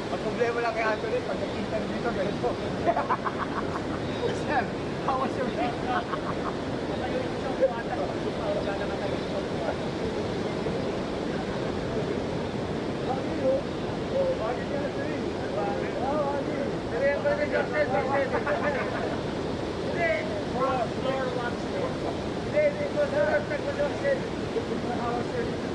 Ang problema lang kay Anthony, pag nakita dito, ganito. Sir, how was your week? Matayo yung isang buwata. Wala na matayo yung isang buwata. Bakit yun? Oh, bakit yan, Anthony? Bakit? Oh, bakit? Pero yan ba rin yung Hindi! Floor one floor. Hindi, hindi ko sa rastak ko yung set. How was your week?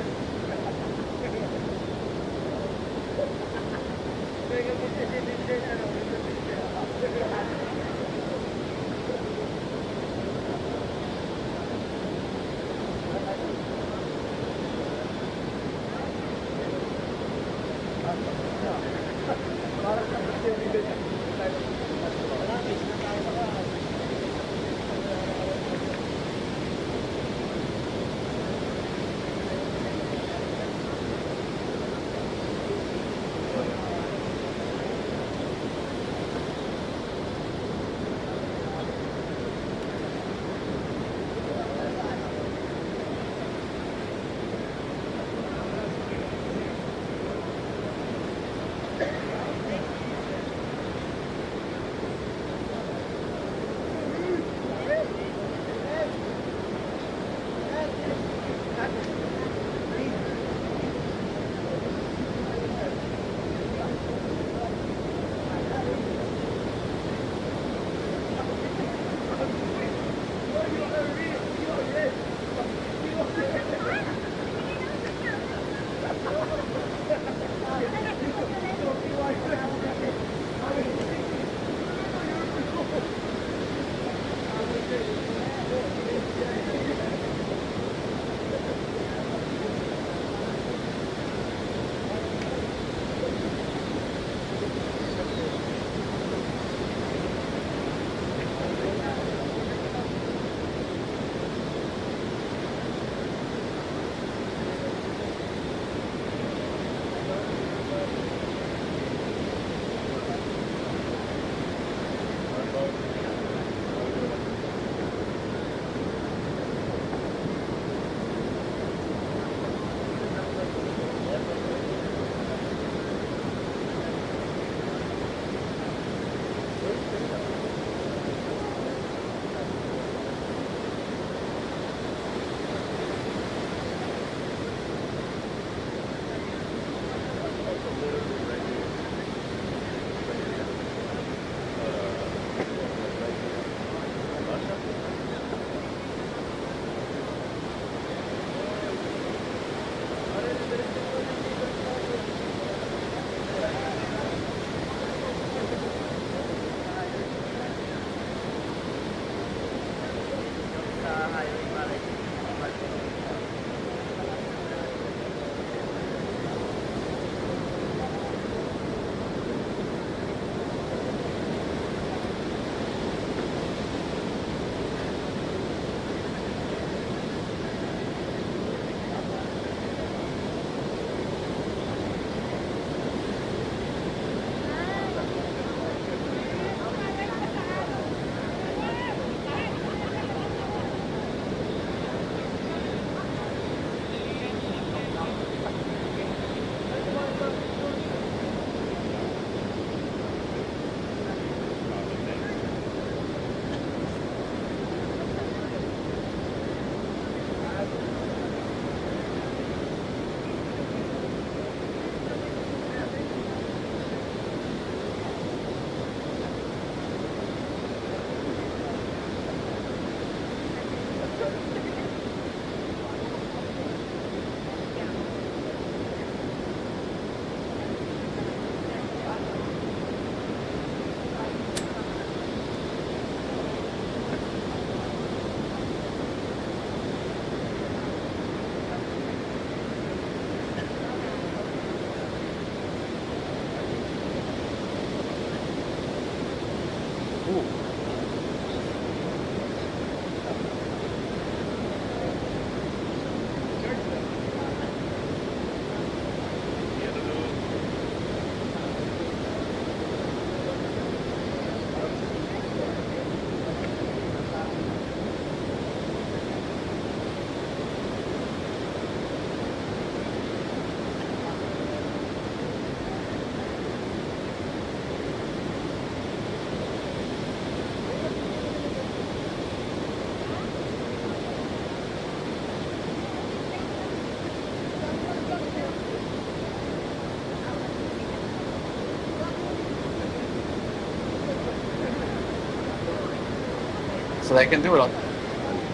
that I can do it on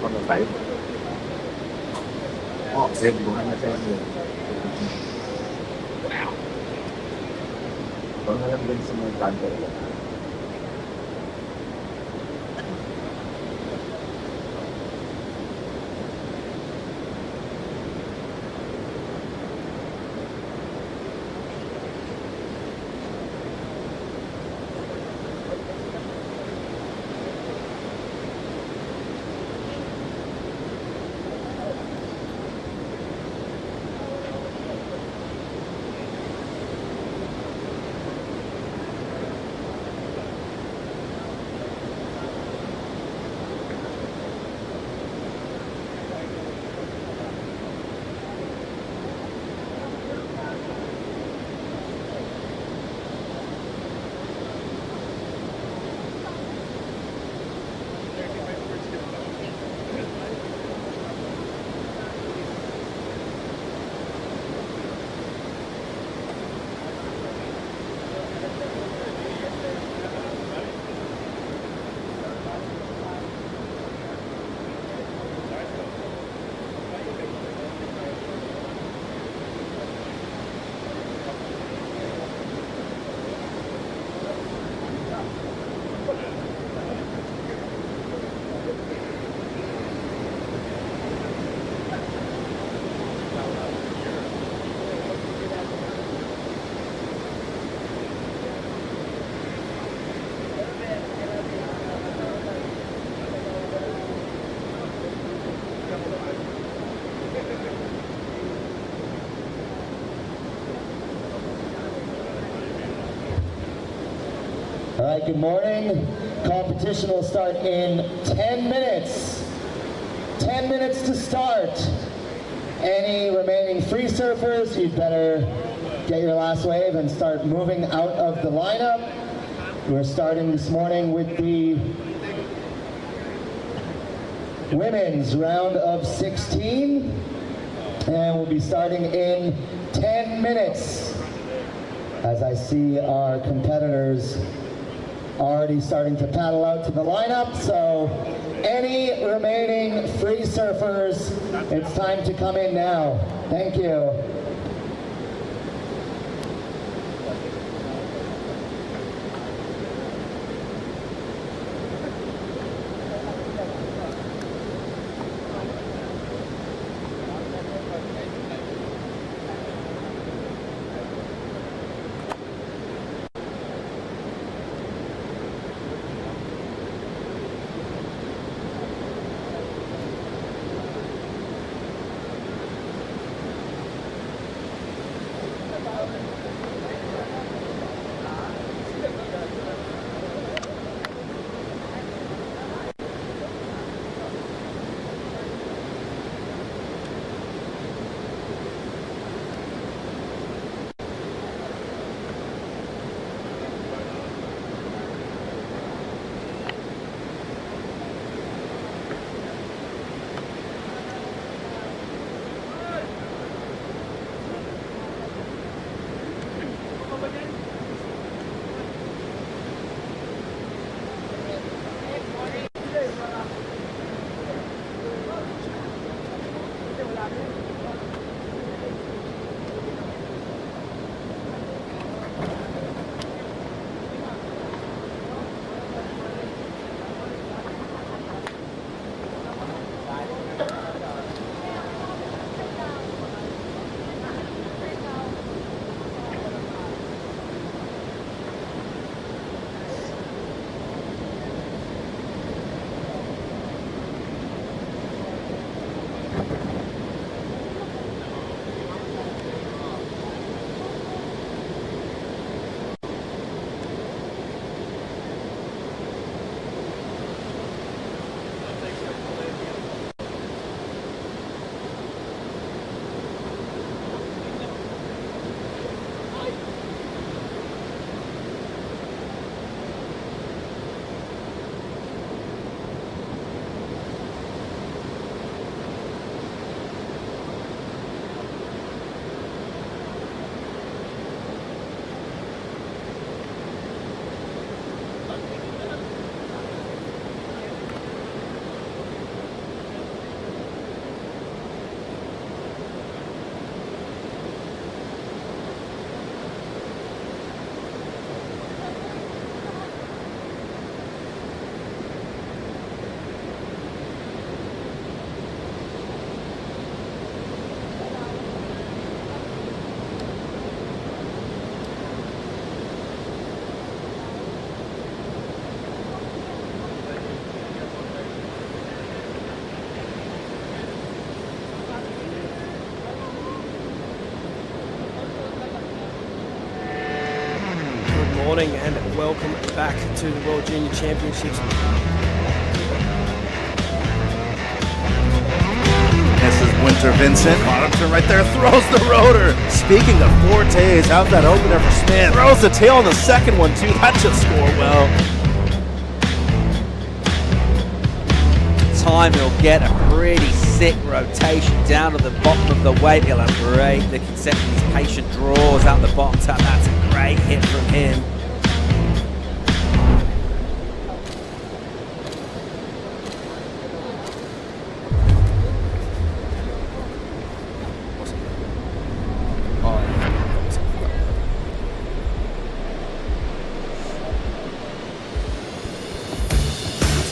the side. Oh, sí, bukan saya. Kalau nggak bisa semua kantor. All right, good morning. Competition will start in 10 minutes. 10 minutes to start. Any remaining free surfers, you'd better get your last wave and start moving out of the lineup. We're starting this morning with the women's round of 16, and we'll be starting in 10 minutes. As I see our competitors already starting to paddle out to the lineup, so any remaining free surfers, it's time to come in now. Thank you. morning and welcome back to the World Junior Championships. This is Winter Vincent. Bottom turn right there, throws the rotor. Speaking of fortes, how's that opener for Smith? Throws the tail on the second one too. That should score well. Time he'll get a pretty sick rotation down to the bottom of the weight. He'll have great the conception. His patient draws out the bottom tap. That's a great hit from him.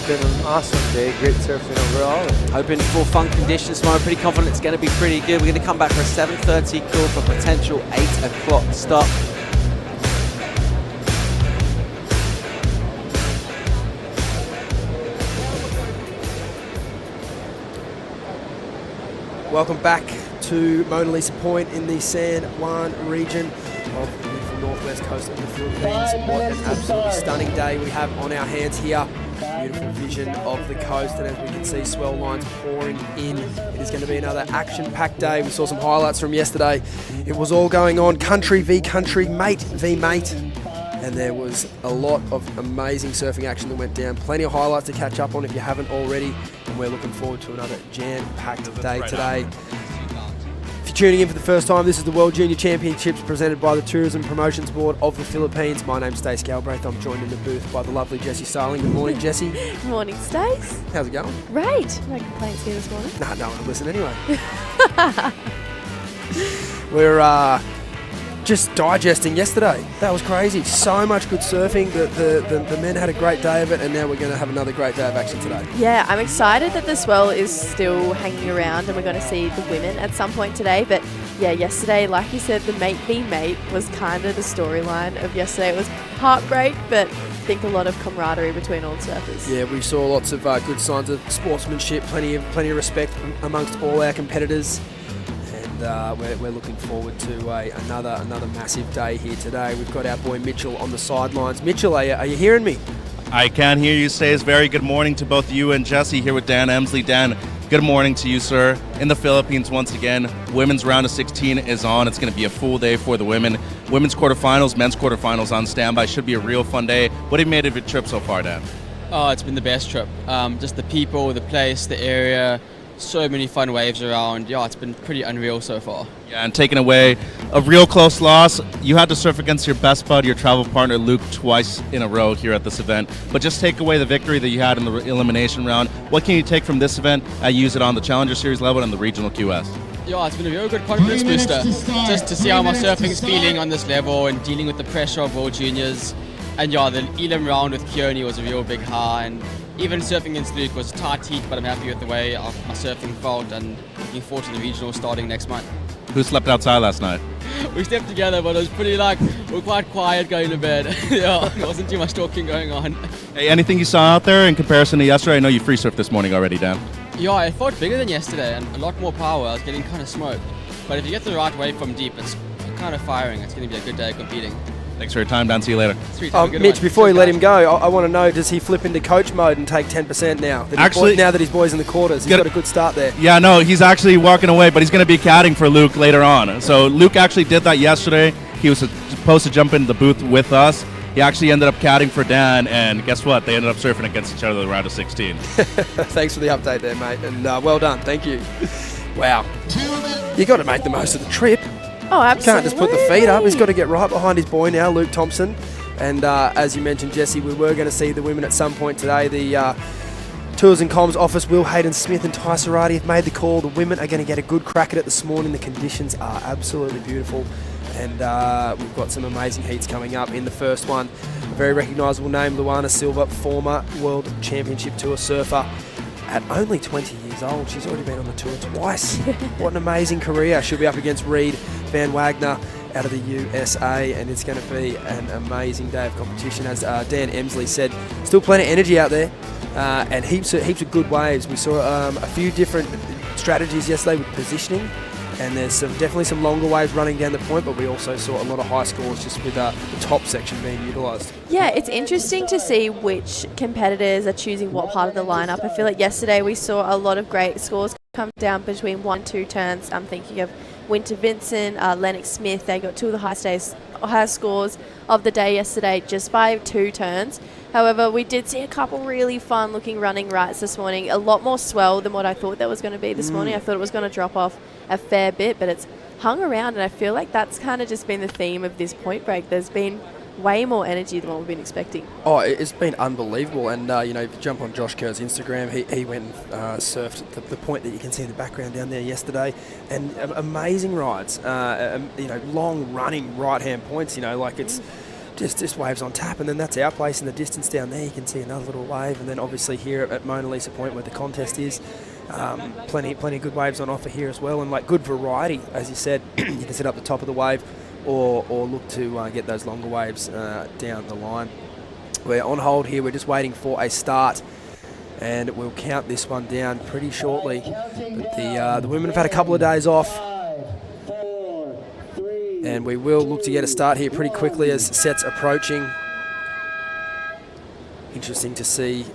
Been an awesome day, great surfing overall. Hoping for fun conditions tomorrow. Pretty confident it's going to be pretty good. We're going to come back for a 7:30 call for potential 8 o'clock stop. Welcome back to Mona Lisa Point in the San Juan region of the beautiful northwest coast of the Philippines. What an absolutely stunning day we have on our hands here. Beautiful vision of the coast, and as we can see, swell lines pouring in. It is going to be another action-packed day. We saw some highlights from yesterday. It was all going on, country v country, mate v mate, and there was a lot of amazing surfing action that went down. Plenty of highlights to catch up on if you haven't already, and we're looking forward to another jam-packed day today. If you're tuning in for the first time, this is the World Junior Championships presented by the Tourism Promotions Board of the Philippines. My name's Stace Galbraith. I'm joined in the booth by the lovely Jessie Starling. Good morning, Jessie. Good morning, Stace. How's it going? Great. No complaints here this morning. Nah, no one will listen anyway. We're just digesting yesterday. That was crazy. So much good surfing. The men had a great day of it, and now we're going to have another great day of action today. Yeah, I'm excited that the swell is still hanging around and we're going to see the women at some point today. But yeah, yesterday, like you said, the mate v mate was kind of the storyline of yesterday. It was heartbreak, but I think a lot of camaraderie between all surfers. Yeah, we saw lots of good signs of sportsmanship, plenty of respect amongst all our competitors. We're looking forward to another massive day here today. We've got our boy Mitchell on the sidelines. Mitchell, are you hearing me? I can hear you, Stace. Very good morning to both you and Jesse here with Dan Emsley. Dan, good morning to you, sir. In the Philippines once again, women's round of 16 is on. It's going to be a full day for the women. Women's quarterfinals, men's quarterfinals on standby. Should be a real fun day. What have you made of your trip so far, Dan? Oh, it's been the best trip. Just the people, the place, the area. So many fun waves around. Yeah, it's been pretty unreal so far. Yeah, and taking away a real close loss. You had to surf against your best bud, your travel partner, Luke, twice in a row here at this event. But just take away the victory that you had in the elimination round. What can you take from this event and use it on the Challenger Series level and the regional QS? Yeah, it's been a very good confidence booster. Just to see how my surfing is feeling on this level and dealing with the pressure of World Juniors. And yeah, the Elam round with Keone was a real big high. And even surfing against Luke was tight heat, but I'm happy with the way my surfing felt and looking forward to the regional starting next month. Who slept outside last night? We slept together, but it was pretty we're quite quiet going to bed. Yeah, there wasn't too much talking going on. Hey, anything you saw out there in comparison to yesterday? I know you free surfed this morning already, Dan. Yeah, it felt bigger than yesterday and a lot more power. I was getting kind of smoked. But if you get the right wave from deep, it's kind of firing. It's going to be a good day competing. Thanks for your time, Dan. See you later. Sweet. Mitch, before you let him go, I want to know, does he flip into coach mode and take 10% now? Now that his boy's in the quarters, he's got a good start there. Yeah, no, he's actually walking away, but he's going to be caddying for Luke later on. So Luke actually did that yesterday. He was supposed to jump into the booth with us. He actually ended up caddying for Dan, and guess what? They ended up surfing against each other in the round of 16. Thanks for the update there, mate, and well done. Thank you. Wow. You got to make the most of the trip. Oh, absolutely. Can't just put the feet up. He's got to get right behind his boy now, Luke Thompson. And as you mentioned, Jesse, we were going to see the women at some point today. The Tours and Comms office, Will Hayden-Smith and Ty Sarati have made the call. The women are going to get a good crack at it this morning. The conditions are absolutely beautiful. And we've got some amazing heats coming up. In the first one, a very recognisable name, Luana Silva, former World Championship Tour surfer. At only 20 years old, she's already been on the tour twice. What an amazing career. She'll be up against Reed Van Wagner out of the USA, and it's going to be an amazing day of competition. As Dan Emsley said, still plenty of energy out there and heaps of good waves. We saw a few different strategies yesterday with positioning. and there's definitely some longer waves running down the point, but we also saw a lot of high scores just with the top section being utilised. Yeah, it's interesting to see which competitors are choosing what part of the lineup. I feel like yesterday we saw a lot of great scores come down between 1 and 2 turns. I'm thinking of Winter Vincent, Lennox Smith. They got 2 of the highest scores of the day yesterday just by 2 turns. However, we did see a couple really fun looking running rights this morning. A lot more swell than what I thought there was going to be this morning. I thought it was going to drop off a fair bit, but it's hung around, and I feel like that's kind of just been the theme of this point break. There's been way more energy than what we've been expecting. Oh, it's been unbelievable. And, if you jump on Josh Kerr's Instagram, he went and surfed the point that you can see in the background down there yesterday. And amazing rides, long running right-hand points, like it's just waves on tap. And then that's our place in the distance down there. You can see another little wave. And then obviously here at Mona Lisa Point where the contest is, plenty of good waves on offer here as well. And good variety, as you said. You can sit up the top of the wave, or look to get those longer waves down the line. We're on hold here. We're just waiting for a start, and we'll count this one down pretty shortly. But the women have had a couple of days off, and we will look to get a start here pretty quickly as sets approaching. Interesting to see.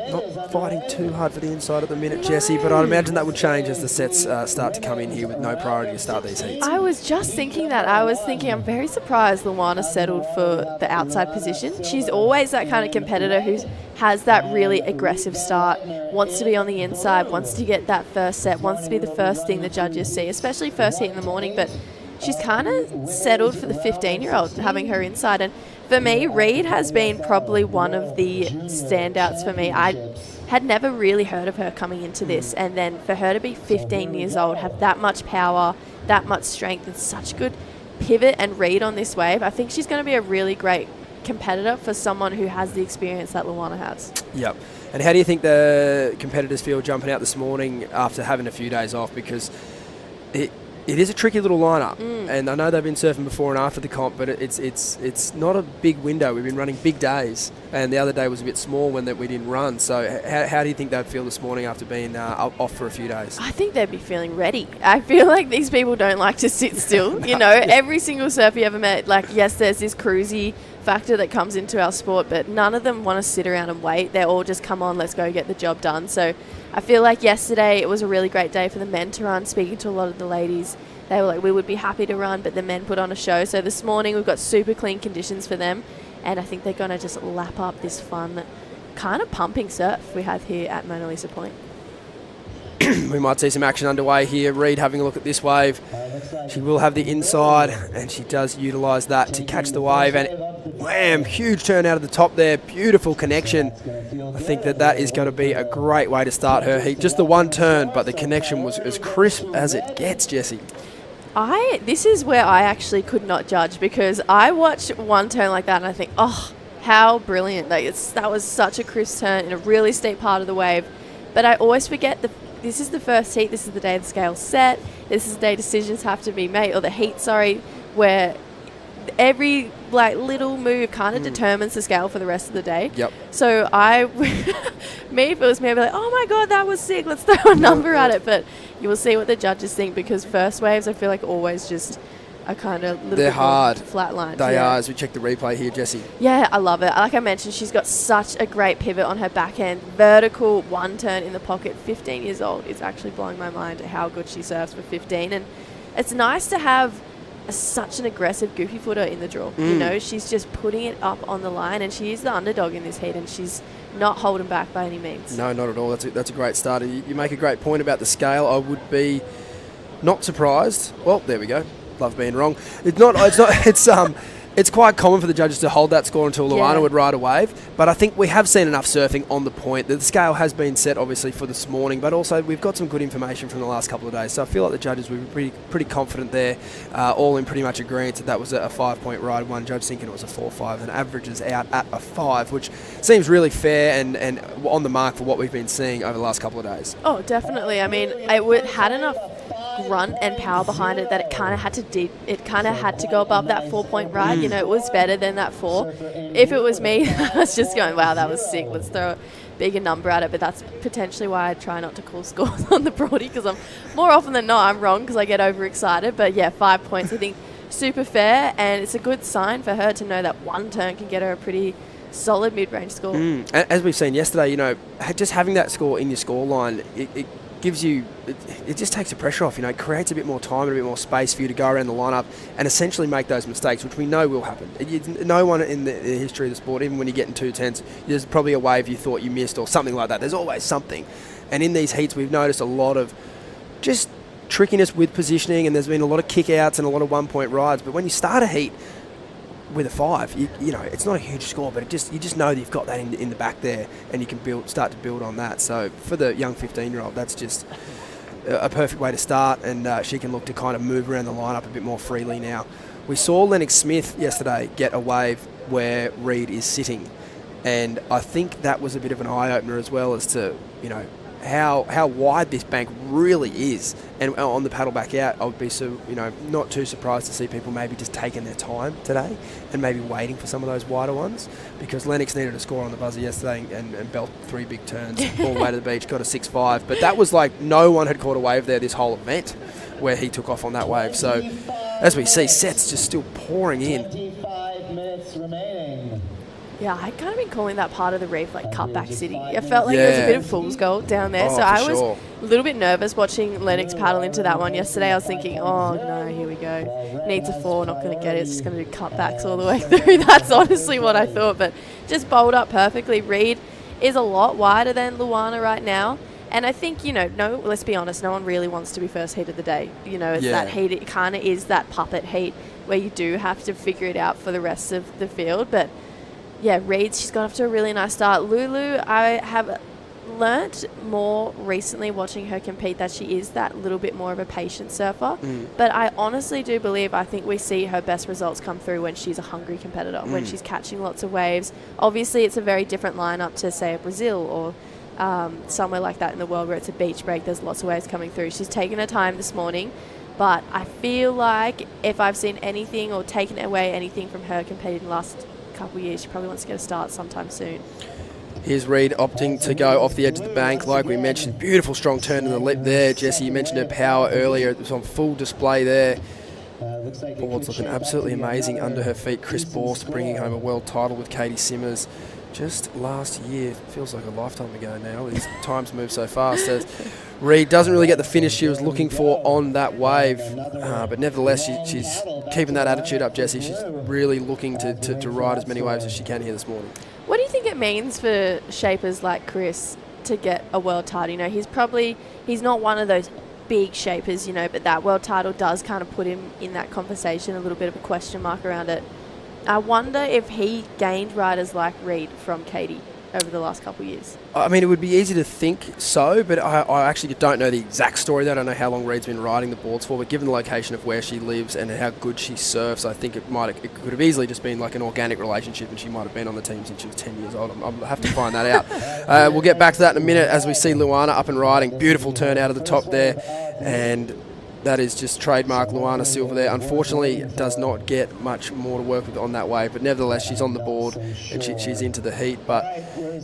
Not fighting too hard for the inside at the minute, Jessie, but I'd imagine that would change as the sets start to come in here with no priority to start these heats. I was just thinking that. I'm very surprised Luana settled for the outside position. She's always that kind of competitor who has that really aggressive start, wants to be on the inside, wants to get that first set, wants to be the first thing the judges see, especially first heat in the morning, but she's kind of settled for the 15-year-old, having her inside. And for me, Reed has been probably one of the standouts for me. I had never really heard of her coming into this, and then for her to be 15 years old, have that much power, that much strength, and such good pivot and read on this wave, I think she's going to be a really great competitor for someone who has the experience that Luana has. Yep. And how do you think the competitors feel jumping out this morning after having a few days off? Because it is a tricky little lineup, and I know they've been surfing before and after the comp, but it's not a big window. We've been running big days, and the other day was a bit small when we didn't run. So how do you think they'd feel this morning after being off for a few days? I think they'd be feeling ready. I feel like these people don't like to sit still. Every single surfer you ever met, yes, there's this cruisy factor that comes into our sport, but none of them want to sit around and wait. They're all just, come on, let's go get the job done. So I feel like yesterday it was a really great day for the men to run. Speaking to a lot of the ladies, they were like, we would be happy to run, but the men put on a show. So this morning we've got super clean conditions for them, and I think they're going to just lap up this fun kind of pumping surf we have here at Mona Lisa Point. We might see some action underway here. Reed having a look at this wave. She will have the inside, and she does utilise that to catch the wave. And wham, huge turn out of the top there. Beautiful connection. I think that is going to be a great way to start her heat. Just the one turn, but the connection was as crisp as it gets, Jessie. This is where I actually could not judge, because I watch one turn like that and I think, oh, how brilliant. That was such a crisp turn in a really steep part of the wave. But I always forget this is the first heat, this is the day the scale's set, this is the day decisions have to be made, or the heat, where every little move kind of determines the scale for the rest of the day. Yep. So if it was me, I'd be like, oh my God, that was sick, let's throw a number at it. But you will see what the judges think, because first waves, I feel like always just are kind of little bit hard. Flatlined. They are, as we check the replay here, Jessie. Yeah, I love it. Like I mentioned, she's got such a great pivot on her backhand. Vertical one turn in the pocket. 15 years old. It's actually blowing my mind at how good she surfs for 15. And it's nice to have such an aggressive goofy footer in the draw. She's just putting it up on the line, and she is the underdog in this heat, and she's not holding back by any means. No, not at all. That's a great start. You make a great point about the scale. I would be not surprised. Well, there we go. Love being wrong. It's quite common for the judges to hold that score until Luana would ride a wave, but I think we have seen enough surfing on the point. The scale has been set obviously for this morning, but also we've got some good information from the last couple of days, so I feel like the judges were pretty confident there, all in pretty much agreement that was a 5-point ride. One judge thinking it was a 4-5, and averages out at a 5, which seems really fair and on the mark for what we've been seeing over the last couple of days. Oh, definitely. I mean, it had enough grunt and power behind it that it kind of had to go above that 4-point ride. You know, it was better than that 4. If it was me, I was just going, wow, that was sick. Let's throw a bigger number at it. But that's potentially why I try not to call scores on the Broadie, because I'm more often than not I'm wrong because I get overexcited. But yeah, 5 points I think super fair, and it's a good sign for her to know that one turn can get her a pretty solid mid-range score. As we've seen yesterday, you know, just having that score in your score line, it gives you, it just takes the pressure off. You know, it creates a bit more time and a bit more space for you to go around the lineup and essentially make those mistakes, which we know will happen. No one in the history of the sport, even when you get in 210s, there's probably a wave you thought you missed or something like that. There's always something. And in these heats, we've noticed a lot of just trickiness with positioning, and there's been a lot of kick-outs and a lot of 1-point rides. But when you start a heat with a 5, you know, it's not a huge score, but you just know that you've got that in the back there, and you can start to build on that. So for the young 15-year-old, that's just a perfect way to start, and she can look to kind of move around the lineup a bit more freely now. We saw Lennox Smith yesterday get a wave where Reed is sitting, and I think that was a bit of an eye-opener as well as to, you know, how wide this bank really is. And on the paddle back out, I would be not too surprised to see people maybe just taking their time today and maybe waiting for some of those wider ones, because Lennox needed a score on the buzzer yesterday and belt 3 big turns all the way to the beach, got a 6-5. But that was like no one had caught a wave there this whole event where he took off on that wave. So as we see, sets just still pouring in. 25 minutes remaining. Yeah, I'd kind of been calling that part of the reef like cutback city. I felt like there was a bit of fool's gold down there. Oh, so I was sure. a little bit nervous watching Lennox paddle into that one yesterday. I was thinking, oh no, here we go. Needs a 4, not going to get it. It's just going to do cutbacks all the way through. That's honestly what I thought. But just bowled up perfectly. Reed is a lot wider than Luana right now. And I think, you know, let's be honest, no one really wants to be first heat of the day. You know, it's that heat. It kind of is that puppet heat where you do have to figure it out for the rest of the field. But yeah, Reed, she's got off to a really nice start. Lulu, I have learnt more recently watching her compete that she is that little bit more of a patient surfer. But I honestly do believe, I think we see her best results come through when she's a hungry competitor, when she's catching lots of waves. Obviously, it's a very different lineup to, say, a Brazil or somewhere like that in the world where it's a beach break. There's lots of waves coming through. She's taken her time this morning. But I feel like if I've seen anything or taken away anything from her competing in the last couple of years, she probably wants to get a start sometime soon. Here's Reed opting to go off the edge of the bank, like we mentioned. Beautiful strong turn in the lip there. Jesse, you mentioned her power earlier. It was on full display there. Board's looking absolutely amazing under her feet. Chris Borst bringing home a world title with Katie Simmers just last year. Feels like a lifetime ago now. These times move so fast. As Reed doesn't really get the finish she was looking for on that wave, but nevertheless, she's keeping that attitude up, Jesse. She's really looking to ride as many waves as she can here this morning. What do you think it means for shapers like Chris to get a world title? You know, he's not one of those big shapers, you know, but that world title does kind of put him in that conversation, a little bit of a question mark around it. I wonder if he gained riders like Reed from Katie over the last couple of years. I mean, it would be easy to think so, but I actually don't know the exact story there. I don't know how long Reed's been riding the boards for, but given the location of where she lives and how good she surfs, I think it could have easily just been like an organic relationship, and she might have been on the team since she was 10 years old. I'll have to find that out. We'll get back to that in a minute as we see Luana up and riding. Beautiful turn out of the top there, and that is just trademark Luana Silva there. Unfortunately, does not get much more to work with on that wave, but nevertheless, she's on the board and she's into the heat. But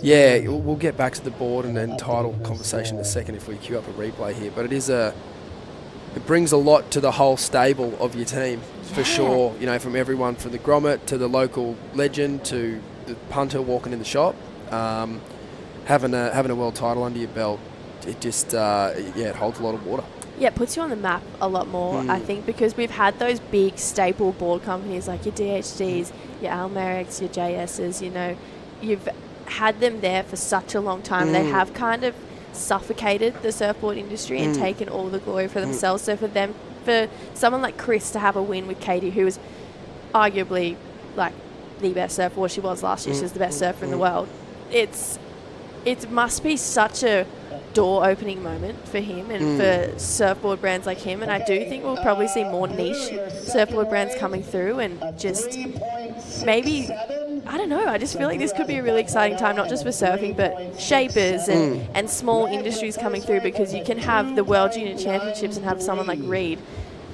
yeah, we'll get back to the board and then title conversation in a second if we queue up a replay here. But it brings a lot to the whole stable of your team, for sure. You know, from everyone, from the grommet to the local legend to the punter walking in the shop, having a world title under your belt, it just it holds a lot of water. Yeah, it puts you on the map a lot more, I think, because we've had those big staple board companies like your DHDs, your Almericks, your JSs, you know, you've had them there for such a long time. They have kind of suffocated the surfboard industry and taken all the glory for themselves. So for someone like Chris to have a win with Katie, who was arguably like the best surfer, or she was last year, she was the best surfer in the world, it must be such a door-opening moment for him and for surfboard brands like him. And I do think we'll probably see more niche surfboard brands coming through and just maybe I don't know. I just feel like this could be a really exciting time, not just for surfing, but shapers and small industries coming through, because you can have the World Junior Championships and have someone like Reed,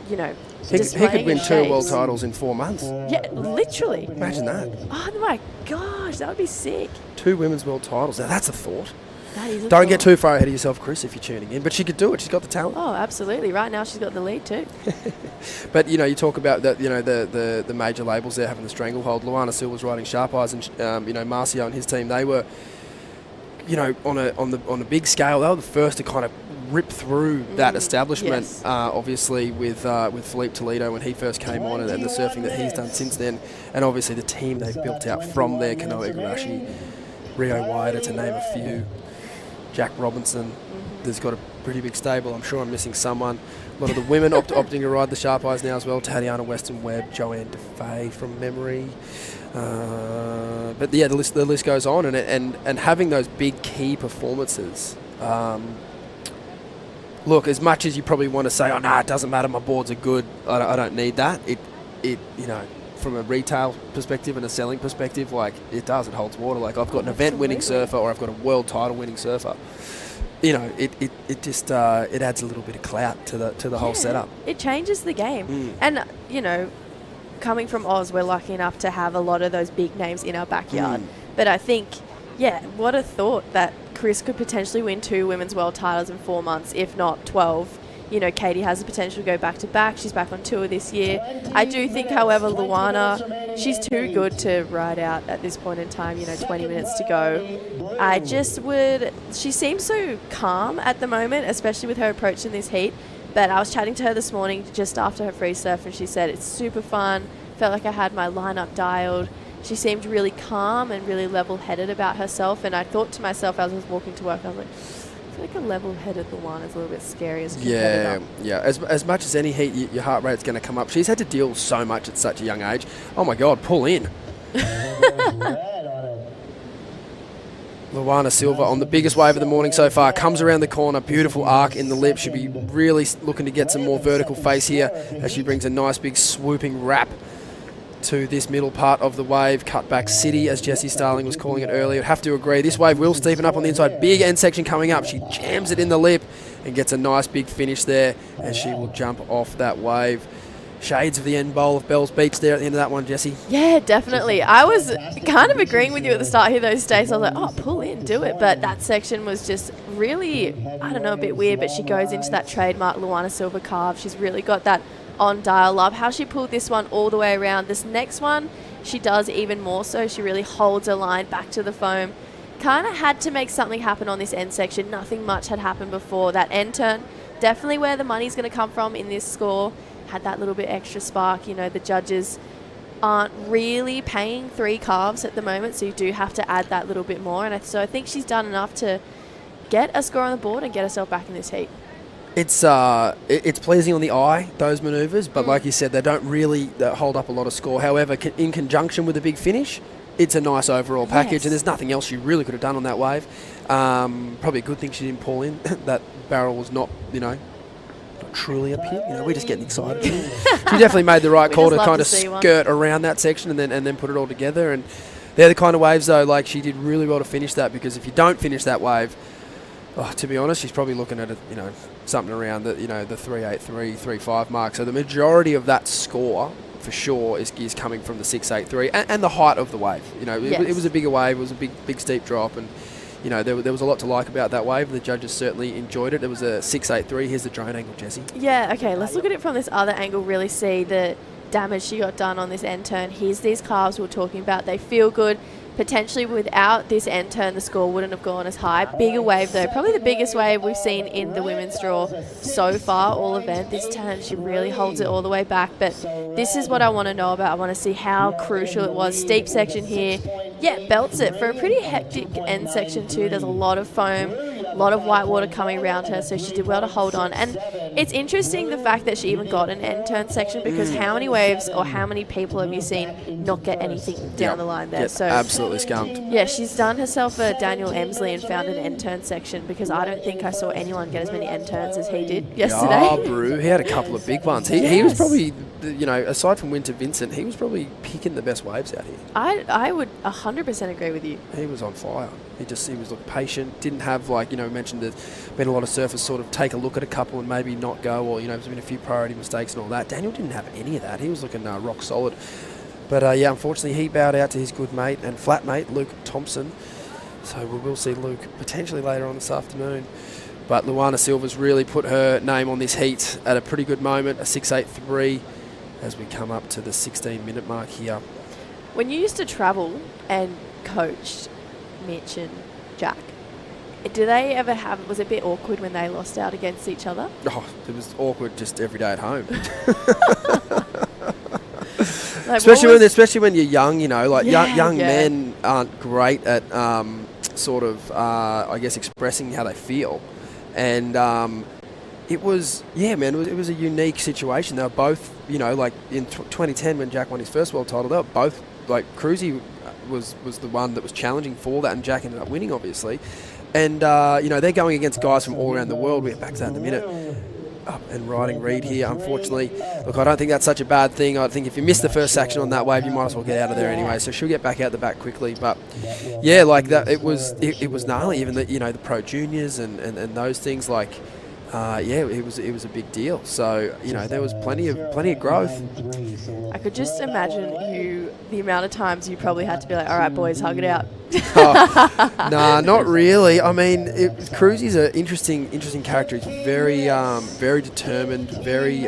you know, He displaying could win his 2 world shapes. titles in 4 months. Yeah, literally. Imagine that. Oh my gosh, that would be sick. 2 women's world titles. Now that's a thought. That is a Don't get thought. too far ahead of yourself, Chris, if you're tuning in. But she could do it. She's got the talent. Oh, absolutely. Right now she's got the lead too. But you talk about that. The major labels there having the stranglehold. Luana Silva's riding Sharp Eyes, and Marcio and his team. They were, on a big scale. They were the first to kind of rip through that establishment. Yes. Obviously with Philippe Toledo when he first came on, and the surfing that he's done since then, and obviously the team they've built out from there. Kanoa Igarashi, Rio Wada, to name a few. Jack Robinson. There's got a pretty big stable. I'm sure I'm missing someone. A lot of the women opting to ride the Sharp Eyes now as well. Tatiana Weston-Webb, Joanne DeFay from memory. But yeah, the list goes on, and having those big key performances. Look, as much as you probably want to say, oh no, it doesn't matter, my boards are good. I don't need that. It from a retail perspective and a selling perspective, like it holds water. Like I've got an event-winning surfer, or I've got a world title-winning surfer. It just adds a little bit of clout to the whole setup. It changes the game. And, coming from Oz, we're lucky enough to have a lot of those big names in our backyard. But I think, what a thought that Chris could potentially win 2 women's world titles in 4 months, if not 12. Katie has the potential to go back-to-back. She's back on tour this year. I do think, however, Luana, she's too good to ride out at this point in time, 20 minutes to go. She seems so calm at the moment, especially with her approach in this heat. But I was chatting to her this morning just after her free surf, and she said it's super fun. Felt like I had my lineup dialed. She seemed really calm and really level-headed about herself. And I thought to myself as I was walking to work, I was like, I feel like a level-headed Luana is a little bit scary as a competitor. Yeah. As much as any heat, your heart rate's going to come up. She's had to deal so much at such a young age. Oh my God, pull in. Luana Silva on the biggest wave of the morning so far. Comes around the corner, beautiful arc in the lip. She'll be really looking to get some more vertical face here as she brings a nice big swooping wrap to this middle part of the wave. Cutback City, as Jessie Starling was calling it earlier. I'd have to agree. This wave will steepen up on the inside. Big end section coming up. She jams it in the lip and gets a nice big finish there, and she will jump off that wave. Shades of the end bowl of Bells Beach there at the end of that one, Jessie. Yeah, definitely. I was kind of agreeing with you at the start here, those days. I was like, oh, pull in, do it. But that section was just really, a bit weird. But she goes into that trademark Luana Silva carve. She's really got that on dial. Love how she pulled this one all the way around. This next one, she does even more so. She really holds her line back to the foam. Kind of had to make something happen on this end section. Nothing much had happened before. That end turn, definitely where the money's going to come from in this score. Had that little bit extra spark. The judges aren't really paying 3 calves at the moment, so you do have to add that little bit more. And so I think she's done enough to get a score on the board and get herself back in this heat. It's pleasing on the eye, those manoeuvres, but like you said, they don't really hold up a lot of score. However, in conjunction with a big finish, it's a nice overall package, and there's nothing else she really could have done on that wave. Probably a good thing she didn't pull in. That barrel was not, not truly up here. We're just getting excited. She definitely made the right call to kind of skirt around that section and then put it all together. And they're the kind of waves, though, like she did really well to finish that, because if you don't finish that wave, to be honest, she's probably looking at something around the 3.83, 3.5 mark. So the majority of that score, for sure, is coming from the 6.83 and the height of the wave. It was a bigger wave. It was a big steep drop, and there was a lot to like about that wave. The judges certainly enjoyed it. It was a 6.83. Here's the drone angle, Jessie. Yeah. Okay. Let's look at it from this other angle. Really see the damage she got done on this end turn. Here's these calves we were talking about. They feel good. Potentially without this end turn, the score wouldn't have gone as high. Bigger wave though, probably the biggest wave we've seen in the women's draw so far, all event. This turn, she really holds it all the way back. But this is what I want to know about. I want to see how crucial it was. Steep section here. Yeah, belts it for a pretty hectic end section too. There's a lot of foam, a lot of white water coming around her, so she did well to hold on. And it's interesting the fact that she even got an end turn section, because how many waves or how many people have you seen not get anything down the line there? So absolutely skunked. Yeah, she's done herself a Daniel Emsley and found an end turn section, because I don't think I saw anyone get as many end turns as he did yesterday. Oh, Brew, he had a couple of big ones. He was probably you know, aside from Winter Vincent, he was probably picking the best waves out here. I would 100% agree with you. He was on fire. He was looking patient. Didn't have, like, you know, we mentioned there's been a lot of surfers sort of take a look at a couple and maybe not go, or, you know, there's been a few priority mistakes and all that. Daniel didn't have any of that. He was looking rock solid. But, yeah, unfortunately, he bowed out to his good mate and flatmate, Luke Thompson. So we will see Luke potentially later on this afternoon. But Luana Silva's really put her name on this heat at a pretty good moment, a 6.83, as we come up to the 16-minute mark here. When you used to travel and coached Mitch and Jack, did they ever have, was it a bit awkward when they lost out against each other? Oh, it was awkward just every day at home. Like, especially when you're young, you know, like young Yeah. men aren't great at sort of, I guess, expressing how they feel. And it was, yeah, man, it was a unique situation. They were both, you know, like in 2010 when Jack won his first world title, they were both, like, Cruzy was the one that was challenging for that, and Jack ended up winning, obviously. And, you know, they're going against guys from all around the world. We'll get back to that in a minute. Up and riding Reed here, unfortunately. Look, I don't think that's such a bad thing. I think if you miss the first section on that wave, you might as well get out of there anyway. So she'll get back out the back quickly. But yeah, like that, it was gnarly. Even the, you know, the pro juniors and those things, like yeah, it was a big deal. So, you know, there was plenty of growth. I could just imagine the amount of times you probably had to be like, all right, boys, hug it out. Nah, not really. I mean, Cruzy's an interesting character. He's very determined, very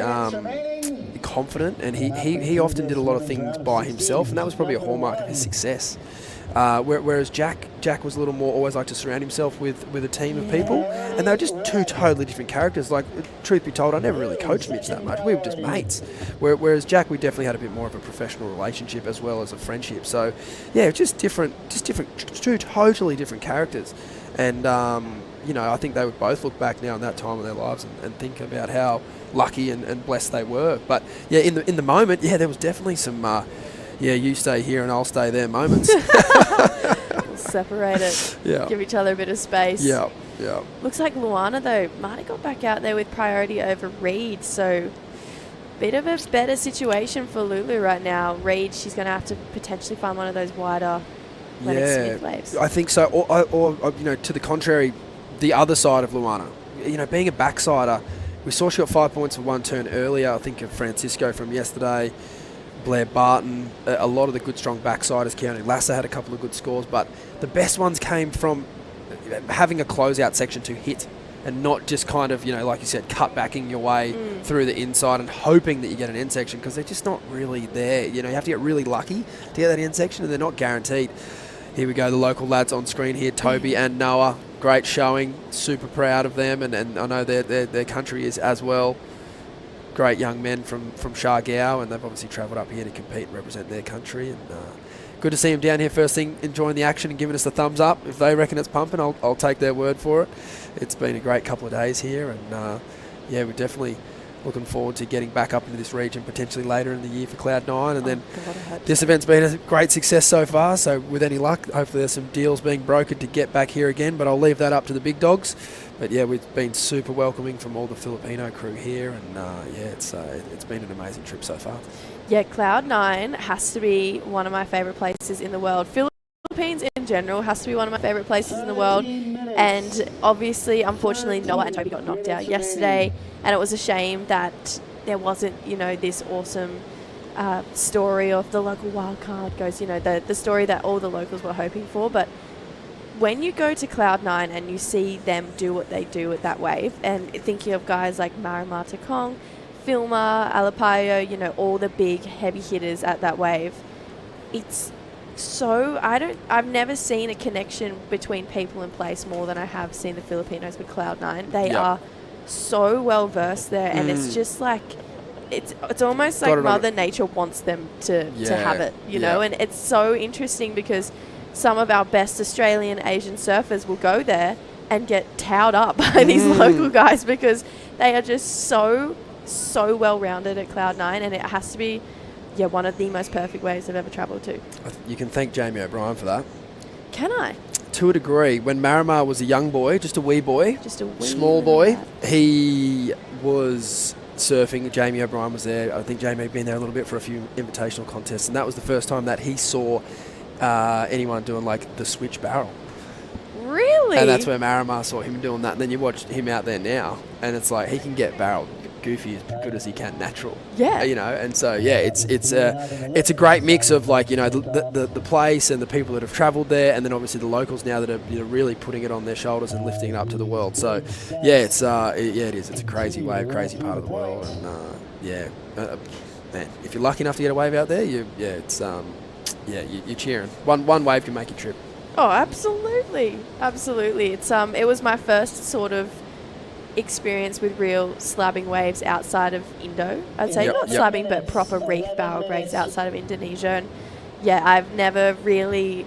confident, and he often did a lot of things by himself, and that was probably a hallmark of his success. Whereas Jack was a little more always liked to surround himself with a team of people, and they were just two totally different characters. Like, truth be told, I never really coached Mitch that much. We were just mates. Whereas Jack, we definitely had a bit more of a professional relationship as well as a friendship. So yeah, just different, two totally different characters. And you know, I think they would both look back now on that time of their lives and think about how lucky and blessed they were. But yeah, in the moment, yeah, there was definitely some. Yeah, you stay here and I'll stay there moments. Separate it. Yeah. Give each other a bit of space. Yeah. Looks like Luana, though, might have got back out there with priority over Reed. So, bit of a better situation for Lulu right now. Reed, she's going to have to potentially find one of those wider Lennox Smith waves. I think so. Or, you know, to the contrary, the other side of Luana. You know, being a backsider, we saw she got 5 points for one turn earlier. I think of Francisco from yesterday. Blair Barton, a lot of the good strong backsiders. Keanu Lasser had a couple of good scores, but the best ones came from having a closeout section to hit and not just kind of, you know, like you said, cut backing your way through the inside and hoping that you get an end section, because they're just not really there. You know, you have to get really lucky to get that end section, and they're not guaranteed. Here we go, the local lads on screen here, Toby and Noah. Great showing, super proud of them, and I know their country is as well. Great young men from Shargao, and they've obviously travelled up here to compete and represent their country. And good to see them down here first thing, enjoying the action and giving us the thumbs up. If they reckon it's pumping, I'll take their word for it. It's been a great couple of days here, and yeah, we're definitely looking forward to getting back up into this region potentially later in the year for Cloud9. And then this event's been a great success so far, so with any luck, hopefully there's some deals being brokered to get back here again, but I'll leave that up to the big dogs. But yeah, we've been super welcoming from all the Filipino crew here, and yeah, it's been an amazing trip so far. Yeah, Cloud9 has to be one of my favourite places in the world. Philippines in general has to be one of my favourite places in the world. And obviously, unfortunately, Noah and Toby got knocked out yesterday, and it was a shame that there wasn't, you know, this awesome story of the local wildcard goes, you know, the story that all the locals were hoping for. But when you go to Cloud9 and you see them do what they do at that wave, and thinking of guys like Marimar Takong, Filma, Alapayo, you know, all the big heavy hitters at that wave, it's so, I've never seen a connection between people and place more than I have seen the Filipinos with Cloud9. They are so well versed there, and it's just like, it's almost like Mother Nature wants them to have it, you know, and it's so interesting because some of our best Australian Asian surfers will go there and get towed up by these local guys because they are just so well-rounded at Cloud9, and it has to be one of the most perfect waves I've ever travelled to. You can thank Jamie O'Brien for that. Can I? To a degree. When Marimar was a young boy, just a wee boy, just a wee small boy, he was surfing. Jamie O'Brien was there. I think Jamie had been there a little bit for a few invitational contests, and that was the first time that he saw anyone doing like the switch barrel. Really? And that's where Marimar saw him doing that. And then you watch him out there now, and it's like he can get barreled goofy as good as he can natural. Yeah. You know, and so yeah, it's a great mix of like, you know, the place and the people that have travelled there, and then obviously the locals now that are, you know, really putting it on their shoulders and lifting it up to the world. So yeah, it is. It's a crazy wave, crazy part of the world, and man, if you're lucky enough to get a wave out there, you're cheering. One wave can make you trip. Oh, absolutely. Absolutely. It was my first sort of experience with real slabbing waves outside of Indo. I'd say not slabbing, but proper reef barrel breaks outside of Indonesia. And yeah, I've never really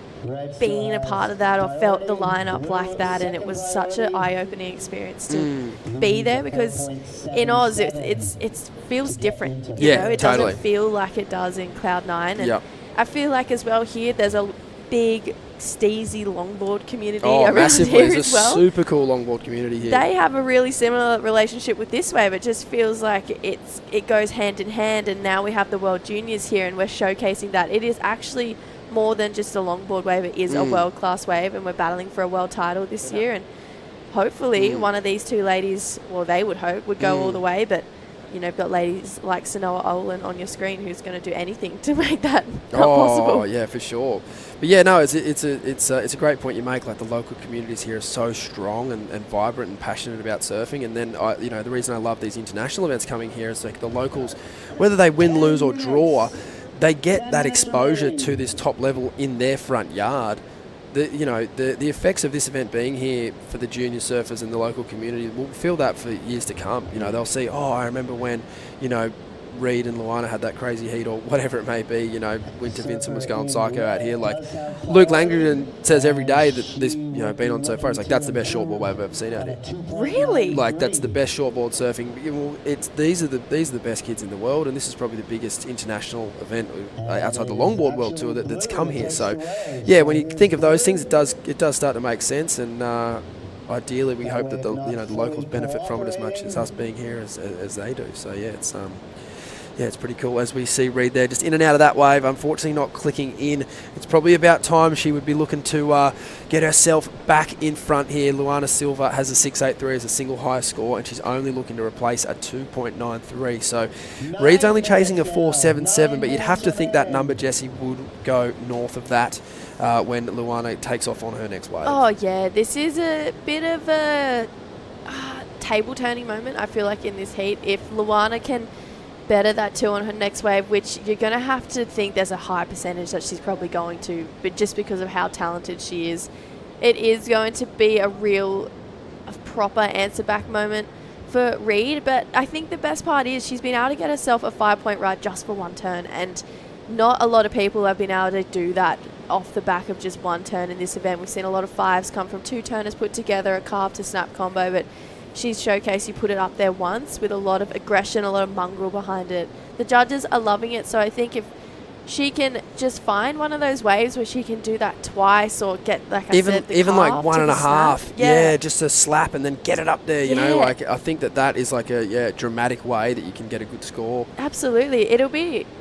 been a part of that or felt the lineup like that, and it was such an eye-opening experience to be there, because in Oz it feels different. You know? It totally doesn't feel like it does in Cloud9, and I feel like as well here there's a big steezy longboard community around massively. here There's as well. a super cool longboard community here. They have a really similar relationship with this wave. It just feels like it goes hand in hand, and now we have the World Juniors here and we're showcasing that. It is actually more than just a longboard wave. It is a world-class wave, and we're battling for a world title this year, and hopefully one of these two ladies, well, they would hope, would go all the way, but you know, you've got ladies like Sanoa Olin on your screen who's going to do anything to make that not possible. Oh, yeah, for sure. But yeah, no, it's a great point you make. Like, the local communities here are so strong and vibrant and passionate about surfing. And then, you know, the reason I love these international events coming here is like the locals, whether they win, lose or draw, they get that exposure to this top level in their front yard. The effects of this event being here for the junior surfers and the local community, will feel that for years to come. You know, they'll see, oh, I remember when, you know, Reed and Luana had that crazy heat, or whatever it may be. You know, Winter Vincent was going psycho out here. Like, Luke Langdon says every day that this, you know, been on so far, it's like, that's the best shortboard wave I've ever seen out here. Really? Like, that's the best shortboard surfing. These are the best kids in the world, and this is probably the biggest international event outside the longboard world tour that's come here. So yeah, when you think of those things, it does start to make sense, and ideally we hope that the locals benefit from it as much as us being here as they do. So yeah, it's pretty cool. As we see Reed there, just in and out of that wave, unfortunately not clicking in. It's probably about time she would be looking to get herself back in front here. Luana Silva has a 6.83 as a single highest score, and she's only looking to replace a 2.93. So Reed's only chasing a 4.77, but you'd have to think that number, Jessie, would go north of that when Luana takes off on her next wave. Oh yeah, this is a bit of a table turning moment, I feel like, in this heat. If Luana can better that 2 on her next wave, which you're going to have to think there's a high percentage that she's probably going to, but just because of how talented she is, it is going to be a proper answer back moment for Reed. But I think the best part is she's been able to get herself a 5-point ride just for one turn, and not a lot of people have been able to do that off the back of just one turn in this event. We've seen a lot of 5s come from 2 turners put together, a carve to snap combo, but she's showcased you put it up there once with a lot of aggression, a lot of mongrel behind it. The judges are loving it, so I think if she can just find one of those waves where she can do that twice, or get, like I said, the even carve like 1.5, yeah, just a slap and then get it up there, you know, like I think that is like a dramatic way that you can get a good score. Absolutely.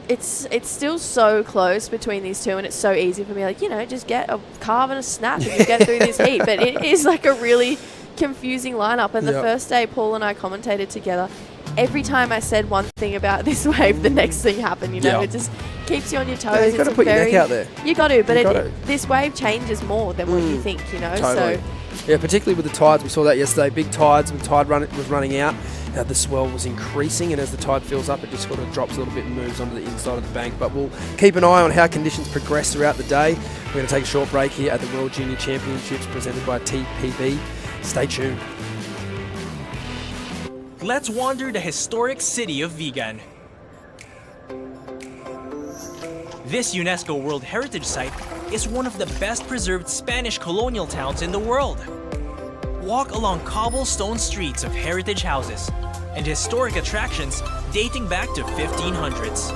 It's still so close between these two, and it's so easy for me, like, you know, just get a carve and a snap and you get through this heat, but it is like a really confusing lineup. And the first day Paul and I commentated together, every time I said one thing about this wave, the next thing happened, you know. It just keeps you on your toes. Yeah, you've got to put your neck out there. You got to, but this wave changes more than what you think, you know. Totally. So yeah, particularly with the tides, we saw that yesterday. Big tides, when the tide was running out, the swell was increasing, and as the tide fills up, it just sort of drops a little bit and moves onto the inside of the bank. But we'll keep an eye on how conditions progress throughout the day. We're going to take a short break here at the World Junior Championships presented by TPB. Stay tuned. Let's wander the historic city of Vigan. This UNESCO World Heritage Site is one of the best preserved Spanish colonial towns in the world. Walk along cobblestone streets of heritage houses and historic attractions dating back to 1500s.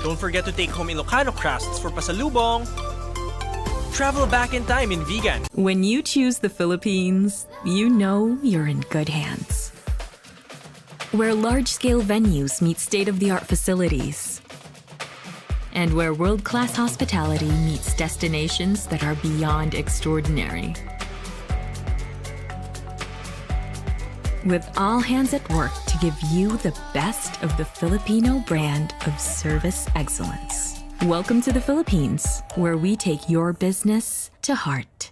Don't forget to take home Ilocano crafts for pasalubong. Travel back in time in Vigan. When you choose the Philippines, you know you're in good hands. where large-scale venues meet state-of-the-art facilities, and where world-class hospitality meets destinations that are beyond extraordinary. With all hands at work to give you the best of the Filipino brand of service excellence. Welcome to the Philippines, where we take your business to heart.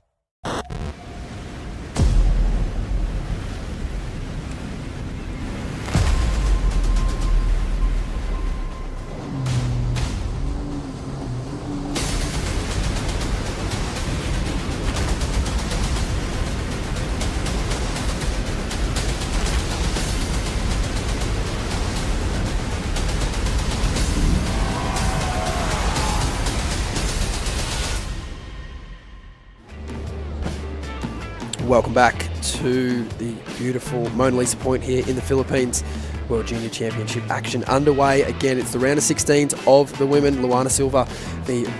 Welcome back to the beautiful Mona Lisa Point here in the Philippines. World Junior Championship action underway. Again, it's the round of 16s of the women. Luana Silva, the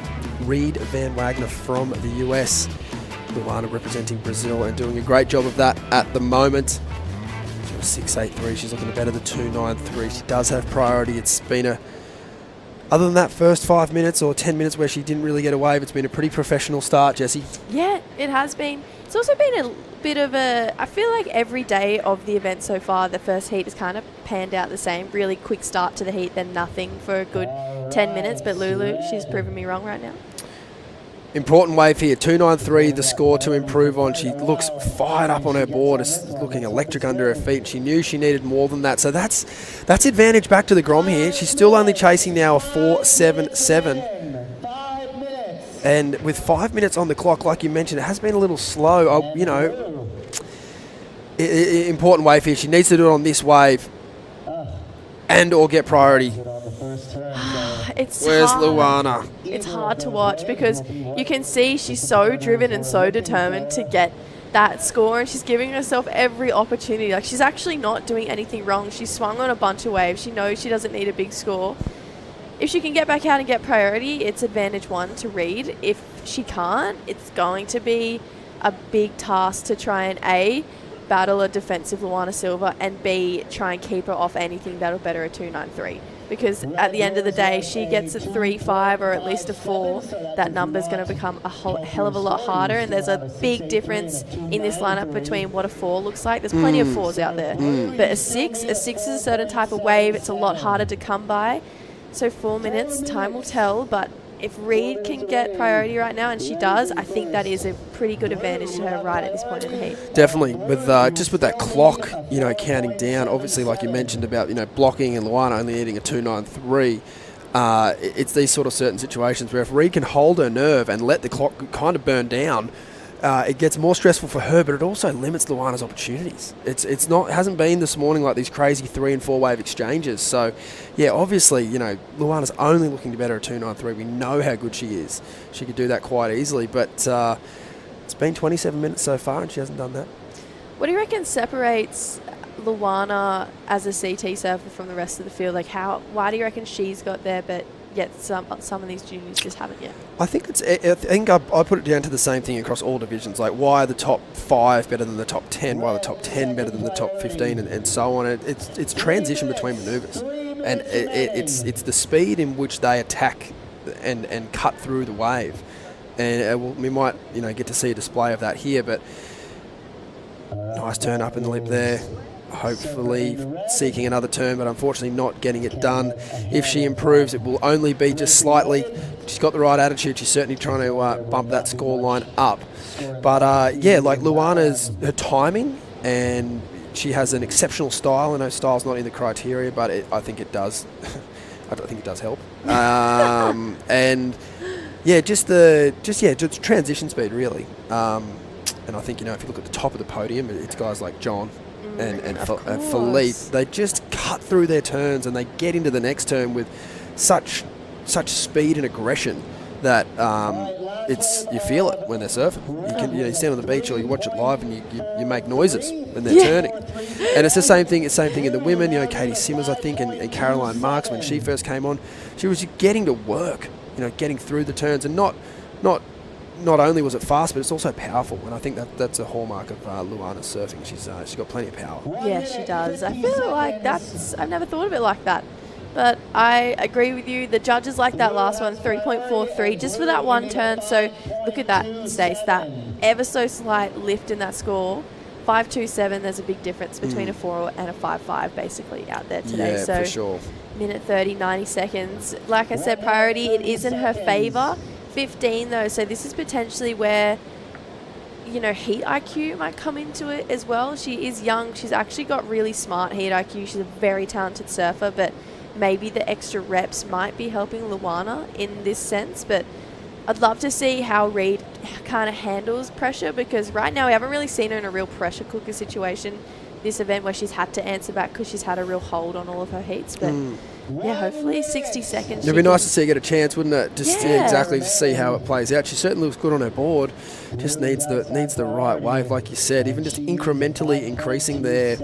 Reed Van Wagner from the US. Luana representing Brazil and doing a great job of that at the moment. She was 6.83. She's looking better than 2.93. She does have priority. It's been a... Other than that first 5 minutes or 10 minutes where she didn't really get a wave, it's been a pretty professional start, Jessie. Yeah, it has been. It's also been a bit of a... I feel like every day of the event so far, the first heat has kind of panned out the same. Really quick start to the heat, then nothing for a good 10 minutes. But Lulu, she's proving me wrong right now. Important wave here, 2.93, the score to improve on. She looks fired up on her board. It's looking electric under her feet. She knew she needed more than that. So that's advantage back to the Grom here. She's still only chasing now a 4.77. And with 5 minutes on the clock, like you mentioned, it has been a little slow. Important wave here. She needs to do it on this wave and or get priority. Where's Luana? It's hard to watch because you can see she's so driven and so determined to get that score, and she's giving herself every opportunity. Like, she's actually not doing anything wrong. She's swung on a bunch of waves. She knows she doesn't need a big score. If she can get back out and get priority, it's advantage 1 to Reed. If she can't, it's going to be a big task to try and A, battle a defensive Luana Silva, and B, try and keep her off anything that'll better a 2.93. Because at the end of the day, she gets a 3.5 or at least a 4, that number's going to become a hell of a lot harder. And there's a big difference in this lineup between what a 4 looks like. There's plenty of 4s out there. But a 6 is a certain type of wave. It's a lot harder to come by. So 4 minutes, time will tell. But if Reed can get priority right now, and she does, I think that is a pretty good advantage to her right at this point in the heat. Definitely, with just with that clock, counting down. Obviously, like you mentioned about blocking and Luana only needing a 2.93. It's these sort of certain situations where if Reed can hold her nerve and let the clock kind of burn down, it gets more stressful for her, but it also limits Luana's opportunities. It hasn't been this morning like these crazy 3 and 4 wave exchanges. So, yeah, obviously, Luana's only looking to better a 2.93. We know how good she is. She could do that quite easily, but it's been 27 minutes so far and she hasn't done that. What do you reckon separates Luana as a CT surfer from the rest of the field? Like, why do you reckon she's got there, but yet some of these juniors just haven't yet? I think I put it down to the same thing across all divisions. Like, why are the top 5 better than the top 10? Why are the top 10 better than the top 15, and so on? It's transition between manoeuvres, and it's the speed in which they attack and cut through the wave. And we might get to see a display of that here, but nice turn up in the lip there. Hopefully seeking another turn, but unfortunately not getting it done. If she improves, it will only be just slightly. She's got the right attitude. She's certainly trying to bump that score line up. But like Luana's, her timing, and she has an exceptional style. I know style's not in the criteria, but I think it does. I think it does help. And yeah, just transition speed really. And I think if you look at the top of the podium, it's guys like John and Philippe. They just cut through their turns and they get into the next turn with such speed and aggression that you feel it when they're surfing. You stand on the beach or you watch it live and you make noises when they're turning. And it's the same thing. It's the same thing in the women. Katie Simmers, I think, and Caroline Marks, when she first came on, she was getting to work. Getting through the turns and not not only was it fast, but it's also powerful, and I think that's a hallmark of Luana's surfing. She's got plenty of power. Yeah, she does. I feel like I've never thought of it like that. But I agree with you. The judges like that last one, 3.43, just for that one turn. So look at that, Stace, that ever so slight lift in that score. 5.27, there's a big difference between a 4 and a 5.5 basically out there today. Yeah, so for sure. Minute 30, 90 seconds. Like I said, priority, it is in her favour. 15 though, so this is potentially where, you know, heat IQ might come into it as well. She is young. She's actually got really smart heat IQ. She's a very talented surfer, but maybe the extra reps might be helping Luana in this sense. But I'd love to see how Reed kind of handles pressure, because right now we haven't really seen her in a real pressure cooker situation this event where she's had to answer back because she's had a real hold on all of her heats. But yeah, hopefully 60 seconds. It'd be nice to see her get a chance, wouldn't it? Just exactly to see how it plays out. She certainly looks good on her board. Just needs the right wave, like you said. Even just incrementally increasing there,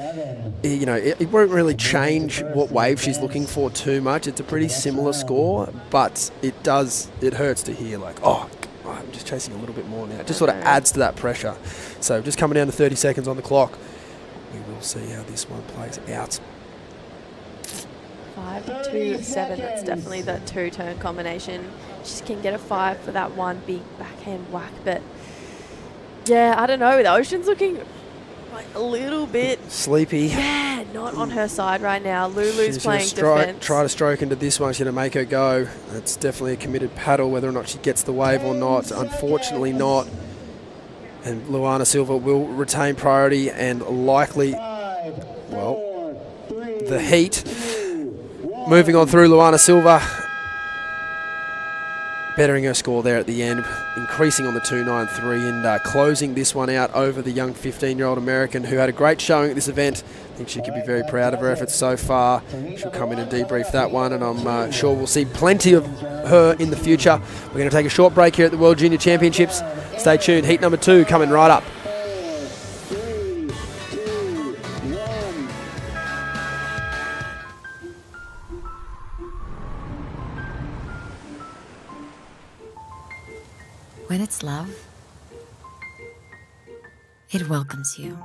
you know, it won't really change what wave she's looking for too much. It's a pretty similar score, but it hurts to hear like, oh, I'm just chasing a little bit more now. It just sort of adds to that pressure. So just coming down to 30 seconds on the clock. We will see how this one plays out. 5.27, that's definitely that 2-turn combination. She can get a 5 for that one big backhand whack, but yeah, I don't know. The ocean's looking like a little bit sleepy. Yeah, not on her side right now. Lulu's playing defense. Try to stroke into this one. She's going to make her go. It's definitely a committed paddle, whether or not she gets the wave or not. Unfortunately not. And Luana Silva will retain priority and likely, well, the heat. Moving on through Luana Silva, bettering her score there at the end, increasing on the 2.93 and closing this one out over the young 15-year-old American who had a great showing at this event. I think she could be very proud of her efforts so far. She'll come in and debrief that one, and I'm sure we'll see plenty of her in the future. We're going to take a short break here at the World Junior Championships. Stay tuned. Heat number 2 coming right up. When it's love, it welcomes you.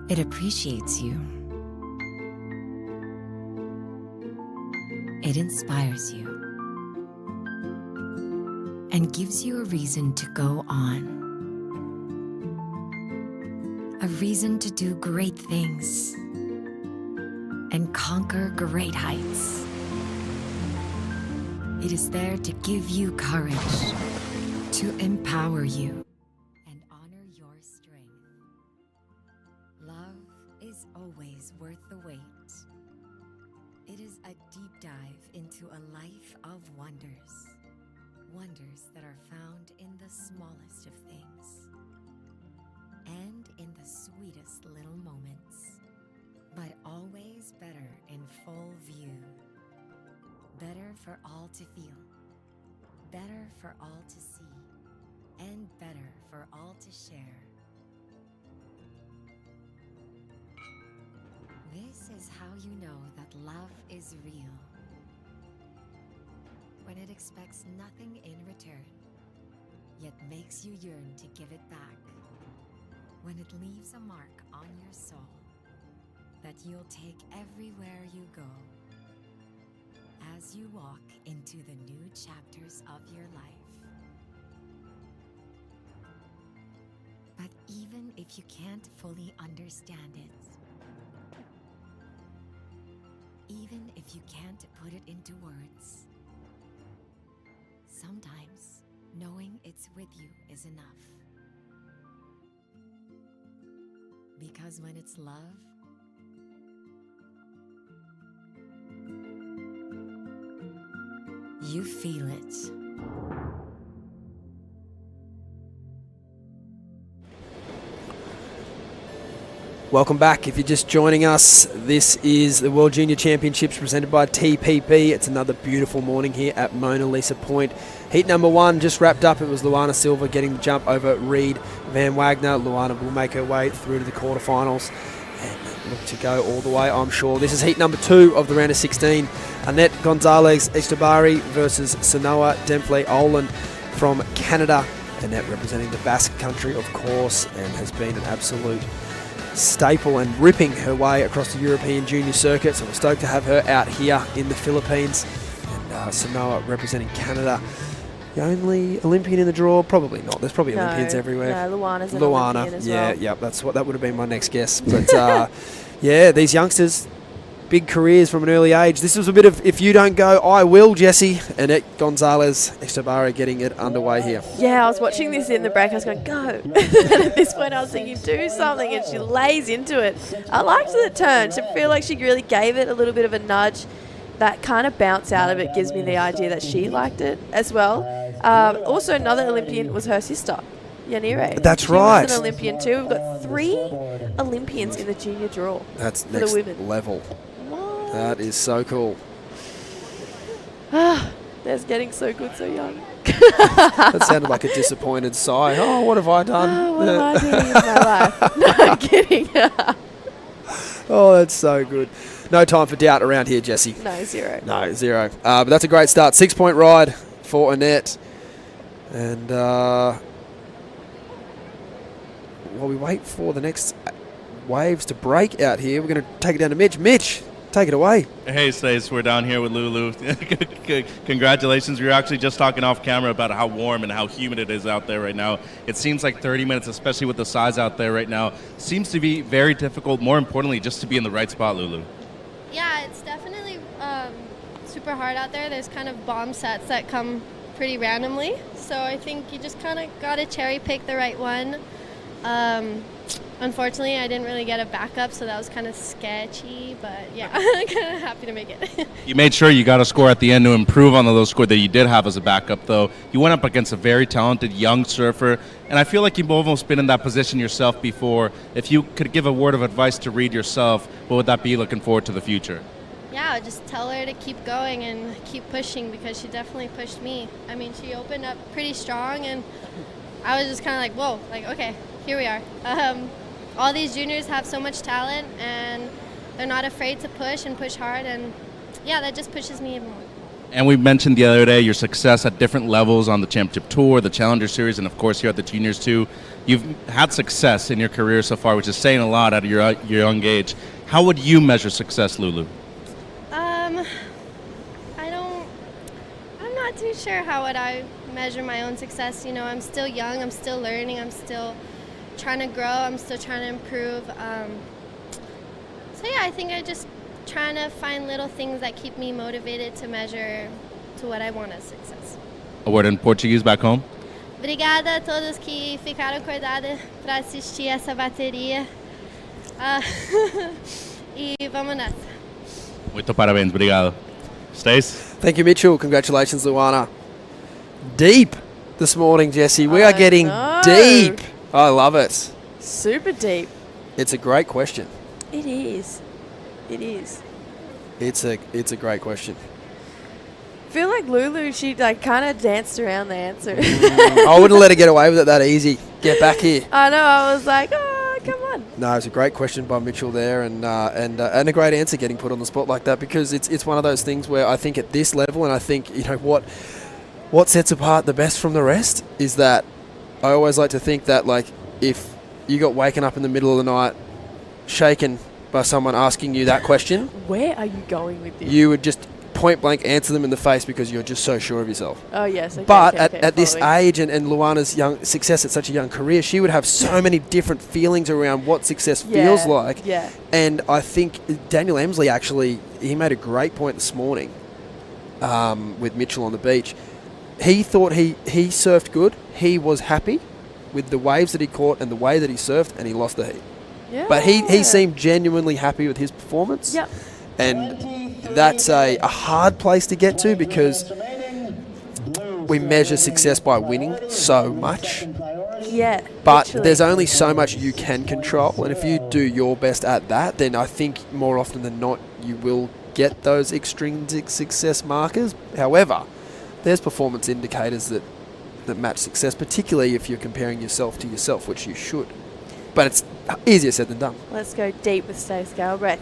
It appreciates you. It inspires you. And gives you a reason to go on. A reason to do great things. And conquer great heights. It is there to give you courage, to empower you, and honor your strength. Love is always worth the wait. It is a deep dive into a life of wonders. Wonders that are found in the smallest of things. And in the sweetest little moments. But always better in full view. Better for all to feel, better for all to see, and better for all to share. This is how you know that love is real. When it expects nothing in return, yet makes you yearn to give it back. When it leaves a mark on your soul that you'll take everywhere you go. As you walk into the new chapters of your life. But even if you can't fully understand it, even if you can't put it into words, sometimes knowing it's with you is enough. Because when it's love, you feel it. Welcome back. If you're just joining us, this is the World Junior Championships presented by TPP. It's another beautiful morning here at Mona Lisa Point. Heat number 1 just wrapped up. It was Luana Silva getting the jump over Reed Van Wagner. Luana will make her way through to the quarterfinals. And look to go all the way, I'm sure. This is heat number 2 of the round of 16. Annette Gonzalez Estabari versus Sanoa Demphley Olin from Canada. Annette representing the Basque country, of course, and has been an absolute staple and ripping her way across the European junior circuit. So we're stoked to have her out here in the Philippines. And Sanoa representing Canada. The only Olympian in the draw? Probably not. There's probably Olympians everywhere. No, Luana's an Olympian as well. Yeah, that would have been my next guess. But yeah, these youngsters, big careers from an early age. This was a bit of if you don't go, I will, Jessie. Annette Gonzalez Estabara getting it underway here. Yeah, I was watching this in the break. I was going, go. And at this point, I was thinking, do something. And she lays into it. I liked the turn. I feel like she really gave it a little bit of a nudge. That kind of bounce out of it gives me the idea that she liked it as well. Also, another Olympian was her sister, Yanire. That's right. She was an Olympian too. We've got 3 Olympians in the junior draw. That's for next the women. level. That is so cool. They're getting so good so young. That sounded like a disappointed sigh. Oh, what have I done? What am I doing in my life? No, I'm kidding. Oh, that's so good. No time for doubt around here, Jessie. No, 0. No, 0. But that's a great start. 6-point ride for Annette. And while we wait for the next waves to break out here, we're going to take it down to Mitch. Mitch, take it away. Hey, Stace, we're down here with Lulu. Congratulations. We were actually just talking off camera about how warm and how humid it is out there right now. It seems like 30 minutes, especially with the size out there right now, seems to be very difficult, more importantly, just to be in the right spot, Lulu. Yeah, it's definitely super hard out there. There's kind of bomb sets that come pretty randomly. So I think you just kind of got to cherry pick the right one. Unfortunately, I didn't really get a backup, so that was kind of sketchy. But yeah, I'm kind of happy to make it. You made sure you got a score at the end to improve on the low score that you did have as a backup, though. You went up against a very talented young surfer, and I feel like you've almost been in that position yourself before. If you could give a word of advice to Reed yourself, what would that be looking forward to the future? Yeah, just tell her to keep going and keep pushing because she definitely pushed me. I mean, she opened up pretty strong, and I was just kind of like, whoa, like, okay, here we are. All these juniors have so much talent, and they're not afraid to push and push hard, and yeah, that just pushes me even more. And we mentioned the other day your success at different levels on the Championship Tour, the Challenger Series, and of course here at the juniors too. You've had success in your career so far, which is saying a lot at your young age. How would you measure success, Lulu? I'm not too sure how would I measure my own success. You know, I'm still young, I'm still learning, I'm still trying to grow, I'm still trying to improve. So yeah, I think I just trying to find little things that keep me motivated to measure to what I want as success. A word in Portuguese back home? Obrigada a todos que ficaram acordados para assistir essa bateria. E vamos nessa. Muito parabéns, obrigado. Stace? Thank you, Mitchell. Congratulations, Luana. Deep this morning, Jessie. We are getting deep. I love it. Super deep. It's a great question. It is. It is. It's a great question. I feel like Lulu, she like kind of danced around the answer. I wouldn't let her get away with it that easy. Get back here. I know. I was like, oh, come on. No, it's a great question by Mitchell there, and a great answer getting put on the spot like that, because it's one of those things where I think at this level, and I think what sets apart the best from the rest is that I always like to think that, like, if you got waken up in the middle of the night, shaken by someone asking you that question, where are you going with this? You would just point blank answer them in the face because you're just so sure of yourself. Oh, yes. Okay, but okay, at this age and Luana's young success at such a young career, she would have so many different feelings around what success feels like. Yeah. And I think Daniel Emsley actually, he made a great point this morning with Mitchell on the beach. He thought he surfed good. He was happy with the waves that he caught and the way that he surfed, and he lost the heat. Yeah. But he seemed genuinely happy with his performance. Yep. And that's a hard place to get to because we measure success by winning so much. Yeah. But literally. there's only so much you can control. And if you do your best at that, then I think more often than not you will get those extrinsic success markers. However, there's performance indicators that match success, particularly if you're comparing yourself to yourself, which you should. but it's easier said than done. Let's go deep with Stacey Galbraith.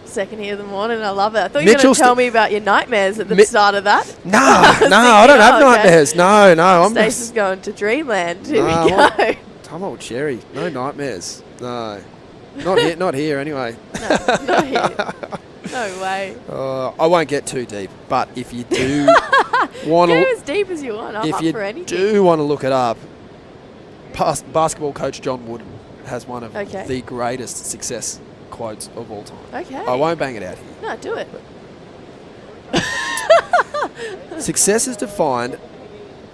Second here of the morning. I love it. I thought you were going Mitchell's to tell me about your nightmares at the start of that. No, I don't have nightmares. No, I'm Stacey's going to dreamland. Here No, we go. I'm old Sherry. No nightmares. No. Not here anyway. Not here. No way. I won't get too deep, but if you do want Go to, as deep as you want. I'm if up you for anything. do want to look it up, basketball coach John Wooden has one of Okay. the greatest success quotes of all time. Okay. I won't bang it out here. No, do it. Success is defined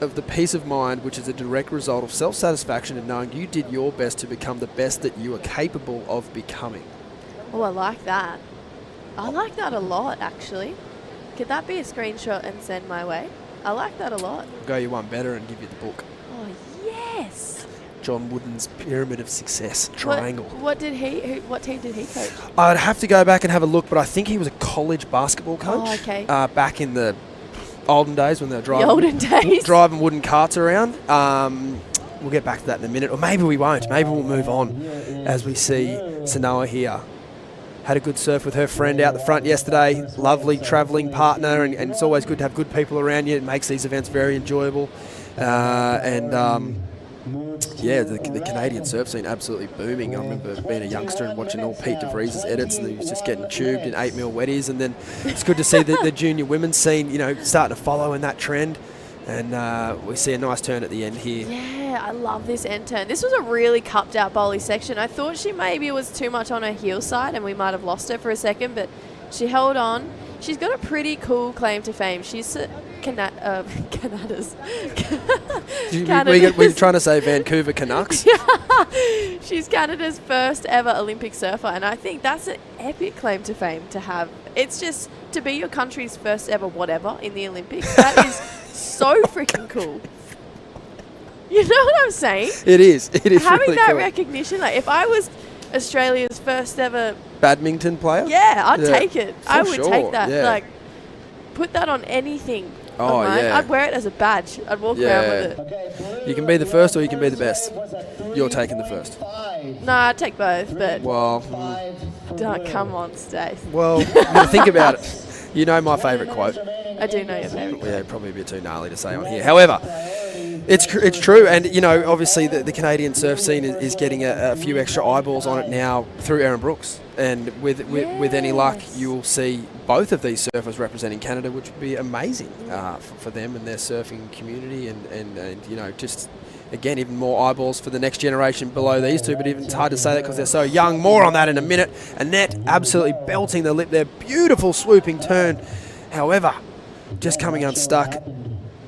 of the peace of mind which is a direct result of self-satisfaction in knowing you did your best to become the best that you are capable of becoming. Oh, I like that. I like that a lot, actually. Could that be a screenshot and send my way? I like that a lot. Go you one better and give you the book. Oh, yes. John Wooden's Pyramid of Success Triangle. What did what team did he coach? I'd have to go back and have a look, but I think he was a college basketball coach. Oh, okay. Back in the olden days when they were driving, olden days. driving wooden carts around. We'll get back to that in a minute, or maybe we won't. Maybe we'll move on as we see Sanoa here. Had a good surf with her friend out the front yesterday. Lovely travelling partner, and it's always good to have good people around you. It makes these events very enjoyable. Yeah, the Canadian surf scene absolutely booming. I remember being a youngster and watching all Pete DeVries' edits, and he was just getting tubed in 8mm wetties. And then it's good to see the junior women's scene, starting to follow in that trend. And we see a nice turn at the end here. Yeah, I love this end turn. This was a really cupped out bowly section. I thought she maybe was too much on her heel side and we might have lost her for a second, but she held on. She's got a pretty cool claim to fame. She's Canada's. We're trying to say Vancouver Canucks. She's Canada's first ever Olympic surfer, and I think that's an epic claim to fame to have. It's just to be your country's first ever whatever in the Olympics. That is so freaking cool. You know what I'm saying? It is. It is having really that cool. recognition. Like if I was Australia's first ever badminton player, I'd take it. I would take that. Yeah. Like put that on anything. Oh, of mine. yeah. I'd wear it as a badge. I'd walk around with it. You can be the first or you can be the best. You're taking the first. No, I'd take both, but come on, Stace. Well, think about it. You know my favourite quote. I do know your favourite quote. Yeah, probably a bit too gnarly to say on here. However, it's true, and obviously the Canadian surf scene is getting a few extra eyeballs on it now through Aaron Brooks, and with any luck, you will see both of these surfers representing Canada, which would be amazing for them and their surfing community, and just again even more eyeballs for the next generation below these two. But even it's hard to say that because they're so young. More on that in a minute. Annette absolutely belting the lip there, beautiful swooping turn. However, just coming unstuck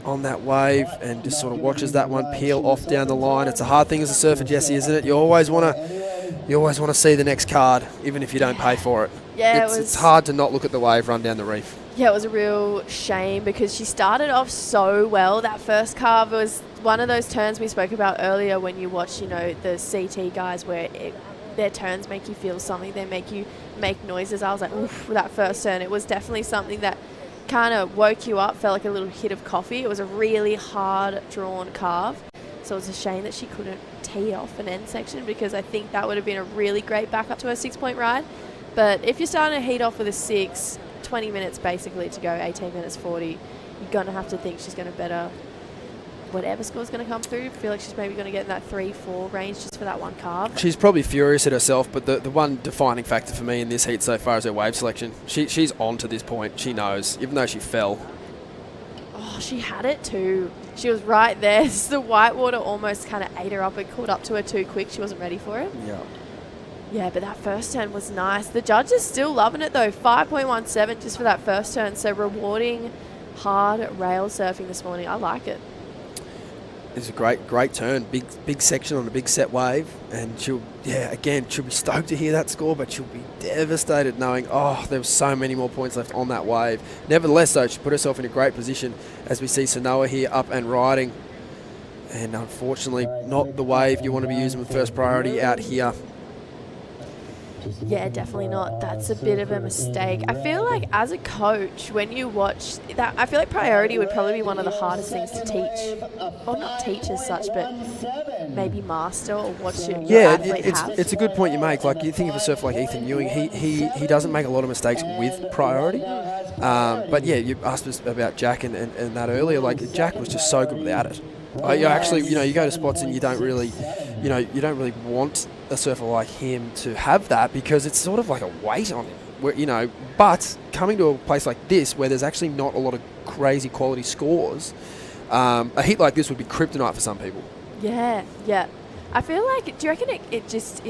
on that wave and just sort of watches that one peel off down the line. It's a hard thing as a surfer, Jesse, isn't it? You always want to see the next card, even if you don't pay for it. Yeah, it's hard to not look at the wave run down the reef. Yeah, it was a real shame because she started off so well. That first carve was one of those turns we spoke about earlier when you watch, the CT guys where their turns make you feel something. They make you make noises. I was like, oof, that first turn. It was definitely something that kind of woke you up, felt like a little hit of coffee. It was a really hard drawn carve. So it was a shame that she couldn't tee off an end section because I think that would have been a really great backup to her 6-point ride. But if you're starting to heat off with a 6, 20 minutes basically to go, 18 minutes 40, you're going to have to think she's going to better whatever score's going to come through. I feel like she's maybe going to get in that 3-4 range just for that one carve. She's probably furious at herself, but the one defining factor for me in this heat so far is her wave selection. She's on to this point. She knows, even though she fell. Oh, she had it too. She was right there. The whitewater almost kind of ate her up. It caught up to her too quick. She wasn't ready for it. Yeah. Yeah, but that first turn was nice. The judge is still loving it though. 5.17 just for that first turn. So rewarding hard rail surfing this morning. I like it. It's a great turn. Big section on a big set wave. And she'll be stoked to hear that score, but she'll be devastated knowing, there were so many more points left on that wave. Nevertheless, though, she put herself in a great position as we see Sanoa here up and riding. And unfortunately, not the wave you want to be using with first priority out here. Yeah, definitely not. That's a bit of a mistake. I feel like as a coach, when you watch that, I feel like priority would probably be one of the hardest things to teach. Or not teach as such, but maybe master, or what should your Yeah, athlete have? it's a good point you make. Like, you think of a surfer like Ethan Ewing, he doesn't make a lot of mistakes with priority. But yeah, you asked us about Jack and that earlier. Like, Jack was just so good without it. You actually, you go to spots and you don't really want a surfer like him to have that, because it's sort of like a weight on him. But coming to a place like this where there's actually not a lot of crazy quality scores, a heat like this would be kryptonite for some people. Yeah. I feel like, do you reckon it just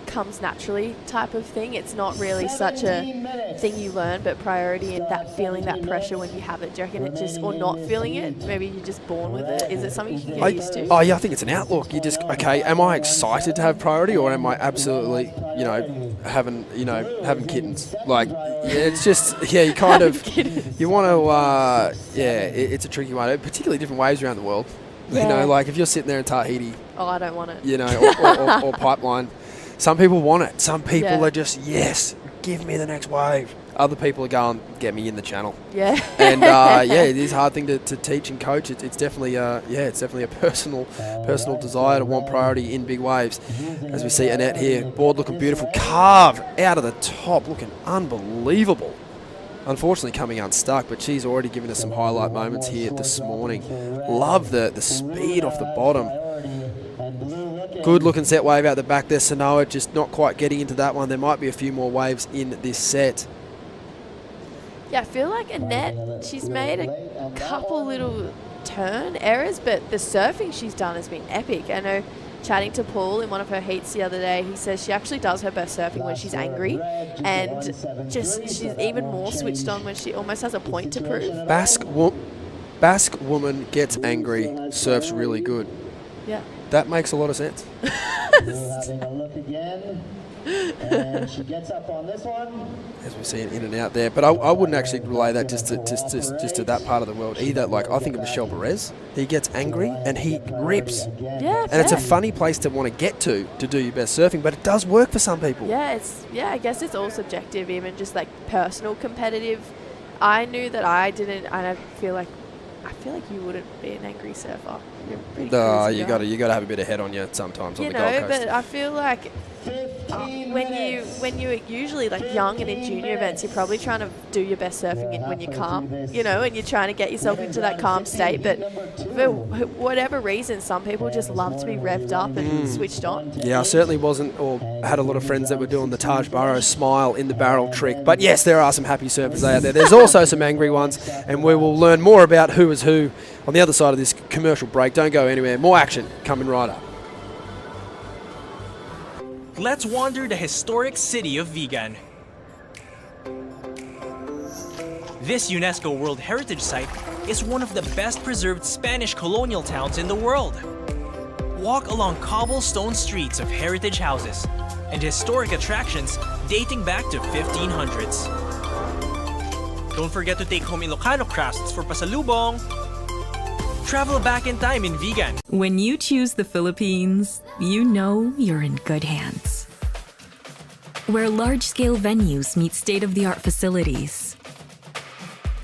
comes naturally type of thing? It's not really such a thing you learn, but priority and that feeling that pressure when you have it, do you reckon it just, or not feeling it, maybe you're just born with it? Is it something you can get used to? Oh yeah, I think it's an outlook. You just, okay, am I excited to have priority, or am I absolutely, having kittens? Like, yeah, it's just, you kind of, you want to, it's a tricky one, particularly different waves around the world. Yeah. Like if you're sitting there in Tahiti, Oh, I don't want it. or Pipeline, some people want it. Some people are just, yes, give me the next wave. Other people are going, get me in the channel. Yeah. And it is a hard thing to teach and coach. It's definitely a personal desire to want priority in big waves. As we see Annette here, board looking beautiful, carve out of the top, looking unbelievable. Unfortunately coming unstuck, but she's already given us some highlight moments here this morning. Love the speed off the bottom. Good looking set wave out the back there. Sanoa just not quite getting into that one. There might be a few more waves in this set. Yeah, I feel like Annette, she's made a couple little turn errors, but the surfing she's done has been epic. I know, chatting to Paul in one of her heats the other day, he says she actually does her best surfing when she's angry, and just she's even more switched on when she almost has a point to prove. Basque woman gets angry, surfs really good. Yeah. That makes a lot of sense. Having a look again. And she gets up on this one. As we see it in and out there. But I wouldn't actually relay that just to that part of the world either. Like, I think of Michel Perez. He gets angry and he rips. Yeah, and it's a funny place to want to get to do your best surfing, but it does work for some people. Yeah, I guess it's all subjective, even just like personal competitive. I knew that I didn't, and I feel like you wouldn't be an angry surfer. You're pretty crazy you got to have a bit of head on you sometimes on the Gold Coast. But I feel like when you're usually like young and in junior events, you're probably trying to do your best surfing when you're calm, and you're trying to get yourself into that calm state. But for whatever reason, some people just love to be revved up and switched on. Yeah, I certainly wasn't, or had a lot of friends that were doing the Taj Burrows smile in the barrel trick. But yes, there are some happy surfers out there. There's also some angry ones, and we will learn more about who is who on the other side of this commercial break. Don't go anywhere. More action coming right up. Let's wander the historic city of Vigan. This UNESCO World Heritage Site is one of the best preserved Spanish colonial towns in the world. Walk along cobblestone streets of heritage houses and historic attractions dating back to 1500s. Don't forget to take home Ilocano crafts for pasalubong. Travel back in time in Vigan. When you choose the Philippines, you know you're in good hands. Where large-scale venues meet state-of-the-art facilities.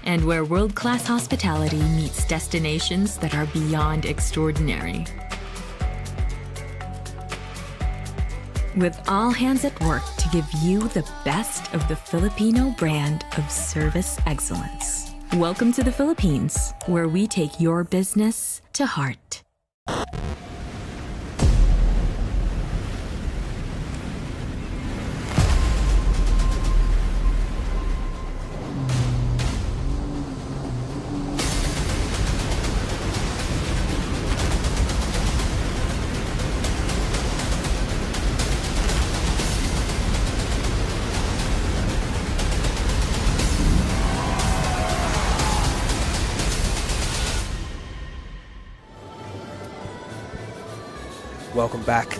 And where world-class hospitality meets destinations that are beyond extraordinary. With all hands at work to give you the best of the Filipino brand of service excellence. Welcome to the Philippines, where we take your business to heart. Welcome back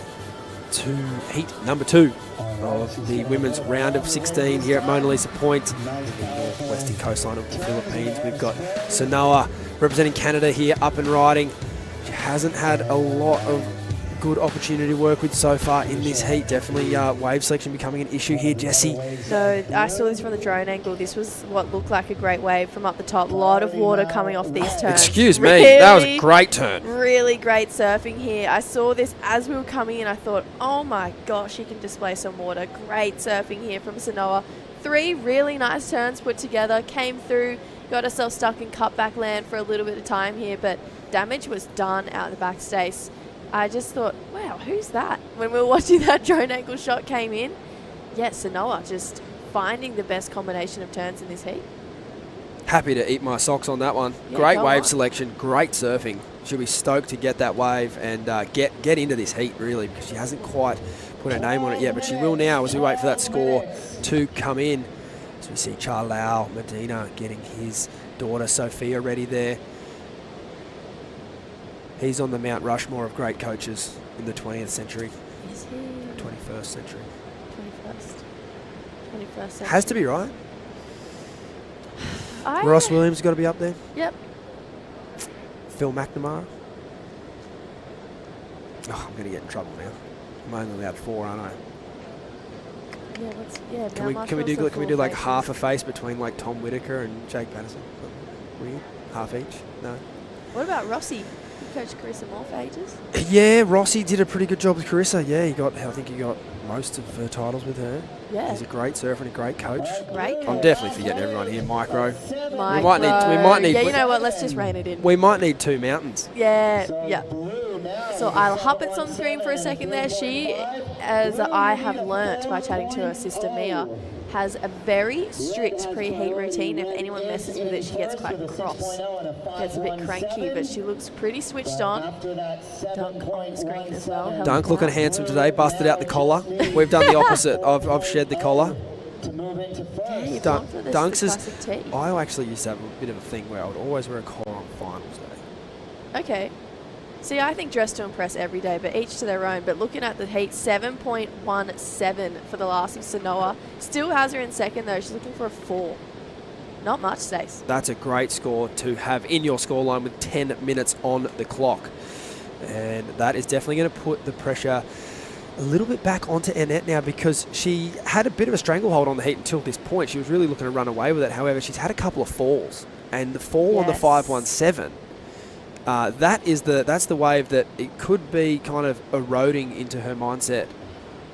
to heat number 2 of the women's round of 16 here at Mona Lisa Point in the northwestern coastline of the Philippines. We've got Sanoa representing Canada here up and riding. She hasn't had a lot of good opportunity to work with so far in this heat. Definitely wave selection becoming an issue here, Jessie. So I saw this from the drone angle. This was what looked like a great wave from up the top. A lot of water coming off these turns. Excuse me, that was a great turn. Really great surfing here. I saw this as we were coming in. I thought, oh my gosh, he can display some water. Great surfing here from Sanoa. 3 really nice turns put together. Came through, got herself stuck in cutback land for a little bit of time here, but damage was done out the back stace. I just thought, wow, who's that? When we were watching that drone angle shot came in, yeah, Sanoa just finding the best combination of turns in this heat. Happy to eat my socks on that one. Yeah, Great go wave on. selection, great surfing. She'll be stoked to get that wave and get into this heat, really, because she hasn't quite put her name on it yet, but she will now as we wait for that score to come in. As we see Charlau Medina getting his daughter Sophia ready there. He's on the Mount Rushmore of great coaches in the 20th century. Is he? 21st century. 21st century. Has to be, right? Ross Williams got to be up there. Yep. Phil McNamara. Oh, I'm going to get in trouble now. I'm only allowed 4, aren't I? Yeah, Can we do like half a face between like Tom Whitaker and Jake Patterson? Weird. Half each? No. What about Rossi? He coached Carissa Moore for ages. Yeah, Rossi did a pretty good job with Carissa. Yeah, I think he got most of her titles with her. Yeah. He's a great surfer and a great coach. Great I'm coach. definitely forgetting everyone here. Micro. We might need. Yeah, you know what? Let's just rein it in. We might need 2 mountains. Yeah. So Isla Huppett's on screen for a second there. She, as I have learnt by chatting to her sister Mia, has a very strict pre-heat routine. If anyone messes with it, she gets quite cross. Gets a bit cranky, but she looks pretty switched on. Dunk on the screen as well. Help Dunk looking out. handsome today. Busted out the collar. We've done the opposite. I've shed the collar. Yeah, you've Dunk, gone for this, Dunks the is. classic tee. I actually used to have a bit of a thing where I would always wear a collar on finals day. Okay. See, I think dress to impress every day, but each to their own. But looking at the heat, 7.17 for the last of Sanoa. Still has her in second, though. She's looking for a 4. Not much, Stace. That's a great score to have in your scoreline with 10 minutes on the clock. And that is definitely going to put the pressure a little bit back onto Annette now, because she had a bit of a stranglehold on the heat until this point. She was really looking to run away with it. However, she's had a couple of falls. And the fall on the 517, that's the wave that it could be kind of eroding into her mindset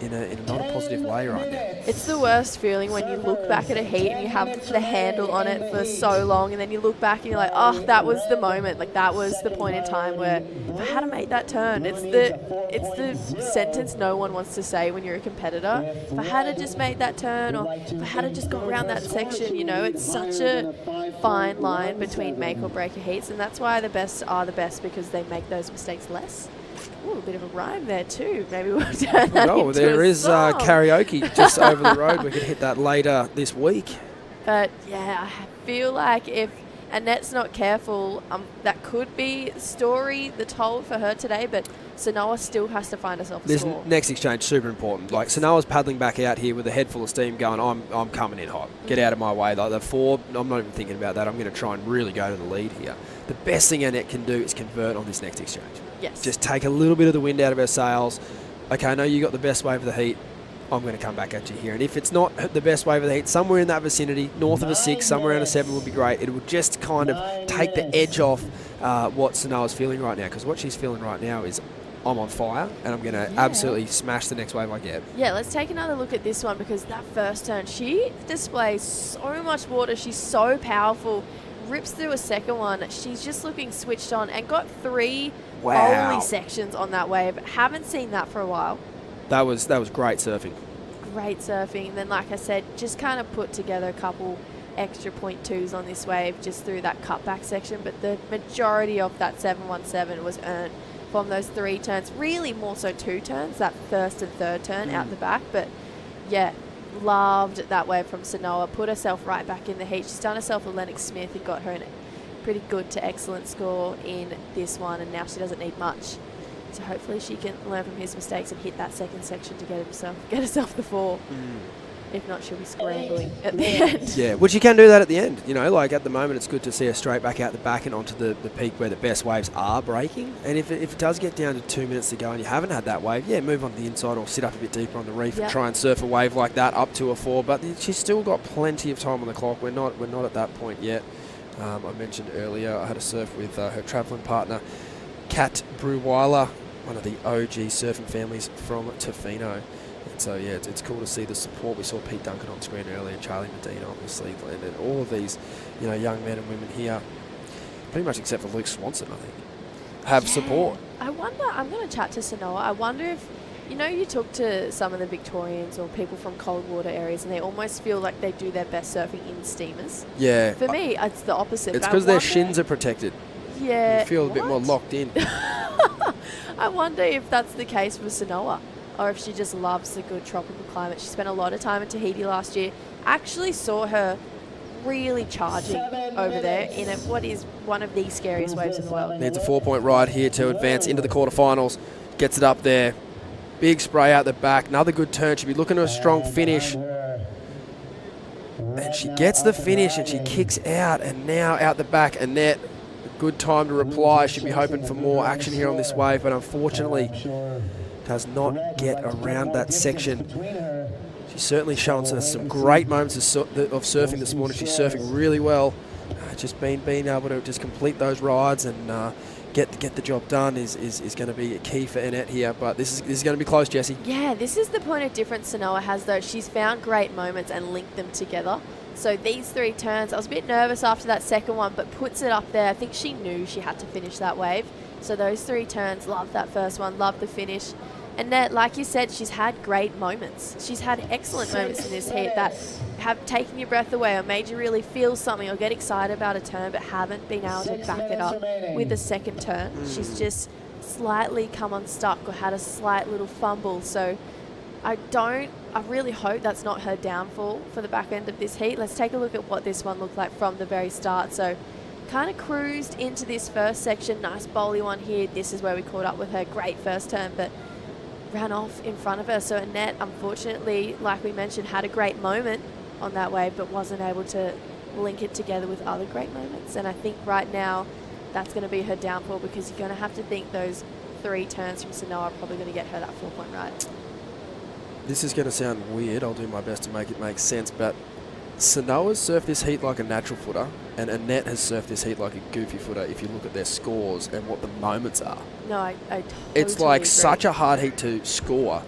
in a not a positive way right now. It's the worst feeling when you look back at a heat and you have the handle on it for so long, and then you look back and you're like, oh, that was the moment. Like, that was the point in time where if I had to make that turn. It's the sentence no one wants to say when you're a competitor. If I had to just make that turn, or if I had to just go around that section, you know, it's such a fine line between make or break heats, and that's why the best are the best, because they make those mistakes less. Ooh, a bit of a rhyme there too. Maybe we'll turn that into there a is song. karaoke just over the road. We could hit that later this week. But yeah, I feel like if Annette's not careful, that could be the story that's told for her today, but Sanoa still has to find herself a This score. next exchange super important. Like, Sanoa's paddling back out here with a head full of steam, going, I'm coming in hot. Get out of my way. Like the 4, I'm not even thinking about that. I'm going to try and really go to the lead here. The best thing Annette can do is convert on this next exchange. Yes. Just take a little bit of the wind out of her sails. Okay, I know you got the best wave of the heat. I'm going to come back at you here. And if it's not the best wave of the heat, somewhere in that vicinity, north of a 6, somewhere around a 7 would be great. It would just kind of take the edge off what Sanoa's feeling right now, because what she's feeling right now is, I'm on fire, and I'm going to absolutely smash the next wave I get. Yeah, let's take another look at this one, because that first turn, she displays so much water. She's so powerful. Rips through a second one. She's just looking switched on and got 3 only sections on that wave. Haven't seen that for a while. That was great surfing. Great surfing. And then, like I said, just kind of put together a couple extra 0.2s on this wave just through that cutback section. But the majority of that 717 was earned from those 3 turns. Really more so 2 turns, that first and third turn out the back. But yeah, loved that wave from Sanoa. Put herself right back in the heat. She's done herself a Lennox Smith who got her a pretty good to excellent score in this one, and now she doesn't need much. So hopefully she can learn from his mistakes and hit that second section to get herself the 4. If not, she'll be scrambling at the end. Yeah, which you can do that at the end. You know, like at the moment, it's good to see her straight back out the back and onto the peak where the best waves are breaking. And if it does get down to 2 minutes to go and you haven't had that wave, yeah, move on to the inside or sit up a bit deeper on the reef and try and surf a wave like that up to a 4. But she's still got plenty of time on the clock. We're not at that point yet. I mentioned earlier I had a surf with her travelling partner, Kat Breweiler, one of the OG surfing families from Tofino. So yeah, it's cool to see the support. We saw Pete Duncan on screen earlier, Charlie Medina obviously, and all of these, young men and women here, pretty much except for Luke Swanson, I think, have support. I wonder, I'm going to chat to Sanoa, I wonder if, you talk to some of the Victorians or people from cold water areas and they almost feel like they do their best surfing in steamers. Yeah. For me, it's the opposite. It's because their shins are protected. Yeah. You feel a bit more locked in. I wonder if that's the case with Sanoa, or if she just loves the good tropical climate. She spent a lot of time in Tahiti last year. Actually saw her really charging over there in what is one of the scariest waves in the world. Needs a 4-point ride here to advance into the quarterfinals. Gets it up there. Big spray out the back. Another good turn. She'll be looking at a strong finish. And she gets the finish and she kicks out. And now out the back, Annette. Good time to reply. She'll be hoping for more action here on this wave, but unfortunately does not get around that section. She's certainly shown us some great moments of surfing this morning. She's surfing really well. Just being able to just complete those rides and get the job done is going to be a key for Annette here. But this is going to be close, Jessie. Yeah, this is the point of difference Sanoa has, though. She's found great moments and linked them together. So these 3 turns, I was a bit nervous after that second one, but puts it up there. I think she knew she had to finish that wave. So those 3 turns, loved that first one, loved the finish. And that, like you said, she's had great moments. She's had excellent moments in this heat that have taken your breath away or made you really feel something or get excited about a turn but haven't been able to back it up with the second turn. She's just slightly come unstuck or had a slight little fumble. So I really hope that's not her downfall for the back end of this heat. Let's take a look at what this one looked like from the very start. So kind of cruised into this first section. Nice bowly one here. This is where we caught up with her. Great first turn, but ran off in front of her. So Annette, unfortunately, like we mentioned, had a great moment on that wave, but wasn't able to link it together with other great moments. And I think right now that's going to be her downfall, because you're going to have to think those 3 turns from Sanoa are probably going to get her that 4-point ride. This is going to sound weird. I'll do my best to make it make sense, but Sanoa's surfed this heat like a natural footer, and Annette has surfed this heat like a goofy footer if you look at their scores and what the moments are. No, I totally It's like agree. such a hard heat to score.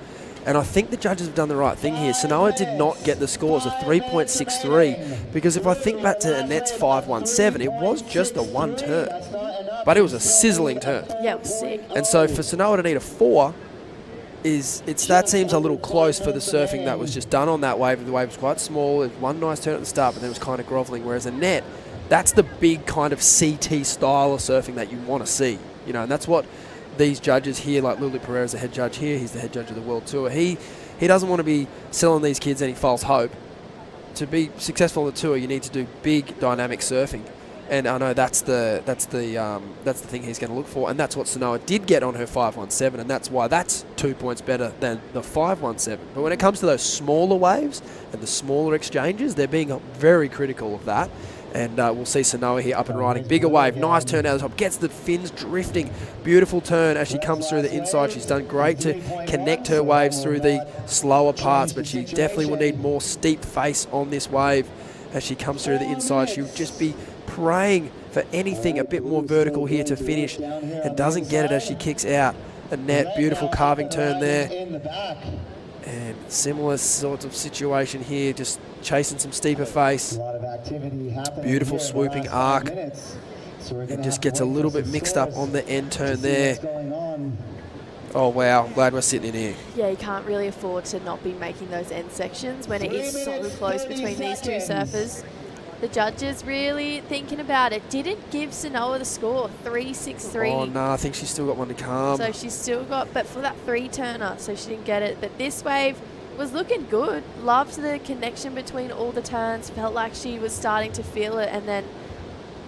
And I think the judges have done the right thing here. Sanoa did not get the scores of 3.63, because if I think back to Annette's 5.17, it was just the 1 turn. But it was a sizzling turn. Yeah, it was sick. And so for Sanoa to need a 4, that seems a little close for the surfing that was just done on that wave. The wave was quite small. It was one nice turn at the start, but then it was kind of grovelling. Whereas Annette, that's the big kind of CT style of surfing that you want to see. And that's what these judges here, like Lulu Pereira is the head judge here. He's the head judge of the World Tour. He doesn't want to be selling these kids any false hope. To be successful on the tour, you need to do big dynamic surfing. And I know that's the thing he's going to look for, and that's what Sanoa did get on her 5.17, and that's why that's 2 points better than the 5.17. But when it comes to those smaller waves and the smaller exchanges, they're being very critical of that. And we'll see Sanoa here up and riding. Bigger wave, nice turn out of the top, gets the fins drifting. Beautiful turn as she comes through the inside. She's done great to connect her waves through the slower parts, but she definitely will need more steep face on this wave as she comes through the inside. She'll just be praying for anything a bit more vertical here to finish, and doesn't get it as she kicks out. Annette, beautiful carving turn there. And similar sort of situation here, just chasing some steeper face. Beautiful swooping arc. And just gets a little bit mixed up on the end turn there. Oh wow, glad we're sitting in here. Yeah, you can't really afford to not be making those end sections when it is so close between these 2 surfers. The judges really thinking about it. Didn't give Sanoa the score, 3.63. Oh no, I think she's still got one to come. So she's still got, but for that 3-turner, so she didn't get it. But this wave was looking good. Loved the connection between all the turns. Felt like she was starting to feel it, and then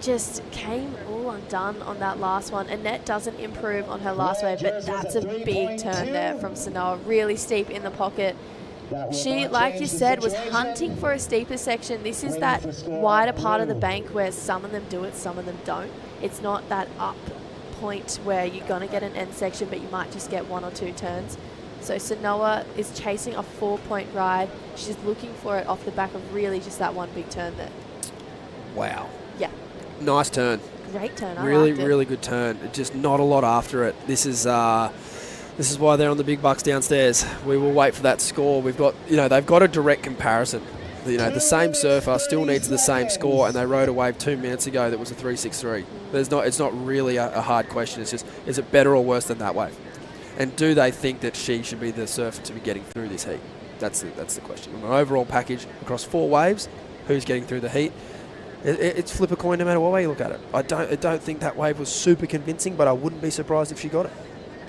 just came all undone on that last one. Annette doesn't improve on her last wave, but that's a big turn there from Sanoa. Really steep in the pocket. She, like you said, was hunting for a steeper section. This is that wider part of the bank where some of them do it, some of them don't. It's not that up point where you're going to get an end section, but you might just get 1 or 2 turns. So Sanoa is chasing a 4-point ride. She's looking for it off the back of really just that one big turn there. Wow. Yeah. Nice turn. Great turn. I Really, liked it. really good turn. Just not a lot after it. This is why they're on the big bucks downstairs. We will wait for that score. We've got, they've got a direct comparison. The same surfer still needs the same score, and they rode a wave 2 minutes ago that was a 363. It's not really a hard question. It's just, is it better or worse than that wave? And do they think that she should be the surfer to be getting through this heat? That's the question. On an overall package across 4 waves, who's getting through the heat? It's flip a coin no matter what way you look at it. I don't think that wave was super convincing, but I wouldn't be surprised if she got it.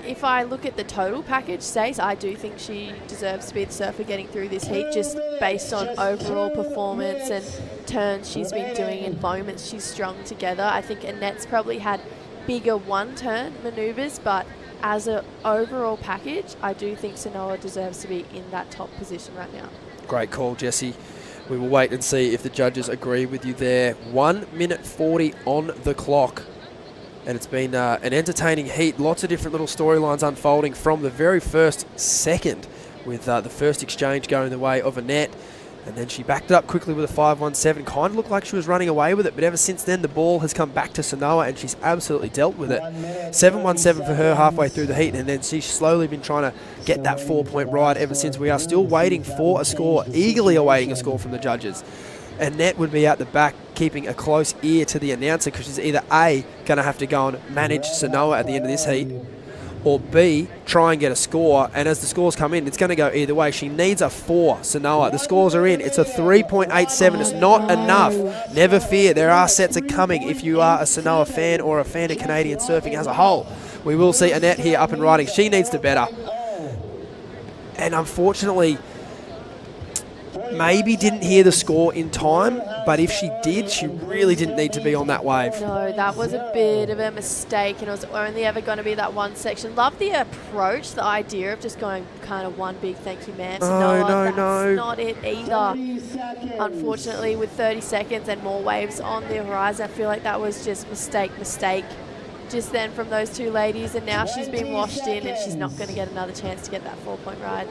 If I look at the total package, Stace, I do think she deserves to be the surfer getting through this heat just based on overall performance and turns she's been doing and moments she's strung together. I think Annette's probably had bigger one-turn manoeuvres, but as an overall package, I do think Sanoa deserves to be in that top position right now. Great call, Jessie. We will wait and see if the judges agree with you there. 1 minute 40 on the clock. And it's been an entertaining heat. Lots of different little storylines unfolding from the very first second, with the first exchange going the way of Annette. And then she backed it up quickly with a 5.17. Kind of looked like she was running away with it, but ever since then the ball has come back to Sanoa and she's absolutely dealt with it. 7.17 for her halfway through the heat, and then she's slowly been trying to get that 4-point ride ever since. We are still waiting for a score, eagerly awaiting a score from the judges. Annette would be out the back keeping a close ear to the announcer, because she's either A, going to have to go and manage Sanoa at the end of this heat, or B, try and get a score. And as the scores come in, it's going to go either way. She needs a 4, Sanoa. The scores are in. It's a 3.87. It's not enough. Never fear. There are sets are coming if you are a Sanoa fan or a fan of Canadian surfing as a whole. We will see Annette here up and riding. She needs to better. And unfortunately, maybe didn't hear the score in time, but if she did, she really didn't need to be on that wave. No, that was a bit of a mistake, and it was only ever going to be that one section. Love the approach, the idea of just going kind of one big thank you, man. So that's not it either. Unfortunately, with 30 seconds and more waves on the horizon, I feel like that was just mistake just then from those 2 ladies, and now she's been washed in and she's not going to get another chance to get that 4-point ride.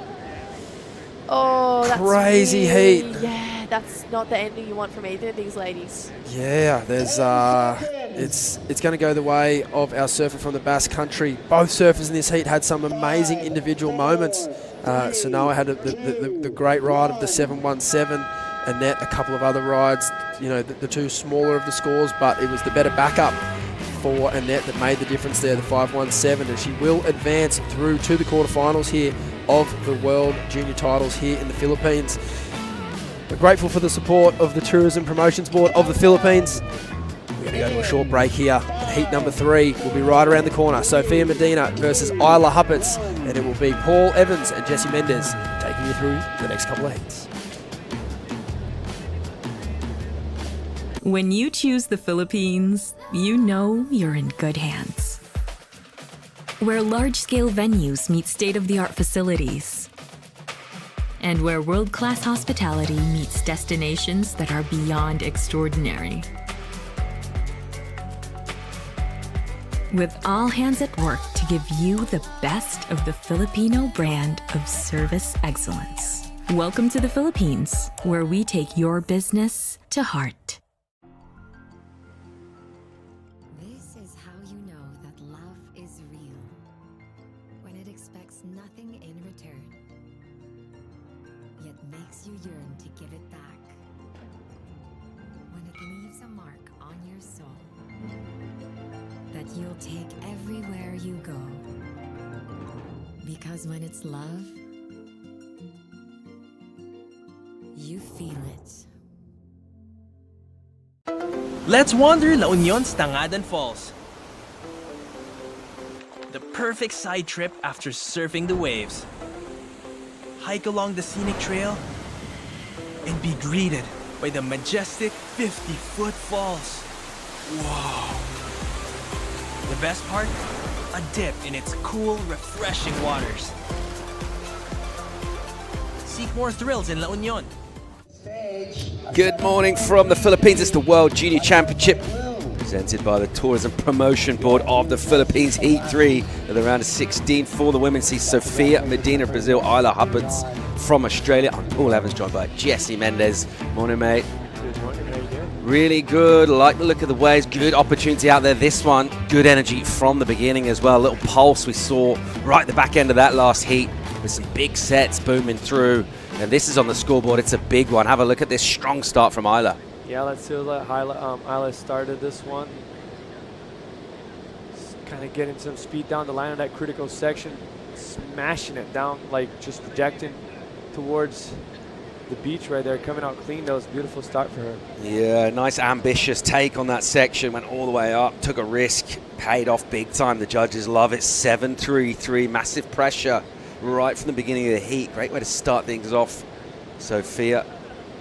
Oh, that's crazy really, heat. Yeah, that's not the ending you want from either of these ladies. Yeah, there's it's going to go the way of our surfer from the Basque Country. Both surfers in this heat had some amazing individual moments. Sanoa had the great ride of the 7.17. Annette a couple of other rides, the 2 smaller of the scores, but it was the better backup for Annette that made the difference there, the 5.17, and she will advance through to the quarterfinals here of the World Junior titles here in the Philippines. We're grateful for the support of the Tourism Promotions Board of the Philippines. We're going to go to a short break here. Heat number 3 will be right around the corner. Sophia Medina versus Isla Huppets, and it will be Paul Evans and Jessie Mendez taking you through the next couple of heats. When you choose the Philippines, you know you're in good hands. Where large-scale venues meet state-of-the-art facilities. And where world-class hospitality meets destinations that are beyond extraordinary. With all hands at work to give you the best of the Filipino brand of service excellence. Welcome to the Philippines, where we take your business to heart. This is how you know that love is real. When it expects nothing in return, yet makes you yearn to give it back. When it leaves a mark on your soul that you'll take everywhere you go. Because when it's love, you feel it. Let's wander La Union's Tangadan Falls. The perfect side trip after surfing the waves. Hike along the scenic trail and be greeted by the majestic 50-foot falls. Whoa! The best part? A dip in its cool, refreshing waters. Seek more thrills in La Union. Good morning from the Philippines. It's the World Junior Championship presented by the Tourism Promotion Board of the Philippines. Heat 3 of the round of 16 for the women. See Sofia Medina, Brazil, Isla Hupperts from Australia. I'm Paul Evans, joined by Jesse Mendez. Morning, mate. Good morning, how you doing? Really good. Like the look of the waves. Good opportunity out there. This one, good energy from the beginning as well. A little pulse we saw right at the back end of that last heat with some big sets booming through. And this is on the scoreboard. It's a big one. Have a look at this strong start from Isla. Yeah, let's see what Isla started this one. Kind of getting some speed down the line of that critical section, smashing it down, like just projecting towards the beach right there, coming out clean. That was a beautiful start for her. Yeah, nice ambitious take on that section. Went all the way up, took a risk, paid off big time. The judges love it. 7-3-3, massive pressure right from the beginning of the heat. Great way to start things off. Sofia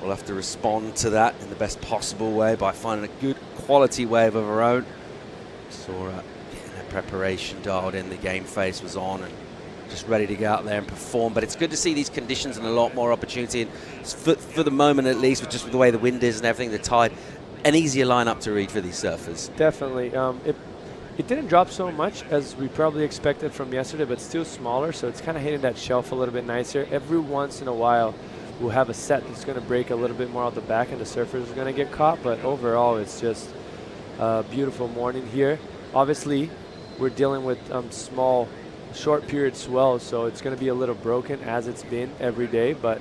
will have to respond to that in the best possible way by finding a good quality wave of her own. Saw her getting her preparation dialed in. The game face was on and just ready to go out there and perform. But it's good to see these conditions and a lot more opportunity. And for the moment, at least, with the way the wind is and everything, the tide, an easier lineup to read for these surfers. Definitely. It didn't drop so much as we probably expected from yesterday, but still smaller, so it's kind of hitting that shelf a little bit nicer. Every once in a while, we'll have a set that's going to break a little bit more out the back, and the surfers are going to get caught, but overall, it's just a beautiful morning here. Obviously, we're dealing with small, short period swells, so it's going to be a little broken as it's been every day, but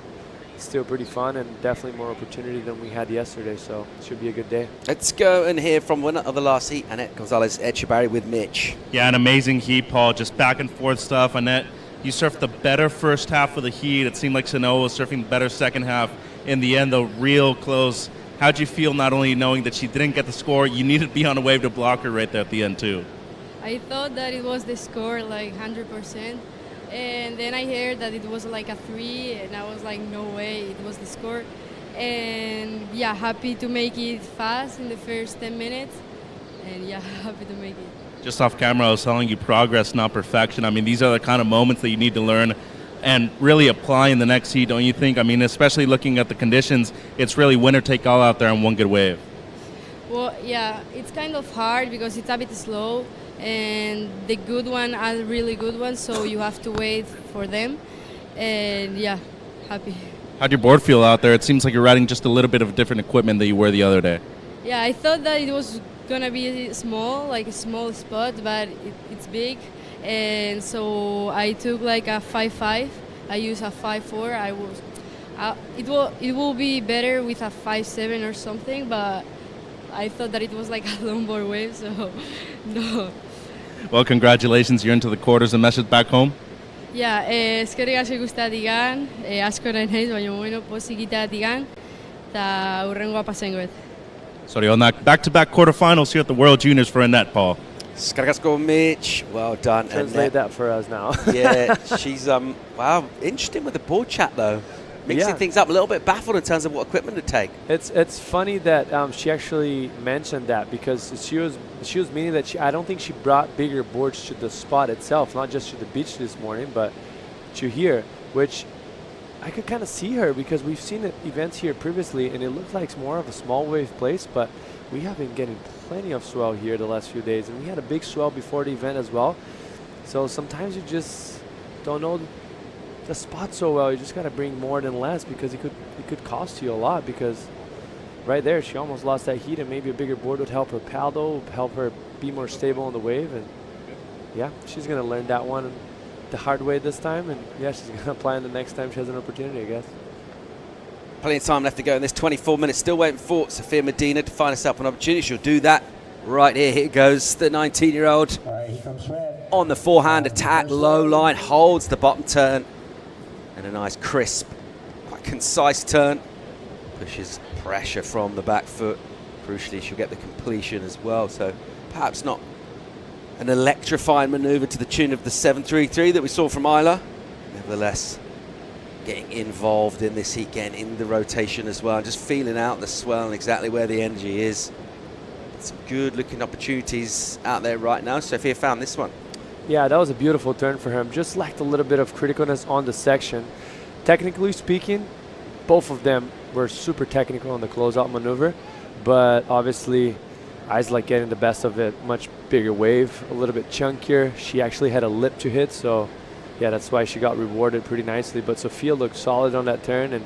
it's still pretty fun and definitely more opportunity than we had yesterday, so it should be a good day. Let's go and hear from winner of the last heat, Annette Gonzalez Echebarri with Mitch. Yeah, an amazing heat, Paul. Just back and forth stuff. Annette, you surfed the better first half of the heat. It seemed like Sanoa was surfing the better second half. In the end, though, real close. How'd you feel not only knowing that she didn't get the score, you needed to be on a wave to block her right there at the end, too? I thought that it was the score, like 100%. And then I heard that it was like a 3, and I was like, no way, it was the score. And yeah, happy to make it fast in the first 10 minutes. And yeah, happy to make it. Just off camera, I was telling you progress, not perfection. I mean, these are the kind of moments that you need to learn and really apply in the next heat, don't you think? I mean, especially looking at the conditions, it's really winner take all out there on one good wave. Well, yeah, it's kind of hard because it's a bit slow, and the good one are really good ones, so you have to wait for them. And yeah, happy. How'd your board feel out there? It seems like you're riding just a little bit of different equipment than you were the other day. Yeah, I thought that it was gonna be small, like a small spot, but it's big. And so I took like a 5.5. I used a 5.4. It will be better with a 5.7 or something, but I thought that it was like a longboard wave, so no. Well, congratulations. You're into the quarters. A message back home? Yeah, eskerrik asko guztatikan, asko nahi, baina bueno, pozik egiteagatik, eta hurrengoa pasengoet. Sorionak. Back-to-back quarterfinals here at the World Juniors for Annette, Paul. Skargasko Mitch, well done. Translate that for us now. Yeah, she's wow, interesting with the board chat though, mixing things up a little bit, baffled in terms of what equipment to take. It's funny that she actually mentioned that, because she was meaning that I don't think she brought bigger boards to the spot itself, not just to the beach this morning, but to here, which I could kind of see her because we've seen events here previously and it looked like it's more of a small wave place, but we have been getting plenty of swell here the last few days, and we had a big swell before the event as well. So sometimes you just don't know the spot so well. You just got to bring more than less, because it could cost you a lot, because right there she almost lost that heat, and maybe a bigger board would help her paddle, help her be more stable on the wave. And yeah, she's going to learn that one the hard way this time, and yeah, she's going to apply it the next time she has an opportunity, I guess. Plenty of time left to go in this 24 minutes. Still waiting for Sofia Medina to find herself an opportunity. She'll do that right here. Here goes the 19-year-old on the forehand attack. Low line, holds the bottom turn. And a nice, crisp, quite concise turn. Pushes pressure from the back foot. Crucially, she'll get the completion as well. So perhaps not an electrifying maneuver to the tune of the 7.33 that we saw from Isla. Nevertheless, getting involved in this heat, getting in the rotation as well, just feeling out the swell and exactly where the energy is. Some good looking opportunities out there right now. Sofia found this one. Yeah, that was a beautiful turn for him. Just lacked a little bit of criticalness on the section. technically speaking, both of them were super technical on the closeout maneuver, but obviously Isla getting the best of it. Much bigger wave, a little bit chunkier. She actually had a lip to hit, so yeah, that's why she got rewarded pretty nicely. But Sofia looked solid on that turn and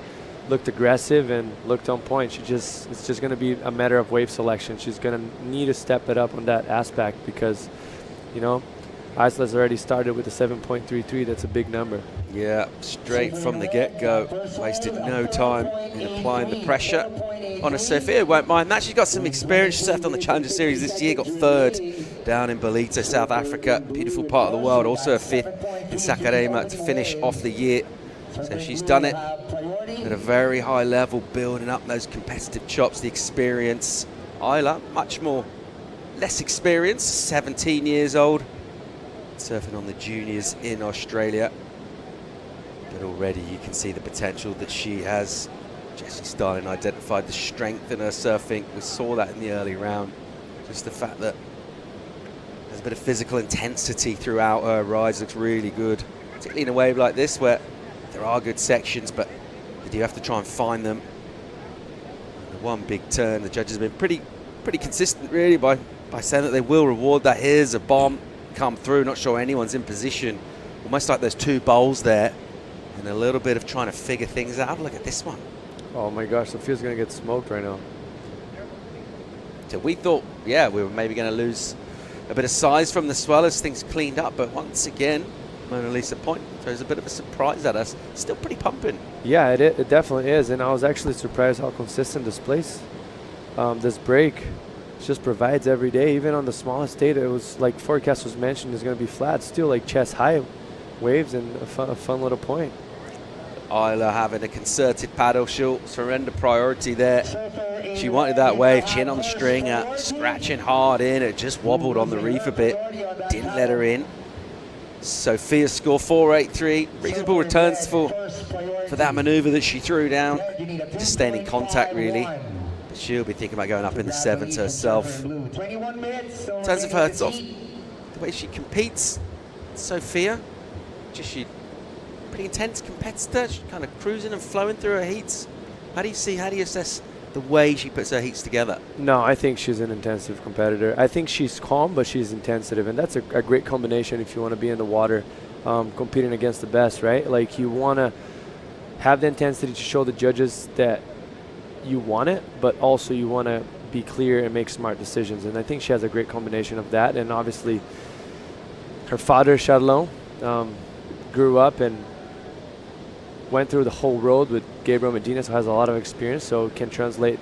looked aggressive and looked on point. It's just going to be a matter of wave selection. She's going to need to step it up on that aspect because, you know, Isla's already started with a 7.33. That's a big number. Yeah, straight from the get-go. Wasted no time in applying the pressure on a Sofia. Won't mind that. She's got some experience. She surfed on the Challenger Series this year, got 3rd down in Ballito, South Africa. Beautiful part of the world. Also a 5th in Saquarema to finish off the year. So she's done it at a very high level, building up those competitive chops, the experience. Isla, less experienced, 17 years old. Surfing on the juniors in Australia. But already you can see the potential that she has. Jessie Starling identified the strength in her surfing. We saw that in the early round. Just the fact that there's a bit of physical intensity throughout her rides looks really good. Particularly in a wave like this where there are good sections, but you do have to try and find them. The one big turn, the judges have been pretty consistent really by saying that they will reward that. Here's a bomb come through, not sure anyone's in position. Almost like there's 2 bowls there and a little bit of trying to figure things out. Look at this one. Oh my gosh, Sofia's going to get smoked right now. So we thought, yeah, we were maybe going to lose a bit of size from the swell as things cleaned up, but once again, Mona Lisa Point throws a bit of a surprise at us. Still pretty pumping. Yeah, it definitely is, and I was actually surprised how consistent this break just provides every day. Even on the smallest data, it was like forecasters mentioned is going to be flat, still like chest high waves and a fun little point. Isla having a concerted paddle. She'll surrender priority there. She wanted that wave, chin on the stringer, scratching hard in. It just wobbled on the reef a bit, didn't let her in. Sofia score 4.83. Reasonable returns for that maneuver that she threw down. Just staying in contact really. But she'll be thinking about going up in the 7s herself. In terms of her sort of the way she competes, Sofia, she pretty intense competitor. She's kind of cruising and flowing through her heats. How do you assess the way she puts her heats together? No, I think she's an intensive competitor. I think she's calm, but she's intensive, and that's a great combination if you want to be in the water competing against the best, right? Like, you want to have the intensity to show the judges that you want it, but also you want to be clear and make smart decisions, and I think she has a great combination of that. And obviously her father, Charlon, grew up and went through the whole road with Gabriel Medina, so has a lot of experience, so can translate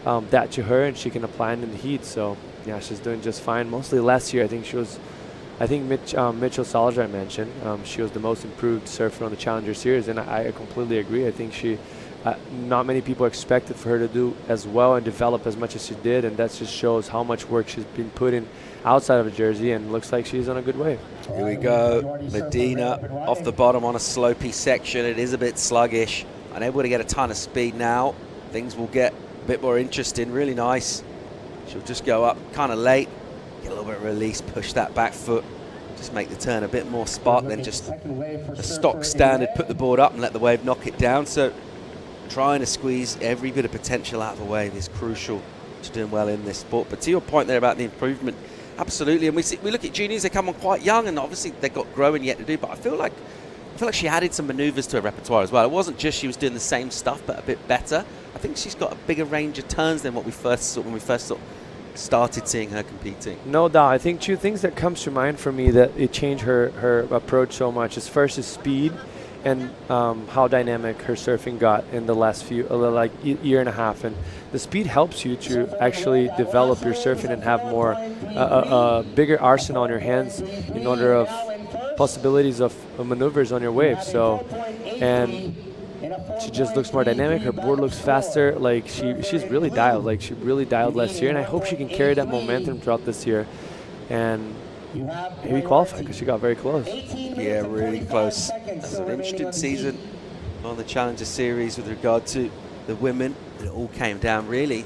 that to her, and she can apply it in the heat. So yeah, she's doing just fine. Mostly last year, I think Mitchell Salger mentioned she was the most improved surfer on the Challenger Series, and I completely agree. I think not many people expected for her to do as well and develop as much as she did, and that just shows how much work she's been putting outside of Jersey, and looks like she's on a good way. Here we go. Medina off the bottom on a slopey section. It is a bit sluggish. Unable to get a ton of speed now. Things will get a bit more interesting. Really nice. She'll just go up kind of late, get a little bit of release, push that back foot, just make the turn a bit more spark, then just a stock standard, put the board up and let the wave knock it down. So trying to squeeze every bit of potential out of the wave is crucial to doing well in this sport. But to your point there about the improvement, absolutely. And we look at juniors, they come on quite young, and obviously they've got growing yet to do, but I feel like she added some maneuvers to her repertoire as well. It wasn't just she was doing the same stuff, but a bit better. I think she's got a bigger range of turns than what we first saw when we first started seeing her competing. No doubt. I think 2 things that comes to mind for me that it changed her approach so much is first is speed, and how dynamic her surfing got in the last year and a half. And the speed helps you to actually develop your surfing and have more a bigger arsenal on your hands in order of possibilities of maneuvers on your wave. So, and she just looks more dynamic. Her board looks faster. Like she's really dialed. Like she really dialed last year, and I hope she can carry that momentum throughout this year. And maybe qualify, because she got very close. Yeah, really close. That's an interesting season on the Challenger Series with regard to the women. It all came down really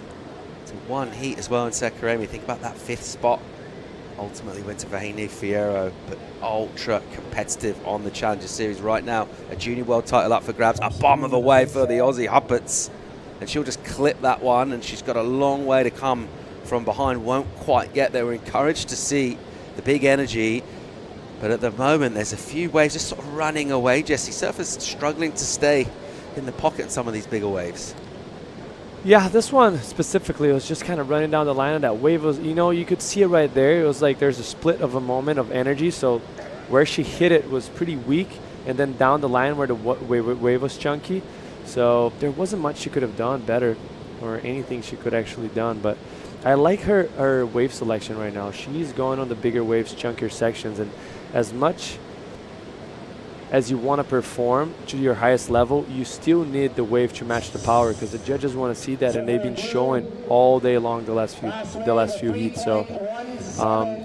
to one heat as well in Saquarema. Think about that 5th spot ultimately went to Vahine Fierro, but ultra competitive on the Challenger Series right now. A junior world title up for grabs, a bomb of a wave for the Aussie Hupperts, and she'll just clip that one, and she's got a long way to come from behind, won't quite get there. We're encouraged to see the big energy, but at the moment there's a few waves just sort of running away. Jesse, surfers struggling to stay in the pocket in some of these bigger waves. Yeah, this one specifically was just kind of running down the line, and that wave was, you know, you could see it right there. It was like there's a split of a moment of energy, so where she hit it was pretty weak, and then down the line where the wave was chunky. So there wasn't much she could have done better, or anything she could actually done, but I like her wave selection right now. She's going on the bigger waves, chunkier sections, and as much as you want to perform to your highest level, you still need the wave to match the power, because the judges want to see that, and they've been showing all day long the last few heats. So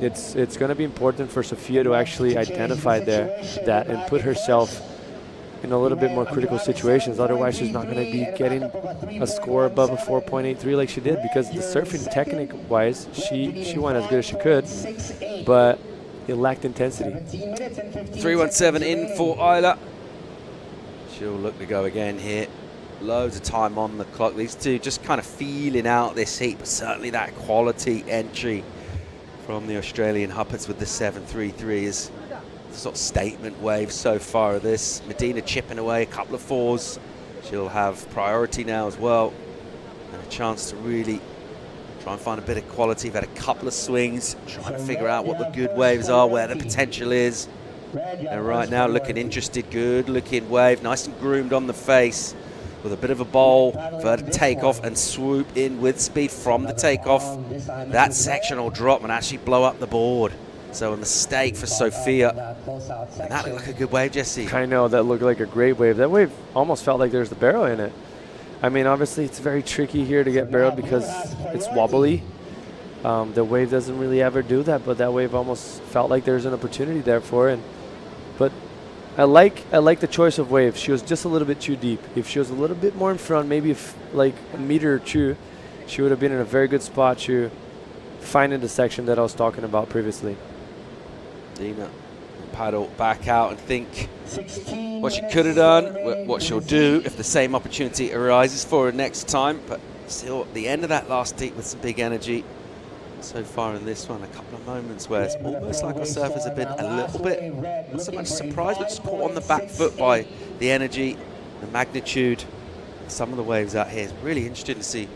it's going to be important for Sofia to actually identify that and put herself in a little bit more critical situations. Otherwise, she's not going to be getting a score above a 4.83 like she did, because the surfing technique-wise, she went as good as she could, but it lacked intensity. 3:17 in for Isla. She'll look to go again here. Loads of time on the clock. These two just kind of feeling out this heat, but certainly that quality entry from the Australian Hupperts with the 7.33 is the sort of statement wave so far of this. Medina chipping away a couple of fours. She'll have priority now as well, and a chance to really try and find a bit of quality. We've had a couple of swings, trying to figure out what the good waves are, where the potential is. And right now looking interested, good looking wave, nice and groomed on the face, with a bit of a bowl for her to take off and swoop in with speed from the takeoff. That section will drop and actually blow up the board. So a mistake for Sofia. And that looked like a good wave, Jesse. I know, that looked like a great wave. That wave almost felt like there's the barrel in it. I mean, obviously it's very tricky here to get barreled because it's wobbly. The wave doesn't really ever do that, but that wave almost felt like there's an opportunity there for it. But I like the choice of wave. She was just a little bit too deep. If she was a little bit more in front, maybe like a meter or two, she would have been in a very good spot to find in the section that I was talking about previously. Dina paddle back out and think what she could have done, what she'll do if the same opportunity arises for her next time. But still at the end of that last heat with some big energy. So far in this one, a couple of moments where it's almost like our surfers have been a little bit, not so much surprised, but just caught on the back foot by the energy, the magnitude. Some of the waves out here is really interesting to see.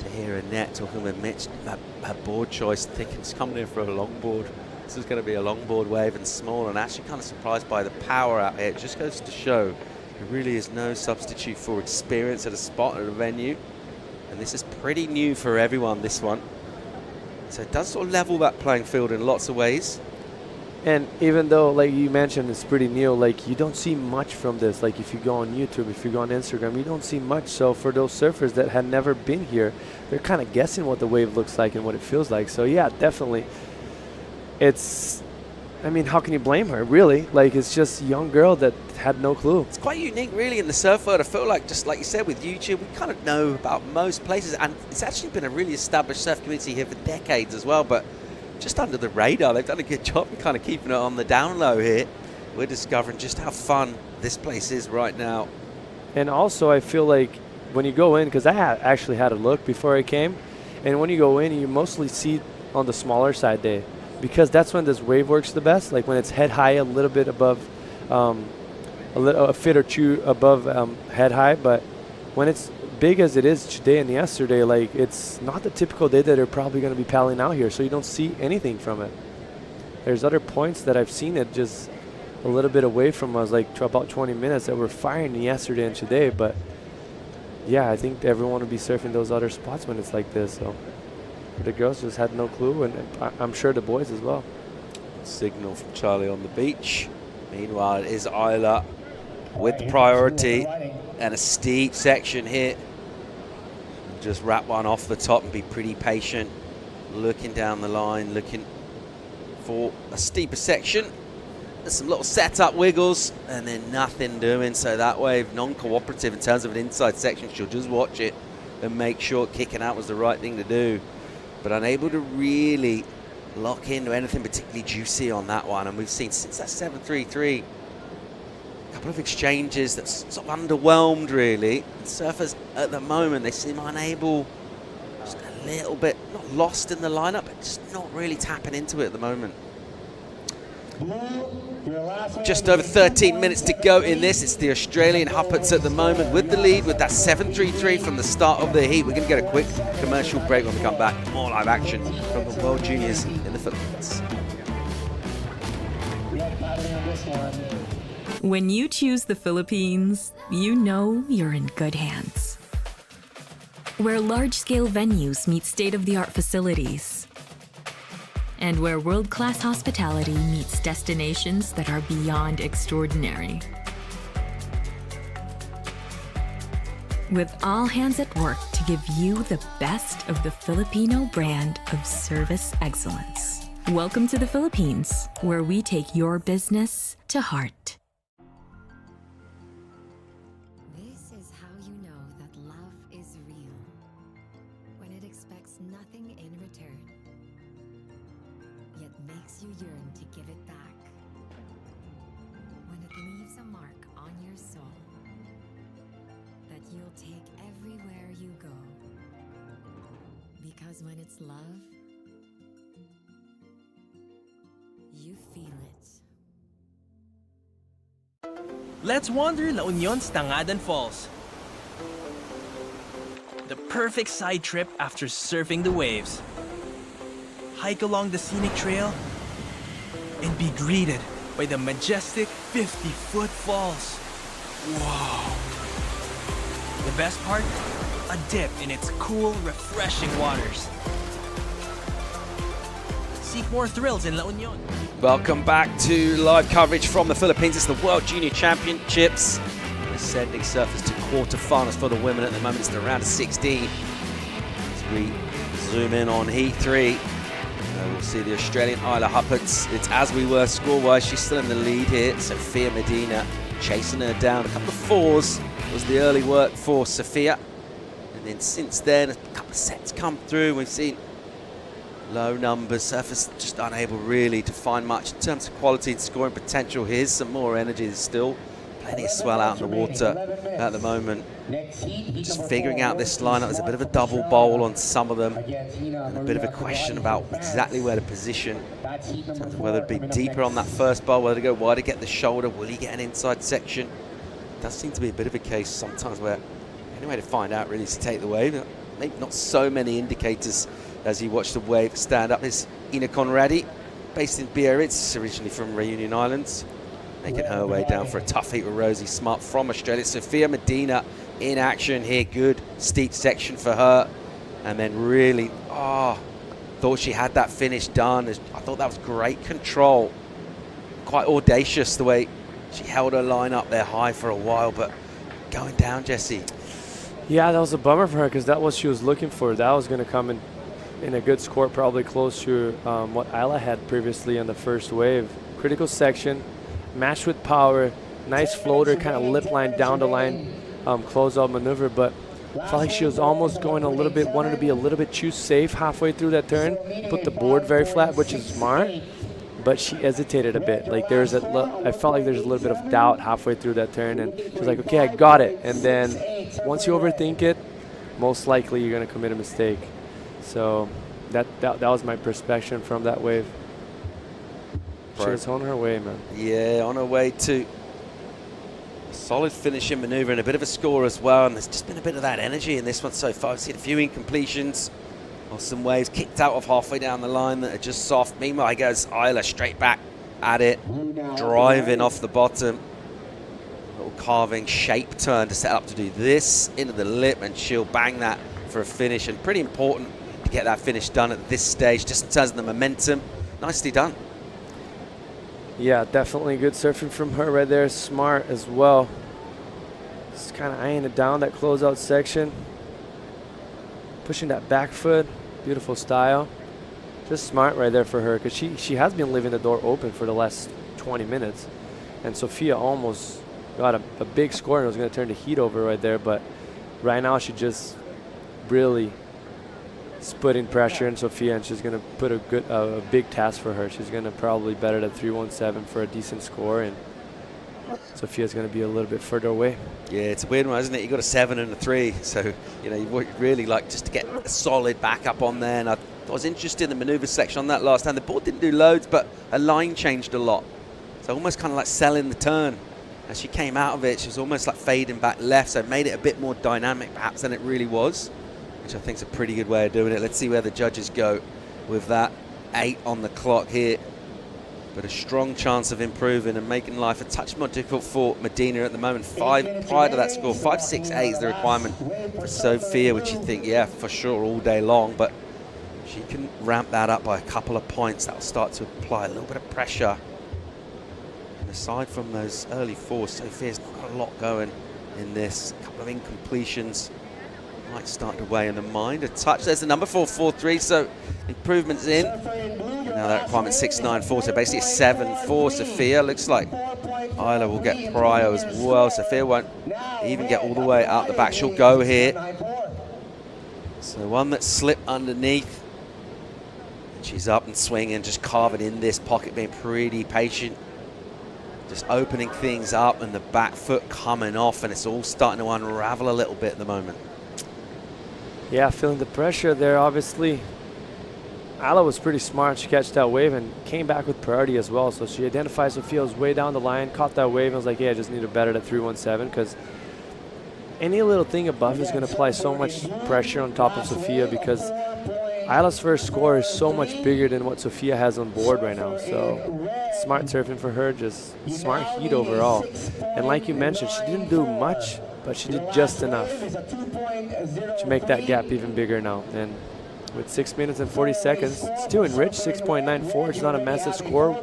To hear Annette talking with Mitch, her board choice, thinking she's coming in for a longboard. This is going to be a longboard wave and small, and actually kind of surprised by the power out here. It just goes to show there really is no substitute for experience at a spot at a venue. And this is pretty new for everyone, this one. So it does sort of level that playing field in lots of ways. And even though, like you mentioned, it's pretty new, like you don't see much from this. Like if you go on YouTube, if you go on Instagram, you don't see much. So for those surfers that had never been here, they're kind of guessing what the wave looks like and what it feels like. So yeah, definitely. It's, I mean, how can you blame her, really? Like, it's just a young girl that had no clue. It's quite unique, really, in the surf world. I feel like, just like you said, with YouTube, we kind of know about most places, and it's actually been a really established surf community here for decades as well, but just under the radar. They've done a good job in kind of keeping it on the down low here. We're discovering just how fun this place is right now. And also, I feel like when you go in, because I actually had a look before I came, and when you go in, you mostly see on the smaller side there, because that's when this wave works the best, like when it's head high, a little bit above, a fit or two above head high. But when it's big as it is today and yesterday, like it's not the typical day that they're probably going to be paddling out here, so you don't see anything from it. There's other points that I've seen it just a little bit away from us, like about 20 minutes, that were firing yesterday and today. But yeah, I think everyone will be surfing those other spots when it's like this. So the girls just had no clue, and I'm sure the boys as well. Signal from Charlie on the beach. Meanwhile, it is Isla with the priority and a steep section here. Just wrap one off the top and be pretty patient. Looking down the line, looking for a steeper section. There's some little setup wiggles and then nothing doing. So that wave, non-cooperative in terms of an inside section. She'll just watch it and make sure kicking out was the right thing to do. But unable to really lock into anything particularly juicy on that one. And we've seen since that 7-3-3, a couple of exchanges that's sort of underwhelmed, really. The surfers at the moment, they seem unable, just a little bit, not lost in the lineup, but just not really tapping into it at the moment. Just over 13 minutes to go in this. It's the Australian Hupperts at the moment with the lead with that 7-3-3 from the start of the heat. We're going to get a quick commercial break when we come back. More live action from the World Juniors in the Philippines. When you choose the Philippines, you know you're in good hands. Where large-scale venues meet state-of-the-art facilities, and where world-class hospitality meets destinations that are beyond extraordinary. With all hands at work to give you the best of the Filipino brand of service excellence. Welcome to the Philippines, where we take your business to heart. This is how you know that love is real. When it expects nothing in return, yet makes you yearn to give it back. When it leaves a mark on your soul that you'll take everywhere you go. Because when it's love, you feel it. Let's wander La Union's Tangadan Falls. The perfect side trip after surfing the waves. Hike along the scenic trail and be greeted by the majestic 50-foot falls. Whoa! The best part? A dip in its cool, refreshing waters. Seek more thrills in La Union. Welcome back to live coverage from the Philippines. It's the World Junior Championships. We're sending surfers to quarterfinals for the women at the moment. It's the round of 16. As we zoom in on Heat 3, we'll see the Australian Isla Hupperts. It's as we were score-wise. She's still in the lead here. Sophia Medina chasing her down. A couple of fours was the early work for Sophia. And then since then, a couple of sets come through. We've seen low numbers. Surfers just unable really to find much in terms of quality and scoring potential. Here's some more energy. There's still plenty of swell out in the water at the moment. Just figuring out this lineup. There's a bit of a double bowl on some of them. And a bit of a question about exactly where to position. In terms of whether to be deeper on that first bowl, whether to go wide to get the shoulder. Will he get an inside section? It does seem to be a bit of a case sometimes where the only way to find out really is to take the wave. Maybe not so many indicators as you watch the wave stand up. Is Ina Conradi, based in Biarritz, originally from Reunion Islands, making her way down for a tough heat with Rosie Smart from Australia. Sophia Medina in action here. Good steep section for her. And then really, thought she had that finish done. I thought that was great control. Quite audacious the way she held her line up there high for a while, but going down, Jesse. Yeah, that was a bummer for her because that was what she was looking for. That was going to come in a good score, probably close to what Isla had previously on the first wave. Critical section, matched with power, nice floater, kind of lip line, down the line, close-out maneuver, but I felt like she was almost going a little bit, wanted to be a little bit too safe halfway through that turn, put the board very flat, which is smart, but she hesitated a bit. Like I felt like there's a little bit of doubt halfway through that turn, and she was like, okay, I got it. And then once you overthink it, most likely you're going to commit a mistake. So that was my perspective from that wave. She was on her way, man. Yeah, on her way to a solid finishing maneuver and a bit of a score as well. And there's just been a bit of that energy in this one so far. I've seen a few incompletions or some waves kicked out of halfway down the line that are just soft. Meanwhile, he goes Isla straight back at it, driving off the bottom. Little carving shape turn to set up to do this into the lip, and she'll bang that for a finish. And pretty important to get that finish done at this stage, just in terms of the momentum. Nicely done. Yeah, definitely good surfing from her right there. Smart as well. Just kind of eyeing it down, that closeout section. Pushing that back foot. Beautiful style. Just smart right there for her, because she has been leaving the door open for the last 20 minutes. And Sophia almost got a big score and was going to turn the heat over right there. But right now she just really putting pressure in Sofia, and she's going to put a big task for her. She's going to probably bet it at 3-1-7 for a decent score, and Sofia's going to be a little bit further away. Yeah, it's a weird one, isn't it? You got a 7 and a 3, so you know you really like just to get a solid backup on there. And I was interested in the manoeuvre section on that last time. The board didn't do loads, but her line changed a lot, so almost kind of like selling the turn. As she came out of it, she was almost like fading back left, so it made it a bit more dynamic perhaps than it really was, which I think is a pretty good way of doing it. Let's see where the judges go with that. 8 on the clock here, but a strong chance of improving and making life a touch more difficult for Medina at the moment. 5 prior to that score, 5.68 is the requirement for Sofia, which you think, yeah, for sure, all day long, but she can ramp that up by a couple of points. That'll start to apply a little bit of pressure. And aside from those early fours, Sofia's not got a lot going in this. A couple of incompletions might start to weigh in the mind. A touch, there's the number 4.43, so improvements in. And now that requirement 6.94, so basically a 7 for Sofia. Looks like Isla will get prio as well. Sofia won't even get all the way out the back. She'll go here. So one that slipped underneath. She's up and swinging, just carving in this pocket, being pretty patient. Just opening things up, and the back foot coming off, and it's all starting to unravel a little bit at the moment. Yeah, feeling the pressure there, obviously. Isla was pretty smart. She catch that wave and came back with priority as well. So she identified Sofia's way down the line, caught that wave, and was like, yeah, I just need to bet it at 3.17, because any little thing above is going to apply so much pressure on top of Sofia, because Isla's first score is so much bigger than what Sofia has on board right now. So smart surfing for her, just smart heat overall. And like you mentioned, she didn't do much, but she did just enough to make that gap even bigger now. And with 6 minutes and 40 seconds, still enriched, 6.94. It's not a massive score.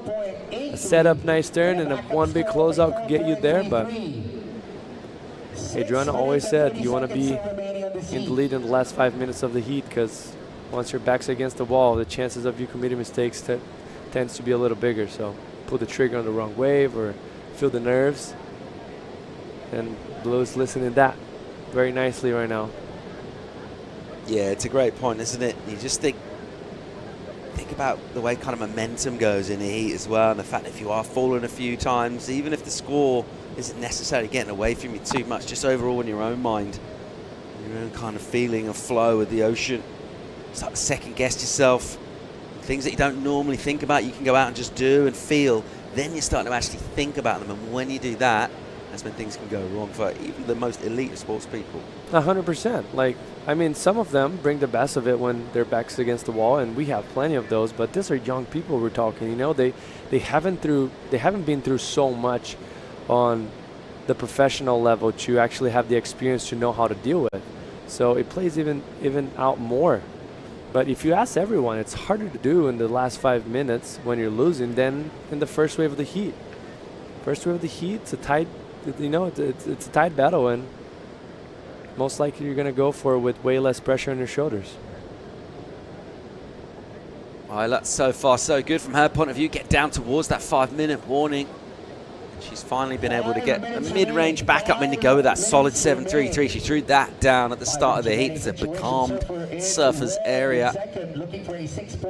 A setup, nice turn, and one big closeout could get you there. But Adriana always said you want to be in the lead in the last 5 minutes of the heat, because once your back's against the wall, the chances of you committing mistakes tends to be a little bigger. So pull the trigger on the wrong wave or feel the nerves. And Blue's listening to that very nicely right now. Yeah, it's a great point, isn't it? You just think about the way kind of momentum goes in the heat as well, and the fact that if you are falling a few times, even if the score isn't necessarily getting away from you too much, just overall in your own mind, your own kind of feeling of flow with the ocean, start to second guess yourself. Things that you don't normally think about, you can go out and just do and feel. Then you're starting to actually think about them, and when you do that, that's when things can go wrong for even the most elite sports people. 100%. Like, I mean, some of them bring the best of it when their back's against the wall, and we have plenty of those. But these are young people we're talking. You know, they haven't been through so much on the professional level to actually have the experience to know how to deal with. So it plays even out more. But if you ask everyone, it's harder to do in the last 5 minutes when you're losing than in the first wave of the heat. First wave of the heat, it's a tight. You know, it's a tight battle, and most likely you're going to go for it with way less pressure on your shoulders. Isla, so far so good from her point of view. Get down towards that 5-minute warning. She's finally been able to get a mid-range backup in to go with that solid 7.33. She threw that down at the start of the heat. It's a becalmed surfers area.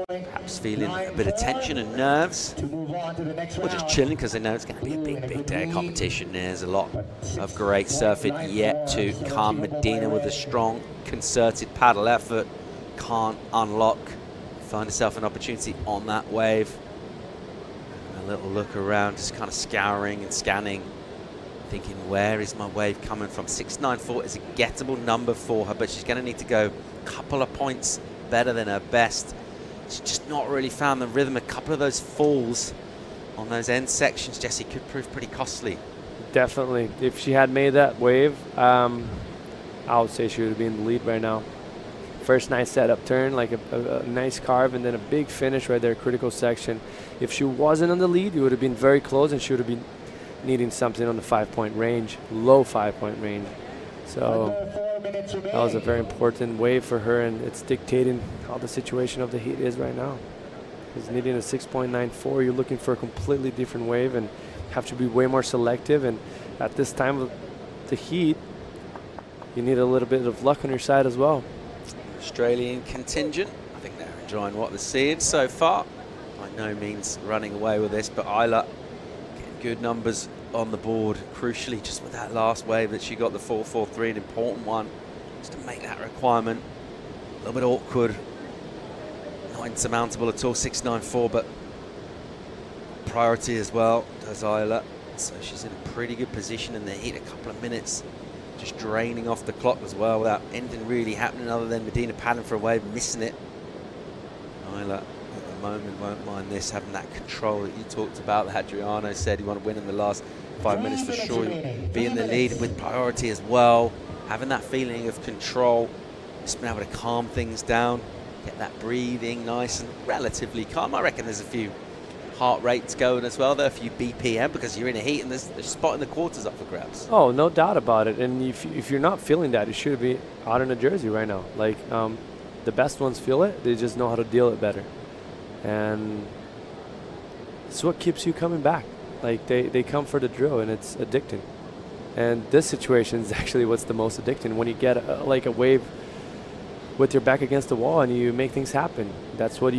Perhaps feeling a bit of tension and nerves. Or just chilling because they know it's going to be a big day of competition. There's a lot of great surfing yet to come. Medina with a strong, concerted paddle effort. Can't unlock. Find herself an opportunity on that wave. A little look around, just kind of scouring and scanning, thinking, where is my wave coming from? 6.94 is a gettable number for her, but she's going to need to go a couple of points better than her best. She's just not really found the rhythm. A couple of those falls on those end sections, Jessie, could prove pretty costly. Definitely. If she had made that wave, I would say she would be in the lead right now. First nice setup turn, like a nice carve, and then a big finish right there, critical section. If she wasn't on the lead, you would have been very close, and she would have been needing something on the 5-point range, low 5-point range. So that was a very important wave for her, and it's dictating how the situation of the heat is right now. She's needing a 6.94. You're looking for a completely different wave, and have to be way more selective. And at this time of the heat, you need a little bit of luck on your side as well. Australian contingent. I think they're enjoying what they're seeing so far. By no means running away with this, but Isla getting good numbers on the board. Crucially, just with that last wave that she got the 4.43, an important one, just to make that requirement a little bit awkward. Not insurmountable at all, 6.94, but priority as well, does Isla. So she's in a pretty good position in the heat, a couple of minutes. Just draining off the clock as well without anything really happening other than Medina paddling for a wave, missing it. Isla at the moment won't mind this, having that control that you talked about, that Adriano said he wanted to win in the last 5 minutes for sure. Be in the lead with priority as well, having that feeling of control, just been able to calm things down, get that breathing nice and relatively calm. I reckon there's a few heart rates going as well, there, a few BPM, because you're in a heat and there's a spot in the quarters up for grabs. Oh, no doubt about it. And if you're not feeling that, you should be out in a jersey right now. Like, the best ones feel it. They just know how to deal it better. And it's what keeps you coming back. Like, they come for the drill, and it's addicting. And this situation is actually what's the most addicting. When you get like a wave with your back against the wall and you make things happen. That's what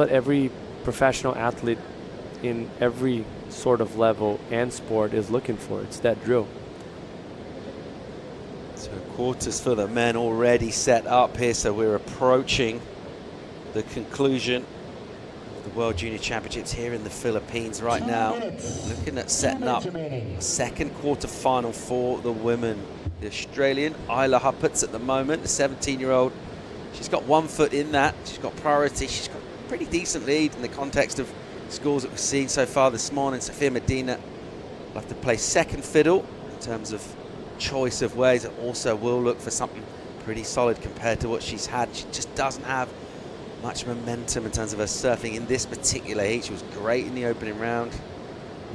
every professional athlete in every sort of level and sport is looking for. It's that drill. So quarters for the men already set up here, so we're approaching the conclusion of the World Junior Championships here in the Philippines right now. Looking at setting up a second quarter final for the women. The Australian Isla Huppertz at the moment, the 17-year-old. She's got 1 foot in that. She's got priority. She's got pretty decent lead in the context of scores that we've seen so far this morning. Sofia Medina will have to play second fiddle in terms of choice of ways. It also will look for something pretty solid compared to what she's had. She just doesn't have much momentum in terms of her surfing in this particular heat. She was great in the opening round.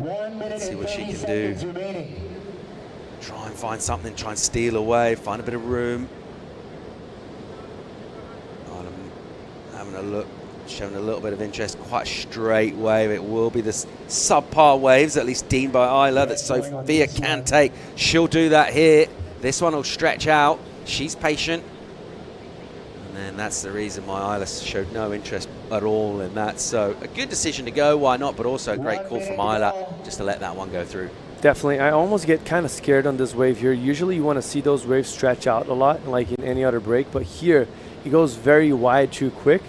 Let's see what she can do. Try and find something, try and steal away, find a bit of room. Having a look, showing a little bit of interest, quite a straight wave. It will be the subpar waves, at least deemed by Isla, that Sofia can take. She'll do that here. This one will stretch out. She's patient. And then that's the reason why Isla showed no interest at all in that. So a good decision to go, why not? But also a great call from Isla just to let that one go through. Definitely. I almost get kind of scared on this wave here. Usually you want to see those waves stretch out a lot, like in any other break. But here, it goes very wide too quick.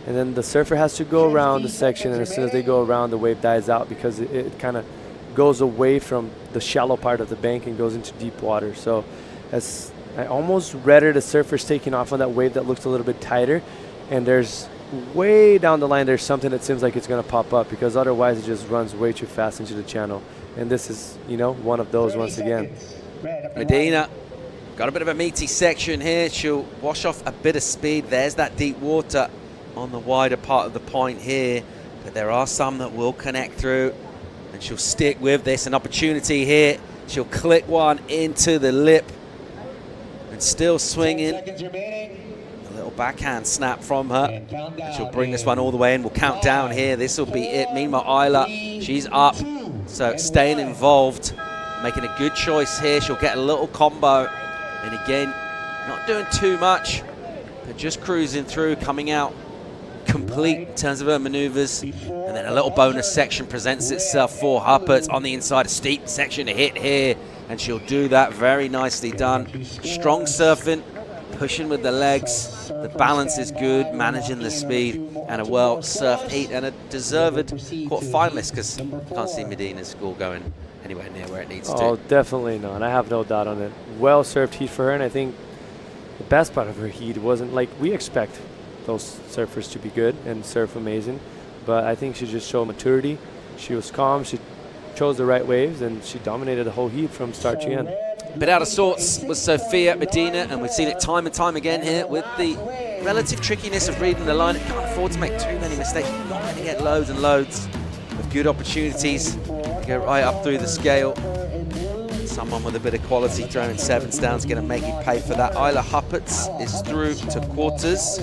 And then the surfer has to go around the section, and as soon as they go around, the wave dies out because it kind of goes away from the shallow part of the bank and goes into deep water. So as I almost rather the surfers taking off on that wave that looks a little bit tighter, and there's way down the line, there's something that seems like it's going to pop up, because otherwise it just runs way too fast into the channel. And this is, you know, one of those once again. Medina got a bit of a meaty section here. She'll wash off a bit of speed. There's that deep water on the wider part of the point here, but there are some that will connect through, and she'll stick with this. An opportunity here. She'll click one into the lip and still swinging. A little backhand snap from her, and she'll bring this one all the way in. We'll count down here. This will be it. Meanwhile, Isla, she's up, so staying involved, making a good choice here. She'll get a little combo, and again, not doing too much, but just cruising through, coming out complete in terms of her maneuvers. And then a little bonus section presents itself for Huppertz on the inside. A steep section to hit here, and she'll do that. Very nicely done. Strong surfing, pushing with the legs. The balance is good, managing the speed, and a well-surfed heat, and a deserved quarter-finalist, because you can't see Medina's score going anywhere near where it needs to. Oh, definitely not. I have no doubt on it. Well-served heat for her, and I think the best part of her heat wasn't like we expect those surfers to be good and surf amazing, but I think she just showed maturity. She was calm, she chose the right waves, and she dominated the whole heat from start to end. A bit out of sorts was Sofia Medina, and we've seen it time and time again here with the relative trickiness of reading the line. It can't afford to make too many mistakes. Not going to get loads and loads of good opportunities to go right up through the scale. Someone with a bit of quality throwing sevens down is going to make you pay for that. Isla Huppertz is through to quarters.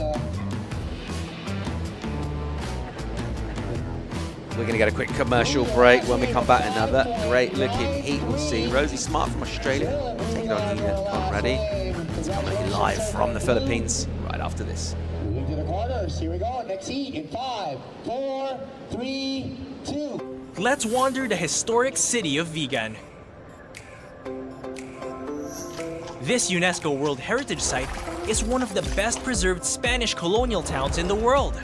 We're going to get a quick commercial break. When we come back, another great looking heat. We'll see Rosie Smart from Australia take it on Nina Conradi. Coming live from the Philippines right after this. Moving to the corners. Here we go. Next heat in 5, 4, 3, 2. Let's wander the historic city of Vigan. This UNESCO World Heritage Site is one of the best preserved Spanish colonial towns in the world.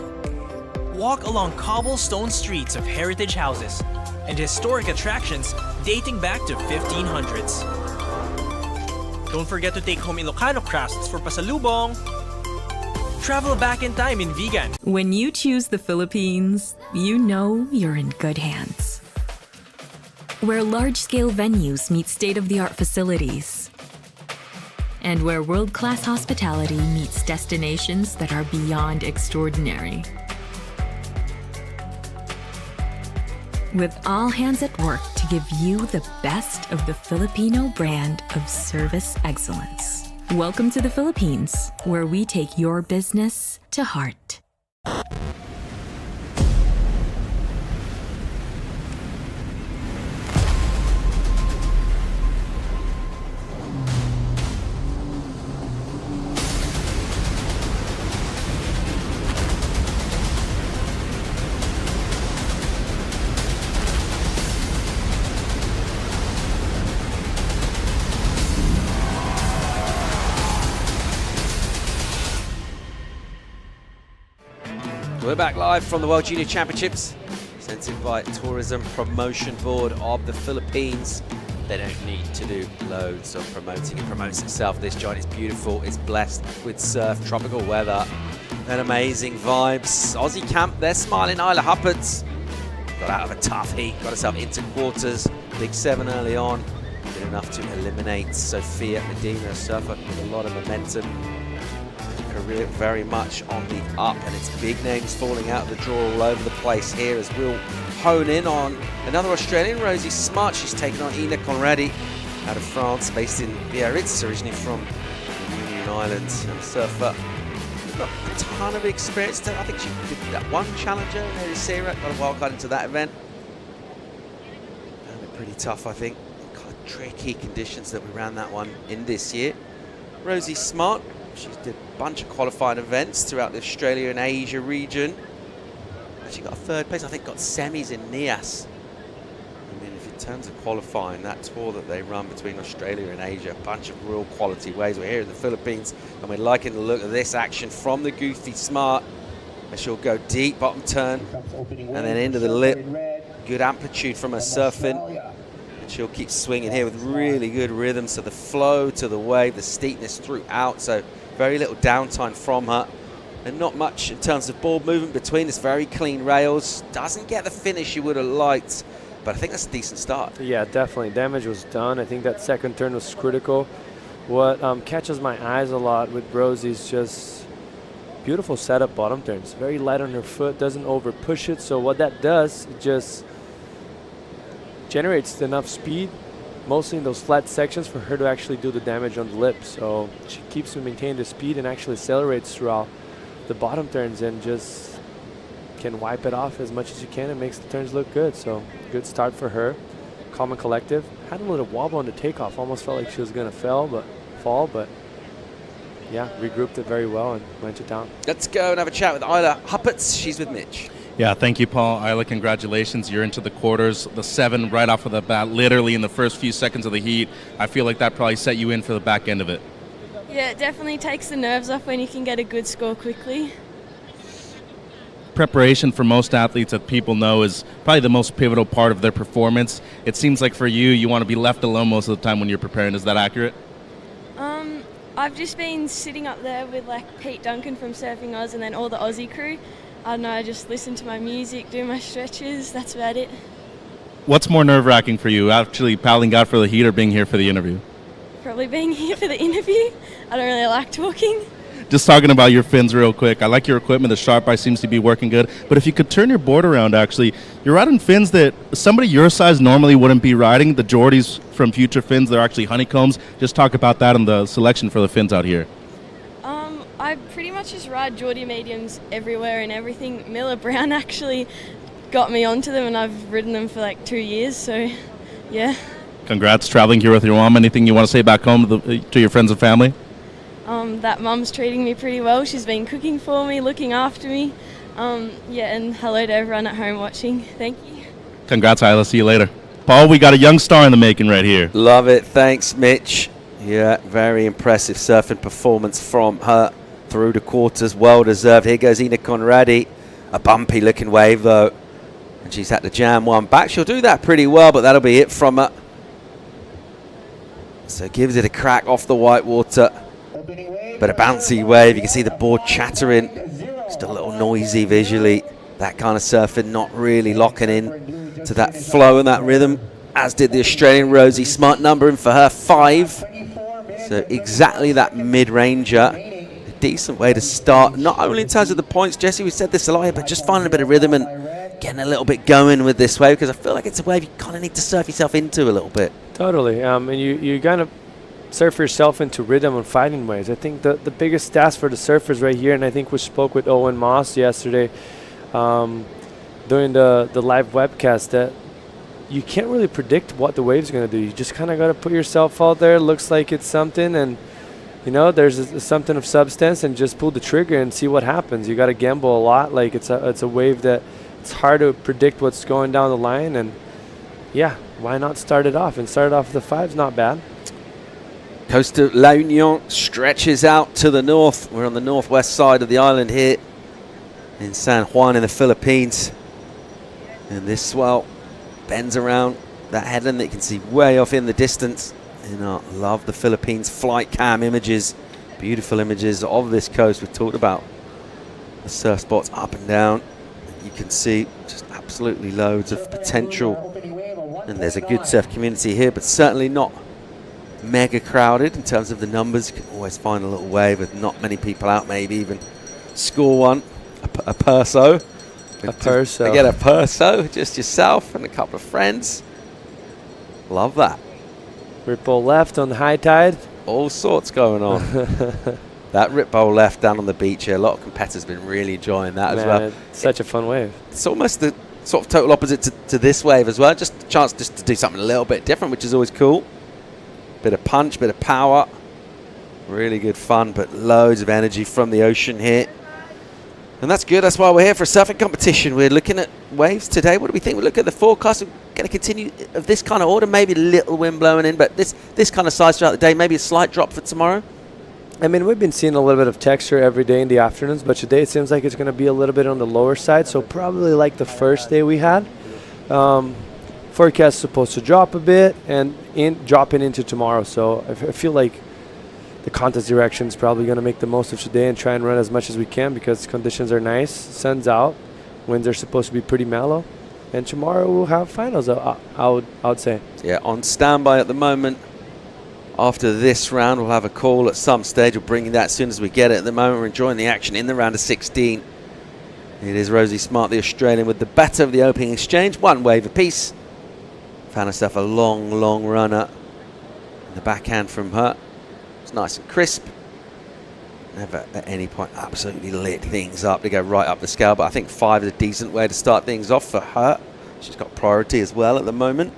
Walk along cobblestone streets of heritage houses and historic attractions dating back to 1500s. Don't forget to take home Ilocano crafts for pasalubong. Travel back in time in Vigan. When you choose the Philippines, you know you're in good hands. Where large-scale venues meet state-of-the-art facilities. And where world-class hospitality meets destinations that are beyond extraordinary. With all hands at work to give you the best of the Filipino brand of service excellence. Welcome to the Philippines, where we take your business to heart. We're back live from the World Junior Championships, presented by Tourism Promotion Board of the Philippines. They don't need to do loads of promoting. It promotes itself. This joint is beautiful. It's blessed with surf, tropical weather, and amazing vibes. Aussie camp, they're smiling. Isla Huppards got out of a tough heat, got herself into quarters. Big 7 early on. Did enough to eliminate Sophia Medina, a surfer with a lot of momentum. Career very much on the up, and it's big names falling out of the draw all over the place here as we'll hone in on another Australian, Rosie Smart. She's taken on Ina Conradi out of France, based in Biarritz, originally from the Union Islands. And a surfer, not a ton of experience. I think she did that one challenger, Mary Sierra, got a wild card into that event. Found it pretty tough, I think. Kind of tricky conditions that we ran that one in this year. Rosie Smart, she did a bunch of qualifying events throughout the Australia and Asia region. She got a 3rd place, I think got semis in NIAS. I mean, if in terms of qualifying, that tour that they run between Australia and Asia, a bunch of real quality ways. We're here in the Philippines, and we're liking the look of this action from the Goofy Smart. And she'll go deep, bottom turn, and then into the lip. Good amplitude from her surfing. She'll keep swinging here with really good rhythm, so the flow to the wave, the steepness throughout, so very little downtime from her, and not much in terms of ball movement between. This very clean rails. Doesn't get the finish you would have liked, but I think that's a decent start. Yeah, definitely. Damage was done. I think that 2nd turn was critical. What catches my eyes a lot with Rosie is just beautiful setup bottom turns. Very light on her foot, doesn't over push it, so what that does, it just generates enough speed, mostly in those flat sections, for her to actually do the damage on the lip. So she keeps to maintain the speed and actually accelerates throughout the bottom turns and just can wipe it off as much as you can and makes the turns look good. So good start for her. Calm and collective. Had a little wobble on the takeoff. Almost felt like she was going to fall, but yeah, regrouped it very well and went it down. Let's go and have a chat with Isla Huppards. She's with Mitch. Yeah, thank you, Paul. Isla, congratulations. You're into the quarters, the 7 right off of the bat, literally in the first few seconds of the heat. I feel like that probably set you in for the back end of it. Yeah, it definitely takes the nerves off when you can get a good score quickly. Preparation for most athletes that people know is probably the most pivotal part of their performance. It seems like for you want to be left alone most of the time when you're preparing. Is that accurate? I've just been sitting up there with like Pete Duncan from Surfing Oz and then all the Aussie crew. I don't know, I just listen to my music, do my stretches, that's about it. What's more nerve-wracking for you, actually paddling out for the heat or being here for the interview? Probably being here for the interview. I don't really like talking. Just talking about your fins real quick. I like your equipment. The Sharp Eye seems to be working good. But if you could turn your board around, actually, you're riding fins that somebody your size normally wouldn't be riding. The Geordies from Future Fins, they're actually honeycombs. Just talk about that and the selection for the fins out here. I pretty much just ride Geordie mediums everywhere and everything. Miller Brown actually got me onto them, and I've ridden them for like 2 years, so yeah. Congrats traveling here with your mom. Anything you want to say back home to your friends and family? that Mum's treating me pretty well. She's been cooking for me, looking after me. Yeah, and hello to everyone at home watching. Thank you. Congrats, Isla. See you later. Paul, we got a young star in the making right here. Love it. Thanks, Mitch. Yeah, very impressive surfing performance from her through the quarters. Well deserved. Here goes Ina Conradi. A bumpy looking wave, though. And she's had to jam one back. She'll do that pretty well, but that'll be it from her. So gives it a crack off the white water. But a bouncy wave. You can see the board chattering. Just a little noisy visually. That kind of surfing not really locking in to that flow and that rhythm, as did the Australian Rosie Smart, numbering for her 5. So exactly that mid-ranger. A decent way to start, not only in terms of the points, Jesse, we said this a lot here, but just finding a bit of rhythm and getting a little bit going with this wave, because I feel like it's a wave you kind of need to surf yourself into a little bit. Totally. And you kind of surf yourself into rhythm on fighting waves. I think the biggest stats for the surfers right here, and I think we spoke with Owen Moss yesterday during the live webcast, that you can't really predict what the wave's going to do. You just kind of got to put yourself out there. Looks like it's something, and you know there's something of substance, and just pull the trigger and see what happens. You got to gamble a lot. Like it's a wave that it's hard to predict what's going down the line, and yeah, why not start it off? And start it off with the 5's not bad. Coast of La Union stretches out to the north. We're on the northwest side of the island here in San Juan in the Philippines. And this swell bends around that headland that you can see way off in the distance. And I love the Philippines flight cam images. Beautiful images of this coast. We've talked about the surf spots up and down. You can see just absolutely loads of potential. And there's a good surf community here, but certainly not mega crowded in terms of the numbers. You can always find a little wave with not many people out, maybe even score one. A perso. A perso. Get a perso, just yourself and a couple of friends. Love that. Ripple left on the high tide. All sorts going on. That rip bowl left down on the beach here. A lot of competitors have been really enjoying that as well. It's such a fun wave. It's almost the sort of total opposite to this wave as well. Just a chance just to do something a little bit different, which is always cool. Bit of punch, bit of power. Really good fun, but loads of energy from the ocean here. And that's good. That's why we're here for a surfing competition. We're looking at waves today. What do we think? We look at the forecast. We're going to continue of this kind of order. Maybe a little wind blowing in, but this kind of size throughout the day. Maybe a slight drop for tomorrow. I mean, we've been seeing a little bit of texture every day in the afternoons, but today it seems like it's going to be a little bit on the lower side. So probably like the first day we had. Forecast is supposed to drop a bit and dropping into tomorrow. So I feel like the contest direction is probably going to make the most of today and try and run as much as we can because conditions are nice. Sun's out. Winds are supposed to be pretty mellow. And tomorrow we'll have finals, I would say. Yeah, on standby at the moment. After this round, we'll have a call at some stage. We'll bring you that as soon as we get it. At the moment, we're enjoying the action in the round of 16. It is Rosie Smart, the Australian, with the better of the opening exchange. One wave apiece. Found herself a long, long runner. And the backhand from her. It's nice and crisp. Never at any point absolutely lit things up to go right up the scale, but I think 5 is a decent way to start things off for her. She's got priority as well at the moment.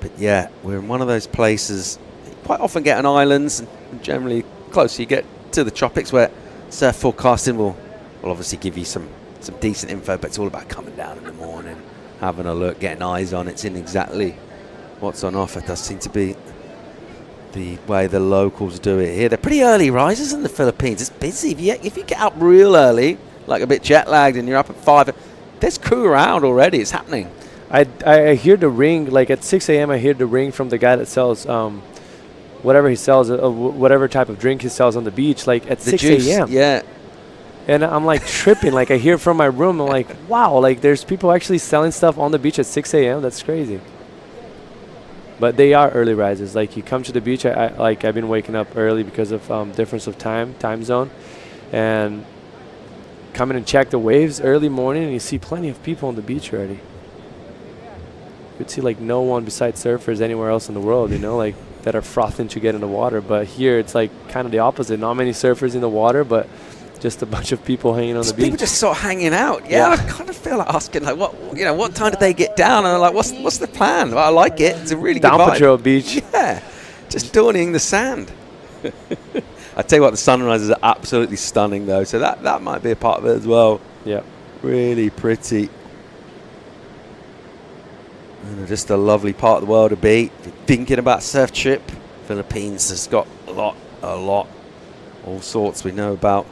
But yeah, we're in one of those places you quite often get on islands, and generally closer you get to the tropics, where surf forecasting will obviously give you some decent info, but it's all about coming down in the morning, having a look, getting eyes on it, seeing exactly what's on offer. It does seem to be the way the locals do it here. They're pretty early risers in the Philippines. It's busy. If you get up real early, like a bit jet lagged, and you're up at 5, there's crew around already. It's happening. I hear the ring, like at 6 a.m. I hear the ring from the guy that sells whatever he sells, whatever type of drink he sells on the beach, like at 6 a.m. Yeah. And I'm like tripping. Like I hear from my room, I'm like, wow, like there's people actually selling stuff on the beach at 6 a.m. That's crazy. But they are early risers. Like you come to the beach, I've been waking up early because of difference of time zone, and come in and check the waves early morning, and you see plenty of people on the beach already. You'd see like no one besides surfers anywhere else in the world, you know, like that are frothing to get in the water. But here it's like kind of the opposite. Not many surfers in the water, but just a bunch of people hanging on the beach. People just sort of hanging out. Yeah, I kind of feel like asking, like, what time did they get down? And I'm like, what's the plan? Well, I like it. It's a really Down good vibe. Patrol Beach. Yeah, just dawning the sand. I tell you what, the sunrises are absolutely stunning, though. So that might be a part of it as well. Yeah. Really pretty. And just a lovely part of the world to be. If you're thinking about surf trip, Philippines has got a lot, all sorts we know about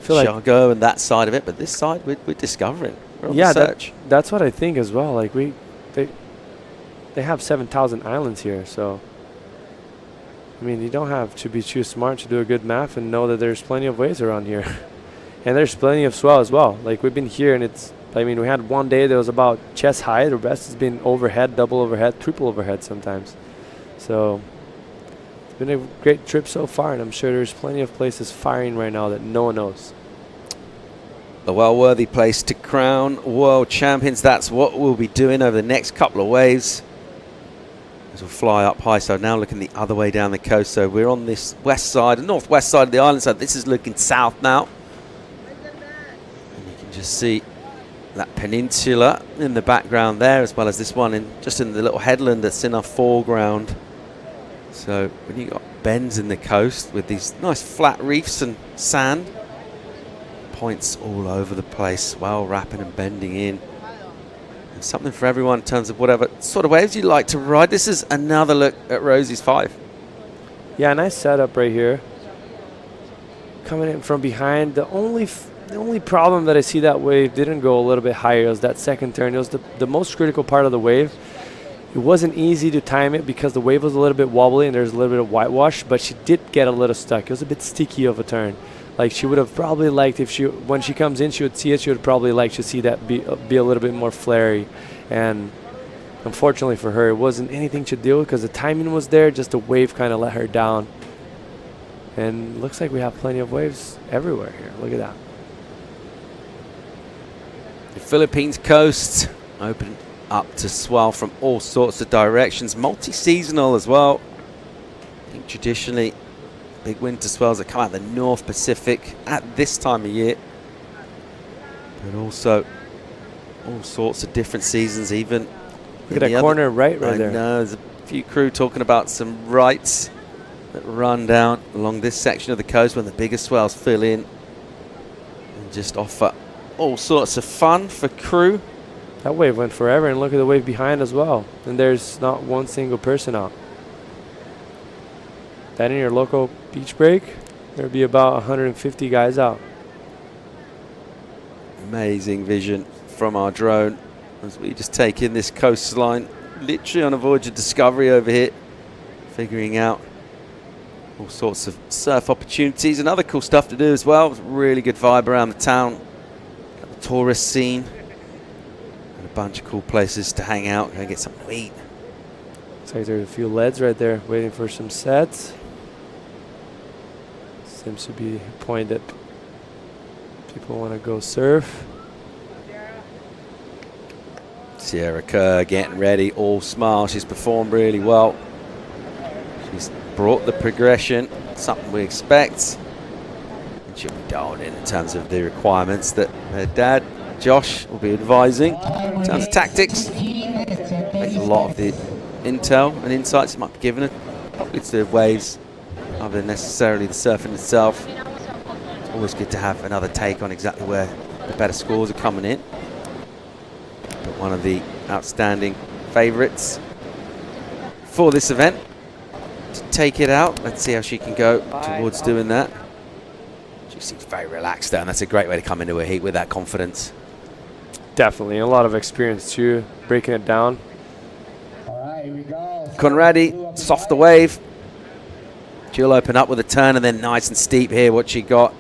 Siargao and that side of it, but this side we're discovering. We're on the search. That's what I think as well. Like they have 7,000 islands here, so I mean, you don't have to be too smart to do a good map and know that there's plenty of waves around here. And there's plenty of swell as well. Like, we've been here, and we had one day that was about chest high. The rest has been overhead, double overhead, triple overhead sometimes. So it's been a great trip so far, and I'm sure there's plenty of places firing right now that no one knows. A well-worthy place to crown world champions. That's what we'll be doing over the next couple of waves. As we'll fly up high, so now looking the other way down the coast. So we're on this west side, the northwest side of the island. So this is looking south now. And you can just see that peninsula in the background there, as well as this one just in the little headland that's in our foreground. So when you got bends in the coast with these nice flat reefs and sand, points all over the place, well wrapping and bending in. Something for everyone in terms of whatever sort of waves you like to ride. This is another look at Rosie's 5. Yeah, nice setup right here. Coming in from behind. The only problem that I see that wave didn't go a little bit higher was that second turn. It was the most critical part of the wave. It wasn't easy to time it because the wave was a little bit wobbly and there's a little bit of whitewash, but she did get a little stuck. It was a bit sticky of a turn. Like, she would have probably liked, when she comes in, she would see it, she would probably like to see that be a little bit more flary. And unfortunately for her, it wasn't anything to deal with because the timing was there, just the wave kind of let her down. And looks like we have plenty of waves everywhere here. Look at that. The Philippines coast open up to swell from all sorts of directions. Multi-seasonal as well. I think traditionally, big winter swells that come out of the North Pacific at this time of year. But also all sorts of different seasons, even. Look at that corner right there. I know, there's a few crew talking about some rights that run down along this section of the coast when the bigger swells fill in and just offer all sorts of fun for crew. That wave went forever, and look at the wave behind as well. And there's not one single person out. That in your local beach break, there'd be about 150 guys out. Amazing vision from our drone as we just take in this coastline, literally on a voyage of discovery over here, figuring out all sorts of surf opportunities and other cool stuff to do as well. It's a really good vibe around the town, got the tourist scene, and a bunch of cool places to hang out and get something to eat. Looks like there's a few leads right there waiting for some sets. Seems to be a point that people want to go surf. Sierra Kerr getting ready, all smile. She's performed really well. She's brought the progression, something we expect. And she'll be dialed in terms of the requirements that her dad, Josh, will be advising. In terms of tactics, a lot of the intel and insights might be given her. Probably to the waves, other than necessarily the surfing itself. It's always good to have another take on exactly where the better scores are coming in. But one of the outstanding favourites for this event to take it out. Let's see how she can go towards doing that. She seems very relaxed there, and that's a great way to come into a heat with that confidence. Definitely, a lot of experience too, breaking it down. All right, here we go. Conradi, softer wave. She'll open up with a turn and then nice and steep here. What she got.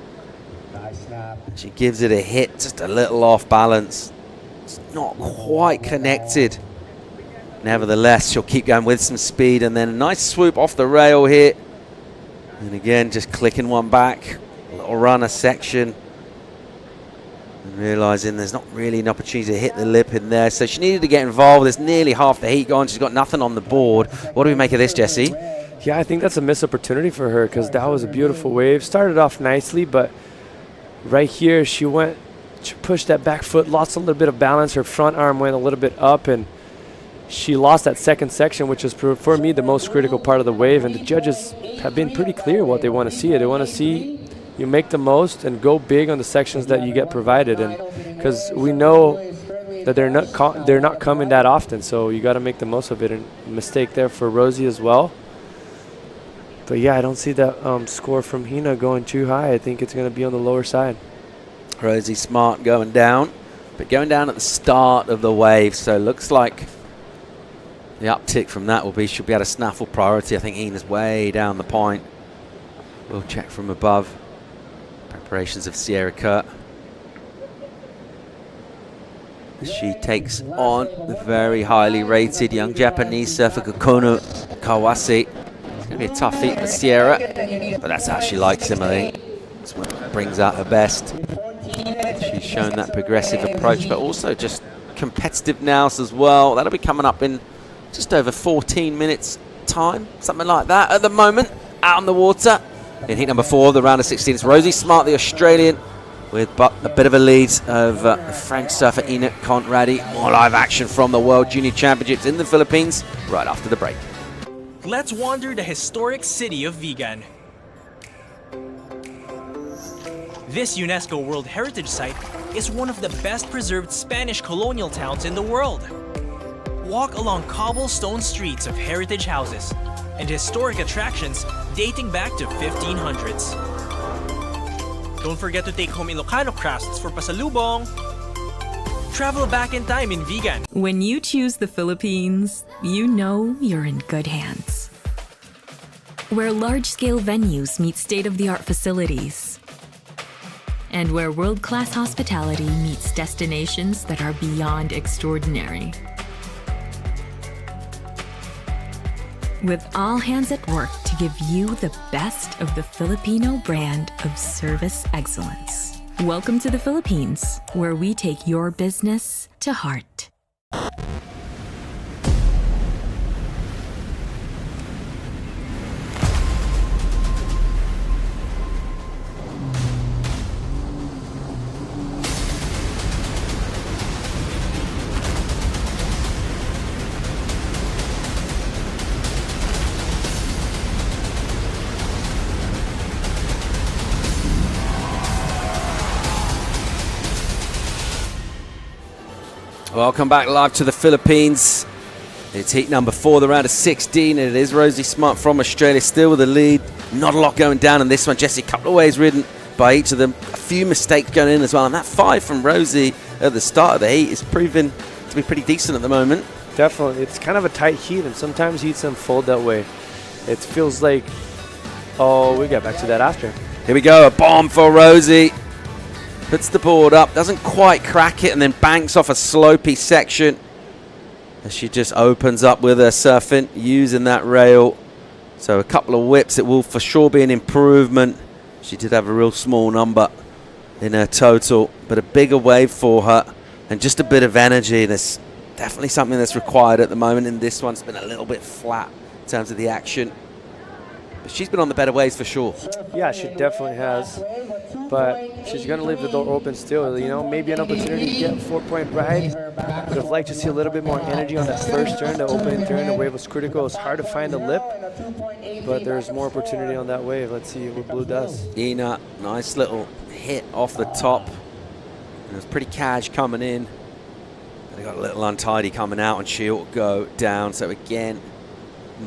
Nice snap. She gives it a hit, just a little off balance. It's not quite connected. Nevertheless, she'll keep going with some speed and then a nice swoop off the rail here. And again, just clicking one back. A little runner section. And realising there's not really an opportunity to hit the lip in there. So she needed to get involved. There's nearly half the heat gone. She's got nothing on the board. What do we make of this, Jesse? Yeah, I think that's a missed opportunity for her because that was a beautiful wave. Started off nicely, but right here she pushed that back foot, lost a little bit of balance. Her front arm went a little bit up, and she lost that second section, which is for me the most critical part of the wave, and the judges have been pretty clear what they want to see. They want to see you make the most and go big on the sections that you get provided, and because we know that they're not coming that often, so you got to make the most of it. And mistake there for Rosie as well. But yeah, I don't see that score from Hina going too high. I think it's going to be on the lower side. Rosie Smart going down, but going down at the start of the wave, so looks like the uptick from that will be she'll be at a snaffle priority. I think Hina's way down the point. We'll check from above. Preparations of Sierra Kurt. She takes on the very highly rated young Japanese surfer Kono Kawase. It's going to be a tough feat for Sierra, but that's how she likes him, I think. That's what brings out her best. She's shown that progressive approach, but also just competitive nous as well. That'll be coming up in just over 14 minutes time, something like that at the moment, out on the water. In heat number 4, the round of 16, it's Rosie Smart, the Australian, with a bit of a lead over French surfer Ina Conradi. More live action from the World Junior Championships in the Philippines right after the break. Let's wander the historic city of Vigan. This UNESCO World Heritage Site is one of the best preserved Spanish colonial towns in the world. Walk along cobblestone streets of heritage houses and historic attractions dating back to 1500s. Don't forget to take home Ilocano crafts for pasalubong. Travel back in time in Vigan. When you choose the Philippines, you know you're in good hands. Where large-scale venues meet state-of-the-art facilities. And where world-class hospitality meets destinations that are beyond extraordinary. With all hands at work to give you the best of the Filipino brand of service excellence. Welcome to the Philippines, where we take your business to heart. Welcome back live to the Philippines. It's heat number 4, the round of 16, and it is Rosie Smart from Australia still with the lead. Not a lot going down in this one. Jessie, a couple of ways ridden by each of them. A few mistakes going in as well, and that 5 from Rosie at the start of the heat is proven to be pretty decent at the moment. Definitely. It's kind of a tight heat, and sometimes heats unfold that way. It feels like, oh, we get back to that after. Here we go, a bomb for Rosie. Puts the board up, doesn't quite crack it, and then banks off a slopey section as she just opens up with her surfing using that rail. So a couple of whips, it will for sure be an improvement. She did have a real small number in her total, but a bigger wave for her and just a bit of energy. That's definitely something that's required at the moment, and this one's been a little bit flat in terms of the action. But she's been on the better waves for sure. Yeah, she definitely has. But she's going to leave the door open still. You know, maybe an opportunity to get a 4-point ride. Would have liked to see a little bit more energy on that first turn. The opening turn, the wave was critical. It's hard to find a lip, but there's more opportunity on that wave. Let's see what Blue does. Ina, nice little hit off the top. And it was pretty cash coming in. They got a little untidy coming out, and she'll go down. So again,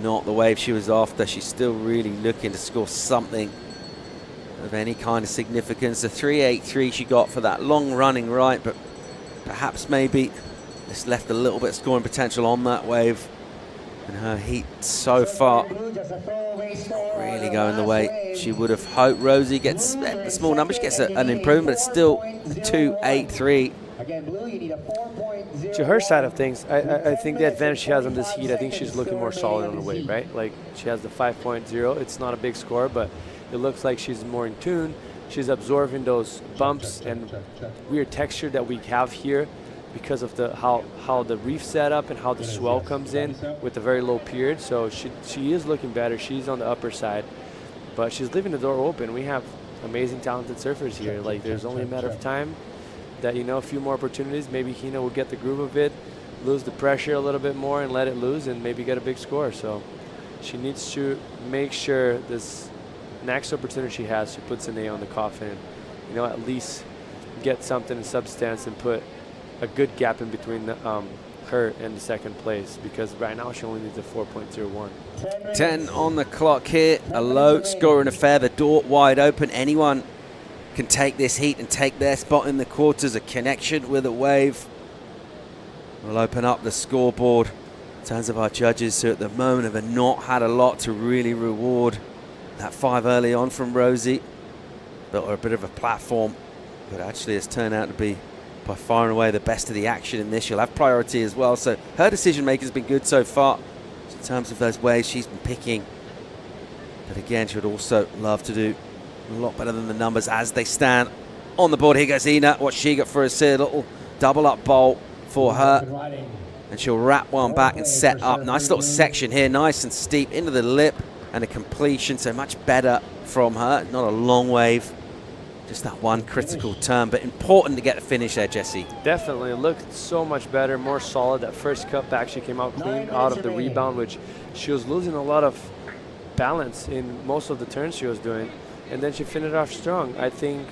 not the wave she was after. She's still really looking to score something of any kind of significance. The 3.83 she got for that long running right, but perhaps maybe it's left a little bit of scoring potential on that wave. And her heat so far not really going the way she would have hoped. Rosie gets a small number, she gets an improvement, it's still 2.83. To her side of things, I think the advantage she has on this heat, I think she's looking more solid on the wave, right? Like, she has the 5.0. It's not a big score, but it looks like she's more in tune. She's absorbing those bumps and weird texture that we have here because of the how the reef set up and how the swell comes in with a very low period. So she is looking better. She's on the upper side, but she's leaving the door open. We have amazing, talented surfers here. Like, there's only a matter of time that, you know, a few more opportunities. Maybe Hina will get the groove of it. lose the pressure a little bit more and let it loose and maybe get a big score. So she needs to make sure this next opportunity she has, she puts a nail in the coffin. You know, at least get something in substance and put a good gap in between her and the second place, because right now she only needs a 4.01. 10 on the clock here. A low scoring affair. The door wide open. Anyone can take this heat and take their spot in the quarters. A connection with a wave will open up the scoreboard in terms of our judges, who at the moment have not had a lot to really reward that 5 early on from Rosie. Built her a bit of a platform, but actually it's turned out to be by far and away the best of the action in this. She'll have priority as well, so her decision making has been good so far in terms of those waves she's been picking. But again, she would also love to do a lot better than the numbers as they stand on the board. Here goes Ina, what she got for us here, little double up bowl for her, and she'll wrap one back and set up. Nice little section here, nice and steep into the lip, and a completion, so much better from her. Not a long wave, just that one critical turn, but important to get the finish there, Jesse. Definitely, it looked so much better, more solid. That first cut back, she came out clean out of the rebound, which she was losing a lot of balance in most of the turns she was doing, and then she finished off strong. I think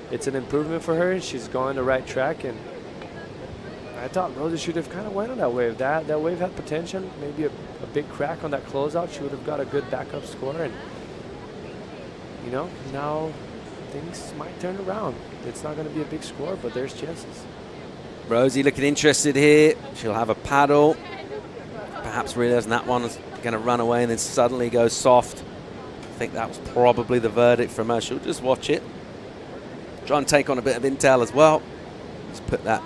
it's an improvement for her. She's going the right track, and I thought Rosie should have kind of went on that wave. That wave had potential, maybe a big crack on that closeout. She would have got a good backup score, and you know, now things might turn around. It's not going to be a big score, but there's chances. Rosie looking interested here. She'll have a paddle, perhaps realizing that one's going to run away and then suddenly go soft. I think that was probably the verdict from her. She'll just watch it, try and take on a bit of intel as well. Just put that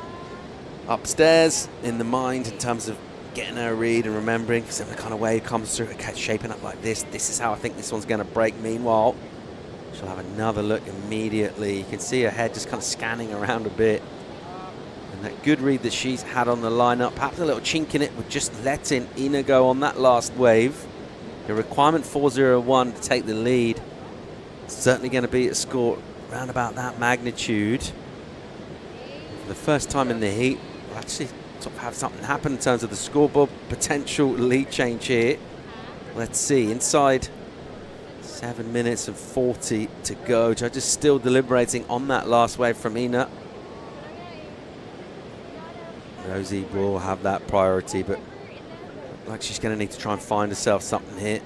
upstairs in the mind in terms of getting her read and remembering, because the kind of wave comes through, it shaping up like this. This is how I think this one's going to break. Meanwhile, she'll have another look immediately. You can see her head just kind of scanning around a bit. And that good read that she's had on the lineup, perhaps a little chink in it with just letting Ina go on that last wave. The requirement 4.01 to take the lead. Certainly going to be a score around about that magnitude. For the first time in the heat, we'll actually sort of have something happen in terms of the scoreboard. Potential lead change here. Let's see, inside 7 minutes and 40 to go. Judges still deliberating on that last wave from Ina. Rosie will have that priority, but like she's going to need to try and find herself something here.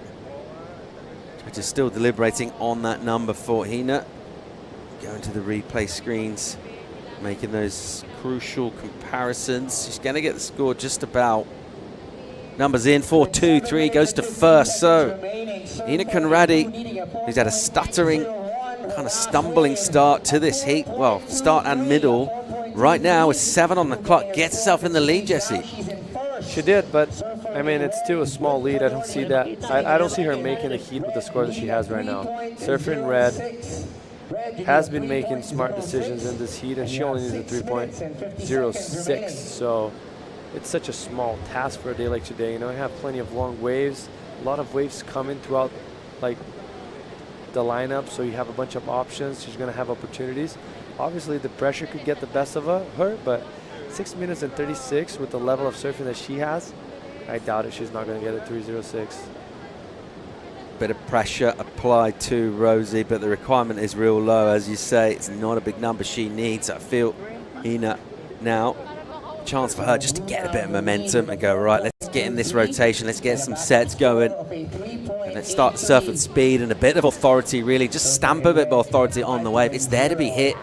Judges still deliberating on that number for Ina. Going to the replay screens, making those crucial comparisons. She's going to get the score just about. Numbers in, 4-2-3, goes to first. So Ina Conradi, who's had a stuttering, kind of stumbling start to this heat, well, start and middle, right now with 7 on the clock, gets herself in the lead, Jesse. She did, but I mean, it's still a small lead. I don't see that. I don't see her making the heat with the score that she has right now. Surfer in red has been making smart decisions in this heat, and she only needs a 3.06. So it's such a small task for a day like today. You know, I have plenty of long waves, a lot of waves coming throughout, like, the lineup, so you have a bunch of options. She's going to have opportunities. Obviously, the pressure could get the best of her, but 6 minutes and 36 with the level of surfing that she has, I doubt it. She's not going to get a 3.06. Bit of pressure applied to Rosie, but the requirement is real low. As you say, it's not a big number she needs. I feel Ina now, chance for her just to get a bit of momentum and go, right, let's get in this rotation, let's get some sets going, and let's start to surf with speed and a bit of authority, really. Just stamp a bit of authority on the wave. It's there to be hit.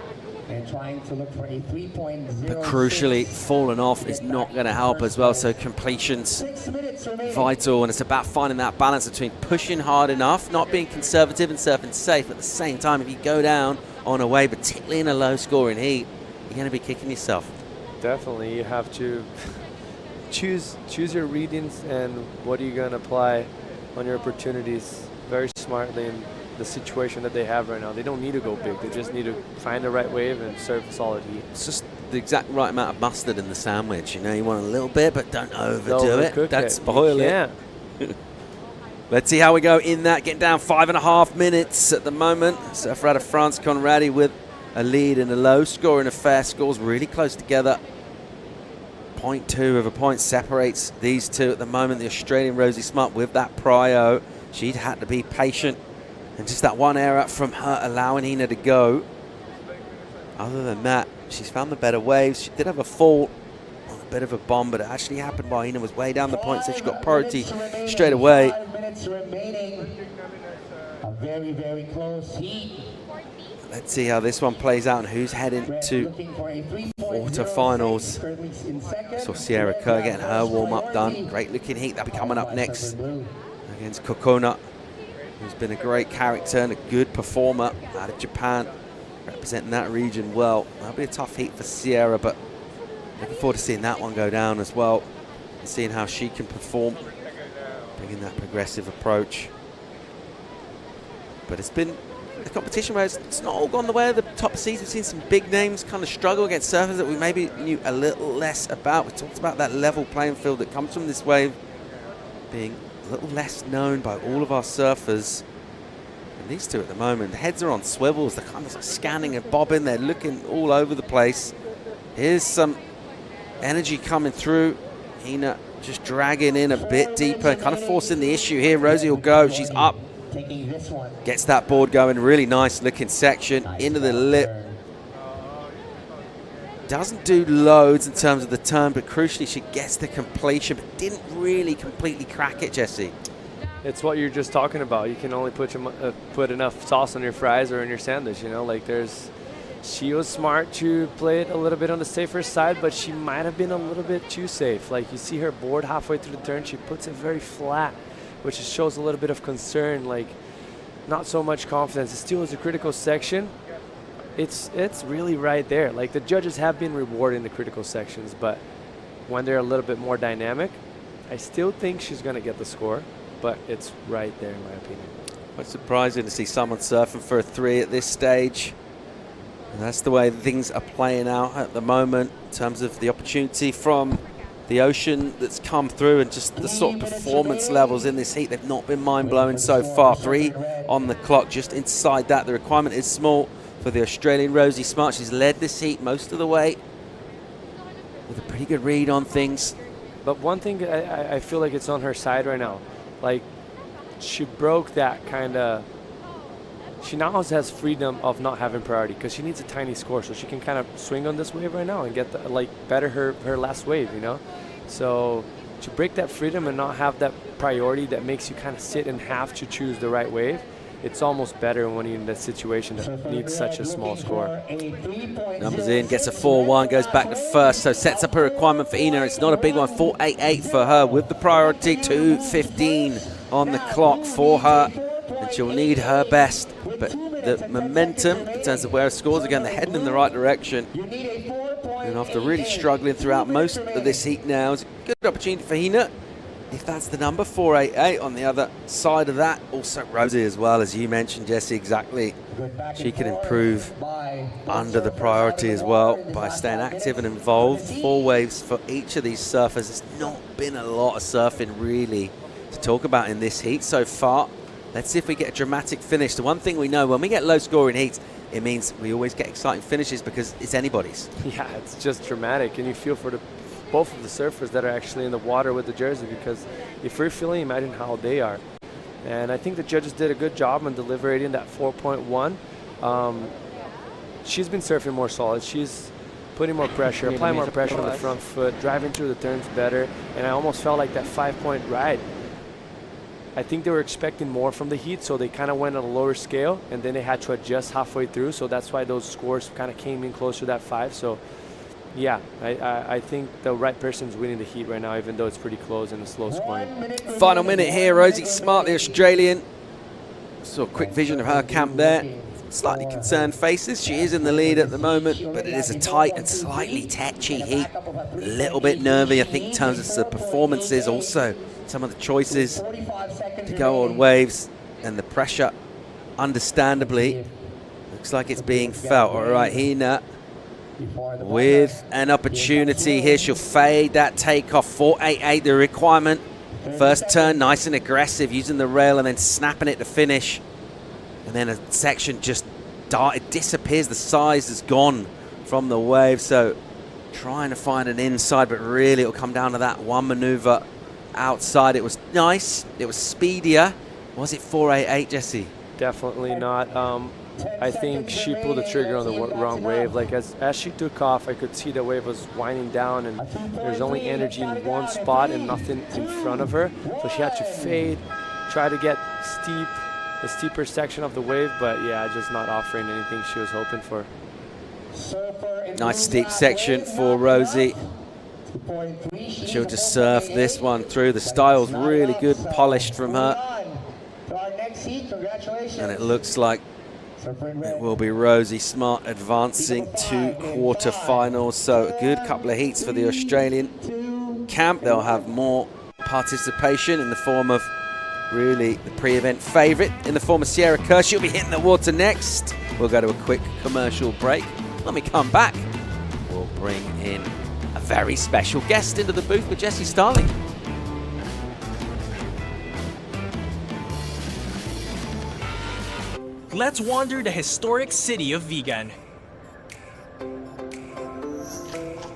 But crucially, falling off is not going to help as well, so completion's vital, and it's about finding that balance between pushing hard enough, not being conservative and surfing safe. At the same time, if you go down on a wave, particularly in a low-scoring heat, you're going to be kicking yourself. Definitely, you have to choose your readings and what are you going to apply on your opportunities very smartly in the situation that they have right now. They don't need to go big. They just need to find the right wave and serve a solid heat. It's just the exact right amount of mustard in the sandwich. You know, you want a little bit, but don't overdo it. Don't spoil it. Let's see how we go in that. Getting down 5.5 minutes at the moment. Surfer out of France, Conradi with a lead in a low scoring affair. Scores really close together. 0.2 of a point separates these two at the moment. The Australian Rosie Smart with that prio. She'd had to be patient. And just that one error from her allowing Hina to go. Other than that, she's found the better waves. She did have a fall on a bit of a bomb, but it actually happened while Hina was way down the point, so she got priority straight away. 5 minutes remaining. A very, very close heat. Let's see how this one plays out and who's heading to quarterfinals. Saw Sierra Kerr getting her warm-up done. Great looking heat. That'll be coming up next against Kokona, who's been a great character and a good performer out of Japan, representing that region well. That'll be a tough heat for Sierra, but looking forward to seeing that one go down as well and seeing how she can perform, bringing that progressive approach. But it's been a competition where it's not all gone the way of the top seeds. We've seen some big names kind of struggle against surfers that we maybe knew a little less about. We talked about that level playing field that comes from this wave being a little less known by all of our surfers. And these two at the moment, the heads are on swivels. They're kind of scanning and bobbing. They're looking all over the place. Here's some energy coming through. Hina just dragging in a bit deeper, kind of forcing the issue here. Rosie will go. She's up. Gets that board going. Really nice looking section into the lip. Doesn't do loads in terms of the turn, but crucially she gets the completion, but didn't really completely crack it, Jesse. It's what you're just talking about. You can only put enough sauce on your fries or in your sandwich, you know, like she was smart to play it a little bit on the safer side, but she might have been a little bit too safe. Like you see her board halfway through the turn, she puts it very flat, which shows a little bit of concern, like not so much confidence. It still is a critical section. It's really right there. Like the judges have been rewarding the critical sections, but when they're a little bit more dynamic, I still think she's going to get the score, but it's right there in my opinion. Quite surprising to see someone surfing for a 3 at this stage. And that's the way things are playing out at the moment in terms of the opportunity from the ocean that's come through and just the sort of performance levels in this heat. They've not been mind-blowing so far. 3 on the clock, just inside that. The requirement is small for the Australian Rosie Smart. She's led this heat most of the way with a pretty good read on things. But one thing I feel like it's on her side right now. Like she broke that kind of, she now has freedom of not having priority because she needs a tiny score, so she can kind of swing on this wave right now and get the, like better her last wave, you know. So to break that freedom and not have that priority that makes you kind of sit and have to choose the right wave, it's almost better when you're in that situation that needs such a small score. Numbers in, gets a 4-1, goes back to first, so sets up a requirement for Hina. It's not a big one, 4.88 for her with the priority, 2.15 on the clock for her, and she'll need her best. But the momentum in terms of where her scores, again, they're heading in the right direction. And after really struggling throughout most of this heat now, it's a good opportunity for Hina. If that's the number, 4.88 on the other side of that. Also Rosie as well, as you mentioned, Jesse, exactly. She can improve under the priority as well by staying active and involved. 4 waves for each of these surfers. There's not been a lot of surfing really to talk about in this heat so far. Let's see if we get a dramatic finish. The one thing we know, when we get low scoring heats, it means we always get exciting finishes because it's anybody's. Yeah, it's just dramatic, and you feel for both of the surfers that are actually in the water with the jersey, because if you're feeling, imagine how they are. And I think the judges did a good job in deliberating that 4.1. She's been surfing more solid. She's putting more pressure, applying more pressure on the front foot, driving through the turns better, and I almost felt like that 5-point ride. I think they were expecting more from the heat, so they kind of went on a lower scale, and then they had to adjust halfway through, so that's why those scores kind of came in closer to that 5. So yeah, I think the right person's winning the heat right now, even though it's pretty close and a slow scoring. Final minute here, Rosie Smart, the Australian. Saw a quick vision of her camp there. Slightly concerned faces. She is in the lead at the moment, but it is a tight and slightly tetchy heat. A little bit nervy, I think, in terms of the performances, also some of the choices to go on waves and the pressure, understandably, looks like it's being felt. All right, Hina with an opportunity here. She'll fade that takeoff. 4.88 the requirement. First turn, nice and aggressive, using the rail and then snapping it to finish. And then a section just it disappears. The size is gone from the wave. So trying to find an inside, but really it'll come down to that one maneuver outside. It was nice. It was speedier. Was it 488, Jesse? Definitely not. I think she pulled the trigger on the wrong wave. Like as she took off, I could see the wave was winding down, and there's only energy in one spot and nothing in front of her. So she had to fade, try to get the steeper section of the wave, but yeah, just not offering anything she was hoping for. Nice steep section for Rosie. She'll just surf this one through. The style's really good and polished from her. And it looks like it will be Rosie Smart advancing to quarterfinals. So a good couple of heats for the Australian camp. They'll have more participation in the form of really the pre-event favourite in the form of Sierra Kerr. She'll be hitting the water next. We'll go to a quick commercial break. When we come back, we'll bring in a very special guest into the booth with Jessie Starling. Let's wander the historic city of Vigan.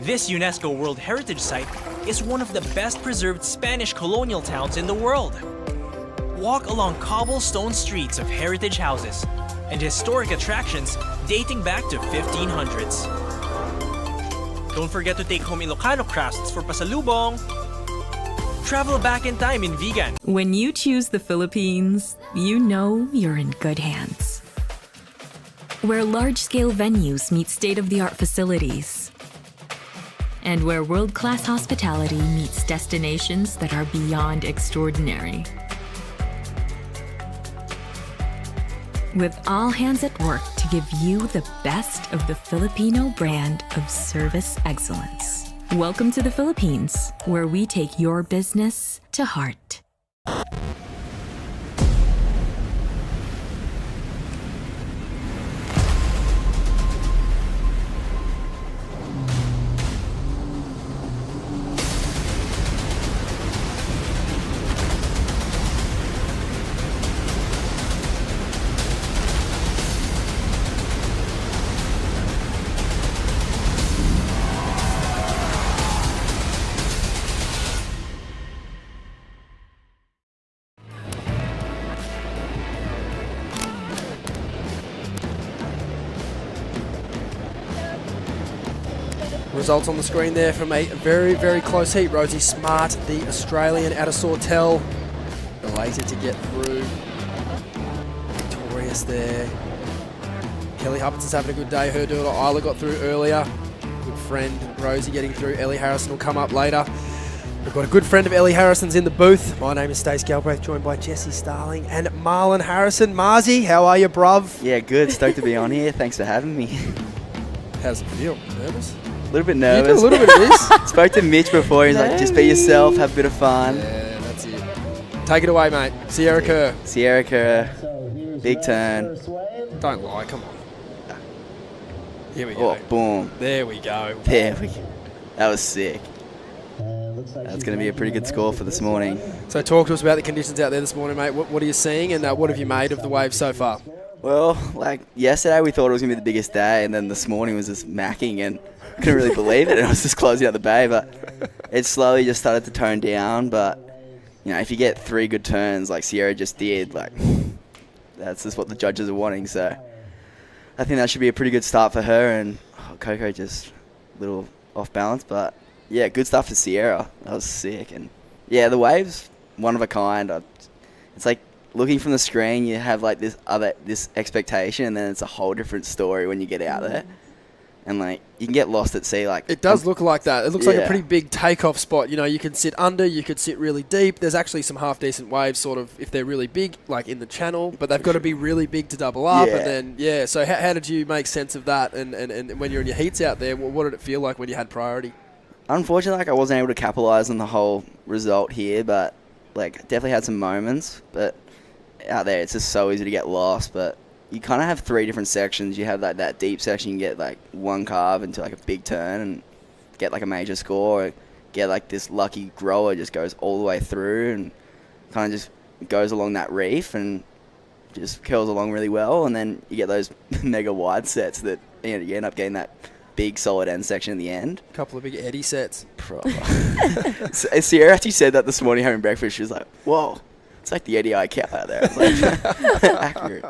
This UNESCO World Heritage Site is one of the best preserved Spanish colonial towns in the world. Walk along cobblestone streets of heritage houses and historic attractions dating back to 1500s. Don't forget to take home Ilocano crafts for pasalubong. Travel back in time in Vigan. When you choose the Philippines, you know you're in good hands. Where large-scale venues meet state-of-the-art facilities. And where world-class hospitality meets destinations that are beyond extraordinary. With all hands at work to give you the best of the Filipino brand of service excellence. Welcome to the Philippines, where we take your business to heart. Results on the screen there from a very, very close heat. Rosie Smart, the Australian, out of Sawtell, elated to get through. Victorious there. Kelly Huppinson's having a good day. Her daughter Isla got through earlier. Good friend Rosie getting through. Ellie Harrison will come up later. We've got a good friend of Ellie Harrison's in the booth. My name is Stace Galbraith, joined by Jessie Starling and Marlon Harrison. Marzi, how are you, bruv? Yeah, good. Stoked to be on here. Thanks for having me. How's it feel? Nervous? A little bit nervous. You do a little bit of this. Spoke to Mitch before. He's like, just be yourself, have a bit of fun. Yeah, that's it. Take it away, mate. Sierra Kerr. Sierra Kerr. Big turn. Don't lie, come on. Here we go. Oh, boom. There we go. There we go. That was sick. That's going to be a pretty good score for this morning. So talk to us about the conditions out there this morning, mate. What are you seeing, and what have you made of the wave so far? Well, like yesterday we thought it was going to be the biggest day, and then this morning was just macking, and I couldn't really believe it. And I was just closing out the bay, but it slowly just started to tone down. But you know, if you get 3 good turns like Sierra just did, like that's just what the judges are wanting. So I think that should be a pretty good start for her. And Coco just a little off balance, but yeah, good stuff for Sierra. That was sick. And yeah, the waves, one of a kind. It's like looking from the screen, you have like this expectation, and then it's a whole different story when you get out there. And like you can get lost at sea. Like it does look like that. It looks like a pretty big takeoff spot. You know, you can sit under, you could sit really deep. There's actually some half decent waves, sort of, if they're really big, like in the channel. But they've got to be really big to double up. Yeah. And then So how did you make sense of that? And when you're in your heats out there, what did it feel like when you had priority? Unfortunately, like I wasn't able to capitalize on the whole result here, but like definitely had some moments. But out there, it's just so easy to get lost. But you kind of have 3 different sections. You have like that deep section, you get like one carve into like a big turn and get like a major score. Or get like this lucky grower just goes all the way through and kind of just goes along that reef and just curls along really well. And then you get those mega wide sets that you end up getting that big solid end section in the end. A couple of big Eddie sets. Sierra actually said that this morning having breakfast. She was like, whoa, it's like the Eddie I cow out there. Like, accurate.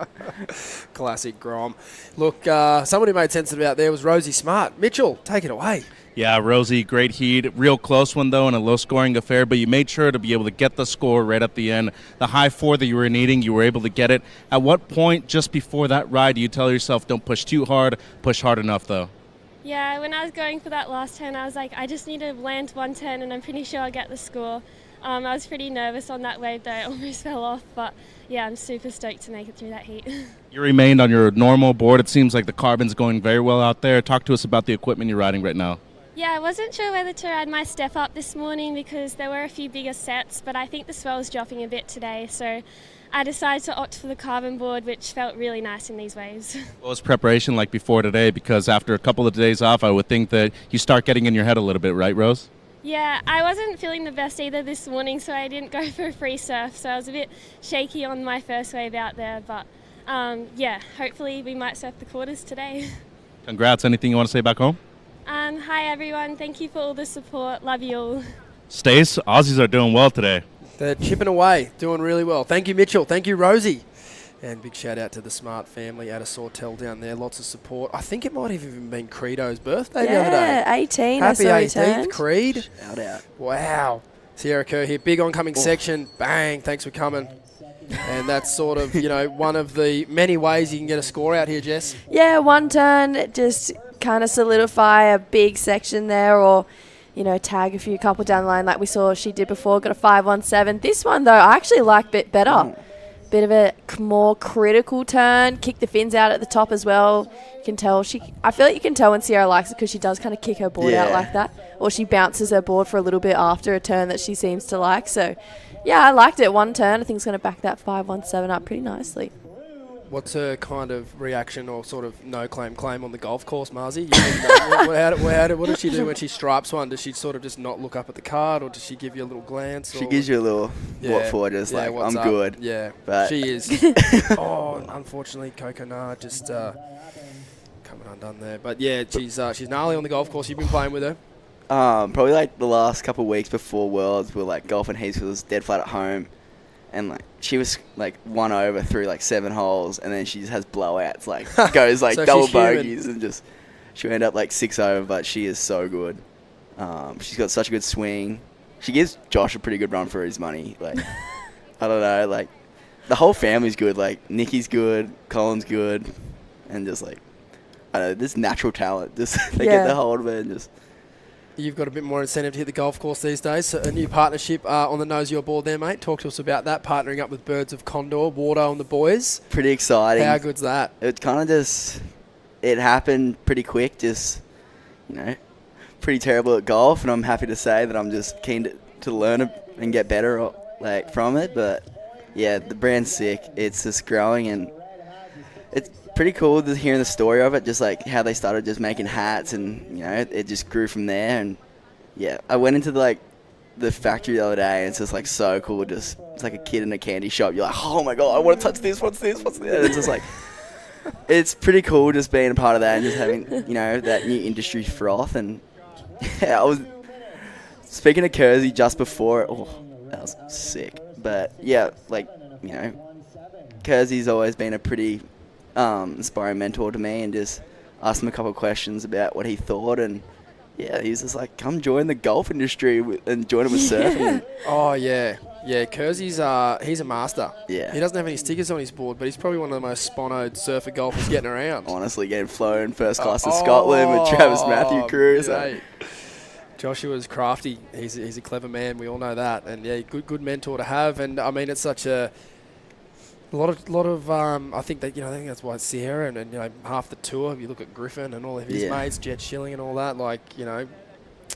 Classic Grom. Look, someone who made sense of it out there was Rosie Smart. Mitchell, take it away. Yeah, Rosie, great heat. Real close one, though, in a low-scoring affair, but you made sure to be able to get the score right at the end. The high 4 that you were needing, you were able to get it. At what point, just before that ride, do you tell yourself, don't push too hard, push hard enough, though? Yeah, when I was going for that last turn, I was like, I just need to land one turn, and I'm pretty sure I'll get the score. I was pretty nervous on that wave, though. I almost fell off, but yeah, I'm super stoked to make it through that heat. You remained on your normal board. It seems like the carbon's going very well out there. Talk to us about the equipment you're riding right now. Yeah, I wasn't sure whether to ride my step up this morning because there were a few bigger sets, but I think the swell was dropping a bit today, so I decided to opt for the carbon board, which felt really nice in these waves. What was preparation like before today? Because after a couple of days off, I would think that you start getting in your head a little bit, right, Rose? Yeah, I wasn't feeling the best either this morning, so I didn't go for a free surf, so I was a bit shaky on my first wave out there, but yeah, hopefully we might surf the quarters today. Congrats. Anything you want to say back home? Hi everyone, thank you for all the support, love you all. Stace, Aussies are doing well today. They're chipping away, doing really well. Thank you, Mitchell. Thank you, Rosie. And big shout out to the Smart family at a Sawtell down there. Lots of support. I think it might have even been Credo's birthday the other day. Yeah, 18. Happy I 18th, Creed. Shout out. Wow. Sierra Kerr here. Big oncoming section. Bang. Thanks for coming. And that's sort of, one of the many ways you can get a score out here, Jess. Yeah, one turn, just kind of solidify a big section there, or tag a few couple down the line like we saw she did before. Got a 5-1-7. This one though, I actually like a bit better. Bit of a more critical turn. Kick the fins out at the top as well. You can tell I feel like you can tell when Sierra likes it because she does kind of kick her board out like that, or she bounces her board for a little bit after a turn that she seems to like. So yeah, I liked it. One turn, I think it's going to back that 5-1-7 up pretty nicely. What's her kind of reaction or sort of no claim on the golf course, Marzi? What does she do when she stripes one? Does she sort of just not look up at the card, or does she give you a little glance? She gives you a little what for, just like, I'm up? good. Yeah, but she is. Unfortunately, Coco Nah just coming undone there. But yeah, she's gnarly on the golf course. You've been playing with her? Probably like the last couple of weeks before Worlds, we were like golfing heaps. Was dead flat at home. And like she was like 1 over through like 7 holes, and then she just has blowouts, like goes like so double bogeys, and just she'll end up like 6 over. But she is so good. She's got such a good swing. She gives Josh a pretty good run for his money. Like I don't know, like the whole family's good. Like Nikki's good, Colin's good, and just like I don't know, this natural talent. Just they get the hold of it and just. You've got a bit more incentive to hit the golf course these days. So a new partnership on the nose of your board there, mate. Talk to us about that, partnering up with Birds of Condor, Wardo and the boys. Pretty exciting. How good's that? It kind of just, it happened pretty quick, just, pretty terrible at golf, and I'm happy to say that I'm just keen to learn and get better from it. But yeah, the brand's sick. It's just growing, and it's pretty cool just hearing the story of it, just like how they started just making hats, and it just grew from there. And yeah, I went into the factory the other day, and it's just like so cool. Just it's like a kid in a candy shop. You're like, oh my god, I want to touch this. What's this? What's this? And it's just like it's pretty cool just being a part of that and just having that new industry froth. And yeah, I was speaking to Kersey just before. Oh, that was sick. But yeah, Kersey's always been a pretty inspiring mentor to me, and just asked him a couple of questions about what he thought, and yeah, he's just like, come join the golf industry and join him with surfing. Oh yeah, Kersey's he's a master. Yeah, he doesn't have any stickers on his board, but he's probably one of the most sponoed surfer golfers getting around. Honestly, getting flown first class to Scotland with Travis Matthew crew. So. Joshua's crafty. He's a clever man. We all know that, and yeah, good mentor to have. And I mean, it's such a lot of I think that I think that's why Sierra and half the tour. If you look at Griffin and all of his mates, Jet Schilling and all that,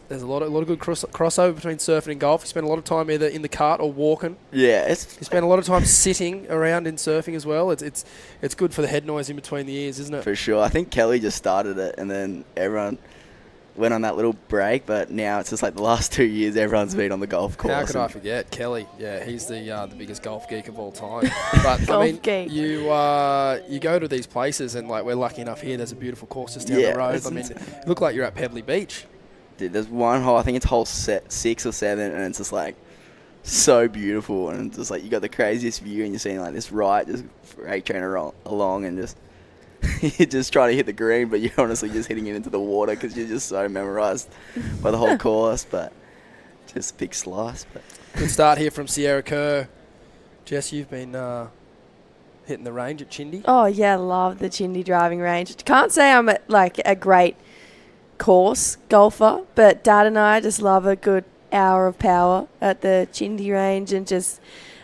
there's a lot of good crossover between surfing and golf. You spend a lot of time either in the cart or walking. Yeah, you spend a lot of time sitting around in surfing as well. It's good for the head noise in between the ears, isn't it? For sure. I think Kelly just started it, and then everyone went on that little break, but now it's just like the last 2 years everyone's been on the golf course. How could I forget Kelly? Yeah, he's the biggest golf geek of all time. But I mean, geek. you go to these places, and like we're lucky enough here. There's a beautiful course just down the road. I mean, you look like you're at Pebbly Beach. Dude, there's one hole, I think it's hole 6 or 7, and it's just like so beautiful, and just like you got the craziest view, and you're seeing like this just freight train along, and just you're just trying to hit the green, but you're honestly just hitting it into the water because you're just so memorized by the whole course. But just a big slice. But Good start here from Sierra Kerr. Jess, you've been hitting the range at Chindy. Oh, yeah, love the Chindy driving range. Can't say I'm a great course golfer, but Dad and I just love a good hour of power at the Chindy range, and just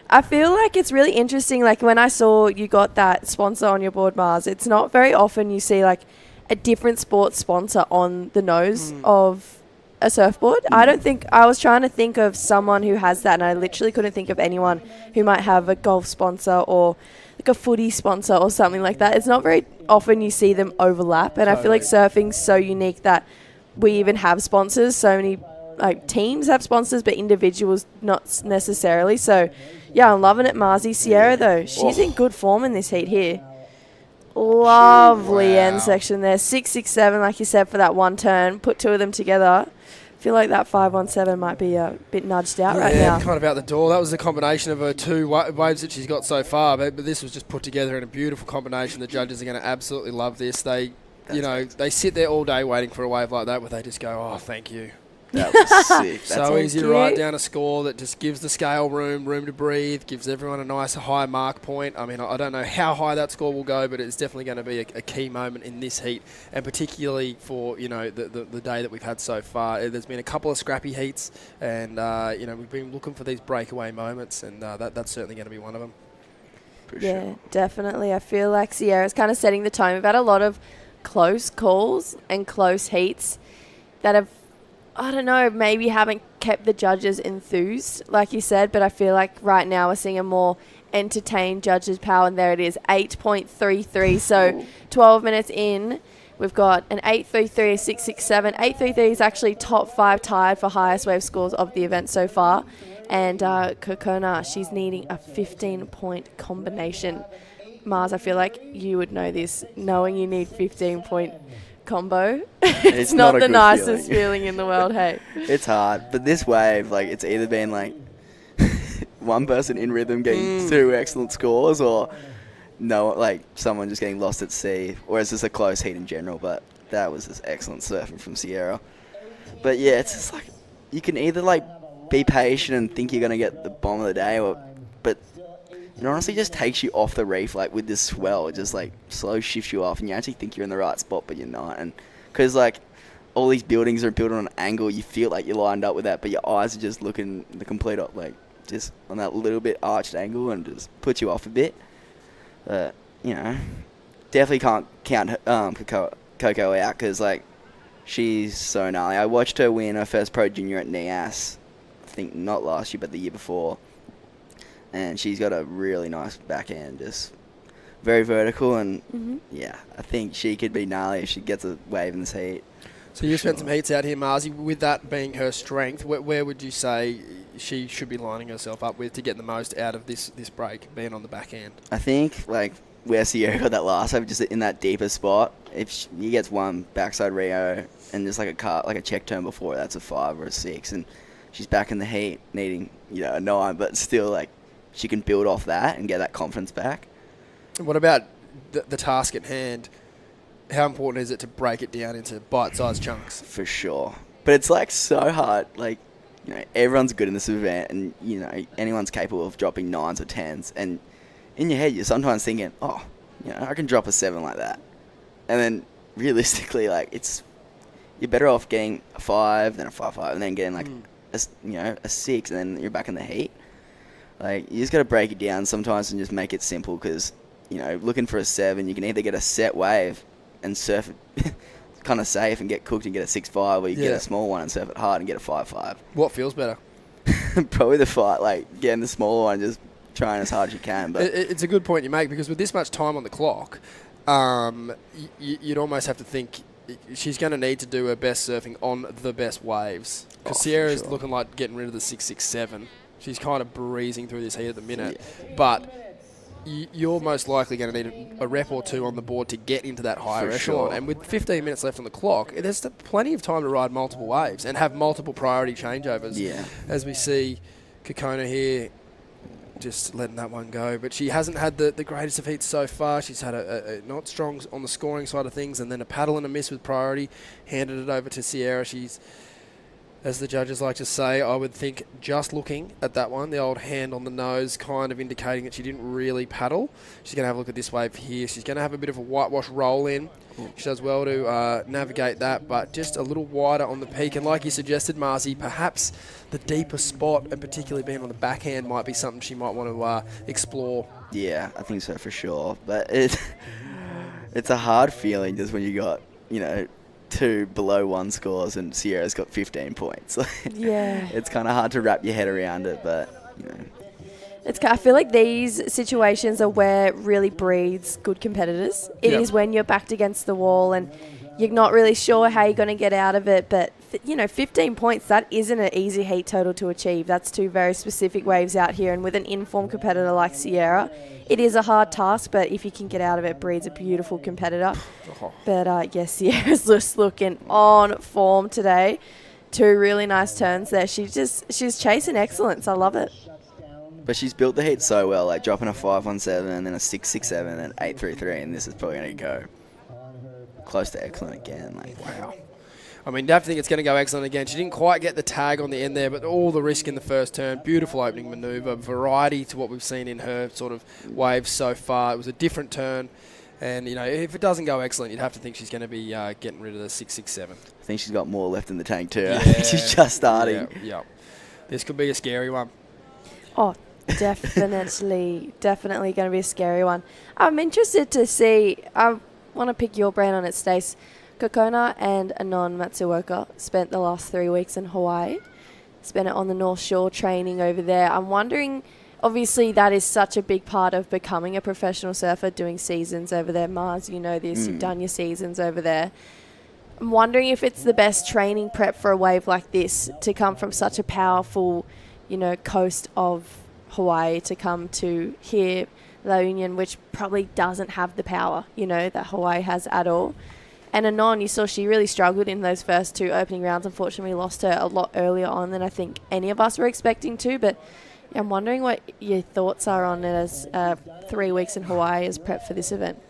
I feel like it's really interesting. Like when I saw you got that sponsor on your board, Mars, it's not very often you see like a different sports sponsor on the nose of a surfboard. I was trying to think of someone who has that, and I literally couldn't think of anyone who might have a golf sponsor or like a footy sponsor or something like that. It's not very often you see them overlap, and I feel like surfing's so unique that we even have sponsors. So many like teams have sponsors, but individuals not necessarily. So yeah, I'm loving it, Marzi. Sierra though, she's in good form in this heat here. Lovely end section there. 667, like you said, for that one turn. Put two of them together. I feel like that 517 might be a bit nudged out right now. Kind of out the door. That was the combination of her two waves that she's got so far, but this was just put together in a beautiful combination. The judges are going to absolutely love this. They sit there all day waiting for a wave like that, where they just go, "Oh, thank you." That was sick. So easy to write down a score that just gives the scale room to breathe, gives everyone a nice high mark point. I mean, I don't know how high that score will go, but it's definitely going to be a key moment in this heat, and particularly for the day that we've had so far. There's been a couple of scrappy heats, and we've been looking for these breakaway moments, and that's certainly going to be one of them. Yeah, definitely. I feel like Sierra's kind of setting the tone. We've had a lot of close calls and close heats that have, I don't know, maybe haven't kept the judges enthused, like you said, but I feel like right now we're seeing a more entertained judges' power, and there it is, 8.33. So 12 minutes in, we've got an 8.33, a 6.67. 8.33 is actually top 5 tied for highest wave scores of the event so far. And Kokona, she's needing a 15-point combination. Mars, I feel like you would know this, knowing you need 15-point combo. It's not the nicest feeling in the world, hey. It's hard, but this wave, like, it's either been like one person in rhythm getting 2 excellent scores, or someone just getting lost at sea, or it's just a close heat in general. But that was just excellent surfing from Sierra. But yeah, it's just like you can either be patient and think you're gonna get the bomb of the day, but it honestly just takes you off the reef, with this swell. It just slow shifts you off, and you actually think you're in the right spot, but you're not. And because all these buildings are built on an angle, you feel like you're lined up with that, but your eyes are just looking the complete just on that little bit arched angle, and just puts you off a bit. But definitely can't count Coco out, because she's so gnarly. I watched her win her first pro junior at NIAS, I think not last year but the year before. And she's got a really nice backhand, just very vertical, and yeah, I think she could be gnarly if she gets a wave in this heat. So you spent some heats out here, Marzi. With that being her strength, where would you say she should be lining herself up with to get the most out of this break, being on the backhand? I think where Sierra got that last wave, just in that deeper spot. If she gets one backside Rio and just a check turn before, that's a 5 or a 6, and she's back in the heat needing a 9, but still she can build off that and get that confidence back. What about the task at hand? How important is it to break it down into bite-sized chunks? For sure. But it's so hard. Everyone's good in this event, and anyone's capable of dropping 9s or 10s. And in your head, you're sometimes thinking, I can drop a 7 like that. And then realistically, you're better off getting a 5 than a 5.5, and then getting a 6, and then you're back in the heat. You just got to break it down sometimes and just make it simple, because, looking for a 7, you can either get a set wave and surf it kind of safe and get cooked and get a 6.5, or you get a small one and surf it hard and get a 5.5. What feels better? Probably the fight, getting the smaller one, just trying as hard as you can. But it's a good point you make, because with this much time on the clock, you'd almost have to think, she's going to need to do her best surfing on the best waves. Because Sierra's looking like getting rid of the 667. She's kind of breezing through this heat at the minute. Yeah. But you're most likely going to need a rep or two on the board to get into that higher echelon. Sure. And with 15 minutes left on the clock, there's plenty of time to ride multiple waves and have multiple priority changeovers. Yeah. As we see Kokona here just letting that one go. But she hasn't had the greatest of heats so far. She's had a not strong on the scoring side of things, and then a paddle and a miss with priority. Handed it over to Sierra. She's, as the judges like to say, I would think just looking at that one, the old hand on the nose kind of indicating that she didn't really paddle. She's going to have a look at this wave here. She's going to have a bit of a whitewash roll in. She does well to navigate that, but just a little wider on the peak. And like you suggested, Marzi, perhaps the deeper spot, and particularly being on the backhand, might be something she might want to explore. Yeah, I think so for sure. But it's a hard feeling just when you got, 2 below 1 scores and Sierra's got 15 points. Yeah. It's kind of hard to wrap your head around it, but, I feel like these situations are where it really breeds good competitors. It is when you're backed against the wall and you're not really sure how you're going to get out of it. But, 15 points, that isn't an easy heat total to achieve. That's 2 very specific waves out here. And with an informed competitor like Sierra, it is a hard task, but if you can get out of it, it breeds a beautiful competitor. But, Sierra's just looking on form today. 2 really nice turns there. She's chasing excellence. I love it. But she's built the heat so well, like dropping a 517 and then a 667 and 833, and this is probably going to go close to excellent again. Wow. I mean, definitely it's going to go excellent again. She didn't quite get the tag on the end there, but all the risk in the first turn. Beautiful opening manoeuvre, variety to what we've seen in her sort of waves so far. It was a different turn, and if it doesn't go excellent, you'd have to think she's going to be getting rid of the 667. I think she's got more left in the tank too. I think she's just starting. Yeah. This could be a scary one. Oh, definitely going to be a scary one. I'm interested to see. I want to pick your brain on it, Stace. Kokona and Anon Matsuoka spent the last 3 weeks in Hawaii. Spent it on the North Shore training over there. I'm wondering, obviously that is such a big part of becoming a professional surfer, doing seasons over there. Mars, you know this, you've done your seasons over there. I'm wondering if it's the best training prep for a wave like this to come from such a powerful, coast of Hawaii to come to here, La Union, which probably doesn't have the power, that Hawaii has at all. And Anon, you saw she really struggled in those first 2 opening rounds. Unfortunately, lost her a lot earlier on than I think any of us were expecting to. But I'm wondering what your thoughts are on it as 3 weeks in Hawaii as prep for this event.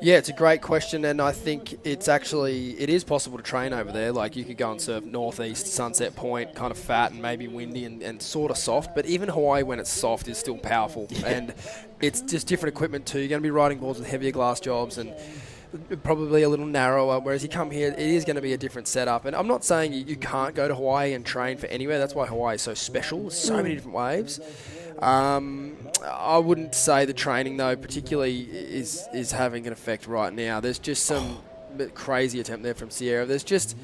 Yeah, it's a great question, and I think it is possible to train over there. Like, you could go and surf northeast, Sunset Point, kind of fat and maybe windy and sort of soft. But even Hawaii, when it's soft, is still powerful. Yeah. And it's just different equipment too. You're going to be riding boards with heavier glass jobs and probably a little narrower, whereas you come here, it is going to be a different setup. And I'm not saying you can't go to Hawaii and train for anywhere. That's why Hawaii is so special. There's so many different waves. I wouldn't say the training, though, particularly is having an effect right now. There's just some crazy attempt there from Sierra. There's just,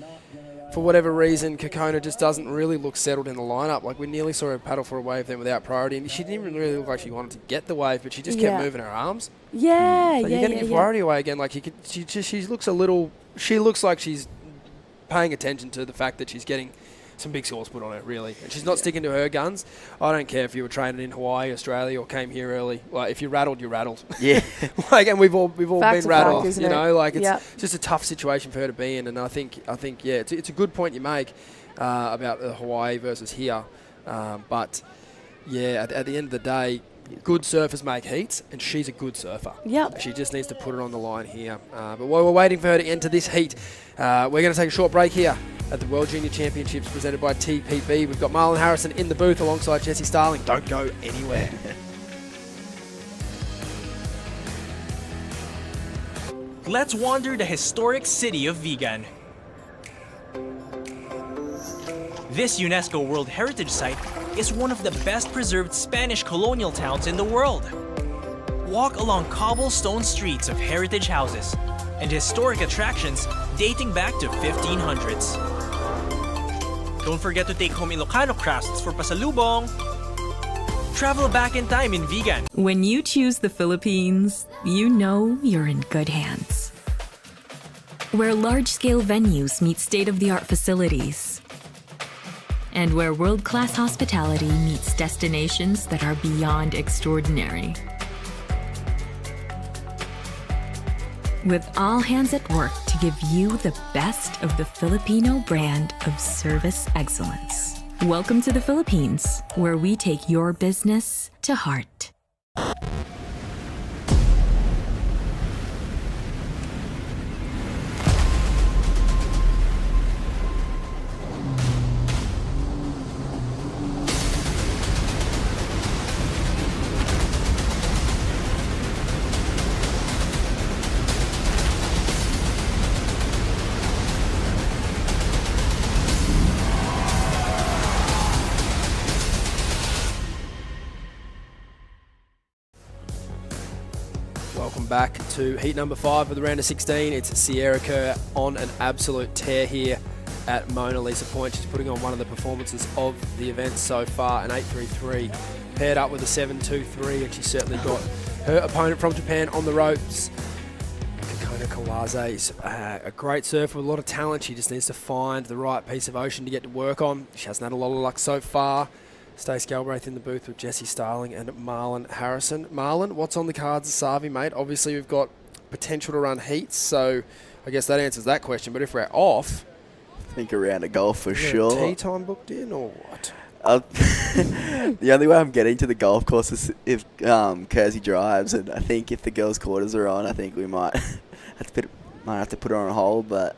for whatever reason, Kokona just doesn't really look settled in the lineup. Like, we nearly saw her paddle for a wave then without priority, and she didn't even really look like she wanted to get the wave, but she just kept moving her arms. Yeah, so you're going to give priority away again. Like, she looks like she's paying attention to the fact that she's getting some big scores put on it, really. And she's not sticking to her guns. I don't care if you were training in Hawaii, Australia, or came here early. Like, if you're rattled, you're rattled. Yeah. And we've all been rattled, it's just a tough situation for her to be in. And I think it's a good point you make about Hawaii versus here. But at the end of the day, good surfers make heats, and she's a good surfer. Yep. She just needs to put it on the line here. But while we're waiting for her to enter this heat, we're going to take a short break here at the World Junior Championships presented by TPB. We've got Marlon Harrison in the booth alongside Jesse Starling. Don't go anywhere. Let's wander the historic city of Vigan. This UNESCO World Heritage Site is one of the best preserved Spanish colonial towns in the world. Walk along cobblestone streets of heritage houses and historic attractions dating back to 1500s. Don't forget to take home Ilocano crafts for pasalubong. Travel back in time in Vigan. When you choose the Philippines, you know you're in good hands. where large-scale venues meet state-of-the-art facilities, and where world-class hospitality meets destinations that are beyond extraordinary. With all hands at work to give you the best of the Filipino brand of service excellence. Welcome to the Philippines, where we take your business to heart. Welcome back to heat number 5 of the round of 16. It's Sierra Kerr on an absolute tear here at Mona Lisa Point. She's putting on one of the performances of the event so far, an 8.33, paired up with a 7.23, and she's certainly got her opponent from Japan on the ropes. Kekona Kawaze is a great surfer with a lot of talent. She just needs to find the right piece of ocean to get to work on. She hasn't had a lot of luck so far. Stace Galbraith in the booth with Jesse Starling and Marlon Harrison. Marlon, what's on the cards at Savi, mate? Obviously, we've got potential to run heats, so I guess that answers that question. But if we're off... I think a round of golf for sure. Tea time booked in or what? The only way I'm getting to the golf course is if Kersey drives, and I think if the girls' quarters are on, I think we might have to put her on hold, but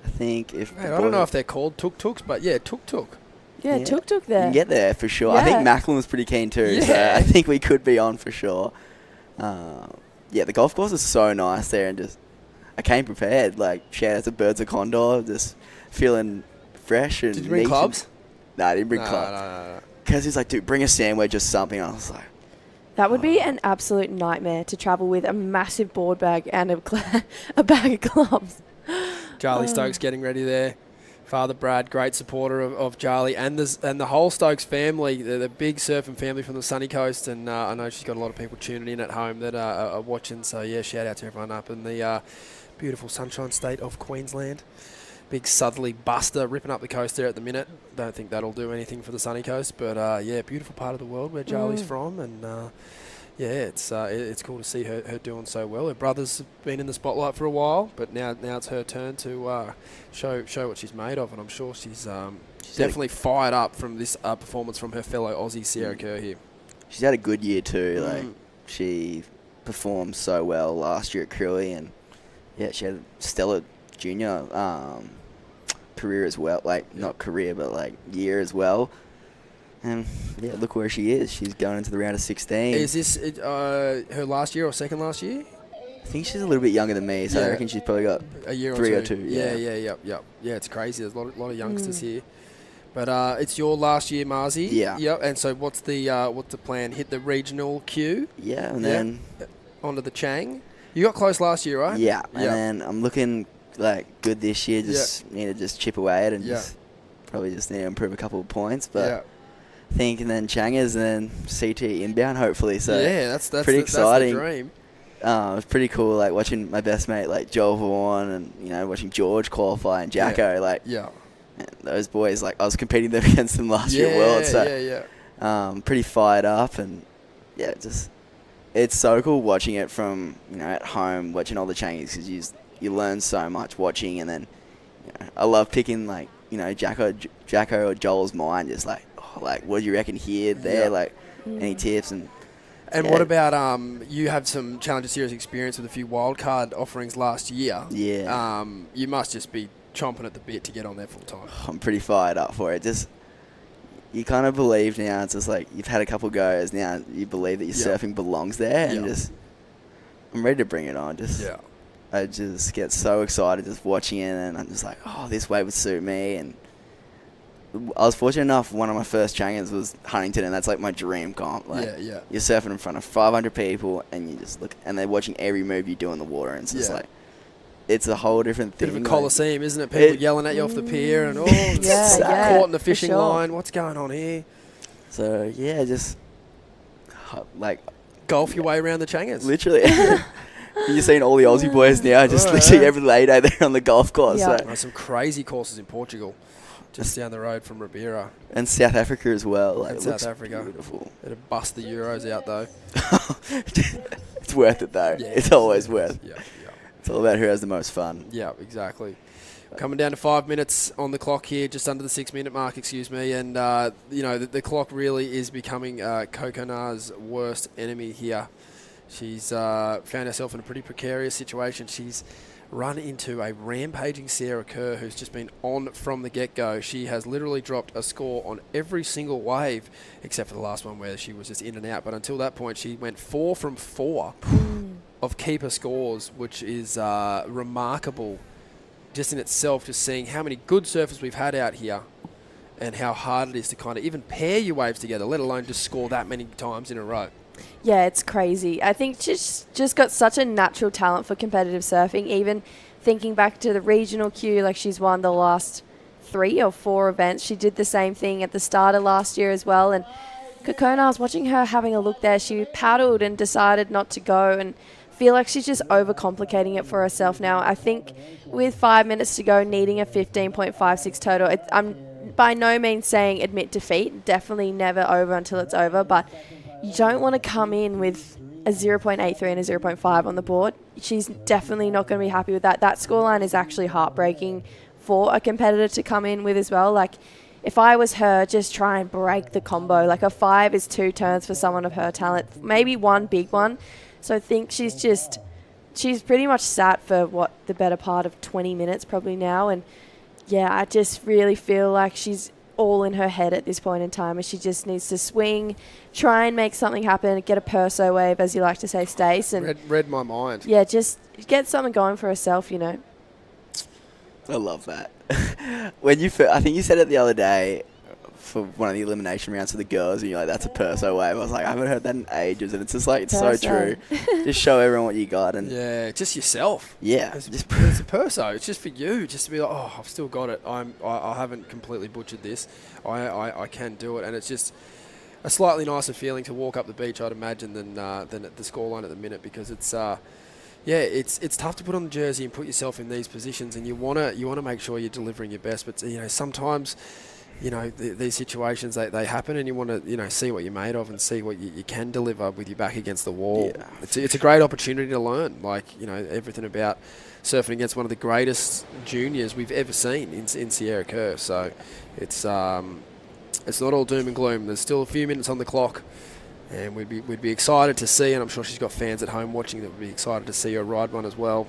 I think if... Mate, I don't know if they're called tuk-tuks, but yeah, tuk-tuk. Yeah, tuk-tuk there. You can get there for sure. I think Macklin was pretty keen too, so I think we could be on for sure. Yeah, the golf course is so nice there, and just I came prepared. Like, shout out to Birds of Condor, just feeling fresh. And did you bring clubs? No, I didn't bring clubs. No. Because he's like, dude, bring a sandwich or something. I was like, that would be an absolute nightmare to travel with a massive board bag and a bag of clubs. Charlie Stokes getting ready there. Father Brad, great supporter of Charlie and the whole Stokes family. They're the big surfing family from the sunny coast, and I know she's got a lot of people tuning in at home that are watching. So yeah, shout out to everyone up in the beautiful Sunshine State of Queensland. Big southerly buster ripping up the coast there at the minute. Don't think that'll do anything for the sunny coast, but yeah, beautiful part of the world where Charlie's from, and yeah, it's cool to see her doing so well. Her brother's been in the spotlight for a while, but now it's her turn to show what she's made of, and I'm sure she's definitely fired up from this performance from her fellow Aussie Sierra Kerr here. She's had a good year too. Like, she performed so well last year at Cruey, and yeah, she had a stellar junior career as well. Like, not career, but like year as well. And yeah, look where she is. She's going into the round of 16. Is this her last year or second last year? I think she's a little bit younger than me, so I reckon she's probably got a year or 2. Yeah, it's crazy. There's a lot of youngsters here. But it's your last year, Marzi. Yeah. Yep. And so what's the plan? Hit the regional queue. Yeah, and then onto the Chang. You got close last year, right? Yeah. And then I'm looking like good this year. Just need to just chip away at it, and just probably just need to improve a couple of points. But think, and then Changers, and then CT inbound, hopefully. So yeah, that's pretty exciting. That's the dream. It's pretty cool, like watching my best mate like Joel Vaughan, and watching George qualify and Jacko. Man, those boys, like I was competing them against them last year at World, so pretty fired up, and it's so cool watching it from at home, watching all the Changies, because you learn so much watching, and then I love picking like Jacko or Joel's mind, just like. Like, what do you reckon here, there, any tips? And what about, you had some Challenger Series experience with a few wildcard offerings last year. Yeah. You must just be chomping at the bit to get on there full time. I'm pretty fired up for it. Just, you kind of believe now, it's just like, you've had a couple goes, now you believe that your surfing belongs there, and just, I'm ready to bring it on. I just get so excited just watching it, and I'm just like, oh, this wave would suit me, and I was fortunate enough, one of my first Changers was Huntington, and that's like my dream comp. Like, you're surfing in front of 500 people, and you just look, and they're watching every move you do in the water, and it's just like, it's a whole different thing. Bit of a coliseum, isn't it? People yelling at you off the pier, and caught in the fishing line. What's going on here? So yeah, just like golf your way around the Changers. Literally. You're seeing all the Aussie boys now, just literally every late day they're on the golf course. Yeah. So. Some crazy courses in Portugal, just down the road from Ribeira. And South Africa as well. Like, And it South looks Africa. beautiful. It'd bust the Euros out though. It's worth it though. Yeah, it's always worth. Yeah, yeah. It's all about who has the most fun. Yeah, exactly. Coming down to 5 minutes on the clock here, just under the 6 minute mark, excuse me. And, the clock really is becoming Kokonar's worst enemy here. She's found herself in a pretty precarious situation. She's run into a rampaging Sierra Kerr who's just been on from the get-go. She has literally dropped a score on every single wave, except for the last one where she was just in and out. But until that point, she went 4 from 4 of keeper scores, which is remarkable just in itself, just seeing how many good surfers we've had out here and how hard it is to kind of even pair your waves together, let alone just score that many times in a row. Yeah, it's crazy. I think she's just got such a natural talent for competitive surfing. Even thinking back to the regional queue, like she's won the last 3 or 4 events. She did the same thing at the start of last year as well. And Kokona, I was watching her having a look there. She paddled and decided not to go, and feel like she's just overcomplicating it for herself now. I think with 5 minutes to go, needing a 15.56 total, I'm by no means saying admit defeat. Definitely never over until it's over, but you don't want to come in with a 0.83 and a 0.5 on the board. She's definitely not going to be happy with that. That scoreline is actually heartbreaking for a competitor to come in with as well. Like, if I was her, just try and break the combo. Like, a 5 is 2 turns for someone of her talent, maybe 1 big one. So I think she's pretty much sat for the better part of 20 minutes probably now. And yeah, I just really feel like she's all in her head at this point in time, and she just needs to swing, try and make something happen, get a Perso wave, as you like to say, Stace. And read my mind. Yeah, just get something going for herself, you know. I love that. I think you said it the other day for one of the elimination rounds for the girls, and you're like, that's a Perso wave. I was like, I haven't heard that in ages, and it's just like, it's so true. Just show everyone what you got. And yeah, just yourself. Yeah. It's a Perso. It's just for you, just to be like, oh, I've still got it. I haven't completely butchered this. I can do it. And it's just a slightly nicer feeling to walk up the beach, I'd imagine, than at the scoreline at the minute, because it's it's tough to put on the jersey and put yourself in these positions, and you wanna make sure you're delivering your best. But sometimes, these situations, they happen, and you want to see what you're made of and see what you can deliver with your back against the wall. Yeah. It's a great opportunity to learn, everything about surfing against one of the greatest juniors we've ever seen in Sierra Kerr. So it's not all doom and gloom. There's still a few minutes on the clock, and we'd be excited to see, and I'm sure she's got fans at home watching that would be excited to see her ride one as well.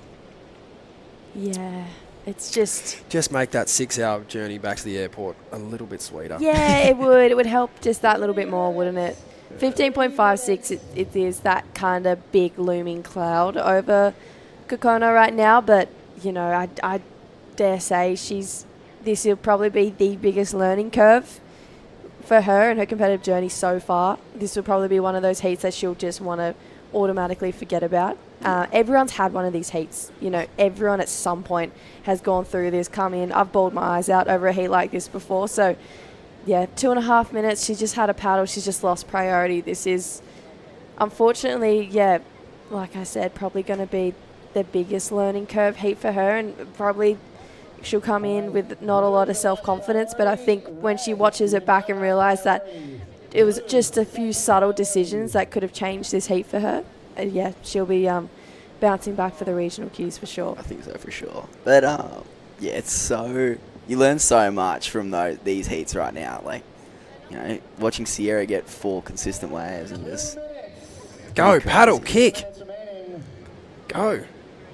Yeah. It's just make that 6-hour journey back to the airport a little bit sweeter. Yeah, it would. It would help just that little bit more, wouldn't it? 15.56, it is that kind of big looming cloud over Kokona right now. But, I dare say this will probably be the biggest learning curve for her and her competitive journey so far. This will probably be one of those heats that she'll just want to automatically forget about. Everyone's had one of these heats. Everyone at some point has gone through this, come in. I've bawled my eyes out over a heat like this before. So, yeah, 2.5 minutes. She just had a paddle. She's just lost priority. This is, unfortunately, like I said, probably going to be the biggest learning curve heat for her, and probably she'll come in with not a lot of self-confidence. But I think when she watches it back and realises that it was just a few subtle decisions that could have changed this heat for her, she'll be bouncing back for the regional cues for sure. I think so, for sure. But it's so, you learn so much from these heats right now. Like, watching Sierra get 4 consistent waves and just go paddle, kick, go.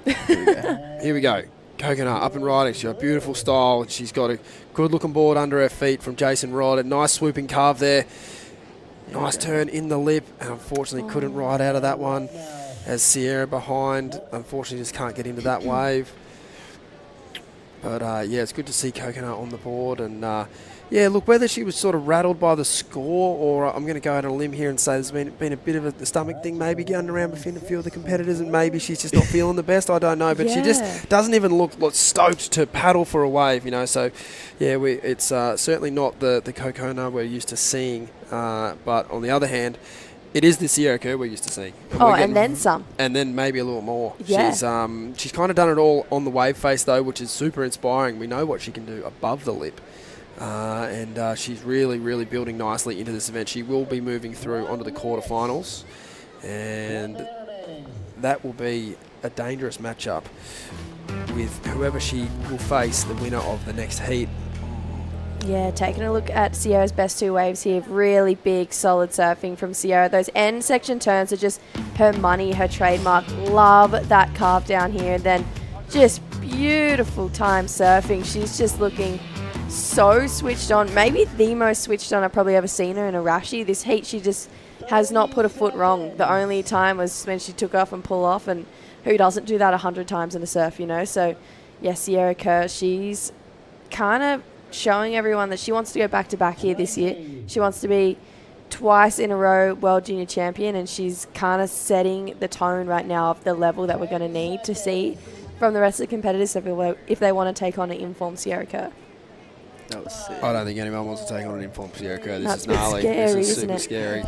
Here we go. Coconut up and riding. She's got a beautiful style. She's got a good looking board under her feet from Jason Rod. A nice swooping carve there. Nice turn in the lip, and unfortunately couldn't ride out of that one, as Sierra behind unfortunately just can't get into that wave. But it's good to see Coconut on the board. And look, whether she was sort of rattled by the score, or I'm going to go out on a limb here and say there's been a bit of a stomach thing maybe going around between a few of the competitors, and maybe she's just not feeling the best. I don't know, but she just doesn't even look stoked to paddle for a wave, So it's certainly not the Kokona we're used to seeing. But on the other hand, It is the Sierra Kerr we're used to seeing. Oh, and then some. And then maybe a little more. Yeah. She's kind of done it all on the wave face, though, which is super inspiring. We know what she can do above the lip. And she's really, really building nicely into this event. She will be moving through onto the quarterfinals. And that will be a dangerous matchup with whoever she will face, the winner of the next heat. Yeah, taking a look at Sierra's best two waves here. Really big, solid surfing from Sierra. Those end section turns are just her money, her trademark. Love that carve down here. And then just beautiful time surfing. She's just looking so switched on. Maybe the most switched on I've probably ever seen her in a Rashi. This heat, she just has not put a foot wrong. The only time was when she took off and pull off, and who doesn't do that 100 times in a surf, you know? So, yeah, Sierra Kerr, she's kind of showing everyone that she wants to go back-to-back here this year. She wants to be twice in a row World Junior Champion, and she's kind of setting the tone right now of the level that we're going to need to see from the rest of the competitors if they want to take on an informed Sierra Kerr. That was sick. I don't think anyone wants to take on an informed Sierra Kerr. This That's is gnarly. scary, this is isn't super it? scary.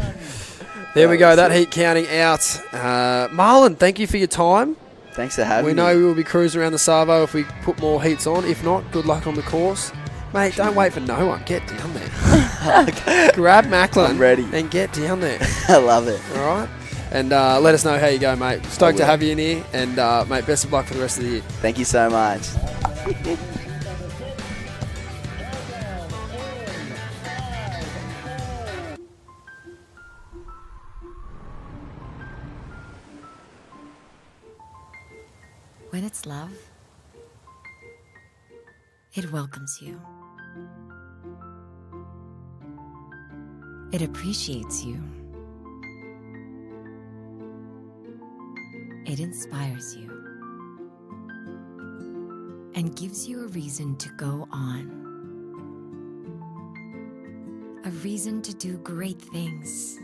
There we go. That heat counting out. Marlon, thank you for your time. Thanks for having me. We know we will be cruising around the Savo if we put more heats on. If not, good luck on the course. Mate, don't wait for no one. Get down there. Grab Macklin. I'm ready. And get down there. I love it. All right? And let us know how you go, mate. Stoked to have you in here. And, mate, best of luck for the rest of the year. Thank you so much. When it's love, it welcomes you. It appreciates you. It inspires you. And gives you a reason to go on. A reason to do great things.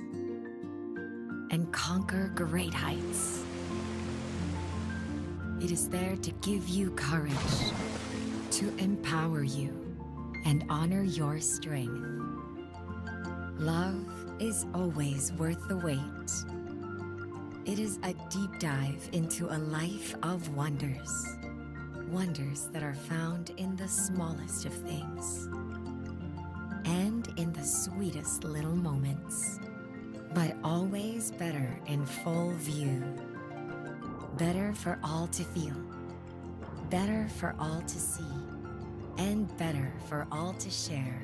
And conquer great heights. It is there to give you courage, to empower you, and honor your strength. Love is always worth the wait. It is a deep dive into a life of wonders. Wonders that are found in the smallest of things. And in the sweetest little moments. But always better in full view. Better for all to feel, better for all to see, and better for all to share.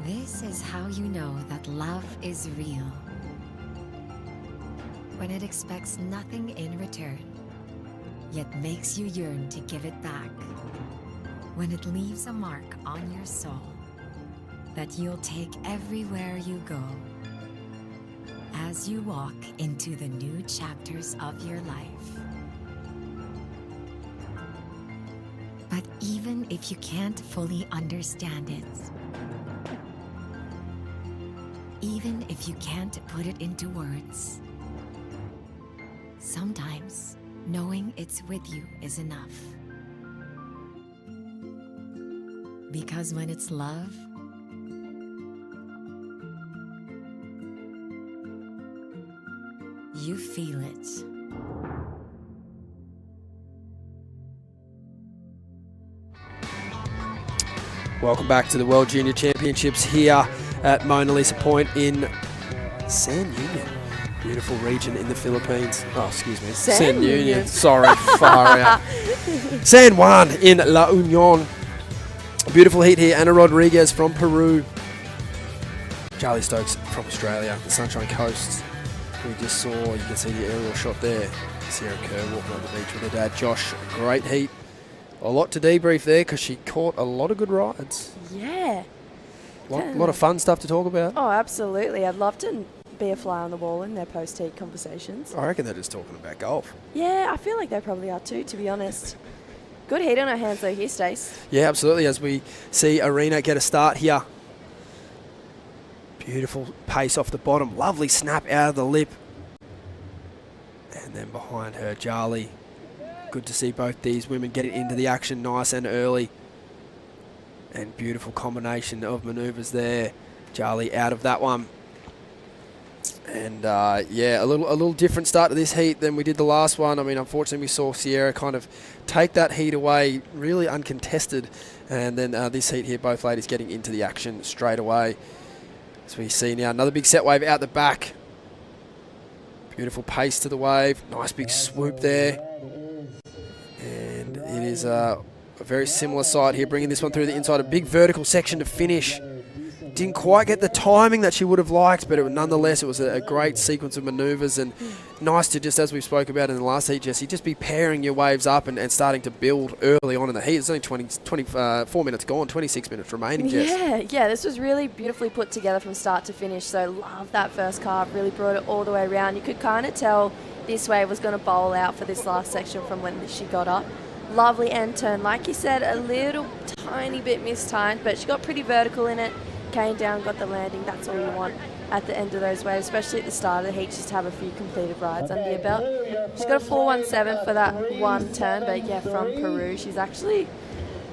This is how you know that love is real. When it expects nothing in return, yet makes you yearn to give it back. When it leaves a mark on your soul that you'll take everywhere you go. As you walk into the new chapters of your life. But even if you can't fully understand it, even if you can't put it into words, sometimes knowing it's with you is enough. Because when it's love, you feel it. Welcome back to the World Junior Championships here at Mona Lisa Point in San Union. Beautiful region in the Philippines. Oh, excuse me. San Union. Sorry, far out. San Juan in La Union. Beautiful heat here. Ana Rodriguez from Peru. Charlie Stokes from Australia, the Sunshine Coast. We just saw, you can see the aerial shot there. Sierra Kerr walking on the beach with her dad, Josh. Great heat. A lot to debrief there because she caught a lot of good rides. Yeah. A lot of fun stuff to talk about. Oh, absolutely. I'd love to be a fly on the wall in their post-heat conversations. I reckon they're just talking about golf. Yeah, I feel like they probably are too, to be honest. Good heat on our hands though here, Stace. Yeah, absolutely. As we see Arena get a start here. Beautiful pace off the bottom. Lovely snap out of the lip. And then behind her, Charlie. Good to see both these women getting into the action nice and early. And beautiful combination of manoeuvres there. Charlie out of that one. And yeah, a little different start to this heat than we did the last one. I mean, unfortunately, we saw Sierra kind of take that heat away, really uncontested. And then this heat here, both ladies getting into the action straight away. As we see now, another big set wave out the back. Beautiful pace to the wave. Nice big swoop there. And it is a very similar side here, bringing this one through the inside. A big vertical section to finish. Didn't quite get the timing that she would have liked, but nonetheless, it was a great sequence of manoeuvres, and nice to just, as we spoke about in the last heat, Jessie, just be pairing your waves up and starting to build early on in the heat. It's only 24 minutes gone, 26 minutes remaining, Jess. Yeah, this was really beautifully put together from start to finish, so love that first carve, really brought it all the way around. You could kind of tell this wave was going to bowl out for this last section from when she got up. Lovely end turn. Like you said, a little tiny bit mistimed, but she got pretty vertical in it. Came down, got the landing. That's all you want at the end of those waves, especially at the start of the heat, just to have a few completed rides under your belt. She's got a 4.17 for that one turn, but yeah, from Peru. She's actually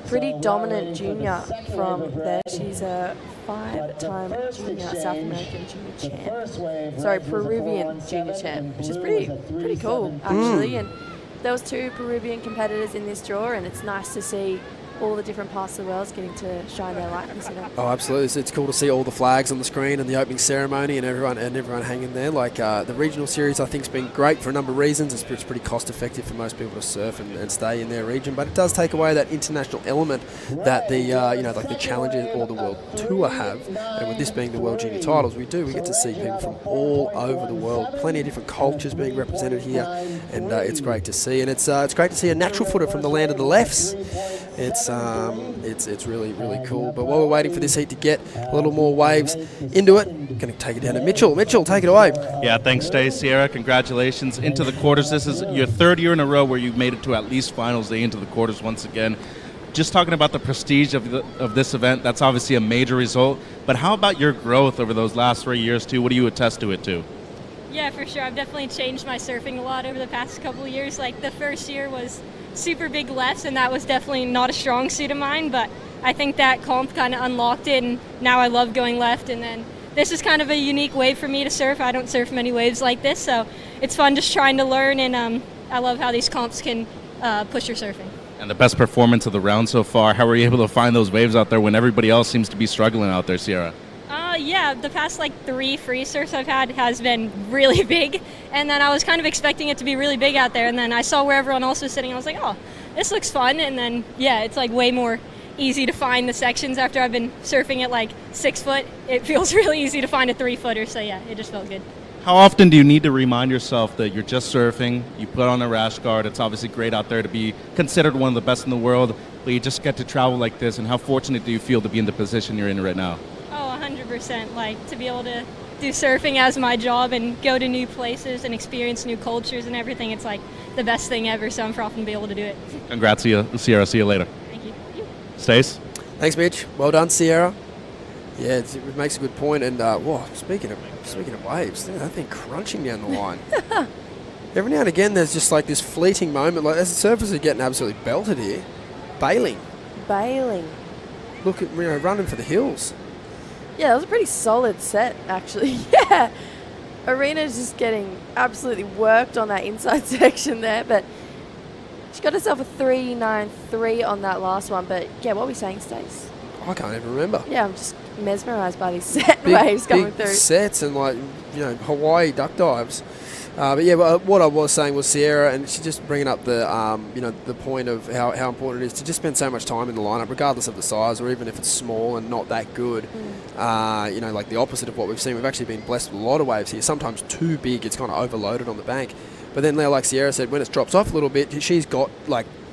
pretty dominant junior from there. She's a 5-time junior South American junior champ. Sorry, Peruvian junior champ, which is pretty cool, actually. And there was 2 Peruvian competitors in this draw, and it's nice to see all the different parts of the world getting to shine their likeness in it. Oh, absolutely. It's cool to see all the flags on the screen and the opening ceremony and everyone hanging there. Like the regional series, I think, has been great for a number of reasons. It's pretty cost effective for most people to surf and stay in their region, but it does take away that international element that the like the Challenger or the World Tour have. And with this being the World Junior titles, we get to see people from all over the world. Plenty of different cultures being represented here, and it's great to see. And it's great to see a natural footer from the land of the lefts. It's really cool. But while we're waiting for this heat to get a little more waves into it, I'm going to take it down to Mitchell. Mitchell, take it away. Yeah, thanks, Stay. Sierra, congratulations. Into the quarters. This is your 3rd year in a row where you've made it to at least finals day, into the quarters once again. Just talking about the prestige of this event, that's obviously a major result. But how about your growth over those last 3 years, too? What do you attest to it, too? Yeah, for sure. I've definitely changed my surfing a lot over the past couple of years. Like, the first year was super big lefts, and that was definitely not a strong suit of mine, but I think that comp kind of unlocked it, and now I love going left. And then this is kind of a unique wave for me to surf. I don't surf many waves like this, so it's fun just trying to learn, and I love how these comps can push your surfing. And the best performance of the round so far, how were you able to find those waves out there when everybody else seems to be struggling out there, Sierra? Yeah, the past 3 free surfs I've had has been really big, and then I was kind of expecting it to be really big out there, and then I saw where everyone else was sitting. I was like, oh, this looks fun, and then yeah, it's way more easy to find the sections after I've been surfing at 6 foot. It feels really easy to find a 3-footer, so yeah, it just felt good. How often do you need to remind yourself that you're just surfing, you put on a rash guard, it's obviously great out there to be considered one of the best in the world, but you just get to travel like this, and how fortunate do you feel to be in the position you're in right now? 100%. To be able to do surfing as my job and go to new places and experience new cultures and everything, it's the best thing ever, so I'm proud to be able to do it. Congrats, Sierra. See you later. Thank you. Stace? Thanks, Mitch. Well done, Sierra. Yeah, it makes a good point. And speaking of waves, that thing crunching down the line. Every now and again, there's just this fleeting moment, as the surfers are getting absolutely belted here, bailing. Look at running for the hills. Yeah, that was a pretty solid set, actually. Yeah. Arena's just getting absolutely worked on that inside section there, but she got herself a 3.93 on that last one. But yeah, what were we saying, Stace? I can't even remember. Yeah, I'm just mesmerised by these set waves coming through. Sets and Hawaii duck dives. But yeah, what I was saying was Sierra, and she's just bringing up the the point of how important it is to just spend so much time in the lineup, regardless of the size, or even if it's small and not that good. Like the opposite of what we've seen. We've actually been blessed with a lot of waves here. Sometimes too big, it's kind of overloaded on the bank. But then, like Sierra said, when it drops off a little bit, she's got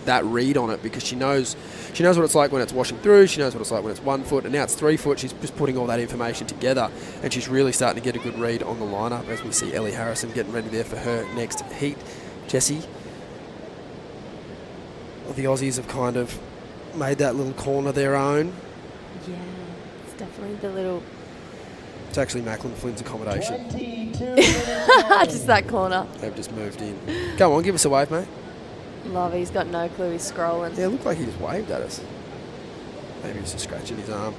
that read on it, because she knows what it's like when it's washing through, she knows what it's like when it's 1 foot, and now it's 3 foot. She's just putting all that information together, and she's really starting to get a good read on the lineup, as we see Ellie Harrison getting ready there for her next heat. Jessie, the Aussies have kind of made that little corner their own. Yeah, it's definitely the little... It's actually Macklin Flynn's accommodation. Just that corner. They've just moved in. Come on, give us a wave, mate. Love, he's got no clue, he's scrolling. Yeah, it looked like he just waved at us. Maybe he was just scratching his arm.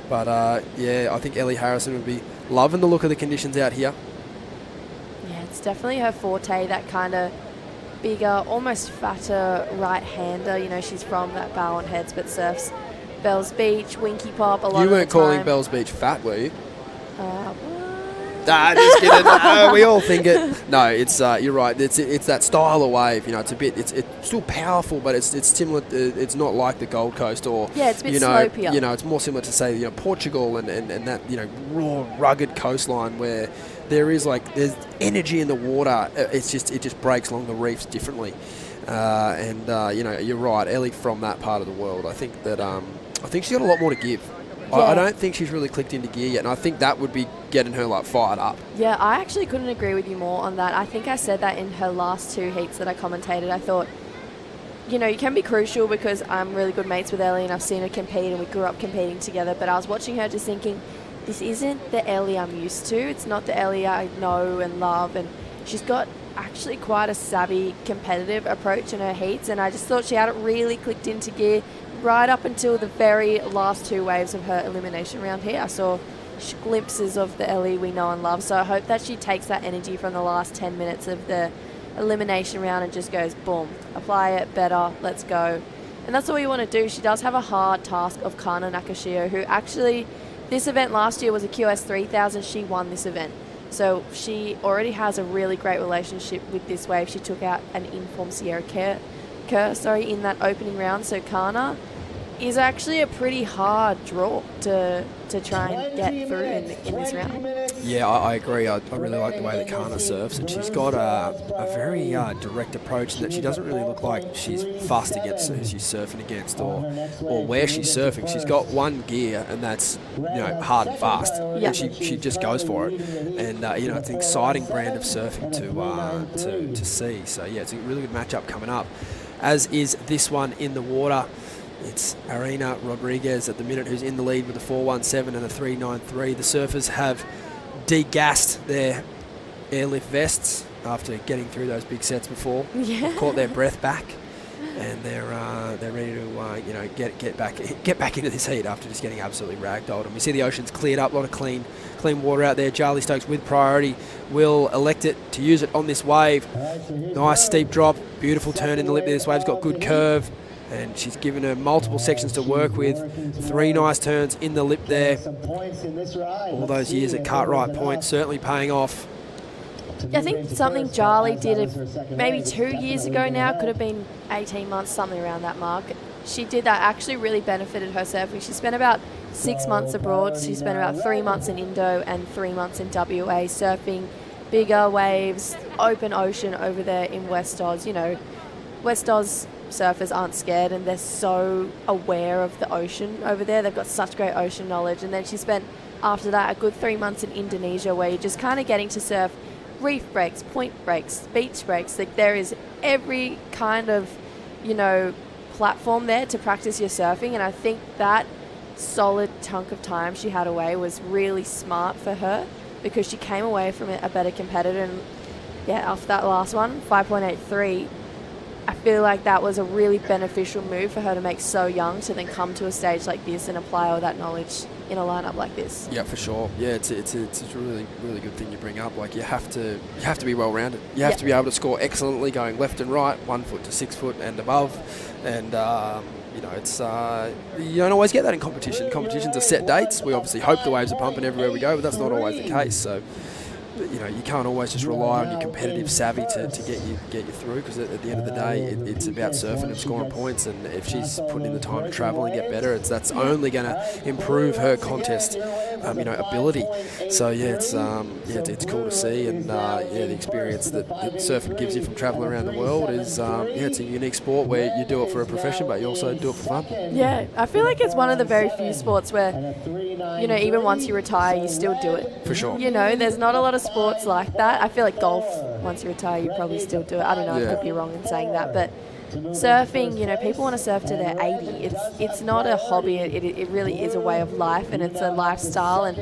But, yeah, I think Ellie Harrison would be loving the look of the conditions out here. Yeah, it's definitely her forte, that kind of bigger, almost fatter right-hander. You know, she's from that Barwon Heads, but surfs Bells Beach, Winky Pop a lot of the time. You weren't calling Bells Beach fat, were you? Just kidding. No, we all think it. No, it's you're right. It's that style of wave. You know, it's still powerful, but it's similar. It's not like the Gold Coast or it's a bit slopier. slopier. You know, it's more similar to say Portugal and that raw, rugged coastline where there's energy in the water. It just breaks along the reefs differently. You're right, Ellie from that part of the world. I think she's got a lot more to give. Yeah. I don't think she's really clicked into gear yet, and I think that would be getting her fired up. Yeah, I actually couldn't agree with you more on that. I think I said that in her last 2 heats that I commentated. I thought, you can be crucial because I'm really good mates with Ellie and I've seen her compete and we grew up competing together, but I was watching her just thinking, this isn't the Ellie I'm used to. It's not the Ellie I know and love, and she's got actually quite a savvy, competitive approach in her heats, and I just thought she hadn't really clicked into gear right up until the very last 2 waves of her elimination round here. I saw glimpses of the Ellie we know and love, so I hope that she takes that energy from the last 10 minutes of the elimination round and just goes, boom, apply it better, let's go. And that's all you want to do. She does have a hard task of Kana Nakashio, who actually, this event last year was a QS 3000. She won this event. So she already has a really great relationship with this wave. She took out an informed Sierra Kerr in that opening round. So Kana is actually a pretty hard draw to try and get through in this round. Yeah, I agree. I really like the way that Kana surfs, and she's got a very direct approach that she doesn't really look like she's fussed against who she's surfing against or where she's surfing. She's got one gear, and that's hard and fast. Yeah. And she just goes for it, and it's an exciting brand of surfing to see. So yeah, it's a really good matchup coming up, as is this one in the water. It's Arena Rodriguez at the minute who's in the lead with a 4.17 and a 3.93. The surfers have degassed their airlift vests after getting through those big sets before. Yeah. Caught their breath back, and they're ready to get back into this heat after just getting absolutely ragdolled. And we see the ocean's cleared up, a lot of clean water out there. Charlie Stokes with priority will elect it to use it on this wave. Nice steep drop, beautiful turn in the lip there. This wave's got good curve, and she's given her multiple sections to work with. 3 nice turns in the lip there. All those years at Cartwright Point certainly paying off. I think something Charlie did maybe 2 years ago now, could have been 18 months, something around that mark. She did that, actually really benefited her surfing. She spent about 6 months abroad. She spent about 3 months in Indo and 3 months in WA surfing bigger waves, open ocean over there in West Oz. West Oz surfers aren't scared and they're so aware of the ocean over there. They've got such great ocean knowledge. And then she spent, after that, a good 3 months in Indonesia, where you're just kind of getting to surf reef breaks, point breaks, beach breaks. Like, there is every kind of, platform there to practice your surfing. And I think that solid chunk of time she had away was really smart for her, because she came away from it a better competitor. And yeah, after that last one, 5.83, I feel like that was a really beneficial move for her to make so young, to then come to a stage like this and apply all that knowledge in a lineup like this. Yeah, for sure. Yeah, it's a really, really good thing you bring up. Like, you have to be well rounded. You have to be able to score excellently going left and right, 1 foot to 6 foot and above. And it's you don't always get that in competition. Competitions are set dates. We obviously hope the waves are pumping everywhere we go, but that's not always the case. So you can't always just rely on your competitive savvy to get you through, because at the end of the day, it's about surfing and scoring points. And if she's putting in the time to travel and get better, that's only going to improve her contest ability. So yeah, it's cool to see. And the experience that surfing gives you from traveling around the world is it's a unique sport where you do it for a profession, but you also do it for fun. Yeah, I feel like it's one of the very few sports where even once you retire, you still do it. For sure. There's not a lot of sports like that. I feel like golf, once you retire, you probably still do it. I don't know, I could be wrong in saying that, but surfing, people want to surf to their 80. It's not a hobby. It really is a way of life, and it's a lifestyle. And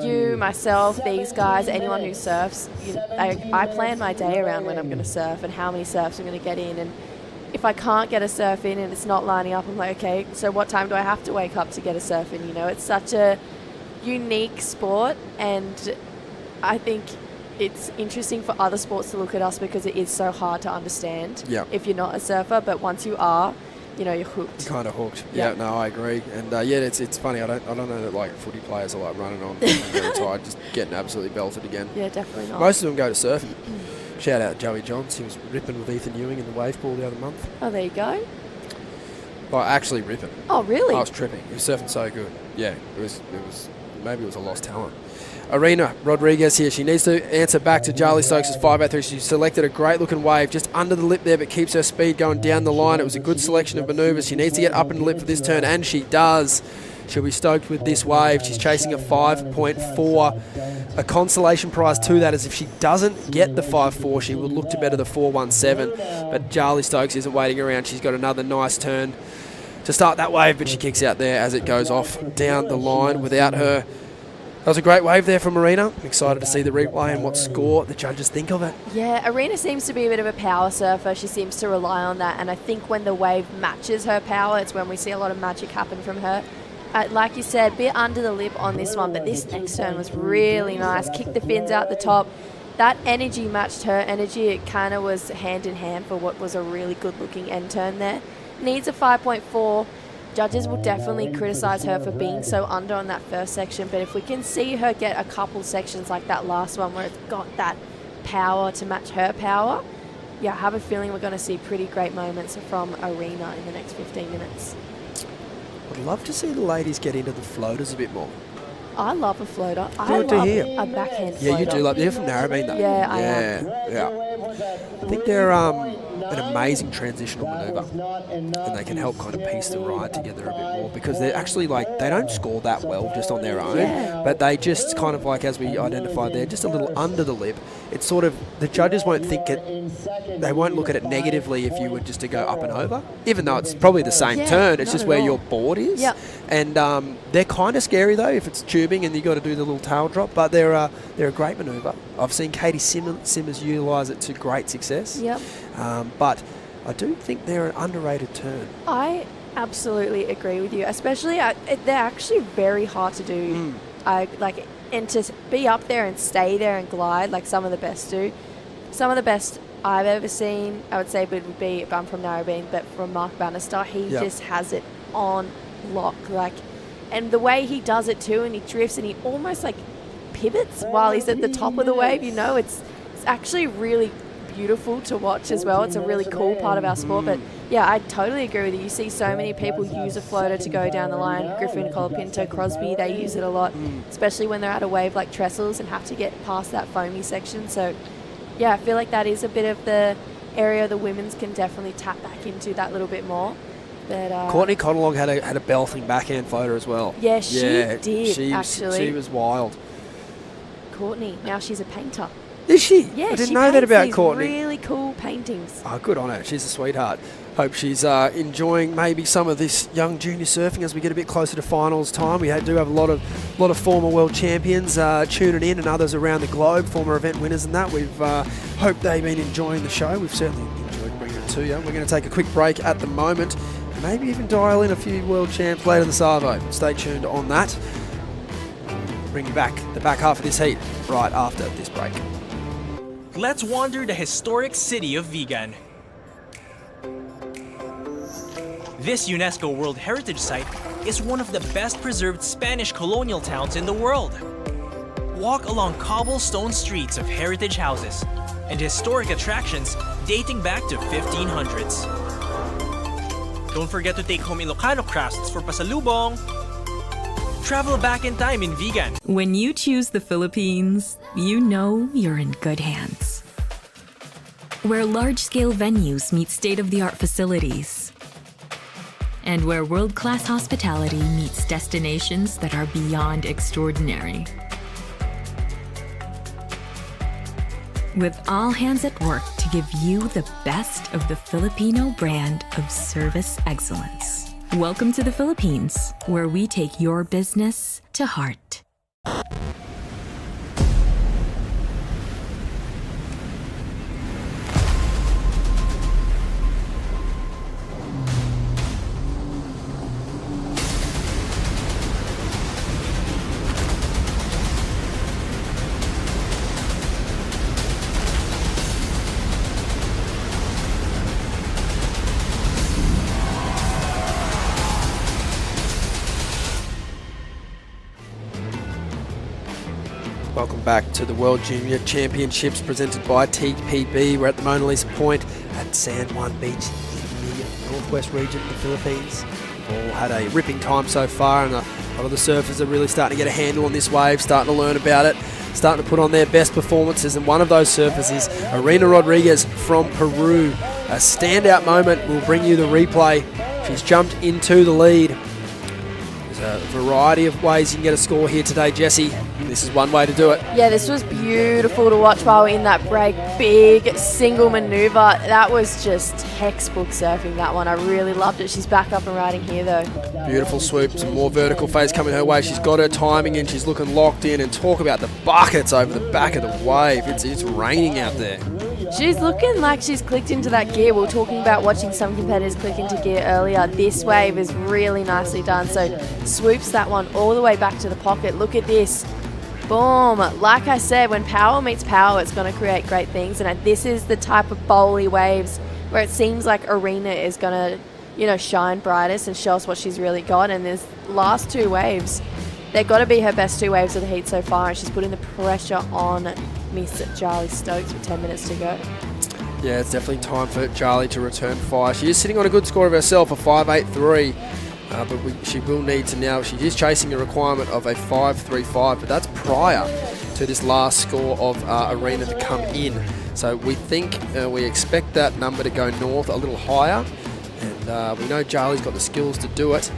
you, myself, these guys, anyone who surfs, I plan my day around when I'm going to surf and how many surfs I'm going to get in. And if if I can't get a surf in and it's not lining up, I'm like, okay, so what time do I have to wake up to get a surf in? You know, it's such a unique sport, and I think it's interesting for other sports to look at us because it is so hard to understand if you're not a surfer, but once you are, you know, you're hooked. Kind of hooked. Yeah, no, I agree. And it's funny. I don't know that like footy players are like running on very tired, just getting absolutely belted again. Yeah, definitely not. Most of them go to surfing. Shout out Joey Johns. He was ripping with Ethan Ewing in the wave pool the other month. Oh, there you go. Well, actually ripping. Oh, really? I was tripping. He was surfing so good. Yeah, it was. Maybe it was a lost talent. Arena Rodriguez here. She needs to answer back to Charlie Stokes' 5-8-3. She selected a great-looking wave just under the lip there, but keeps her speed going down the line. It was a good selection of manoeuvres. She needs to get up in the lip for this turn, and she does. She'll be stoked with this wave. She's chasing a 5.4. A consolation prize to that is if she doesn't get the 5.4, she will look to better the 4.17. But Charlie Stokes isn't waiting around. She's got another nice turn to start that wave, but she kicks out there as it goes off down the line without her. That was a great wave there from Marina. I'm excited to see the replay and what score the judges think of it. Yeah, Arena seems to be a bit of a power surfer. She seems to rely on that, and I think when the wave matches her power, it's when we see a lot of magic happen from her. Like you said, a bit under the lip on this one, but this next turn was really nice. Kicked the fins out the top. That energy matched her energy. It kind of was hand in hand for what was a really good-looking end turn there. Needs a 5.4. Judges will definitely criticise her for being so under on that first section, but if we can see her get a couple sections like that last one where it's got that power to match her power, yeah, I have a feeling we're going to see pretty great moments from Arena in the next 15 minutes. I'd love to see the ladies get into the floaters a bit more. I love a floater. Good to hear. A backhand floater. Yeah, you do love. You're from Narrabeen, though. Yeah, I am. Yeah. I think they're an amazing transitional manoeuvre, and they can help kind of piece the ride together a bit more because they're actually like they don't score that well just on their own, but they just kind of like as we identified there, just a little under the lip. It's sort of the judges won't think it. They won't look at it negatively if you were just to go up and over, even though it's probably the same turn. It's just where your board is. Yep. And they're kind of scary though if it's tubing and you got to do the little tail drop, but they're a great manoeuvre. I've seen Katie Simmers utilise it to great success. Yep. But I do think they're an underrated turn. I absolutely agree with you, especially they're actually very hard to do. And to be up there and stay there and glide like some of the best do. Some of the best I've ever seen, I would say, would be, I'm from Narrabeen, but from Mark Bannister, he just has it on lock. And the way he does it too, and he drifts and he almost like pivots while he's at the top of the wave, you know, it's actually really beautiful to watch as well. It's a really cool part of our sport. But yeah, I totally agree with you. You see so many people use a floater to go down the line. Griffin, Colapinto, Crosby, they use it a lot, especially when they're at a wave like Trestles and have to get past that foamy section. So yeah, I feel like that is a bit of the area the women's can definitely tap back into that little bit more. But, Courtney Conalong had a belting backhand floater as well. Yeah, she did, actually. She was wild. Courtney, now she's a painter. Is she? Yeah, I didn't know that about these Courtney. Really cool paintings. Oh, good on her. She's a sweetheart. Hope she's enjoying maybe some of this young junior surfing as we get a bit closer to finals time. We do have a lot of former world champions tuning in and others around the globe, former event winners and that. We've hoped they've been enjoying the show. We've certainly enjoyed bringing it to you. We're going to take a quick break at the moment. Maybe even dial in a few world champs later this Arvo. Stay tuned on that. Bring you back the back half of this heat right after this break. Let's wander the historic city of Vigan. This UNESCO World Heritage Site is one of the best preserved Spanish colonial towns in the world. Walk along cobblestone streets of heritage houses and historic attractions dating back to 1500s. Don't forget to take home Ilocano crafts for pasalubong. Travel back in time in Vigan. When you choose the Philippines, you know you're in good hands. Where large-scale venues meet state-of-the-art facilities. And where world-class hospitality meets destinations that are beyond extraordinary. With all hands at work to give you the best of the Filipino brand of service excellence. Welcome to the Philippines, where we take your business to heart. Welcome back to the World Junior Championships presented by TPB. We're at the Mona Lisa Point at San Juan Beach in the northwest region of the Philippines. We've all had a ripping time so far, and a lot of the surfers are really starting to get a handle on this wave, starting to learn about it, starting to put on their best performances, and one of those surfers is Irina Rodriguez from Peru. A standout moment. We'll bring you the replay. She's jumped into the lead. There's a variety of ways you can get a score here today, Jessie. This is one way to do it. Yeah, this was beautiful to watch while we're in that break. Big single maneuver. That was just textbook surfing, that one. I really loved it. She's back up and riding here, though. Beautiful swoop. Some more vertical phase coming her way. She's got her timing and she's looking locked in. And talk about the buckets over the back of the wave. It's raining out there. She's looking like she's clicked into that gear. We were talking about watching some competitors click into gear earlier. This wave is really nicely done. So swoops that one all the way back to the pocket. Look at this. Boom. Like I said, when power meets power, it's going to create great things. And this is the type of bowly waves where it seems like Irina is going to, shine brightest and show us what she's really got. And there's last two waves. They've got to be her best two waves of the heat so far. And she's putting the pressure on Miss Charlie Stokes with 10 minutes to go. Yeah, it's definitely time for Charlie to return fire. She is sitting on a good score of herself, a 5.83. But she will need to now, she is chasing a requirement of a 5.35, but that's prior to this last score of Irina to come in. So we expect that number to go north a little higher, and we know Charlie's got the skills to do it.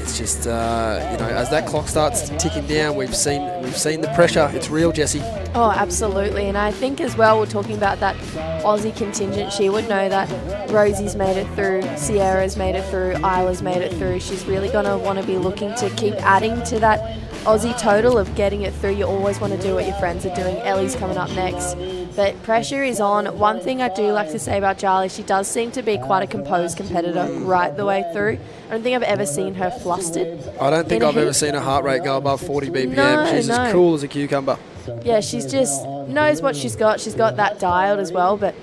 It's just, as that clock starts ticking down, we've seen the pressure. It's real, Jessie. Oh, absolutely. And I think as well, we're talking about that Aussie contingent. She would know that Rosie's made it through, Sierra's made it through, Isla's made it through. She's really going to want to be looking to keep adding to that Aussie total of getting it through. You always want to do what your friends are doing. Ellie's coming up next. But pressure is on. One thing I do like to say about Charlie, she does seem to be quite a composed competitor right the way through. I don't think I've ever seen her flustered. I don't think I've ever seen her heart rate go above 40 BPM. She's as cool as a cucumber. Yeah, she's just knows what she's got. She's got that dialed as well. But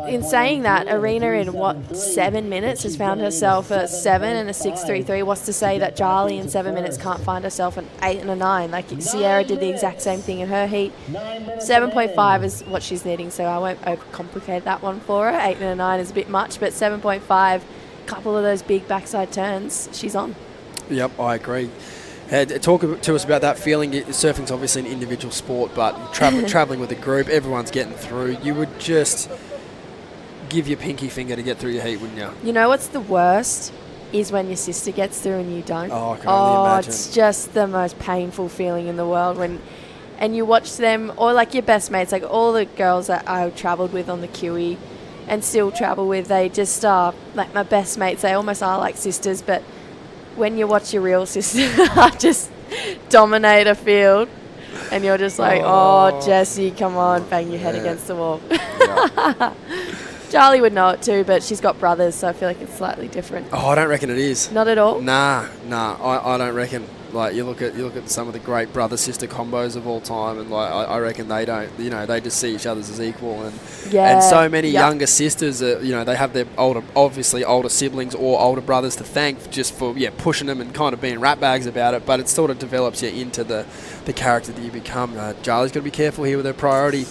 in saying that, Irina in 7 minutes has found herself a 7 and a 6.33. What's to say that Charlie in 7 minutes can't find herself an 8 and a 9? Like Sierra did the exact same thing in her heat. 7.5 is what she's needing, so I won't overcomplicate that one for her. 8 and a 9 is a bit much, but 7.5, a couple of those big backside turns, she's on. Yep, I agree. Talk to us about that feeling. Surfing's obviously an individual sport, but traveling with a group, everyone's getting through. You would just give your pinky finger to get through your heat, wouldn't you? You know what's the worst? Is when your sister gets through and you don't. Oh, I can only imagine. It's just the most painful feeling in the world and you watch them, or like your best mates, like all the girls that I travelled with on the QE and still travel with, they just are like my best mates. They almost are like sisters, but when you watch your real sister just dominate a field and you're just like, oh, Jessie, come on, bang your head against the wall. Yeah. Charlie would know it too, but she's got brothers, so I feel like it's slightly different. Oh, I don't reckon it is. Not at all? Nah, I don't reckon. Like, you look at some of the great brother-sister combos of all time, and like I reckon they don't, they just see each other as equal, and so many younger sisters, they have their older siblings or older brothers to thank just for pushing them and kind of being ratbags about it, but it sort of develops you into the character that you become. Charlie's got to be careful here with her priority.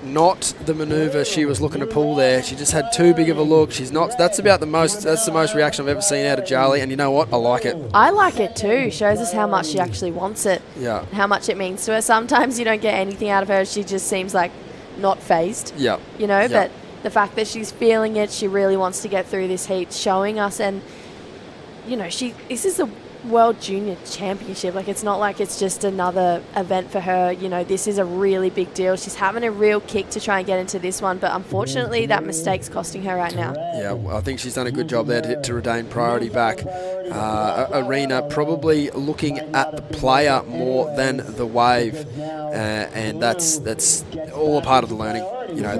Not the maneuver she was looking to pull there. She just had too big of a look. That's the most reaction I've ever seen out of Charlie, and you know what? I like it. I like it too. Shows us how much she actually wants it. Yeah. How much it means to her. Sometimes you don't get anything out of her. She just seems like not phased. Yeah. But the fact that she's feeling it, she really wants to get through this heat, showing us, and this is the World Junior Championship. Like, it's not like it's just another event for her. This is a really big deal. She's having a real kick to try and get into this one, but unfortunately that mistake's costing her right now. Yeah, well, I think she's done a good job there to retain priority back. Irina probably looking at the player more than the wave, and that's all a part of the learning.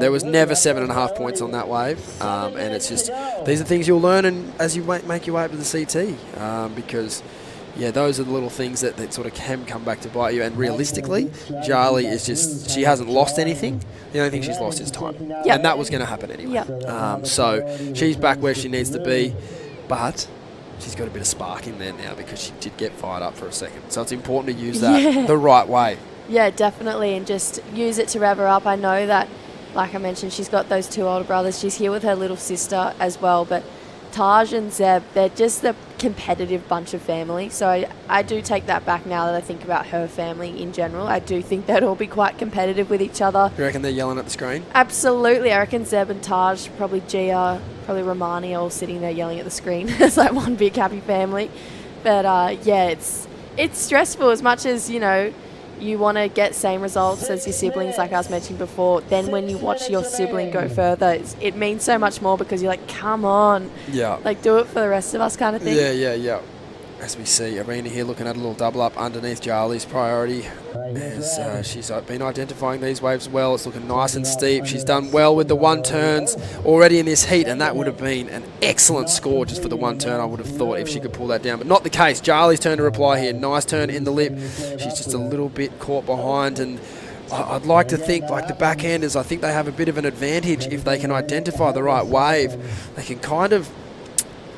There was never 7.5 points on that wave, and it's just, these are things you'll learn and as you make your way up to the CT, because those are the little things that sort of can come back to bite you. And realistically, Charlie is she hasn't lost anything. The only thing she's lost is time, and that was going to happen anyway. So she's back where she needs to be, but she's got a bit of spark in there now because she did get fired up for a second. So it's important to use that the right way. Yeah, definitely, and just use it to rev her up. I know that, like I mentioned, she's got those 2 older brothers. She's here with her little sister as well, but Taj and Zeb, they're just a competitive bunch of family. So I do take that back now that I think about her family in general. I do think they'd all be quite competitive with each other. You reckon they're yelling at the screen? Absolutely. I reckon Zeb and Taj, probably Gia, probably Romani, all sitting there yelling at the screen. It's like one big happy family. But yeah, it's stressful as much as, you know, you want to get same results as your siblings, like I was mentioning before. Then when you watch your sibling go further, it means so much more because you're like, come on. Yeah. Like, do it for the rest of us kind of thing. Yeah. As we see, Arena here looking at a little double up underneath Charlie's priority. As she's been identifying these waves well. It's looking nice and steep. She's done well with the 1 turns already in this heat, and that would have been an excellent score just for the 1 turn, I would have thought, if she could pull that down. But not the case. Charlie's turn to reply here. Nice turn in the lip. She's just a little bit caught behind, and I'd like to think, like the backhanders, I think they have a bit of an advantage if they can identify the right wave. They can kind of,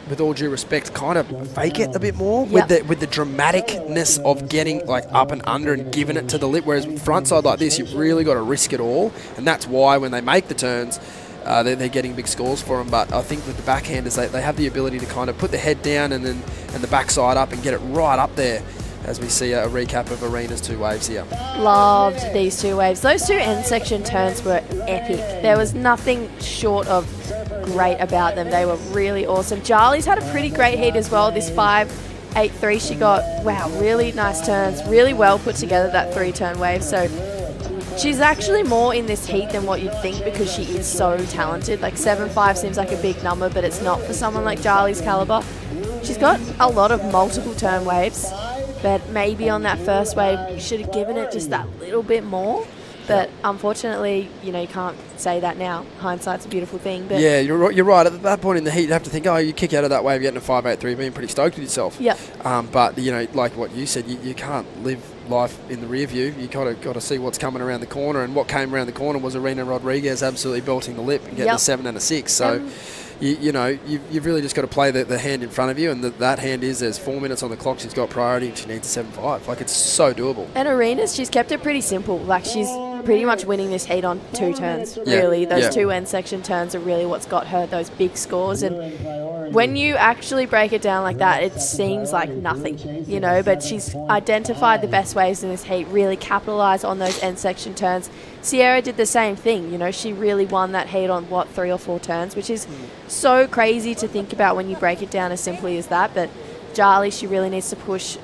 with all due respect, kind of fake it a bit more with the dramaticness of getting like up and under and giving it to the lip. Whereas with front side like this, you've really got to risk it all, and that's why when they make the turns, they're getting big scores for them. But I think with the backhanders, they have the ability to kind of put the head down and the backside up and get it right up there. As we see a recap of Arena's 2 waves here. Loved these 2 waves. Those 2 end section turns were epic. There was nothing short of great about them. They were really awesome. Charlie's had a pretty great heat as well. This 5.83 she got, wow, really nice turns. Really well put together, that 3-turn wave. So she's actually more in this heat than what you'd think because she is so talented. Like 7.5 seems like a big number, but it's not for someone like Charlie's caliber. She's got a lot of multiple turn waves, but maybe on that first wave you should have given it just that little bit more. But unfortunately, you know, you can't say that now. Hindsight's a beautiful thing. But yeah, you're right. At that point in the heat, you have to think, oh, you kick out of that wave, getting a 5.83, being pretty stoked with yourself. Yeah. But, you know, like what you said, you can't live life in the rear view. You got to see what's coming around the corner. And what came around the corner was Arena Rodriguez absolutely belting the lip and getting a 7 and a 6. So, you know, you've really just got to play the hand in front of you. And that hand is, there's 4 minutes on the clock. She's got priority and she needs a 7.5. Like, it's so doable. And Arena's, she's kept it pretty simple. Like, she's pretty much winning this heat on 2 turns, really. Those 2 end section turns are really what's got her those big scores. And when you actually break it down like that, it seems like nothing, you know, but she's identified the best waves in this heat, really capitalised on those end section turns. Sierra did the same thing, you know, she really won that heat on, 3 or 4 turns, which is so crazy to think about when you break it down as simply as that. But Charlie, she really needs to push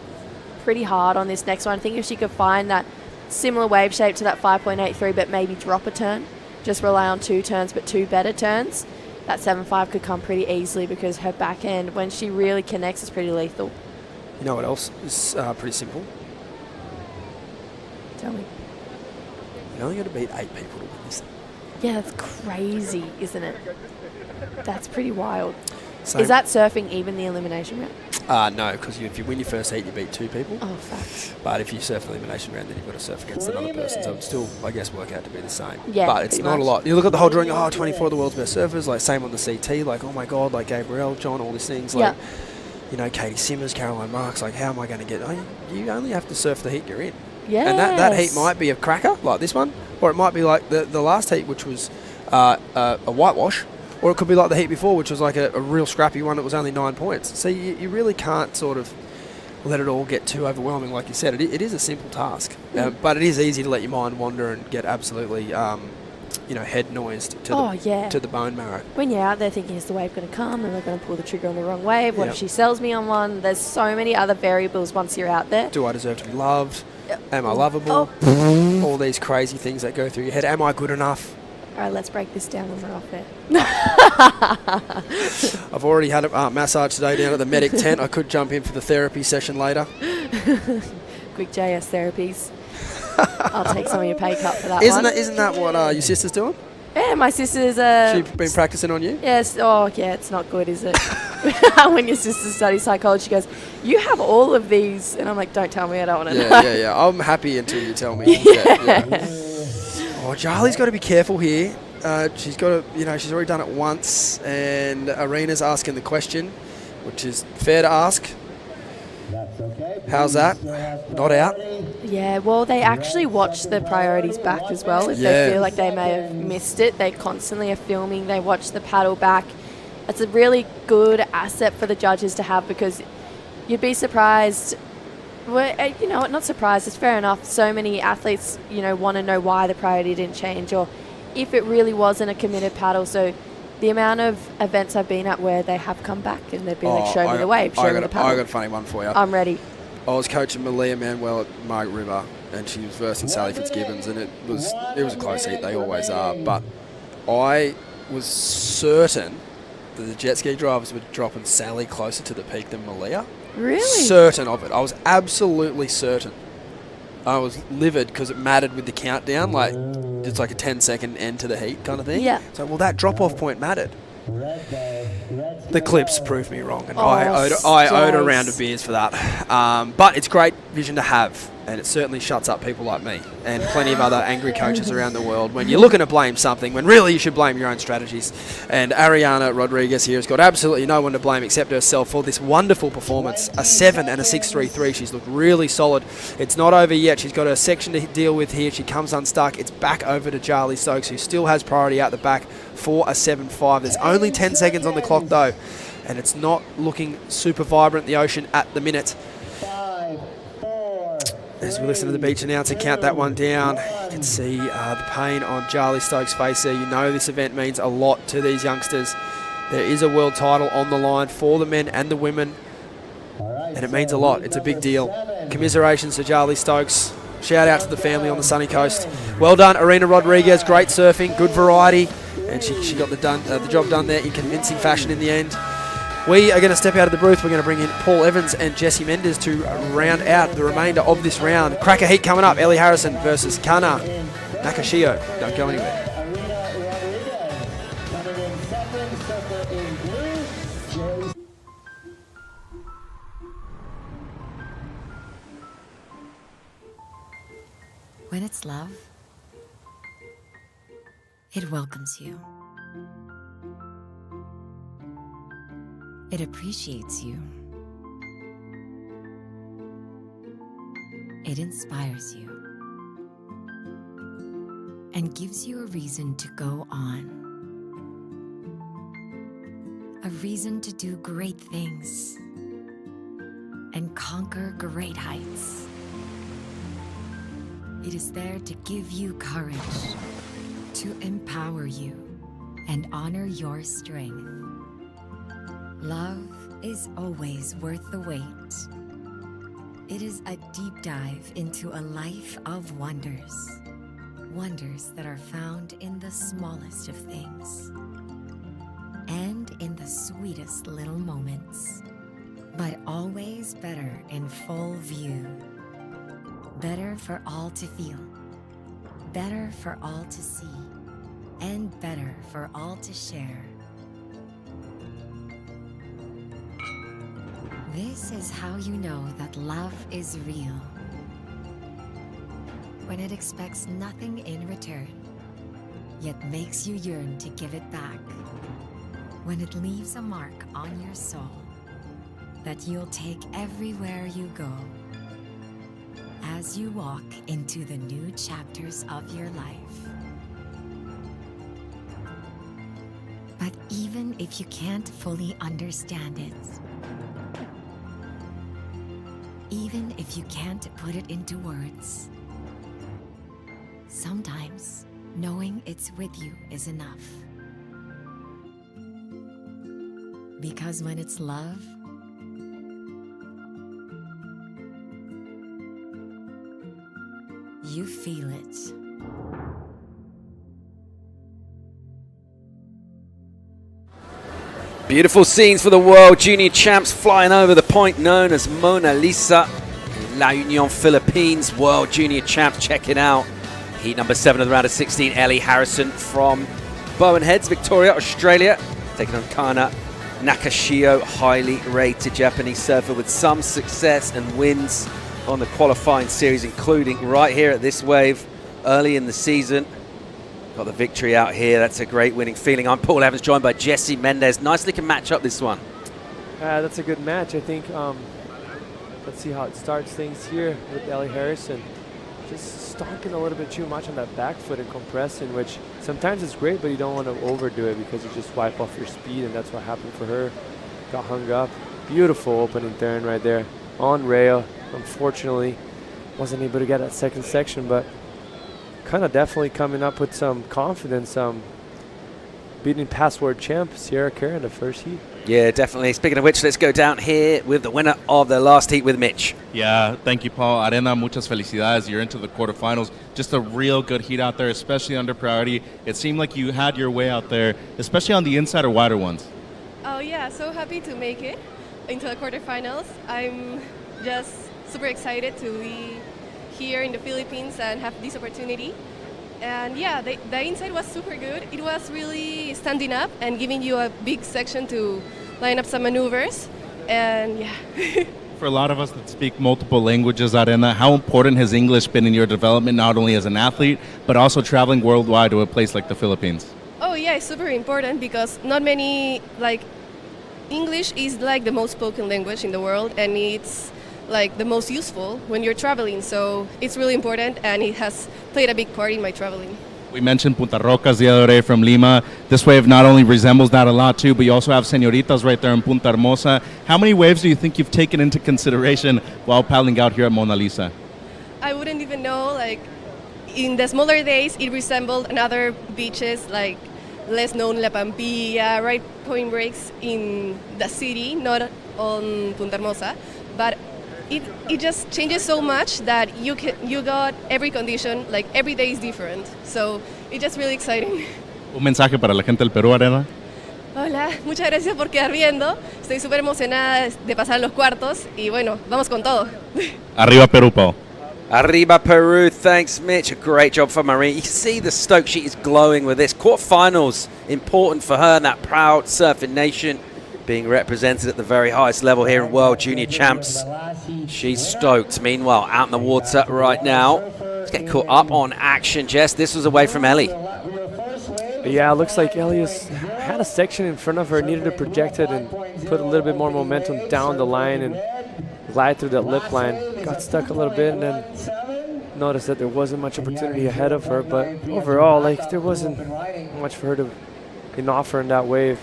pretty hard on this next one. I think if she could find that similar wave shape to that 5.83, but maybe drop a turn, just rely on 2 turns, but 2 better turns, that 7.5 could come pretty easily because her back end, when she really connects, is pretty lethal. You know what else is pretty simple? Tell me. You're only going to beat 8 people to win this thing. Yeah, that's crazy, isn't it? That's pretty wild. Same. Is that surfing even the elimination round? No, because if you win your first heat, you beat 2 people. Oh, facts. But if you surf the elimination round, then you've got to surf against another person. So it would still, I guess, work out to be the same. Yeah, but it's pretty not much. a lot. You look at the whole drawing, 24 of the world's best surfers, like same on the CT, like, oh my God, like Gabrielle, John, all these things. Like, you know, Katie Simmers, Caroline Marks, like, how am I going to get... you only have to surf the heat you're in. Yes. And that heat might be a cracker, like this one, or it might be like the last heat, which was a whitewash, or it could be like the heat before, which was like a real scrappy one that was only 9 points. So you really can't sort of let it all get too overwhelming. Like you said, it is a simple task, but it is easy to let your mind wander and get absolutely, head noised to the bone marrow. When you're out there thinking, is the wave going to come? Am I going to pull the trigger on the wrong wave? What if she sells me on one? There's so many other variables once you're out there. Do I deserve to be loved? Am I lovable? All these crazy things that go through your head. Am I good enough? All right, let's break this down when we're off there. I've already had a massage today down at the Medic tent. I could jump in for the therapy session later. Quick JS therapies. I'll take some of your pay cut for that one. Isn't that what your sister's doing? Yeah, my sister's... She's been practicing on you? Yes. Oh, yeah, it's not good, is it? When your sister studies psychology, she goes, you have all of these. And I'm like, don't tell me, I don't want to know. Yeah. I'm happy until you tell me. Yeah. Oh, Charlie's got to be careful here. She's got to, she's already done it once. And Arena's asking the question, which is fair to ask. How's that? Not out? Yeah, well, they actually watch the priorities back as well. If they feel like they may have missed it, they constantly are filming. They watch the paddle back. It's a really good asset for the judges to have, because you'd be surprised. Well, not surprised. It's fair enough. So many athletes, want to know why the priority didn't change, or if it really wasn't a committed paddle. So the amount of events I've been at where they have come back and they've been like, show me the wave, show me the paddle. I got a funny one for you. I'm ready. I was coaching Malia Manuel at Margaret River, and she was versing Sally Fitzgibbons, and it was a close heat. They always are. But I was certain that the jet ski drivers were dropping Sally closer to the peak than Malia. Really? Certain of it. I was absolutely certain. I was livid because it mattered with the countdown. Like, it's like a 10-second end to the heat kind of thing. Yeah. So, well, that drop-off point mattered. The clips proved me wrong, and Oh, I owed a round of beers for that. But it's great vision to have, and it certainly shuts up people like me and plenty of other angry coaches around the world when you're looking to blame something when really you should blame your own strategies. And Ariana Rodriguez here has got absolutely no one to blame except herself for this wonderful performance. A 7 and a 6.33. She's looked really solid. It's not over yet. She's got a section to deal with here. She comes unstuck. It's back over to Charlie Stokes, who still has priority out the back for a 7.5. There's only 10 seconds on the clock though, and it's not looking super vibrant, the ocean, at the minute. As we listen to the beach announcer count that one down, you can see the pain on Charlie Stokes' face there. You know this event means a lot to these youngsters. There is a world title on the line for the men and the women, and it means a lot. It's a big deal. Commiserations to Charlie Stokes. Shout out to the family on the sunny coast. Well done, Arena Rodriguez. Great surfing, good variety, and she got the job done there in convincing fashion in the end. We are going to step out of the booth. We're going to bring in Paul Evans and Jesse Mendes to round out the remainder of this round. Cracker heat coming up. Ellie Harrison versus Kana Nakashio. Don't go anywhere. When it's love, it welcomes you. It appreciates you. It inspires you and gives you a reason to go on. A reason to do great things and conquer great heights. It is there to give you courage, to empower you, and honor your strength. Love is always worth the wait. It is a deep dive into a life of wonders. Wonders that are found in the smallest of things and in the sweetest little moments, but always better in full view. Better for all to feel, better for all to see, and better for all to share. This is how you know that love is real. When it expects nothing in return, yet makes you yearn to give it back. When it leaves a mark on your soul that you'll take everywhere you go. As you walk into the new chapters of your life. But even if you can't fully understand it, even if you can't put it into words, sometimes knowing it's with you is enough. Because when it's love, you feel it. Beautiful scenes for the World Junior Champs flying over the point known as Mona Lisa. La Union Philippines World Junior Champs checking out. Heat number 7 of the round of 16, Ellie Harrison from Bowen Heads, Victoria, Australia. Taking on Kana Nakashio, highly rated Japanese surfer with some success and wins on the qualifying series, including right here at this wave early in the season. Got the victory out here. That's a great winning feeling. I'm Paul Evans, joined by Jesse Mendes. Nicely can match up this one. That's a good match. I think Let's see how it starts things here with Ellie Harrison. Just stonking a little bit too much on that back foot and compressing, which sometimes is great, but you don't want to overdo it because you just wipe off your speed, and that's what happened for her. Got hung up. Beautiful opening turn right there on rail. Unfortunately, wasn't able to get that second section, but kind of definitely coming up with some confidence. Beating past world champ Sierra Kerr in the first heat. Yeah, definitely. Speaking of which, let's go down here with the winner of the last heat with Mitch. Yeah, thank you, Paul. Arena, muchas felicidades. You're into the quarterfinals. Just a real good heat out there, especially under priority. It seemed like you had your way out there, especially on the inside or wider ones. Oh yeah, so happy to make it into the quarterfinals. I'm just super excited to be here in the Philippines and have this opportunity. And yeah, the inside was super good. It was really standing up and giving you a big section to line up some maneuvers. And yeah. For a lot of us that speak multiple languages, Arena, how important has English been in your development, not only as an athlete, but also traveling worldwide to a place like the Philippines? Oh yeah, it's super important because not many, English is like the most spoken language in the world, and it's like the most useful when you're traveling. So it's really important, and it has played a big part in my traveling. We mentioned Punta Rocas the other day from Lima. This wave not only resembles that a lot too, but you also have Señoritas right there in Punta Hermosa. How many waves do you think you've taken into consideration while paddling out here at Mona Lisa? I wouldn't even know. In the smaller days, it resembled another beaches like less known La Pampilla, right point breaks in the city, not on Punta Hermosa. But it just changes so much that you got every condition, every day is different. So it's just really exciting. Un mensaje para la gente del Perú, Arena. Hola, muchas gracias por quedar viendo. Estoy súper emocionada de pasar los cuartos y bueno, vamos con todo. Arriba Perú, Paul. Arriba Peru, thanks Mitch. A great job for Marie. You can see the Stoke sheet is glowing with this. Quarterfinals, important for her and that proud surfing nation, being represented at the very highest level here in World Junior Champs. She's stoked. Meanwhile, out in the water right now. Let's get caught up on action, Jess. This was away from Ellie. Yeah, it looks like Ellie had a section in front of her, needed to project it and put a little bit more momentum down the line and glide through that lip line. Got stuck a little bit and then noticed that there wasn't much opportunity ahead of her, but overall, there wasn't much for her to offer in that wave.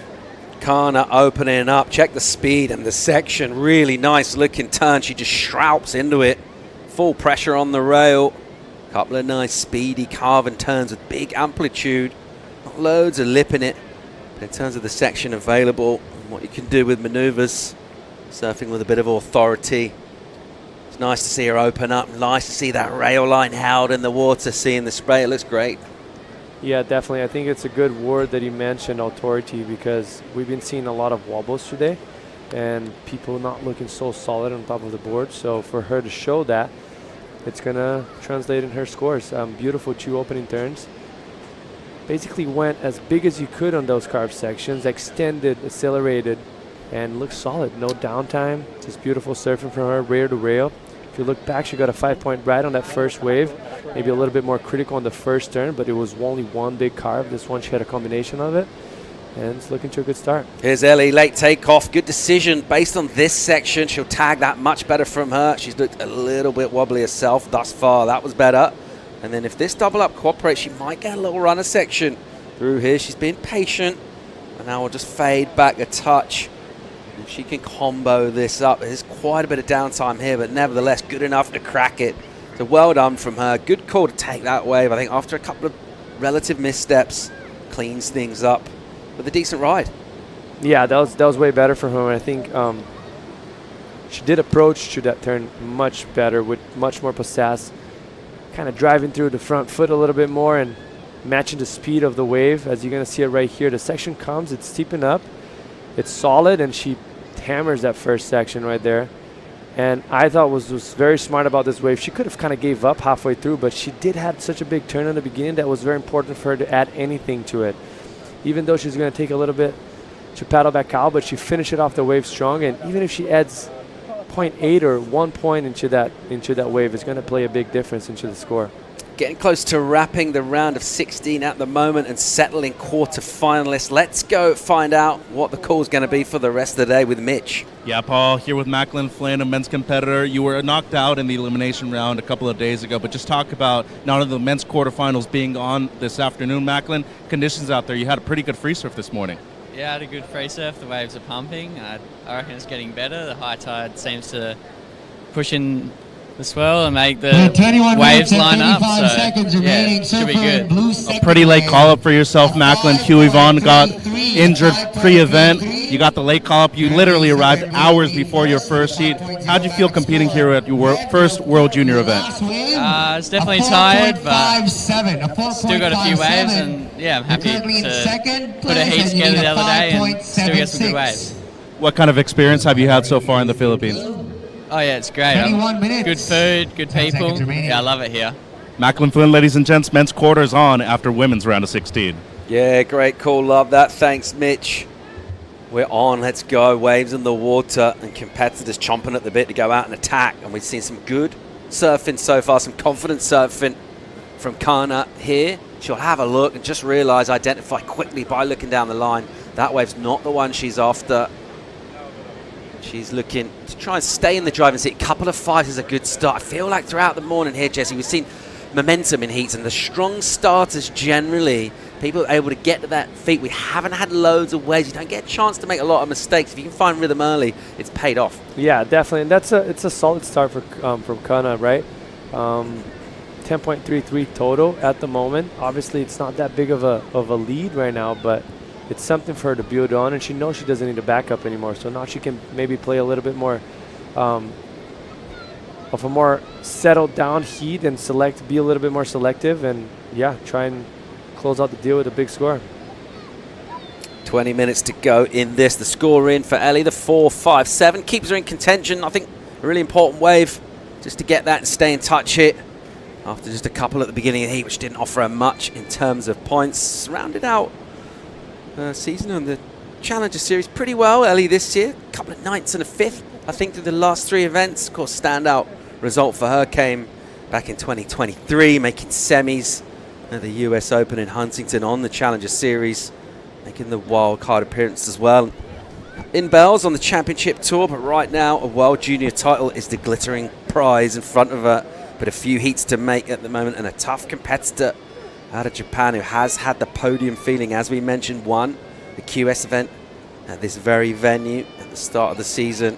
Kana opening up. Check the speed and the section. Really nice looking turn. She just shroups into it. Full pressure on the rail. Couple of nice speedy carving turns with big amplitude. Not loads of lip in it. But in terms of the section available and what you can do with maneuvers, surfing with a bit of authority. It's nice to see her open up. Nice to see that rail line held in the water, seeing the spray. It looks great. Yeah, definitely. I think it's a good word that you mentioned, authority, because we've been seeing a lot of wobbles today and people not looking so solid on top of the board. So for her to show that, it's going to translate in her scores. Beautiful 2 opening turns. Basically went as big as you could on those carved sections, extended, accelerated, and looks solid. No downtime. Just beautiful surfing from her, rear to rail. If you look back, she got a 5-point right on that first wave. Maybe a little bit more critical on the first turn, but it was only one big carve. This one, she had a combination of it, and it's looking to a good start. Here's Ellie, late takeoff. Good decision based on this section. She'll tag that much better from her. She's looked a little bit wobbly herself thus far. That was better. And then if this double up cooperates, she might get a little runner section through here. She's been patient, and now we'll just fade back a touch. If she can combo this up, there's quite a bit of downtime here, but nevertheless good enough to crack it. So well done from her. Good call to take that wave. I think after a couple of relative missteps, cleans things up with a decent ride. Yeah, that was way better for her. I think she did approach to that turn much better with much more pizzazz, kind of driving through the front foot a little bit more and matching the speed of the wave. As you're going to see it right here, the section comes, it's steepened up, it's solid, and she hammers that first section right there. And I thought was very smart about this wave. She could have kind of gave up halfway through, but she did have such a big turn in the beginning that was very important for her to add anything to it. Even though she's going to take a little bit to paddle back out, but she finished it off the wave strong. And even if she adds 0.8 or 1 point into that wave, it's going to play a big difference into the score. getting close to wrapping the round of 16 at the moment and settling quarter-finalists. Let's go find out what the call's going to be for the rest of the day with Mitch. Yeah, Paul, here with Macklin Flynn, a men's competitor. You were knocked out in the elimination round a couple of days ago, but just talk about not only the men's quarterfinals being on this afternoon, Macklin, conditions out there. You had a pretty good free surf this morning. Yeah, I had a good free surf. The waves are pumping. I reckon it's getting better. The high tide seems to push in the swell and make the waves line up. So, yeah, should be good. A pretty late call-up for yourself, Macklin. Huey Vaughn got injured pre-event. You got the late call-up. You literally arrived hours before your first heat. How'd you feel competing here at your first World Junior event? It's definitely tired, but still got a few waves, and yeah, I'm happy to put a heat together the other day and still get some good waves. What kind of experience have you had so far in the Philippines? Oh yeah, it's great. Good food, good people. Yeah, I love it here. Macklin Flynn, ladies and gents, men's quarters on after women's round of 16. Yeah, great call. Love that. Thanks, Mitch. We're on. Let's go. Waves in the water and competitors chomping at the bit to go out and attack. And we've seen some good surfing so far, some confident surfing from Kana here. She'll have a look and just realize, identify quickly by looking down the line. That wave's not the one she's after. She's looking to try and stay in the driving seat. A couple of fives is a good start. I feel like throughout the morning here, Jesse, we've seen momentum in heats, and the strong starters generally, people are able to get to that feet. We haven't had loads of waves. You don't get a chance to make a lot of mistakes. If you can find rhythm early, it's paid off. Yeah, definitely, and it's a solid start for from Kana, right? 10.33 total at the moment. Obviously, it's not that big of a lead right now, but it's something for her to build on, and she knows she doesn't need to back up anymore. So now she can maybe play a little bit more of a more settled down heat and be a little bit more selective, and yeah, try and close out the deal with a big score. 20 minutes to go in this. The score in for Ellie, the 4.57, keeps her in contention. I think a really important wave just to get that and stay in touch here after just a couple at the beginning of the heat, which didn't offer her much in terms of points. Rounded out season on the Challenger Series pretty well. Ellie this year, a couple of ninths and a fifth, I think, through the last three events. Of course, standout result for her came back in 2023, making semis at the US Open in Huntington on the Challenger Series, making the wild card appearance as well in Bells on the Championship Tour. But right now, a World Junior title is the glittering prize in front of her. But a few heats to make at the moment, and a tough competitor out of Japan who has had the podium feeling, as we mentioned, won the QS event at this very venue at the start of the season.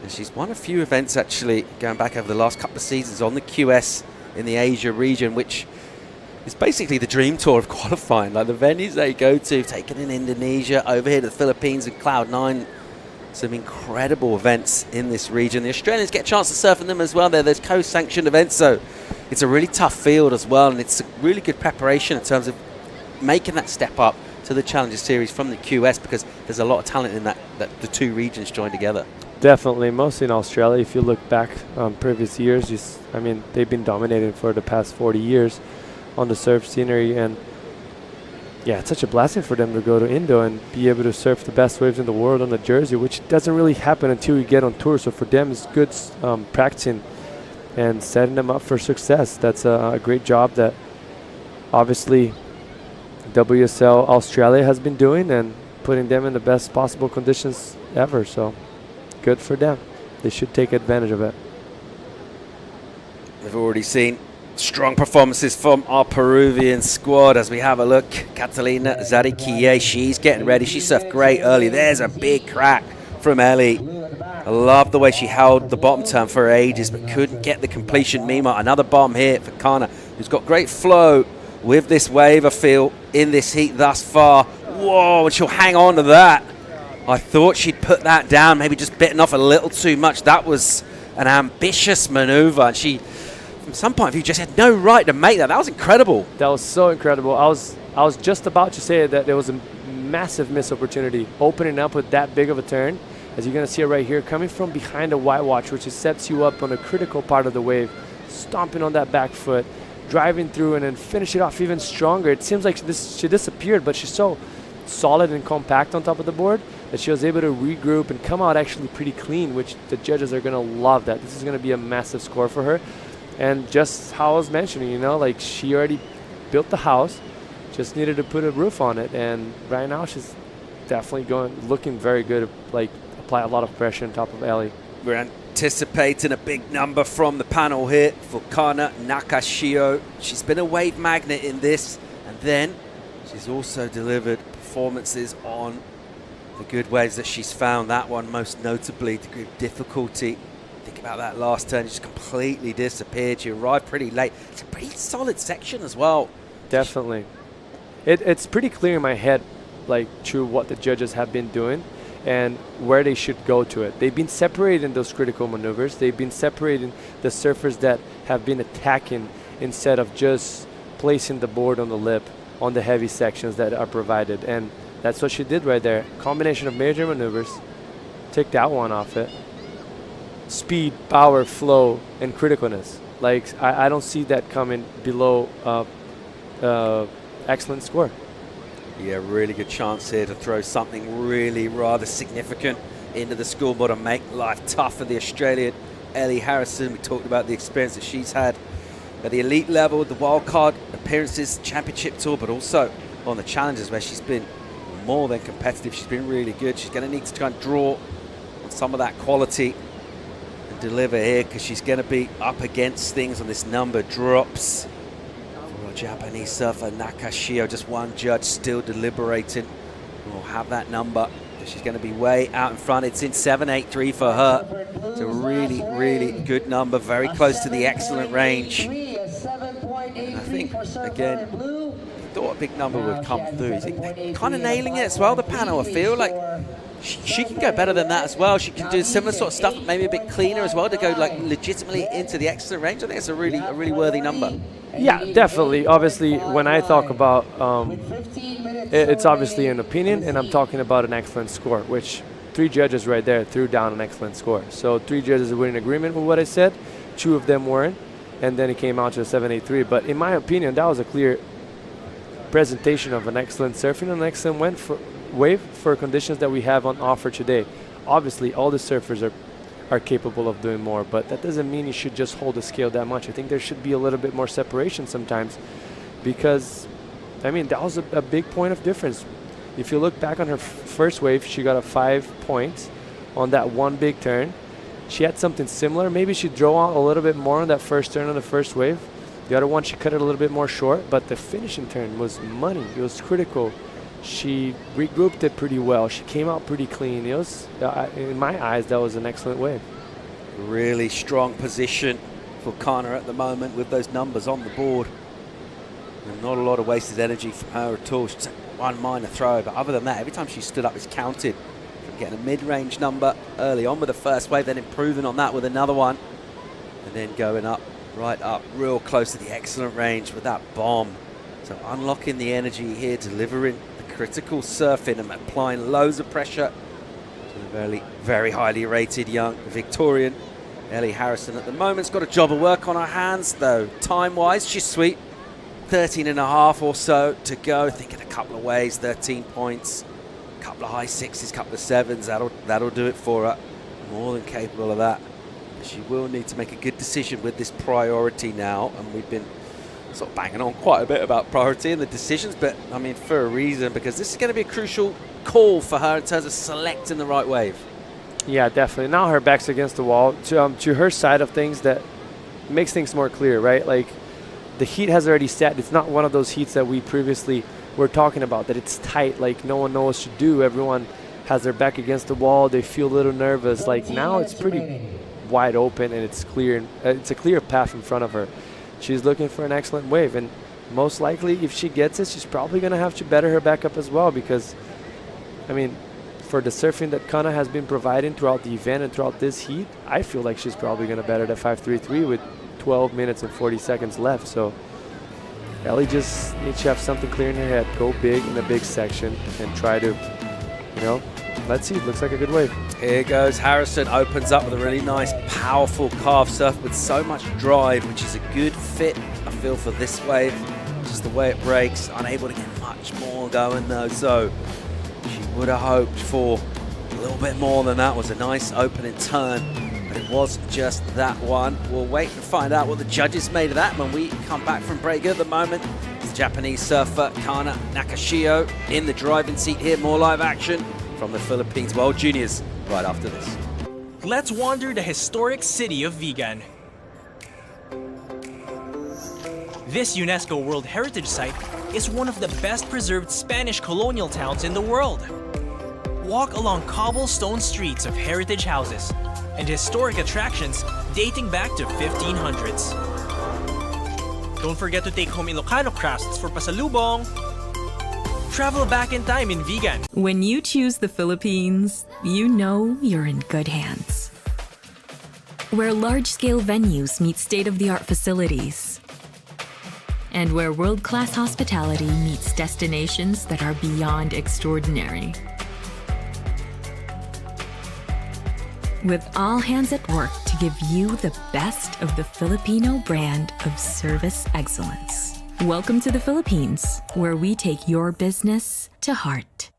And she's won a few events, actually, going back over the last couple of seasons on the QS in the Asia region, which is basically the dream tour of qualifying. Like the venues they go to, taken in Indonesia, over here to the Philippines and Cloud9. Some incredible events in this region. The Australians get a chance to surf in them as well. There's co-sanctioned events, so it's a really tough field as well, and it's a really good preparation in terms of making that step up to the Challenger Series from the QS, because there's a lot of talent in that the two regions join together. Definitely, mostly in Australia. If you look back on previous years, I mean, they've been dominating for the past 40 years on the surf scenery, and yeah, it's such a blessing for them to go to Indo and be able to surf the best waves in the world on the Jersey, which doesn't really happen until you get on tour. So for them, it's good practicing and setting them up for success. That's a great job that obviously WSL Australia has been doing and putting them in the best possible conditions ever. So good for them. They should take advantage of it. We've already seen strong performances from our Peruvian squad as we have a look. Catalina Zariquille, she's getting ready. She surfed great early. There's a big crack from Ellie. I love the way she held the bottom turn for ages but couldn't get the completion. Meanwhile, another bomb here for Kana, who's got great flow with this wave, I feel, in this heat thus far. Whoa, and she'll hang on to that. I thought she'd put that down, maybe just bitten off a little too much. That was an ambitious maneuver, and she, from some point of view, just had no right to make that. That was incredible. That was so incredible. I was just about to say that there was a massive missed opportunity opening up with that big of a turn. As you're going to see it right here, coming from behind a white watch, which sets you up on a critical part of the wave, stomping on that back foot, driving through, and then finish it off even stronger. It seems like she disappeared, but she's so solid and compact on top of the board that she was able to regroup and come out actually pretty clean, which the judges are going to love that. This is going to be a massive score for her. And just how I was mentioning, you know, like she already built the house, just needed to put a roof on it. And right now she's definitely looking very good, like apply a lot of pressure on top of Ellie. We're anticipating a big number from the panel here for Kana Nakashio. She's been a wave magnet in this, and then she's also delivered performances on the good waves that she's found. That one most notably, degree of difficulty. Think about that last turn, just completely disappeared. She arrived pretty late. It's a pretty solid section as well. Definitely. It's pretty clear in my head, like, to what the judges have been doing and where they should go to it. They've been separating those critical maneuvers. They've been separating the surfers that have been attacking instead of just placing the board on the lip on the heavy sections that are provided. And that's what she did right there. Combination of major maneuvers. Take that one off it. Speed, power, flow, and criticalness. Like, I don't see that coming below excellent score. Yeah, really good chance here to throw something really rather significant into the scoreboard and make life tough for the Australian Ellie Harrison. We talked about the experience that she's had at the elite level, the wildcard appearances, championship tour, but also on the challenges where she's been more than competitive. She's been really good. She's going to need to try and draw on some of that quality and deliver here, because she's going to be up against things on this number drops. Japanese surfer Nakashio, just one judge still deliberating. We'll have that number. She's going to be way out in front. It's in 7.83 for her. It's a really, really good number, very close to the excellent range. And I think, again, thought a big number would come through. They're kind of nailing it as well, the panel. I feel like she can go better than that as well. She can do similar sort of stuff, but maybe a bit cleaner as well, to go like legitimately into the excellent range. I think it's a really worthy number. Yeah, definitely. Obviously, when I talk about, it's obviously an opinion, and I'm talking about an excellent score, which 3 judges right there threw down an excellent score. So 3 judges were in agreement with what I said, 2 of them weren't, and then it came out to a 7.83. But in my opinion, that was a clear presentation of an excellent surfing and an excellent wave for conditions that we have on offer today. Obviously, all the surfers are capable of doing more, but that doesn't mean you should just hold the scale that much. I think there should be a little bit more separation sometimes, because, I mean, that was a big point of difference. If you look back on her first wave, she got a 5 points on that one big turn. She had something similar. Maybe she drove out a little bit more on that first turn on the first wave. The other one, she cut it a little bit more short, but the finishing turn was money. It was critical. She regrouped it pretty well. She came out pretty clean. It was, in my eyes, that was an excellent wave. Really strong position for Kana at the moment with those numbers on the board. And not a lot of wasted energy from her at all. She's one minor throw, but other than that, every time she stood up, it's counted. From getting a mid-range number early on with the first wave, then improving on that with another one, and then going up, right up, real close to the excellent range with that bomb. So unlocking the energy here, delivering the critical surfing and applying loads of pressure to the very, very highly rated young Victorian Ellie Harrison. At the moment's got a job of work on her hands, though. Time-wise, she's sweet. 13.5 or so to go. Thinking a couple of waves, 13 points, a couple of high 6s, a couple of 7s. That'll do it for her. More than capable of that. She will need to make a good decision with this priority now, and we've been sort of banging on quite a bit about priority and the decisions, but I mean for a reason, because this is going to be a crucial call for her in terms of selecting the right wave. Yeah, definitely. Now her back's against the wall. To her side of things, that makes things more clear, right? Like, the heat has already set. It's not one of those heats that we previously were talking about, that it's tight, like no one knows what to do. Everyone has their back against the wall. They feel a little nervous. Like, now it's pretty wide open, and it's clear. It's a clear path in front of her. She's looking for an excellent wave, and most likely, if she gets it, she's probably going to have to better her back up as well, because, I mean, for the surfing that Kana has been providing throughout the event and throughout this heat, I feel like she's probably going to better the 5.33 with 12 minutes and 40 seconds left. So Ellie just needs to have something clear in her head, go big in the big section, and try to, you know, let's see. It looks like a good wave. Here goes Harrison, opens up with a really nice, powerful carve surf with so much drive, which is a good fit, I feel, for this wave. Just the way it breaks, unable to get much more going though. So she would have hoped for a little bit more than that. Was a nice opening turn But it was just that one. We'll wait and find out what the judges made of that when we come back from break. At the moment, it's the Japanese surfer Kana Nakashio in the driving seat here. More live action from the Philippines World Juniors right after this. Let's wander the historic city of Vigan. This UNESCO World Heritage Site is one of the best preserved Spanish colonial towns in the world. Walk along cobblestone streets of heritage houses and historic attractions dating back to 1500s. Don't forget to take home Ilocano crafts for pasalubong. Travel back in time in Vigan. When you choose the Philippines, you know you're in good hands. Where large-scale venues meet state-of-the-art facilities. And where world-class hospitality meets destinations that are beyond extraordinary. With all hands at work to give you the best of the Filipino brand of service excellence. Welcome to the Philippines, where we take your business to heart.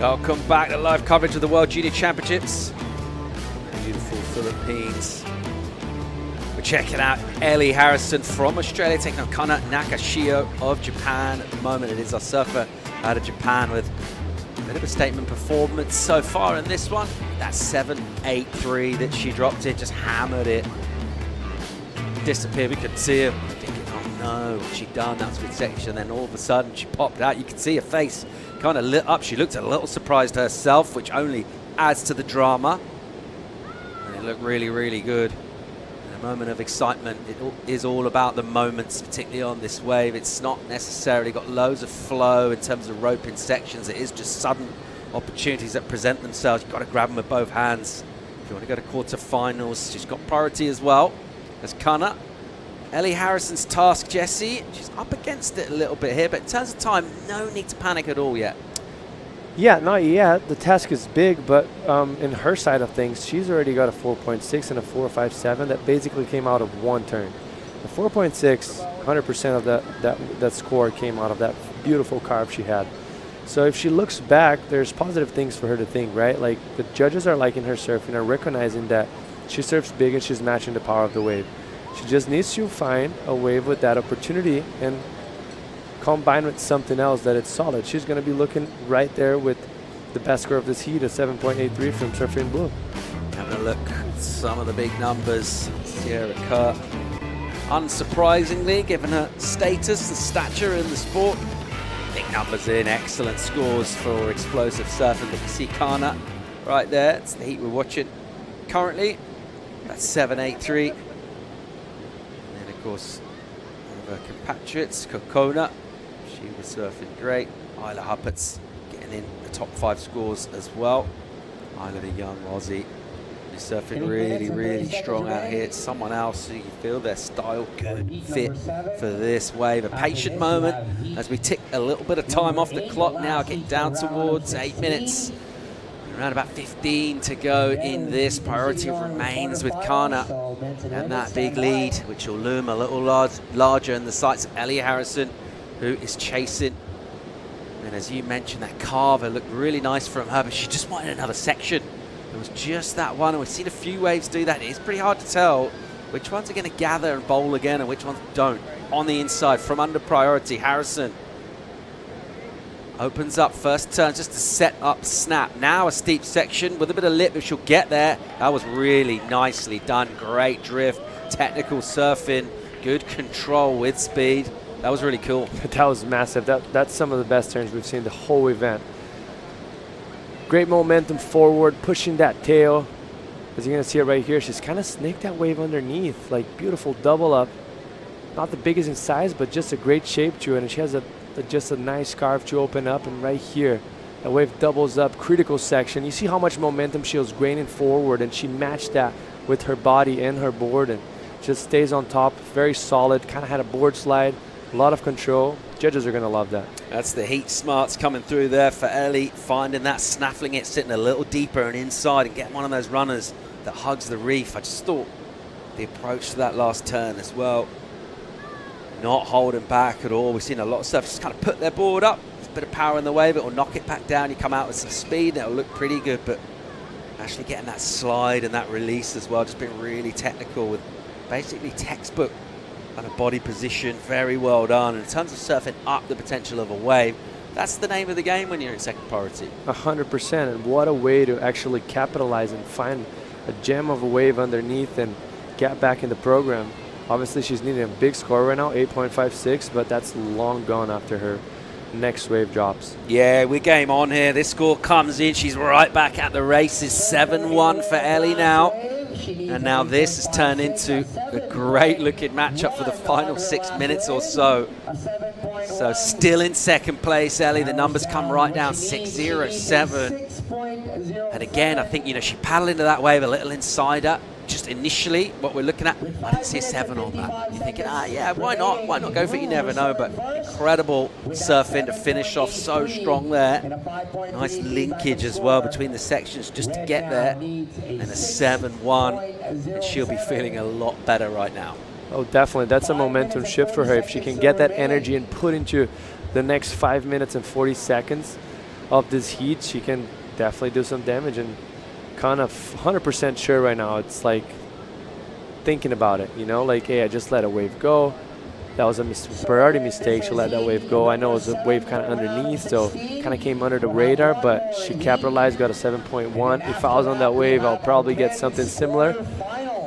Welcome back to live coverage of the World Junior Championships. Beautiful Philippines. We're checking out Ellie Harrison from Australia, taking on Kana Nakashio of Japan. At the moment, it is our surfer out of Japan with a bit of a statement performance so far in this one. That 7.83 that she dropped in, just hammered it. Disappeared, we could see her thinking, oh no, what's she done? That's midsection. Then all of a sudden, she popped out. You could see her face kind of lit up. She looked a little surprised herself, which only adds to the drama. And it looked really, really good. In a moment of excitement, it is all about the moments, particularly on this wave. It's not necessarily got loads of flow in terms of roping sections. It is just sudden opportunities that present themselves. You've got to grab them with both hands. If you want to go to quarterfinals, she's got priority as well. There's Kana. Ellie Harrison's task, Jesse. She's up against it a little bit here, but in terms of time, no need to panic at all yet. Yeah, not yet. The task is big, but in her side of things, she's already got a 4.6 and a 4.57 that basically came out of one turn. The 4.6, 100% of that score came out of that beautiful carve she had. So if she looks back, there's positive things for her to think, right? Like the judges are liking her surfing, are recognizing that she surfs big and she's matching the power of the wave. She just needs to find a wave with that opportunity and combine with something else that it's solid. She's going to be looking right there with the best score of this heat, a 7.83 from Surfing Blue. Having a look at some of the big numbers. Sierra Kerr, unsurprisingly, given her status and stature in the sport, big numbers in, excellent scores for explosive surfing. But you see Kana right there. It's the heat we're watching currently. That's 7.83. Of course, one of her compatriots, Kokona, she was surfing great. Isla Huppert's getting in the top 5 scores as well. Isla, the young Aussie, is surfing really, really strong out here. It's someone else who you feel their style good fit for this wave. A patient moment as we tick a little bit of time off the clock now, getting down towards 8 minutes. Around about 15 to go in this. Priority remains with Kana and that big lead, which will loom a little larger in the sights of Ellie Harrison, who is chasing. And as you mentioned, that carver looked really nice from her, but she just wanted another section. It was just that one, and we've seen a few waves do that. It's pretty hard to tell which ones are going to gather and bowl again and which ones don't. On the inside, from under priority, Harrison opens up first turn just to set up snap. Now a steep section with a bit of lip, if she'll get there. That was really nicely done. Great drift, technical surfing, good control with speed. That was really cool. That was massive. That's some of the best turns we've seen the whole event. Great momentum forward, pushing that tail. As you're going to see it right here, she's kind of snaked that wave underneath. Like beautiful double up. Not the biggest in size, but just a great shape to it. And she has just a nice carve to open up. And right here, The wave doubles up, critical section. You see how much momentum she was gaining forward, and she matched that with her body and her board and just stays on top. Very solid, kind of had a board slide, a lot of control. Judges are going to love that. That's the heat smarts coming through there for Ellie, finding that, snaffling it, sitting a little deeper and inside and getting one of those runners that hugs the reef. I just thought the approach to that last turn as well, not holding back at all. We've seen a lot of stuff just kind of put their board up. There's a bit of power in the wave. It will knock it back down. You come out with some speed, and it'll look pretty good, but actually getting that slide and that release as well, just being really technical with basically textbook and a body position. Very well done. In terms of surfing up the potential of a wave, that's the name of the game when you're in second priority. 100%, and what a way to actually capitalize and find a gem of a wave underneath and get back in the program. Obviously, she's needing a big score right now, 8.56, but that's long gone after her next wave drops. Yeah, we're game on here. This score comes in. She's right back at the races. 7-1 for Ellie now. And now this has turned into a great-looking matchup for the final 6 minutes or so. So still in second place, Ellie. The numbers come right down, 6.07. And again, I think, she paddled into that wave a little inside her. Just initially, what we're looking at, I didn't see a 7 on that. You're thinking, yeah, why not? Why not go for it? You never know. But incredible surfing to finish off so strong there. Nice linkage as well between the sections just to get there. And a 7-1. And she'll be feeling a lot better right now. Oh, definitely. That's a momentum shift for her. If she can get that energy and put into the next 5 minutes and 40 seconds of this heat, she can definitely do some damage. And kind of 100% sure right now, it's like thinking about it, like, hey, I just let a wave go. That was a priority mistake. She let that wave go. I know it was a wave kind of underneath, so kind of came under the radar, but she capitalized, got a 7.1. If I was on that wave, I'll probably get something similar.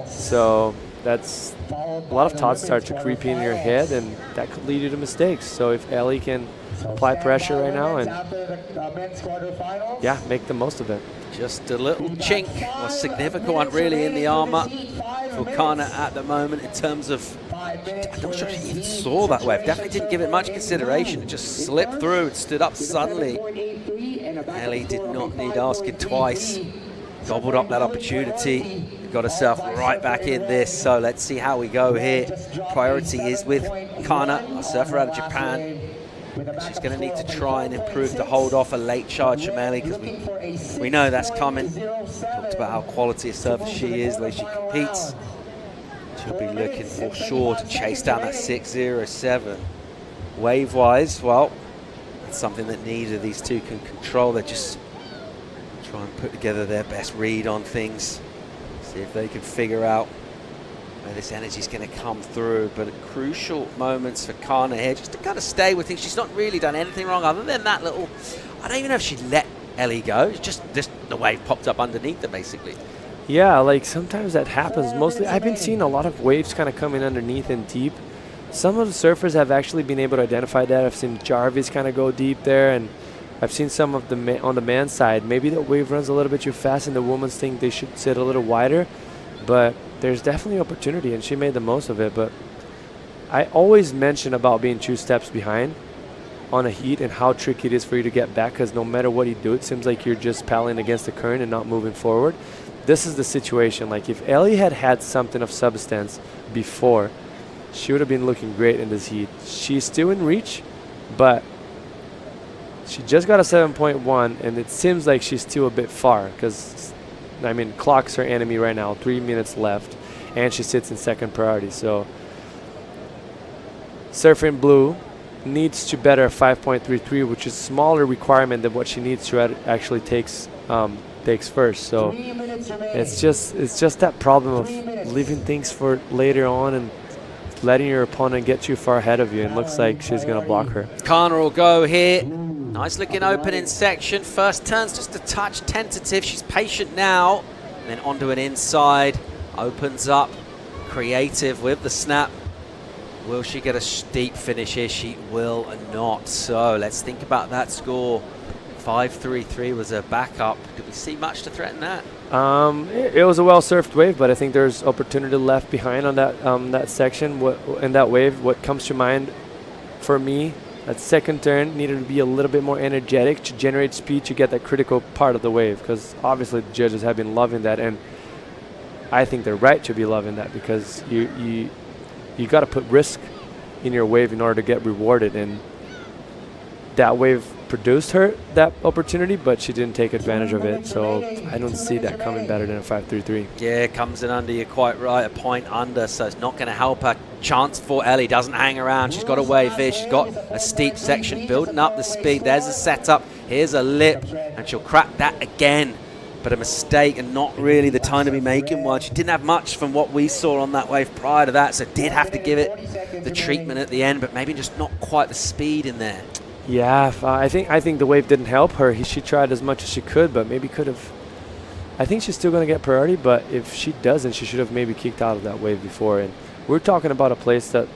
So that's a lot of thoughts start to creep in your head, and that could lead you to mistakes. So if Ellie can apply pressure right now and make the most of it. Just a little chink, a significant one really in the armor for Kana at the moment in terms of, I'm not sure she even saw that wave. Definitely didn't give it much consideration. It just slipped through and stood up suddenly. Ellie did not need asking twice. Gobbled up that opportunity. Got herself right back in this. So let's see how we go here. Priority is with Kana, a surfer out of Japan. She's going to need to try and improve to hold off a late charge from Ellie, because we know that's coming. Talked about how quality a surfer she is, the way she competes. She'll be looking for sure to chase down that 6.07. Wave-wise, well, that's something that neither of these two can control. They're just trying to put together their best read on things. See if they can figure out where this energy is going to come through. But at crucial moments for Kana here, just to kind of stay with things. She's not really done anything wrong other than that little, I don't even know if she let Ellie go. It's just the wave popped up underneath her, basically. Yeah, like sometimes that happens. Mostly, I've been seeing a lot of waves kind of coming underneath and deep. Some of the surfers have actually been able to identify that. I've seen Jarvis kind of go deep there, and I've seen some of the on the man's side. Maybe the wave runs a little bit too fast, and the women's think they should sit a little wider. But there's definitely opportunity, and she made the most of it. But I always mention about being 2 steps behind on a heat and how tricky it is for you to get back, because no matter what you do, it seems like you're just paddling against the current and not moving forward. This is the situation. Like, if Ellie had something of substance before, she would have been looking great in this heat. She's still in reach, but she just got a 7.1, and it seems like she's still a bit far, because, I mean, clock's her enemy right now, 3 minutes left, and she sits in second priority. So Surfing Blue needs to better a 5.33, which is a smaller requirement than what she needs to actually takes first. So it's just that problem of leaving things for later on and letting your opponent get too far ahead of you, and looks like she's going to block her. Kana will go here. Nice looking opening section. First turn's just a touch tentative. She's patient now. And then onto an inside. Opens up. Creative with the snap. Will she get a steep finish here? She will not. So let's think about that score. 5.33 was her backup. Did we see much to threaten that? It was a well-surfed wave, but I think there's opportunity left behind on that that section. In that wave, what comes to mind for me That second turn needed to be a little bit more energetic to generate speed to get that critical part of the wave, because obviously the judges have been loving that, and I think they're right to be loving that, because you got to put risk in your wave in order to get rewarded, and that wave produced her that opportunity, but she didn't take advantage of it. So I don't see that coming better than a 5.33. Yeah, it comes in under, you're quite right, a point under, so it's not going to help her. Chance for Ellie, doesn't hang around. She's got a wave here. She's got a steep section, building up the speed. There's a setup. Here's a lip, and she'll crack that again. But a mistake, and not really the time to be making one. She didn't have much from what we saw on that wave prior to that, so did have to give it the treatment at the end, but maybe just not quite the speed in there. Yeah, I think the wave didn't help her. She tried as much as she could, but maybe could have. I think she's still going to get priority, but if she doesn't, she should have maybe kicked out of that wave before. And we're talking about a place that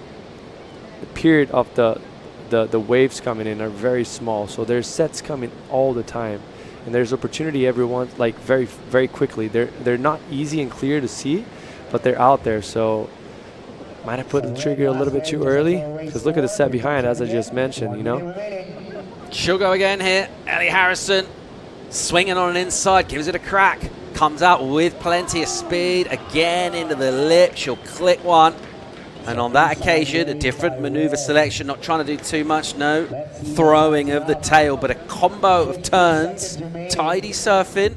the period of the waves coming in are very small, so there's sets coming all the time, and there's opportunity everyone like very, very quickly. They're not easy and clear to see, but they're out there. So might have put the trigger a little bit too early, because look at the set behind, as I just mentioned, you know. She'll go again here. Ellie Harrison swinging on an inside, gives it a crack. Comes out with plenty of speed. Again into the lip. She'll click one. And on that occasion, a different maneuver selection. Not trying to do too much, no throwing of the tail, but a combo of turns. Tidy surfing.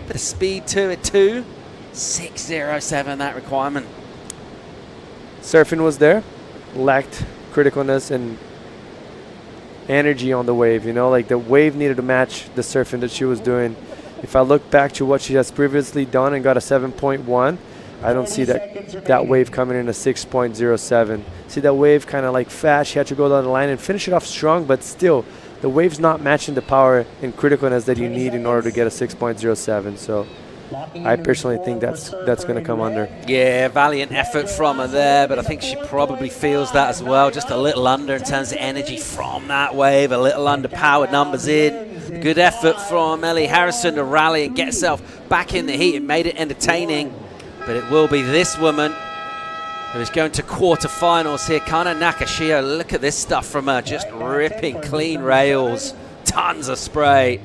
Bit of speed to it too. 6.07, that requirement. Surfing was there, lacked criticalness and energy on the wave, you know, like the wave needed to match the surfing that she was doing. If I look back to what she has previously done and got a 7.1, I don't see that wave coming in a 6.07. See that wave kind of like fast, she had to go down the line and finish it off strong, but still, the wave's not matching the power and criticalness that you need in order to get a 6.07, so I personally think that's going to come under. Yeah, valiant effort from her there, but I think she probably feels that as well. Just a little under in terms of energy from that wave, a little underpowered numbers in. Good effort from Ellie Harrison to rally and get herself back in the heat and made it entertaining. But it will be this woman who is going to quarterfinals here. Kana Nakashio, look at this stuff from her, just ripping clean rails, tons of spray.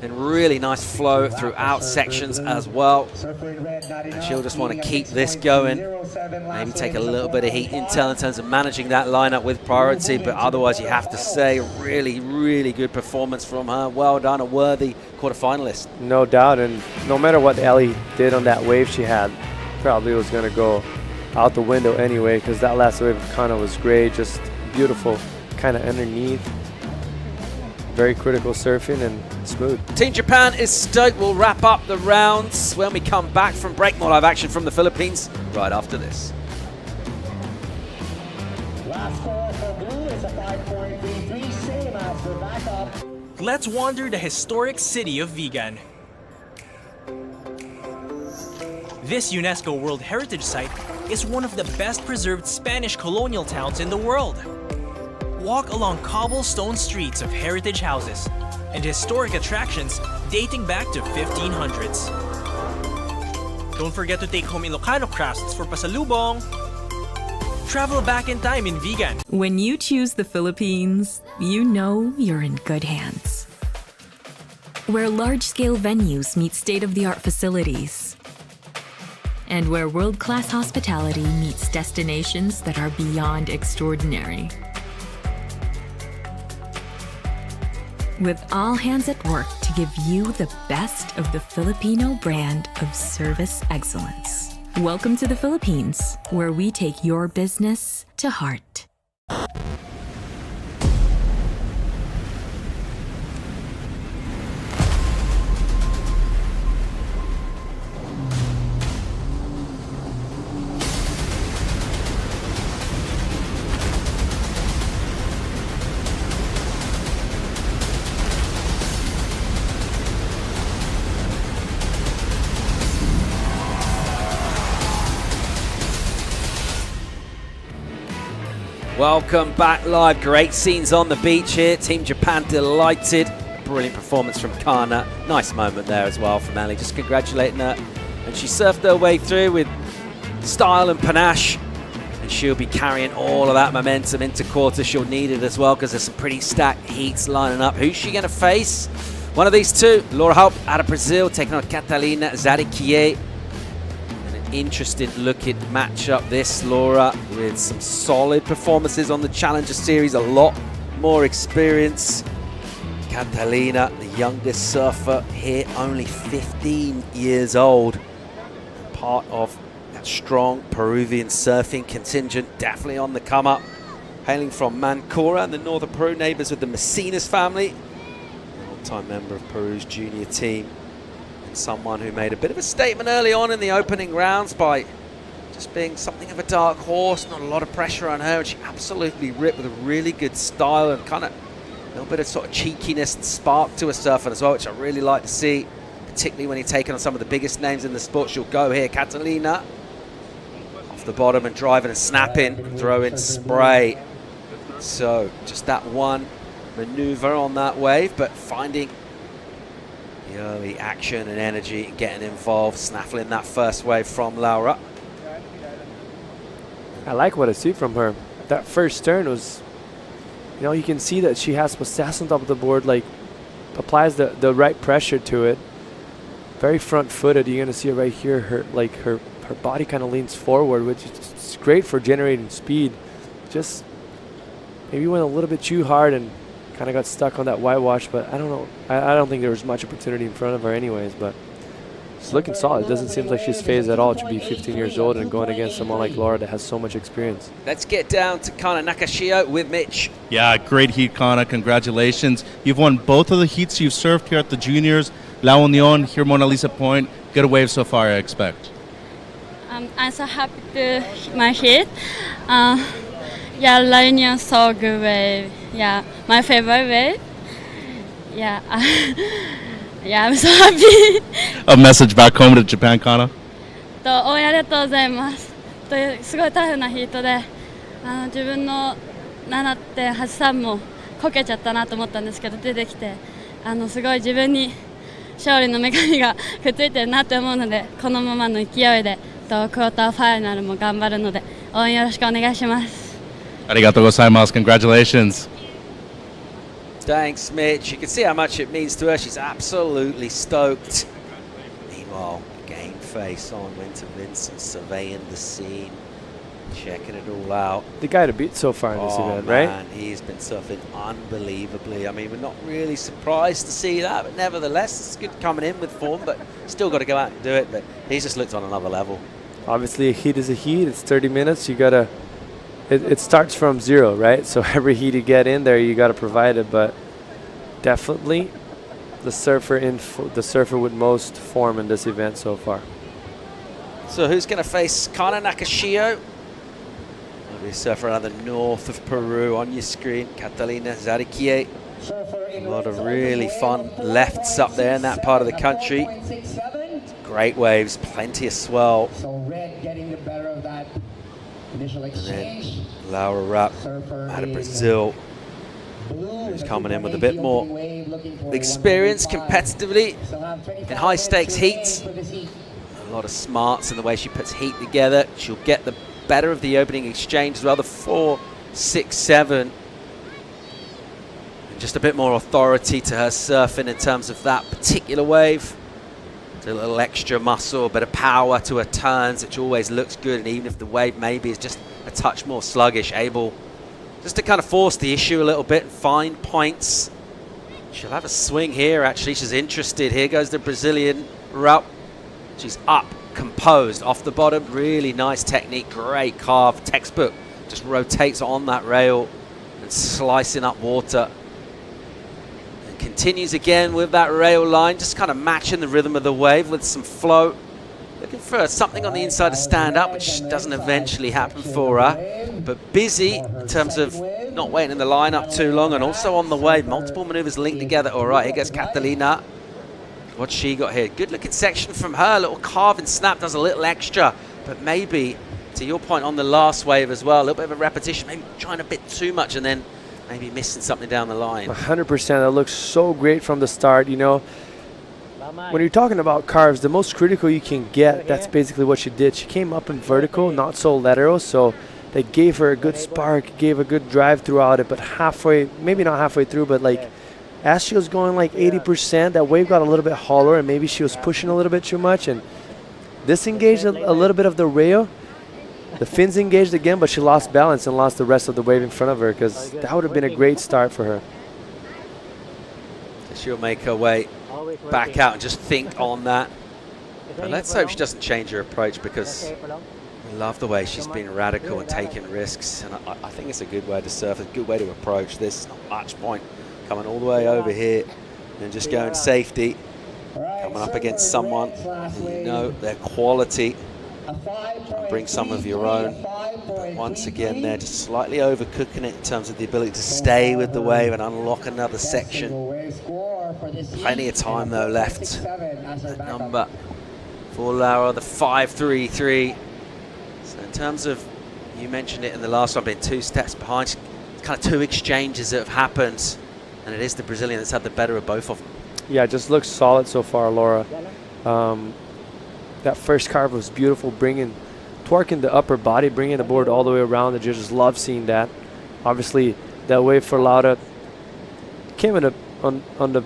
And really nice flow throughout sections as well. And she'll just want to keep this going. Maybe take a little bit of heat intel in terms of managing that lineup with priority, but otherwise you have to say really, really good performance from her. Well done, a worthy quarterfinalist. No doubt, and no matter what Ellie did on that wave she had, probably was going to go out the window anyway, because that last wave of Kana was great, just beautiful, kind of underneath. Very critical surfing and smooth. Team Japan is stoked. We'll wrap up the rounds when we come back from break. More live action from the Philippines right after this. Last score for blue is a 5.33, same as for backup. Let's wander the historic city of Vigan. This UNESCO World Heritage Site is one of the best preserved Spanish colonial towns in the world. Walk along cobblestone streets of heritage houses and historic attractions dating back to 1500s. Don't forget to take home Ilocano crafts for pasalubong. Travel back in time in Vigan. When you choose the Philippines, you know you're in good hands. Where large-scale venues meet state-of-the-art facilities. And where world-class hospitality meets destinations that are beyond extraordinary. With all hands at work to give you the best of the Filipino brand of service excellence. Welcome to the Philippines, where we take your business to heart. Welcome back live. Great scenes on the beach here. Team Japan delighted. Brilliant performance from Kana. Nice moment there as well from Ellie. Just congratulating her. And she surfed her way through with style and panache. And she'll be carrying all of that momentum into quarter. She'll need it as well because there's some pretty stacked heats lining up. Who's she going to face? One of these two. Laura Haupt out of Brazil taking on Catalina Zariquier. An interesting looking matchup this, Laura, with some solid performances on the Challenger Series. A lot more experience. Catalina, the youngest surfer here, only 15 years old. Part of that strong Peruvian surfing contingent, definitely on the come up. Hailing from Mancora in the northern Peru, neighbors with the Macinas family. An old-time member of Peru's junior team. And someone who made a bit of a statement early on in the opening rounds by just being something of a dark horse. Not a lot of pressure on her, and she absolutely ripped with a really good style and kind of a little bit of sort of cheekiness and spark to her surfing as well, which I really like to see. Particularly when you're taking on some of the biggest names in the sport. She'll go here. Catalina off the bottom and driving and snapping, throwing spray. So just that one maneuver on that wave, but finding the early action and energy and getting involved, snaffling that first wave from Laura. I like what I see from her. That first turn was, you know, you can see that she has some sass on top of the board, like applies the right pressure to it. Very front-footed. You're gonna see it right here. Her body kind of leans forward, which is great for generating speed. Just maybe went a little bit too hard and kind of got stuck on that whitewash. But I don't know. I don't think there was much opportunity in front of her, anyways. But she's looking solid. It doesn't seem like she's phased at all to be 15 years old and going against someone like Laura that has so much experience. Let's get down to Kana Nakashio with Mitch. Yeah, great heat, Kana. Congratulations. You've won both of the heats you've served here at the juniors. La Union, here Mona Lisa Point. Good wave so far, I expect. I'm so happy to hit my hit. Yeah, La Union, so good wave. Yeah, my favorite wave. Yeah, yeah, I'm so happy. A message back home to Japan, Kana? 応援ありがとうございます。すごいタフなヒートで、自分の 7.83 もこけちゃったなと思ったんですけど、出てきて、すごい自分に勝利の女神がくっついてるなと思うので、このままの勢いでクォーターファイナルも頑張るので応援よろしくお願いします。ありがとうございます。Congratulations. Thanks, Mitch. You can see how much it means to her. She's absolutely stoked. Meanwhile, game face on Winter Vincent surveying the scene, checking it all out. The guy to beat so far in this event, man, right? He's been surfing unbelievably. I mean, we're not really surprised to see that, but nevertheless, it's good coming in with form, but still got to go out and do it. But he's just looked on another level. Obviously, a heat is a heat. It's 30 minutes. You gotta. It starts from zero, right? So every heat you get in there, you gotta provide it. But definitely, the surfer with most form in this event so far. So who's going to face Kana Nakashio? Maybe a surfer out of the north of Peru on your screen. Catalina Zariquier. A lot of really fun lefts up there in that part of the country. Great waves, plenty of swell. So red getting the better of that initial exchange. And then Laura Rapp out of Brazil, who's coming in with a bit more experience competitively in high stakes heats. A lot of smarts in the way she puts heat together. She'll get the better of the opening exchange as well, the 4, 6, 7. And just a bit more authority to her surfing in terms of that particular wave. A little extra muscle, a bit of power to her turns, which always looks good. And even if the wave maybe is just a touch more sluggish, able just to kind of force the issue a little bit, find points. She'll have a swing here, actually. She's interested. Here goes the Brazilian Raup. She's up, composed, off the bottom. Really nice technique, great carve, textbook. Just rotates on that rail and slicing up water. And continues again with that rail line, just kind of matching the rhythm of the wave with some flow. Looking for something on the inside to stand up, which doesn't eventually happen for her. But busy in terms of not waiting in the line up too long, and also on the wave. Multiple maneuvers linked together. All right, here goes Catalina. What's she got here? Good looking section from her. Little carve and snap does a little extra. But maybe, to your point on the last wave as well, a little bit of a repetition. Maybe trying a bit too much and then maybe missing something down the line. 100%. That looks so great from the start, you know. When you're talking about carves, the most critical you can get, that's basically what she did. She came up in vertical, not so lateral, so that gave her a good spark, gave a good drive throughout it, but halfway, maybe not halfway through, but like as she was going like 80%, that wave got a little bit hollower, and maybe she was pushing a little bit too much and disengaged a little bit of the rail. The fins engaged again, but she lost balance and lost the rest of the wave in front of her, because that would have been a great start for her. She'll make her way back out and just think on that. But let's hope she doesn't change her approach, because we love the way she's been radical and taking risks. And I think it's a good way to surf, a good way to approach this. Not much point coming all the way over here and just going safety. Coming up against someone, you know, their quality. Bring some of your own. But once again, they're just slightly overcooking it in terms of the ability to stay with the wave and unlock another section. Plenty of time though left. That number for Laura, the 5.33. So in terms of, you mentioned it in the last one, being 2 steps behind. It's kind of 2 exchanges that have happened, and it is the Brazilian that's had the better of both of them. Yeah, it just looks solid so far, Laura. That first carve was beautiful, twerking the upper body, bringing the board all the way around. The judges love seeing that. Obviously, that wave for Laura came in on the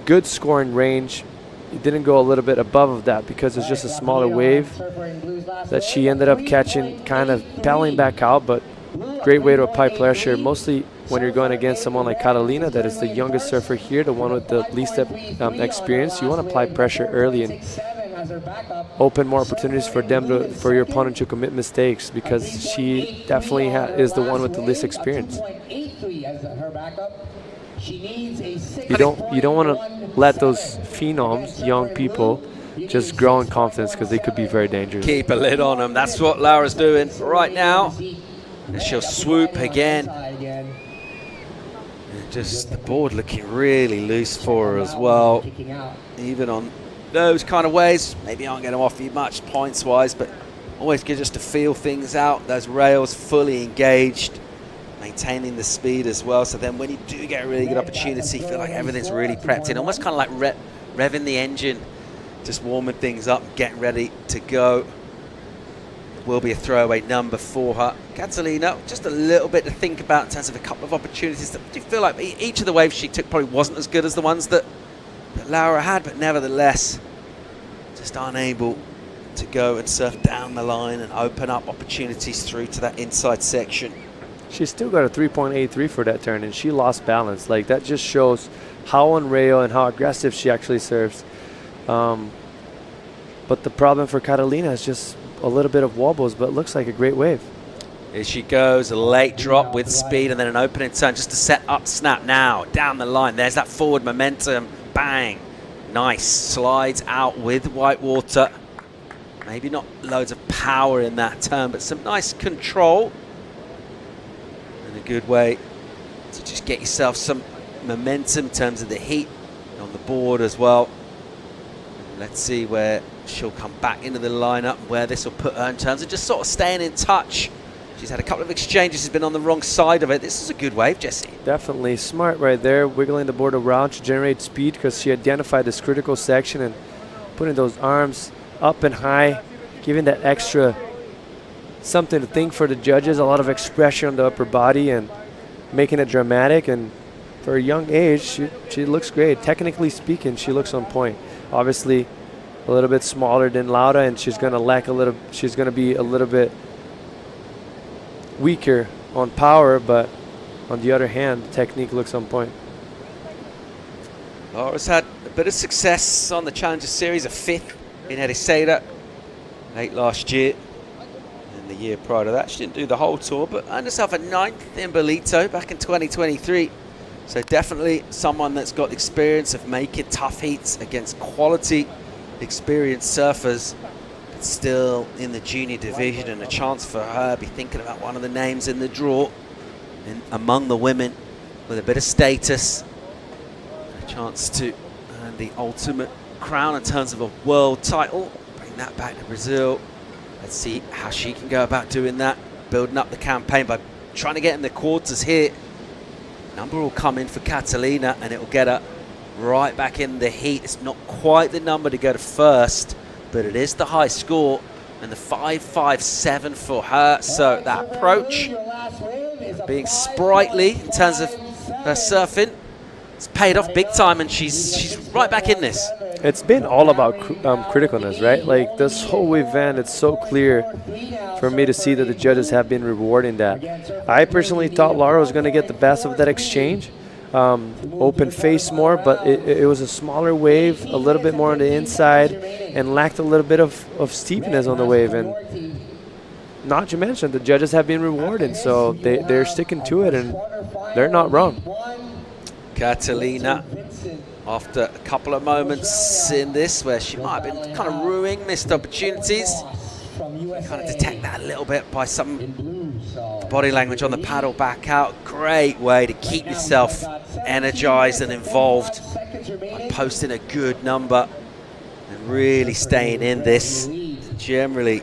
good scoring range. It didn't go a little bit above of that because it's just a smaller wave that she ended up catching, kind of paddling back out, but great way to apply pressure, mostly when you're going against someone like Carolina, that is the youngest surfer here, the one with the least experience. You want to apply pressure early and open more opportunities for your opponent to commit mistakes, because she definitely is the one with the least experience. You don't want to let those phenoms, young people, just grow in confidence, because they could be very dangerous. Keep a lid on them. That's what Laura's doing right now. And she'll swoop again. And just the board looking really loose for her as well. Even on those kind of waves, maybe aren't going to offer you much points-wise, but always good just to feel things out. Those rails fully engaged, maintaining the speed as well. So then when you do get a really good opportunity, feel like everything's really prepped in, almost kind of like revving the engine, just warming things up, getting ready to go. Will be a throwaway number for her. Catalina, just a little bit to think about in terms of a couple of opportunities. That do feel like each of the waves she took probably wasn't as good as the ones that Laura had, but nevertheless, just unable to go and surf down the line and open up opportunities through to that inside section. She's still got a 3.83 for that turn, and she lost balance. Like, that just shows how on rail and how aggressive she actually serves. But the problem for Catalina is just a little bit of wobbles, but it looks like a great wave. Here she goes, a late drop with speed and then an opening turn just to set up snap now. Down the line, there's that forward momentum. Bang. Nice. Slides out with Whitewater. Maybe not loads of power in that turn, but some nice control. And a good way to just get yourself some momentum in terms of the heat on the board as well. Let's see where she'll come back into the lineup, where this will put her in terms of just sort of staying in touch. She's had a couple of exchanges, she's been on the wrong side of it. This is a good wave, Jesse. Definitely smart right there, wiggling the board around to generate speed, because she identified this critical section and putting those arms up and high, giving that extra something to think for the judges, a lot of expression on the upper body and making it dramatic. And for a young age, she looks great. Technically speaking, she looks on point. Obviously a little bit smaller than Laura, and she's going to be a little bit weaker on power, but on the other hand, the technique looks on point. Laura's had a bit of success on the Challenger Series, a 5th in Ericeira late last year. And the year prior to that, she didn't do the whole tour, but earned herself a 9th in Bolito back in 2023. So definitely someone that's got experience of making tough heats against quality, experienced surfers, but still in the junior division, and a chance for her to be thinking about one of the names in the draw among the women with a bit of status. A chance to earn the ultimate crown in terms of a world title. Bring that back to Brazil. Let's see how she can go about doing that, building up the campaign by trying to get in the quarters here. Number will come in for Catalina, and it will get her right back in the heat. It's not quite the number to go to first, but it is the high score and the 5.57 for her. So that approach, being sprightly in terms of her surfing, it's paid off big time, and she's right back in this. It's been all about criticalness, right? Like this whole event, it's so clear for me to see that the judges have been rewarding that. I personally thought Laura was going to get the best of that exchange, open face more, but it was a smaller wave, a little bit more on the inside, and lacked a little bit of steepness on the wave. And not to mention, the judges have been rewarded, so they're sticking to it, and they're not wrong. Catalina, after a couple of moments in this where she might have been kind of ruining missed opportunities, kind of detect that a little bit by some body language on the paddle back out. Great way to keep yourself energized and involved by posting a good number and really staying in this. Generally,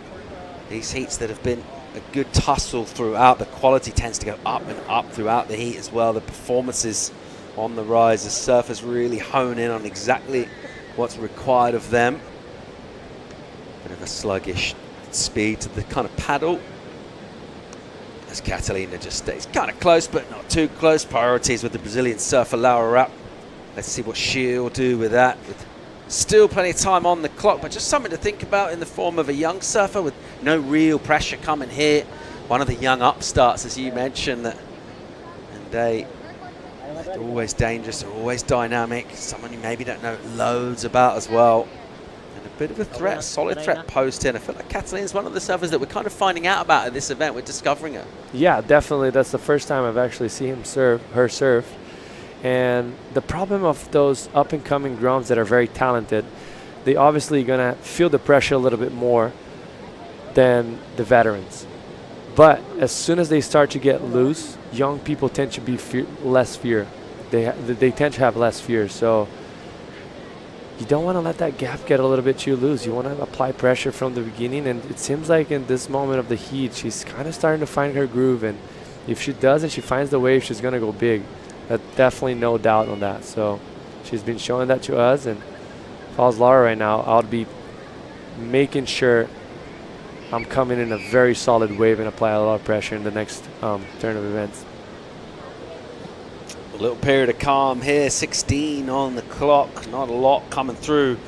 these heats that have been a good tussle throughout, the quality tends to go up and up throughout the heat as well. The performances on the rise, the surfers really hone in on exactly what's required of them. Bit of a sluggish speed to the kind of paddle, as Catalina just stays kind of close but not too close. Priorities with the Brazilian surfer Laura Rapp. Let's see what she'll do with that, with still plenty of time on the clock, but just something to think about in the form of a young surfer with no real pressure coming here. One of the young upstarts, as you mentioned, and they're always dangerous, they're always dynamic, someone you maybe don't know loads about as well. And a bit of a threat, solid threat post in. I feel like Catalina's one of the surfers that we're kind of finding out about at this event. We're discovering her. Yeah, definitely. That's the first time I've actually seen her surf. And the problem of those up-and-coming growns that are very talented, they obviously going to feel the pressure a little bit more than the veterans. But as soon as they start to get loose, young people tend to be less fear. They tend to have less fear. So you don't want to let that gap get a little bit too loose. You want to apply pressure from the beginning. And it seems like in this moment of the heat, she's kind of starting to find her groove. And if she does and she finds the wave, she's going to go big. Definitely no doubt on that. So she's been showing that to us. And if I was Laura right now, I would be making sure I'm coming in a very solid wave and apply a lot of pressure in the next turn of events. A little period of calm here, 16 on the clock, not a lot coming through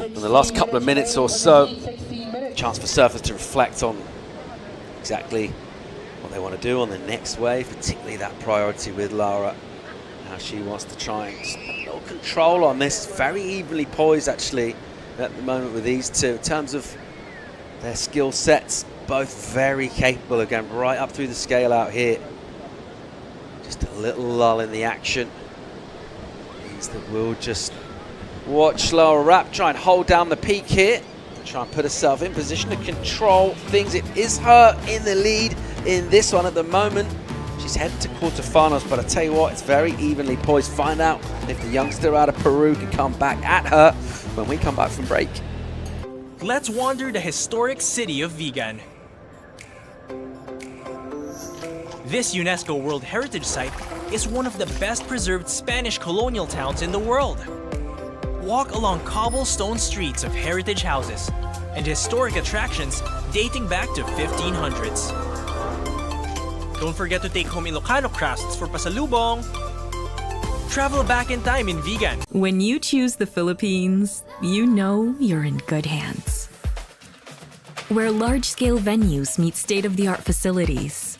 in the last couple of minutes or so. Chance for surfers to reflect on exactly what they want to do on the next wave, particularly that priority with Laura. How she wants to try and just put a little control on this. Very evenly poised actually at the moment with these two. In terms of their skill sets, both very capable of going right up through the scale out here. Just a little lull in the action means that we'll just watch Laura Rapp try and hold down the peak here, try and put herself in position to control things. It is her in the lead in this one at the moment. She's headed to quarterfinals, but I tell you what, it's very evenly poised. Find out if the youngster out of Peru can come back at her when we come back from break. Let's wander the historic city of Vigan. This UNESCO World Heritage Site is one of the best preserved Spanish colonial towns in the world. Walk along cobblestone streets of heritage houses and historic attractions dating back to 1500s. Don't forget to take home Ilocano crafts for pasalubong. Travel back in time in Vigan. When you choose the Philippines, you know you're in good hands. Where large-scale venues meet state-of-the-art facilities.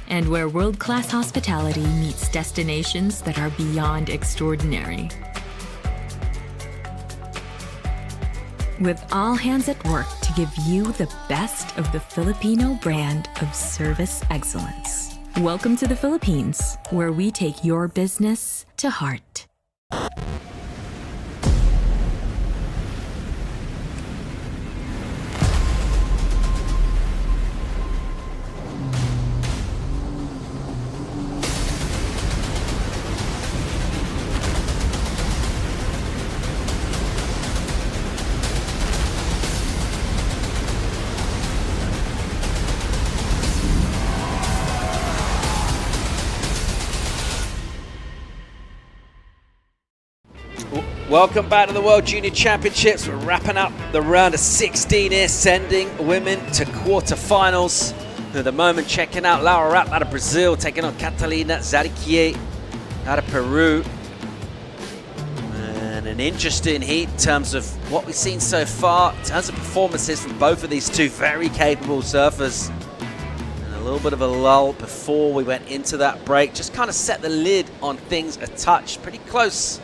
And where world-class hospitality meets destinations that are beyond extraordinary. With all hands at work to give you the best of the Filipino brand of service excellence. Welcome to the Philippines, where we take your business to heart. Welcome back to the World Junior Championships. We're wrapping up the round of 16 here, sending women to quarterfinals. At the moment, checking out Laura Rapp out of Brazil, taking on Catalina Zariquier out of Peru. And an interesting heat in terms of what we've seen so far, in terms of performances from both of these two very capable surfers. And a little bit of a lull before we went into that break. Just kind of set the lid on things a touch. Pretty close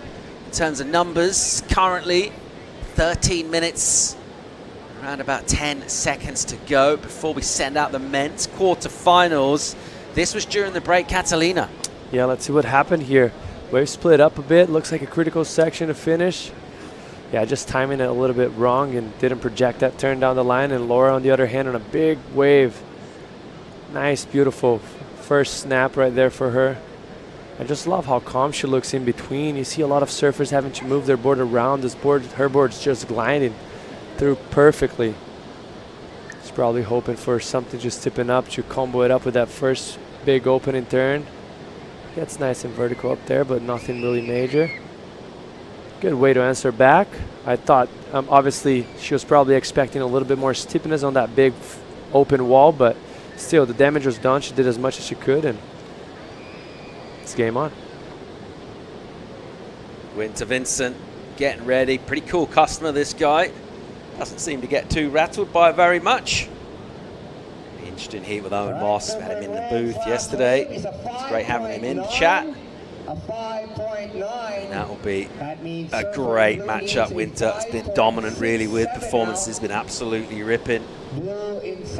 in terms of numbers. Currently, 13 minutes. Around about 10 seconds to go before we send out the men's quarterfinals. This was during the break, Catalina. Yeah, let's see what happened here. Wave split up a bit. Looks like a critical section to finish. Yeah, just timing it a little bit wrong and didn't project that turn down the line. And Laura, on the other hand, on a big wave. Nice, beautiful first snap right there for her. I just love how calm she looks in between. You see a lot of surfers having to move their board around. This board, her board's just gliding through perfectly. She's probably hoping for something just tipping up to combo it up with that first big opening turn. Gets nice and vertical up there, but nothing really major. Good way to answer back. I thought, obviously, she was probably expecting a little bit more steepness on that big open wall, but still, the damage was done. She did as much as she could, and it's game on. Winter Vincent getting ready. Pretty cool customer, this guy. Doesn't seem to get too rattled by it very much. Interesting heat with Owen Moss. We had him in the booth yesterday. It's great having him in the chat. That will be a great matchup. Winter has been dominant really with performances, been absolutely ripping.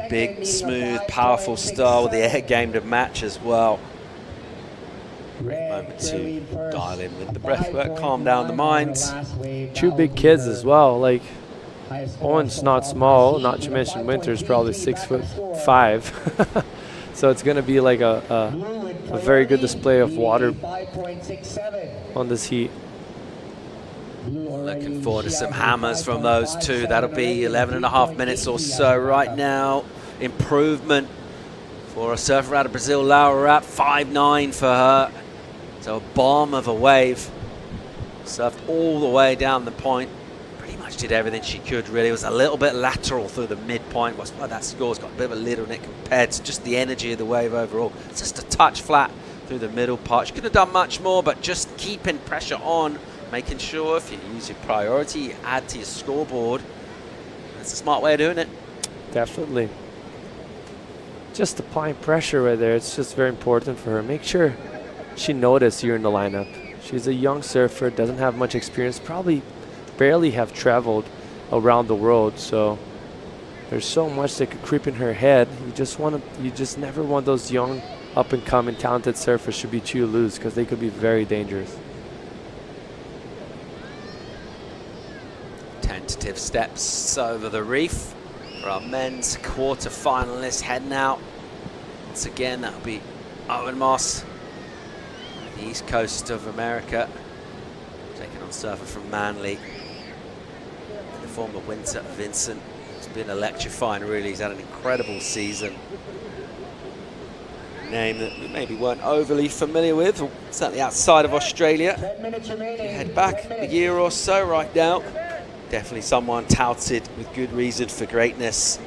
Big, smooth, powerful style with the air game to match as well. Great moment to dial in with the breathwork, calm down the minds. Two big kids as well. Like, Owen's not small, not to mention Winter's probably 6'5". So it's going to be like a very good display of water on this heat. Looking forward to some hammers from those two. That'll be 11.5 minutes or so right now. Improvement for a surfer out of Brazil, Laura Rapp, 5'9" for her. So a bomb of a wave. Surfed all the way down the point. Pretty much did everything she could, really. It was a little bit lateral through the midpoint. That's why that score's got a bit of a lid on it compared to just the energy of the wave overall. It's just a touch flat through the middle part. She could have done much more, but just keeping pressure on, making sure if you use your priority, you add to your scoreboard. That's a smart way of doing it. Definitely. Just applying pressure right there. It's just very important for her. Make sure she noticed you're in the lineup. She's a young surfer, doesn't have much experience, probably barely have traveled around the world, so there's so much that could creep in her head. You just never want those young, up-and-coming, talented surfers to be too loose, because they could be very dangerous. Tentative steps over the reef for our men's quarter-finalists heading out. Once again, that'll be Owen Moss, the east coast of America, taking on surfer from Manly, in the form of Winter Vincent. It's been electrifying, really. He's had an incredible season. Name that we maybe weren't overly familiar with, certainly outside of Australia. Head back a year or so right now. Definitely someone touted with good reason for greatness.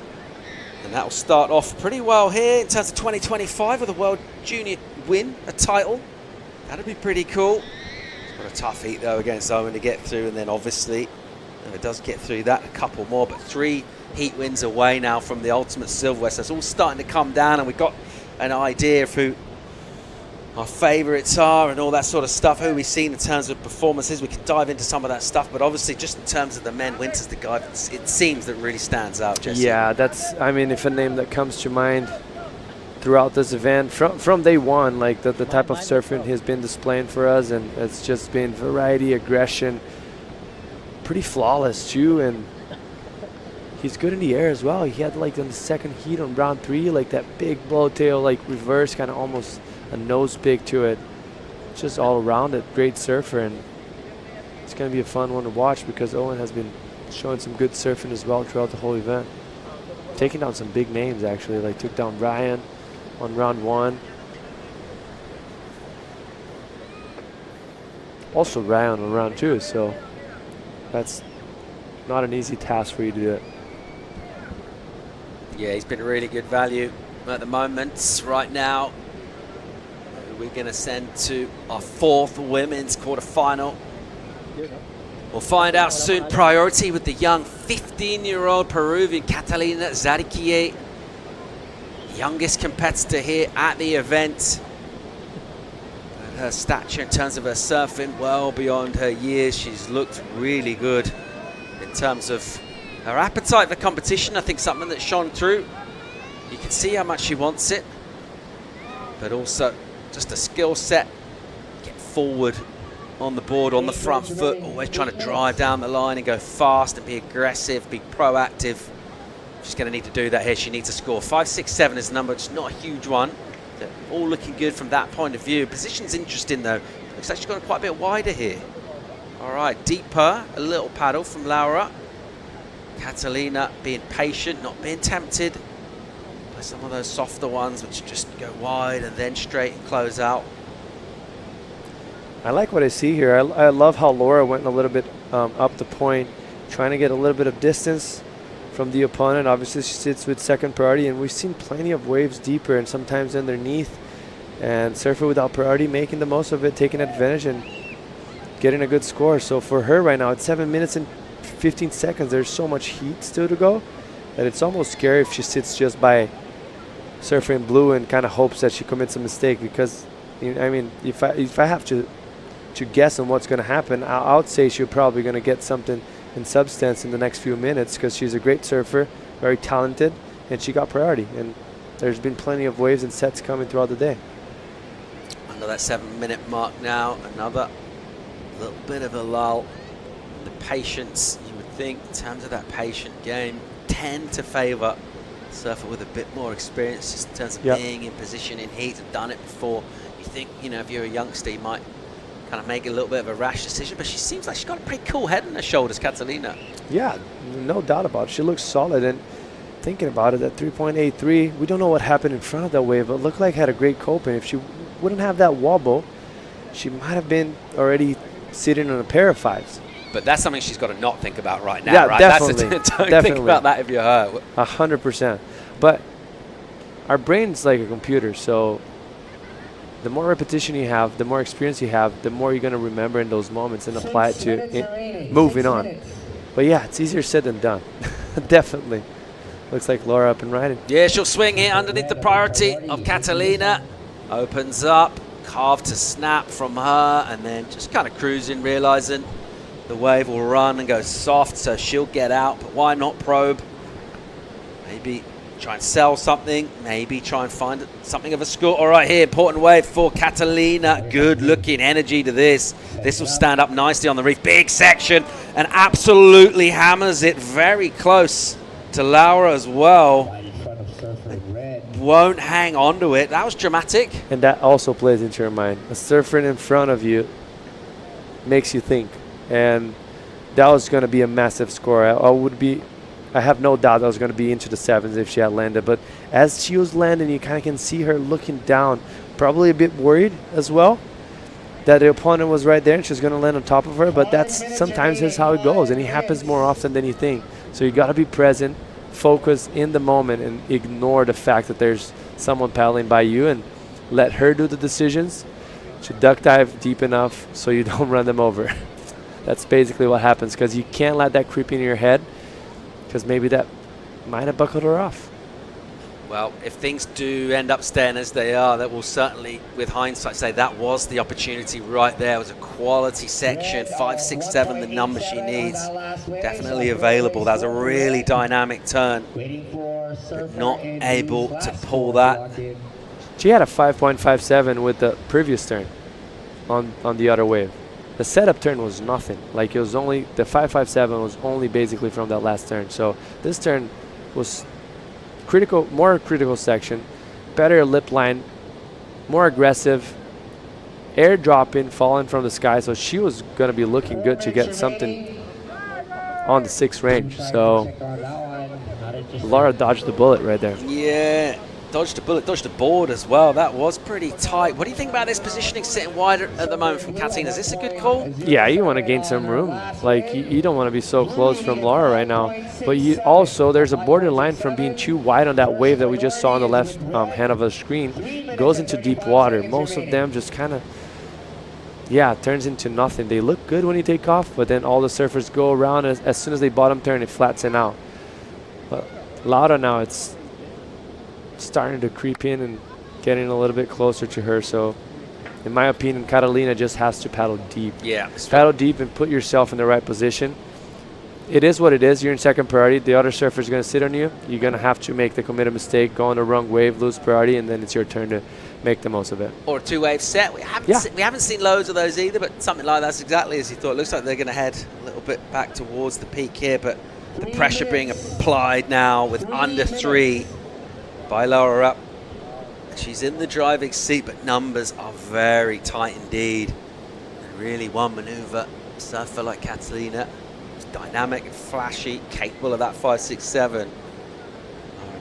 And that will start off pretty well here in terms of 2025 with a World Junior win, a title. That'd be pretty cool. It's got a tough heat though against Owen to get through, and then obviously, if it does get through that, a couple more, but 3 heat wins away now from the ultimate silverware. So it's all starting to come down, and we've got an idea of who our favourites are and all that sort of stuff, who we've seen in terms of performances. We can dive into some of that stuff, but obviously just in terms of the men, Winter's the guy, it seems, that really stands out, Jesse. Yeah, that's, I mean, if a name that comes to mind throughout this event, from day one, like the type of surfing he's been displaying for us, and it's just been variety, aggression, pretty flawless too, and he's good in the air as well. He had like in the second heat on round 3, like that big blowtail, like reverse, kind of almost a nose pig to it. Just all around it, great surfer, and it's going to be a fun one to watch because Owen has been showing some good surfing as well throughout the whole event. Taking down some big names actually, like took down Ryan on round 1. Also Ryan on round 2, so That's not an easy task for you to do it. Yeah, he's been really good value at the moment. Right now, we're going to send to our 4th women's quarterfinal. We'll find out soon. Priority with the young 15-year-old Peruvian Catalina Zariquille, youngest competitor here at the event. And her stature in terms of her surfing, well beyond her years. She's looked really good in terms of her appetite for competition. I think something that shone through. You can see how much she wants it, but also just a skill set. Get forward on the board, on the front foot, always trying to drive down the line and go fast and be aggressive, be proactive. She's going to need to do that here. She needs to score. 5.67 is the number. It's not a huge one. They're all looking good from that point of view. Position's interesting, though. Looks like she's gone quite a bit wider here. All right, deeper, a little paddle from Laura. Catalina being patient, not being tempted by some of those softer ones, which just go wide and then straight and close out. I like what I see here. I love how Laura went a little bit up the point, trying to get a little bit of distance from the opponent. Obviously, she sits with second priority, and we've seen plenty of waves deeper and sometimes underneath. And Surfer without priority making the most of it, taking advantage and getting a good score. So for her right now, it's 7 minutes and 15 seconds. There's so much heat still to go that it's almost scary if she sits just by Surfer in blue and kind of hopes that she commits a mistake. Because, I mean, if I have to guess on what's going to happen, I would say she's probably going to get something in substance in the next few minutes, because she's a great surfer, very talented, and she got priority. And there's been plenty of waves and sets coming throughout the day. Under that 7 minute mark now, another little bit of a lull. The patience, you would think, in terms of that patient game, tend to favour surfer with a bit more experience, just in terms of being in position in heat and done it before. You think, you know, if you're a youngster, you might kind of make a little bit of a rash decision, but she seems like she's got a pretty cool head on her shoulders, Catalina. Yeah, no doubt about it. She looks solid, and thinking about it, at 3.83, we don't know what happened in front of that wave, but it looked like had a great coping. If she wouldn't have that wobble, she might have been already sitting on a pair of fives. But that's something she's got to not think about right now, yeah, right? Definitely. Don't think about that if you're her. 100%. But our brain's like a computer, so the more repetition you have, the more experience you have, the more you're going to remember in those moments and apply it to moving on. But yeah, it's easier said than done. Definitely. Looks like Laura up and riding. Yeah, she'll swing here underneath the priority of Catalina. Opens up, carve to snap from her, and then just kind of cruising, realizing the wave will run and go soft, so she'll get out. But why not probe? Maybe try and sell something, maybe try and find something of a score. All right, here, important wave for Catalina. Good looking energy to this. This will stand up nicely on the reef. Big section, and absolutely hammers it very close to Laura as well. Won't hang on to it. That was dramatic. And that also plays into your mind. A surfer in front of you makes you think. And that was going to be a massive score. I have no doubt that was going to be into the sevens if she had landed. But as she was landing, you kind of can see her looking down, probably a bit worried as well that the opponent was right there and she's going to land on top of her. But that's sometimes is how it goes, and it happens more often than you think. So you got to be present, focus in the moment, and ignore the fact that there's someone paddling by you, and let her do the decisions. She duck dive deep enough so you don't run them over. That's basically what happens, because you can't let that creep in your head, because maybe that might have buckled her off. Well, if things do end up staying as they are, that will certainly, with hindsight, say that was the opportunity right there. It was a quality section, 5.67, the number she needs. Definitely available. That was a really dynamic turn, but not able to pull that. She had a 5.57 with the previous turn on the other wave. The setup turn was nothing. Like, it was only, the 5.57 was only basically from that last turn. So this turn was critical, more critical section, better lip line, more aggressive, air dropping, falling from the sky. So she was going to be looking good to get something on the 6 range. So Laura dodged the bullet right there. Yeah, dodged a bullet, dodged a board as well. That was pretty tight. What do you think about this positioning sitting wider at the moment from Katalina? Is this a good call? Yeah, you want to gain some room. Like, you don't want to be so close from Laura right now. But you also, there's a borderline from being too wide on that wave that we just saw on the left hand of the screen. Goes into deep water. Most of them just kind of, yeah, turns into nothing. They look good when you take off, but then all the surfers go around. As soon as they bottom turn, it flattens out. But Laura now, it's starting to creep in and getting a little bit closer to her. So in my opinion, Catalina just has to paddle deep. Yeah. Paddle deep and put yourself in the right position. It is what it is. You're in second priority. The other surfer is going to sit on you. You're going to have to make the committed mistake, go on the wrong wave, lose priority, and then it's your turn to make the most of it. Or a two-wave set. We haven't seen loads of those either, but something like that's exactly as you thought. It looks like they're going to head a little bit back towards the peak here, but the pressure being applied now with under 3 by Laura Rupp. She's in the driving seat, but numbers are very tight indeed. And really one maneuver, surfer like Catalina, is dynamic and flashy, capable of that 5.67. Laura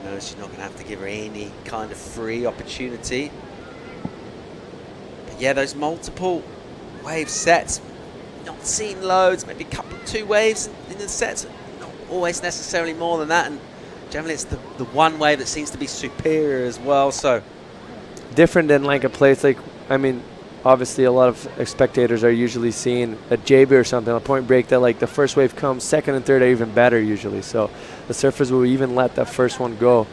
knows she's not going to have to give her any kind of free opportunity. But yeah, those multiple wave sets, not seen loads, maybe a couple, 2 waves in the sets, not always necessarily more than that. And generally it's the one wave that seems to be superior as well. So different than like a place like, I mean, obviously a lot of spectators are usually seeing a JB or something, a point break that like the first wave comes, second and third are even better usually. So the surfers will even let that first one go.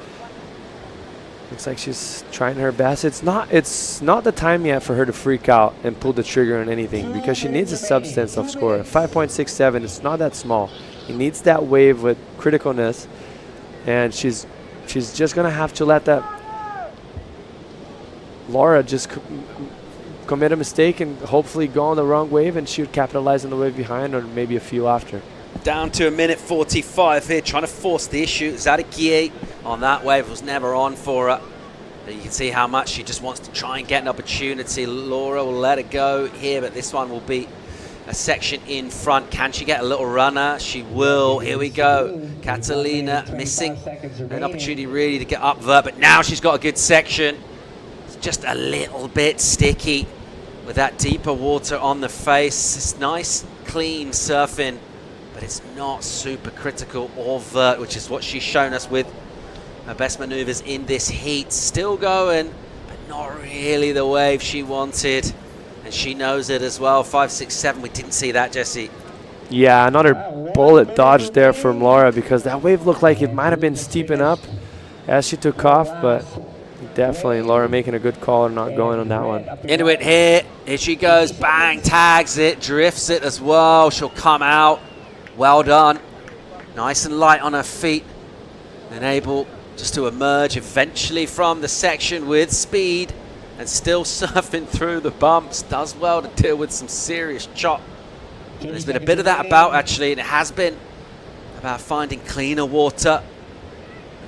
Looks like she's trying her best. It's not the time yet for her to freak out and pull the trigger on anything, because she needs a substance of score. 5.67, it's not that small. He needs that wave with criticalness, and she's just gonna have to let that Laura just commit a mistake and hopefully go on the wrong wave, and she would capitalize on the wave behind or maybe a few after. Down to 1:45 here, trying to force the issue. Zadakie on that wave was never on for her. But you can see how much she just wants to try and get an opportunity. Laura will let it go here, but this one will be a section in front. Can she get a little runner? She will. Here we go. Catalina missing an opportunity really to get up there, but now she's got a good section. Just a little bit sticky with that deeper water on the face. It's nice, clean surfing, but it's not super critical or vert, which is what she's shown us with her best maneuvers in this heat. Still going, but not really the wave she wanted, and she knows it as well. 5.67, we didn't see that, Jesse. Yeah, another bullet dodge there from Laura, because that wave looked like it might have been steeping up as she took off, but definitely Laura making a good call and not going on that one. Into it here. Here she goes. Bang. Tags it. Drifts it as well. She'll come out. Well done. Nice and light on her feet. And able just to emerge eventually from the section with speed. And still surfing through the bumps. Does well to deal with some serious chop. And there's been a bit of that about, actually. And it has been about finding cleaner water.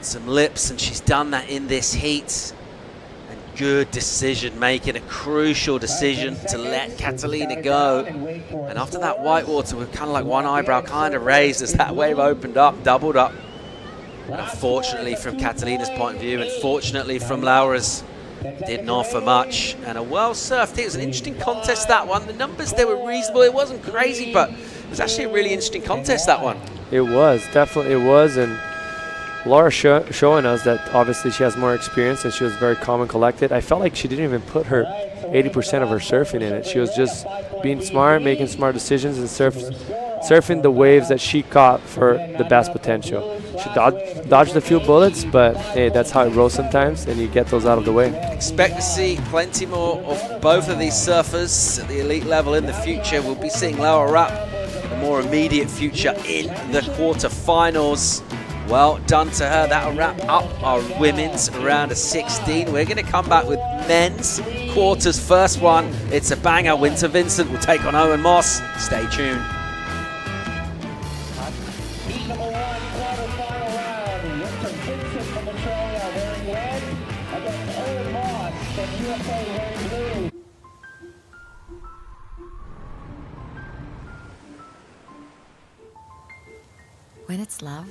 Some lips, and she's done that in this heat. And good decision making, a crucial decision to let Catalina go. And after that white water, with kind of like one eyebrow kind of raised as that wave opened up, doubled up. And unfortunately from Catalina's point of view, and fortunately from Laura's, didn't offer much. And a well surfed, it was an interesting contest, that one. The numbers, they were reasonable. It wasn't crazy, but it was actually a really interesting contest, that one. It was, definitely it was. And Laura showing us that obviously she has more experience, and she was very calm and collected. I felt like she didn't even put her 80% of her surfing in it. She was just being smart, making smart decisions, and surfing the waves that she caught for the best potential. She dodged a few bullets, but hey, that's how it rolls sometimes, and you get those out of the way. Expect to see plenty more of both of these surfers at the elite level in the future. We'll be seeing Laura Rupp in the more immediate future in the quarterfinals. Well done to her. That'll wrap up our women's round of 16. We're going to come back with men's quarters. First one, it's a banger. Winter Vincent will take on Owen Moss. Stay tuned. When it's love,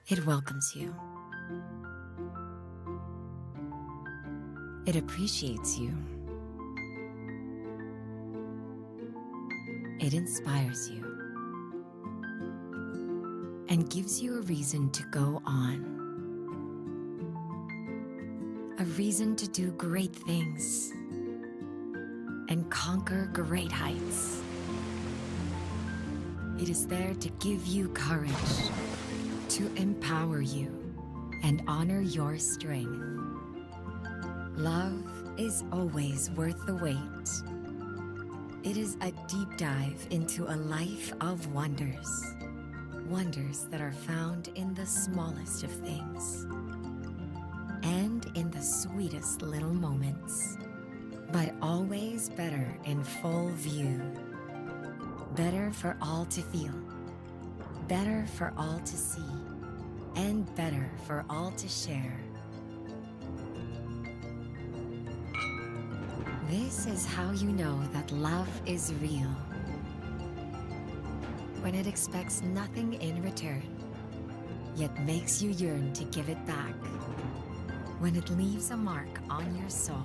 it welcomes you. It appreciates you. It inspires you and gives you a reason to go on. A reason to do great things and conquer great heights. It is there to give you courage, to empower you, and honor your strength. Love is always worth the wait. It is a deep dive into a life of wonders. Wonders that are found in the smallest of things and in the sweetest little moments, but always better in full view. Better for all to feel, better for all to see, and better for all to share. This is how you know that love is real. When it expects nothing in return, yet makes you yearn to give it back. When it leaves a mark on your soul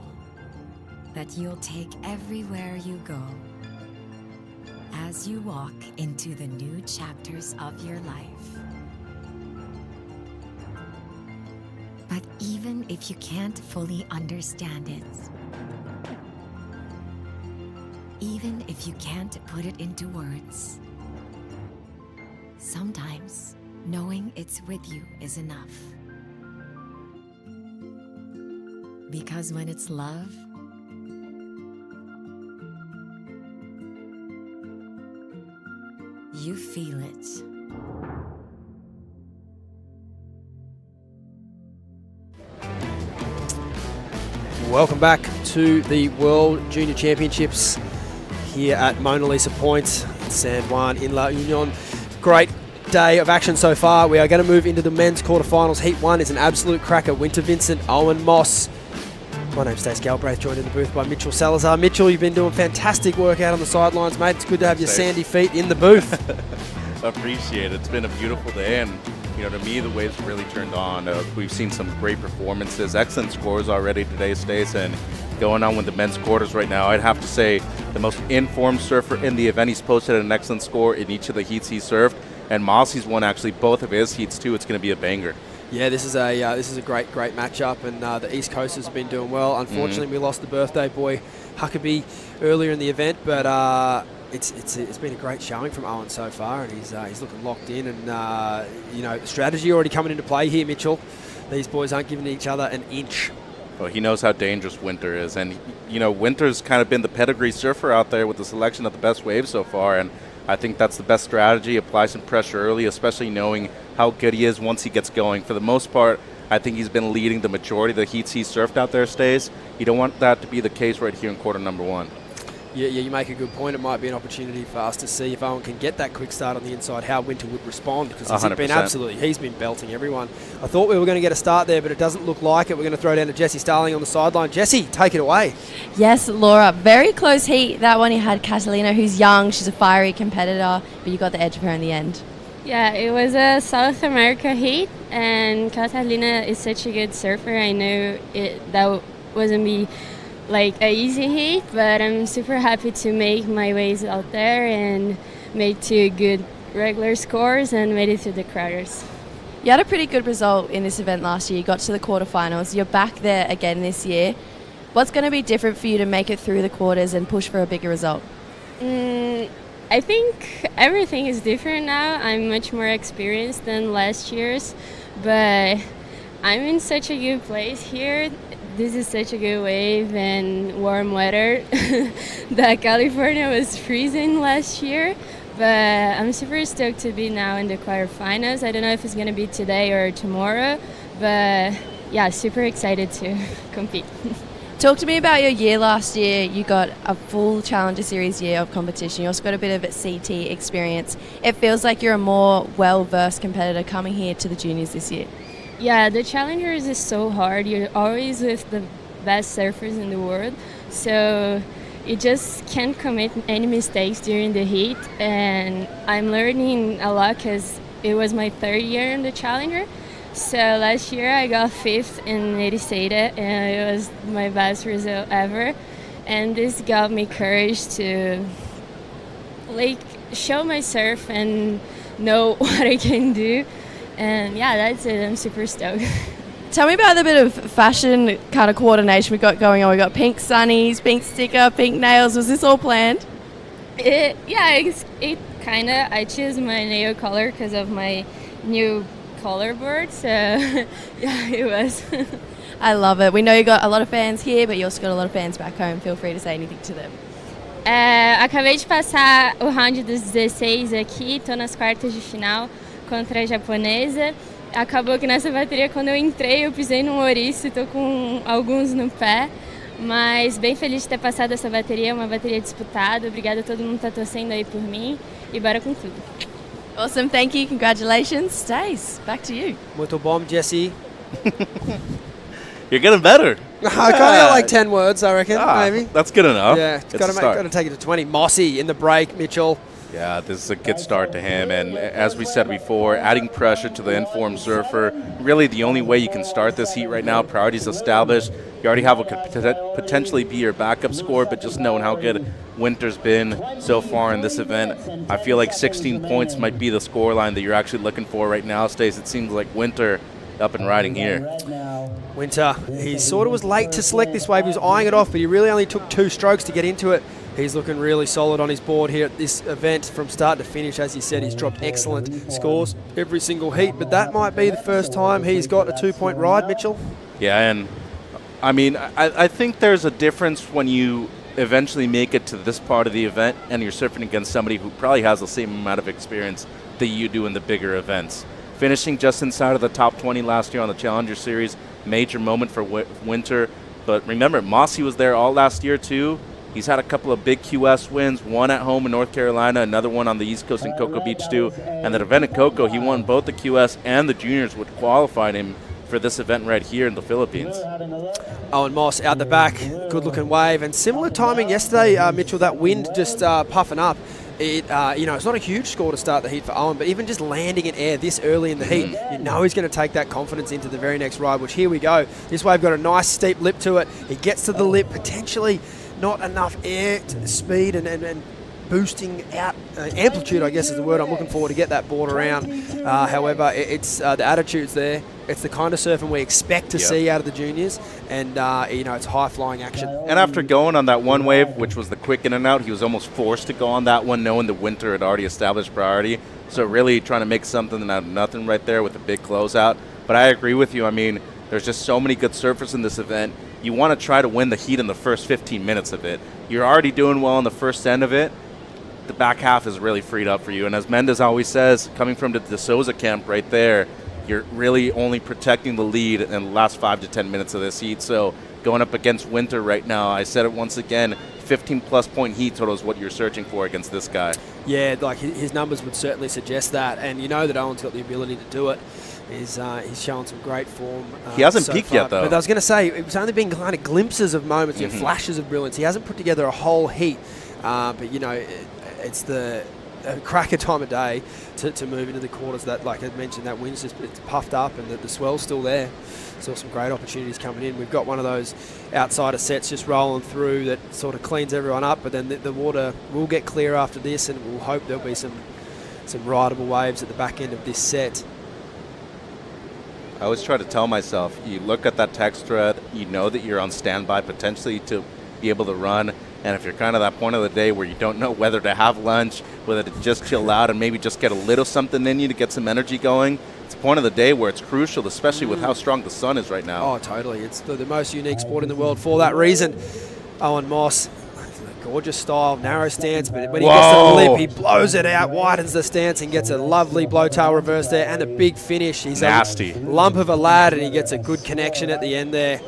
that you'll take everywhere you go. As you walk into the new chapters of your life. But even if you can't fully understand it, even if you can't put it into words, sometimes knowing it's with you is enough. Because when it's love, you feel it. Welcome back to the World Junior Championships here at Mona Lisa Point, San Juan in La Union. Great day of action so far. We are going to move into the men's quarterfinals. Heat 1 is an absolute cracker. Winter Vincent, Owen Moss. My name's Stace Galbraith, joined in the booth by Mitchell Salazar. Mitchell, you've been doing fantastic work out on the sidelines, mate. It's good to have your sandy feet in the booth. Appreciate it. It's been a beautiful day, and to me, the waves really turned on. We've seen some great performances, excellent scores already today, Stace, and going on with the men's quarters right now. I'd have to say the most informed surfer in the event. He's posted an excellent score in each of the heats he surfed, and Mossy's won actually both of his heats too. It's going to be a banger. Yeah, this is a great matchup, and the East Coasters have been doing well. Unfortunately, we lost the birthday boy Huckabee earlier in the event, but it's been a great showing from Owen so far, and he's looking locked in, and strategy already coming into play here, Mitchell. These boys aren't giving each other an inch. Well, he knows how dangerous Winter is, and Winter's kind of been the pedigree surfer out there with the selection of the best waves so far, and I think that's the best strategy. Apply some pressure early, especially knowing how good he is once he gets going. For the most part, I think he's been leading the majority of the heats he's surfed out there, Stays. You don't want that to be the case right here in quarter number 1. Yeah, you make a good point. It might be an opportunity for us to see if Owen can get that quick start on the inside, how Winter would respond, because he's been belting everyone. I thought we were going to get a start there, but it doesn't look like it. We're going to throw down to Jessie Starling on the sideline. Jessie, take it away. Yes, Laura, very close heat. That one you had Catalina, who's young. She's a fiery competitor, but you got the edge of her in the end. Yeah, it was a South America heat, and Catalina is such a good surfer. I knew that wasn't be like an easy heat, but I'm super happy to make my ways out there and made 2 good regular scores and made it to the Crowders. You had a pretty good result in this event last year. You got to the quarterfinals. You're back there again this year. What's going to be different for you to make it through the quarters and push for a bigger result? I think everything is different now. I'm much more experienced than last year's, but I'm in such a good place here. This is such a good wave and warm weather that California was freezing last year, but I'm super stoked to be now in the quarterfinals. I don't know if it's going to be today or tomorrow, but yeah, super excited to compete. Talk to me about your year last year. You got a full Challenger Series year of competition. You also got a bit of a CT experience. It feels like you're a more well-versed competitor coming here to the juniors this year. Yeah, the Challengers is so hard. You're always with the best surfers in the world, so you just can't commit any mistakes during the heat, and I'm learning a lot because it was my 3rd year in the Challenger, So last year I got 5th in Ericeira, and it was my best result ever. And this got me courage to like show my surf and know what I can do. And yeah, that's it. I'm super stoked. Tell me about the bit of fashion kind of coordination we got going on. We got pink sunnies, pink sticker, pink nails. Was this all planned? It kind of. I choose my nail color because of my new color board. So yeah, it was. I love it. We know you got a lot of fans here, but you also got a lot of fans back home. Feel free to say anything to them. Acabei de passar o round dos 16 aqui, tô nas quartas de final contra a japonesa. Acabou que nessa bateria, quando eu entrei, eu pisei num ouriço, tô com alguns no pé, mas bem feliz de ter passado essa bateria, uma bateria disputada. Obrigada a todo mundo que tá torcendo aí por mim e bora com tudo. Awesome, thank you, congratulations. Stace, back to you. Muito bom, Jesse. You're getting better. I got like 10 words, I reckon, maybe. That's good enough. Yeah, got to take it to 20. Mossy in the break, Mitchell. Yeah, this is a good start to him. And as we said before, adding pressure to the informed surfer, really the only way you can start this heat right now. Priorities established. You already have what could potentially be your backup score, but just knowing how good Winter's been so far in this event, I feel like 16 points might be the scoreline that you're actually looking for right now, Stace. It seems like Winter up and riding here. Winter, he sort of was late to select this wave. He was eyeing it off, but he really only took 2 strokes to get into it. He's looking really solid on his board here at this event from start to finish. As he said, he's dropped excellent scores every single heat, but that might be the first time he's got a 2-point ride, Mitchell. Yeah, and I mean, I think there's a difference when you eventually make it to this part of the event and you're surfing against somebody who probably has the same amount of experience that you do in the bigger events. Finishing just inside of the top 20 last year on the Challenger Series, major moment for Winter. But remember, Mossy was there all last year too. He's had a couple of big QS wins, one at home in North Carolina, another one on the East Coast in Cocoa Beach too. And that event at Cocoa, he won both the QS and the juniors, which qualified him for this event right here in the Philippines. Owen Moss out the back, good looking wave, and similar timing yesterday, Mitchell, that wind just puffing up. It's not a huge score to start the heat for Owen, but even just landing in air this early in the heat, you know he's going to take that confidence into the very next ride, which here we go. This wave got a nice steep lip to it. He gets to the lip, potentially not enough air to speed and boosting out amplitude, I guess is the word I'm looking for, to get that board around. However, it's the attitude's there. It's the kind of surfing we expect to see out of the juniors, and it's high-flying action. And after going on that one wave, which was the quick in and out, he was almost forced to go on that one, knowing the Winter had already established priority. So really trying to make something out of nothing right there with a big closeout. But I agree with you. I mean, there's just so many good surfers in this event. You want to try to win the heat in the first 15 minutes of it. You're already doing well in the first end of it. The back half is really freed up for you. And as Mendes always says, coming from the De Souza camp right there, you're really only protecting the lead in the last 5 to 10 minutes of this heat. So going up against Winter right now, I said it once again, 15-plus point heat total is what you're searching for against this guy. Yeah, like his numbers would certainly suggest that. And you know that Owen's got the ability to do it. He's showing some great form. He hasn't so peaked far. yet, though. But I was going to say, it's only been kind of glimpses of moments, flashes of brilliance. He hasn't put together a whole heat. But, it's the cracker time of day to move into the quarters. That, like I mentioned, that wind's just it's puffed up and the swell's still there. Still some great opportunities coming in. We've got one of those outsider sets just rolling through that sort of cleans everyone up, but then the water will get clear after this, and we'll hope there'll be some rideable waves at the back end of this set. I always try to tell myself, you look at that text thread, you know that you're on standby potentially to be able to run. And if you're kind of that point of the day where you don't know whether to have lunch, whether to just chill out and maybe just get a little something in you to get some energy going, it's a point of the day where it's crucial, especially with how strong the sun is right now. Oh, totally. It's the most unique sport in the world for that reason. Owen Moss, gorgeous style, narrow stance, but when he gets to the lip, he blows it out, widens the stance, and gets a lovely blowtail reverse there, and a big finish. He's nasty. A lump of a lad, and he gets a good connection at the end there.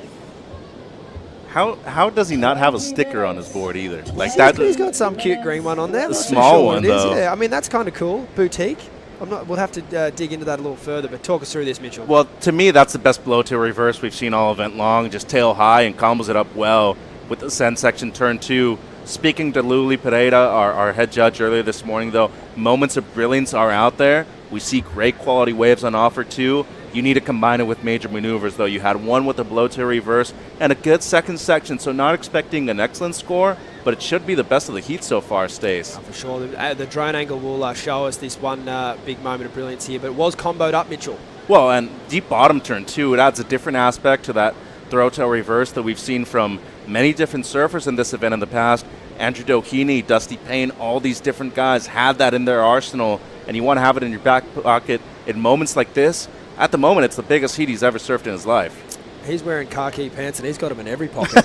How does he not have a sticker on his board either? Like that. He's got some cute green one on there. The small one, though. Yeah, I mean, that's kind of cool. Boutique. We'll have to dig into that a little further, but talk us through this, Mitchell. Well, to me, that's the best blowtail reverse we've seen all event long. Just tail high and combos it up well with the send section turn 2. Speaking to Luli Pereira, our head judge earlier this morning, though, moments of brilliance are out there. We see great quality waves on offer, too. You need to combine it with major maneuvers, though. You had one with a blow to reverse and a good second section, so not expecting an excellent score, but it should be the best of the heat so far, Stace. For sure. The drone angle will show us this one big moment of brilliance here, but it was comboed up, Mitchell. Well, and deep bottom turn, too. It adds a different aspect to that throw tail reverse that we've seen from many different surfers in this event in the past. Andrew Doheny, Dusty Payne, all these different guys had that in their arsenal, and you want to have it in your back pocket in moments like this. At the moment, it's the biggest heat he's ever surfed in his life. He's wearing khaki pants, and he's got them in every pocket.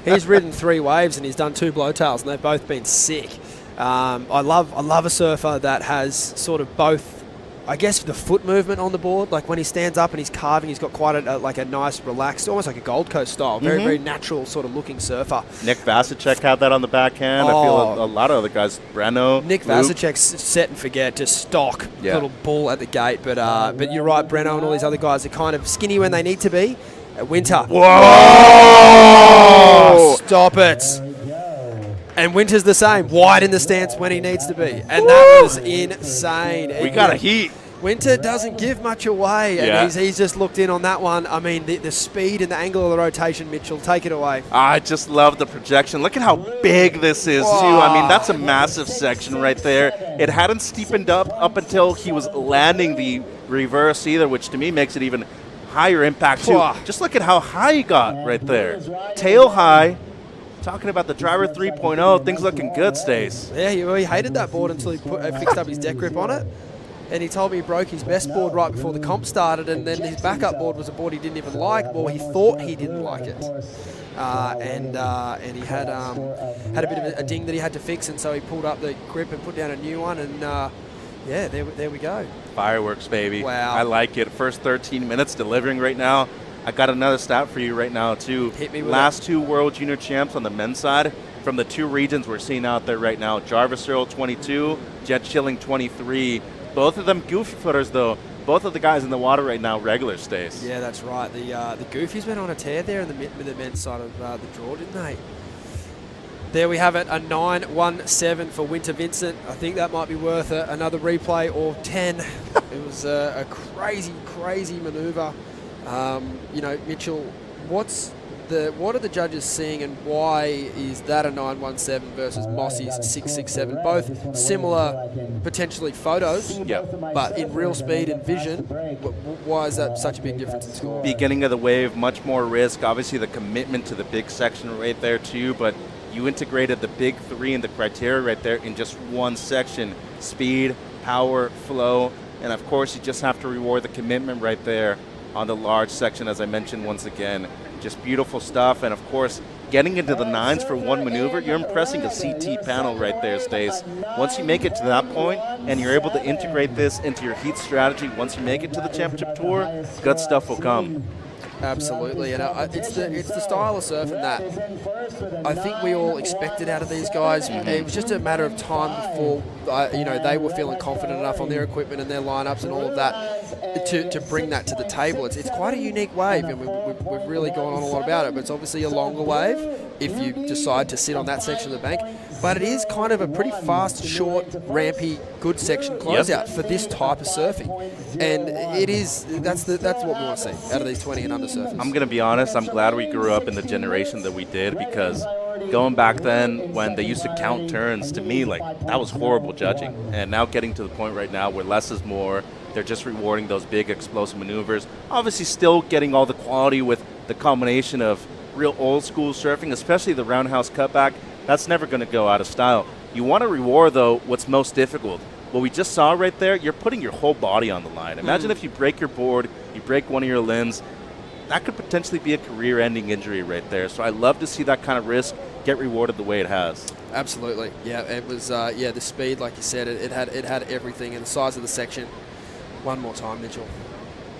He's ridden 3 waves, and he's done 2 blowtails, and they've both been sick. I love a surfer that has sort of both, I guess, the foot movement on the board. Like when he stands up and he's carving, he's got quite a nice, relaxed, almost like a Gold Coast style, very, very natural sort of looking surfer. Nick Vasicek had that on the backhand. I feel a lot of other guys, Breno, Nick Vasicek's set and forget, just stock, little bull at the gate. But you're right, Breno and all these other guys are kind of skinny when they need to be. Winter. Whoa! Stop it. And Winter's the same, wide in the stance when he needs to be. And that was insane. We got a heat. Winter doesn't give much away, and he's just looked in on that one. I mean, the speed and the angle of the rotation, Mitchell, take it away. I just love the projection. Look at how big this is, too. I mean, that's a massive section right there. It hadn't steepened up until he was landing the reverse either, which to me makes it even higher impact, too. Just look at how high he got right there. Tail high. Talking about the driver 3.0, things looking good, Stace. Yeah, he hated that board until he fixed up his deck grip on it. And he told me he broke his best board right before the comp started, and then his backup board was a board he didn't even like. Well, he thought he didn't like it. And he had a bit of a ding that he had to fix, and so he pulled up the grip and put down a new one, and there we go. Fireworks, baby. Wow. I like it. First 13 minutes delivering right now. I got another stat for you right now, too. Hit me with Last 2 World Junior Champs on the men's side from the 2 regions we're seeing out there right now. Jarvis Earl, 22, Jet Schilling, 23. Both of them goofy footers, though. Both of the guys in the water right now, regular, Stace. Yeah, that's right. The Goofies went on a tear there in the men's side of the draw, didn't they? There we have it, a 9.17 for Winter Vincent. I think that might be worth another replay or 10. It was a crazy, crazy maneuver. Mitchell, what are the judges seeing, and why is that a 9.17 versus Mossy's 6.67? Both similar, potentially photos, but in real speed and vision, why is that such a big difference in score? Beginning of the wave, much more risk. Obviously, the commitment to the big section right there, too, but you integrated the big 3 and the criteria right there in just one section. Speed, power, flow, and of course, you just have to reward the commitment right there on the large section, as I mentioned once again. Just beautiful stuff, and of course, getting into the 9s for one maneuver, you're impressing a CT panel right there, Stace. Once you make it to that point, and you're able to integrate this into your heat strategy, once you make it to the championship tour, good stuff will come. Absolutely, and it's the style of surfing that I think we all expected out of these guys. It was just a matter of time before they were feeling confident enough on their equipment and their lineups and all of that to bring that to the table. It's quite a unique wave, and we've really gone on a lot about it, but it's obviously a longer wave if you decide to sit on that section of the bank. But it is kind of a pretty fast, short, rampy, good section closeout for this type of surfing. And that's what we want to see out of these 20 and under surfers. I'm going to be honest, I'm glad we grew up in the generation that we did, because going back then when they used to count turns, to me, like, that was horrible judging. And now getting to the point right now where less is more, they're just rewarding those big explosive maneuvers. Obviously still getting all the quality with the combination of real old school surfing, especially the roundhouse cutback. That's never going to go out of style. You want to reward, though, what's most difficult. What we just saw right there, you're putting your whole body on the line. Imagine if you break your board, you break one of your limbs. That could potentially be a career-ending injury right there. So I love to see that kind of risk get rewarded the way it has. Absolutely. Yeah, it was, the speed, like you said, it had everything, and the size of the section. One more time, Mitchell.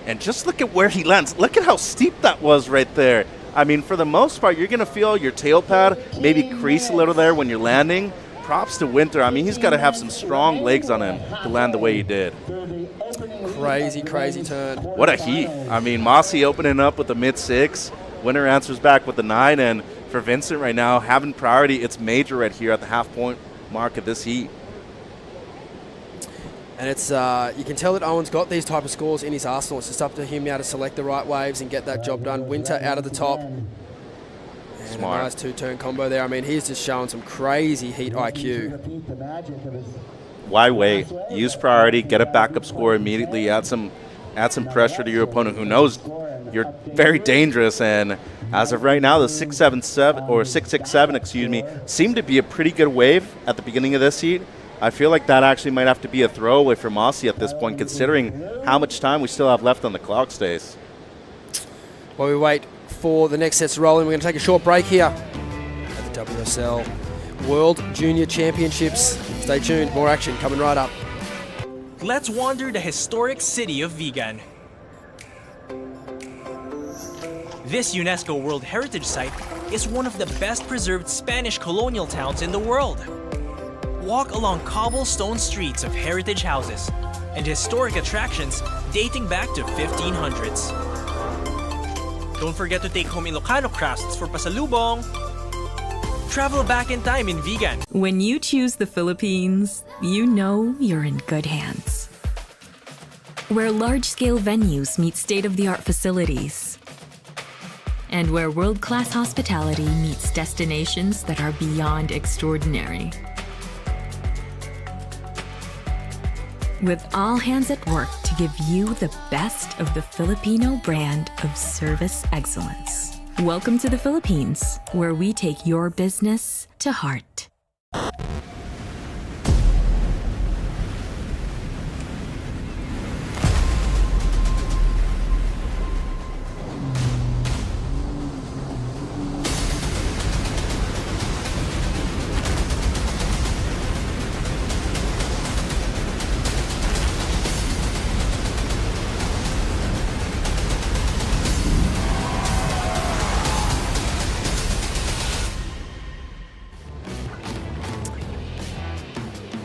And just look at where he lands. Look at how steep that was right there. I mean, for the most part, you're going to feel your tail pad maybe crease a little there when you're landing. Props to Winter. I mean, he's got to have some strong legs on him to land the way he did. Crazy, crazy turn. What a heat. I mean, Mossy opening up with the mid-6. Winter answers back with the 9. And for Vincent right now, having priority, it's major right here at the half-point mark of this heat. And it's you can tell that Owen's got these type of scores in his arsenal. It's just up to him now to select the right waves and get that job done. Winter out of the top. And Smart. a nice two-turn combo there. I mean, he's just showing some crazy heat IQ. Why wait? Use priority, get a backup score immediately, add some pressure to your opponent who knows you're very dangerous. And as of right now, the 667, excuse me, seemed to be a pretty good wave at the beginning of this heat. I feel like that actually might have to be a throwaway for Mossy at this point, considering how much time we still have left on the clock, Stace. While we wait for the next sets to roll in, we're going to take a short break here at the WSL World Junior Championships. Stay tuned, more action coming right up. Let's wander the historic city of Vigan. This UNESCO World Heritage Site is one of the best preserved Spanish colonial towns in the world. Walk along cobblestone streets of heritage houses and historic attractions dating back to 1500s. Don't forget to take home Ilocano crafts for pasalubong. Travel back in time in Vigan. When you choose the Philippines, you know you're in good hands. Where large-scale venues meet state-of-the-art facilities. And where world-class hospitality meets destinations that are beyond extraordinary. With all hands at work to give you the best of the Filipino brand of service excellence. Welcome to the Philippines, where we take your business to heart.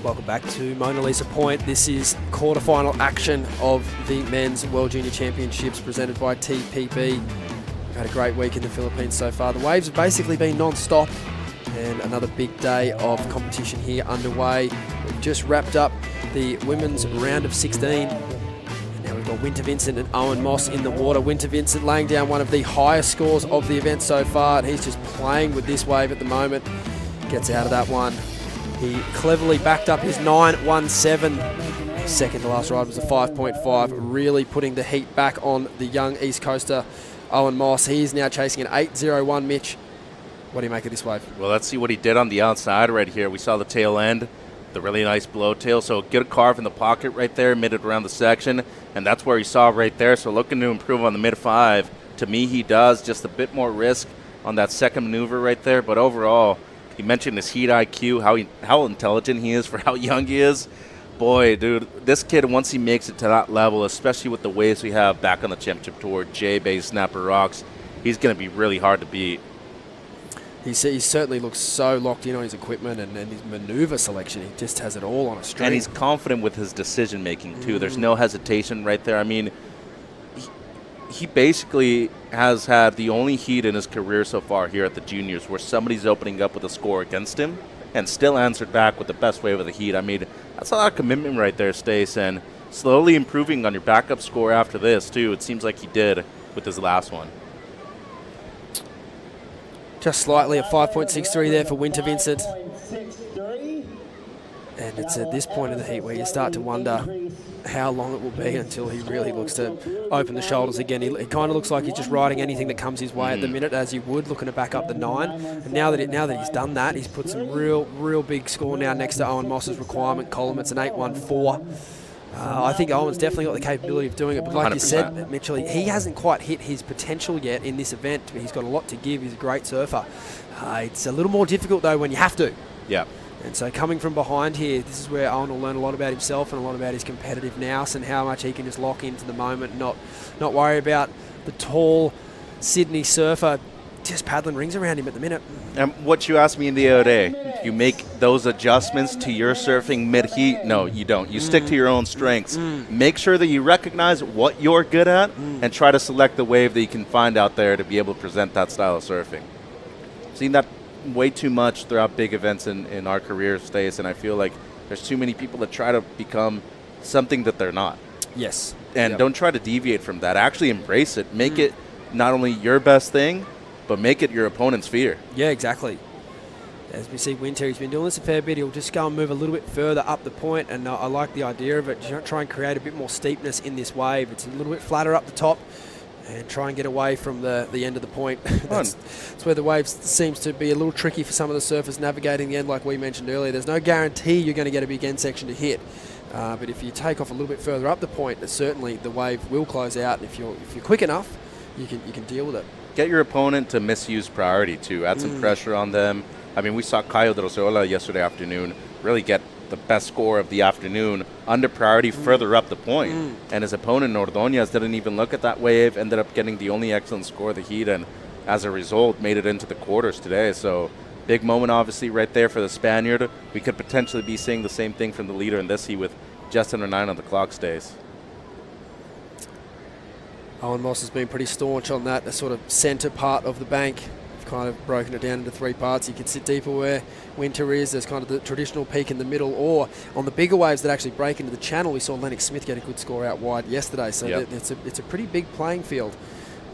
Welcome back to Mona Lisa Point. This is quarterfinal action of the Men's World Junior Championships presented by TPB. We've had a great week in the Philippines so far. The waves have basically been non-stop, and another big day of competition here underway. We've just wrapped up the women's round of 16. And now we've got Winter Vincent and Owen Moss in the water. Winter Vincent laying down one of the highest scores of the event so far, and he's just playing with this wave at the moment. Gets out of that one. He cleverly backed up his 9.17. His second to last ride was a 5.5, really putting the heat back on the young East Coaster, Owen Moss. He's now chasing an 8.01, Mitch. What do you make of this wave? Well, let's see what he did on the outside right here. We saw the tail end, the really nice blow tail. So good carve in the pocket right there, mid it around the section, and that's where he saw right there. So looking to improve on the mid-5. To me, he does. Just a bit more risk on that second maneuver right there, but overall, you mentioned his heat IQ, how intelligent he is for how young he is. Boy, dude, this kid, once he makes it to that level, especially with the waves we have back on the championship tour, J-Bay, Snapper Rocks, he's going to be really hard to beat. He certainly looks so locked in on his equipment and his maneuver selection. He just has it all on a string. And he's confident with his decision-making, too. There's no hesitation right there. I mean, he basically has had the only heat in his career so far here at the juniors where somebody's opening up with a score against him and still answered back with the best wave of the heat. I mean, that's a lot of commitment right there, Stace, and slowly improving on your backup score after this, too. It seems like he did with his last one. Just slightly, a 5.63 there for Winter Vincent. And it's at this point in the heat where you start to wonder how long it will be until he really looks to open the shoulders again. He kind of looks like he's just riding anything that comes his way at the minute, as he would, looking to back up the 9. And now that he's done that, he's put some real big score now next to Owen Moss's requirement column. It's an 8.14. I think Owen's definitely got the capability of doing it, but like 100%. You said, Mitchell, he hasn't quite hit his potential yet in this event. He's got a lot to give. He's a great surfer. It's a little more difficult, though, when you have to. Yeah. And so coming from behind here, this is where Owen will learn a lot about himself and a lot about his competitive nous and how much he can just lock into the moment, not worry about the tall Sydney surfer just paddling rings around him at the minute. And what you asked me in the other day, you make those adjustments to your surfing mid-heat? No, you don't. You stick to your own strengths. Make sure that you recognize what you're good at and try to select the wave that you can find out there to be able to present that style of surfing. Seen that way too much throughout big events in our career, Stace, and I feel like there's too many people that try to become something that they're not. Yes. And Yep. don't try to deviate from that. Actually embrace it. Make it not only your best thing, but make it your opponent's fear. Yeah, exactly. As we see Winter, he's been doing this a fair bit. He'll just go and move a little bit further up the point, and I like the idea of it. Try and create a bit more steepness in this wave. It's a little bit flatter up the top, and try and get away from the end of the point. That's where the wave seems to be a little tricky for some of the surfers navigating the end, like we mentioned earlier. There's no guarantee you're going to get a big end section to hit. But if you take off a little bit further up the point, certainly the wave will close out. And if you're quick enough, you can deal with it. Get your opponent to misuse priority too. Add some pressure on them. I mean, we saw Caio Drosola yesterday afternoon really get the best score of the afternoon under priority further up the point. And his opponent, Ordonez, didn't even look at that wave, ended up getting the only excellent score of the heat, and as a result, made it into the quarters today. So big moment, obviously, right there for the Spaniard. We could potentially be seeing the same thing from the leader in this heat with just under 9 on the clock stays. Owen Moss has been pretty staunch on that, the sort of centre part of the bank. We've kind of broken it down into 3 parts. You can sit deeper where Winter is. There's kind of the traditional peak in the middle, or on the bigger waves that actually break into the channel. We saw Lennox Smith get a good score out wide yesterday, so it's a pretty big playing field.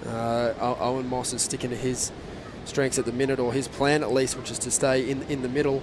Owen Moss is sticking to his strengths at the minute, or his plan at least, which is to stay in the middle.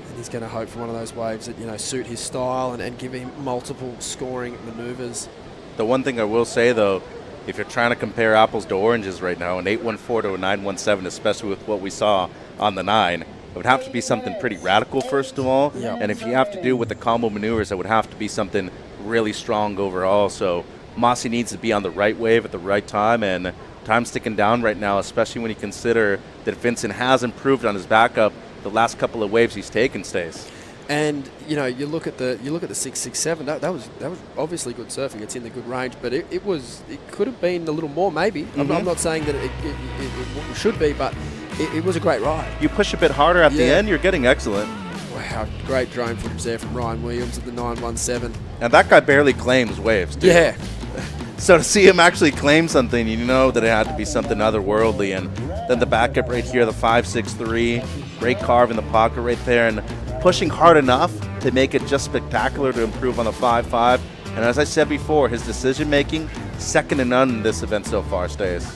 And he's going to hope for one of those waves that suit his style and give him multiple scoring manoeuvres. The one thing I will say, though, if you're trying to compare apples to oranges right now, an 8.14 to a 9.17, especially with what we saw on the 9, it would have to be something pretty radical, first of all. And if you have to do with the combo maneuvers, it would have to be something really strong overall. So Mossy needs to be on the right wave at the right time, and time's ticking down right now, especially when you consider that Vincent has improved on his backup the last couple of waves he's taken, Stace. And you look at the 667. That was obviously good surfing. It's in the good range, but it could have been a little more maybe. I'm not saying that it should be, but it was a great ride. You push a bit harder at the end, you're getting excellent. Wow, great drone footage there from Ryan Williams at the 917. And that guy barely claims waves, too. Yeah. So to see him actually claim something, you know that it had to be something otherworldly. And then the backup right here, the 5.63, great carve in the pocket right there, and pushing hard enough to make it just spectacular to improve on the 5.5. And as I said before, his decision-making, second to none in this event so far, Stays.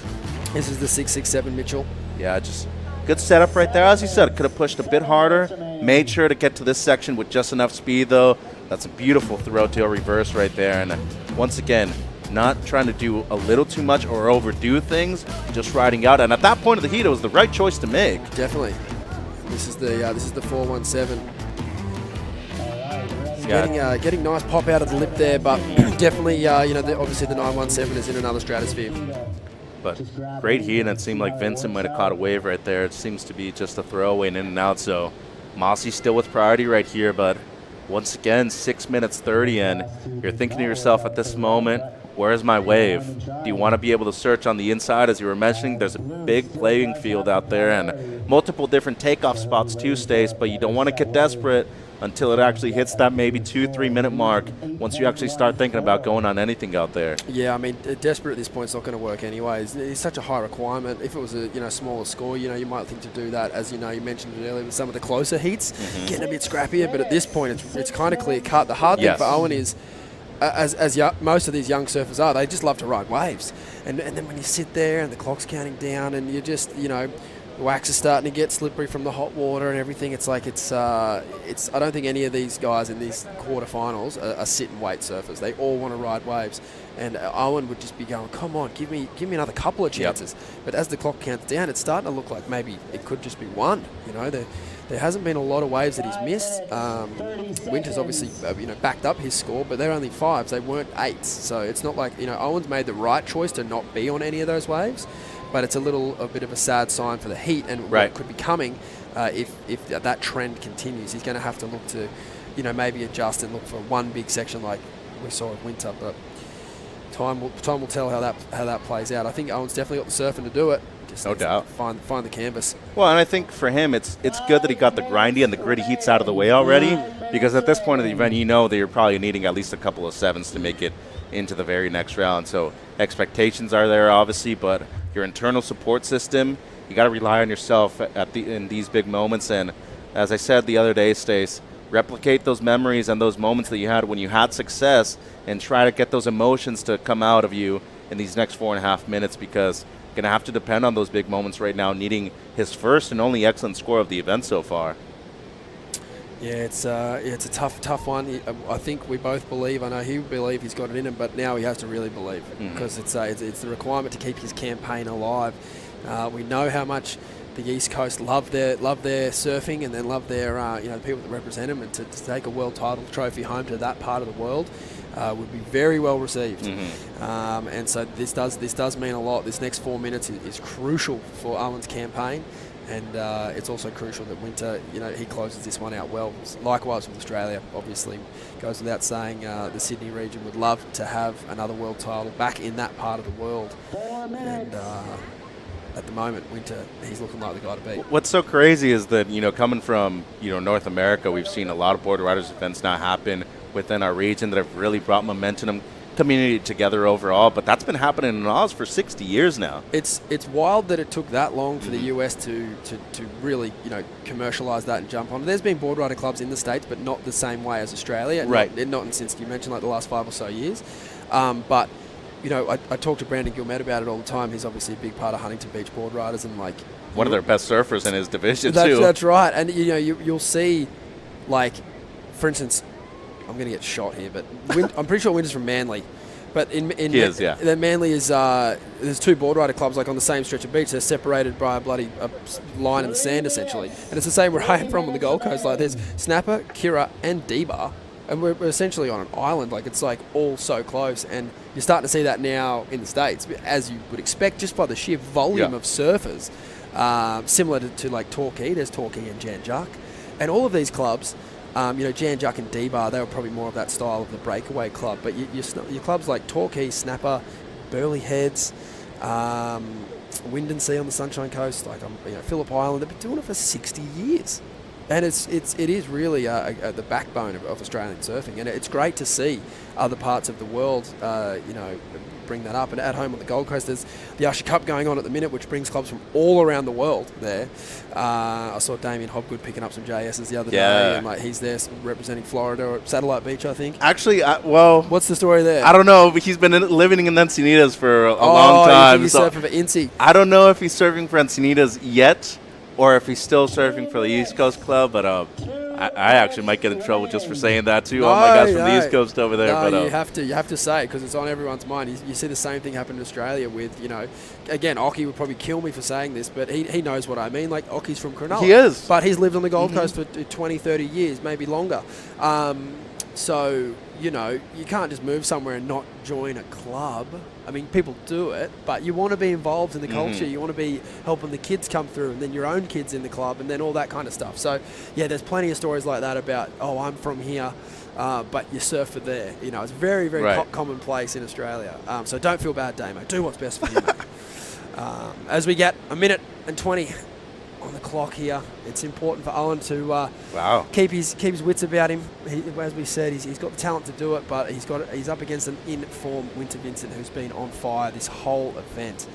This is the 667 Mitchell. Yeah, just good setup right there. As you said, could have pushed a bit harder. Made sure to get to this section with just enough speed, though. That's a beautiful throat tail reverse right there. And once again, not trying to do a little too much or overdo things, just riding out. And at that point of the heat, it was the right choice to make. Definitely. This is the 417. Getting nice pop out of the lip there, but definitely, obviously the 917 is in another stratosphere. But great heat, and it seemed like Vincent might have caught a wave right there. It seems to be just a throwaway in and out, so Mossy still with priority right here, but once again, 6 minutes 30, and you're thinking to yourself at this moment, where's my wave? Do you want to be able to search on the inside? As you were mentioning, there's a big playing field out there and multiple different takeoff spots too, Stace, but you don't want to get desperate until it actually hits that maybe 2-3 minute mark once you actually start thinking about going on anything out there. Yeah, I mean, desperate at this point is not going to work anyway. It's such a high requirement. If it was a smaller score, you might think to do that, as you mentioned it earlier with some of the closer heats, getting a bit scrappier, but at this point it's kind of clear cut. The hard thing for Owen is, as most of these young surfers are, they just love to ride waves. And then when you sit there and the clock's counting down and you just, wax is starting to get slippery from the hot water and everything. It's like I don't think any of these guys in these quarterfinals are sit and wait surfers. They all want to ride waves, and Owen would just be going, "Come on, give me another couple of chances." But as the clock counts down, it's starting to look like maybe it could just be one. There hasn't been a lot of waves that he's missed. Winter's obviously backed up his score, but they're only 5s. They weren't 8s, so it's not like Owen's made the right choice to not be on any of those waves. But it's a bit of a sad sign for the heat and what could be coming if that trend continues. He's going to have to look to, maybe adjust and look for one big section like we saw at Winter. But time will tell how that plays out. I think Owen's definitely got the surfing to do it. Just no doubt. Find the canvas. Well, and I think for him, it's good that he got the grindy and the gritty heats out of the way already, because at this point of the event, that you're probably needing at least a couple of 7s to make it into the very next round. So expectations are there, obviously, but your internal support system, you got to rely on yourself in these big moments. And as I said the other day, Stace, replicate those memories and those moments that you had when you had success and try to get those emotions to come out of you in these next 4.5 minutes, because going to have to depend on those big moments right now, needing his first and only excellent score of the event so far. Yeah, it's a tough one. I think we both believe. I know he believe he's got it in him, but now he has to really believe, because it's the requirement to keep his campaign alive. We know how much the East Coast love their surfing, and then love their the people that represent them, and to take a world title trophy home to that part of the world would be very well received. And so this does mean a lot. This next 4 minutes is crucial for Owen's campaign. And it's also crucial that Winter, he closes this one out well. Likewise with Australia, obviously. Goes without saying, the Sydney region would love to have another world title back in that part of the world. And at the moment, Winter, he's looking like the guy to beat. What's so crazy is that, coming from, North America, we've seen a lot of Board Riders events now happen within our region that have really brought momentum, community together overall, but that's been happening in Oz for 60 years now. It's wild that it took that long for the US to really commercialize that and jump on. There's been board rider clubs in the States, but not the same way as Australia. Right. Not since you mentioned the last 5 or so years. But I talk to Brandon Gilmet about it all the time. He's obviously a big part of Huntington Beach Board Riders, and one of their best surfers in his division too. too. That's right, and you'll see, for instance, I'm going to get shot here, but I'm pretty sure Winter's from Manly. But then Manly is there's 2 board rider clubs on the same stretch of beach. They're separated by a bloody line in the sand essentially, and it's the same where I am from on the Gold Coast. There's Snapper, Kira, and D-Bar, and we're essentially on an island. It's all so close, and you're starting to see that now in the States, as you would expect, just by the sheer volume of surfers. Similar to Torquay, there's Torquay and Jan Juck, and all of these clubs. Jan Juck and D-Bar, they were probably more of that style of the breakaway club. But your clubs like Torquay, Snapper, Burleigh Heads, Windensea on the Sunshine Coast, Phillip Island, they've been doing it for 60 years. And it is really the backbone of Australian surfing. And it's great to see other parts of the world, bring that up. And at home on the Gold Coast, there's the Usher Cup going on at the minute, which brings clubs from all around the world there. I saw Damien Hobgood picking up some JSs the other day, and he's there representing Florida or Satellite Beach, I think. Actually, what's the story there? I don't know, but he's been living in Encinitas for a long time. He's surfing for Incy. I don't know if he's surfing for Encinitas yet, or if he's still surfing for the East Coast Club, but I actually might get in trouble just for saying that too. Oh my gosh, from the East Coast over there. No, but you have to say it, because it's on everyone's mind. You see the same thing happen in Australia with, again, Occy would probably kill me for saying this, but he knows what I mean. Occy's from Cronulla. He is. But he's lived on the Gold Coast for 20, 30 years, maybe longer. So, you can't just move somewhere and not join a club. I mean, people do it, but you want to be involved in the culture. You want to be helping the kids come through, and then your own kids in the club, and then all that kind of stuff. So, yeah, there's plenty of stories like that about, I'm from here, but you surf for there. It's very, very commonplace in Australia. So don't feel bad, Damo. Do what's best for you, mate. As we get 1 minute and 20 on the clock here, it's important for Owen to keep his wits about him. As we said, he's got the talent to do it, but he's up against an in-form Winter Vincent who's been on fire this whole event.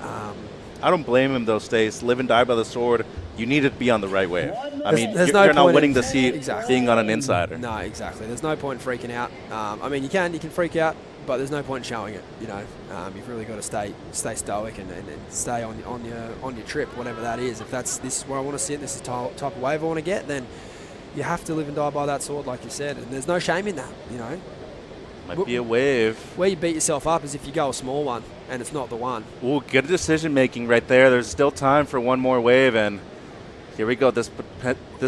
I don't blame him though, Stace. Live and die by the sword. You need to be on the right wave. I mean, there's you're no not winning the seat being on an insider. No, exactly. There's no point in freaking out. I mean, you can freak out, but there's no point in showing it. You've really got to stay stoic and stay on your trip, whatever that is. If this is where I want to sit, this is the type of wave I want to get, then you have to live and die by that sword, like you said. And there's no shame in that. Might be a wave. Where you beat yourself up is if you go a small one and it's not the one. Ooh, good decision making right there. There's still time for one more wave, and here we go. This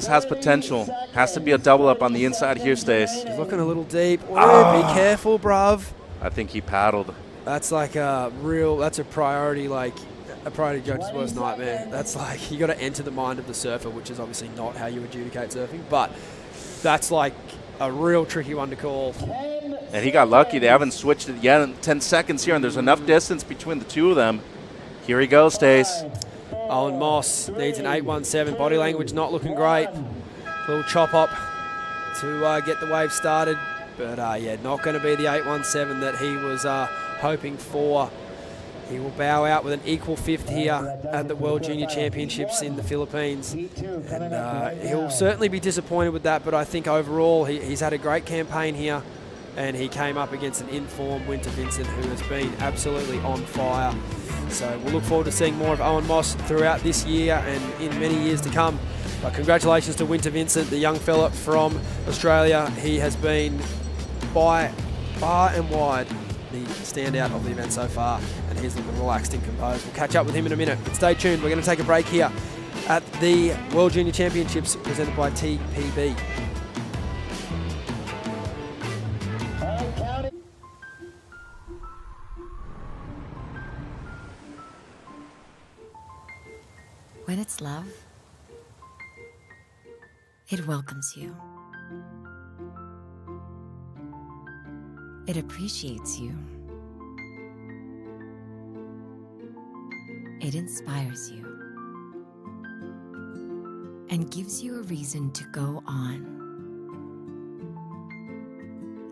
has potential. Has to be a double up on the inside here, Stace. He's looking a little deep. Be careful, bruv. I think he paddled. That's that's a priority, a priority judge's worst nightmare. That's you got to enter the mind of the surfer, which is obviously not how you adjudicate surfing, but that's a real tricky one to call. And he got lucky. They haven't switched it yet in 10 seconds here, and there's enough distance between the two of them. Here he goes, Stace. Owen Moss needs an 8.17. Body language not looking great. Little chop up to get the wave started. But, not going to be the 8.17 that he was hoping for. He will bow out with an equal 5th here at the World Junior Championships in the Philippines. And he'll certainly be disappointed with that, but I think overall he's had a great campaign here, and he came up against an in-form Winter Vincent who has been absolutely on fire. So we'll look forward to seeing more of Owen Moss throughout this year and in many years to come. But congratulations to Winter Vincent, the young fella from Australia. He has been by far and wide the standout of the event so far, and he's looking relaxed and composed. We'll catch up with him in a minute, but stay tuned. We're going to take a break here at the World Junior Championships presented by TPB. When it's love, it welcomes you. It appreciates you. It inspires you. And gives you a reason to go on.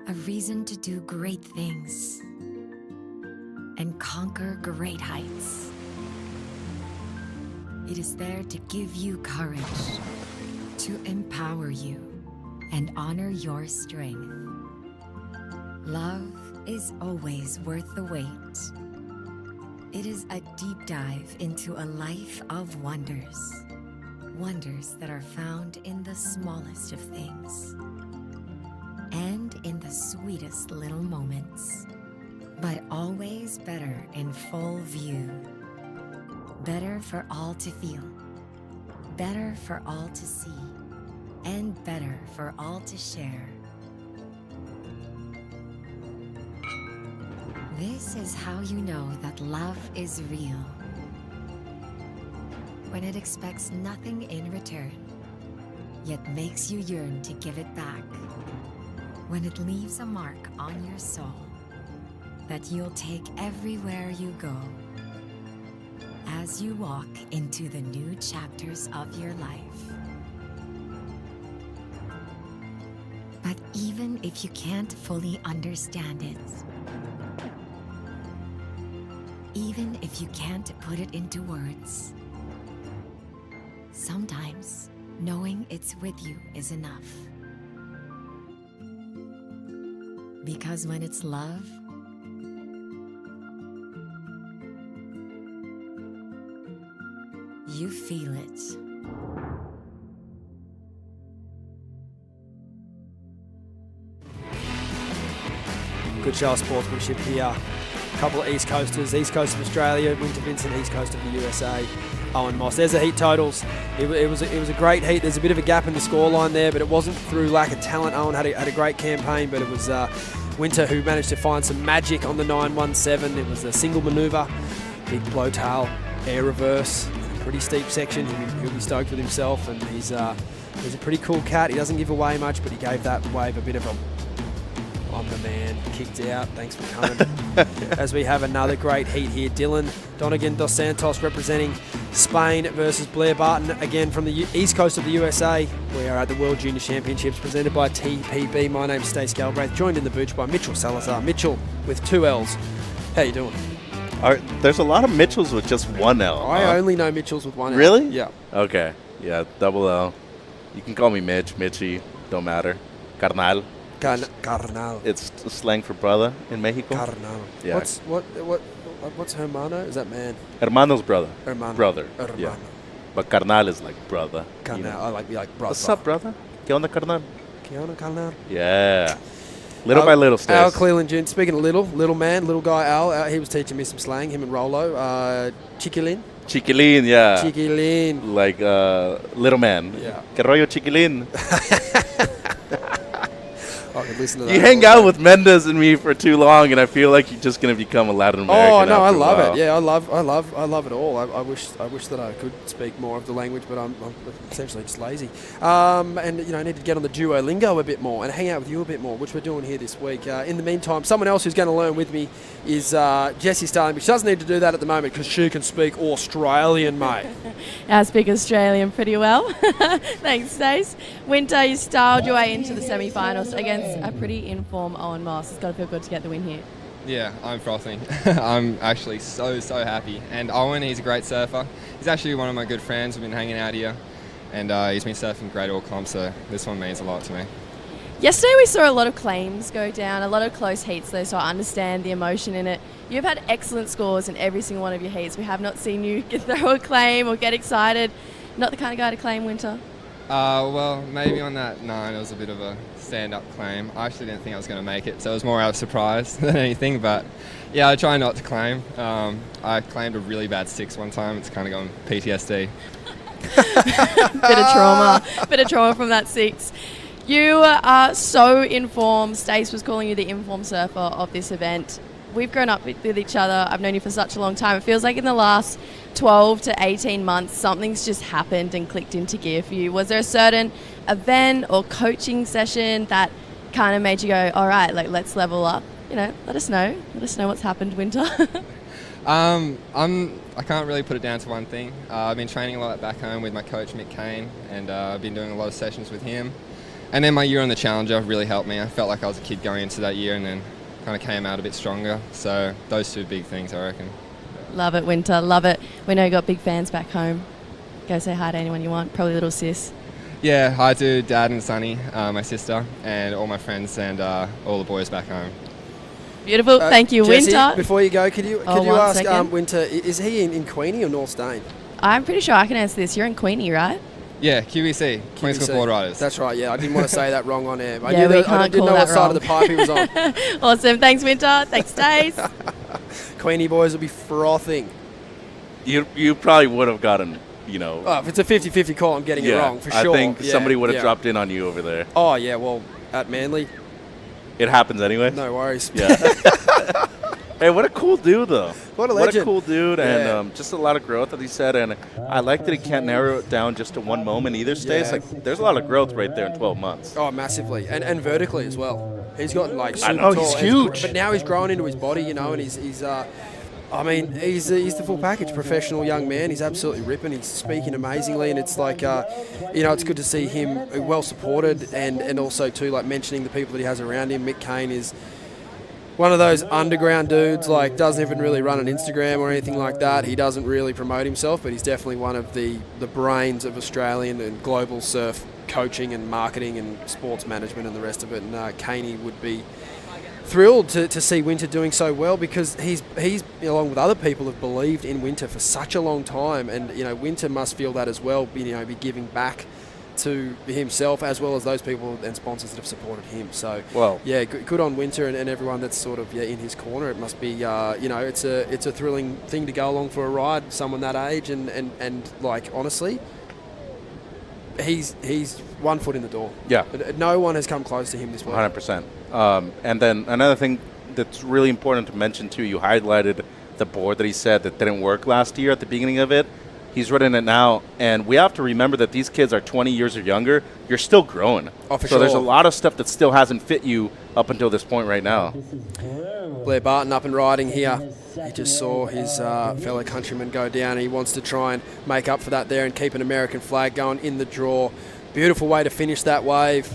A reason to do great things. And conquer great heights. It is there to give you courage, to empower you, and honor your strength. Love is always worth the wait. It is a deep dive into a life of wonders. Wonders that are found in the smallest of things. And in the sweetest little moments. But always better in full view. Better for all to feel. Better for all to see. And better for all to share. This is how you know that love is real. When it expects nothing in return, yet makes you yearn to give it back. When it leaves a mark on your soul that you'll take everywhere you go. As you walk into the new chapters of your life. But even if you can't fully understand it, even if you can't put it into words, sometimes knowing it's with you is enough. Because when it's love, you feel it. Good show of sportsmanship here. A couple of East Coasters, East Coast of Australia, Winter Vincent, East Coast of the USA, Owen Moss. There's the heat totals. It was a great heat. There's a bit of a gap in the scoreline there, but it wasn't through lack of talent. Owen had a great campaign, but it was Winter who managed to find some magic on the 917. It was a single manoeuvre, big blowtail, air reverse, pretty steep section. He'll be stoked with himself, and he's a pretty cool cat. He doesn't give away much, but he gave that wave a bit of a I'm the man, kicked out, thanks for coming. As we have another great heat here. Dylan Donegan dos Santos representing Spain versus Blair Barton, again from the east coast of the USA. We are at the World Junior Championships presented by TPB. My name's Stace Galbraith, joined in the booth by Mitchell Salazar. Mitchell with 2 L's. How you doing? There's a lot of Mitchells with just 1 L. I only know Mitchells with 1 L. Really? Yeah. Okay. Yeah, double L. You can call me Mitch, Mitchie, don't matter. Carnal. Carnal. It's slang for brother in Mexico. Carnal. Yeah. What's hermano? Is that man? Hermano's brother. Hermano. Brother. Hermano. Yeah. But carnal is like brother. Carnal. You know? I like brother. What's up, brother? ¿Qué onda, carnal? ¿Qué onda, carnal? Yeah. Little by little, Stace. Al Cleland Jr. Speaking of little man, little guy Al, he was teaching me some slang, him and Rolo. Chiquilin. Chiquilin, yeah. Chiquilin. Like little man. Yeah. ¿Qué rollo, Chiquilin? I could listen to that. You hang out with Mendes and me for too long, and I feel like you're just gonna become a Latin American. Oh no, I love it. Yeah, I love it all. I wish that I could speak more of the language, but I'm essentially just lazy. And I need to get on the Duolingo a bit more and hang out with you a bit more, which we're doing here this week. In the meantime, someone else who's going to learn with me is Jessie Starling, but she doesn't need to do that at the moment because she can speak Australian, mate. I speak Australian pretty well. Thanks, Stace. Winter, you styled your way into the semi-finals against a pretty in-form Owen Moss. It's got to feel good to get the win here. Yeah, I'm frothing. I'm actually so happy. And Owen, he's a great surfer. He's actually one of my good friends. We've been hanging out here, and he's been surfing great all comp, so this one means a lot to me. Yesterday we saw a lot of claims go down, a lot of close heats though, so I understand the emotion in it. You've had excellent scores in every single one of your heats. We have not seen you throw a claim or get excited. Not the kind of guy to claim, Winter. Well, maybe on that 9 it was a bit of a stand-up claim. I actually didn't think I was going to make it, so it was more out of surprise than anything, but yeah, I try not to claim. I claimed a really bad 6 one time. It's kind of gone PTSD. Bit of trauma from that 6. You are so informed. Stace was calling you the informed surfer of this event. We've grown up with each other. I've known you for such a long time. It feels like in the last 12 to 18 months, something's just happened and clicked into gear for you. Was there a certain event or coaching session that kind of made you go, all right, like, let's level up? You know, let us know. Let us know what's happened, Winter. I can't really put it down to one thing. I've been training a lot back home with my coach, Mick Kane, and I've been doing a lot of sessions with him. And then my year on the Challenger really helped me. I felt like I was a kid going into that year and then kind of came out a bit stronger. So those 2 big things, I reckon. Love it, Winter. Love it. We know you got big fans back home. Go say hi to anyone you want. Probably little sis. Yeah, hi to Dad and Sunny, my sister, and all my friends and all the boys back home. Beautiful. Thank you, Jessie, Winter. Before you go, could you ask second. Winter, is he in Queenie or North Stain? I'm pretty sure I can answer this. You're in Queenie, right? Yeah, QVC, Queen's School Board Riders. That's right, yeah. I didn't want to say that wrong on air. I Yeah, knew we that, I can't didn't call know what that side of the wrong. pipe he was on. Awesome. Thanks, Winter. Thanks, Stace. Queenie boys will be frothing. You probably would have gotten, you know. Oh, if it's a 50-50 call, I'm getting it wrong, for sure. I think Yeah, somebody would have yeah. dropped in on you over there. Oh, yeah, well, at Manly. It happens anyway. No worries. Yeah. Hey, what a cool dude, though. What a What a legend. cool dude, Yeah. and just a lot of growth that he said. And I like that he can't narrow it down just to one moment either, Stace. Yeah. Like, there's a lot of growth right there in 12 months. Oh, massively. And vertically as well. He's gotten, like, super I know, tall. he's And huge. But now he's growing into his body, you know, and he's he's the full package, professional young man. He's absolutely ripping. He's speaking amazingly, and it's like, it's good to see him well supported, and also too, like, mentioning the people that he has around him. Mick Kane is one of those underground dudes, like, doesn't even really run an Instagram or anything like that. He doesn't really promote himself, but he's definitely one of the brains of Australian and global surf coaching and marketing and sports management and the rest of it. And Kaney would be thrilled to see Winter doing so well, because he's along with other people, have believed in Winter for such a long time, and Winter must feel that as well. Be giving back to himself as well as those people and sponsors that have supported him. So well, yeah, good on Winter and everyone that's sort of in his corner. It must be it's a thrilling thing to go along for a ride. Someone that age and like, honestly, he's 1 foot in the door. Yeah. No one has come close to him this week. 100%. And then another thing that's really important to mention too, you highlighted the board that he said that didn't work last year at the beginning of it. He's running it now, and we have to remember that these kids are 20 years or younger. You're still growing. Oh, for so there's a sure. lot of stuff that still hasn't fit you up until this point right now. Blair Barton up and riding here. He just saw his fellow countryman go down. He wants to try and make up for that there and keep an American flag going in the draw. Beautiful way to finish that wave.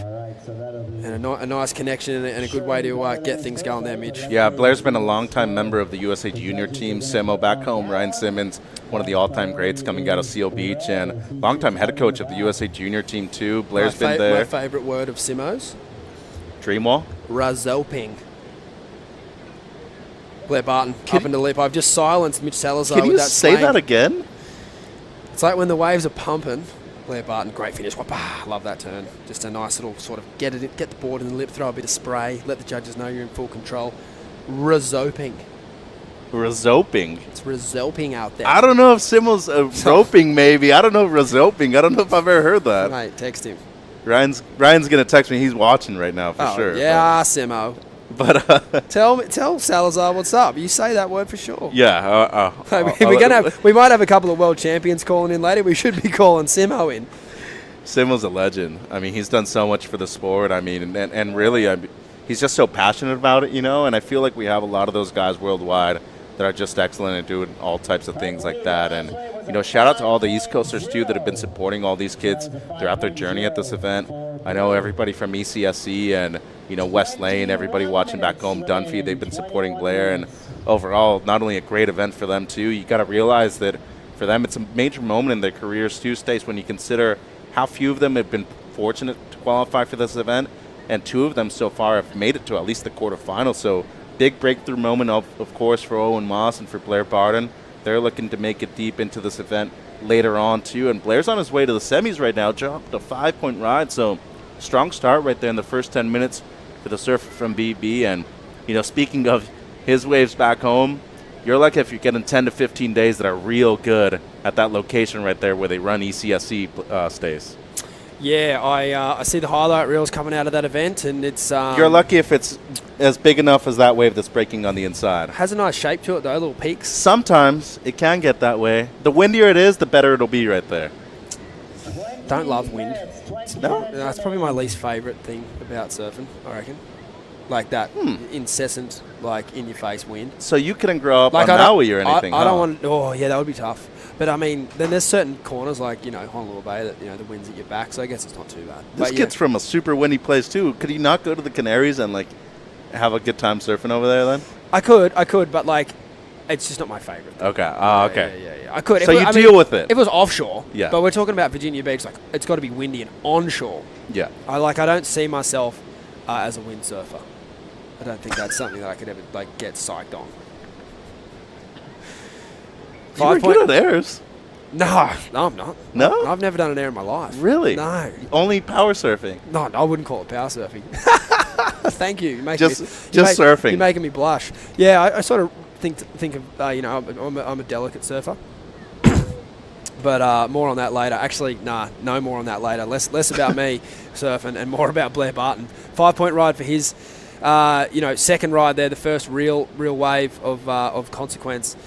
And a nice connection and a good way to get things going there, Mitch. Yeah, Blair's been a longtime member of the USA Junior team. Simo back home, Ryan Simmons, one of the all-time greats coming out of Seal Beach, and longtime head coach of the USA Junior team too. Blair's been there. My favourite word of Simo's? Dreamwall? Razoping. Blair Barton up into the lip. I've just silenced Mitch Salazar Can with you that say slang. that again? It's like when the waves are pumping. Blair Barton, great finish. Whoopah, love that turn. Just a nice little sort of get the board in the lip, throw a bit of spray, let the judges know you're in full control. Razoping. Razoping? It's razoping out there. I don't know if Simo's roping, maybe. I don't know if razoping. I don't know if I've ever heard that. Mate, text him. Ryan's going to text me. He's watching right now for sure. Yeah, Simo. But tell Salazar what's up. You say that word for sure. Yeah. We might have a couple of world champions calling in later. We should be calling Simo in. Simo's a legend. I mean, he's done so much for the sport. I mean, and really, he's just so passionate about it, and I feel like we have a lot of those guys worldwide that are just excellent at doing all types of things like that. And, shout out to all the East Coasters, too, that have been supporting all these kids throughout their journey at this event. I know everybody from ECSC and, West Lane, everybody watching back home, Dunphy, they've been supporting Blair, and overall, not only a great event for them too, you got to realize that for them, it's a major moment in their careers too, Stace, when you consider how few of them have been fortunate to qualify for this event, and 2 of them so far have made it to at least the quarterfinals. So big breakthrough moment, of course, for Owen Moss and for Blair Barden. They're looking to make it deep into this event later on too, and Blair's on his way to the semis right now, dropped a 5-point ride, so strong start right there in the first 10 minutes for the surfer from BB. And speaking of his waves back home, you're lucky if you're getting 10 to 15 days that are real good at that location right there where they run ECSC, Stace. Yeah, I see the highlight reels coming out of that event, and it's... you're lucky if it's as big enough as that wave that's breaking on the inside. Has a nice shape to it, though, little peaks. Sometimes it can get that way. The windier it is, the better it'll be right there. Don't love wind. No? It's probably my least favourite thing about surfing, I reckon. Like that incessant, in-your-face wind. So you couldn't grow up on Maui or anything, I don't want... Oh, yeah, that would be tough. But, I mean, then there's certain corners like, Honolulu Bay that, the wind's at your back, so I guess it's not too bad. This kid's from a super windy place, too. Could he not go to the Canaries and, have a good time surfing over there, then? I could, but, it's just not my favourite. Okay. Okay. Yeah. I could. So you deal with it? If it was offshore, yeah. But we're talking about Virginia Beach, it's got to be windy and onshore. Yeah. I don't see myself as a windsurfer. I don't think that's something that I could ever, get psyched on. You were good at airs. No, I'm not. No? I've never done an air in my life. Really? No. Only power surfing? No, I wouldn't call it power surfing. Thank you. Surfing. You're making me blush. Yeah, I sort of think of, I'm a delicate surfer. But more on that later. Actually, no more on that later. Less about me surfing and more about Blair Barton. 5-point ride for his, second ride there, the first real wave of consequence.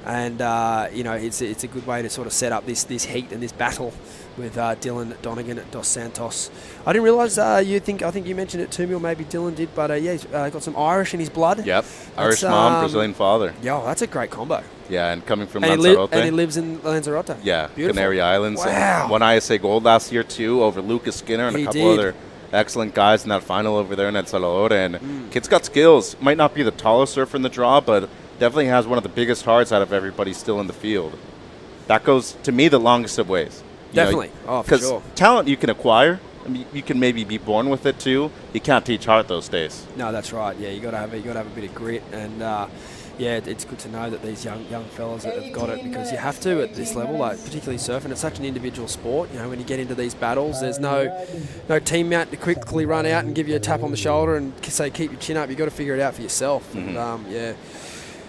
And, it's a good way to sort of set up this heat and this battle with Dylan Donegan at Dos Santos. I didn't realise I think you mentioned it to me, or maybe Dylan did, but he's got some Irish in his blood. Yep, Irish mom, Brazilian father. Yeah, that's a great combo. Yeah, and coming from Lanzarote. And he lives in Lanzarote. Yeah, beautiful. Canary Islands. Wow. Won ISA Gold last year, too, over Lucas Skinner and a couple other excellent guys in that final over there in El Salvador. And kid's got skills. Might not be the tallest surfer in the draw, but definitely has one of the biggest hearts out of everybody still in the field. That goes, to me, the longest of ways. Definitely. For sure. Because talent you can acquire. I mean, you can maybe be born with it too. You can't teach heart those days. No, that's right. Yeah, you got to have a bit of grit, and it's good to know that these young fellas have got it, because you have to at this level, particularly surfing. It's such an individual sport. When you get into these battles, there's no teammate to quickly run out and give you a tap on the shoulder and say keep your chin up. You got to figure it out for yourself. Mm-hmm. And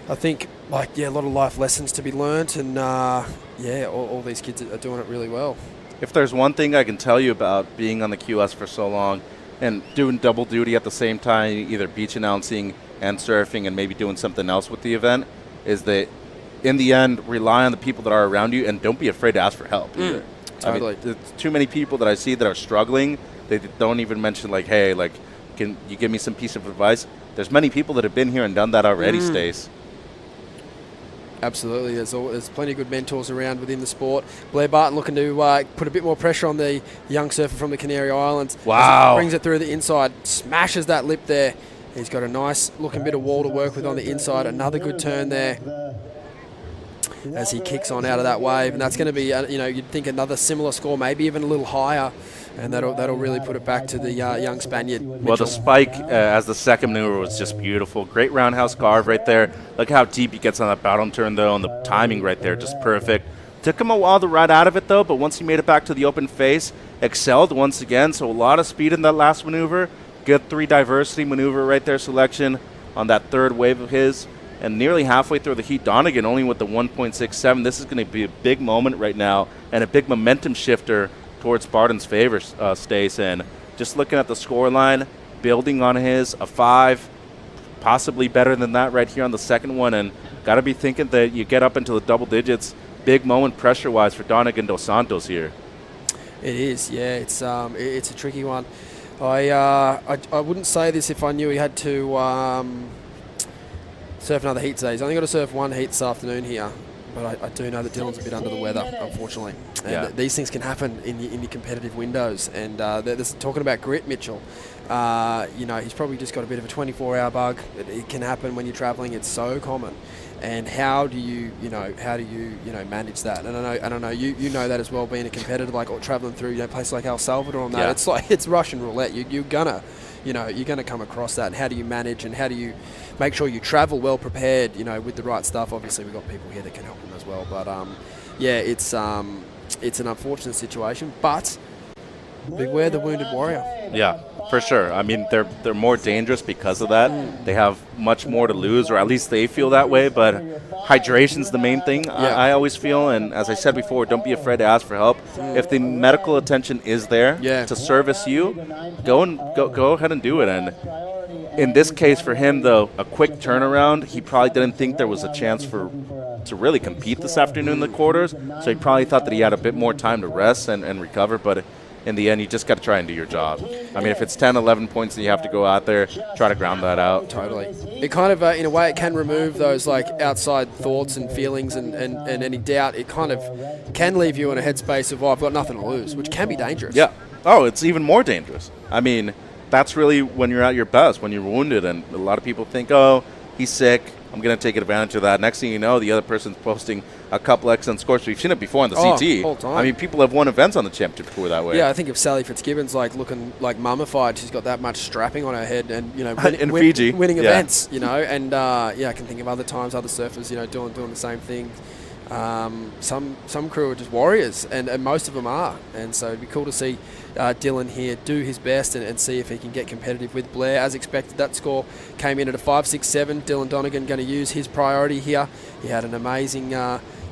I think a lot of life lessons to be learnt, and all these kids are doing it really well. If there's one thing I can tell you about being on the QS for so long and doing double duty at the same time, either beach announcing and surfing and maybe doing something else with the event, is that in the end, rely on the people that are around you and don't be afraid to ask for help either. Totally. There's too many people that I see that are struggling. They don't even mention hey, can you give me some piece of advice? There's many people that have been here and done that already, Stace. Absolutely. There's plenty of good mentors around within the sport. Blair Barton looking to put a bit more pressure on the young surfer from the Canary Islands. Wow. Brings it through the inside, smashes that lip there. He's got a nice looking bit of wall to work with on the inside. Another good turn there as he kicks on out of that wave. And that's going to be, you'd think another similar score, maybe even a little higher. And that'll really put it back to the young Spaniard, Mitchell. Well, the spike as the second maneuver was just beautiful. Great roundhouse carve right there. Look how deep he gets on that bottom turn, though, and the timing right there, just perfect. Took him a while to ride out of it, though, but once he made it back to the open face, excelled once again. So a lot of speed in that last maneuver. Good 3 diversity maneuver right there selection on that third wave of his. And nearly halfway through the heat, Donegan only with the 1.67. This is going to be a big moment right now and a big momentum shifter towards Barton's favor, Stace. And just looking at the scoreline, building on his, a 5, possibly better than that right here on the second one. And got to be thinking that you get up into the double digits. Big moment pressure-wise for Donegan Dos Santos here. It is, yeah. It's a tricky one. I wouldn't say this if I knew he had to surf another heat today. He's only got to surf one heat this afternoon here. but I do know that Dylan's a bit under the weather, unfortunately. And these things can happen in the competitive windows. And there's talking about grit, Mitchell. He's probably just got a bit of a 24-hour bug. It can happen when you're traveling. It's so common. And how do you manage that? And I don't know, you know that as well, being a competitor, like, or traveling through, places like El Salvador and that. Yeah. It's like, it's Russian roulette. You're gonna come across that. And how do you manage, and how do you make sure you travel well prepared, with the right stuff? Obviously, we've got people here that can help them as well. But it's an unfortunate situation, but beware the wounded warrior. Yeah, for sure. I mean, they're more dangerous because of that. They have much more to lose, or at least they feel that way. But hydration's the main thing. I always feel, and as I said before, don't be afraid to ask for help. If the medical attention is there to service you, go ahead and do it. And in this case for him, though, a quick turnaround. He probably didn't think there was a chance to really compete this afternoon in the quarters. So he probably thought that he had a bit more time to rest and recover. But in the end, you just got to try and do your job. I mean, if it's 10, 11 points and you have to go out there, try to ground that out. Totally. It kind of, in a way, it can remove those outside thoughts and feelings and any doubt. It kind of can leave you in a headspace of, I've got nothing to lose, which can be dangerous. Yeah. Oh, it's even more dangerous. I mean, that's really when you're at your best, when you're wounded. And a lot of people think, oh, he's sick, I'm going to take advantage of that. Next thing you know, the other person's posting a couple excellent scores. We've seen it before on the CT. Whole time. I mean, people have won events on the championship tour that way. Yeah, I think if Sally Fitzgibbon's looking like mummified, she's got that much strapping on her head, and in Fiji, winning events, and I can think of other times, other surfers, doing the same thing. Some crew are just warriors, and most of them are, and so it'd be cool to see Dylan here do his best and see if he can get competitive with Blair. As expected, that score came in at a 5.67. Dylan Donegan going to use his priority here. He had an amazing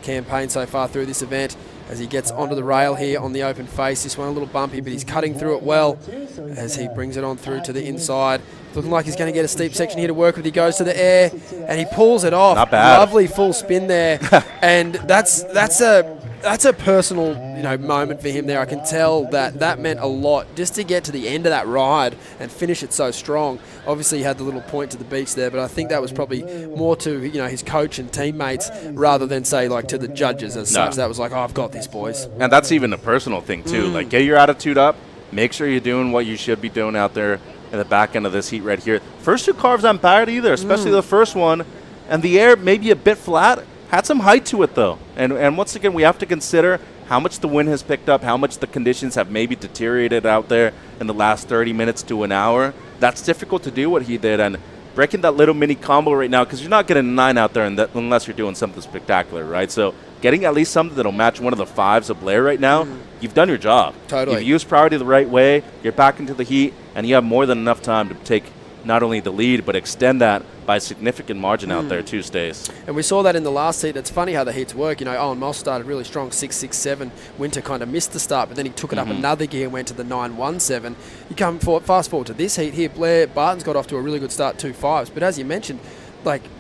campaign so far through this event. As he gets onto the rail here on the open face, this one a little bumpy, but he's cutting through it well as he brings it on through to the inside. Looking like he's going to get a steep section here to work with. He goes to the air and he pulls it off. Not bad. Lovely full spin there, and that's a personal moment for him there. I can tell that meant a lot just to get to the end of that ride and finish it so strong. Obviously, he had the little point to the beach there, but I think that was probably more to his coach and teammates rather than say to the judges as such. That was like, oh, I've got this, boys. And that's even a personal thing too. Get your attitude up. Make sure you're doing what you should be doing out there in the back end of this heat right here. First two carves aren't bad either, especially the first one. And the air maybe a bit flat. Had some height to it though. And once again, we have to consider how much the wind has picked up, how much the conditions have maybe deteriorated out there in the last 30 minutes to an hour. That's difficult to do what he did. And breaking that little mini combo right now, because you're not getting a 9 out there unless you're doing something spectacular, right? So getting at least something that'll match one of the 5s of Blair right now, you've done your job. Totally. You've used priority the right way, you're back into the heat, and you have more than enough time to take not only the lead, but extend that by a significant margin out there too, Stace. And we saw that in the last heat. It's funny how the heats work. Owen Moss started really strong, 6.67. Winter kind of missed the start, but then he took it up another gear and went to the 9.17. You fast forward to this heat here. Blair Barton's got off to a really good start, 2.5s. But as you mentioned,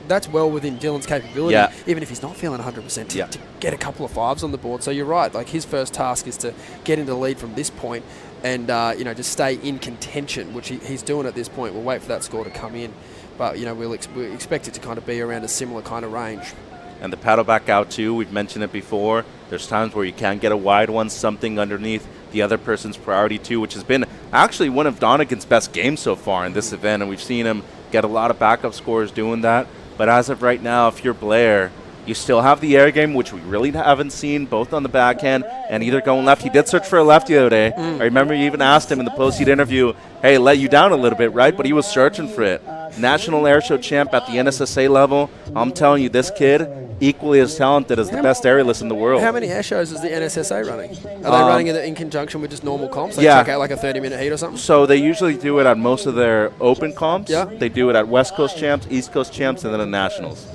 that's well within Dylan's capability, even if he's not feeling 100%, to get a couple of 5s on the board. So you're right. His first task is to get into the lead from this point and just stay in contention, which he's doing at this point. We'll wait for that score to come in, but we expect it to kind of be around a similar kind of range. And the paddle back out too, we've mentioned it before, there's times where you can get a wide one, something underneath the other person's priority too, which has been actually one of Donegan's best games so far in this event, and we've seen him get a lot of backup scores doing that. But as of right now, if you're Blair, you still have the air game, which we really haven't seen, both on the backhand and either going left. He did search for a left the other day. I remember you even asked him in the post-heat interview, hey, let you down a little bit, right? But he was searching for it. National air show champ at the NSSA level. I'm telling you, this kid, equally as talented as the best aerialist in the world. How many air shows is the NSSA running? Are they running it in conjunction with just normal comps? They check out a 30-minute heat or something? So they usually do it at most of their open comps. They do it at West Coast champs, East Coast champs, and then at nationals.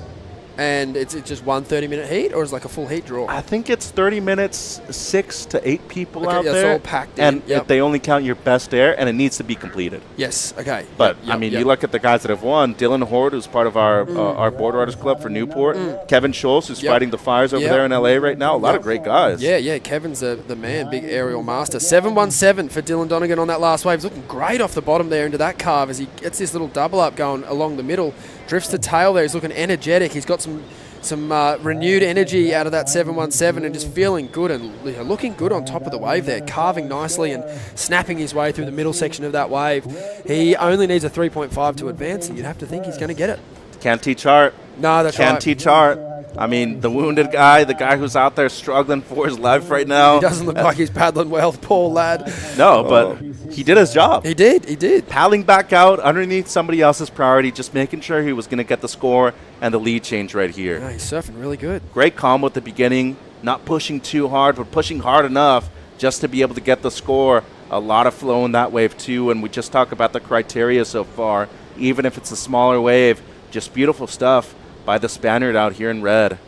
And it's just one 30-minute heat, or is it a full heat draw? I think it's 30 minutes, 6 to 8 people out there. It's all packed in. And if they only count your best air, and it needs to be completed. Yes, okay. But, you look at the guys that have won. Dylan Horde, who's part of our Board Riders Club for Newport. Kevin Schultz, who's fighting the fires over there in L.A. right now. A lot of great guys. Yeah, Kevin's the man, big aerial master. 7.17 for Dylan Donegan on that last wave. He's looking great off the bottom there into that carve as he gets this little double up going along the middle. Drifts to tail there. He's looking energetic. He's got some some renewed energy out of that 717 and just feeling good and looking good on top of the wave there, carving nicely and snapping his way through the middle section of that wave. He only needs a 3.5 to advance, and you'd have to think he's going to get it. Can't teach art. No, that's Can't right. teach art. I mean, the wounded guy, the guy who's out there struggling for his life right now. He doesn't look like he's paddling well, poor lad. No, but he did his job. He did. Paddling back out underneath somebody else's priority, just making sure he was going to get the score and the lead change right here. Yeah, he's surfing really good. Great combo at the beginning, not pushing too hard, but pushing hard enough just to be able to get the score. A lot of flow in that wave too, and we just talk about the criteria so far. Even if it's a smaller wave, just beautiful stuff by the Spaniard out here in red.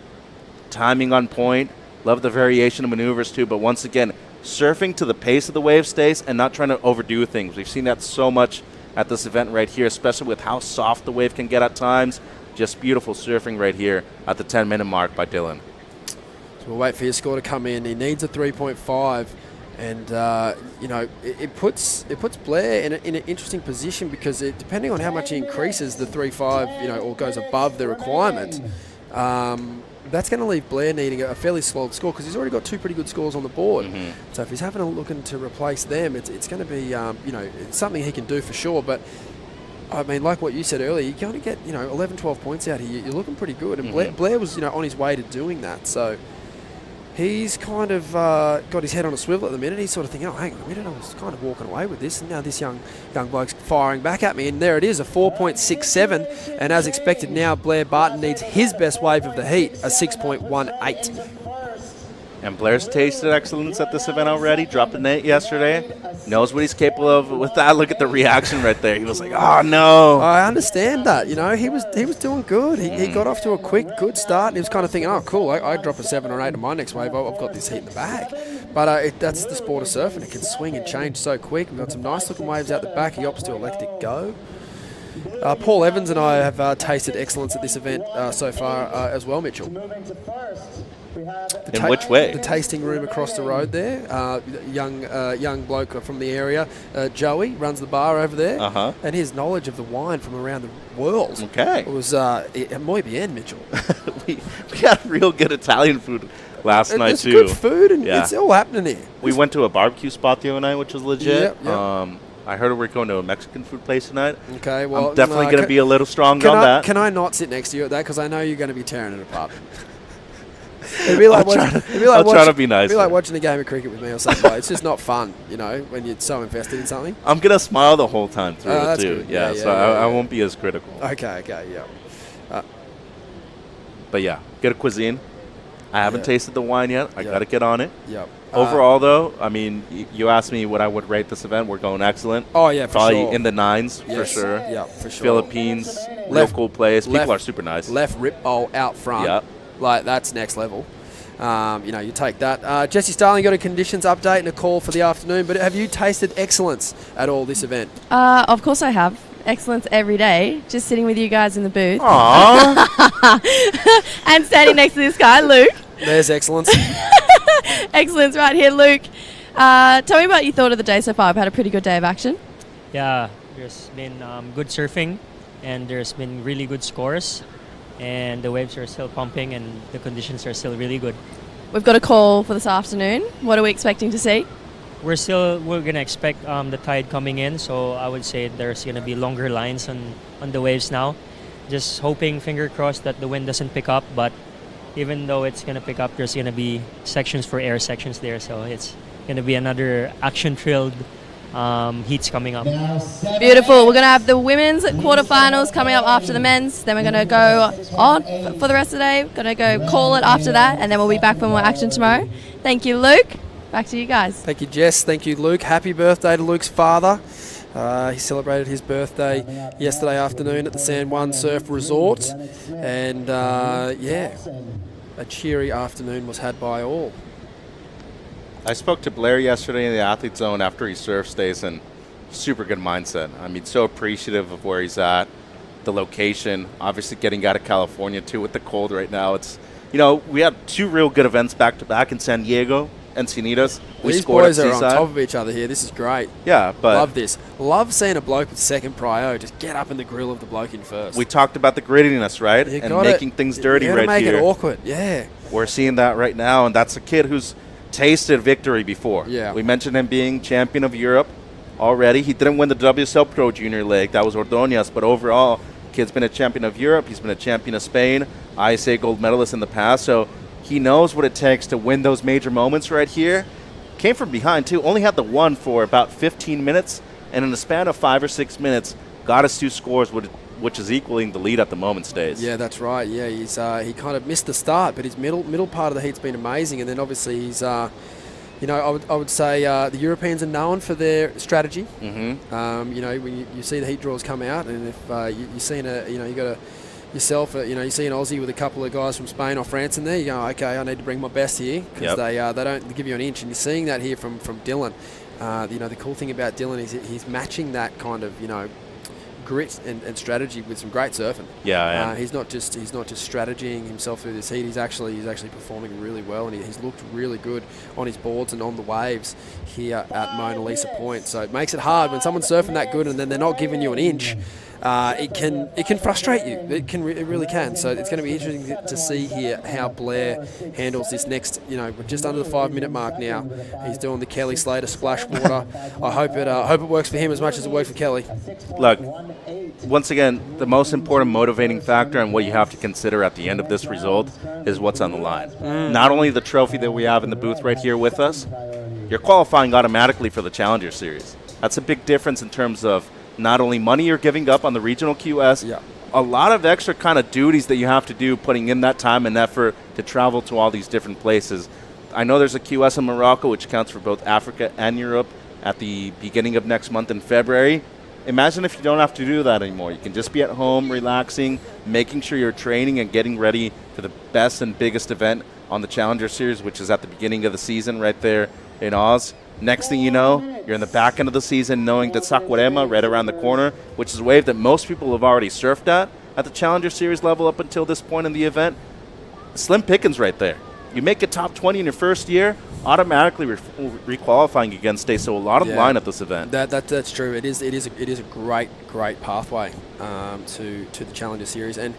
Timing on point. Love the variation of maneuvers too, but once again, surfing to the pace of the wave stays and not trying to overdo things. We've seen that so much at this event right here, especially with how soft the wave can get at times. Just beautiful surfing right here at the 10-minute mark by Dylan. So we'll wait for your score to come in. He needs a 3.5. And, it puts Blair in an interesting position because depending on how much he increases the 3.5, or goes above the requirement, that's going to leave Blair needing a fairly solid score because he's already got two pretty good scores on the board. So if he's having a looking to replace them, it's going to be, it's something he can do for sure. But, I mean, like what you said earlier, you're going to get, 11, 12 points out here. You're looking pretty good. And Blair was, on his way to doing that. So he's kind of got his head on a swivel at the minute. He's sort of thinking, oh, hang on a minute, I was kind of walking away with this, and now this young bloke's firing back at me. And there it is, a 4.67. And as expected now, Blair Barton needs his best wave of the heat, a 6.18. And Blair's tasted excellence at this event already. Dropped a net yesterday. Knows what he's capable of with that. Look at the reaction right there. He was like, oh, no. I understand that. He was doing good. He got off to a quick, good start. And he was kind of thinking, oh, cool, I drop a 7 or 8 on my next wave. I've got this heat in the bag. But that's the sport of surfing. It can swing and change so quick. We've got some nice-looking waves out the back. He opts to elect it go. Paul Evans and I have tasted excellence at this event so far as well, Mitchell. In which way? The tasting room across the road there. Young bloke from the area, Joey, runs the bar over there. And his knowledge of the wine from around the world. Okay. It was muy bien, Mitchell. we had real good Italian food last night, it's too. It's good food, and it's all happening here. We went to a barbecue spot the other night, which was legit. Yep. I heard we're going to a Mexican food place tonight. Okay, well, I'm definitely going to be a little stronger on that. Can I not sit next to you at that? Because I know you're going to be tearing it apart. It'd be like I'll try to be nice. It'd be like watching a game of cricket with me or something. It's just not fun, when you're so invested in something. I'm going to smile the whole time through it, too. Good. Yeah, so I won't be as critical. Okay, yeah. But yeah, good cuisine. I haven't tasted the wine yet. I got to get on it. Yep. Overall, though, I mean, you asked me what I would rate this event. We're going excellent. Oh, yeah, for Probably sure. in the 9s, for Yes. sure. Yeah, for sure. Philippines, real cool place. People are super nice. Left rip bowl out front. Yep. Like, that's next level. You take that. Jesse Starling got a conditions update and a call for the afternoon, but have you tasted excellence at all this event? Of course I have. Excellence every day. Just sitting with you guys in the booth. Aww. And standing next to this guy, Luke. There's excellence. Excellence right here, Luke. Tell me what you thought of the day so far. I've had a pretty good day of action. Yeah, there's been good surfing, and there's been really good scores, and the waves are still pumping, and the conditions are still really good. We've got a call for this afternoon. What are we expecting to see? We're gonna expect the tide coming in, so I would say there's gonna be longer lines on the waves now. Just hoping, finger crossed, that the wind doesn't pick up, but even though it's gonna pick up, there's gonna be sections for air sections there, so it's gonna be another action-filled heats coming up. Beautiful. We're going to have the women's quarterfinals coming up after the men's. Then we're going to go on for the rest of the day. Going to go call it after that, and then we'll be back for more action tomorrow. Thank you, Luke. Back to you guys. Thank you, Jess. Thank you, Luke. Happy birthday to Luke's father. He celebrated his birthday yesterday afternoon at the San Juan Surf Resort. And, a cheery afternoon was had by all. I spoke to Blair yesterday in the Athlete Zone after he surf stays, and super good mindset. I mean, so appreciative of where he's at, the location, obviously getting out of California too with the cold right now. It's, we had 2 real good events back to back in San Diego Encinitas. We These scored boys at are on Seaside. top of each other here. This is great. Yeah, but love this. Love seeing a bloke with second prio just get up in the grill of the bloke in first. we talked about the grittiness, right? You and gotta- making things dirty you gotta right make here. it awkward. Yeah. We're seeing that right now, and that's a kid who's tasted victory before. Yeah. We mentioned him being champion of Europe already. He didn't win the WSL Pro Junior League. That was Ordóñez, but overall, kid's been a champion of Europe. He's been a champion of Spain, ISA gold medalist in the past. So he knows what it takes to win those major moments right here. Came from behind, too. Only had the one for about 15 minutes, and in the span of 5 or 6 minutes, got us 2 scores, which is equaling the lead at the moment, Stays. Yeah, that's right. Yeah, he kind of missed the start, but his middle part of the heat's been amazing, and then obviously he's I would say the Europeans are known for their strategy. Mm-hmm. When you see the heat draws come out, and if you're seeing you got you see an Aussie with a couple of guys from Spain or France in there, you go, okay, I need to bring my best here, because they don't give you an inch, and you're seeing that here from Dylan. The cool thing about Dylan is he's matching that kind of grit and strategy with some great surfing. Yeah, he's not just strategying himself through this heat. He's actually performing really well, and he's looked really good on his boards and on the waves here at Mona Lisa Point. So it makes it hard when someone's surfing that good and then they're not giving you an inch. It can frustrate you. It really can. So it's going to be interesting to see here how Blair handles this next. We're just under the 5-minute mark now. He's doing the Kelly Slater splash water. I hope it works for him as much as it worked for Kelly. Look, once again, the most important motivating factor and what you have to consider at the end of this result is what's on the line. Not only the trophy that we have in the booth right here with us, you're qualifying automatically for the Challenger Series. That's a big difference in terms of not only money you're giving up on the regional QS, a lot of extra kind of duties that you have to do, putting in that time and effort to travel to all these different places. I know there's a QS in Morocco, which counts for both Africa and Europe at the beginning of next month in February. Imagine if you don't have to do that anymore. You can just be at home, relaxing, making sure you're training and getting ready for the best and biggest event on the Challenger Series, which is at the beginning of the season right there in Oz. Next thing you know, you're in the back end of the season knowing that Saquarema right around the corner, which is a wave that most people have already surfed at the Challenger Series level up until this point in the event. Slim pickings right there. You make a top 20 in your first year, automatically requalifying again, Stay. So a lot of line at this event. That's true. It is a great pathway to the Challenger Series, and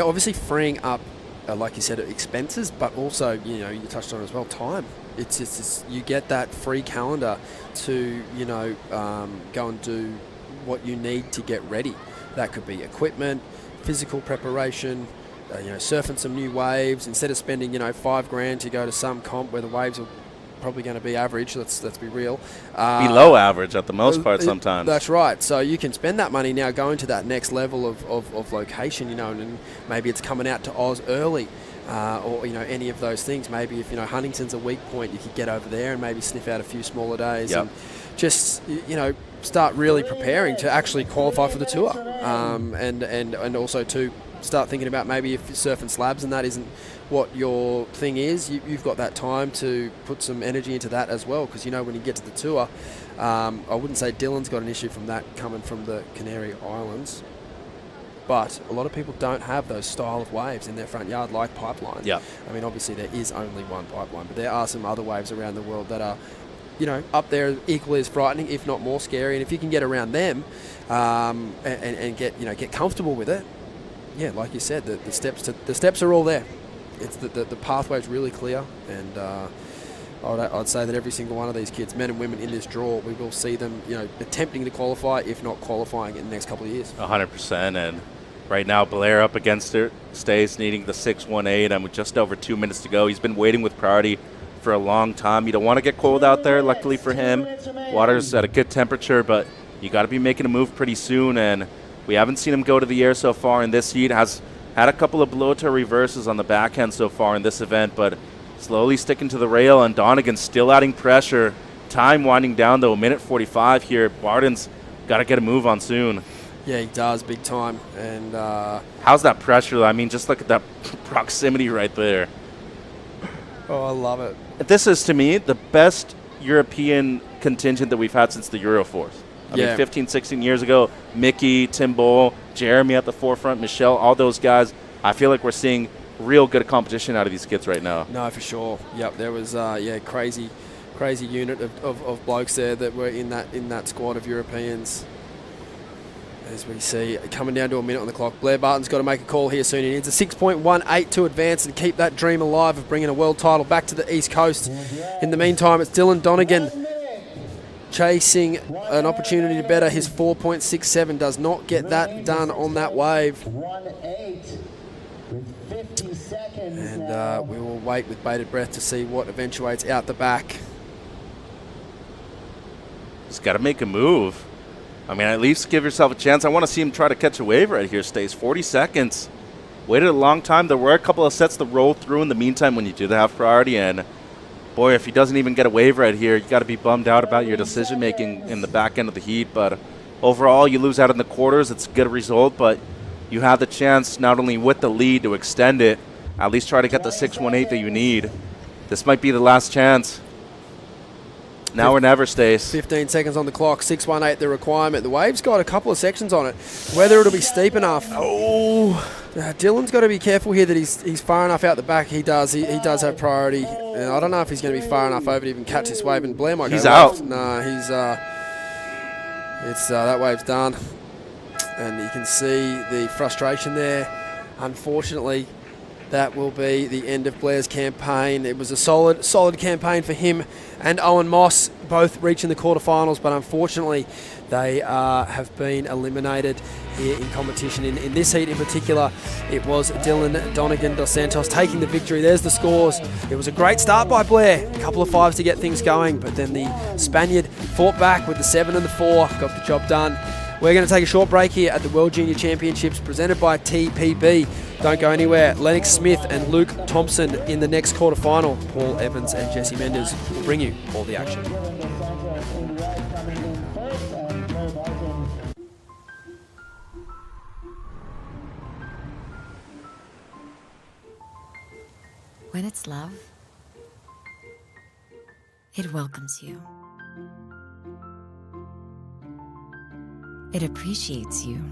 obviously freeing up, like you said, expenses, but also you touched on it as well, time. It's you get that free calendar to go and do what you need to get ready. That could be equipment, physical preparation, surfing some new waves. Instead of spending $5,000 to go to some comp where the waves are probably going to be average. Let's be real. Below average at the most part sometimes. That's right. So you can spend that money now going to that next level of location, and maybe it's coming out to Oz early. Or any of those things. Maybe if Huntington's a weak point, you could get over there and maybe sniff out a few smaller days and just start really preparing to actually qualify for the tour, and also to start thinking about maybe if you're surfing slabs and that isn't what your thing is, you've got that time to put some energy into that as well, because when you get to the tour, I wouldn't say Dylan's got an issue from that coming from the Canary Islands. But a lot of people don't have those style of waves in their front yard like Pipeline. Yeah. I mean, obviously there is only one Pipeline, but there are some other waves around the world that are, up there equally as frightening, if not more scary. And if you can get around them and get comfortable with it, like you said, the steps are all there. It's the pathway is really clear, and I'd say that every single one of these kids, men and women in this draw, we will see them, attempting to qualify, if not qualifying in the next couple of years. 100%, and right now Blair up against it, Stays needing the 618, and with just over 2 minutes to go. He's been waiting with priority for a long time. You don't want to get cold out there, luckily for him. Water's at a good temperature, but you got to be making a move pretty soon, and we haven't seen him go to the air so far in this heat. Has had a couple of blow-to reverses on the backhand so far in this event, but slowly sticking to the rail, and Donegan still adding pressure. Time winding down, though, 1:45 here. Barden's got to get a move on soon. Yeah, he does, big time. And how's that pressure, though? I mean, just look at that proximity right there. Oh, I love it. This is, to me, the best European contingent that we've had since the Euroforce. I mean, 15, 16 years ago, Mickey, Tim Bowl, Jeremy at the forefront, Michelle, all those guys. I feel like we're seeing real good competition out of these kids right now. No, for sure. Yep, there was crazy unit of blokes there that were in that squad of Europeans. As we see, coming down to a minute on the clock, Blair Barton's got to make a call here soon. He needs a 6.18 to advance and keep that dream alive of bringing a world title back to the East Coast. In the meantime, it's Dylan Donegan chasing an opportunity to better his 4.67. Does not get that done on that wave. And we will wait with bated breath to see what eventuates out the back. Just got to make a move. I mean, at least give yourself a chance. I want to see him try to catch a wave right here, Stace. 40 seconds. Waited a long time. There were a couple of sets to roll through in the meantime when you do have priority. And, boy, if he doesn't even get a wave right here, you got to be bummed out about your decision-making in the back end of the heat. But overall, you lose out in the quarters. It's a good result, but you have the chance not only with the lead to extend it, at least try to get the 6.18 that you need. This might be the last chance. Now or never, Stace. 15 seconds on the clock, 6.18 the requirement. The wave's got a couple of sections on it. Whether it'll be steep enough. Dylan's got to be careful here that he's far enough out the back. He does have priority. And I don't know if he's going to be far enough over to even catch this wave. And Blair might go He's out. left. No, that wave's done. And you can see the frustration there. Unfortunately, that will be the end of Blair's campaign. It was a solid campaign for him and Owen Moss, both reaching the quarterfinals, but unfortunately they have been eliminated here in competition. In this heat in particular, it was Dylan Donegan dos Santos taking the victory. There's the scores. It was a great start by Blair. A couple of fives to get things going, but then the Spaniard fought back with the 7 and the 4, got the job done. We're going to take a short break here at the World Junior Championships presented by TPB. Don't go anywhere. Lennox Smith and Luke Thompson in the next quarterfinal. Paul Evans and Jesse Mendes will bring you all the action. When it's love, it welcomes you. It appreciates you.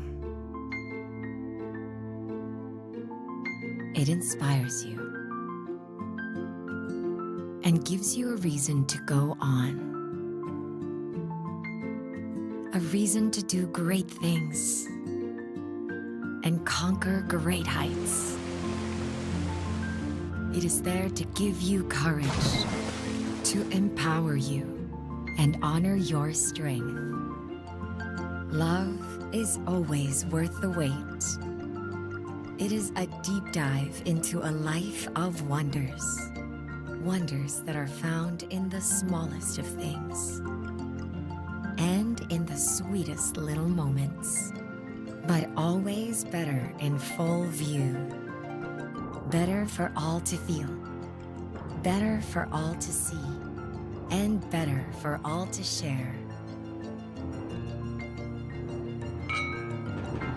It inspires you and gives you a reason to go on. A reason to do great things and conquer great heights. It is there to give you courage, to empower you and honor your strength. Love is always worth the wait. It is a deep dive into a life of wonders. Wonders that are found in the smallest of things and in the sweetest little moments, but always better in full view. Better for all to feel, better for all to see, and better for all to share.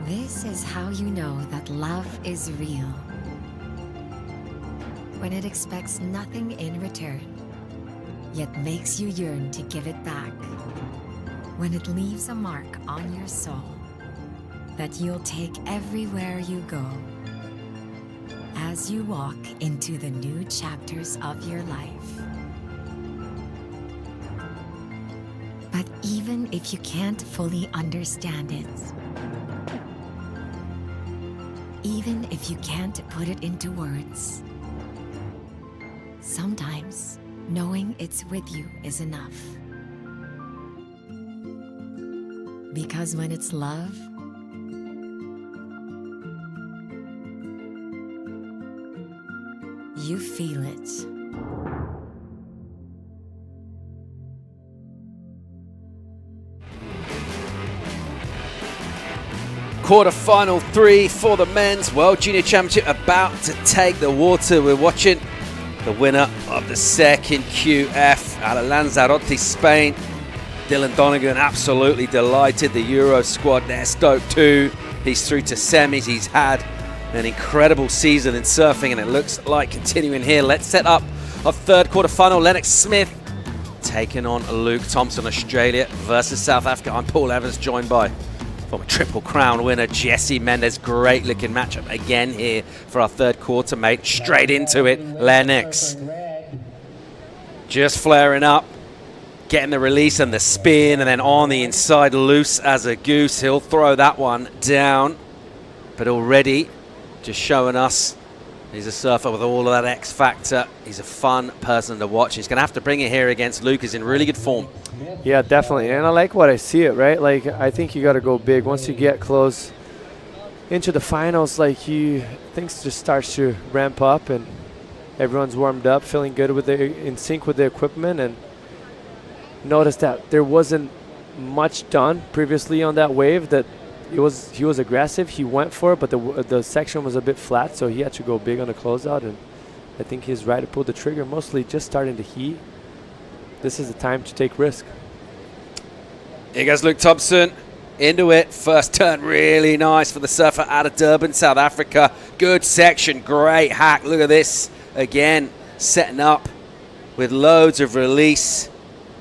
This is how you know that love is real. When it expects nothing in return, yet makes you yearn to give it back. When it leaves a mark on your soul that you'll take everywhere you go. As you walk into the new chapters of your life. But even if you can't fully understand it, even if you can't put it into words, sometimes knowing it's with you is enough. Because when it's love, you feel it. Quarter-final 3 for the men's World Junior Championship about to take the water. We're watching the winner of the second QF out of Lanzarote, Spain. Dylan Donegan, absolutely delighted. The Euro squad, they're stoked too. He's through to semis. He's had an incredible season in surfing, and it looks like continuing here. Let's set up our third quarter-final. Lennox Smith taking on Luke Thompson, Australia versus South Africa. I'm Paul Evans, joined by Former Triple Crown winner Jessie Mendez. Great looking matchup again here for our third quarter, mate. Straight into it, Lennox. Just flaring up, getting the release and the spin, and then on the inside, loose as a goose. He'll throw that one down. But already just showing us he's a surfer with all of that X factor. He's a fun person to watch. He's going to have to bring it here against Luke. He's in really good form. Yeah, definitely. And I like what I see it, right? Like, I think you got to go big. Once you get close into the finals, like, things just starts to ramp up and everyone's warmed up, feeling good with in sync with the equipment. And notice that there wasn't much done previously on that wave. That he was aggressive. He went for it, but the section was a bit flat, so he had to go big on the closeout. And I think he's right to pull the trigger. Mostly just starting to heat. This is the time to take risk. Here goes Luke Thompson into it. First turn really nice for the surfer out of Durban, South Africa. Good section, great hack. Look at this again, setting up with loads of release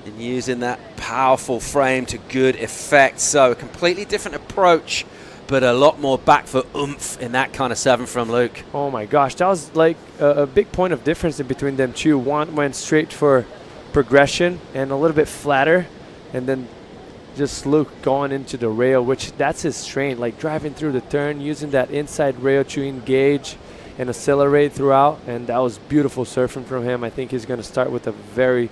and using that powerful frame to good effect. So a completely different approach, but a lot more back foot oomph in that kind of seven from Luke. Oh my gosh, that was like a big point of difference in between them two. One went straight for progression and a little bit flatter, and then just Luke going into the rail, which that's his strength, like driving through the turn, using that inside rail to engage and accelerate throughout. And that was beautiful surfing from him. I think he's going to start with a very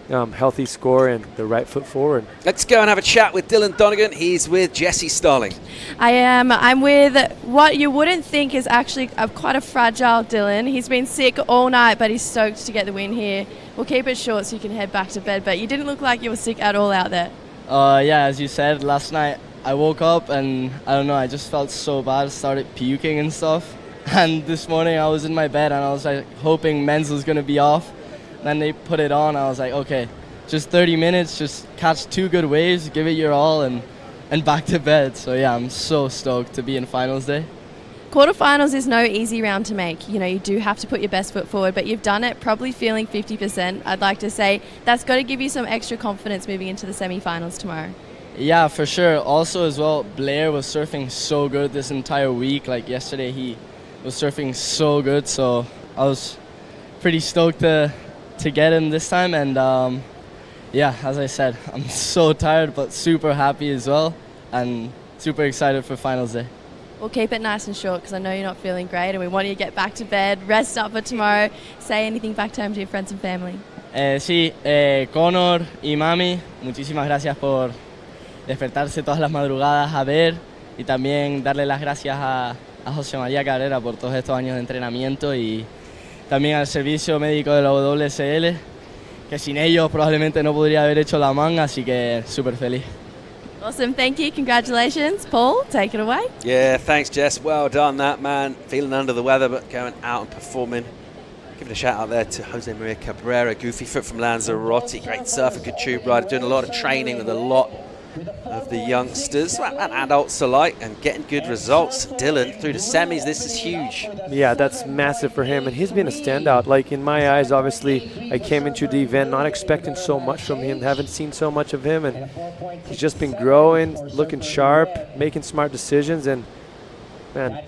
healthy score and the right foot forward. Let's go and have a chat with Dylan Donegan. He's with Jessie Starling. I am. I'm with what you wouldn't think is actually quite a fragile Dylan. He's been sick all night, but he's stoked to get the win here. We'll keep it short so you can head back to bed, but you didn't look like you were sick at all out there. Yeah, as you said, last night I woke up and I don't know, I just felt so bad, started puking and stuff. And this morning I was in my bed and I was like hoping men's was going to be off. Then they put it on. I was like, okay, just 30 minutes, just catch 2 good waves, give it your all, and back to bed. So yeah, I'm so stoked to be in finals day. Quarterfinals is no easy round to make. You know, you do have to put your best foot forward, but you've done it probably feeling 50%. I'd like to say that's got to give you some extra confidence moving into the semifinals tomorrow. Yeah, for sure. Also as well, Blair was surfing so good this entire week. Like yesterday, he was surfing so good. So I was pretty stoked to get him this time. And yeah, as I said, I'm so tired, but super happy as well. And super excited for finals day. We'll keep it nice and short because I know you're not feeling great and we want you to get back to bed, rest up for tomorrow. Say anything back home to your friends and family. Sí, Connor y Mami, muchísimas gracias por despertarse todas las madrugadas a ver y también darle las gracias a José María Cabrera por todos estos años de entrenamiento y también al servicio médico de la WSL, que sin ellos probablemente no podría haber hecho la manga, así que súper feliz. Awesome, thank you, congratulations. Paul, take it away. Yeah, thanks, Jess. Well done, that man. Feeling under the weather, but going out and performing. Give it a shout out there to Jose Maria Cabrera, goofy foot from Lanzarote, great surfer, good tube rider, doing a lot of training with a lot of the youngsters and adults alike and getting good results. Dylan through the semis, this is huge. Yeah, that's massive for him, and he's been a standout. Like in my eyes, obviously, I came into the event not expecting so much from him, haven't seen so much of him, and he's just been growing, looking sharp, making smart decisions, and man,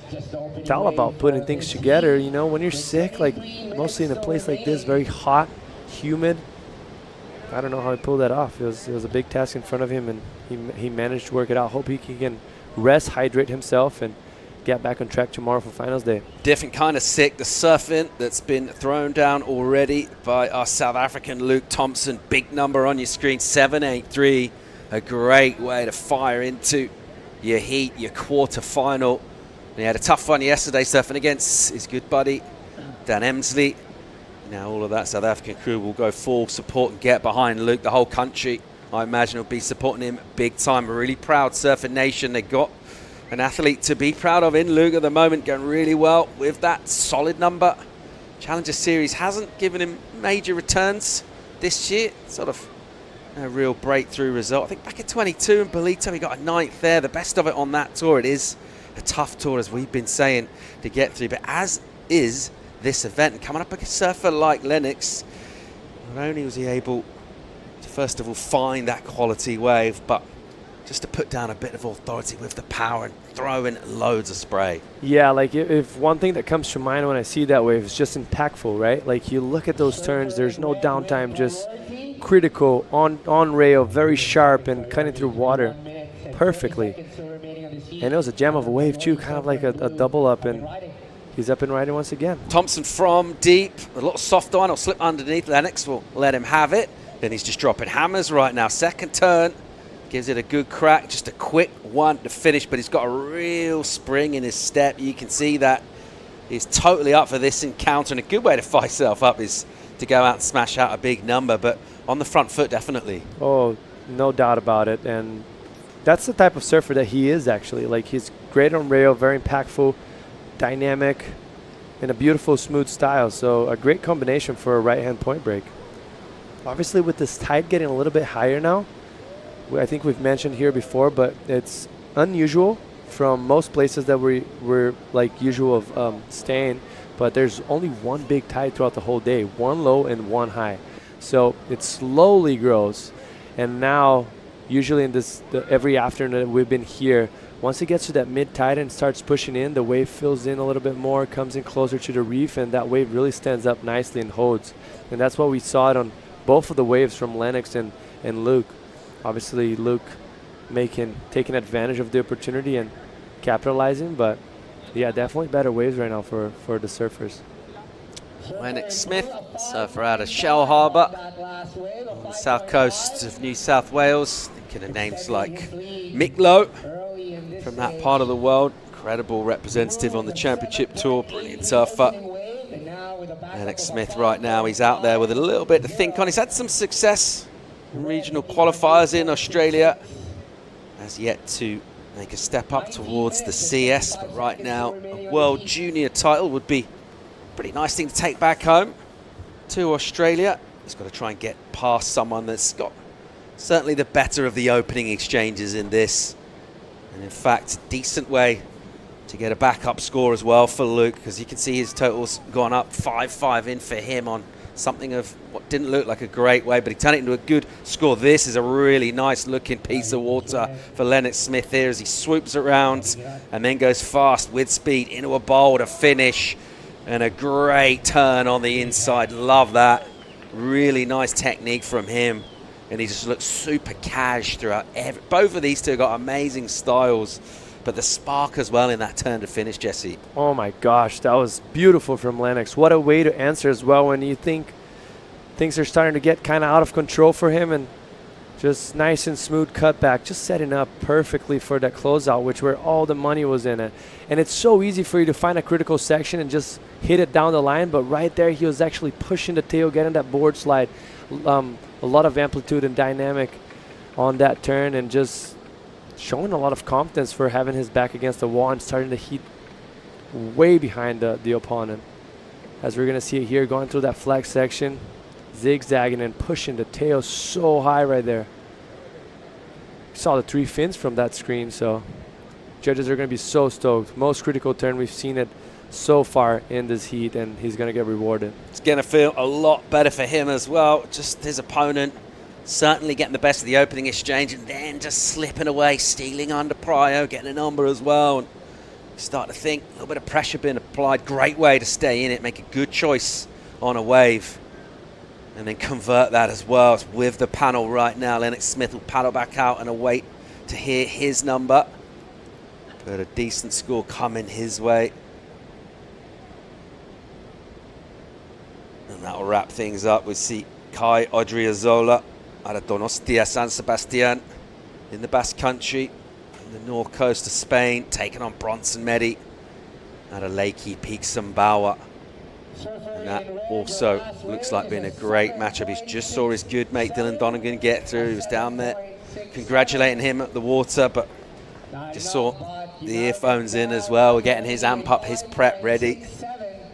it's all about putting things together. You know, when you're sick, like mostly in a place like this, very hot, humid, I don't know how he pulled that off. It was a big task in front of him, and he managed to work it out. Hope he can rest, hydrate himself, and get back on track tomorrow for finals day. Different kind of sick. The surfing that's been thrown down already by our South African Luke Thompson. Big number on your screen, 783. A great way to fire into your heat, your quarter-final. And he had a tough one yesterday surfing against his good buddy, Dan Emsley. Now all of that South African crew will go full support and get behind Luke. The whole country, I imagine, will be supporting him big time. A really proud surfing nation. They got an athlete to be proud of in Luke at the moment, going really well with that solid number. Challenger Series hasn't given him major returns this year. Sort of a real breakthrough result. I think back at 22 in Bolito, he got a 9th there. The best of it on that tour. It is a tough tour, as we've been saying, to get through. But as is this event, and coming up against a surfer like Lennox, not only was he able to first of all find that quality wave, but just to put down a bit of authority with the power and throw in loads of spray. Yeah, like if one thing that comes to mind when I see that wave is just impactful, right? Like you look at those turns, there's no downtime, just critical, on rail, very sharp and cutting through water perfectly. And it was a gem of a wave too, kind of like a double up, and he's up and riding once again. Thompson from deep, a little soft iron, will slip underneath. Lennox will let him have it. Then he's just dropping hammers right now. Second turn, gives it a good crack, just a quick one to finish, but he's got a real spring in his step. You can see that he's totally up for this encounter, and a good way to fire himself up is to go out and smash out a big number, but on the front foot, definitely. Oh, no doubt about it, and that's the type of surfer that he is actually. Like he's great on rail, very impactful, dynamic, and a beautiful smooth style, so a great combination for a right-hand point break. Obviously with this tide getting a little bit higher now, I think we've mentioned here before, but it's unusual from most places that we're like usual of staying, but there's only one big tide throughout the whole day, one low and one high. So it slowly grows, and now usually in this every afternoon that we've been here, once it gets to that mid tide and starts pushing in, the wave fills in a little bit more, comes in closer to the reef, and that wave really stands up nicely and holds. And that's what we saw it on both of the waves from Lennox and Luke. Obviously Luke taking advantage of the opportunity and capitalizing, but yeah, definitely better waves right now for the surfers. Lennox Smith, surfer out of Shell Harbour on the south coast of New South Wales. Thinking of names like Mick Lowe from that part of the world. Incredible representative on the championship tour, brilliant surfer. Lennox Smith right now, he's out there with a little bit to think on. He's had some success in regional qualifiers in Australia. Has yet to make a step up towards the CS, but right now a World Junior title would be a pretty nice thing to take back home to Australia. He's got to try and get past someone that's got certainly the better of the opening exchanges in this. And in fact, a decent way to get a backup score as well for Luke, because you can see his total's gone up 5-5 in for him on something of what didn't look like a great way, but he turned it into a good score. This is a really nice looking piece of water for Lennox Smith here as he swoops around and then goes fast with speed into a bowl to finish, and a great turn on the inside. Love that. Really nice technique from him, and he just looks super cash throughout. Both of these two got amazing styles, but the spark as well in that turn to finish, Jesse. Oh my gosh, that was beautiful from Lennox. What a way to answer as well when you think things are starting to get kind of out of control for him, and just nice and smooth cutback, just setting up perfectly for that closeout, which where all the money was in it. And it's so easy for you to find a critical section and just hit it down the line, but right there he was actually pushing the tail, getting that board slide, a lot of amplitude and dynamic on that turn, and just showing a lot of confidence for having his back against the wall and starting to heat way behind the opponent. As we're going to see it here, going through that flag section, zigzagging and pushing the tail so high right there. Saw the 3 fins from that screen, so judges are going to be so stoked. Most critical turn, we've seen it so far in this heat, and he's going to get rewarded. It's going to feel a lot better for him as well. Just his opponent certainly getting the best of the opening exchange, and then just slipping away, stealing under prio, getting a number as well. And you start to think a little bit of pressure being applied. Great way to stay in it, make a good choice on a wave, and then convert that as well. It's with the panel right now. Lennox Smith will paddle back out and await to hear his number. But a decent score coming his way. And that will wrap things up. We see Kai Odriozola out of Donostia, San Sebastian, in the Basque Country, in the north coast of Spain, taking on Bronson Meddy out of Lakey Peak Sumbawa. And that also looks like being a great matchup. He just saw his good mate Dylan Donegan get through. He was down there congratulating him at the water, but just saw the earphones in as well. We're getting his amp up, his prep ready.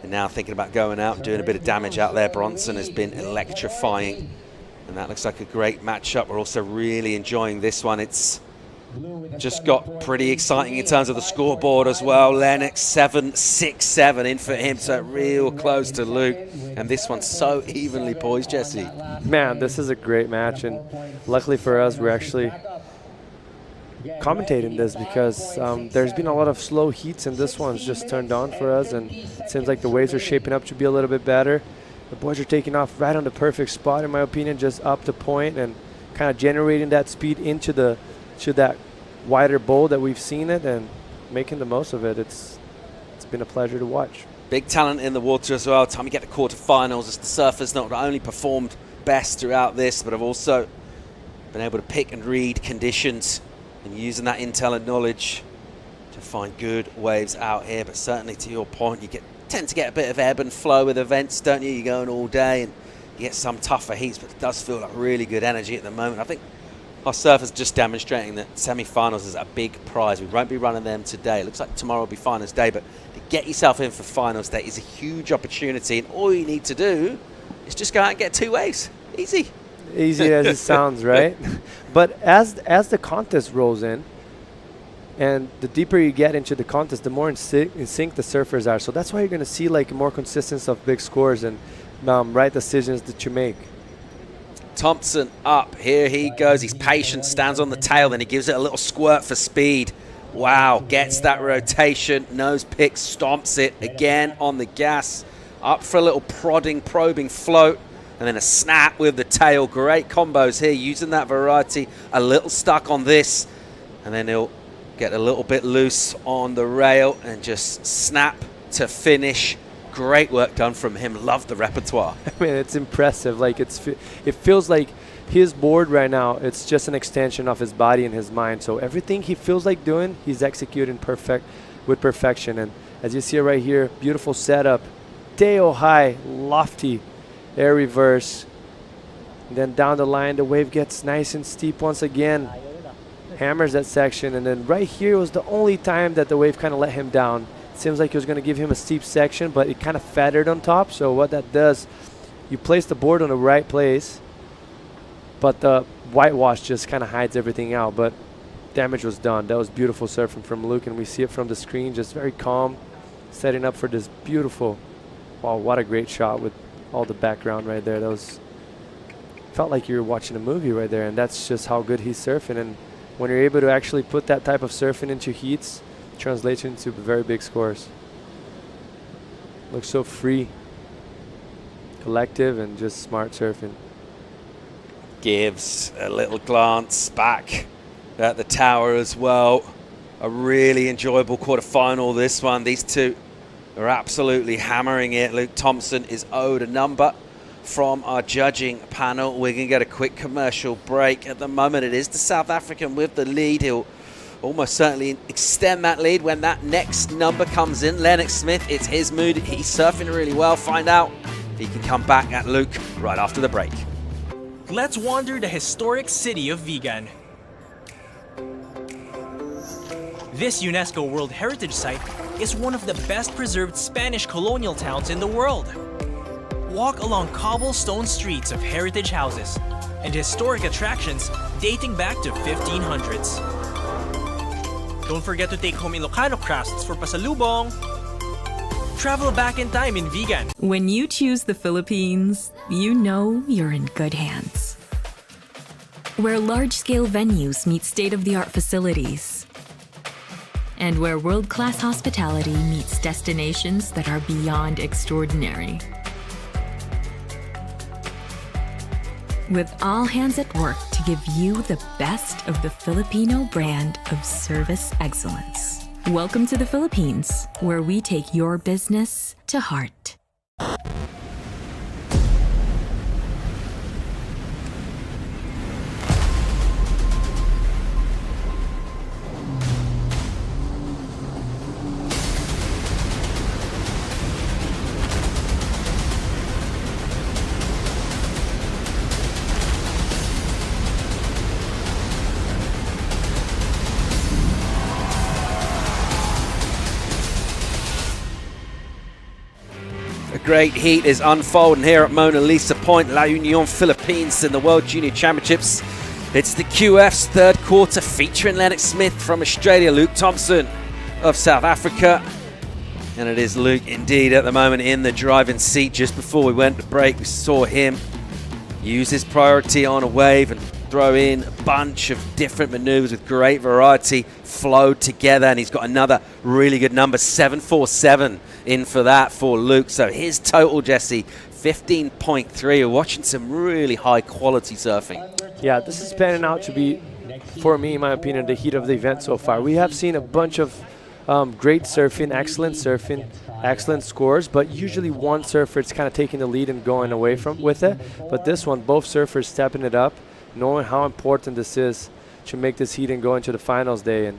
And now thinking about going out and doing a bit of damage out there. Bronson has been electrifying, and that looks like a great matchup. We're also really enjoying this one. It's just got pretty exciting in terms of the scoreboard as well. Lennox 7-6-7 in for him, so real close to Luke. And this one's so evenly poised, Jesse. Man, this is a great match, and luckily for us, we're actually commentating this because there's been a lot of slow heats and this one's just turned on for us, and it seems like the waves are shaping up to be a little bit better. The boys are taking off right on the perfect spot, in my opinion, just up the point and kind of generating that speed into that wider bowl that we've seen it and making the most of it. It's been a pleasure to watch. Big talent in the water as well. Time we get to quarterfinals, as the surfers not only performed best throughout this, but have also been able to pick and read conditions and using that intel and knowledge to find good waves out here. But certainly, to your point, you tend to get a bit of ebb and flow with events, don't you? You're going all day and you get some tougher heats, but it does feel like really good energy at the moment. I think our surfers just demonstrating that semi-finals is a big prize. We won't be running them today. It looks like tomorrow will be finals day, but to get yourself in for finals day is a huge opportunity, and all you need to do is just go out and get 2 waves. Easy. Easy as it sounds, right? But as the contest rolls in, and the deeper you get into the contest, the more in sync the surfers are. So that's why you're going to see like more consistency of big scores and right decisions that you make. Thompson up. Here he goes. He's patient, stands on the tail, then he gives it a little squirt for speed. Wow, gets that rotation. Nose pick, stomps it again on the gas. Up for a little prodding, probing float. And then a snap with the tail. Great combos here, using that variety. A little stuck on this. And then he'll get a little bit loose on the rail and just snap to finish. Great work done from him. Love the repertoire. I mean, it's impressive. Like it feels like his board right now, it's just an extension of his body and his mind. So everything he feels like doing, he's executing with perfection. And as you see right here, beautiful setup. Tail high, lofty air reverse. And then down the line, the wave gets nice and steep once again. Hammers that section. And then right here was the only time that the wave kind of let him down. Seems like it was going to give him a steep section, but it kind of feathered on top. So what that does, you place the board on the right place, but the whitewash just kind of hides everything out. But damage was done. That was beautiful surfing from Luke, and we see it from the screen, just very calm, setting up for this beautiful, wow, what a great shot with all the background right there. That was, felt like you were watching a movie right there, and that's just how good he's surfing. And when you're able to actually put that type of surfing into heats, translates into very big scores. Looks so free, collective, and just smart surfing. Gives a little glance back at the tower as well. A really enjoyable quarterfinal, this one. These two are absolutely hammering it. Luke Thompson is owed a number from our judging panel. We're going to get a quick commercial break. At the moment, it is the South African with the lead. He'll almost certainly extend that lead when that next number comes in. Lennox Smith, it's his mood. He's surfing really well. Find out if he can come back at Luke right after the break. Let's wander the historic city of Vigan. This UNESCO World Heritage Site is one of the best preserved Spanish colonial towns in the world. Walk along cobblestone streets of heritage houses and historic attractions dating back to 1500s. Don't forget to take home Ilocano crafts for pasalubong. Travel back in time in Vigan. When you choose the Philippines, you know you're in good hands. Where large-scale venues meet state-of-the-art facilities. And where world-class hospitality meets destinations that are beyond extraordinary. With all hands at work to give you the best of the Filipino brand of service excellence. Welcome to the Philippines, where we take your business to heart. Great heat is unfolding here at Mona Lisa Point, La Union, Philippines in the World Junior Championships. It's the QF's third quarter featuring Lennox Smith from Australia, Luke Thompson of South Africa. And it is Luke indeed at the moment in the driving seat. Just before we went to break, we saw him use his priority on a wave and throw in a bunch of different maneuvers with great variety flowed together, and he's got another really good number, 7.47 in for that for Luke. So his total, Jesse, 15.3. We're watching some really high quality surfing. Yeah, this is panning out to be, for me, in my opinion, the heat of the event so far. We have seen a bunch of great surfing, excellent scores, but usually one surfer is kind of taking the lead and going away with it. But this one, both surfers stepping it up, knowing how important this is to make this heat and go into the finals day. And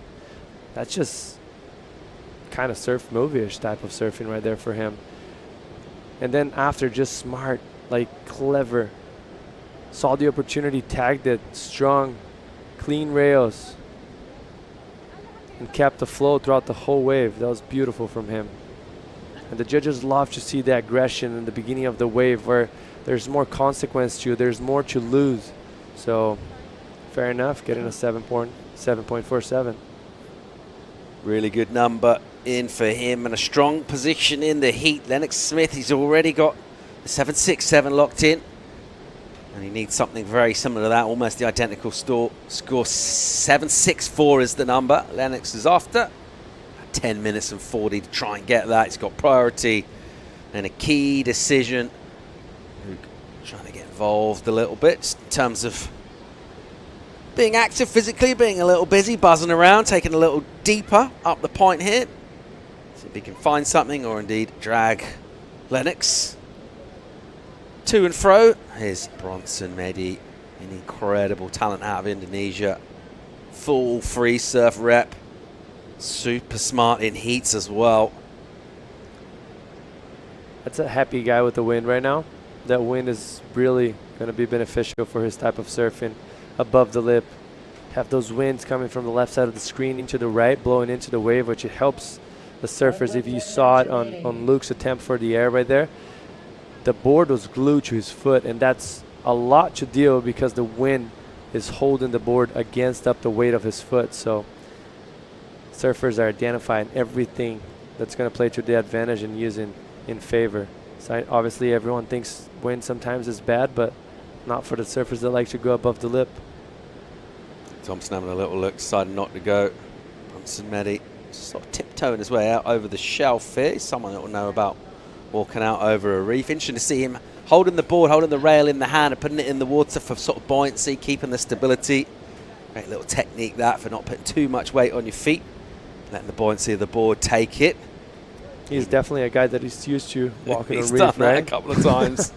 that's just kind of surf movie-ish type of surfing right there for him. And then after, just smart, like clever. Saw the opportunity, tagged it, strong, clean rails, and kept the flow throughout the whole wave. That was beautiful from him. And the judges love to see the aggression in the beginning of the wave where there's more consequence to, there's more to lose. So fair enough, getting a 7.47. Really good number in for him and a strong position in the heat. Lennox Smith, he's already got the 7.67 locked in. And he needs something very similar to that, almost the identical score. 7.64 is the number Lennox is after. 10 minutes and 40 to try and get that. He's got priority and a key decision. Trying to get involved a little bit in terms of being active physically, being a little busy, buzzing around, taking a little deeper up the point here. See if he can find something or indeed drag Lennox to and fro. Here's Bronson Medi, an incredible talent out of Indonesia. Full free surf rep. Super smart in heats as well. That's a happy guy with the wind right now. That wind is really going to be beneficial for his type of surfing. Above the lip, have those winds coming from the left side of the screen into the right, blowing into the wave, which it helps the surfers. If you saw it on Luke's attempt for the air right there, the board was glued to his foot, and that's a lot to deal because the wind is holding the board against up the weight of his foot. So surfers are identifying everything that's going to play to their advantage and using in favor. So obviously everyone thinks wind sometimes is bad, but not for the surfers that like to go above the lip. Thompson having a little look, decided not to go. Bronson Medi sort of tiptoeing his way out over the shelf here. He's someone that will know about walking out over a reef. Interesting to see him holding the board, holding the rail in the hand and putting it in the water for sort of buoyancy, keeping the stability. Great little technique that for not putting too much weight on your feet, letting the buoyancy of the board take it. He's definitely a guy that is used to walking a reef, He's done that right? a couple of times.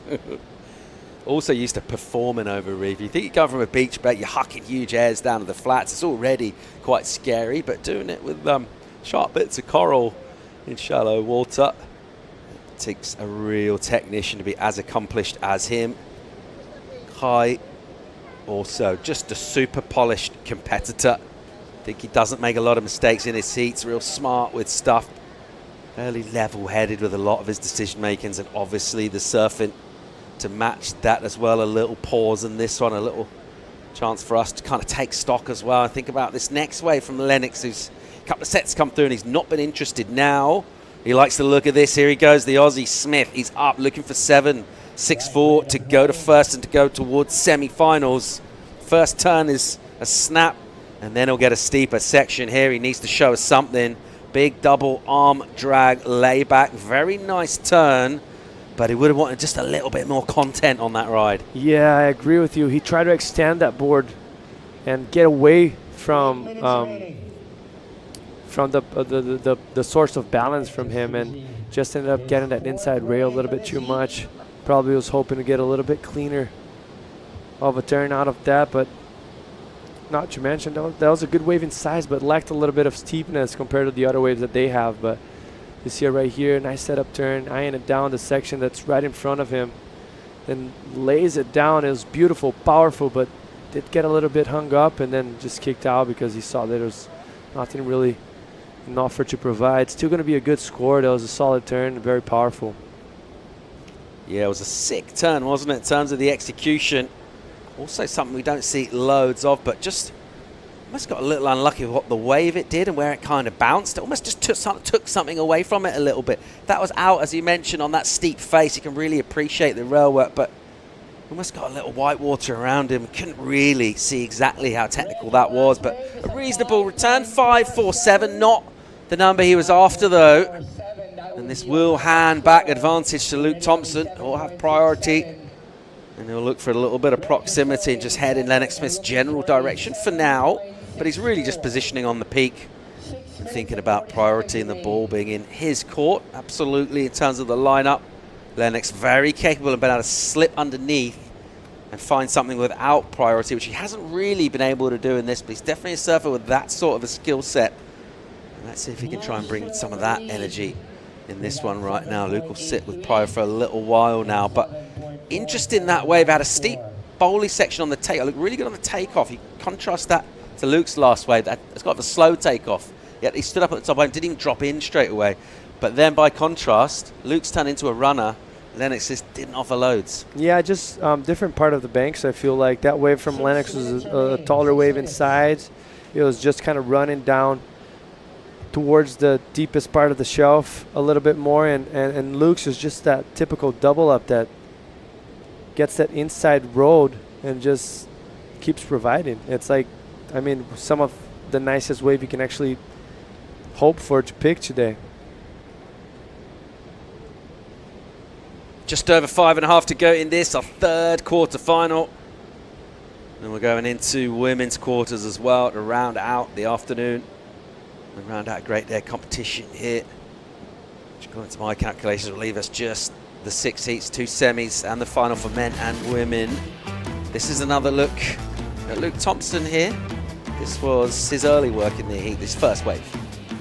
Also used to performing over a reef. You think you come from a beach break, you're hucking huge airs down to the flats. It's already quite scary, but doing it with sharp bits of coral in shallow water, it takes a real technician to be as accomplished as him. Kai, also just a super polished competitor. I think he doesn't make a lot of mistakes in his heats, real smart with stuff. Fairly level-headed with a lot of his decision-makings, and obviously the surfing to match that as well. A little pause in this one, a little chance for us to kind of take stock as well and think about this next wave from Lennox, who's a couple of sets come through and he's not been interested. Now he likes the look of this. Here he goes, the Aussie Smith. He's up looking for 7.64 to go to first and to go towards semi-finals. First turn is a snap, and then he'll get a steeper section here. He needs to show us something. Big double arm drag layback, very nice turn, but he would have wanted just a little bit more content on that ride. Yeah, I agree with you. He tried to extend that board and get away from the source of balance from him, and just ended up getting that inside rail a little bit too much. Probably was hoping to get a little bit cleaner of a turn out of that, but not to mention that was a good wave in size, but lacked a little bit of steepness compared to the other waves that they have. But you see it right here, nice setup turn, eyeing it down the section that's right in front of him, then lays it down. It was beautiful, powerful, but did get a little bit hung up and then just kicked out because he saw that there was nothing really an offer to provide. Still going to be a good score. That was a solid turn, very powerful. Yeah, it was a sick turn, wasn't it, in terms of the execution. Also something we don't see loads of, but just almost got a little unlucky with what the wave it did and where it kind of bounced. It almost just took something away from it a little bit. That was out, as you mentioned, on that steep face. You can really appreciate the rail work, but Almost got a little white water around him. Couldn't really see exactly how technical that was, but a reasonable return. 5.47, not the number he was after though. And this will hand back advantage to Luke Thompson, who will have priority. And he'll look for a little bit of proximity and just head in Lennox Smith's general direction for now. But he's really just positioning on the peak and thinking about priority and the ball being in his court. Absolutely, in terms of the lineup, Lennox very capable of being able to slip underneath and find something without priority, which he hasn't really been able to do in this, but he's definitely a surfer with that sort of a skill set. And let's see if he can try and bring some of that energy in this one right now. Luke will sit with Pryor for a little while now, but interesting that wave. Had a steep bowly section on the take. Looked really good on the takeoff. You contrast that to Luke's last wave. It's got a slow takeoff. Yet he stood up at the top and didn't even drop in straight away. But then by contrast, Luke's turned into a runner. Lennox just didn't offer loads. Yeah, just different part of the banks. I feel like that wave from Lennox was a taller wave inside. It was just kind of running down towards the deepest part of the shelf a little bit more. And Luke's is just that typical double up that gets that inside road and just keeps providing. It's like, I mean, some of the nicest wave you can actually hope for to pick today. Just over 5.5 to go in this, our third quarter final. And we're going into women's quarters as well to round out the afternoon. And round out a great day competition here. Which, according to my calculations, will leave us just the 6 heats, 2 semis, and the final for men and women. This is another look at Luke Thompson here. This was his early work in the heat, this first wave.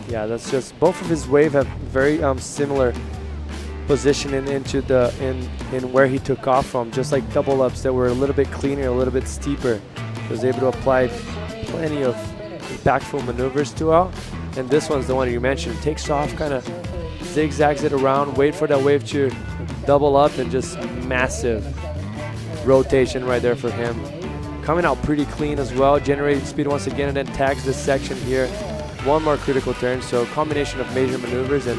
Yeah, that's just, both of his wave have very similar positioning into the in where he took off from, just like double ups that were a little bit cleaner, a little bit steeper. He was able to apply plenty of impactful maneuvers throughout. And this one's the one you mentioned. Takes off, kind of zigzags it around, wait for that wave to double up, and just massive rotation right there for him. Coming out pretty clean as well, generating speed once again, and then tags this section here. One more critical turn, so combination of major maneuvers, and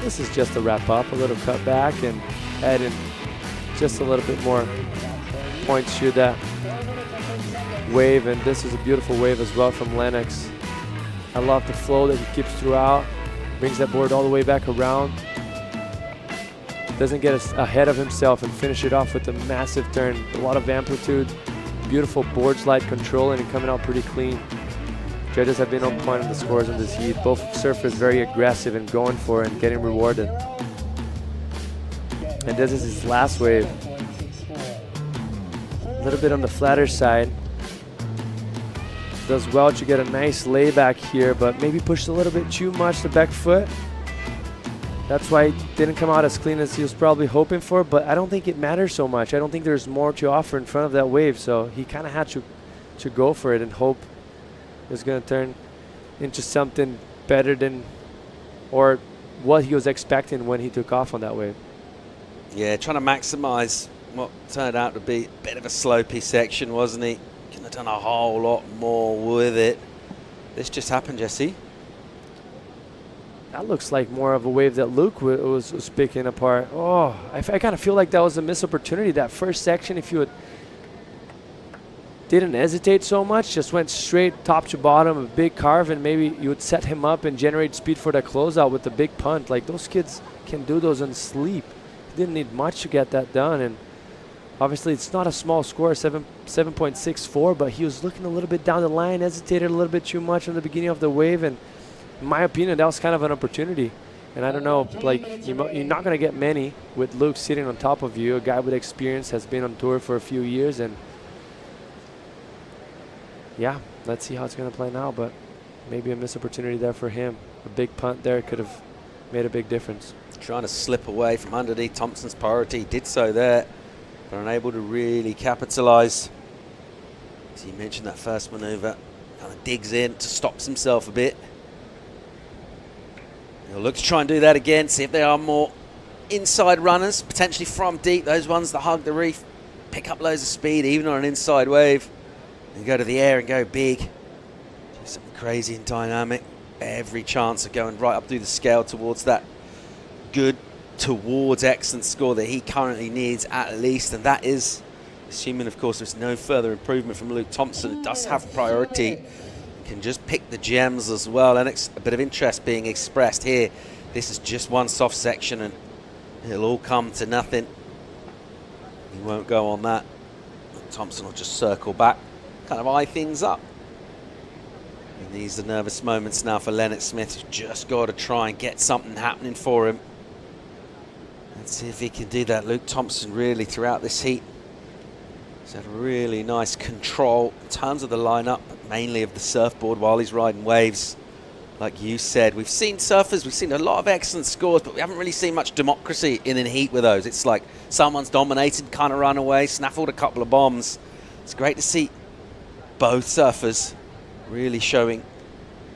this is just a wrap up, a little cut back, and add in just a little bit more points to that wave. And this is a beautiful wave as well from Lennox. I love the flow that he keeps throughout, brings that board all the way back around, doesn't get ahead of himself, and finish it off with a massive turn. A lot of amplitude, beautiful board slide control, and coming out pretty clean. Judges have been on point on the scores in this heat. Both surfers very aggressive and going for it and getting rewarded. And this is his last wave. A little bit on the flatter side. Does well to get a nice layback here, but maybe pushed a little bit too much the back foot. That's why it didn't come out as clean as he was probably hoping for, but I don't think it matters so much. I don't think there's more to offer in front of that wave, so he kind of had to go for it and hope it's going to turn into something better than or what he was expecting when he took off on that wave. Yeah, trying to maximize what turned out to be a bit of a slopey section, wasn't he? Couldn't have done a whole lot more with it. This just happened, Jesse. That looks like more of a wave that Luke was picking apart. Oh, I kind of feel like that was a missed opportunity. That first section, if you had didn't hesitate so much, just went straight top to bottom, a big carve, and maybe you would set him up and generate speed for that closeout with the big punt. Like, those kids can do those in sleep. He didn't need much to get that done, and obviously it's not a small score, 7.64, but he was looking a little bit down the line, hesitated a little bit too much in the beginning of the wave, and in my opinion, that was kind of an opportunity. And I don't know, like, you're not going to get many with Luke sitting on top of you, a guy with experience, has been on tour for a few years, and yeah, let's see how it's going to play now, but maybe a missed opportunity there for him. A big punt there could have made a big difference. Trying to slip away from underneath Thompson's priority. Did so there, but unable to really capitalize. As you mentioned, that first maneuver, kind of digs in, to stops himself a bit. He'll look to try and do that again, see if there are more inside runners, potentially from deep, those ones that hug the reef, pick up loads of speed, even on an inside wave. And go to the air and go big. Do something crazy and dynamic. Every chance of going right up through the scale towards that good towards excellent score that he currently needs at least, and that is assuming, of course, there's no further improvement from Luke Thompson. It does have priority, can just pick the gems as well. And a bit of interest being expressed here. This is just one soft section and it'll all come to nothing. He won't go on that. Luke Thompson will just circle back, kind of eye things up. And these are nervous moments now for Lennox Smith. He's just got to try and get something happening for him. Let's see if he can do that. Luke Thompson really throughout this heat he's had really nice control in terms of the lineup, but mainly of the surfboard while he's riding waves. Like you said, we've seen surfers, we've seen a lot of excellent scores, but we haven't really seen much democracy in the heat with those. It's like someone's dominated, kind of run away, snaffled a couple of bombs. It's great to see both surfers really showing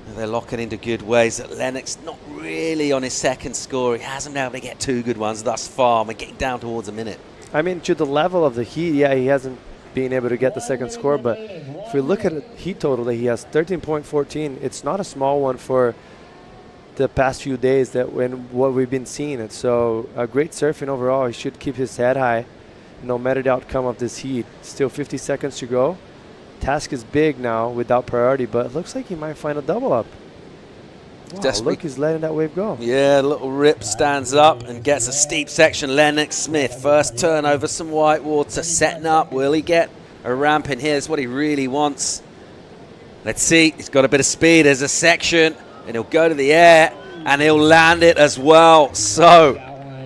that they're locking into good waves. That Lennox not really on his second score. He hasn't been able to get two good ones thus far. We're getting down towards a minute. I mean, to the level of the heat, yeah, he hasn't been able to get the second score, but if we look at the heat total that he has, 13.14, it's not a small one for the past few days that when what we've been seeing. It so great surfing overall. He should keep his head high no matter the outcome of this heat. Still 50 seconds to go. Task is big now without priority, but it looks like he might find a double up. Wow, look, he's letting that wave go. Yeah, little rip stands up and gets a steep section. Lennox Smith, first turn over some white water, setting up. Will he get a ramp in here? That's what he really wants. Let's see, he's got a bit of speed. There's a section, and he'll go to the air, and he'll land it as well. So,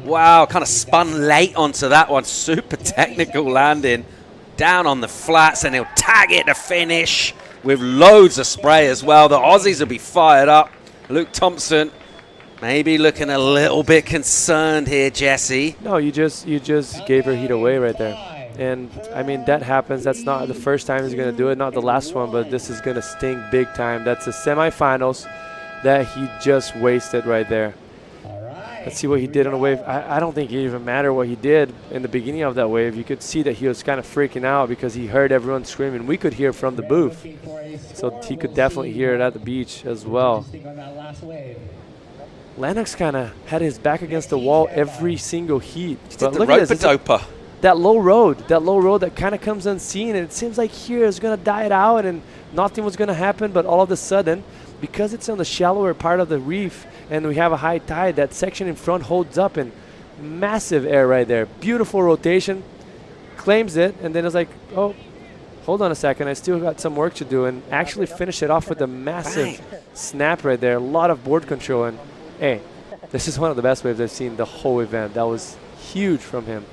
wow, kind of spun late onto that one. Super technical landing. Down on the flats, and he'll tag it to finish with loads of spray as well. The Aussies will be fired up. Luke Thompson maybe looking a little bit concerned here, Jesse. No, you just gave her heat away right there. And, I mean, that happens. That's not the first time he's going to do it, not the last one, but this is going to sting big time. That's the semifinals that he just wasted right there. Let's see what he did on the wave. I don't think it even mattered what he did in the beginning of that wave. You could see that he was kind of freaking out because he heard everyone screaming. We could hear from the booth. So he could definitely hear it at the beach as well. Lennox kind of had his back against the wall every single heat. But look at this. That low road that kind of comes unseen. And it seems like here is going to die it out and nothing was going to happen. But all of a sudden, because it's on the shallower part of the reef and we have a high tide, that section in front holds up and massive air right there. Beautiful rotation, claims it, and then it's like, oh, hold on a second, I still got some work to do, and actually finish it off with a massive snap right there. A lot of board control, and hey, this is one of the best waves I've seen the whole event. That was huge from him.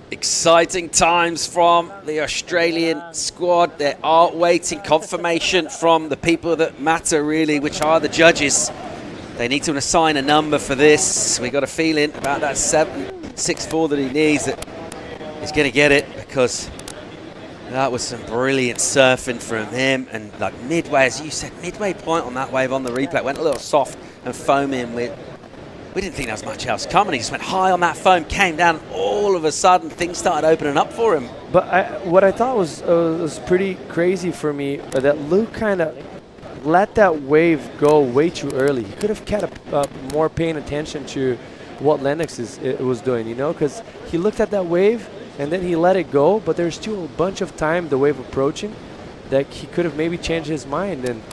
Exciting times from the Australian squad. They are waiting confirmation from the people that matter, really, which are the judges. They need to assign a number for this. We got a feeling about that 7.64 that he needs that he's going to get it, because that was some brilliant surfing from him. And like midway, as you said, midway point on that wave on the replay, went a little soft and foaming with. We didn't think there was much else coming. He just went high on that foam, came down. All of a sudden, things started opening up for him. But what I thought was pretty crazy for me, that Luke kind of let that wave go way too early. He could have kept more paying attention to what Lennox was doing, you know, because he looked at that wave and then he let it go. But there's still a bunch of time, the wave approaching, that he could have maybe changed his mind. And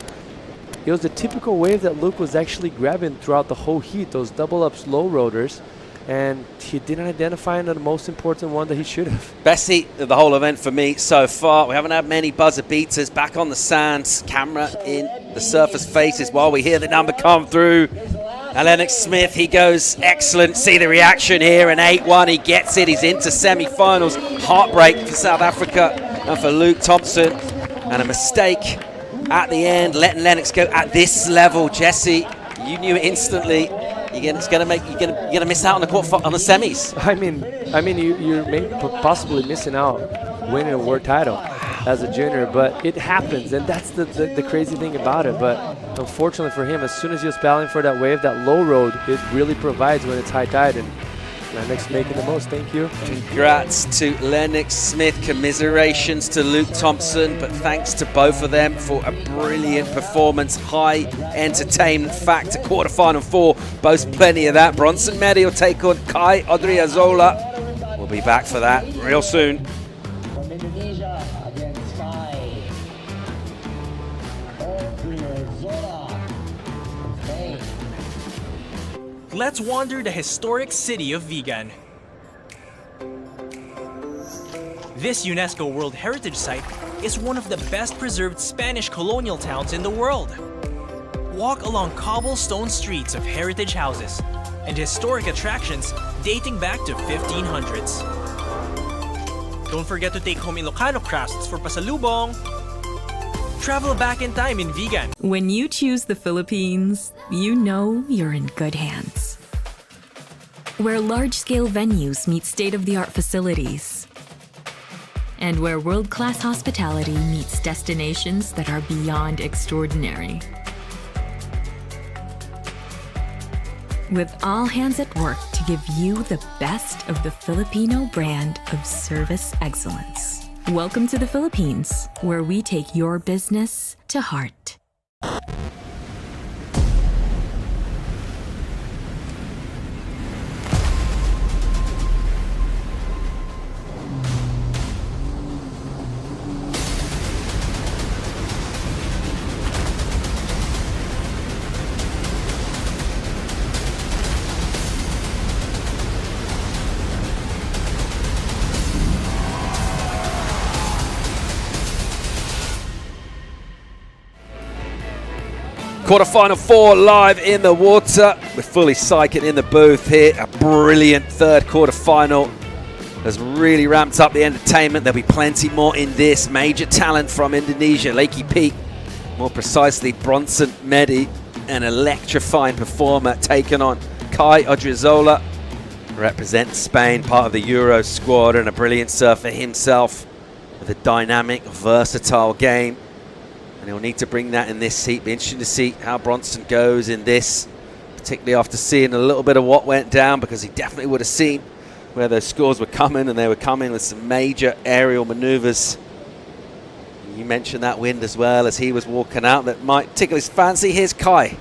it was the typical wave that Luke was actually grabbing throughout the whole heat, those double-up slow rotors, and he didn't identify the most important one that he should have. Best heat of the whole event for me so far. We haven't had many buzzer beaters. Back on the sands, camera in the surface faces while we hear the number come through. And Lennox Smith, he goes excellent. See the reaction here, an 8-1, he gets it. He's into semi-finals. Heartbreak for South Africa and for Luke Thompson. And a mistake at the end, letting Lennox go at this level. Jesse, you knew it instantly. You're gonna miss out on the semis. I mean, you're possibly missing out winning a world title as a junior, but it happens, and that's the crazy thing about it. But unfortunately for him, as soon as he was paddling for that wave, that low road, it really provides when it's high tide, and Lennox making the most. Thank you. Congrats to Lennox Smith. Commiserations to Luke Thompson. But thanks to both of them for a brilliant performance. High entertainment factor. Quarterfinal 4 boasts plenty of that. Bronson Meddy will take on Kai Odriozola. We'll be back for that real soon. From Indonesia against Kai Odriozola from Spain. Let's wander the historic city of Vigan. This UNESCO World Heritage Site is one of the best preserved Spanish colonial towns in the world. Walk along cobblestone streets of heritage houses and historic attractions dating back to 1500s. Don't forget to take home Ilocano crafts for pasalubong. Travel back in time in Vigan. When you choose the Philippines, you know you're in good hands. Where large-scale venues meet state-of-the-art facilities. And where world-class hospitality meets destinations that are beyond extraordinary. With all hands at work to give you the best of the Filipino brand of service excellence. Welcome to the Philippines, where we take your business to heart. Quarterfinal 4 live in the water. We're fully psychic in the booth here. A brilliant third quarterfinal has really ramped up the entertainment. There'll be plenty more in this. Major talent from Indonesia, Lakey Peak. More precisely, Bronson Meddy, an electrifying performer taken on Kai Odriozola. Represents Spain, part of the Euro squad, and a brilliant surfer himself with a dynamic, versatile game. And he'll need to bring that in this heat. Be interesting to see how Bronson goes in this, particularly after seeing a little bit of what went down, because he definitely would have seen where those scores were coming, and they were coming with some major aerial maneuvers. You mentioned that wind as well as he was walking out that might tickle his fancy. Here's Kai.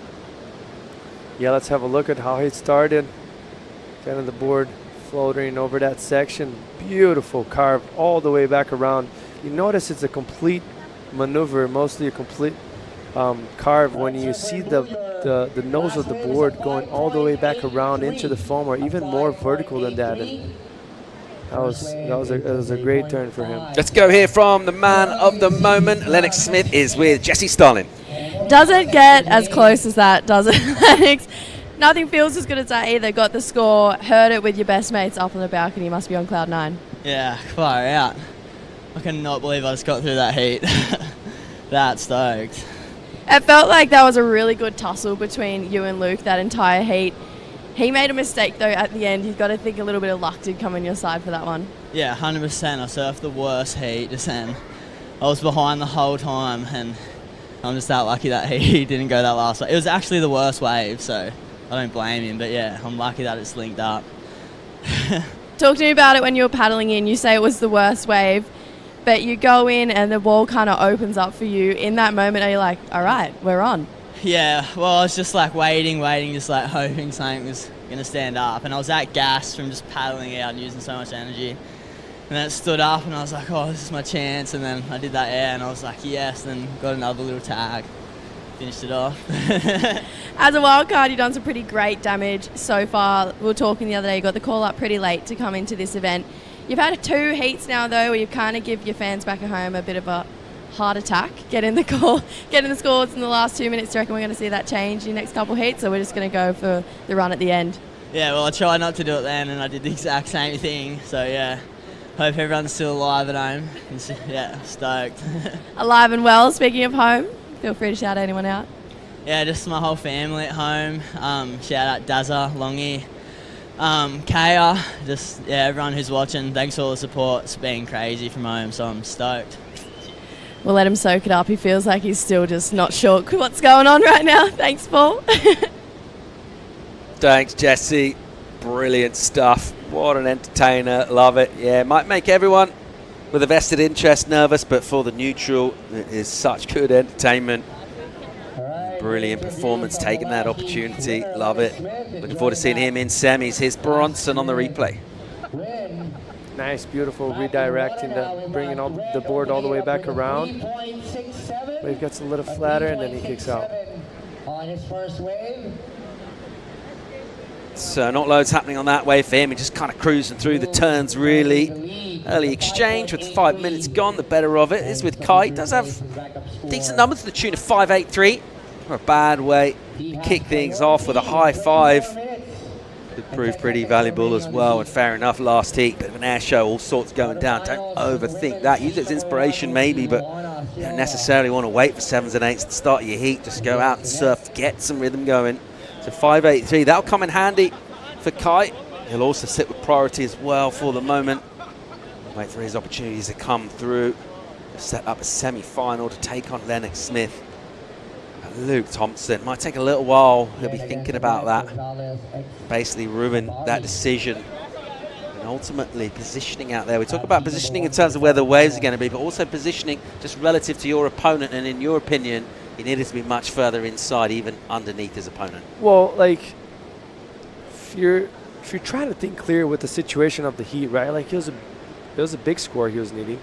Yeah, let's have a look at how he started. Kind of the board floating over that section. Beautiful carve all the way back around. You notice it's a complete maneuver, mostly a complete carve when you see the nose of the board going all the way back around into the foam, or even more vertical than that. And that was a great turn for him. Let's go here from the man of the moment. Lennox Smith is with Jesse Starling. Doesn't get as close as that, does it, Lennox? Nothing feels as good as that either. Got the score, heard it with your best mates up on the balcony. Must be on cloud 9. Yeah, far out. I cannot believe I just got through that heat. That stoked. It felt like that was a really good tussle between you and Luke that entire heat. He made a mistake though at the end. You've got to think a little bit of luck did come on your side for that one. Yeah, 100%. I surfed the worst heat just then. I was behind the whole time, and I'm just that lucky that he didn't go that last way. It was actually the worst wave, so I don't blame him. But yeah, I'm lucky that it's linked up. Talk to me about it when you were paddling in. You say it was the worst wave, but you go in and the wall kind of opens up for you. In that moment, are you like, all right, we're on? Yeah, well, I was just like waiting, just like hoping something was going to stand up. And I was that gassed from just paddling out and using so much energy. And then it stood up and I was like, oh, this is my chance. And then I did that air and I was like, yes, and then got another little tag. Finished it off. As a wild card, you've done some pretty great damage so far. We were talking the other day, you got the call up pretty late to come into this event. You've had 2 heats now, though, where you kind of give your fans back at home a bit of a heart attack, getting the scores in the last 2 minutes. Do you reckon we're going to see that change in the next couple heats, or we're just going to go for the run at the end? Yeah, well, I tried not to do it then, and I did the exact same thing. So, yeah, hope everyone's still alive at home. Yeah, stoked. Alive and well. Speaking of home, feel free to shout anyone out. Yeah, just my whole family at home. Shout out Dazza, Longy, Kaya, just everyone who's watching. Thanks for all the support. It's been crazy from home, so I'm stoked. We'll let him soak it up. He feels like he's still just not sure what's going on right now. Thanks, Paul. Thanks, Jesse. Brilliant stuff. What an entertainer. Love it. Yeah, might make everyone with a vested interest nervous, but for the neutral, it is such good entertainment. Brilliant performance, taking that opportunity. Love it. Looking forward to seeing him in semis. Here's Bronson on the replay. Nice, beautiful redirecting, bringing all the board all the way back around. Wave gets a little flatter, and then he kicks out. On his first wave. So not loads happening on that wave for him. He just kind of cruising through the turns, really. Early exchange with 5 minutes gone. The better of it is with Kai. Does have decent numbers to the tune of 5.83. For a bad way to kick things off with a high 5. Could prove pretty valuable as well. And fair enough, last heat, bit of an air show, all sorts going down. Don't overthink that. Use it as inspiration maybe, but you don't necessarily want to wait for 7s and 8s at the start of your heat. Just go out and surf, get some rhythm going. So 5.83, that'll come in handy for Kai. He'll also sit with priority as well for the moment. Wait for his opportunities to come through. Set up a semi-final to take on Lennox Smith. And Luke Thompson. Might take a little while. He'll be thinking about that. Basically ruin that decision. And ultimately positioning out there. We talk about positioning in terms of where the waves are going to be, but also positioning just relative to your opponent. And in your opinion, he needed to be much further inside, even underneath his opponent. Well, like, if you're trying to think clear with the situation of the heat, right? Like, it was a big score he was needing.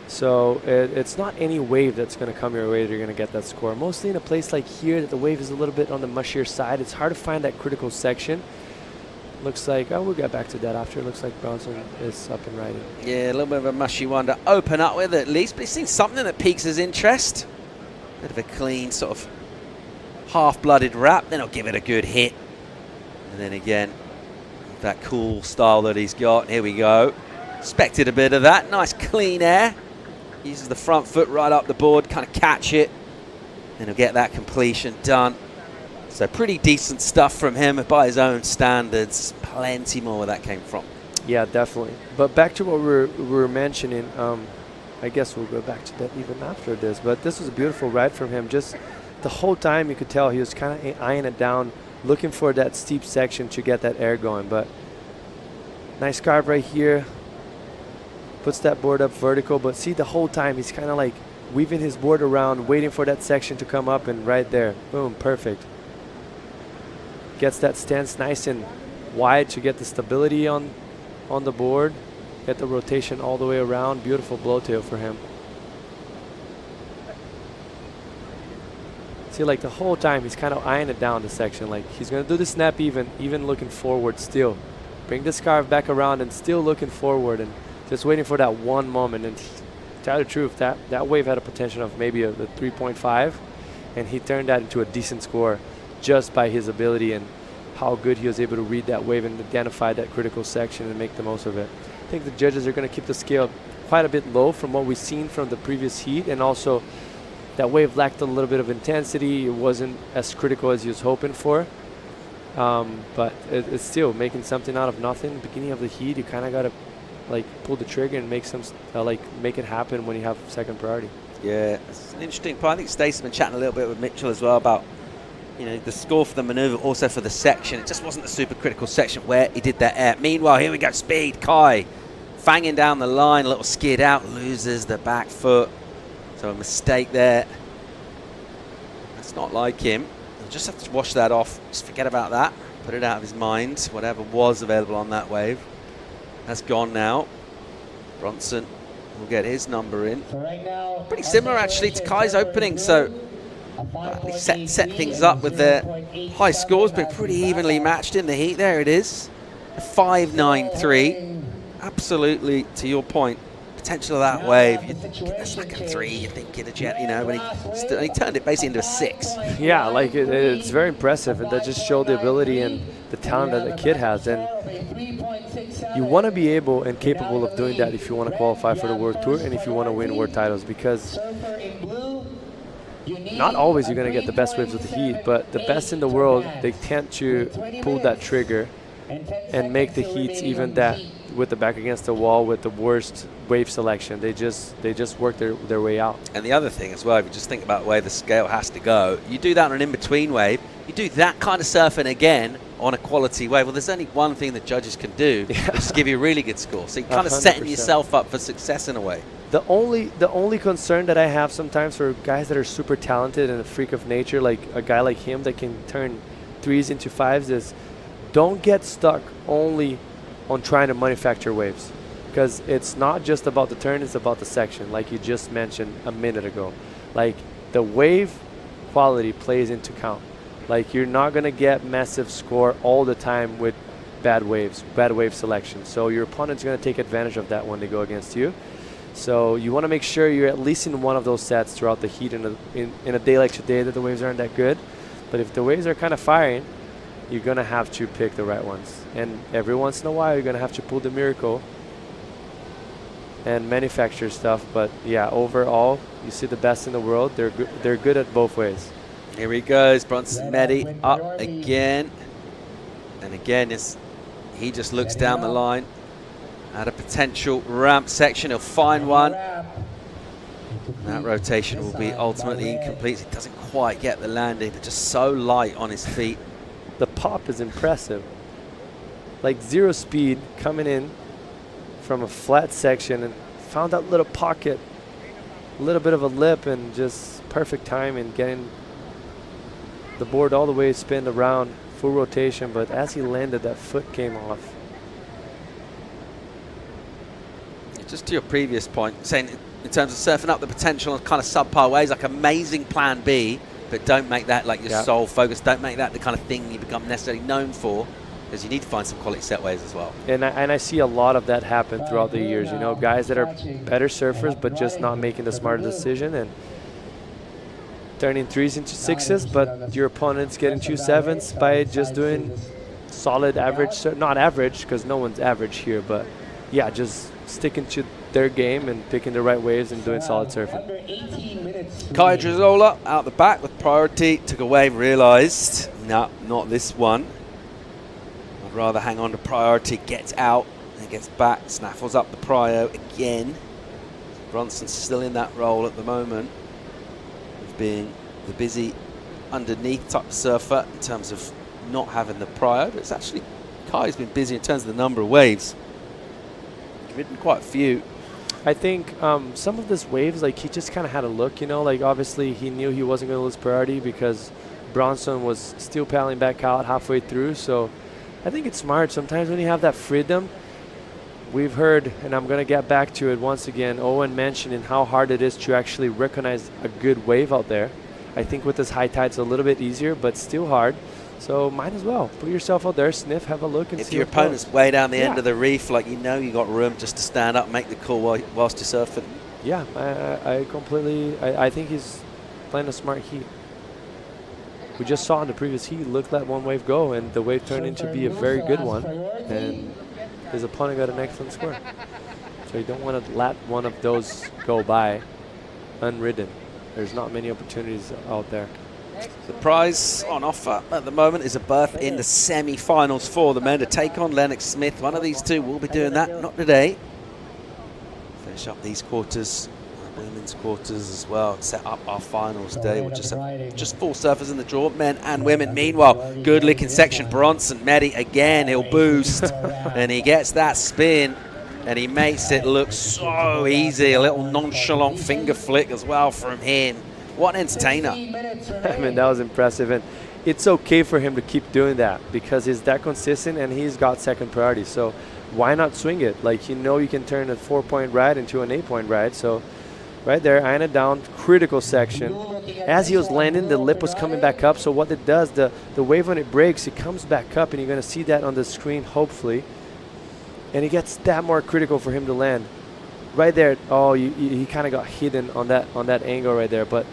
So it's not any wave that's going to come your way that you're going to get that score. Mostly in a place like here that the wave is a little bit on the mushier side. It's hard to find that critical section. Looks like, we'll get back to that after. It looks like Bronson is up and riding. Yeah, a little bit of a mushy one to open up with at least, but he's seen something that piques his interest. Bit of a clean sort of half-blooded wrap, then he'll give it a good hit. And then again, that cool style that he's got. Here we go. Expected a bit of that. Nice clean air. Uses the front foot right up the board, kind of catch it. And he'll get that completion done. So pretty decent stuff from him by his own standards. Plenty more where that came from. Yeah, definitely. But back to what we were mentioning, I guess we'll go back to that even after this. But this was a beautiful ride from him. Just the whole time you could tell he was kind of eyeing it down, looking for that steep section to get that air going. But nice carve right here. Puts that board up vertical. But see, the whole time he's kind of like weaving his board around, waiting for that section to come up, and right there. Boom, perfect. Gets that stance nice and wide to get the stability on the board. Get the rotation all the way around. Beautiful blowtail for him. See, like the whole time he's kind of eyeing it down the section. Like he's going to do the snap even looking forward still. Bring the scarf back around and still looking forward and just waiting for that one moment. And to tell the truth, that wave had a potential of maybe a 3.5, and he turned that into a decent score just by his ability and how good he was able to read that wave and identify that critical section and make the most of it. I think the judges are going to keep the scale quite a bit low from what we've seen from the previous heat, and also that wave lacked a little bit of intensity. It wasn't as critical as he was hoping for, but it's still making something out of nothing. Beginning of the heat, you kind of got to like pull the trigger and make make it happen when you have second priority. Yeah, it's an interesting point. I think Stacey's been chatting a little bit with Mitchell as well about the score for the maneuver, also for the section. It just wasn't the super critical section where he did that air. Meanwhile, here we go, speed. Kai fanging down the line, a little skid out, loses the back foot. So a mistake there. That's not like him. He'll just have to wash that off. Just forget about that. Put it out of his mind. Whatever was available on that wave. That's gone now. Bronson will get his number in. Pretty similar actually to Kai's opening. So they set things up with their high scores, but pretty evenly matched in the heat. There it is. A 5.93. Absolutely, to your point, potential of that wave. That's like a 3, you're thinking a jet, when he turned it basically into a 6. Yeah, like it's very impressive, and that just showed the ability and the talent that the kid has. And you want to be able and capable of doing that if you want to qualify for the World Tour and if you want to win world titles, because not always you're going to get the best waves of the heat, but the best in the world, they tend to pull that trigger and make the heats even that with the back against the wall with the worst wave selection. They just work their way out. And the other thing as well, if you just think about where the scale has to go, you do that on an in-between wave, you do that kind of surfing again on a quality wave. Well, there's only one thing that judges can do, which is give you a really good score. So you're kind of setting 100%. yourself up for success in a way. The only concern that I have sometimes for guys that are super talented and a freak of nature, like a guy like him that can turn 3s into 5s, is don't get stuck only on trying to manufacture waves, because it's not just about the turn, it's about the section, like you just mentioned a minute ago. Like, the wave quality plays into count. Like, you're not going to get massive score all the time with bad waves, bad wave selection. So your opponent's going to take advantage of that when they go against you. So you want to make sure you're at least in one of those sets throughout the heat in a day like today that the waves aren't that good. But if the waves are kind of firing, you're going to have to pick the right ones. And every once in a while, you're going to have to pull the miracle and manufacture stuff. But yeah, overall, you see the best in the world. They're good at both ways. Here he goes, Bronson Meddy up again. And again, he just looks down the line at a potential ramp section. He'll find one. That rotation will be ultimately incomplete. He doesn't quite get the landing. They're just so light on his feet. The pop is impressive. Like, zero speed coming in from a flat section and found that little pocket, a little bit of a lip, and just perfect time in getting the board all the way spinned around, full rotation. But as he landed, that foot came off. Just to your previous point, saying in terms of surfing up the potential on kind of subpar waves, like amazing plan B, but don't make that like your sole focus. Don't make that the kind of thing you become necessarily known for, because you need to find some quality set waves as well. And I see a lot of that happen throughout the years. You know, guys that are better surfers but just not making the smart decision and turning 3s into 6s, but your opponent's getting 2 7s by just doing solid average, not average because no one's average here, but yeah, just sticking to their game and picking the right waves and doing solid surfing. Kai Drizola out the back with priority, took a wave, realised, no, not this one. I'd rather hang on to priority, gets out, and gets back, snaffles up the prio again. Bronson's still in that role at the moment of being the busy underneath type of surfer in terms of not having the prio, but it's actually Kai's been busy in terms of the number of waves. Ridden quite a few. I think some of these waves, like, he just kind of had a look, you know, like obviously he knew he wasn't going to lose priority because Bronson was still paddling back out halfway through. So I think it's smart. Sometimes when you have that freedom, we've heard, and I'm going to get back to it once again, Owen mentioning how hard it is to actually recognize a good wave out there. I think with this high tide, it's a little bit easier, but still hard. So might as well put yourself out there, sniff, have a look, and if see your what opponent's goes. way down the end of the reef, like, you know you got room just to stand up, make the call whilst you're surfing. Yeah, I completely, I think he's playing a smart heat. We just saw in the previous heat, look, let one wave go, and the wave turned into be a very good one, and his opponent got an excellent score. So you don't want to let one of those go by unridden. There's not many opportunities out there. The prize on offer at the moment is a berth in the semi-finals for the men to take on Lennox Smith. One of these two will be doing that, not today. Finish up these quarters, women's quarters as well, set up our finals day. We'll just have just 4 surfers in the draw, men and women. Meanwhile, good looking section, Bronson Meddy again, he'll boost, and he gets that spin, and he makes it look so easy. A little nonchalant finger flick as well from him. What an entertainer. I mean, that was impressive. And it's okay for him to keep doing that because he's that consistent and he's got second priority. So why not swing it? Like, you know, you can turn a 4-point ride into an 8-point ride. So right there, eyeing it down, critical section. As he was landing, the lip was coming back up. So what it does, the wave when it breaks, it comes back up, and you're going to see that on the screen, hopefully. And it gets that more critical for him to land. Right there, oh, he kind of got hidden on that angle right there. But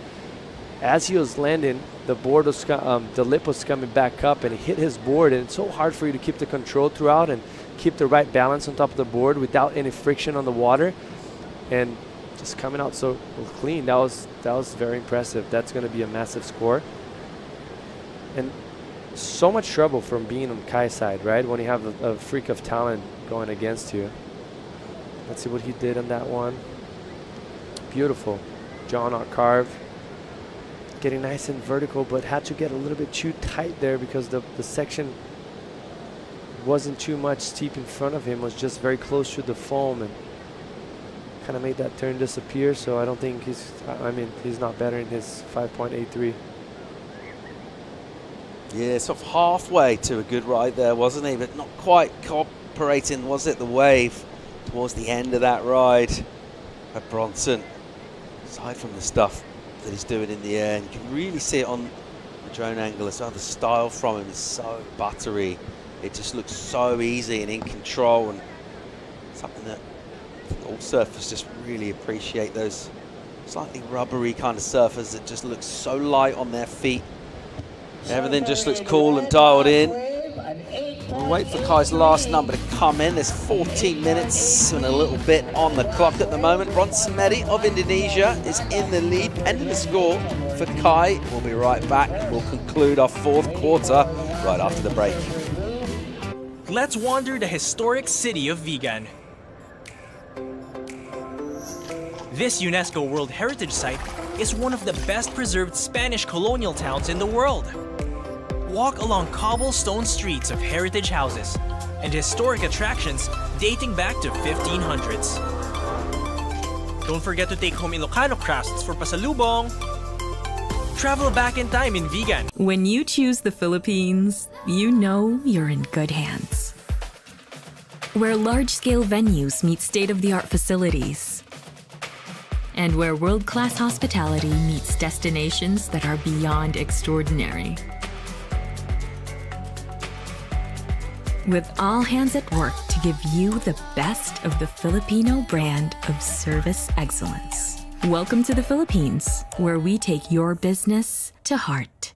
as he was landing, the board was the lip was coming back up, and he hit his board, and it's so hard for you to keep the control throughout and keep the right balance on top of the board without any friction on the water, and just coming out so clean. That was very impressive. That's going to be a massive score. And so much trouble from being on Kai's side, right? When you have a freak of talent going against you. Let's see what he did on that one. Beautiful. Jaw knot carve. Getting nice and vertical, but had to get a little bit too tight there because the section wasn't too much steep in front of him, was just very close to the foam and kind of made that turn disappear. So I don't think he's, I mean, he's not better in his 5.83. Yeah, sort of halfway to a good ride there, wasn't he? But not quite cooperating, was it? The wave towards the end of that ride at Bronson. Aside from the stuff that he's doing in the air, and you can really see it on the drone angle as well. The style from him is so buttery. It just looks so easy and in control, and something that all surfers just really appreciate, those slightly rubbery kind of surfers that just look so light on their feet. Everything just looks cool and dialed in. We'll wait for Kai's last number to come in. There's 14 minutes and a little bit on the clock at the moment. Bronson Medi of Indonesia is in the lead, pending the score for Kai. We'll be right back. We'll conclude our fourth quarter right after the break. Let's wander the historic city of Vigan. This UNESCO World Heritage Site is one of the best preserved Spanish colonial towns in the world. Walk along cobblestone streets of heritage houses and historic attractions dating back to 1500s. Don't forget to take home Ilocano crafts for pasalubong. Travel back in time in Vigan. When you choose the Philippines, you know you're in good hands. Where large-scale venues meet state-of-the-art facilities. And where world-class hospitality meets destinations that are beyond extraordinary. With all hands at work to give you the best of the Filipino brand of service excellence. Welcome to the Philippines, where we take your business to heart.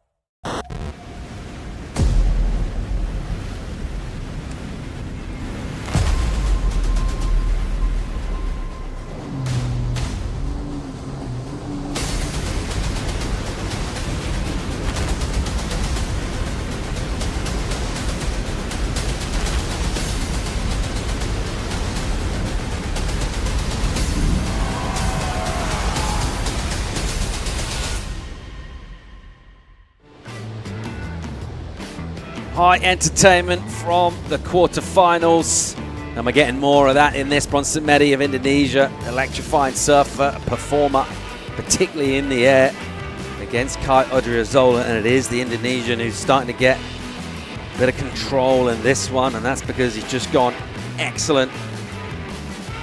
High entertainment from the quarterfinals, and we're getting more of that in this. Bronson Medi of Indonesia, electrifying surfer, a performer, particularly in the air, against Kai Odriozola, and it is the Indonesian who's starting to get a bit of control in this one, and that's because he's just gone excellent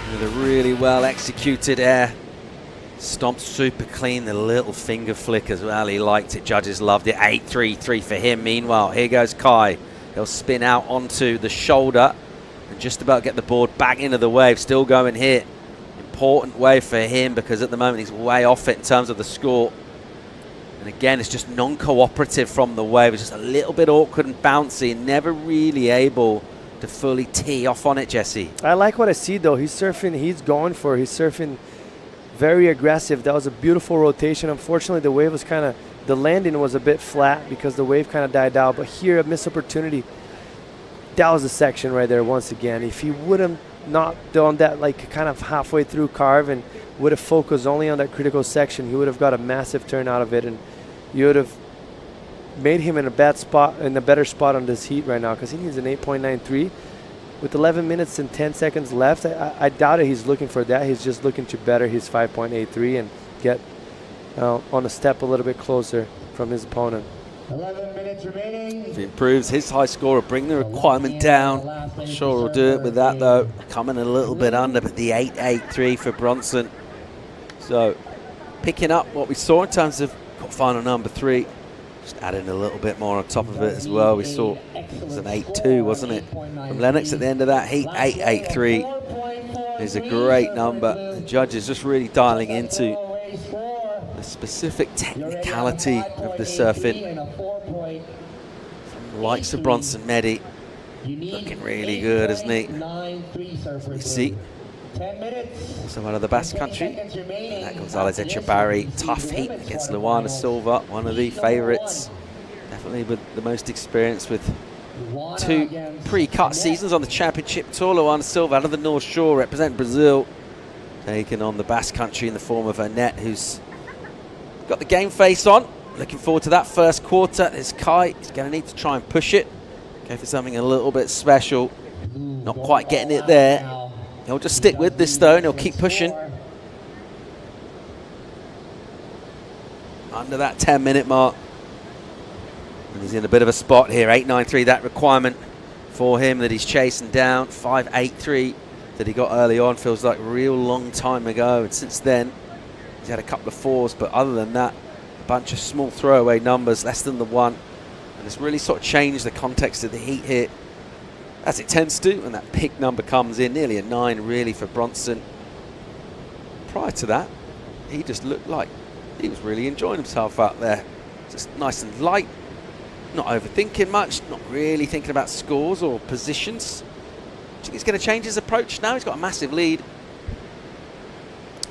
with a really well executed air. Stomped super clean, the little finger flick as well. He liked it, judges loved it. 8.33 for him. Meanwhile, here goes Kai. He'll spin out onto the shoulder and just about get the board back into the wave. Still going here. Important wave for him because at the moment he's way off it in terms of the score. And again, it's just non-cooperative from the wave. It's just a little bit awkward and bouncy and never really able to fully tee off on it, Jesse. I like what I see though. He's surfing, he's going for it. He's surfing very aggressive. That was a beautiful rotation. Unfortunately, the wave was kind of, the landing was a bit flat because the wave kind of died out. But here, a missed opportunity. That was the section right there once again. If he would have not done that, like kind of halfway through carve and would have focused only on that critical section, he would have got a massive turn out of it, and you would have made him in a bad spot, in a better spot on this heat right now because he needs an 8.93. With 11 minutes and 10 seconds left, I doubt it he's looking for that. He's just looking to better his 5.83 and get on a step a little bit closer from his opponent. 11 minutes remaining. If he improves his high score, will bring the requirement down. Not sure he'll do it with that though. Coming a little bit under, but the 8.83 for Bronson. So picking up what we saw in terms of final number 3. Just adding a little bit more on top of it as well. We saw it was an 8.2, wasn't it? From Lennox at the end of that heat, 8.83 is a great number. The judges just really dialing into the specific technicality of the surfing. From the likes of Bronson Medi, looking really good, isn't he? You see, also out of the Basque Country, Gonzalez Echebarri, tough heat against Luana Silva, one of the favourites. Definitely with the most experience with 2 pre-cut seasons on the championship tour. Luana Silva out of the North Shore, representing Brazil, taking on the Basque Country in the form of Annette, who's got the game face on. Looking forward to that first quarter. There's Kai. He's going to need to try and push it. Go for something a little bit special. Not quite getting it there. He'll just stick with this though, and he'll keep pushing. Under that 10-minute mark. And he's in a bit of a spot here. 8.93, that requirement for him that he's chasing down. 5.83 that he got early on. Feels like a real long time ago. And since then, he's had a couple of 4s. But other than that, a bunch of small throwaway numbers, less than the 1. And it's really sort of changed the context of the heat here, as it tends to. And that pick number comes in, nearly a 9 really for Bronson. Prior to that, he just looked like he was really enjoying himself out there. Just nice and light. Not overthinking much, not really thinking about scores or positions. Do you think he's going to change his approach now? He's got a massive lead.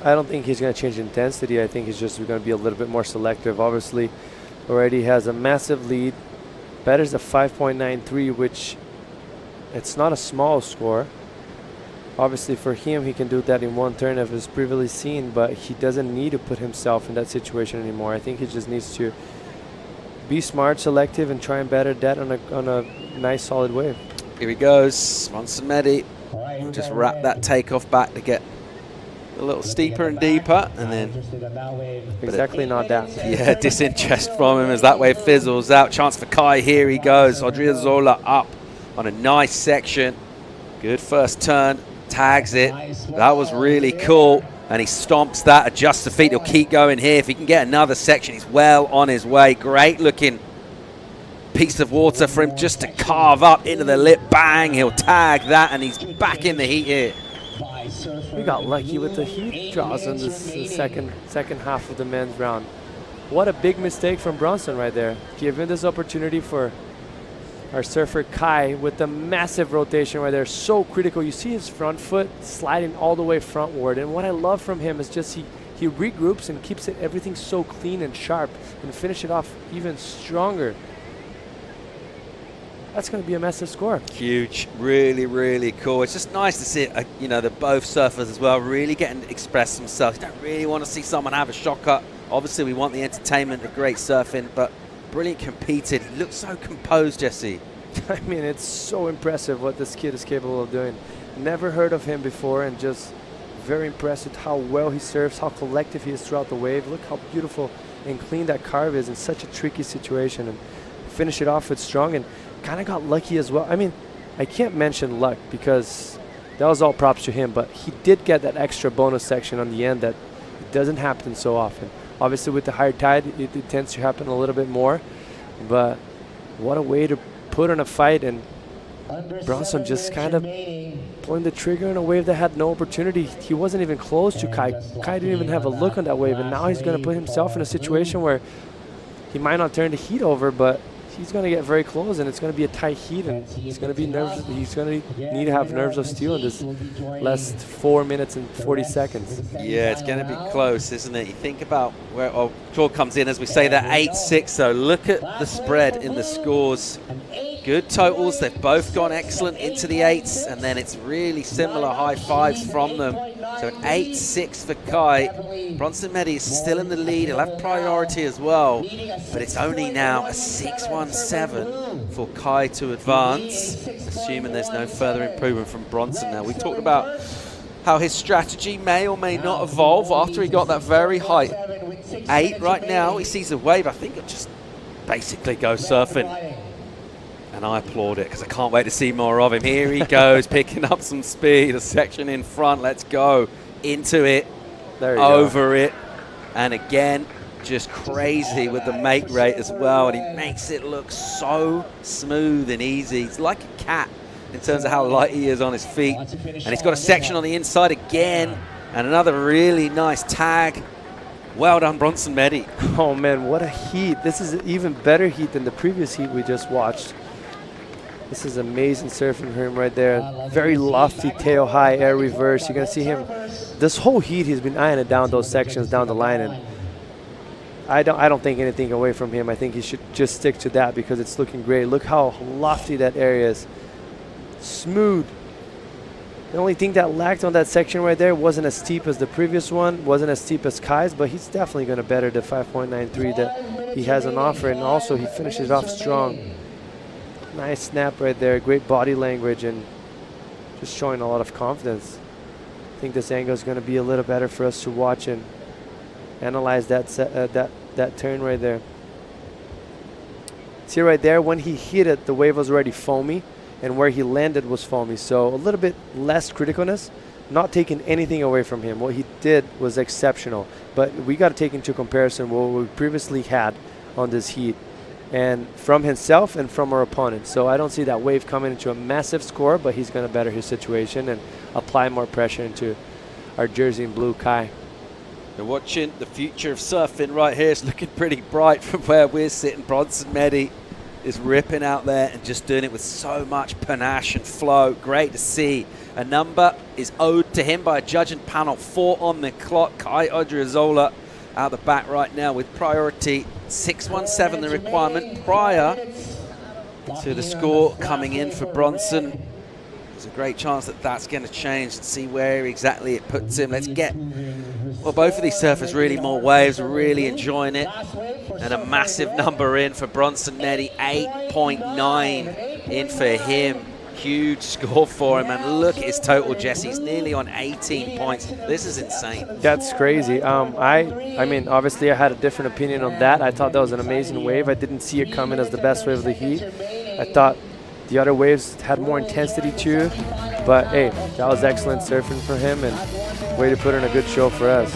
I don't think he's going to change intensity. I think he's just going to be a little bit more selective. Obviously, already has a massive lead. Better's a 5.93, which it's not a small score. Obviously, for him, he can do that in 1 turn, as previously seen, but he doesn't need to put himself in that situation anymore. I think he just needs to be smart, selective, and try and better that on a nice, solid wave. Here he goes, Bronson Meddy. Just wrap that takeoff back to get a little steeper and deeper, and then exactly not that. Yeah, disinterest from him as that wave fizzles out. Chance for Kai. Here he goes. Odriozola up on a nice section. Good first turn. Tags it. That was really cool. And he stomps that, adjusts the feet. He'll keep going here. If he can get another section, he's well on his way. Great looking piece of water for him just to carve up into the lip. Bang, he'll tag that, and he's back in the heat here. We got lucky with the heat draws in this second half of the men's round. What a big mistake from Bronson right there. Giving this opportunity for our surfer Kai with the massive rotation right there, so critical. You see his front foot sliding all the way frontward, and what I love from him is just he regroups and keeps everything so clean and sharp, and finish it off even stronger. That's going to be a massive score. Huge, really, really cool. It's just nice to see, you know, the both surfers as well really getting to express themselves. You don't really want to see someone have a shocker. Obviously, we want the entertainment, the great surfing, but brilliant competed. He looks so composed, Jesse. I mean, it's so impressive what this kid is capable of doing. Never heard of him before, and just very impressed with how well he surfs, how collective he is throughout the wave. Look how beautiful and clean that carve is in such a tricky situation, and finish it off with strong, and kind of got lucky as well. I mean, I can't mention luck because that was all props to him, but he did get that extra bonus section on the end that it doesn't happen so often. Obviously, with the higher tide, it tends to happen a little bit more, but what a way to put on a fight, and Bronson just kind of pulling the trigger in a wave that had no opportunity. He wasn't even close to Kai. Kai didn't even have a look on that wave, and now he's going to put himself in a situation where he might not turn the heat over, but he's going to get very close, and it's going to be a tight heat, and he's going to be nervous. He's going to need to have nerves of steel in this last 4 minutes and 40 seconds. Yeah, it's going to be close, isn't it? You think about where Claude comes in, as we say, that 8-6, though. Look at the spread in the scores. Good totals. They've both gone excellent into the 8s, and then it's really similar high 5s from them. So an 8-6 for Kai. Bronson Meddy is still in the lead. He'll have priority as well, but it's only now a 6-1-7 for Kai to advance, assuming there's no further improvement from Bronson now. We talked about how his strategy may or may not evolve after he got that very high 8. Right now, he sees a wave. I think it'll just basically go surfing. And I applaud it because I can't wait to see more of him. Here he goes, picking up some speed. A section in front. Let's go. Into it. There you over go. It. And again, just crazy with the make rate as well. And he makes it look so smooth and easy. He's like a cat in terms of how light he is on his feet. And he's got a section on the inside again. And another really nice tag. Well done, Bronson Meddy. Oh, man, what a heat. This is an even better heat than the previous heat we just watched. This is amazing surfing for him right there. Very lofty tail high air reverse. You're going to see him. This whole heat, he's been eyeing it down those sections down the line. And I don't think anything away from him. I think he should just stick to that because it's looking great. Look how lofty that area is. Smooth. The only thing that lacked on that section right there wasn't as steep as the previous one, wasn't as steep as Kai's, but he's definitely going to better the 5.93 that he has on offer, and also he finishes off strong. Nice snap right there, great body language, and just showing a lot of confidence. I think this angle is going to be a little better for us to watch and analyze that that turn right there. See right there, when he hit it, the wave was already foamy, and where he landed was foamy. So a little bit less criticalness, not taking anything away from him. What he did was exceptional, but we got to take into comparison what we previously had on this heat, and from himself and from our opponent. So I don't see that wave coming into a massive score, but he's going to better his situation and apply more pressure into our jersey in blue, Kai. You're watching the future of surfing right here. It's looking pretty bright from where we're sitting. Bronson Meddy is ripping out there and just doing it with so much panache and flow. Great to see. A number is owed to him by a judging panel. 4 on the clock. Kai Odriozola out the back right now with priority. 617 the requirement prior to the score coming in for Bronson. There's a great chance that that's going to change and see where exactly it puts him. Let's get, well, both of these surfers really more waves, really enjoying it. And a massive number in for Bronson Meddy, 8.9 in for him. Huge score for him, and look at his total, Jesse. He's nearly on 18 points. This is insane. That's crazy. I mean, obviously I had a different opinion on that. I thought that was an amazing wave. I didn't see it coming as the best wave of the heat. I thought the other waves had more intensity too, but hey, that was excellent surfing for him, and way to put in a good show for us.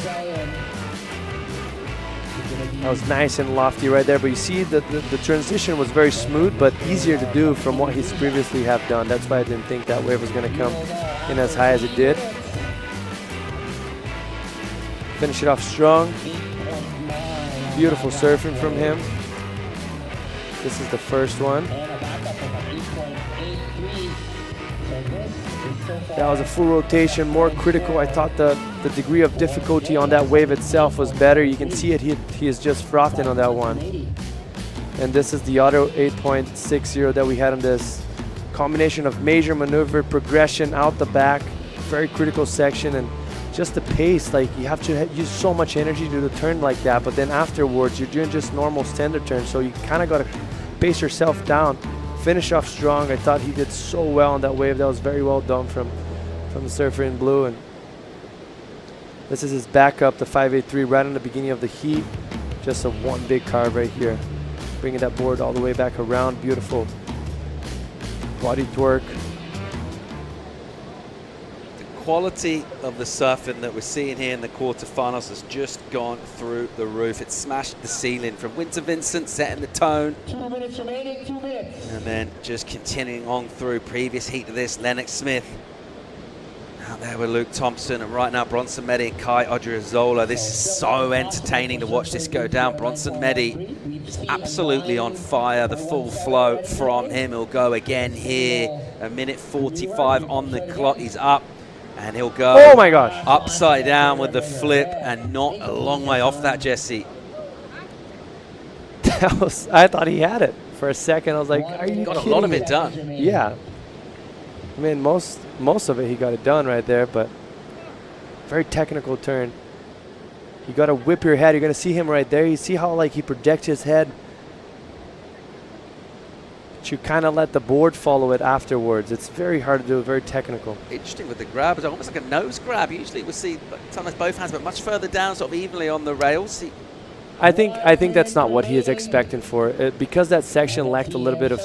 That was nice and lofty right there, but you see that the transition was very smooth, but easier to do from what he's previously have done. That's why I didn't think that wave was going to come in as high as it did. Finish it off strong. Beautiful surfing from him. This is the first one. That was a full rotation, more critical. I thought the degree of difficulty on that wave itself was better. You can see it, he is just frothing on that one. And this is the other 8.60 that we had on this. Combination of major maneuver, progression out the back, very critical section, and just the pace. Like, you have to use so much energy to do the turn like that, but then afterwards you're doing just normal standard turns, so you kind of got to pace yourself down. Finish off strong. I thought he did so well on that wave. That was very well done from the surfer in blue. And this is his backup, the 583, right in the beginning of the heat. Just a one big carve right here, bringing that board all the way back around. Beautiful body twerk. Quality of the surfing that we're seeing here in the quarterfinals has just gone through the roof. It smashed the ceiling from Winter Vincent, setting the tone. 2 minutes remaining, 2 minutes. And then just continuing on through previous heat of this, Lennox Smith. Out there with Luke Thompson, and right now Bronson Meddy and Kai Odriozola. This is so entertaining to watch this go down. Bronson Meddy is absolutely on fire. The full flow from him. He'll go again here. 1:45 on the clock. He's up. And he'll go, oh my gosh, upside down with the flip, and not a long way off that, Jesse. I thought he had it for a second. I was like, are you got kidding a lot of me? it done. Yeah. I mean, most of it he got it done right there, but very technical turn. You got to whip your head. You're going to see him right there. You see how like he projects his head. You kind of let the board follow it afterwards. It's very hard to do, very technical. Interesting with the grab. It's almost like a nose grab. Usually we see sometimes both hands, but much further down, sort of evenly on the rails. I think that's not what he is expecting for it, because that section lacked a little bit of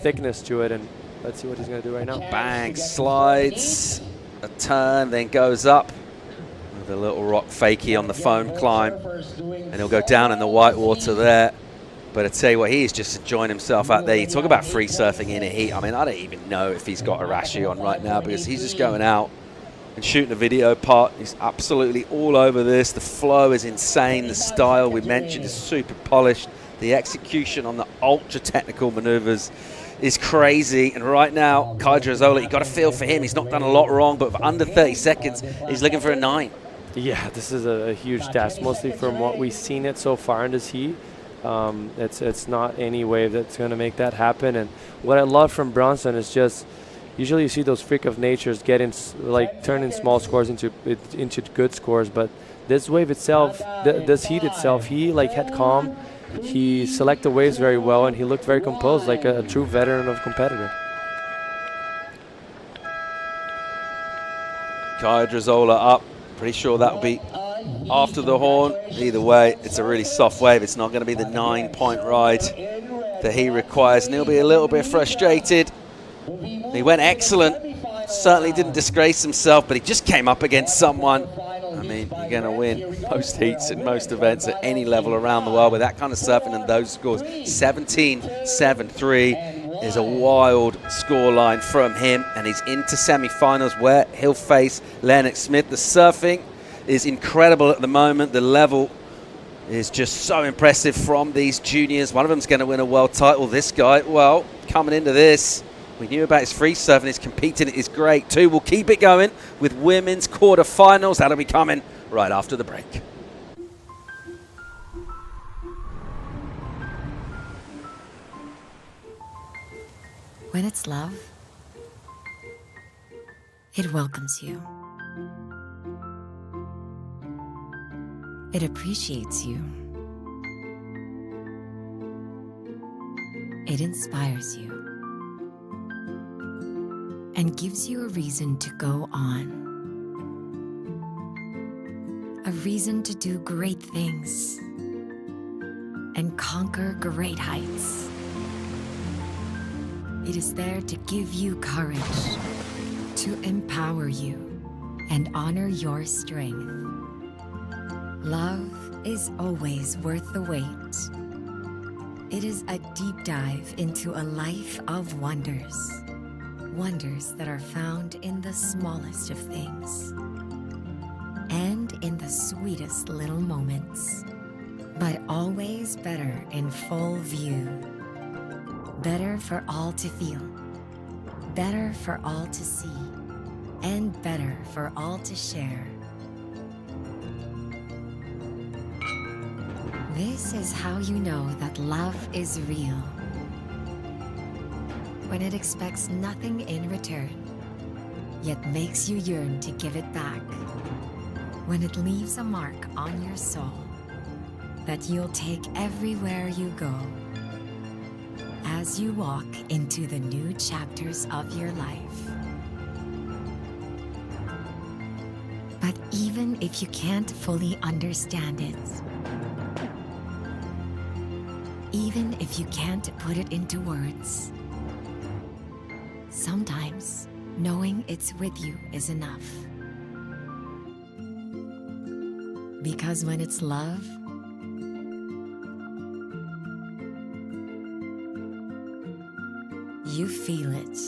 thickness to it. And let's see what he's going to do right now. Bang, slides, a turn, then goes up with a little rock fakie on the foam climb, and he'll go down in the white water there. But I tell you what, he's just enjoying himself out there. You talk about free surfing in a heat. I mean, I don't even know if he's got Arashi on right now, because he's just going out and shooting a video part. He's absolutely all over this. The flow is insane. The style we mentioned is super polished. The execution on the ultra technical maneuvers is crazy. And right now, Kai Odriozola, you've got to feel for him. He's not done a lot wrong, but for under 30 seconds, he's looking for a 9. Yeah, this is a huge task, mostly from what we've seen it so far in this heat. It's not any wave that's going to make that happen. And what I love from Bronson is just usually you see those freak of natures turning small scores into good scores, but this wave itself, this heat itself, he had calm. He selected waves very well, and he looked very composed, like a true veteran of competitor. Kaya Drzola up. Pretty sure that'll be after the horn. Either way, it's a really soft wave. It's not going to be the 9-point ride that he requires, and he'll be a little bit frustrated. He went excellent. Certainly didn't disgrace himself, but he just came up against someone. I mean, you're going to win most heats in most events at any level around the world with that kind of surfing and those scores. 17-7-3 is a wild scoreline from him, and he's into semi-finals where he'll face Leonard Smith. The surfing is incredible at the moment. The level is just so impressive from these juniors. One of them's going to win a world title. This guy, well, coming into this, we knew about his free surf, and his competing is great too. We'll keep it going with women's quarterfinals. That'll be coming right after the break. When it's love, it welcomes you. It appreciates you. It inspires you. And gives you a reason to go on. A reason to do great things and conquer great heights. It is there to give you courage, to empower you, and honor your strength. Love is always worth the wait. It is a deep dive into a life of wonders. Wonders that are found in the smallest of things and in the sweetest little moments, but always better in full view. Better for all to feel, better for all to see, and better for all to share. This is how you know that love is real. When it expects nothing in return, yet makes you yearn to give it back. When it leaves a mark on your soul that you'll take everywhere you go. As you walk into the new chapters of your life. But even if you can't fully understand it, even if you can't put it into words, sometimes knowing it's with you is enough. Because when it's love, you feel it.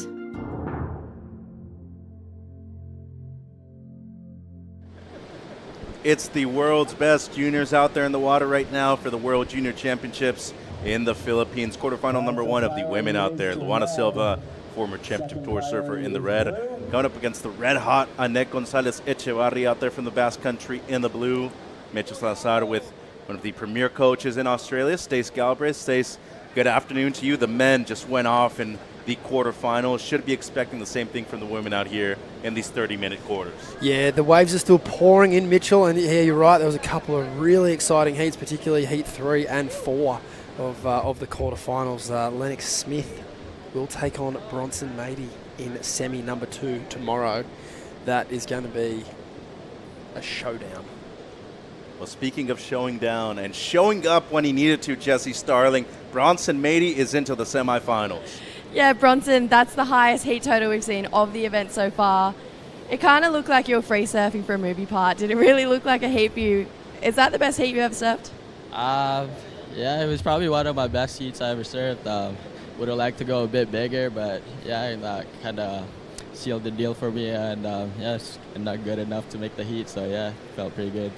It's the world's best juniors out there in the water right now for the World Junior Championships in the Philippines. Quarterfinal number 1 of the women out there. Luana Silva, former championship tour surfer in the red, going up against the red-hot Annette Gonzalez Echevarri out there from the Basque Country in the blue. Mitchell Salazar with one of the premier coaches in Australia, Stace Galbraith. Stace, good afternoon to you. The men just went off in the quarterfinals. Should be expecting the same thing from the women out here in these 30-minute quarters. Yeah, the waves are still pouring in, Mitchell, and yeah, you're right. There was a couple of really exciting heats, particularly heat 3 and 4 of the quarterfinals. Lennox Smith will take on Bronson Mady in semi number 2 tomorrow. That is going to be a showdown. Well, speaking of showing down and showing up when he needed to, Jesse Starling, Bronson Mady is into the semifinals. Yeah, Bronson, that's the highest heat total we've seen of the event so far. It kind of looked like you were free surfing for a movie part. Did it really look like a heat for you? Is that the best heat you ever surfed? Yeah, it was probably one of my best heats I ever surfed. Would have liked to go a bit bigger, but yeah, that kind of sealed the deal for me, and yeah, it's not good enough to make the heat, so yeah, felt pretty good.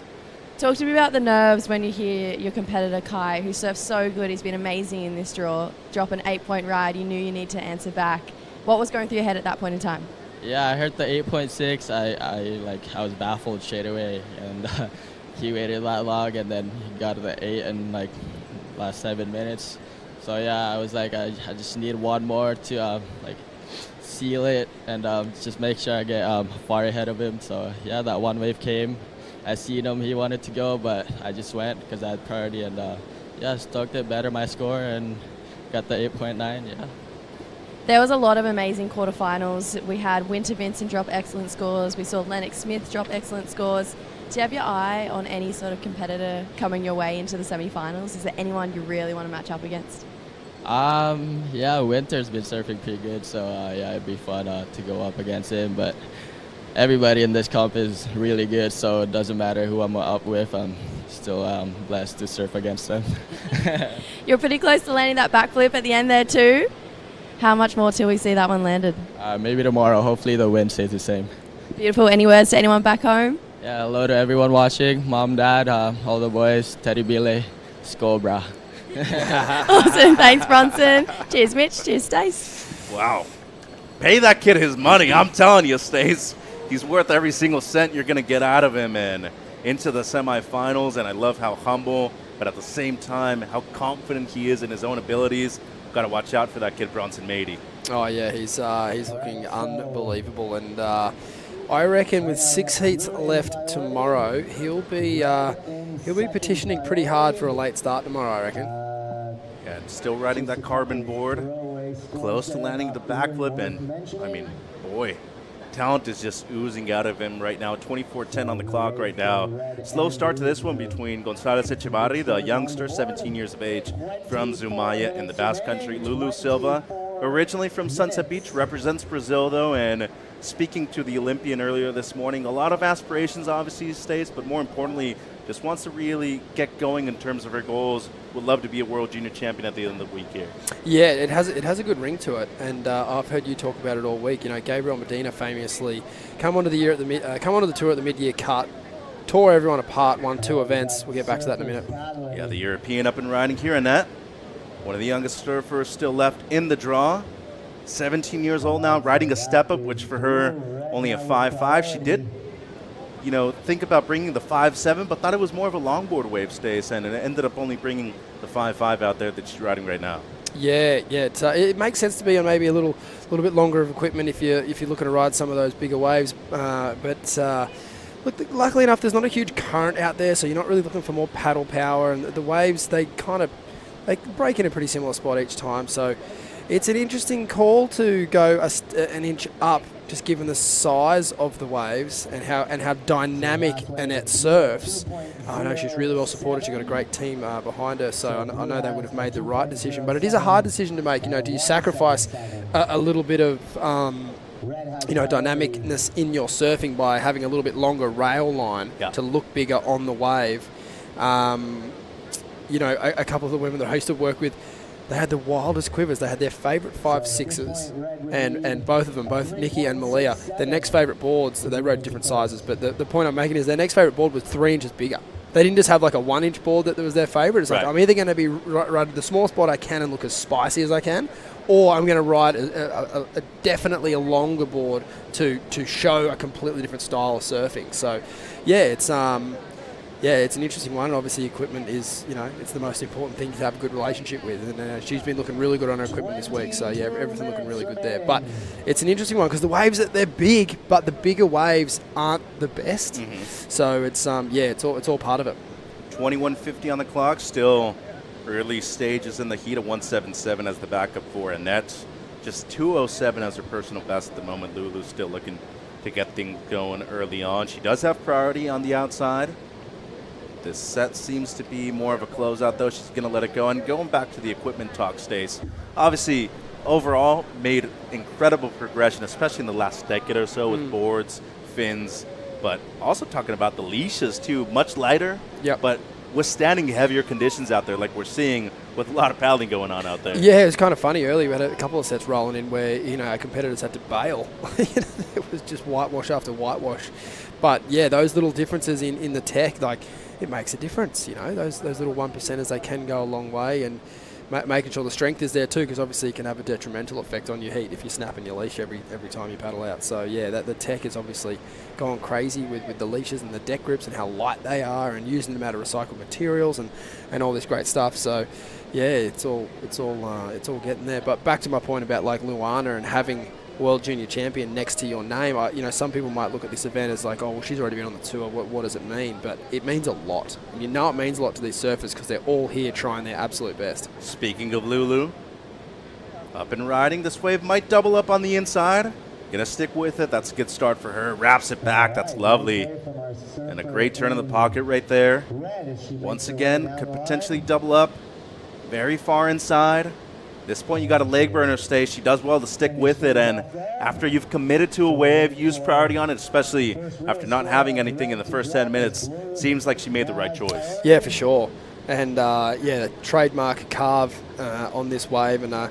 Talk to me about the nerves when you hear your competitor Kai, who surfs so good, he's been amazing in this draw, drop an 8-point ride. You knew you need to answer back. What was going through your head at that point in time? Yeah, I heard the 8.6. I was baffled straight away, and he waited that long, and then he got to the 8 in like last 7 minutes. So yeah, I was like, I just need one more to seal it and just make sure I get far ahead of him. So yeah, that one wave came. I seen him, he wanted to go, but I just went because I had priority, and yeah, stoked it, better my score, and got the 8.9. Yeah. There was a lot of amazing quarterfinals. We had Winter Vincent drop excellent scores. We saw Lennox Smith drop excellent scores. Do you have your eye on any sort of competitor coming your way into the semi-finals? Is there anyone you really want to match up against? Yeah, Winter's been surfing pretty good, so yeah, it'd be fun to go up against him. But everybody in this comp is really good, so it doesn't matter who I'm up with. I'm still blessed to surf against them. You're pretty close to landing that backflip at the end there too. How much more till we see that one landed? Maybe tomorrow. Hopefully the wind stays the same. Beautiful. Any words to anyone back home? Yeah, hello to everyone watching. Mom, Dad, all the boys. Teddy Bile, Scobra. Awesome. Thanks, Bronson. Cheers, Mitch. Cheers, Stace. Wow. Pay that kid his money. I'm telling you, Stace. He's worth every single cent you're going to get out of him, and into the semifinals. And I love how humble, but at the same time, how confident he is in his own abilities. Got to watch out for that kid, Bronson Mady. Oh yeah, he's looking unbelievable, and I reckon with 6 heats left tomorrow, he'll be petitioning pretty hard for a late start tomorrow, I reckon. Yeah, and still riding that carbon board, close to landing the backflip, and I mean, boy, talent is just oozing out of him right now. 24:10 on the clock right now. Slow start to this one between Gonzalez Echevarri, the youngster, 17 years of age, from Zumaya in the Basque Country. Lulu Silva, originally from Sunset Beach, represents Brazil though, and speaking to the Olympian earlier this morning, a lot of aspirations obviously stays, but more importantly, just wants to really get going in terms of her goals. Would love to be a world junior champion at the end of the week here. Yeah, it has a good ring to it, and I've heard you talk about it all week. You know, Gabriel Medina famously come onto the tour at the mid-year cut, tore everyone apart, won 2 events. We'll get back to that in a minute. Yeah, the European up and riding here, Annette, one of the youngest surfers still left in the draw. 17 years old now, riding a step up, which for her only a 5.5. She did, think about bringing the 5.7, but thought it was more of a longboard wave, Stace, and it ended up only bringing the 5.5 out there that she's riding right now. Yeah, it makes sense to be on maybe a little bit longer of equipment if you're looking to ride some of those bigger waves. Look, luckily enough, there's not a huge current out there, so you're not really looking for more paddle power, and the waves they break in a pretty similar spot each time. So it's an interesting call to go an inch up, just given the size of the waves and how dynamic Annette surfs. I know she's really well supported. She's got a great team behind her, so I know they would have made the right decision. But it is a hard decision to make. Do you sacrifice a little bit of dynamicness in your surfing by having a little bit longer rail line to look bigger on the wave? A couple of the women that I used to work with, they had the wildest quivers. They had their favourite 5.6s, and both of them, both Nikki and Malia, their next favourite boards, they rode different sizes, but the point I'm making is their next favourite board was 3 inches bigger. They didn't just have like a 1-inch board that was their favourite. It's like, I'm either going to be riding the smallest board I can and look as spicy as I can, or I'm going to ride a definitely a longer board to show a completely different style of surfing. So, it's an interesting one. Obviously, equipment is, it's the most important thing to have a good relationship with. And she's been looking really good on her equipment this week. So, yeah, everything looking really good there. But it's an interesting one because the waves, they're big, but the bigger waves aren't the best. Mm-hmm. So, it's all part of it. 21:50 on the clock. Still early stages in the heat of 177 as the backup for Annette. Just 207 as her personal best at the moment. Lulu's still looking to get things going early on. She does have priority on the outside. This set seems to be more of a closeout, though. She's going to let it go. And going back to the equipment talk, Stace, obviously, overall, made incredible progression, especially in the last decade or so with boards, fins, but also talking about the leashes, too. Much lighter, but withstanding heavier conditions out there like we're seeing with a lot of paddling going on out there. Yeah, it was kind of funny earlier. We had a couple of sets rolling in where, our competitors had to bail. It was just whitewash after whitewash. But, yeah, those little differences in the tech, it makes a difference, those little 1%ers, they can go a long way. And making sure the strength is there too, because obviously it can have a detrimental effect on your heat if you're snapping your leash every time you paddle out. So yeah, the tech is obviously gone crazy with the leashes and the deck grips and how light they are, and using them out of recycled materials and all this great stuff. So yeah, it's all getting there. But back to my point about like Luana and having World Junior Champion next to your name, some people might look at this event as like, oh, well, she's already been on the tour. What does it mean? But it means a lot. And it means a lot to these surfers because they're all here trying their absolute best. Speaking of Lulu, up and riding. This wave might double up on the inside. Gonna stick with it. That's a good start for her. Wraps it back. That's lovely. And a great turn in the pocket right there. Once again, could potentially double up very far inside. At this point, you got a leg burner stay. She does well to stick with it, and after you've committed to a wave, use priority on it, especially after not having anything in the first 10 minutes. Seems like she made the right choice. Yeah, for sure. And the trademark carve on this wave, and I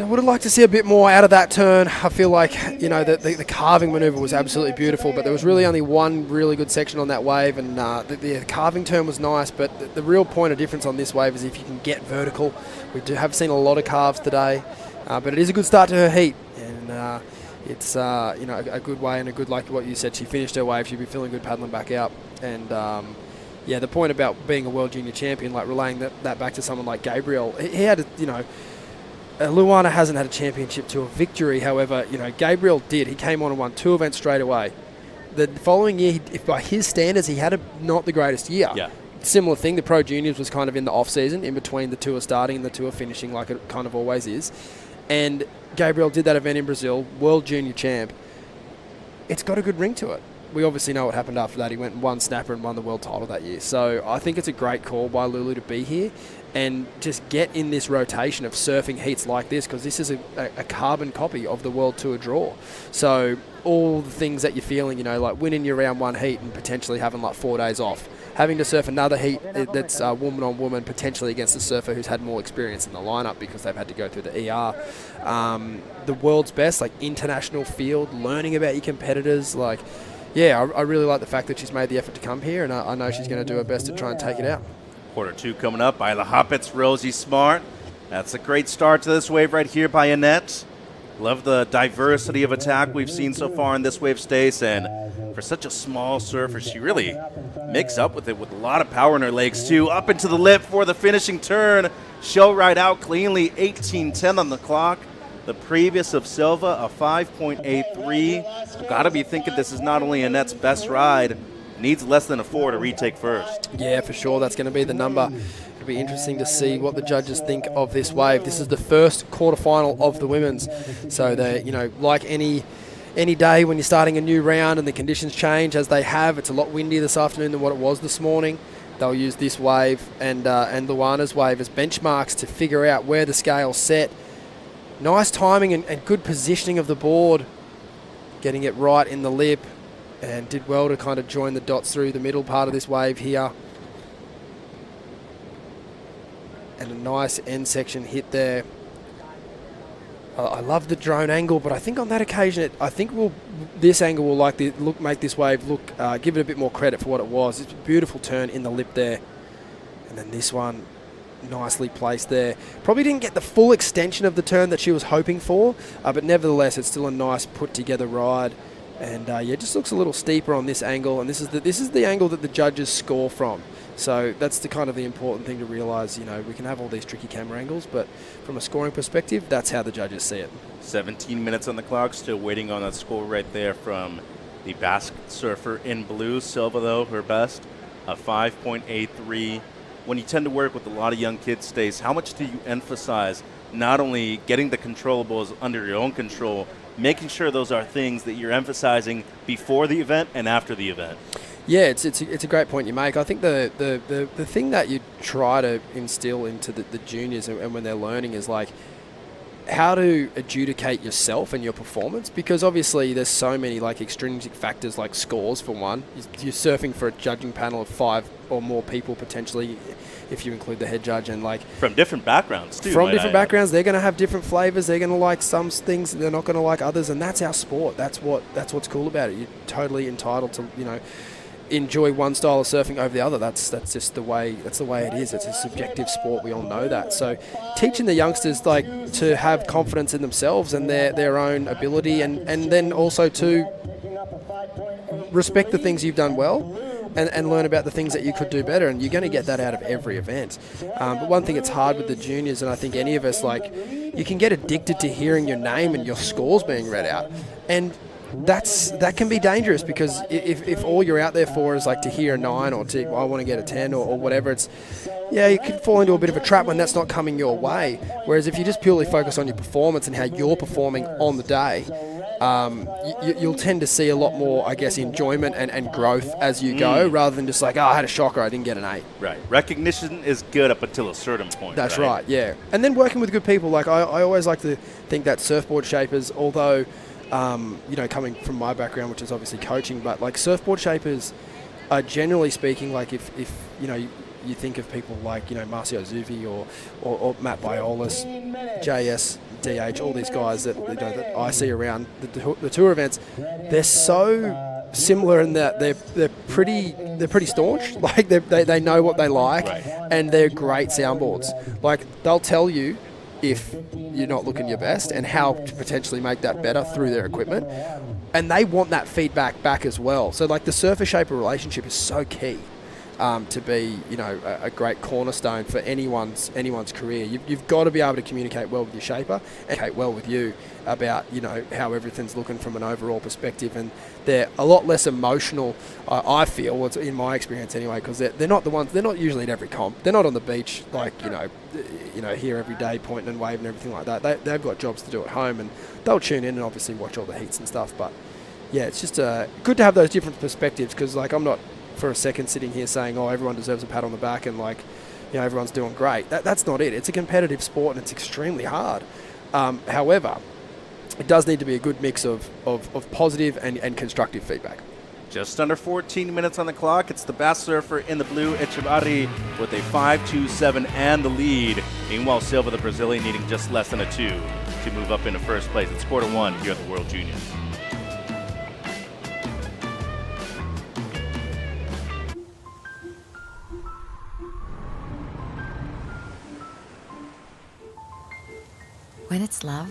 would have liked to see a bit more out of that turn. I feel like, the carving maneuver was absolutely beautiful, but there was really only one really good section on that wave, and the carving turn was nice, but the real point of difference on this wave is if you can get vertical. We have seen a lot of carves today, but it is a good start to her heat, and it's a good way and a good, like what you said, she finished her wave, she'd be feeling good paddling back out. And the point about being a World Junior Champion, like relaying that back to someone like Gabriel, he had, Luana hasn't had a championship tour victory. However, Gabriel did. He came on and won 2 events straight away. The following year, if by his standards, he had not the greatest year. Yeah. Similar thing, the Pro Juniors was kind of in the off-season, in between the tour starting and the tour finishing, like it kind of always is. And Gabriel did that event in Brazil, World Junior Champ. It's got a good ring to it. We obviously know what happened after that. He went and won Snapper and won the world title that year. So I think it's a great call by Lulu to be here and just get in this rotation of surfing heats like this, because this is a carbon copy of the World Tour draw. So all the things that you're feeling, like winning your round 1 heat and potentially having like 4 days off, having to surf another heat that's woman on woman, potentially against a surfer who's had more experience in the lineup because they've had to go through the ER. The world's best, like international field, learning about your competitors, like, yeah, I really like the fact that she's made the effort to come here, and I know she's going to do her best to try and take it out. Quarter 2 coming up. Isla Hoppets, Rosie Smart. That's a great start to this wave right here by Annette. Love the diversity of attack we've seen so far in this wave, Stace, and for such a small surfer, she really mixed up with it with a lot of power in her legs too. Up into the lip for the finishing turn. Show right out cleanly, 18:10 on the clock. The previous of Silva, a 5.83. Got to be thinking this is not only Annette's best ride, needs less than a 4 to retake first. Yeah, for sure. That's going to be the number. It'll be interesting to see what the judges think of this wave. This is the first quarterfinal of the women's. So they, like any day when you're starting a new round and the conditions change as they have, it's a lot windier this afternoon than what it was this morning. They'll use this wave and Luana's wave as benchmarks to figure out where the scale's set. Nice timing and good positioning of the board, getting it right in the lip, and did well to kind of join the dots through the middle part of this wave here. And a nice end section hit there. I love the drone angle, but I think on that occasion, this angle will make this wave look, give it a bit more credit for what it was. It's a beautiful turn in the lip there. And then this one, nicely placed there. Probably didn't get the full extension of the turn that she was hoping for, but nevertheless, it's still a nice put-together ride. And it just looks a little steeper on this angle, and this is the angle that the judges score from. So that's the kind of the important thing to realise. We can have all these tricky camera angles, but from a scoring perspective, that's how the judges see it. 17 minutes on the clock, still waiting on that score right there from the Basque surfer in blue. Silva, though, her best, a 5.83. When you tend to work with a lot of young kids, Stace, how much do you emphasize not only getting the controllables under your own control, making sure those are things that you're emphasizing before the event and after the event? Yeah, it's a great point you make. I think the thing that you try to instill into the juniors and when they're learning is like how to adjudicate yourself and your performance, because obviously there's so many like extrinsic factors like scores for one. You're surfing for a judging panel of 5 or more people potentially, if you include the head judge, and like from different backgrounds too. From different backgrounds, they're going to have different flavors. They're going to like some things, they're not going to like others, and that's our sport. That's what's cool about it. You're totally entitled to enjoy one style of surfing over the other. That's just the way it is. It's a subjective sport. We all know that. So teaching the youngsters to have confidence in themselves and their own ability, and then also to respect the things you've done well and learn about the things that you could do better, and you're going to get that out of every event. But one thing that's hard with the juniors, and I think any of us, you can get addicted to hearing your name and your scores being read out, and that can be dangerous, because if all you're out there for is to hear a 9 or I want to get a 10 or whatever, you can fall into a bit of a trap when that's not coming your way. Whereas if you just purely focus on your performance and how you're performing on the day, you'll tend to see a lot more, I guess, enjoyment and growth as you go, rather than just I had a shocker, I didn't get an 8. Right. Recognition is good up until a certain point. That's right, yeah. And then working with good people. I always like to think that surfboard shapers, although coming from my background, which is obviously coaching, but surfboard shapers are generally speaking, if you think of people like Marcio Zuvi or Matt Biolis, JS, DH, all these guys that I see around the tour events, they're so similar in that they're pretty staunch. They know what they like, and they're great soundboards. They'll tell you if you're not looking your best and how to potentially make that better through their equipment, and they want that feedback back as well. So the surfer shaper relationship is so key to be a great cornerstone for anyone's career. You've got to be able to communicate well with your shaper and communicate well with you about how everything's looking from an overall perspective, and they're a lot less emotional, I feel, in my experience anyway, because they're not usually at every comp. They're not on the beach here every day pointing and waving and everything like that. They've got jobs to do at home, and they'll tune in and obviously watch all the heats and stuff. But yeah, it's just good to have those different perspectives, because I'm not for a second sitting here saying, everyone deserves a pat on the back and everyone's doing great. That's not it. It's a competitive sport and it's extremely hard. However, it does need to be a good mix of positive and constructive feedback. Just under 14 minutes on the clock. It's the best surfer in the blue, Echevarri, with a 5.27 and the lead. Meanwhile, Silva, the Brazilian, needing just less than a 2 to move up into first place. It's quarter 1 here at the World Juniors. When it's love,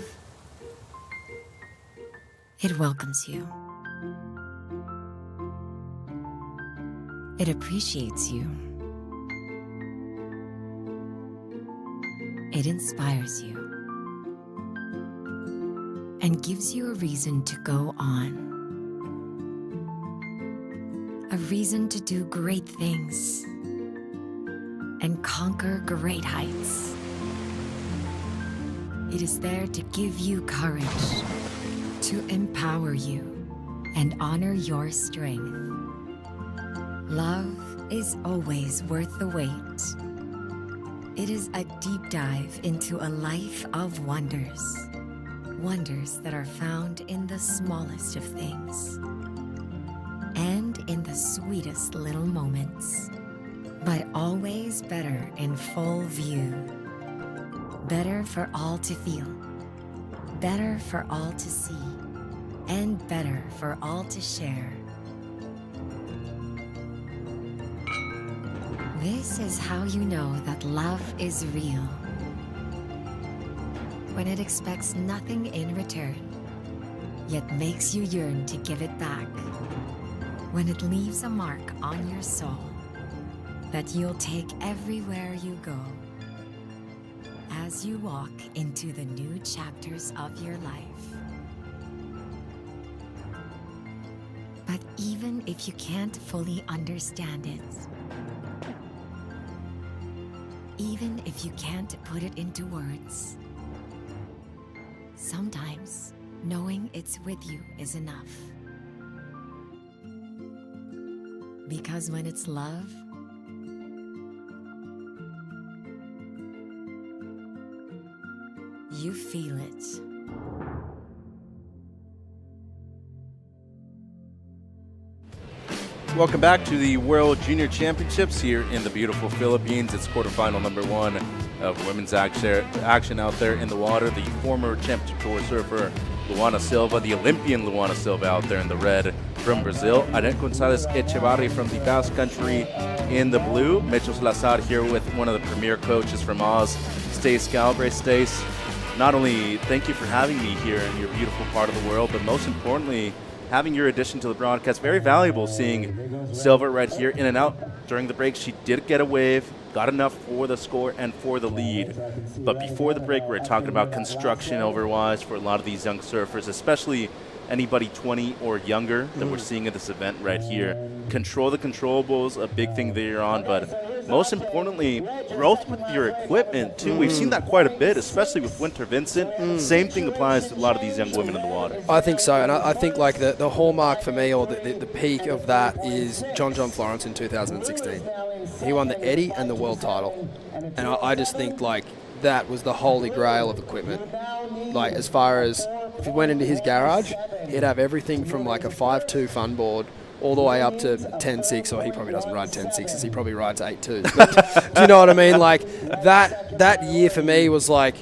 it welcomes you. It appreciates you. It inspires you. And gives you a reason to go on. A reason to do great things. And conquer great heights. It is there to give you courage, to empower you, and honor your strength. Love is always worth the wait. It is a deep dive into a life of wonders. Wonders that are found in the smallest of things. And in the sweetest little moments. But always better in full view. Better for all to feel, better for all to see, and better for all to share. This is how you know that love is real. When it expects nothing in return, yet makes you yearn to give it back. When it leaves a mark on your soul that you'll take everywhere you go. As you walk into the new chapters of your life. But even if you can't fully understand it, even if you can't put it into words, sometimes knowing it's with you is enough. Because when it's love, you feel it. Welcome back to the World Junior Championships here in the beautiful Philippines. It's quarterfinal number 1 of women's action out there in the water. The former championship tour surfer Luana Silva, the Olympian Luana Silva out there in the red, from Brazil. Anet Gonzalez Echevarri from the Basque Country in the blue. Mitchell Salazar here with one of the premier coaches from Oz, Stace Galbraith. Stace, not only thank you for having me here in your beautiful part of the world, but most importantly, having your addition to the broadcast. Very valuable seeing Silva right here in and out during the break. She did get a wave, got enough for the score and for the lead. But before the break, we were talking about construction overwise for a lot of these young surfers, especially anybody 20 or younger that we're seeing at this event right here. Control the controllables, a big thing that you're on, but most importantly, growth with your equipment too. We've seen that quite a bit, especially with Winter Vincent. Same thing applies to a lot of these young women in the water. I think so, and I think like the hallmark for me, or the peak of that, is John Florence in 2016. He won the Eddie and the world title, and I just think like that was the holy grail of equipment. Like, as far as if you went into his garage, he'd have everything from like a 5.2 fun board all the way up to 10.6, or he probably doesn't ride 10.6s, he probably rides 8.2s. But do you know what I mean? Like, that year for me was like,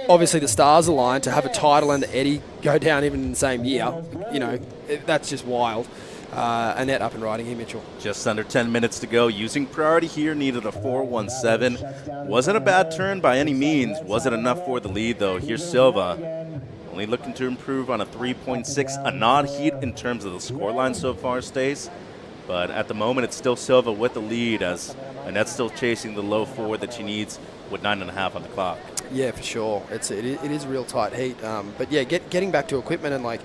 obviously the stars aligned to have a title and the Eddie go down even in the same year. You know, that's just wild. Annette up and riding here, Mitchell. Just under 10 minutes to go. Using priority here, needed a 4.17. Wasn't a bad turn by any means. Wasn't enough for the lead, though. Here's Silva. Only looking to improve on a 3.6. A nod heat in terms of the scoreline so far, Stace. But at the moment, it's still Silva with the lead, as Annette's still chasing the low 4 that she needs with 9.5 on the clock. Yeah, for sure. It is a real tight heat. But yeah, getting back to equipment and like,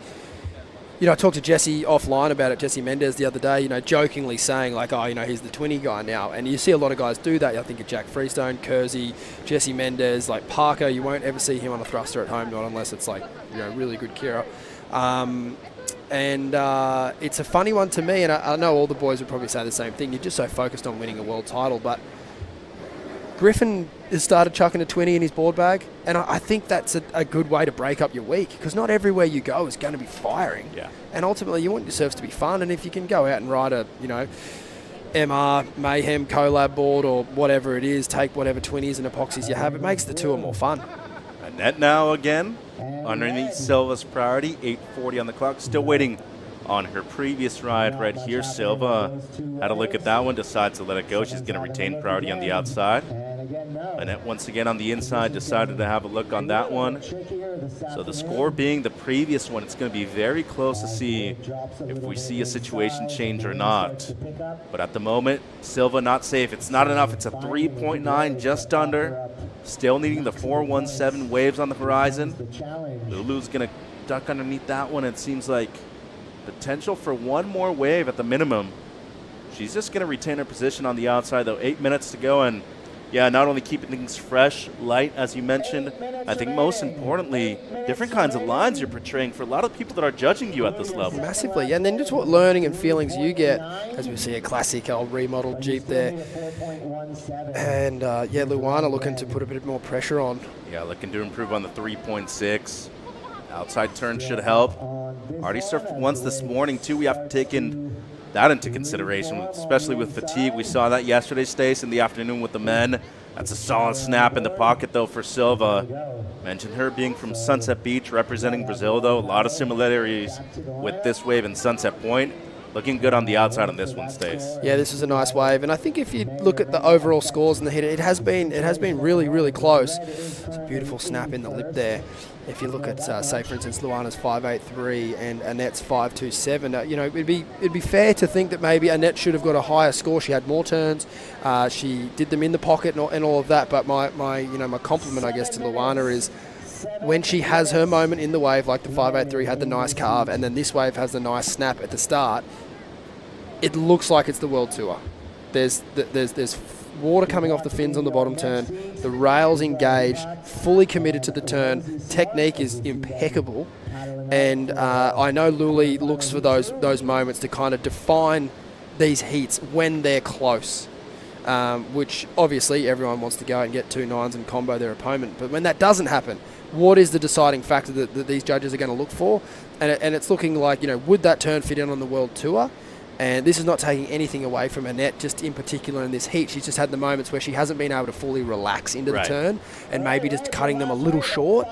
you know, I talked to Jesse offline about it, Jesse Mendez, the other day, you know, jokingly saying, like, oh, you know, he's the 20 guy now. And you see a lot of guys do that. I think of Jack Freestone, Kersey, Jesse Mendez, like Parker. You won't ever see him on a thruster at home, not unless it's like, you know, really good Kira. It's a funny one to me, and I know all the boys would probably say the same thing. You're just so focused on winning a world title, but Griffin has started chucking a 20 in his board bag, and I think that's a good way to break up your week, because not everywhere you go is going to be firing. Yeah. And ultimately, you want your surfs to be fun, and if you can go out and ride a, you know, MR, Mayhem, Collab board, or whatever it is, take whatever 20s and epoxies you have, it makes the tour more fun. Annette now again, underneath Silva's priority, 8:40 on the clock, still waiting on her previous ride right here. Silva had a look at that one, decides to let it go. She's going to retain priority on the outside. Annette once again on the inside decided to have a look on that one. So the score being the previous one, it's going to be very close to see if we see a situation change or not. But at the moment, Silva not safe. It's not enough. It's a 3.9, just under. Still needing the 4.17 waves on the horizon. Lulu's going to duck underneath that one. It seems like potential for one more wave at the minimum. She's just going to retain her position on the outside, though. 8 minutes to go, and yeah, not only keeping things fresh, light, as you mentioned, I think most importantly, different kinds of lines you're portraying for a lot of people that are judging you at this level. Massively, and then just what learning and feelings you get, as we see a classic old remodeled Jeep there. And yeah, Luana looking to put a bit more pressure on. Yeah, looking to improve on the 3.6. Outside turn should help. Already surfed once this morning, too. We have to take that into consideration, especially with fatigue. We saw that yesterday, Stace, in the afternoon with the men. That's a solid snap in the pocket, though, for Silva. Mentioned her being from Sunset Beach, representing Brazil, though. A lot of similarities with this wave in Sunset Point. Looking good on the outside on this one, Stace. Yeah, this is a nice wave, and I think if you look at the overall scores in the heat, it has been really, really close. It's a beautiful snap in the lip there. If you look at, say, for instance, Luana's 5.83 and Annette's 5.27, you know, it'd be fair to think that maybe Annette should have got a higher score. She had more turns, she did them in the pocket and all of that. But my compliment, I guess, to Luana is when she has her moment in the wave, like the 5.83 had the nice carve, and then this wave has the nice snap at the start. It looks like it's the World Tour. There's water coming off the fins on the bottom turn, the rails engaged, fully committed to the turn, technique is impeccable, and I know Luli looks for those moments to kind of define these heats when they're close, which obviously everyone wants to go out and get 2 9s and combo their opponent, but when that doesn't happen, what is the deciding factor that these judges are going to look for? And it's looking like, you know, would that turn fit in on the World Tour? And this is not taking anything away from Annette, just in particular in this heat. She's just had the moments where she hasn't been able to fully relax into the turn and maybe just cutting them a little short.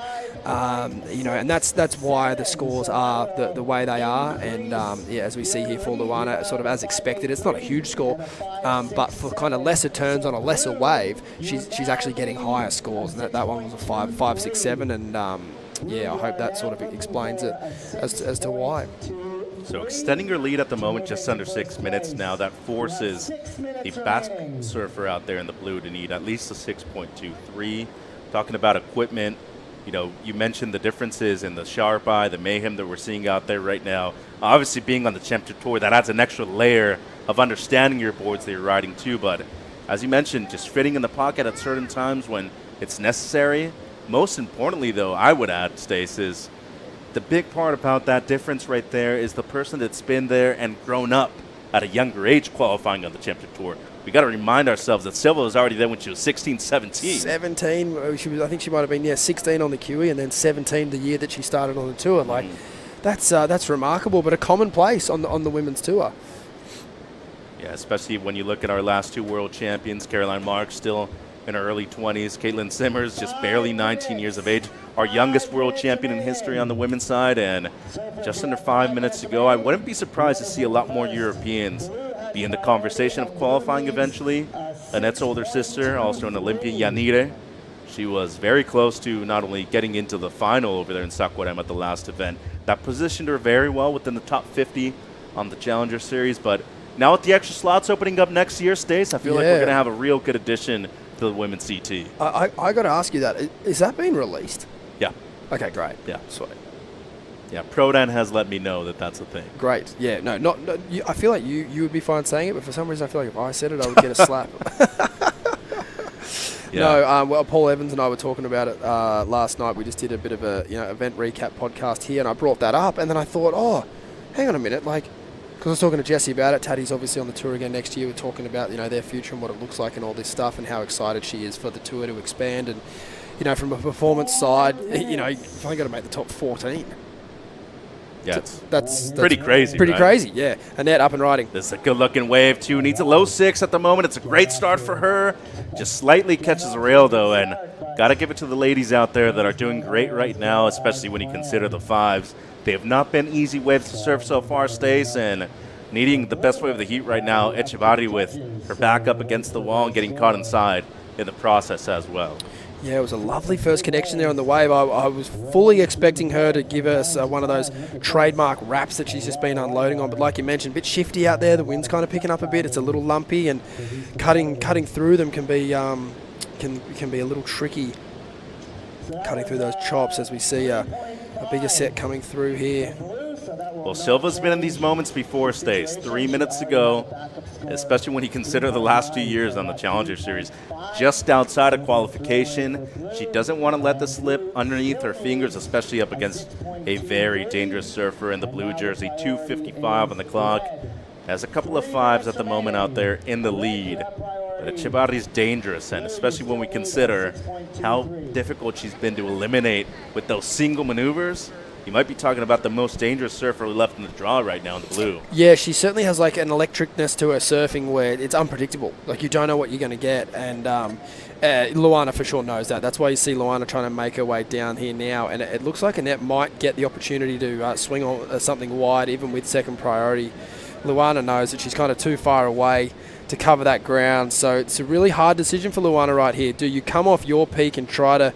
And that's why the scores are the way they are. And as we see here for Luana, sort of as expected, it's not a huge score, but for kind of lesser turns on a lesser wave, she's actually getting higher scores. And that one was a 5, 6, 7, and I hope that sort of explains it as to why. So extending your lead at the moment, just under 6 minutes now. That forces the Basque surfer out there in the blue to need at least a 6.23. Talking about equipment, you mentioned the differences in the Sharp Eye, the mayhem that we're seeing out there right now. Obviously, being on the Championship Tour, that adds an extra layer of understanding your boards that you're riding too. But as you mentioned, just fitting in the pocket at certain times when it's necessary. Most importantly, though, I would add, Stace, is the big part about that difference right there is the person that's been there and grown up at a younger age qualifying on the Championship Tour. We got to remind ourselves that Silva was already there when she was 16, 17. 17. I think she might have been 16 on the QE and then 17 the year that she started on the tour. That's remarkable, but a commonplace on the women's tour. Yeah, especially when you look at our last two world champions, Caroline Marks still in her early 20s, Caitlin Simmers just barely 19 years of age, our youngest world champion in history on the women's side, and just under 5 minutes to go. I wouldn't be surprised to see a lot more Europeans be in the conversation of qualifying eventually. Annette's older sister, also an Olympian, Yanire, she was very close to not only getting into the final over there in Saquarema at the last event. That positioned her very well within the top 50 on the Challenger Series, but now with the extra slots opening up next year, Stace, I feel like we're going to have a real good addition to the women's CT. I got to ask you that. Is that being released? Yeah. Okay, great. Yeah. Sweet. Yeah, Prodan has let me know that that's a thing. Great. Yeah, no, I feel like you would be fine saying it, but for some reason I feel like if I said it, I would get a slap. No, Paul Evans and I were talking about it last night. We just did a bit of a event recap podcast here, and I brought that up, and then I thought, hang on a minute, because I was talking to Jesse about it. Taddy's obviously on the tour again next year. We're talking about their future and what it looks like and all this stuff, and how excited she is for the tour to expand. And from a performance side, you've only got to make the top 14. Yeah, that's pretty crazy. Pretty right? crazy, yeah. Annette up and riding. This is a good-looking wave, too. Needs a low 6 at the moment. It's a great start for her. Just slightly catches a rail, though, and got to give it to the ladies out there that are doing great right now, especially when you consider the 5s. They have not been easy waves to surf so far, Stace, and needing the best wave of the heat right now, Echevarri with her back up against the wall and getting caught inside in the process as well. Yeah, it was a lovely first connection there on the wave. I was fully expecting her to give us one of those trademark wraps that she's just been unloading on. But like you mentioned, a bit shifty out there. The wind's kind of picking up a bit. It's a little lumpy, and cutting through them can be can be a little tricky. Cutting through those chops as we see a bigger set coming through here. Well, Silva's been in these moments before, Stace. 3 minutes to go, especially when you consider the last 2 years on the Challenger Series. Just outside of qualification, she doesn't want to let this slip underneath her fingers, especially up against a very dangerous surfer in the blue jersey. 2:55 on the clock. Has a couple of 5s at the moment out there in the lead. But Echevarri's dangerous, and especially when we consider how difficult she's been to eliminate with those single maneuvers. You might be talking about the most dangerous surfer left in the draw right now in the blue. Yeah, she certainly has an electricness to her surfing where it's unpredictable. You don't know what you're going to get, and Luana for sure knows that. That's why you see Luana trying to make her way down here now, and it looks like Annette might get the opportunity to swing on something wide, even with second priority. Luana knows that she's kind of too far away to cover that ground, so it's a really hard decision for Luana right here. Do you come off your peak and try to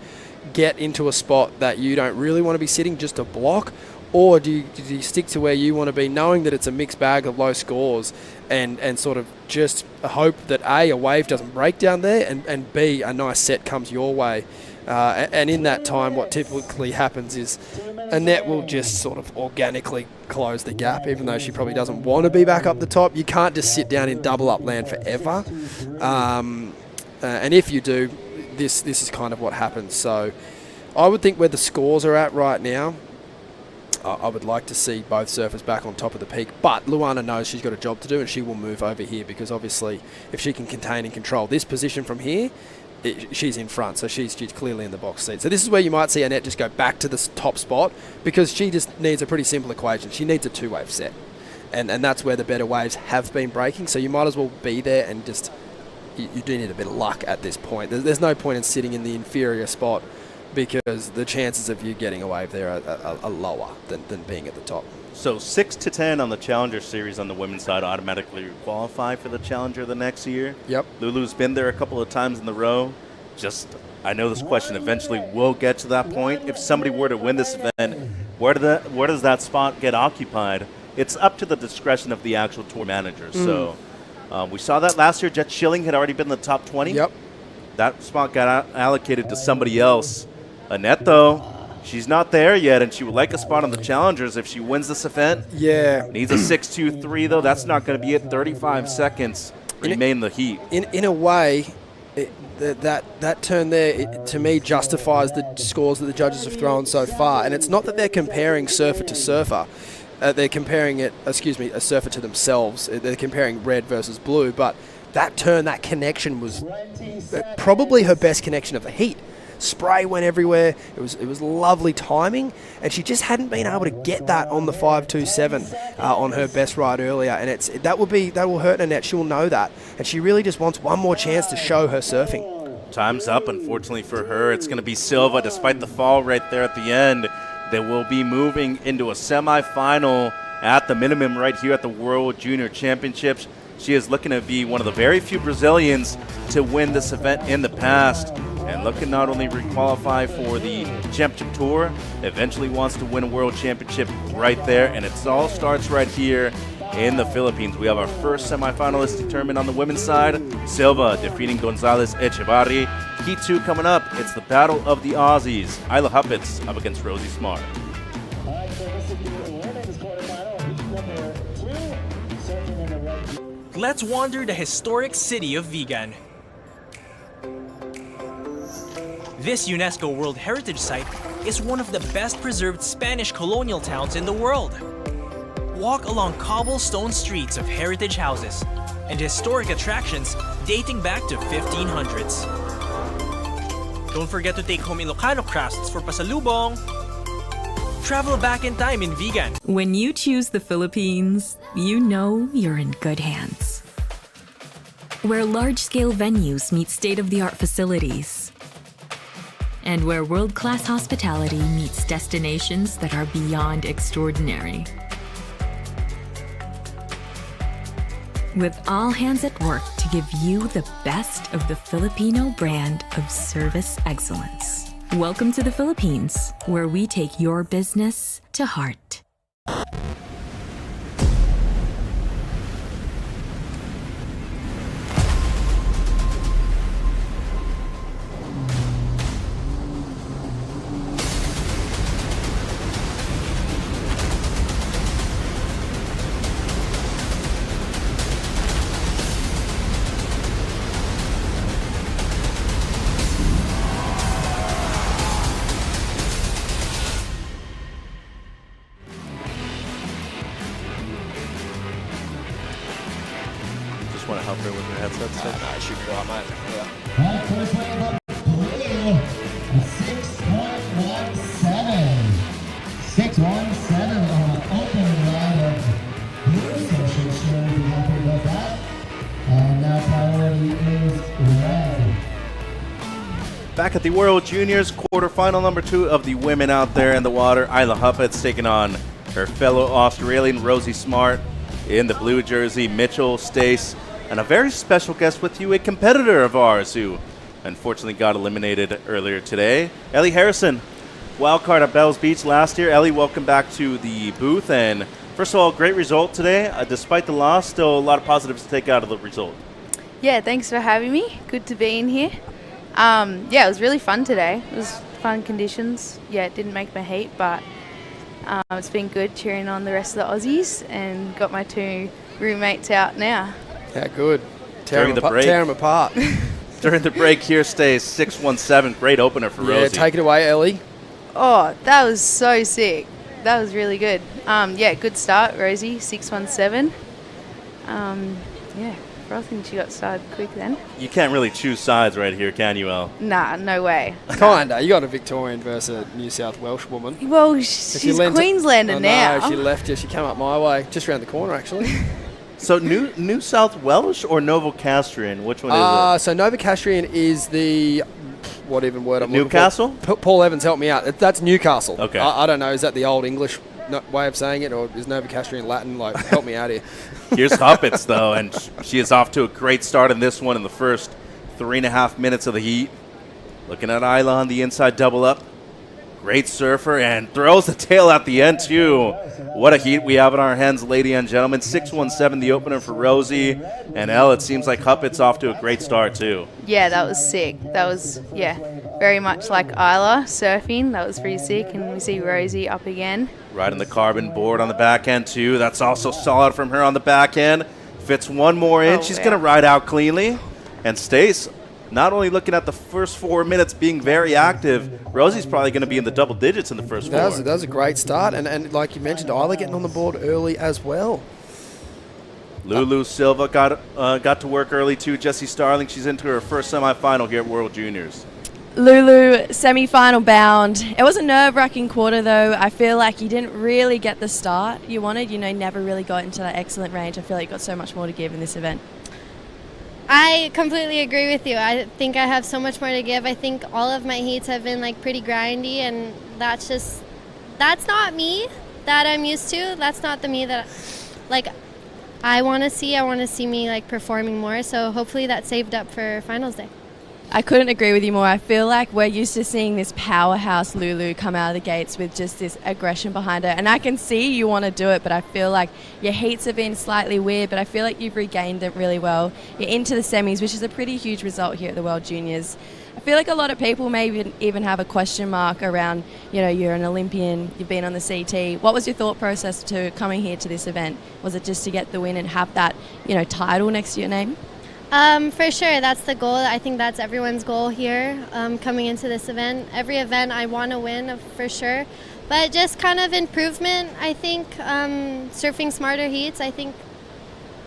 get into a spot that you don't really want to be sitting just to block, or do you stick to where you want to be, knowing that it's a mixed bag of low scores, and sort of just hope that A, a wave doesn't break down there, and B, a nice set comes your way. And in that time, what typically happens is Annette will just sort of organically close the gap, even though she probably doesn't want to be back up the top. You can't just sit down in double up land forever. And if you do, this is kind of what happens. So I would think where the scores are at right now, I would like to see both surfers back on top of the peak. But Luana knows she's got a job to do, and she will move over here, because obviously if she can contain and control this position from here, she's in front, so she's clearly in the box seat. So this is where you might see Annette just go back to the top spot, because she just needs a pretty simple equation. She needs a 2-wave set. And that's where the better waves have been breaking. So you might as well be there and just, you do need a bit of luck at this point. There's no point in sitting in the inferior spot because the chances of you getting a wave there are lower than being at the top. So 6 to 10 on the Challenger Series on the women's side automatically qualify for the Challenger the next year. Yep. Lulu's been there a couple of times in the row. I know this question eventually will get to that point. If somebody were to win this event, where does that spot get occupied? It's up to the discretion of the actual tour manager. So we saw that last year. Jet Schilling had already been in the top 20. Yep. That spot got allocated to somebody else. Annette, though, she's not there yet, and she would like a spot on the Challengers if she wins this event. Yeah. Needs a 6-2-3, though. That's not going to be it. 35 seconds remain in the heat. In a way, that turn there, to me, justifies the scores that the judges have thrown so far. And it's not that they're comparing surfer to surfer. They're comparing a surfer to themselves. They're comparing red versus blue. But that turn, that connection was probably her best connection of the heat. Spray went everywhere. It was lovely timing, and she just hadn't been able to get that on the 5.27 on her best ride earlier. And that will hurt Annette. She'll know that, and she really just wants one more chance to show her surfing. Time's up, unfortunately for her. It's going to be Silva, despite the fall right there at the end. They will be moving into a semifinal at the minimum right here at the World Junior Championships. She is looking to be one of the very few Brazilians to win this event in the past, and looking not only requalify for the championship tour, eventually wants to win a world championship right there, and it all starts right here in the Philippines. We have our first semifinalist determined on the women's side. Silva defeating Gonzalez Echevarri. Key 2 coming up. It's the battle of the Aussies. Isla Huppets up against Rosie Smart. Let's wander the historic city of Vigan. This UNESCO World Heritage Site is one of the best preserved Spanish colonial towns in the world. Walk along cobblestone streets of heritage houses and historic attractions dating back to 1500s. Don't forget to take home Ilocano crafts for pasalubong. Travel back in time in Vigan. When you choose the Philippines, you know you're in good hands. Where large-scale venues meet state-of-the-art facilities. And where world-class hospitality meets destinations that are beyond extraordinary. With all hands at work to give you the best of the Filipino brand of service excellence. Welcome to the Philippines, where we take your business to heart. Want to help her with her headset stuff? No, it should be all right, mate. Yeah. First wave of blue, 6.17. 6.17 on the open line of blue, so she'll surely be happy with that. And now priority is red. Back at the World Juniors, quarterfinal number 2 of the women out there in the water. Isla Huppets taking on her fellow Australian, Rosie Smart, in the blue jersey, Mitchell Stace. And a very special guest with you, a competitor of ours who unfortunately got eliminated earlier today. Ellie Harrison, wildcard at Bells Beach last year. Ellie, welcome back to the booth. And first of all, great result today. Despite the loss, still a lot of positives to take out of the result. Yeah, thanks for having me. Good to be in here. Yeah, it was really fun today. It was fun conditions. Yeah, it didn't make my heat, but it's been good cheering on the rest of the Aussies and got my 2 roommates out now. Yeah, good. During the break. Tear them apart. During the break here stays 6.17. Great opener for Rosie. Yeah, take it away, Ellie. Oh, that was so sick. That was really good. Yeah, good start, Rosie, 6.17. Yeah, frothing. She got started quick then. You can't really choose sides right here, can you, Elle? Nah, no way. Kinda. You got a Victorian versus a New South Welsh woman. Well, If she's you lent it- Queenslander I know, now. she left you. She came up my way, just around the corner, actually. So New South Welsh or Novocastrian? Which one is So Novocastrian is the what even word I'm Newcastle? looking for? Paul Evans, help me out. That's Newcastle. Okay. I don't know. Is that the old English way of saying it, or is Novocastrian Latin? Like, help me out here. Here's Huppets, though, and she is off to a great start in this one in the first 3.5 minutes of the heat. Looking at Isla on the inside double up. Great surfer and throws the tail at the end, too. What a heat we have in our hands, ladies and gentlemen. 6-1-7, the opener for Rosie. And Elle, it seems like Huppet's off to a great start, too. Yeah, that was sick. That was, very much like Isla surfing. That was pretty sick. And we see Rosie up again. Right on the carbon board on the back end, too. That's also solid from her on the back end. Fits one more in. She's going to ride out cleanly. And Stace, not only looking at the first 4 minutes being very active, Rosie's probably going to be in the double digits in the first 4. That was a great start. And like you mentioned, Isla getting on the board early as well. Lulu Silva got to work early, too. Jessie Starling, she's into her first semifinal here at World Juniors. Lulu, semi-final bound. It was a nerve-wracking quarter, though. I feel like you didn't really get the start you wanted. Never really got into that excellent range. I feel like you got so much more to give in this event. I completely agree with you. I think I have so much more to give. I think all of my heats have been pretty grindy, and that's not me that I'm used to. That's not the me that I want to see. I want to see me performing more. So hopefully that's saved up for finals day. I couldn't agree with you more. I feel like we're used to seeing this powerhouse Lulu come out of the gates with just this aggression behind her. And I can see you want to do it, but I feel like your heats have been slightly weird, but I feel like you've regained it really well. You're into the semis, which is a pretty huge result here at the World Juniors. I feel like a lot of people may even have a question mark around, you're an Olympian, you've been on the CT. What was your thought process to coming here to this event? Was it just to get the win and have that, title next to your name? For sure, that's the goal. I think that's everyone's goal here coming into this event. Every event I want to win for sure, but just kind of improvement. I think surfing smarter heats. I think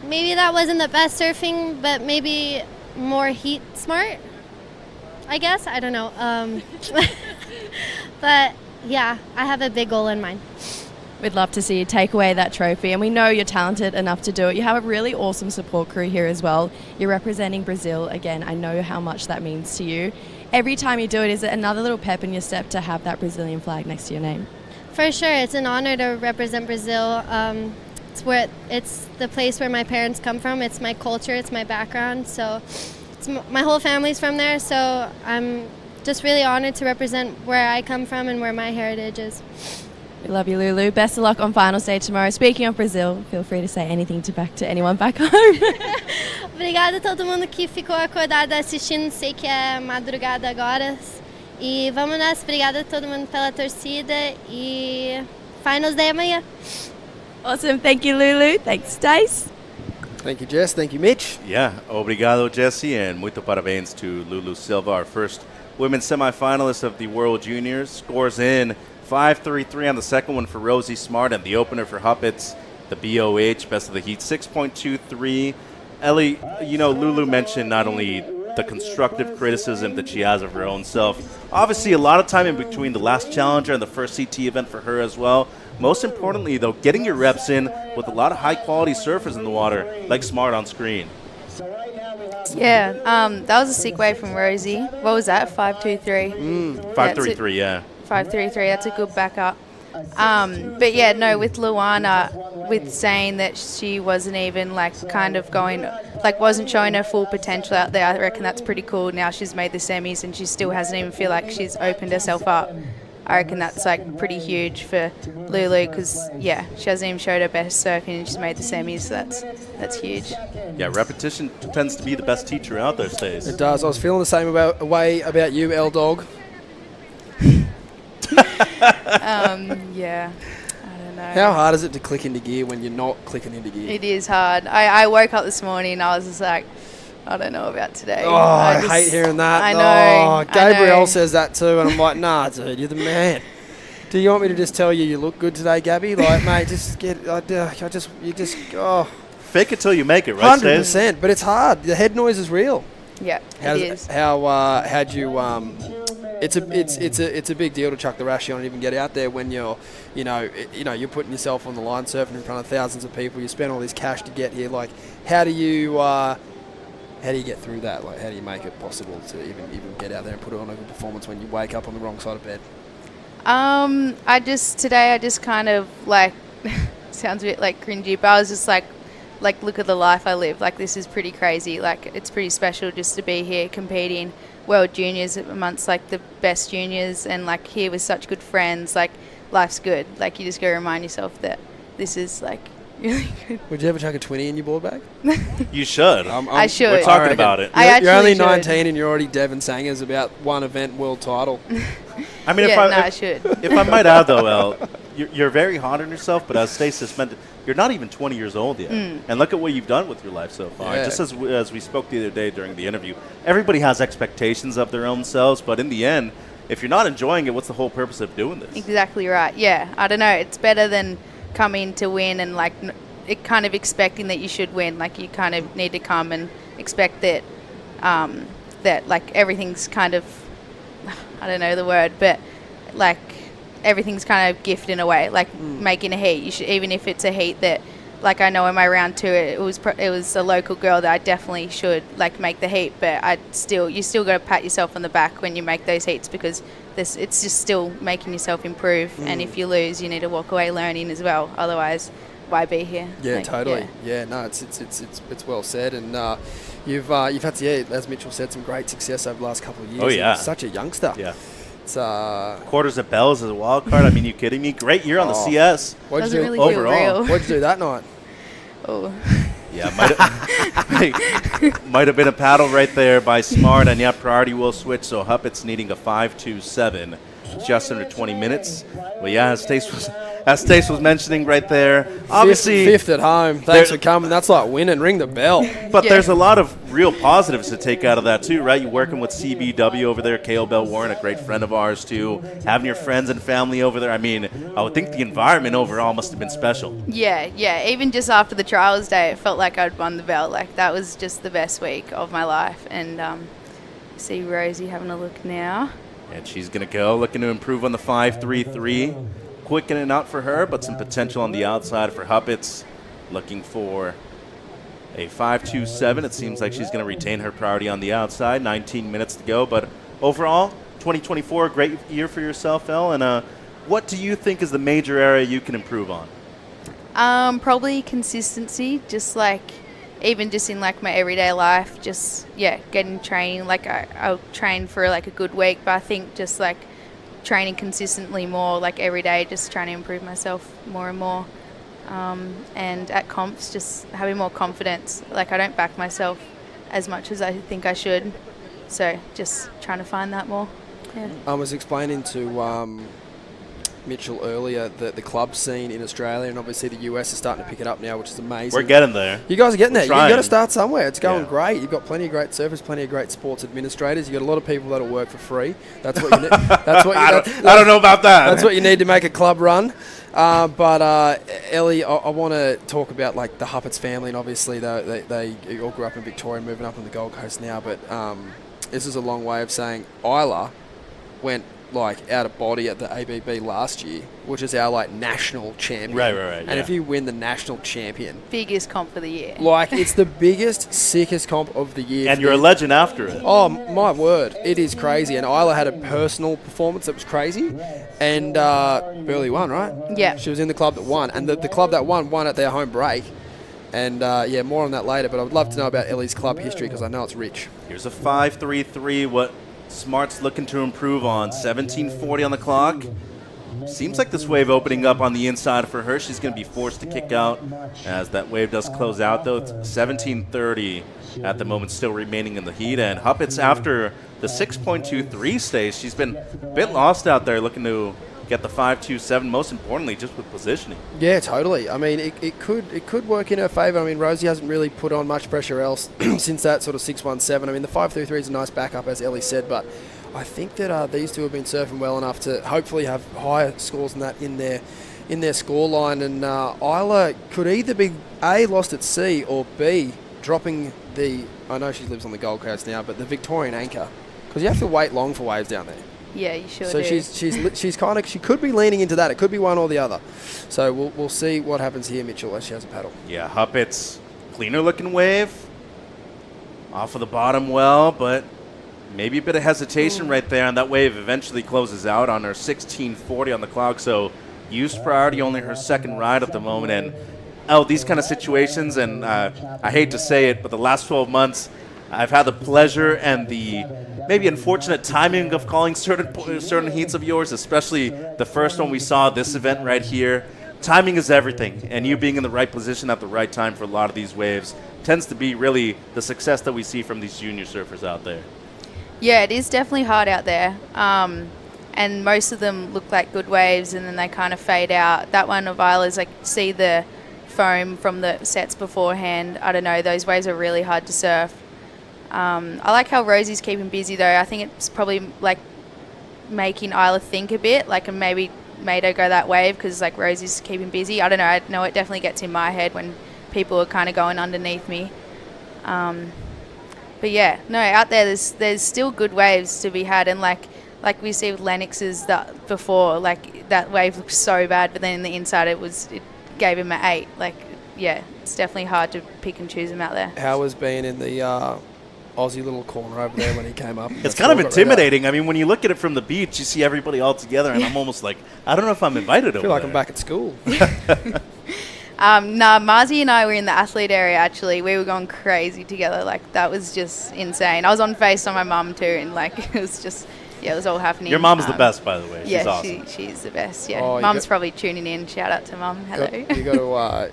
maybe that wasn't the best surfing, but maybe more heat smart, I guess. I don't know. But yeah, I have a big goal in mind. We'd love to see you take away that trophy, and we know you're talented enough to do it. You have a really awesome support crew here as well. You're representing Brazil. Again, I know how much that means to you. Every time you do it, is it another little pep in your step to have that Brazilian flag next to your name? For sure, it's an honor to represent Brazil. It's the place where my parents come from. It's my culture, it's my background. So my whole family's from there, so I'm just really honored to represent where I come from and where my heritage is. We love you, Lulu. Best of luck on final stage tomorrow. Speaking of Brazil, feel free to say anything to anyone back home. Obrigada a todo mundo que ficou acordado assistindo. Sei que é madrugada agora. E vamos nessa. Obrigada a todo mundo pela torcida. E finals day amanhã. Awesome. Thank you, Lulu. Thanks, Stace. Thank you, Jess. Thank you, Mitch. Yeah, obrigado, Jessie, and muito parabéns to Lulu Silva, our first women's semifinalist of the World Juniors. Scores in 5.33 on the second one for Rosie Smart, and the opener for Huppets, the BOH, best of the heat, 6.23. Ellie, Lulu mentioned not only the constructive criticism that she has of her own self. Obviously, a lot of time in between the last challenger and the first CT event for her as well. Most importantly, though, getting your reps in with a lot of high-quality surfers in the water, like Smart on screen. Yeah, that was a sick wave from Rosie. What was that? 5.23. 5.33, yeah. 5.33. That's a good backup. But yeah, no, with Luana, with saying that she wasn't even wasn't showing her full potential out there, I reckon that's pretty cool. Now she's made the semis and she still hasn't even feel like she's opened herself up. I reckon that's pretty huge for Lulu because, yeah, she hasn't even showed her best surfing and she's made the semis, so that's huge. Yeah, repetition tends to be the best teacher out there, Stace. It does. I was feeling the same way about you, L-Dog. Yeah, I don't know. How hard is it to click into gear when you're not clicking into gear? It is hard. I woke up this morning and I was just like, I don't know about today. Oh, I hate hearing that. I know. Oh, Gabrielle says that too, and I'm like, nah, dude, you're the man. Do you want me to just tell you look good today, Gabby? Like, mate, just get, Fake it till you make it, right, Stace? 100%, but it's hard. The head noise is real. Yeah, How it does- is. How do you it's a big deal to chuck the rashi on and even get out there when you're you're putting yourself on the line, surfing in front of thousands of people. You spend all this cash to get here. Like, how do you get through that? Like, how do you make it possible to even get out there and put on a good performance when you wake up on the wrong side of bed? I just kind of like sounds a bit like cringy, but I was just like look at the life I live. Like, this is pretty crazy. Like, it's pretty special just to be here competing World Juniors amongst like the best juniors, and like here with such good friends. Like, life's good. Like, you just go remind yourself that this is like really good. Would you ever chuck a 20 in your board bag? You should. I should. We're talking about it. You're only should. 19 and you're already Devon Sangers about one event world title. I mean, I should. If I might add, though, Elle, you're very hard on yourself, but as Stace meant, you're not even 20 years old yet. And look at what you've done with your life so far. Yeah. Just as we spoke the other day during the interview, everybody has expectations of their own selves, but in the end, if you're not enjoying it, what's the whole purpose of doing this? Exactly right. Yeah, I don't know. It's better than coming to win and like it kind of expecting that you should win. Like, you kind of need to come and expect that that like everything's kind of, I don't know the word, but like everything's kind of gift in a way. Like making a heat, you should, even if it's a heat that, like, I know in my round 2 it was a local girl that I definitely should like make the heat, but you still got to pat yourself on the back when you make those heats, because it's just still making yourself improve. And if you lose, you need to walk away learning as well. Otherwise, why be here? Yeah, Like, totally. Yeah, no, it's well said, and you've had as Mitchell said, some great success over the last couple of years. Oh, yeah. And such a youngster. Yeah. It's quarters at Bells as a wild card. I mean, you kidding me? Great year on the CS. What'd you do Doesn't really feel overall? real. What'd you do that night? Oh. Yeah, might have been a paddle right there by Smart, and yeah, priority will switch. So Huppett's needing a 5.27, just under 20 minutes. Well, yeah, as Stace was mentioning right there, obviously fifth at home. Thanks for coming. That's like winning. Ring the bell. But there's a lot of real positives to take out of that too, right? You're working with CBW over there, Kale Bell Warren, a great friend of ours too. Having your friends and family over there. I mean, I would think the environment overall must have been special. Yeah. Even just after the trials day, it felt like I'd won the belt. Like, that was just the best week of my life. And see Rosie having a look now. And she's going to go, looking to improve on the 5.33. Quickening out for her, but some potential on the outside for Huppets. Looking for a 5.27. It seems like she's going to retain her priority on the outside. 19 minutes to go. But overall, 2024, great year for yourself, Elle. And what do you think is the major area you can improve on? Probably consistency. Just like, even just in like my everyday life, just getting training. Like, I'll train for like a good week, but I think just like training consistently more, like every day, just trying to improve myself more and more. And at comps, just having more confidence. Like, I don't back myself as much as I think I should. So just trying to find that more. Yeah. I was explaining to Mitchell earlier that the club scene in Australia and obviously the US is starting to pick it up now, which is amazing. We're getting there. You guys are getting there. You've Trying. got to start somewhere. It's going great. You've got plenty of great surfers, plenty of great sports administrators. You've got a lot of people that'll work for free. That's what you need. I don't know about that. That's what you need to make a club run. But Ellie, I want to talk about like the Huppets family, and obviously they all grew up in Victoria, moving up on the Gold Coast now. But this is a long way of saying Isla went like out of body at the ABB last year, which is our like national champion. Right. And if you win the national champion, Biggest comp for the year. like it's the biggest, sickest comp of the year. And you're a legend after it. Oh my word, it is crazy. And Isla had a personal performance that was crazy, and Burley won, right? Yeah. She was in the club that won, and the club that won at their home break. And more on that later. But I would love to know about Ellie's club history because I know it's rich. Here's a 5.33. What Smart's looking to improve on. 17:40 on the clock. Seems like this wave opening up on the inside for her. She's going to be forced to kick out as that wave does close out, though. It's 17:30 at the moment, still remaining in the heat. And Huppets, after the 6.23 stage, she's been a bit lost out there, looking to get the 5.27, most importantly, just with positioning. Yeah, totally. I mean, it could work in her favour. I mean, Rosie hasn't really put on much pressure else since that sort of 6.17. I mean, the 5.33 is a nice backup, as Ellie said, but I think that these two have been surfing well enough to hopefully have higher scores than that in in their scoreline, and Isla could either be A, lost at sea, or B, dropping the, I know she lives on the Gold Coast now, but the Victorian anchor, because you have to wait long for waves down there. Yeah, you sure So do. she's kind of, she could be leaning into that. It could be one or the other. So we'll see what happens here, Mitchell, as she has a paddle. Yeah, Huppet's cleaner looking wave. Off of the bottom well, but maybe a bit of hesitation right there, and that wave eventually closes out on her 16:40 on the clock. So used priority, only her second ride at the moment. And these kind of situations, and I hate to say it, but the last 12 months, I've had the pleasure and the maybe unfortunate timing of calling certain heats of yours, especially the first one we saw, this event right here. Timing is everything, and you being in the right position at the right time for a lot of these waves tends to be really the success that we see from these junior surfers out there. Yeah, it is definitely hard out there. And most of them look like good waves, and then they kind of fade out. That one of Isla's, I see the foam from the sets beforehand. I don't know, those waves are really hard to surf. I like how Rosie's keeping busy though. I think it's probably like making Isla think a bit, like, and maybe made her go that wave because like Rosie's keeping busy. I don't know. I know it definitely gets in my head when people are kind of going underneath me. But yeah, no, out there there's still good waves to be had, and like we see with Lennox's that before, like that wave looked so bad, but then in the inside it gave him an 8. Like, yeah, it's definitely hard to pick and choose them out there. How was being in the Aussie little corner over there when he came up? It's kind of intimidating. I mean, when you look at it from the beach, you see everybody all together, and I'm almost like, I don't know if I'm invited over I feel like there. I'm back at school. Marzi and I were in the athlete area actually. We were going crazy together. Like, that was just insane. I was on FaceTime on my mum too, and like it was just, yeah, it was all happening. Your mom's the best, by the way. She's awesome. She's the best. Yeah, Oh, Mum's probably tuning in. Shout out to Mum. Hello.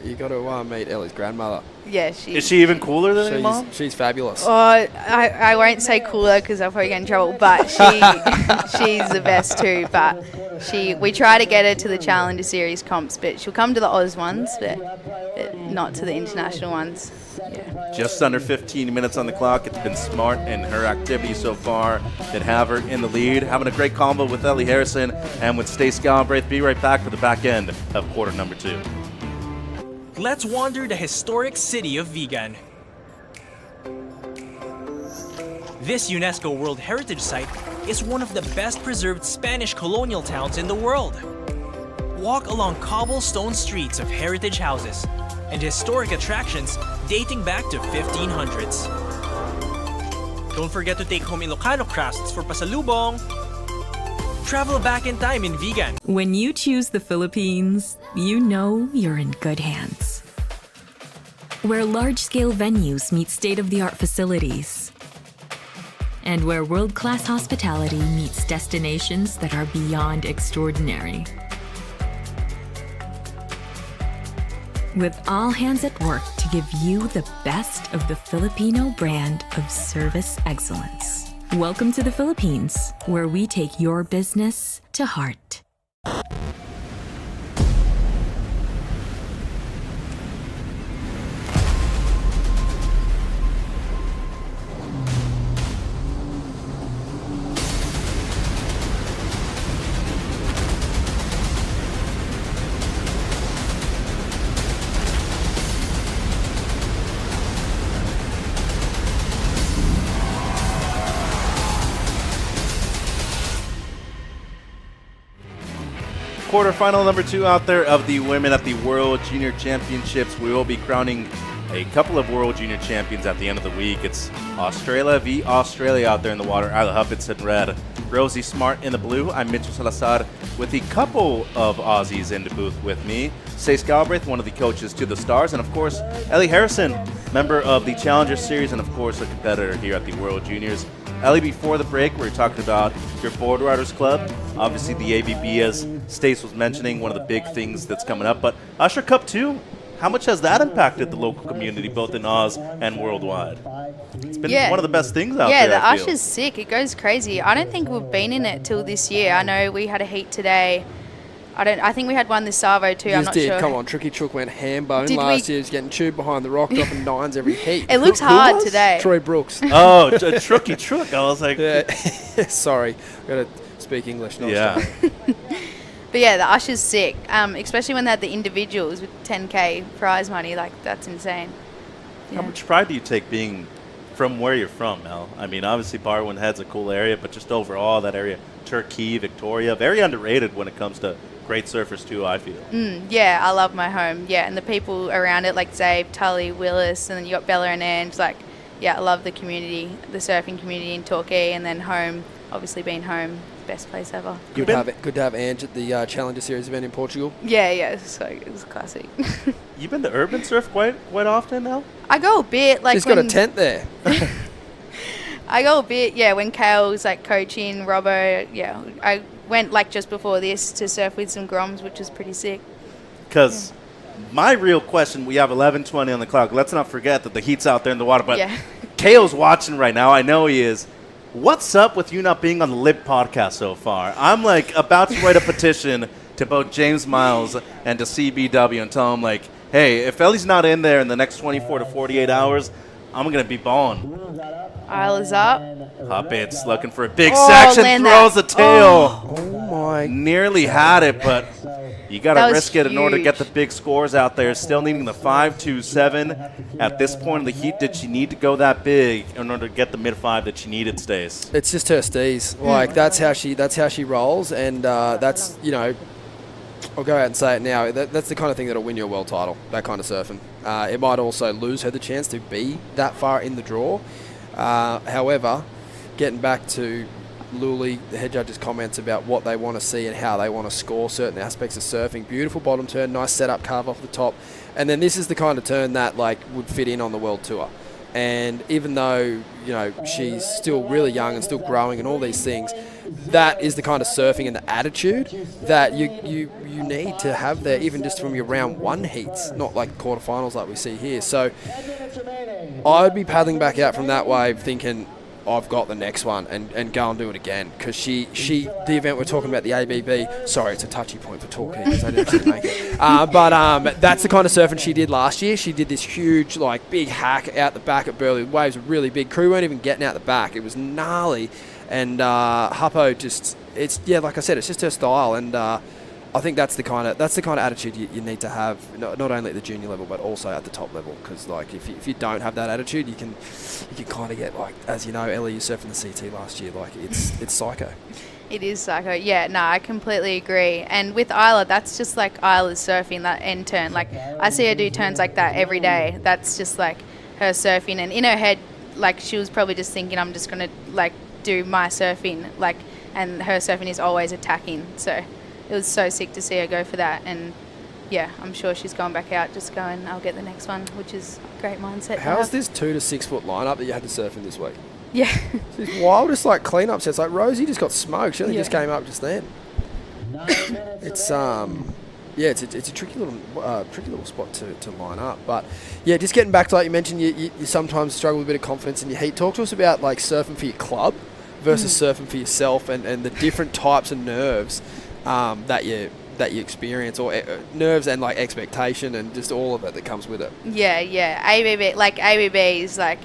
You got to meet Ellie's grandmother. Yeah, Is she even cooler than your mom? She's fabulous. Oh, I won't say cooler because I'll probably get in trouble, but she's the best too. But we try to get her to the Challenger Series comps, but she'll come to the Oz ones, but not to the international ones. Yeah. Just under 15 minutes on the clock. It's been smart in her activity so far that have her in the lead. Having a great combo with Ellie Harrison and with Stace Galbraith. Be right back for the back end of quarter number 2. Let's wander the historic city of Vigan. This UNESCO World Heritage Site is one of the best preserved Spanish colonial towns in the world. Walk along cobblestone streets of heritage houses and historic attractions dating back to 1500s. Don't forget to take home Ilocano crafts for pasalubong. Travel back in time in Vigan. When you choose the Philippines, you know you're in good hands. Where large-scale venues meet state-of-the-art facilities. And where world-class hospitality meets destinations that are beyond extraordinary. With all hands at work to give you the best of the Filipino brand of service excellence. Welcome to the Philippines, where we take your business to heart. Quarterfinal number 2 out there of the women at the World Junior Championships. We will be crowning a couple of World Junior Champions at the end of the week. It's Australia v. Australia out there in the water. Isla Huppets in red, Rosie Smart in the blue. I'm Mitchell Salazar with a couple of Aussies in the booth with me. Stace Galbraith, one of the coaches to the Stars, and of course, Ellie Harrison, member of the Challenger Series, and of course, a competitor here at the World Juniors. Ellie, before the break, we were talking about your Board Riders Club. Obviously, the AVB, as Stace was mentioning, one of the big things that's coming up. But Usher Cup 2, how much has that impacted the local community, both in Oz and worldwide? It's been one of the best things out there. Yeah, the Usher's sick. It goes crazy. I don't think we've been in it till this year. I know we had a heat today. I think we had one this Savo too. I'm not sure. Come on, Tricky Chook went ham bone last year. He was getting tubed behind the rock, dropping 9s every heat. It looks hard today. Troy Brooks. Oh, Tricky Chook. I was like, sorry, got to speak English. Not But yeah, the usher's sick, especially when they had the individuals with 10K prize money. Like, that's insane. How much pride do you take being from where you're from, Mel? I mean, obviously Barwon Head's a cool area, but just overall that area, Turkey, Victoria, very underrated when it comes to great surfers too, I feel. Yeah, I love my home. Yeah, and the people around it, like Zabe, Tully, Willis, and then you got Bella and Ange. Like, yeah, I love the community, the surfing community in Torquay, and then home, obviously being home, best place ever. Good to have Ange at the Challenger Series event in Portugal. Yeah, so it was classic. You've been to Urban Surf quite often now? I go a bit. Like, she's got a tent there. I go a bit, yeah, when Kale was like coaching, Robbo, yeah. I went like just before this to surf with some Groms, which was pretty sick. Because my real question, we have 11:20 on the clock. Let's not forget that the heat's out there in the water, but Kale's watching right now. I know he is. What's up with you not being on the Lib podcast so far? I'm like about to write a petition to both James Miles and to CBW and tell him like, hey, if Ellie's not in there in the next 24 to 48 hours, I'm going to be balling. Isla's up. Huppets looking for a big section, throws a tail. Oh my. Nearly had it, but you got to risk it in order to get the big scores out there. Still needing the 5.27 at this point in the heat. Did she need to go that big in order to get the mid-5 that she needed, Stace? It's just her steez. Like, that's how she rolls, and that's, you know, I'll go out and say it now. That's the kind of thing that'll win you a world title, that kind of surfing. It might also lose her the chance to be that far in the draw. However, getting back to Luli, the head judge's comments about what they want to see and how they want to score certain aspects of surfing. Beautiful bottom turn, nice setup carve off the top. And then this is the kind of turn that like would fit in on the world tour. And even though, you know, she's still really young and still growing and all these things, that is the kind of surfing and the attitude that you need to have there, even just from your round one heats, not like quarterfinals like we see here. So I'd be paddling back out from that wave thinking, I've got the next one and go and do it again, because the event we're talking about, the ABB, sorry, it's a touchy point for Torquay because I didn't actually make it, but that's the kind of surfing she did last year. She did this huge like big hack out the back at Burleigh. The waves were really big, crew weren't even getting out the back, it was gnarly, and Huppo just, it's, yeah, like I said, it's just her style, and I think that's the kind of attitude you need to have, not only at the junior level but also at the top level. Because like if you don't have that attitude, you can kind of get, like, as you know, Ellie, you surfing the CT last year, like it's psycho. It is psycho. Yeah, no, I completely agree. And with Isla, that's just like Isla's surfing, that end turn. Like, I see her do turns like that every day. That's just like her surfing, and in her head, like, she was probably just thinking, I'm just gonna like do my surfing, like, and her surfing is always attacking. So it was so sick to see her go for that, and yeah, I'm sure she's going back out just going, I'll get the next one, which is a great mindset. How's this 2 to 6 foot lineup that you had to surf in this week? Yeah. These wildest like cleanup sets. Like Rosie just got smoked. She only just came up just then. It's it's a tricky little spot to line up. But yeah, just getting back to, like you mentioned, you sometimes struggle with a bit of confidence in your heat. Talk to us about like surfing for your club versus surfing for yourself, and the different types of nerves that you experience, or nerves and like expectation and just all of it that comes with it. Yeah. ABB is like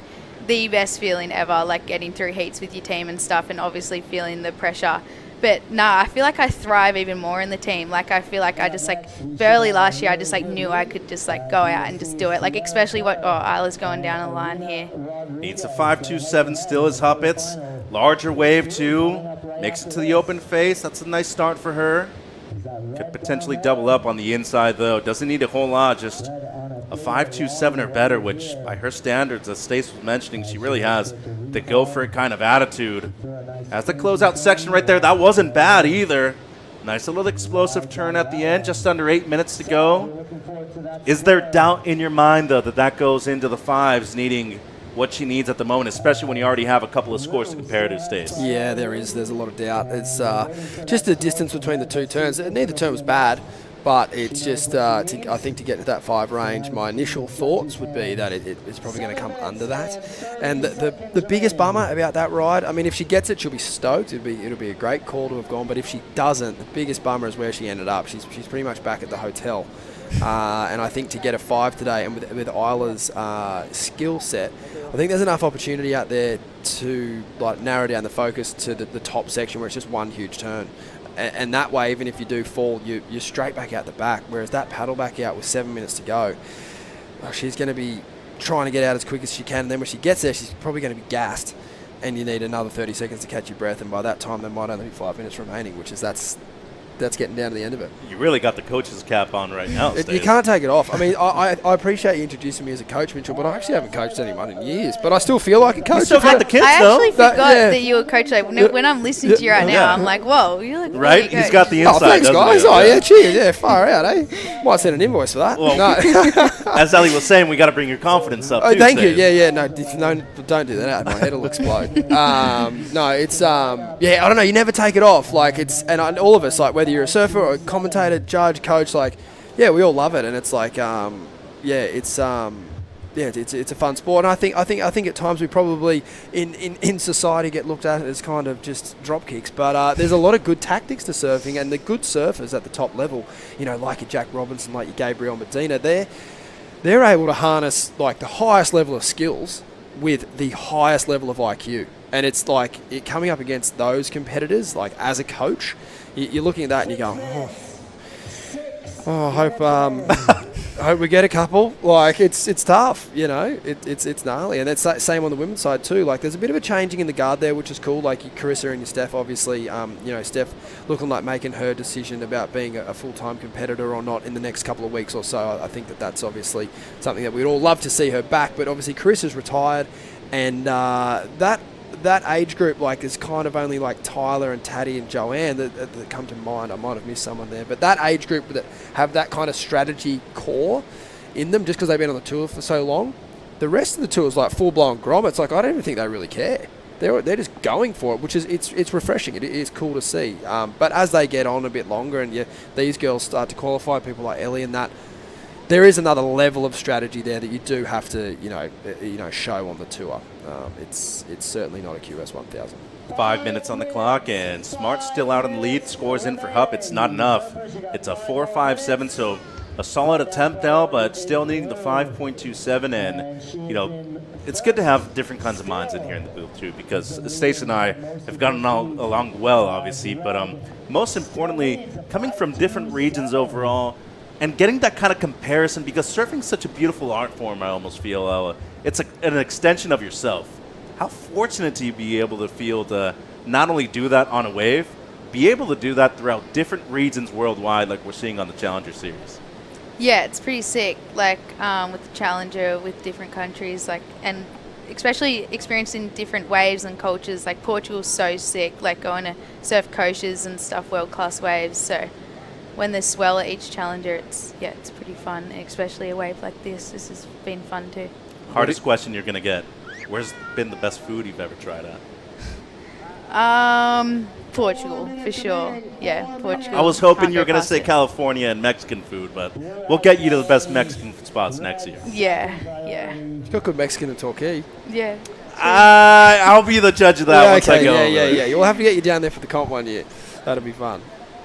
the best feeling ever, like getting through heats with your team and stuff, and obviously feeling the pressure. But I feel like I thrive even more in the team. Like, I feel like I just like, early last year, I just like knew I could just like go out and just do it. Like, especially Isla's going down the line here. Needs a 5.27 still as Huppets. Larger wave too. Makes it to the open face. That's a nice start for her. Could potentially double up on the inside though. Doesn't need a whole lot, just a 5.27 or better, which by her standards, as Stace was mentioning, she really has the go for it kind of attitude. As the closeout section right there, that wasn't bad either. Nice little explosive turn at the end, just under 8 minutes to go. Is there doubt in your mind though that goes into the fives, needing what she needs at the moment, especially when you already have a couple of scores to compare to, Stace? Yeah, there is. There's a lot of doubt. It's just the distance between the two turns. Neither turn was bad, but it's just, I think to get to that 5 range, my initial thoughts would be that it's probably going to come under that. And the biggest bummer about that ride, I mean, if she gets it, she'll be stoked. It'll be a great call to have gone. But if she doesn't, the biggest bummer is where she ended up. She's pretty much back at the hotel. And I think to get a 5 today, and with Isla's skill set, I think there's enough opportunity out there to like narrow down the focus to the top section where it's just one huge turn. and that way, even if you do fall, you're straight back out the back. Whereas that paddle back out with 7 minutes to go, she's going to be trying to get out as quick as she can. And then when she gets there, she's probably going to be gassed. And you need another 30 seconds to catch your breath. And by that time, there might only be 5 minutes remaining, which is that's getting down to the end of it. You really got the coach's cap on right now, You can't take it off. I mean, I appreciate you introducing me as a coach, Mitchell, but I actually haven't coached anyone in years. But I still feel like a coach. You still got the kids, I though. actually forgot that you were a coach. Like, when I'm listening to you right now, I'm like, whoa, you look right. Really He's got the inside. Thanks, guys. He? Oh, yeah, cheers. Yeah, far out, eh? Might send an invoice for that. Well, no. As Ali was saying, we got to bring your confidence up. Oh, too, thank you. Stan. Yeah. No, don't do that out of my head. It'll explode. No, it's I don't know. You never take it off. Like all of us, like whether you're a surfer or a commentator, judge, coach, like, yeah, we all love it, and it's like, it's a fun sport. And I think at times we probably in society get looked at as kind of just drop kicks, but there's a lot of good tactics to surfing, and the good surfers at the top level, like your Jack Robinson, like your Gabriel Medina, they're able to harness like the highest level of skills with the highest level of IQ. And it's like coming up against those competitors, like as a coach, you're looking at that and you go, I hope we get a couple. Like it's tough, it's gnarly. And that's same on the women's side too. Like there's a bit of a changing in the guard there, which is cool. Like your Carissa and your Steph, obviously, Steph looking like making her decision about being a full-time competitor or not in the next couple of weeks or so. I think that's obviously something that we'd all love to see her back. But obviously Carissa's retired, and that age group is kind of only like Tyler and Taddy and Joanne that come to mind. I might have missed someone there, but that age group that have that kind of strategy core in them, just because they've been on the tour for so long, the rest of the tour is like full-blown grom. It's like I don't even think they really care. They're just going for it, which is it's refreshing. It is cool to see. But as they get on a bit longer, and these girls start to qualify, people like Ellie and that, there is another level of strategy there that you do have to, show on the tour. It's certainly not a QS 1000. 5 minutes on the clock, and Smart still out in the lead. Scores in for Hupp. It's not enough. It's a 4.57, so a solid attempt now, but still needing the 5.27. And it's good to have different kinds of minds in here in the booth too, because Stacey and I have gotten along well, obviously, but most importantly, coming from different regions overall. And getting that kind of comparison, because surfing is such a beautiful art form, I almost feel. It's an extension of yourself. How fortunate to you be able to feel to not only do that on a wave, be able to do that throughout different regions worldwide like we're seeing on the Challenger Series. Yeah, it's pretty sick, with the Challenger, with different countries, and especially experiencing different waves and cultures. Like Portugal's so sick, going to surf Koshas and stuff, world-class waves, so when there's swell at each Challenger, it's pretty fun, especially a wave like this. This has been fun too. Hardest question you're going to get. Where's been the best food you've ever tried at? Portugal, for sure. Yeah, Portugal. I was hoping you were going to say California and Mexican food, but we'll get you to the best Mexican spots next year. Yeah. You've got good Mexican in Torquay. Yeah. I'll be the judge of that once I go. Yeah. You'll have to get you down there for the comp one year. That'll be fun.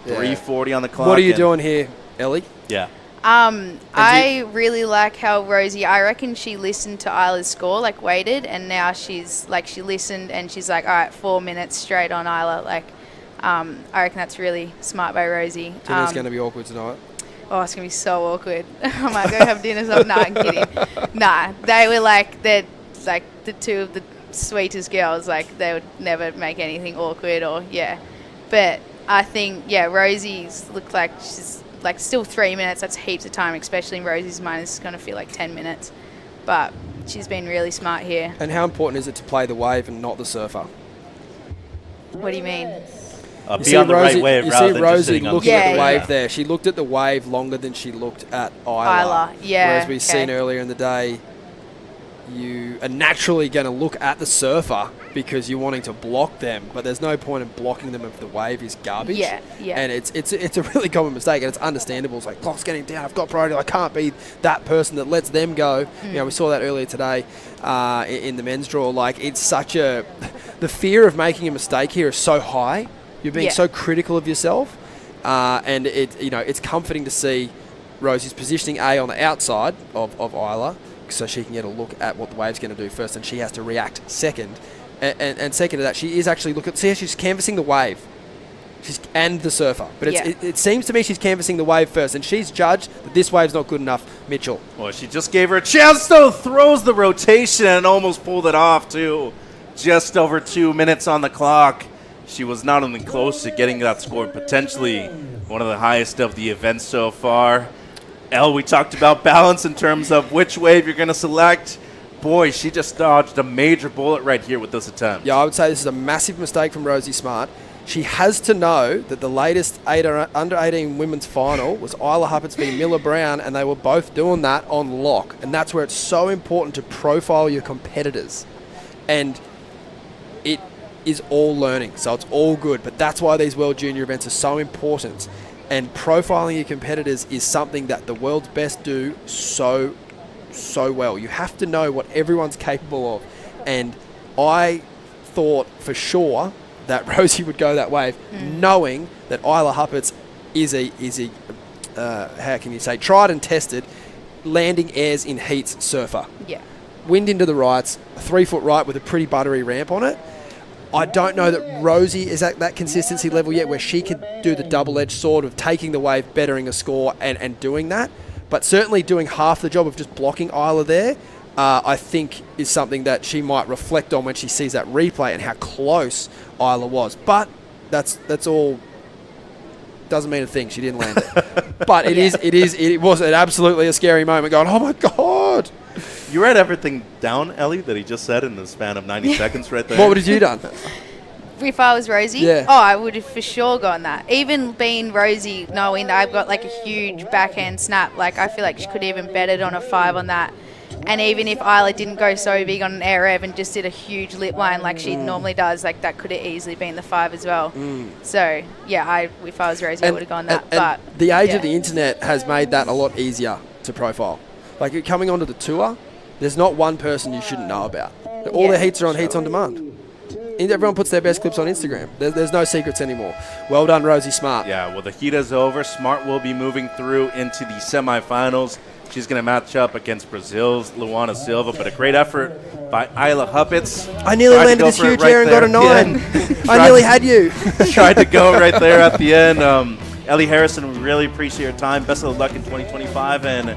3:40 on the clock. What are you doing here, Ellie? Yeah. I really like how Rosie, I reckon she listened to Isla's score, waited, and now she's, she listened and she's like, all right, 4 minutes straight on Isla. I reckon that's really smart by Rosie. Dinner's going to be awkward tonight. Oh, it's going to be so awkward. I might go have dinner something. Nah, I'm kidding. Nah, they were they're the two of the sweetest girls. They would never make anything awkward But I think, Rosie's looked like she's still 3 minutes. That's heaps of time, especially in Rosie's mind. It's going to feel like 10 minutes. But she's been really smart here. And how important is it to play the wave and not the surfer? What do you mean? Be on the right wave rather than just sitting on the looking at the wave there. She looked at the wave longer than she looked at Isla. Yeah. Whereas we've seen earlier in the day, you are naturally going to look at the surfer because you're wanting to block them, but there's no point in blocking them if the wave is garbage. Yeah. And it's a really common mistake, and it's understandable. It's like, clock's getting down, I've got priority, I can't be that person that lets them go. We saw that earlier today in the men's draw. It's such the fear of making a mistake here is so high. You're being so critical of yourself, and it's comforting to see Rosie's positioning on the outside of Isla, so she can get a look at what the wave's going to do first, and she has to react second. And second to that, she is actually see how she's canvassing the wave. and the surfer. But Yeah. it seems to me she's canvassing the wave first, and she's judged that this wave's not good enough. Mitchell. Well, she just gave her a chance, though. Throws the rotation and almost pulled it off, too. Just over 2 minutes on the clock. She was not only close to getting that score, potentially one of the highest of the events so far. Elle, we talked about balance in terms of which wave you're going to select. Boy, she just dodged a major bullet right here with this attempt. Yeah, I would say this is a massive mistake from Rosie Smart. She has to know that the latest under-18 women's final was Isla Huppatz v Miller Brown, and they were both doing that on lock. And that's where it's so important to profile your competitors. And it is all learning, so it's all good. But that's why these World Junior events are so important. And profiling your competitors is something that the world's best do so well. You have to know what everyone's capable of. And I thought for sure that Rosie would go that wave, knowing that Isla Huppatz is a how can you say, tried and tested landing airs in heats surfer. Yeah. Wind into the rights, a 3-foot right with a pretty buttery ramp on it. I don't know that Rosie is at that consistency level yet where she could do the double-edged sword of taking the wave, bettering a score and doing that. But certainly doing half the job of just blocking Isla there, I think is something that she might reflect on when she sees that replay and how close Isla was. But that's all. Doesn't mean a thing. She didn't land it. But it was absolutely a scary moment going, oh my God. You read everything down, Ellie, that he just said in the span of 90 seconds right there? What would have you done? If I was Rosie, Yeah. oh, I would have for sure gone that. Even being Rosie, knowing that I've got like a huge backhand snap, like I feel like she could even bet it on a 5 on that. And even if Isla didn't go so big on an air rev and just did a huge lip line like she normally does, like that could have easily been the 5 as well. So yeah, if I was Rosie, I would have gone that. And But the age yeah. of the internet has made that a lot easier to profile. Like coming onto the tour, there's not one person you shouldn't know about. All their heats are on Heats on Demand. And everyone puts their best clips on Instagram. There's no secrets anymore. Well done, Rosie Smart. Yeah, well, the heat is over. Smart will be moving through into the semifinals. She's going to match up against Brazil's Luana Silva, but a great effort by Isla Huppatz. I nearly Tried to landed go this for it huge right air and there got a at the 9. end. I nearly had you. Tried to go right there at the end. Ellie Harrison, we really appreciate your time. Best of luck in 2025, and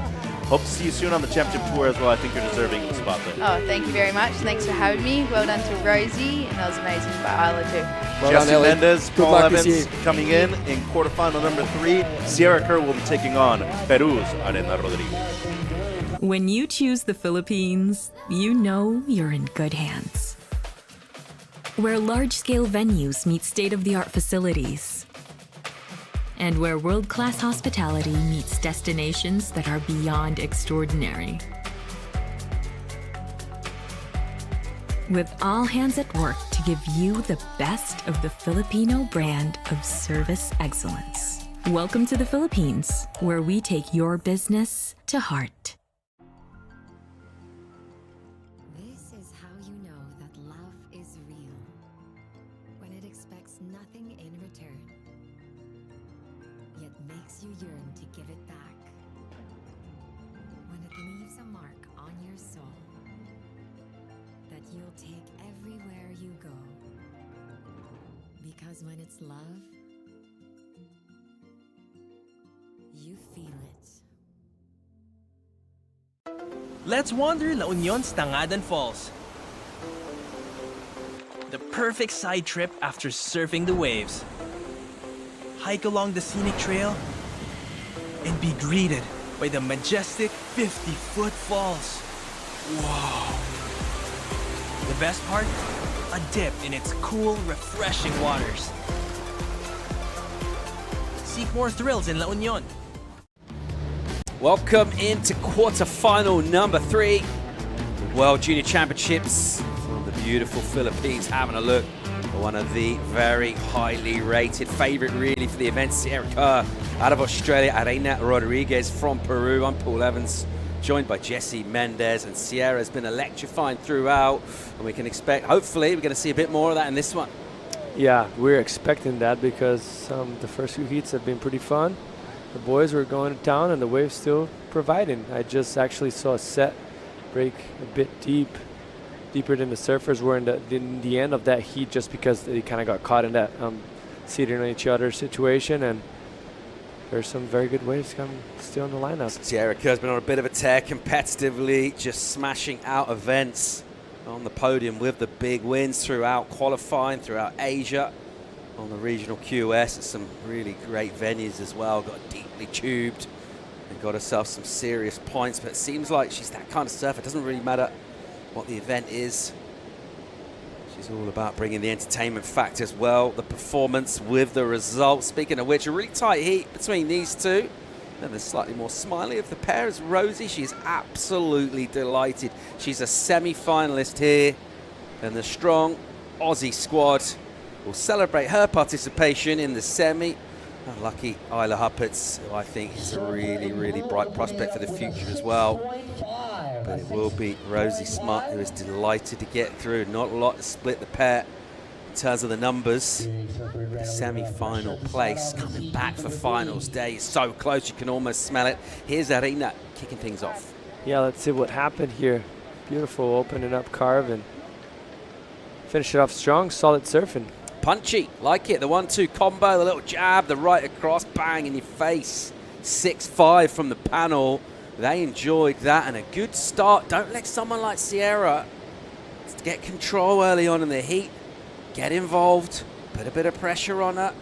hope to see you soon on the championship tour as well. I think you're deserving of the spot there. Oh, thank you very much. Thanks for having me. Well done to Rosie, and that was amazing by Isla too. Well Jesse done, Ellie. Mendez, Good Paul luck this Evans year. coming in quarterfinal number 3. Sierra Kerr will be taking on Peru's Arena Rodriguez. When you choose the Philippines, you know you're in good hands. Where large-scale venues meet state-of-the-art facilities. And where world-class hospitality meets destinations that are beyond extraordinary. With all hands at work to give you the best of the Filipino brand of service excellence. Welcome to the Philippines, where we take your business to heart. This is how you know that love is real. When it expects nothing in return, yet makes you yearn to give it back. When it leaves a mark on your soul that you'll take everywhere you go. Because when it's love, you feel it. Let's wander La Union's Tangadan Falls. The perfect side trip after surfing the waves. Hike along the scenic trail and be greeted by the majestic 50-foot falls. Whoa! The best part? A dip in its cool, refreshing waters. Seek more thrills in La Union. Welcome into quarterfinal number 3. World Junior Championships from the beautiful Philippines. Having a look at one of the very highly rated favorite really for the event, Sierra Kerr out of Australia, Arena Rodriguez from Peru. I'm Paul Evans, joined by Jesse Mendez, and Sierra has been electrifying throughout, and we can expect, hopefully, we're going to see a bit more of that in this one. Yeah, we're expecting that because the first few heats have been pretty fun. The boys were going to town and the waves still providing. I just actually saw a set break a bit deeper than the surfers were in the end of that heat, just because they kind of got caught in that seating on each other situation, and there's some very good waves coming still in the lineup. Sierra Kerr's been on a bit of a tear competitively, just smashing out events on the podium with the big wins throughout qualifying, throughout Asia, on the regional QS at some really great venues as well. Got deeply tubed and got herself some serious points, but it seems like she's that kind of surfer. It doesn't really matter what the event is. She's all about bringing the entertainment factor as well, the performance with the results. Speaking of which, a really tight heat between these two. And the slightly more smiley of the pair is Rosie. She's absolutely delighted. She's a semi-finalist here, and the strong Aussie squad will celebrate her participation in the semi. And lucky Isla Huppets, who I think is a really, really bright prospect for the future as well. But it will be Rosie Smart, who is delighted to get through. Not a lot to split the pair in terms of the numbers. The semi-final place coming back for finals day. So close, you can almost smell it. Here's Arena kicking things off. Yeah, let's see what happened here. Beautiful opening up carve and finish it off strong, solid surfing. Punchy, like it. The 1-2 combo, the little jab, the right across, bang in your face. 6-5 from the panel. They enjoyed that, and a good start. Don't let someone like Sierra get control early on in the heat. Get involved, put a bit of pressure on her.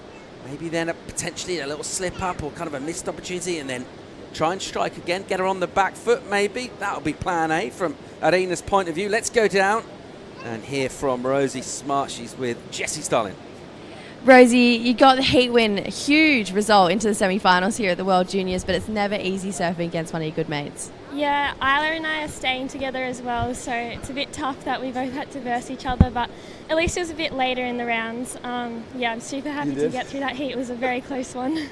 Maybe then potentially a little slip up or kind of a missed opportunity, and then try and strike again. Get her on the back foot, maybe. That'll be plan A from Arena's point of view. Let's go down and hear from Rosie Smart. She's with Jessie Starling. Rosie, you got the heat win, a huge result into the semi-finals here at the World Juniors, but it's never easy surfing against one of your good mates. Yeah, Isla and I are staying together as well, so it's a bit tough that we both had to verse each other, but at least it was a bit later in the rounds. Yeah, I'm super happy to get through that heat. It was a very close one.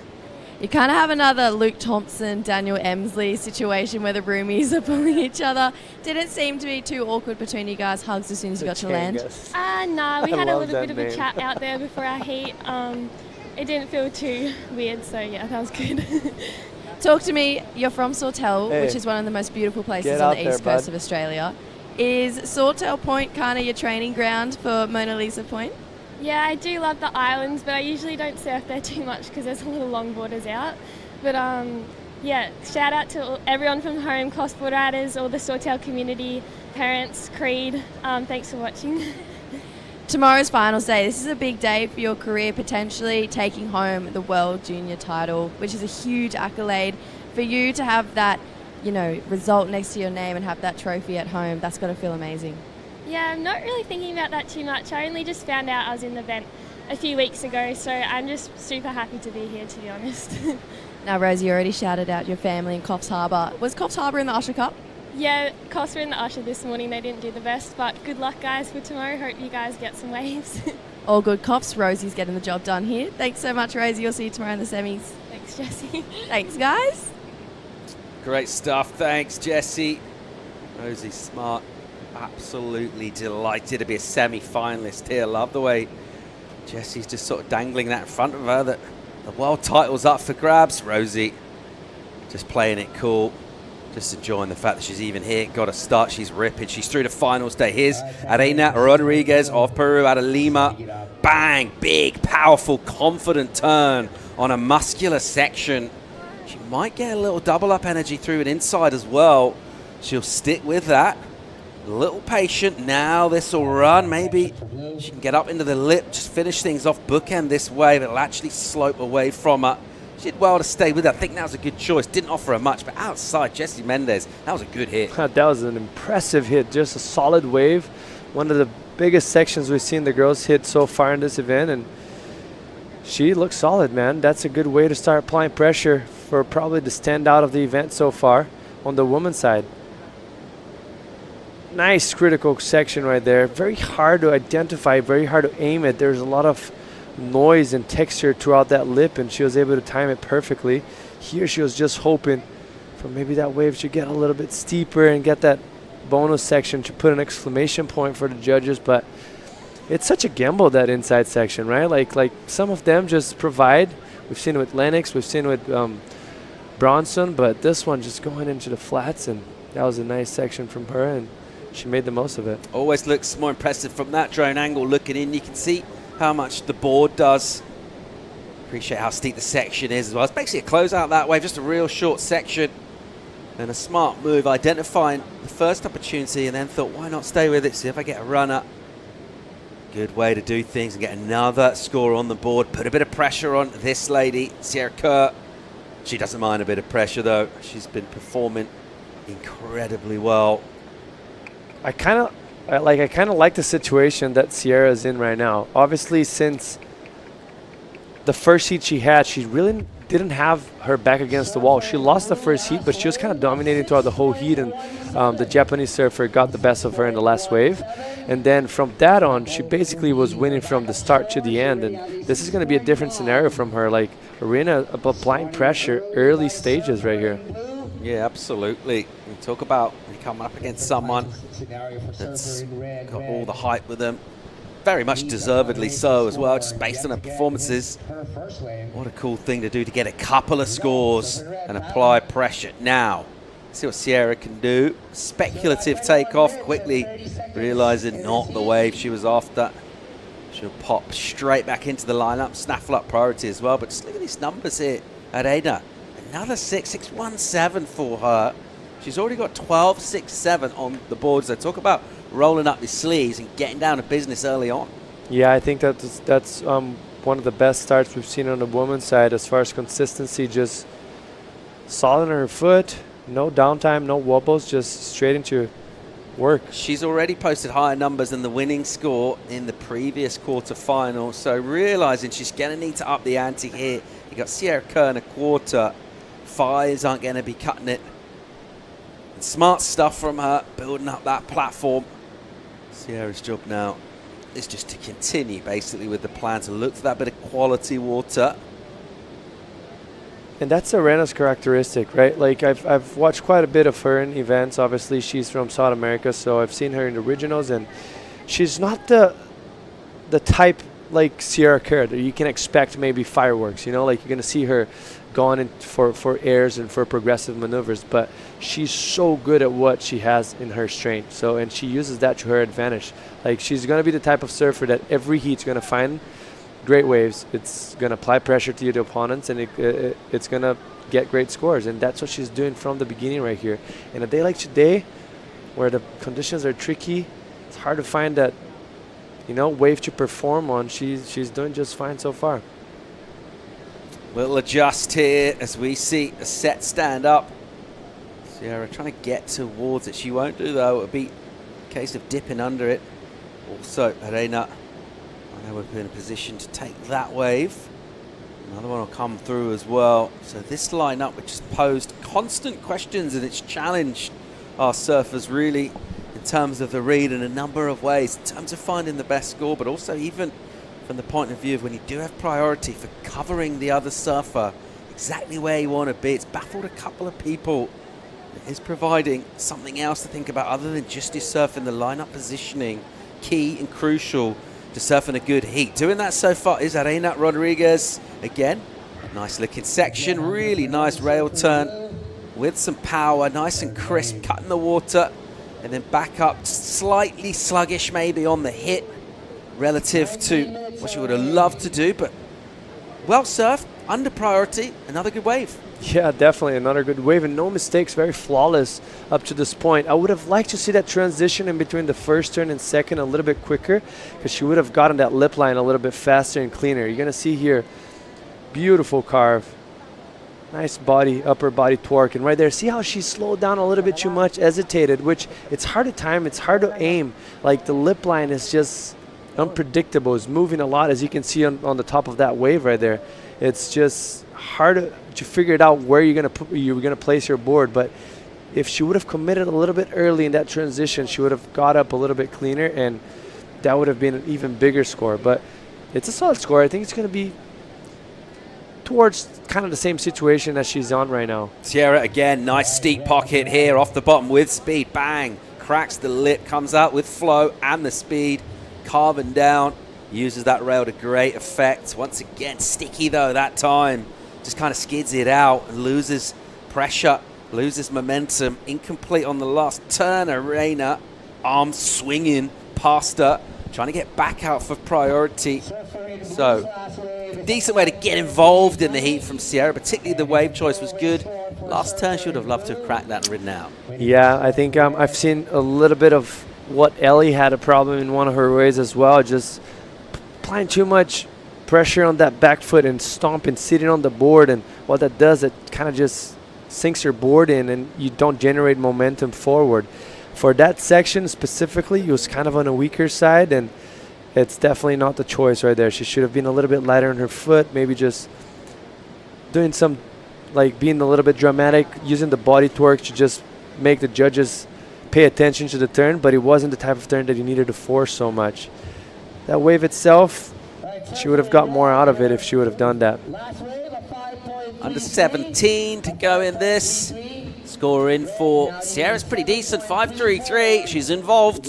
You kind of have another Luke Thompson, Daniel Emsley situation where the roomies are pulling each other. Did it seem to be too awkward between you guys, hugs as soon as you got to land? No, we had a little bit of a chat out there before our heat. It didn't feel too weird, so yeah, that was good. Talk to me, you're from Sawtell, which is one of the most beautiful places on the east coast of Australia. Is Sawtell Point kind of your training ground for Mona Lisa Point? Yeah, I do love the islands, but I usually don't surf there too much because there's a little longboarders out. But yeah, shout out to everyone from home, cross-border riders, all the Sawtell community, parents, Creed. Thanks for watching. Tomorrow's finals day. This is a big day for your career, potentially taking home the World Junior title, which is a huge accolade. For you to have that, you know, result next to your name and have that trophy at home, that's got to feel amazing. Yeah, I'm not really thinking about that too much. I only just found out I was in the event a few weeks ago, so I'm just super happy to be here, to be honest. Now, Rosie, you already shouted out your family in Coffs Harbour. Was Coffs Harbour in the Usher Cup? Yeah, Coffs were in the Usher this morning. They didn't do the best, but good luck, guys, for tomorrow. Hope you guys get some waves. All good, Coffs. Rosie's getting the job done here. Thanks so much, Rosie. We'll see you tomorrow in the semis. Thanks, Jessie. Thanks, guys. Great stuff. Thanks, Jessie. Rosie Smart. Absolutely delighted to be a semi-finalist here. Love the way Jessie's just sort of dangling that in front of her, that the world title's up for grabs. Rosie just playing it cool, just enjoying the fact that she's even here. Got a start, she's ripping. She's through to finals day. Here's Arena Rodriguez of Peru out of Lima. Bang, big, powerful, confident turn on a muscular section. She might get a little double up energy through and inside as well. She'll stick with that. A little patient. Now this will run. Maybe she can get up into the lip, just finish things off, bookend this wave. It'll actually slope away from her. She did well to stay with her. I think that was a good choice. Didn't offer her much, but outside, Jessie Mendez, that was a good hit. That was an impressive hit. Just a solid wave. One of the biggest sections we've seen the girls hit so far in this event, and she looks solid, man. That's a good way to start applying pressure for probably the standout of the event so far on the women's side. Nice critical section right there. Very hard to identify, very hard to aim it. There's a lot of noise and texture throughout that lip, and she was able to time it perfectly. Here she was just hoping for maybe that wave should get a little bit steeper and get that bonus section to put an exclamation point for the judges, but it's such a gamble, that inside section, right? Like some of them just provide. We've seen it with Lennox, we've seen it with Bronson, but this one just going into the flats, and that was a nice section from her, and she made the most of it. Always looks more impressive from that drone angle looking in. You can see how much the board does Appreciate how steep the section is as well. It's basically a closeout that way, just a real short section. And a smart move, identifying the first opportunity and then thought, why not stay with it, see if I get a runner. Good way to do things and get another score on the board. Put a bit of pressure on this lady, Sierra Kerr. She doesn't mind a bit of pressure though. She's been performing incredibly well. I kind of like the situation that Sierra's in right now. Obviously, since the first heat she had, she really didn't have her back against the wall. She lost the first heat, but she was kind of dominating throughout the whole heat, and the Japanese surfer got the best of her in the last wave. And then from that on, she basically was winning from the start to the end. And this is going to be a different scenario from her. Like, Aryna applying pressure early stages right here. Yeah, absolutely. We talk about when you come up against someone that's got all the hype with them. Very much deservedly so as well, just based on her performances. What a cool thing to do, to get a couple of scores and apply pressure. Now, see what Sierra can do. Speculative takeoff, quickly realizing not the wave she was after. She'll pop straight back into the lineup. Snaffle up priority as well, but just look at these numbers here at Aryna. Another 6.617 for her. She's already got 12.67 on the boards. They talk about rolling up your sleeves and getting down to business early on. Yeah, I think that's one of the best starts we've seen on the women's side as far as consistency. Just solid on her foot, no downtime, no wobbles, just straight into work. She's already posted higher numbers than the winning score in the previous quarterfinal, so realizing she's going to need to up the ante here. You got Sierra Kerr in a quarter. Fives aren't going to be cutting it. And smart stuff from her, building up that platform. Sierra's job now is just to continue basically with the plan to look for that bit of quality water. And that's Aryna's characteristic, right? Like, I've watched quite a bit of her in events. Obviously, she's from South America, so I've seen her in the regionals, and she's not the type like Sierra Kerr that you can expect maybe fireworks, you know, like you're going to see her going in for airs and for progressive maneuvers, but she's so good at what she has in her strength. So, and she uses that to her advantage. Like, she's going to be the type of surfer that every heat's going to find great waves. It's going to apply pressure to the opponents, and it's going to get great scores. And that's what she's doing from the beginning right here. And a day like today, where the conditions are tricky, it's hard to find that, you know, wave to perform on. She's doing just fine so far. We'll adjust here as we see a set stand up. Sierra trying to get towards it. She won't do though. It'll be a case of dipping under it. Also, Aryna, I know we're in a position to take that wave. Another one will come through as well. So this lineup, which has posed constant questions, and it's challenged our surfers really in terms of the read in a number of ways, in terms of finding the best score, but also even from the point of view of when you do have priority for covering the other surfer exactly where you want to be. It's baffled a couple of people. It is providing something else to think about other than just your surf in the lineup positioning, key and crucial to surfing a good heat. Doing that so far is Aryna Rodriguez. Again, nice looking section, really nice rail turn with some power, nice and crisp, cutting the water, and then back up, slightly sluggish maybe on the hit relative to what you would have loved to do, but well surfed, under priority, another good wave. Yeah, definitely another good wave, and no mistakes, very flawless up to this point. I would have liked to see that transition in between the first turn and second a little bit quicker, because she would have gotten that lip line a little bit faster and cleaner. You're going to see here, beautiful carve. Nice body, upper body torque, and right there, see how she slowed down a little bit too much, hesitated, which it's hard to time, it's hard to aim. Like, the lip line is just unpredictable. It's moving a lot, as you can see on the top of that wave right there. It's just hard to figure it out where you're gonna place your board. But if she would have committed a little bit early in that transition, she would have got up a little bit cleaner, and that would have been an even bigger score. But it's a solid score. I think it's gonna be towards kind of the same situation as she's on right now. Sierra again, nice steep pocket here off the bottom with speed. Bang, cracks the lip, comes out with flow and the speed, carving down, uses that rail to great effect. Once again, sticky though that time, just kind of skids it out and loses pressure, loses momentum. Incomplete on the last turn. Aryna, arms swinging past her, trying to get back out for priority. So, decent way to get involved in the heat from Sierra, particularly the wave choice was good. Last turn, she would have loved to have cracked that and ridden out. Yeah, I think I've seen a little bit of what Ellie had a problem in one of her ways as well, just applying too much pressure on that back foot and stomping, sitting on the board, and what that does, it kind of just sinks your board in and you don't generate momentum forward. For that section specifically, it was kind of on a weaker side, and it's definitely not the choice right there. She should have been a little bit lighter on her foot, maybe just doing some, like being a little bit dramatic, using the body torque to just make the judges pay attention to the turn, but it wasn't the type of turn that you needed to force so much. That wave itself, she would have got more out of it if she would have done that. Under 17 to go in this. Score in for Sierra's pretty decent, 5-3-3. She's involved.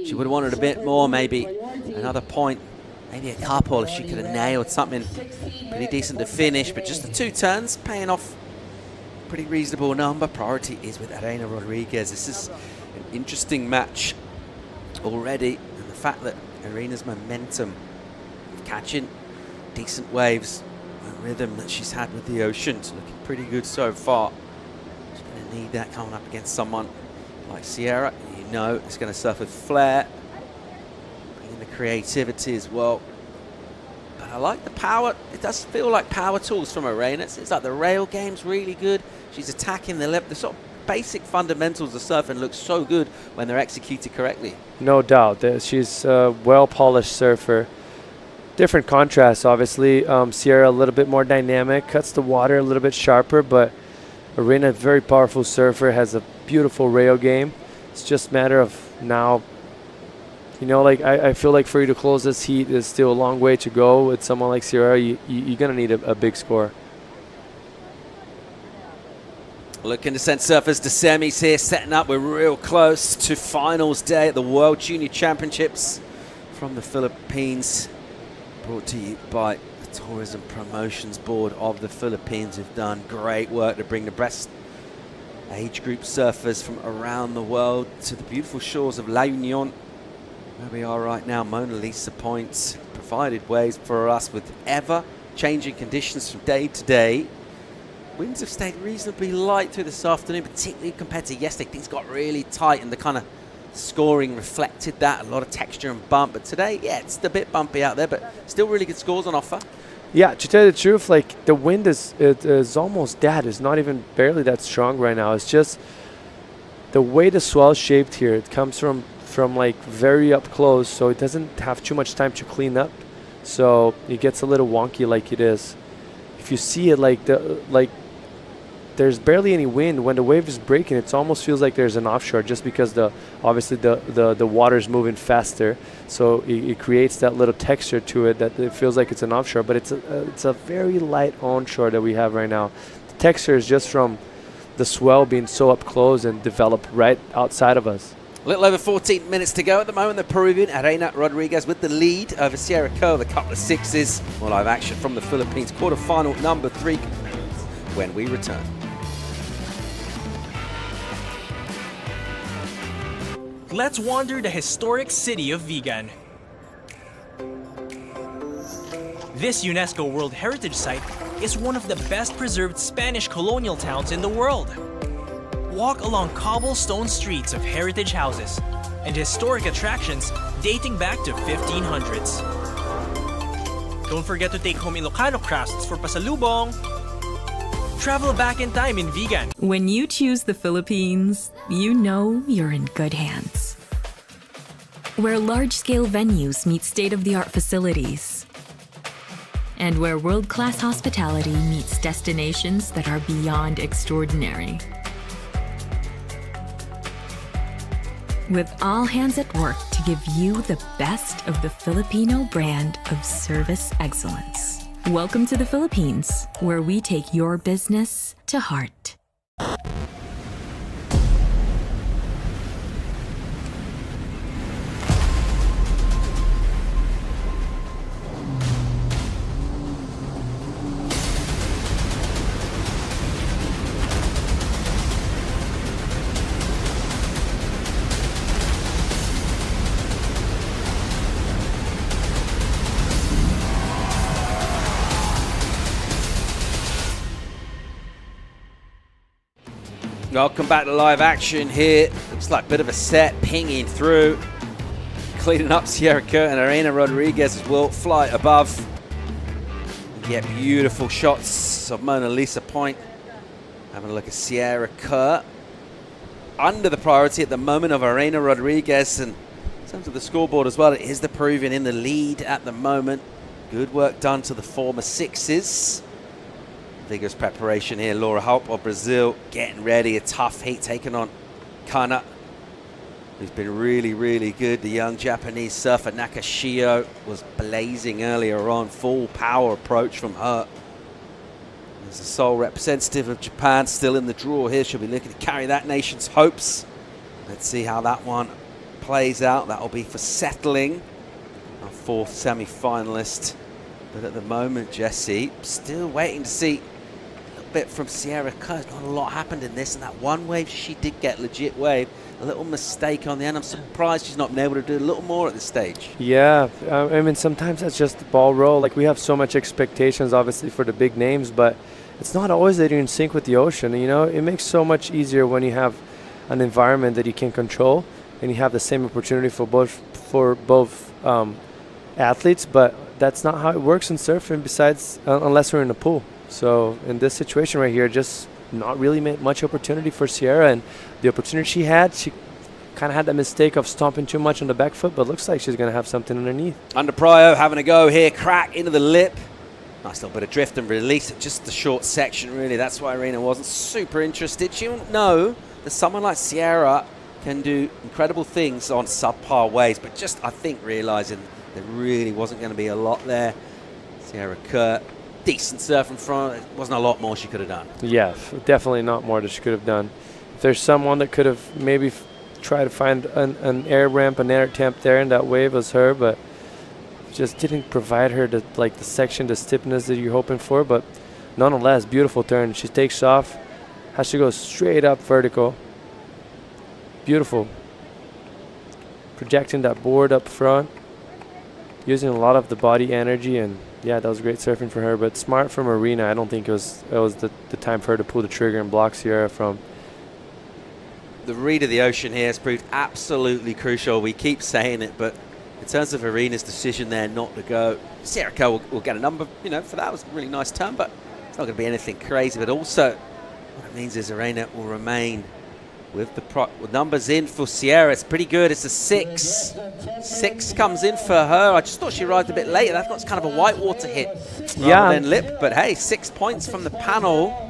She would have wanted a bit more, maybe another point, maybe a couple if she could have nailed something pretty decent to finish. But just the 2 turns, paying off pretty reasonable number. Priority is with Arena Rodriguez. This is an interesting match already. And the fact that Arena's momentum of catching decent waves and rhythm that she's had with the Oceans looking pretty good so far. She's going to need that coming up against someone like Sierra. You know it's going to surf with flair, bringing the creativity as well. But I like the power. It does feel like power tools from Arena. It's like the rail game's really good. She's attacking the left. The sort of basic fundamentals of surfing look so good when they're executed correctly. No doubt. She's a well-polished surfer. Different contrasts, obviously. Sierra a little bit more dynamic, cuts the water a little bit sharper, but Arena, a very powerful surfer, has a beautiful rail game. It's just a matter of now, you know, like I feel like for you to close this heat is still a long way to go. With someone like Sierra, you're going to need a big score. Looking to send surfers to semis here, setting up. We're real close to finals day at the World Junior Championships from the Philippines. Brought to you by the Tourism Promotions Board of the Philippines, who've done great work to bring the best age group surfers from around the world to the beautiful shores of La Union, where we are right now. Mona Lisa Point provided waves for us with ever-changing conditions from day to day. Winds have stayed reasonably light through this afternoon, particularly compared to yesterday. Things got really tight and the kind of scoring reflected that. A lot of texture and bump. But today, yeah, it's a bit bumpy out there, but still really good scores on offer. Yeah, to tell you the truth, like the wind is almost dead. It's not even barely that strong right now. It's just the way the swell's shaped here. It comes from like very up close, so it doesn't have too much time to clean up. So it gets a little wonky like it is. If you see it like there's barely any wind. When the wave is breaking, it almost feels like there's an offshore, just because obviously the water's moving faster, so it creates that little texture to it that it feels like it's an offshore, but it's a very light onshore that we have right now. The texture is just from the swell being so up close and developed right outside of us. A little over 14 minutes to go at the moment. The Peruvian Arena Rodriguez with the lead over Sierra Ko with a couple of sixes. More live action from the Philippines. Quarterfinal number 3 when we return. Let's wander the historic city of Vigan. This UNESCO World Heritage Site is one of the best preserved Spanish colonial towns in the world. Walk along cobblestone streets of heritage houses and historic attractions dating back to 1500s. Don't forget to take home Ilocano crafts for pasalubong. Travel back in time in Vigan. When you choose the Philippines, you know you're in good hands. Where large-scale venues meet state-of-the-art facilities. And where world-class hospitality meets destinations that are beyond extraordinary. With all hands at work to give you the best of the Filipino brand of service excellence. Welcome to the Philippines, where we take your business to heart. Welcome back to live action here. Looks like a bit of a set, pinging through. Cleaning up Sierra Kurt and Arena Rodriguez will fly above. You get beautiful shots of Mona Lisa Point. Having a look at Sierra Kurt. Under the priority at the moment of Arena Rodriguez, and in terms of the scoreboard as well, it is the Peruvian in the lead at the moment. Good work done to the former sixes. Vigorous preparation here. Laura Halp of Brazil getting ready. A tough heat taken on Kana, who's been really, really good. The young Japanese surfer Nakashio was blazing earlier on. Full power approach from her. As the sole representative of Japan still in the draw here, she'll be looking to carry that nation's hopes. Let's see how that one plays out. That'll be for settling our fourth semi-finalist. But at the moment, Jesse, still waiting to see a little bit from Sierra Kurt. Not a lot happened in this, and that one wave she did get, legit wave. A little mistake on the end. I'm surprised she's not been able to do a little more at this stage. Yeah, I mean, sometimes that's just the ball roll. Like, we have so much expectations, obviously, for the big names, but it's not always that you're in sync with the ocean. You know, it makes so much easier when you have an environment that you can control and you have the same opportunity for both athletes, but that's not how it works in surfing, besides unless we're in a pool. So in this situation right here, just not really much opportunity for Sierra, and the opportunity she had, she kind of had that mistake of stomping too much on the back foot, but looks like she's going to have something underneath. Under Pryor having a go here, crack into the lip. Nice little bit of drift and release at just the short section, really. That's why Arena wasn't super interested. She didn't know that someone like Sierra can do incredible things on subpar waves, but just, I think, realizing there really wasn't going to be a lot there. Sierra Kurt, decent surf in front. There wasn't a lot more she could have done. Yeah, definitely not more that she could have done. If there's someone that could have maybe tried to find an air ramp, an air attempt there in that wave, was her, but just didn't provide her the section, the stiffness that you're hoping for. But nonetheless, beautiful turn. She takes off, has to go straight up vertical. Beautiful. Projecting that board up front, using a lot of the body energy, and yeah, that was great surfing for her. But smart from Arena. I don't think it was the time for her to pull the trigger and block Sierra from. The read of the ocean here has proved absolutely crucial. We keep saying it, but in terms of Arena's decision there not to go, Sierra Kurt will get a number, for that. It was a really nice turn, but it's not going to be anything crazy. But also, what it means is Arena will remain with with numbers in for Sierra. It's pretty good. It's a 6. 6 comes in for her. I just thought she arrived a bit later. That was kind of a whitewater hit rather than lip. But hey, 6 points from the panel.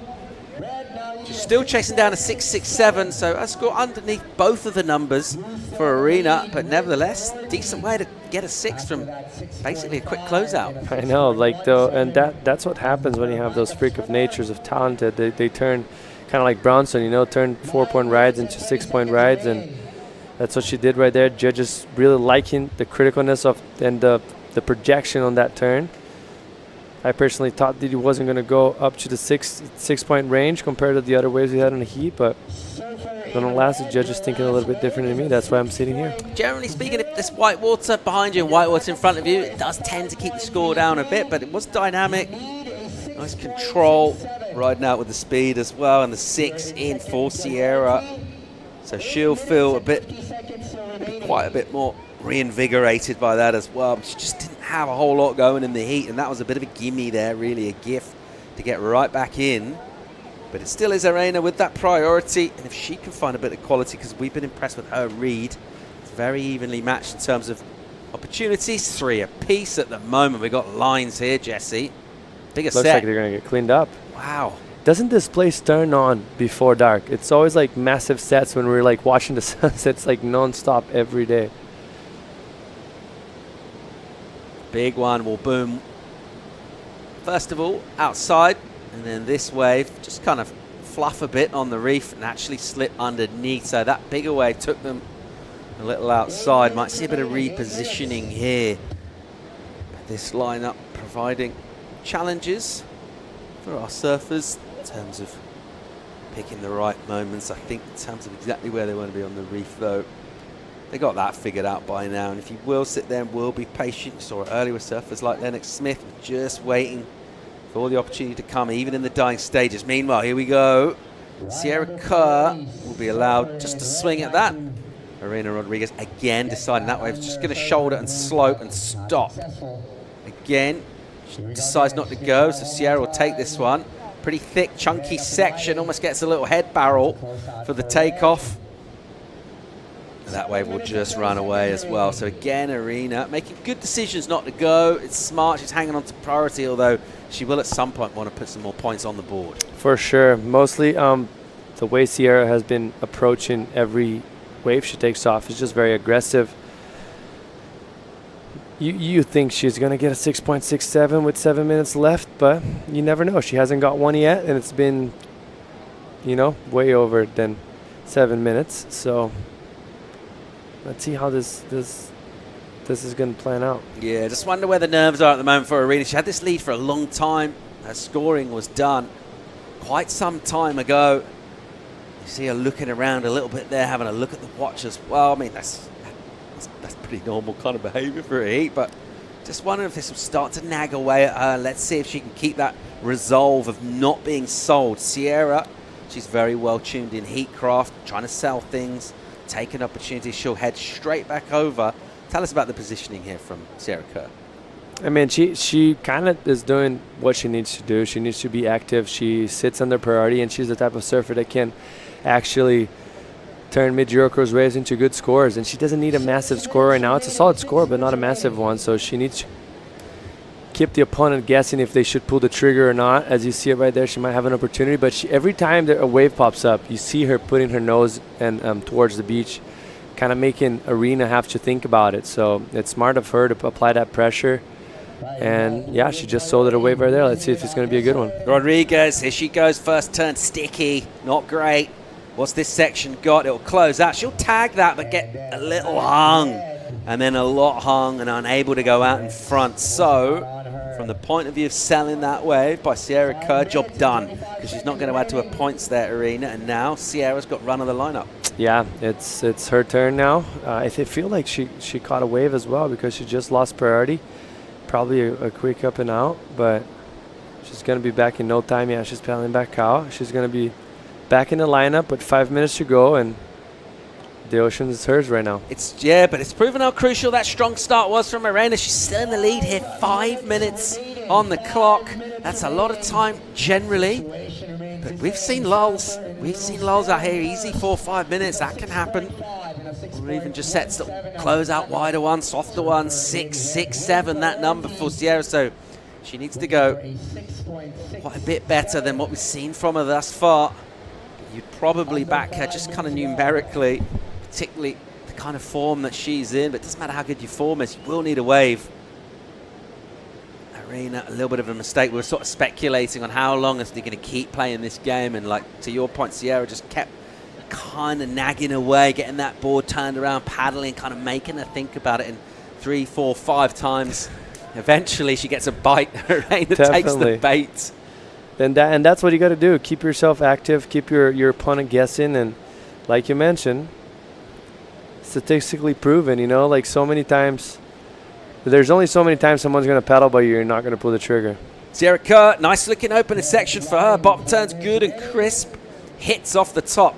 She's still chasing down a 6.67, so a score underneath both of the numbers for Arena, but nevertheless, decent way to get a 6 from basically a quick closeout. I know, and that's what happens when you have those freak of natures of talented. They turn kind of like Bronson, turn 4-point rides into 6-point rides, and that's what she did right there. Judges really liking the criticalness of and the projection on that turn. I personally thought that he wasn't going to go up to the 6-point range compared to the other waves we had in the heat, but nonetheless, the judge is thinking a little bit different than me. That's why I'm sitting here. Generally speaking, if there's white water behind you and white water in front of you, it does tend to keep the score down a bit, but it was dynamic. Nice control, riding out with the speed as well, and the 6 in for Sierra. So she'll feel quite a bit more reinvigorated by that as well. She just didn't have a whole lot going in the heat, and that was a bit of a gimme there, really a gift to get right back in. But it still is Arena with that priority, and if she can find a bit of quality, because we've been impressed with her read, it's very evenly matched in terms of opportunities. 3 apiece at the moment. We've got lines here, Jesse. Bigger set. Looks like they're going to get cleaned up. Wow. Doesn't this place turn on before dark? It's always like massive sets when we're like watching the sunsets like non-stop every day. Big one will boom. First of all, outside, and then this wave just kind of fluff a bit on the reef and actually slip underneath. So that bigger wave took them a little outside. Might see a bit of repositioning here. But this lineup providing challenges for our surfers in terms of picking the right moments. I think in terms of exactly where they want to be on the reef, though, they got that figured out by now. And if you will sit there and will be patient, you saw it earlier with surfers like Lennox Smith, just waiting for the opportunity to come, even in the dying stages. Meanwhile, here we go. Sierra Kerr will be allowed just to swing at that. Arena Rodriguez again deciding that way. It's just going to shoulder and slope and stop. Again, she decides not to go, so Sierra will take this one. Pretty thick, chunky section, almost gets a little head barrel for the takeoff. And that wave will just run away as well. So again, Arena making good decisions not to go. It's smart, she's hanging on to priority, although she will at some point want to put some more points on the board. For sure. Mostly the way Sierra has been approaching every wave she takes off is just very aggressive. You think she's going to get a 6.67 with 7 minutes left, but you never know. She hasn't got one yet, and it's been, you know, way over than 7 minutes. So let's see how this is going to plan out. Yeah, just wonder where the nerves are at the moment for Arena. She had this lead for a long time. Her scoring was done quite some time ago. You see her looking around a little bit there, having a look at the watch as well. I mean, that's pretty normal kind of behavior for a heat, but just wondering if this will start to nag away at her. Let's see if she can keep that resolve of not being sold. Sierra, she's very well tuned in Heatcraft, trying to sell things, take an opportunity. She'll head straight back over. Tell us about the positioning here from Sierra Kerr. I mean, she kind of is doing what she needs to do. She needs to be active. She sits under priority, and she's the type of surfer that can actually turn mediocre waves into good scores. And she doesn't need a massive score right now. It's a solid score, but not a massive one. So she needs to keep the opponent guessing if they should pull the trigger or not. As you see it right there, she might have an opportunity. But every time that a wave pops up, you see her putting her nose and towards the beach, kind of making Arena have to think about it. So it's smart of her to apply that pressure. And yeah, she just sold it a wave right there. Let's see if it's going to be a good one. Rodriguez, here she goes. First turn, sticky, not great. What's this section got? It'll close out. She'll tag that, but get a little hung. And then a lot hung and unable to go out in front. So, from the point of view of selling that wave by Sierra Kerr, job done. Because she's not going to add to her points there, Arena. And now Sierra's got run of the lineup. Yeah, it's her turn now. I feel like she caught a wave as well because she just lost priority. Probably a quick up and out, but she's going to be back in no time. Yeah, she's paddling back out. She's going to be back in the lineup with 5 minutes to go, and the ocean is hers right now. But it's proven how crucial that strong start was from Arena. She's still in the lead here, 5 minutes on the clock. That's a lot of time generally, but we've seen lulls. We've seen lulls out here, easy 4 or 5 minutes. That can happen. Or even just sets that close out wider ones, softer ones, 6, 6, 7, that number for Sierra. So she needs to go quite a bit better than what we've seen from her thus far. You'd probably back her just kind of numerically, particularly the kind of form that she's in, but it doesn't matter how good your form is, you will need a wave. Arena, a little bit of a mistake. We were sort of speculating on how long is they going to keep playing this game, and like to your point, Sierra just kept kind of nagging away, getting that board turned around, paddling, kind of making her think about it, and 3, 4, 5 times. Eventually she gets a bite. Arena takes the bait. And that's what you got to do. Keep yourself active, keep your opponent guessing, and like you mentioned, statistically proven, you know, like so many times, there's only so many times someone's going to paddle by you, you're not going to pull the trigger. Sierra Kerr, nice looking opening section for her. Bottom turn's good and crisp. Hits off the top.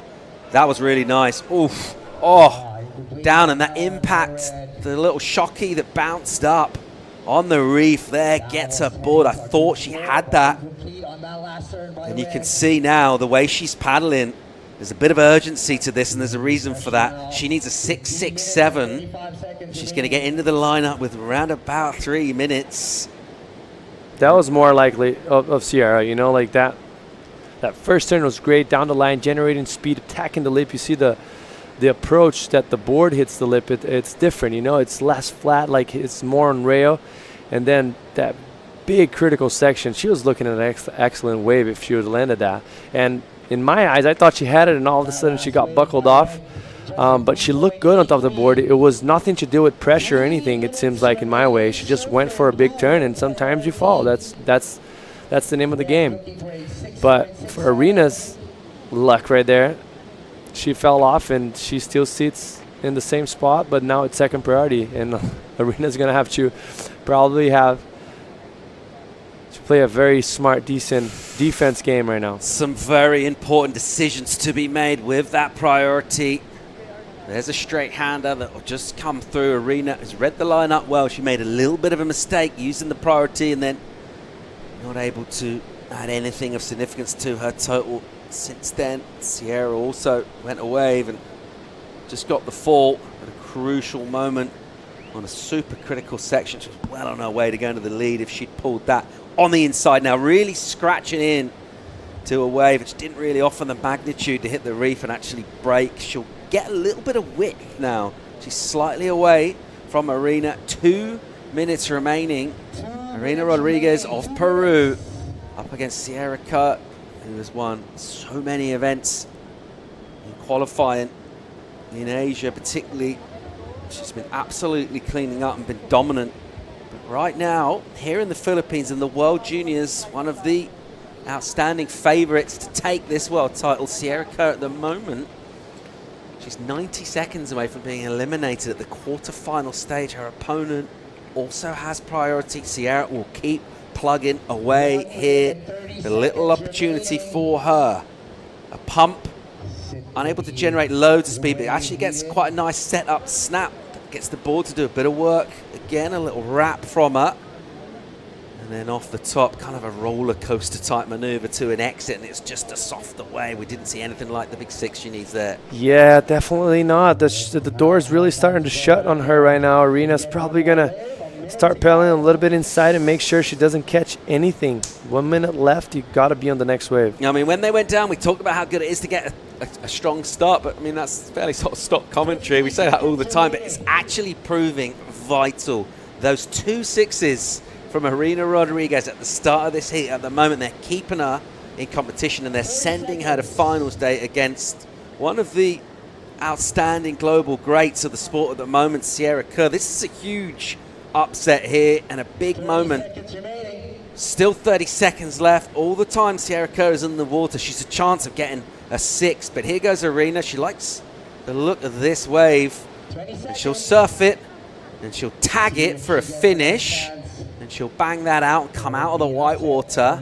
That was really nice. Oof. Oh, down, and that impact, the little shocky that bounced up on the reef there, gets her board. I thought she had that. And you can see now the way she's paddling, there's a bit of urgency to this, and there's a reason for that. She needs a 6, 6, 7. She's going to get into the lineup with around about 3 minutes. That was more likely of Sierra, you know, like that first turn was great, down the line, generating speed, attacking the lip. You see the approach that the board hits the lip, it's different, you know, it's less flat, like it's more on rail. And then that big critical section, she was looking at an excellent wave if she would have landed that. And in my eyes, I thought she had it, and all of a sudden she got buckled off. But she looked good on top of the board. It was nothing to do with pressure or anything, it seems like, in my way. She just went for a big turn, and sometimes you fall. That's the name of the game. But for Arena's luck right there, she fell off, and she still sits in the same spot, but now it's second priority, and Arena's going to have to probably have play a very smart, decent defense game right now. Some very important decisions to be made with that priority. There's a straight-hander that will just come through. Arena has read the lineup well. She made a little bit of a mistake using the priority and then not able to add anything of significance to her total. Since then, Sierra also went a wave and just got the fall at a crucial moment on a super critical section. She was well on her way to going to the lead if she'd pulled that on the inside. Now really scratching in to a wave, which didn't really offer the magnitude to hit the reef and actually break. She'll get a little bit of wick now. She's slightly away from Arena. 2 minutes remaining. Irina Rodriguez of Peru up against Sierra Kerr, who has won so many events in qualifying in Asia, particularly. She's been absolutely cleaning up and been dominant. But right now, here in the Philippines in the World Juniors, one of the outstanding favorites to take this world title, Sierra Kerr at the moment, she's 90 seconds away from being eliminated at the quarterfinal stage. Her opponent also has priority. Sierra will keep plugging away here. A little opportunity for her. A pump, unable to generate loads of speed, but it actually gets quite a nice setup snap. Gets the board to do a bit of work. Again, a little wrap from her. And then off the top, kind of a roller coaster type maneuver to an exit, and it's just a softer way. We didn't see anything like the big 6 she needs there. Yeah, definitely not. The door is really starting to shut on her right now. Arena's probably going to start pedaling a little bit inside and make sure she doesn't catch anything. 1 minute left, you got to be on the next wave. I mean, when they went down, we talked about how good it is to get a strong start, but I mean, that's fairly sort of stock commentary. We say that all the time, but it's actually proving vital. Those 2 6s from Irina Rodriguez at the start of this heat, at the moment, they're keeping her in competition and they're sending her to finals day against one of the outstanding global greats of the sport at the moment, Sierra Kerr. This is a huge upset here and a big moment. Still 30 seconds left. All the time Sierra Kerr is in the water. She's a chance of getting a 6, but here goes Irina. She likes the look of this wave, and she'll surf it and she'll tag it for a finish, and she'll bang that out and come out of the white water.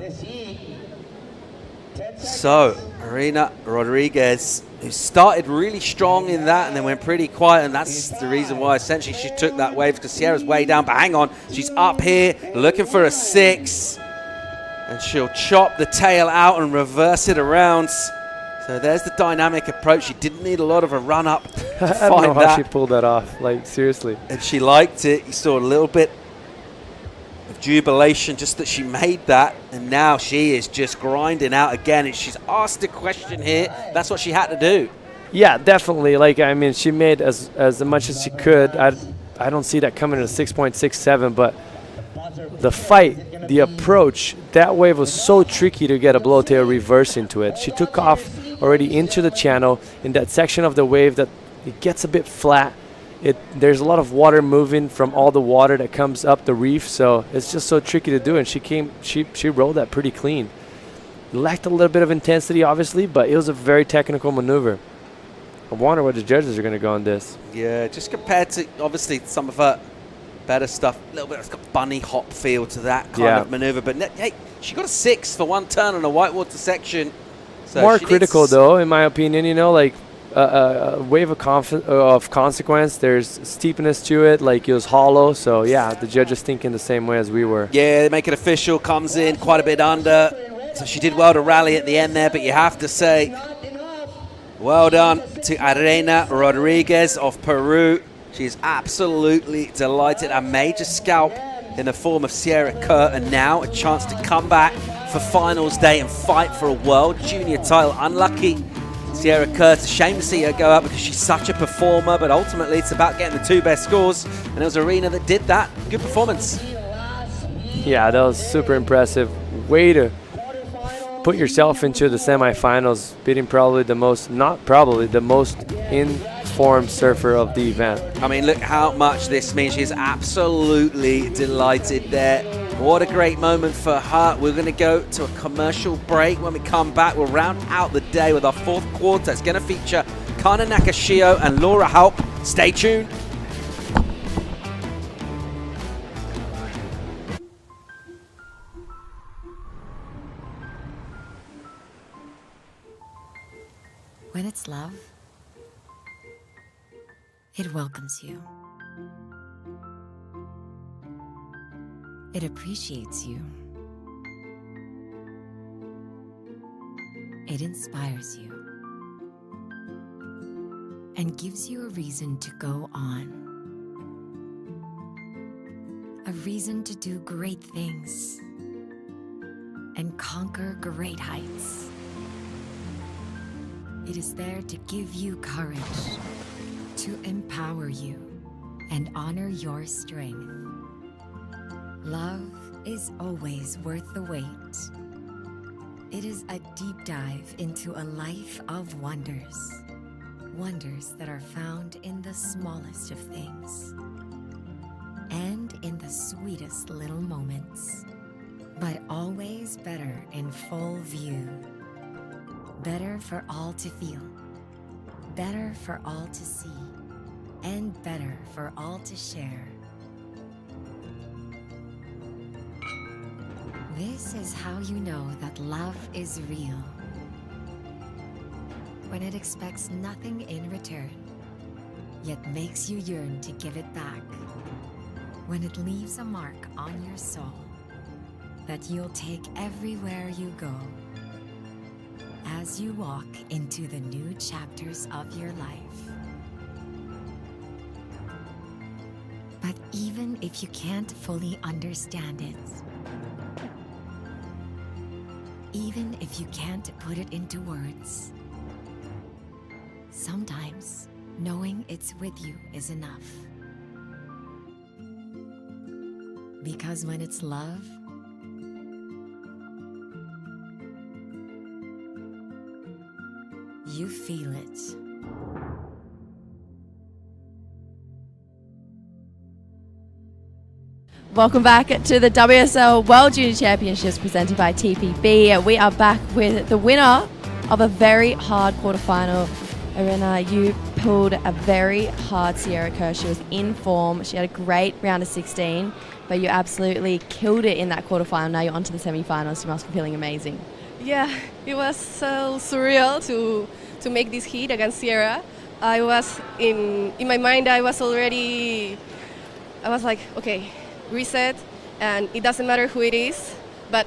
So Irina Rodriguez, who started really strong in that and then went pretty quiet, and that's the reason why essentially she took that wave, because Sierra's way down. But hang on, she's up here looking for a 6, and she'll chop the tail out and reverse it around. So there's the dynamic approach. She didn't need a lot of a run up to I don't know how she pulled that off, like seriously. And she liked it. You saw a little bit of jubilation just that she made that, and now she is just grinding out again. And she's asked a question here. That's what she had to do. Yeah, definitely. Like, I mean, she made as much as she could. I don't see that coming to 6.67, but the fight, the approach, that wave was so tricky to get a blowtail reverse into it. She took off already into the channel in that section of the wave that it gets a bit flat. There's a lot of water moving from all the water that comes up the reef, so it's just so tricky to do, and she rolled that pretty clean. It lacked a little bit of intensity, obviously, but it was a very technical maneuver. I wonder what the judges are going to go on this. Yeah, just compared to, obviously, some of her better stuff, a little bit, it's got bunny hop feel to that kind of maneuver, but hey, she got a 6 for one turn on a whitewater section. So more critical, though, in my opinion, you know, like, a wave of consequence. There's steepness to it, like it was hollow. So yeah, the judges thinking the same way as we were. Yeah, they make it official, comes in quite a bit under. So she did well to rally at the end there, but you have to say, well done to Irina Rodriguez of Peru. She's absolutely delighted. A major scalp in the form of Sierra Kerr, and now a chance to come back for finals day and fight for a world junior title. Unlucky Sierra Kerr, it's a shame to see her go up because she's such a performer, but ultimately it's about getting the 2 best scores, and it was Irina that did that. Good performance. Yeah, that was super impressive. Way to put yourself into the semifinals, beating probably the most, not probably, the most informed surfer of the event. I mean, look how much this means. She's absolutely delighted there. What a great moment for her. We're going to go to a commercial break. When we come back, we'll round out the day with our 4th quarter. It's going to feature Kana Nakashio and Laura Halp. Stay tuned. When it's love, it welcomes you. It appreciates you. It inspires you and gives you a reason to go on. A reason to do great things and conquer great heights. It is there to give you courage, to empower you, and honor your strength. Love is always worth the wait. It is a deep dive into a life of wonders. Wonders that are found in the smallest of things and in the sweetest little moments, but always better in full view. Better for all to feel, better for all to see, and better for all to share. This is how you know that love is real. When it expects nothing in return, yet makes you yearn to give it back. When it leaves a mark on your soul that you'll take everywhere you go. As you walk into the new chapters of your life. But even if you can't fully understand it, even if you can't put it into words, sometimes knowing it's with you is enough. Because when it's love, you feel it. Welcome back to the WSL World Junior Championships presented by TPB. We are back with the winner of a very hard quarterfinal. Irina, you pulled a very hard Sierra Kerr. She was in form. She had a great round of 16, but you absolutely killed it in that quarterfinal. Now you're on to the semifinals. You must be feeling amazing. Yeah, it was so surreal to make this heat against Sierra. I was in my mind. I was like, okay, reset, and it doesn't matter who it is, but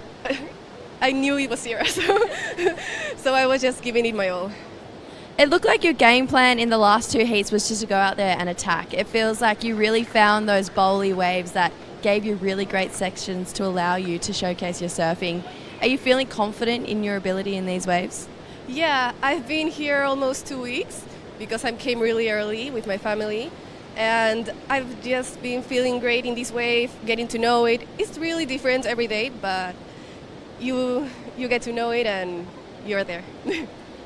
I knew it was Sierra, so I was just giving it my all. It looked like your game plan in the last two heats was just to go out there and attack. It feels like you really found those bowly waves that gave you really great sections to allow you to showcase your surfing. Are you feeling confident in your ability in these waves? Yeah, I've been here almost 2 weeks because I came really early with my family, and I've just been feeling great in this wave, getting to know it. It's really different every day, but you get to know it and you're there.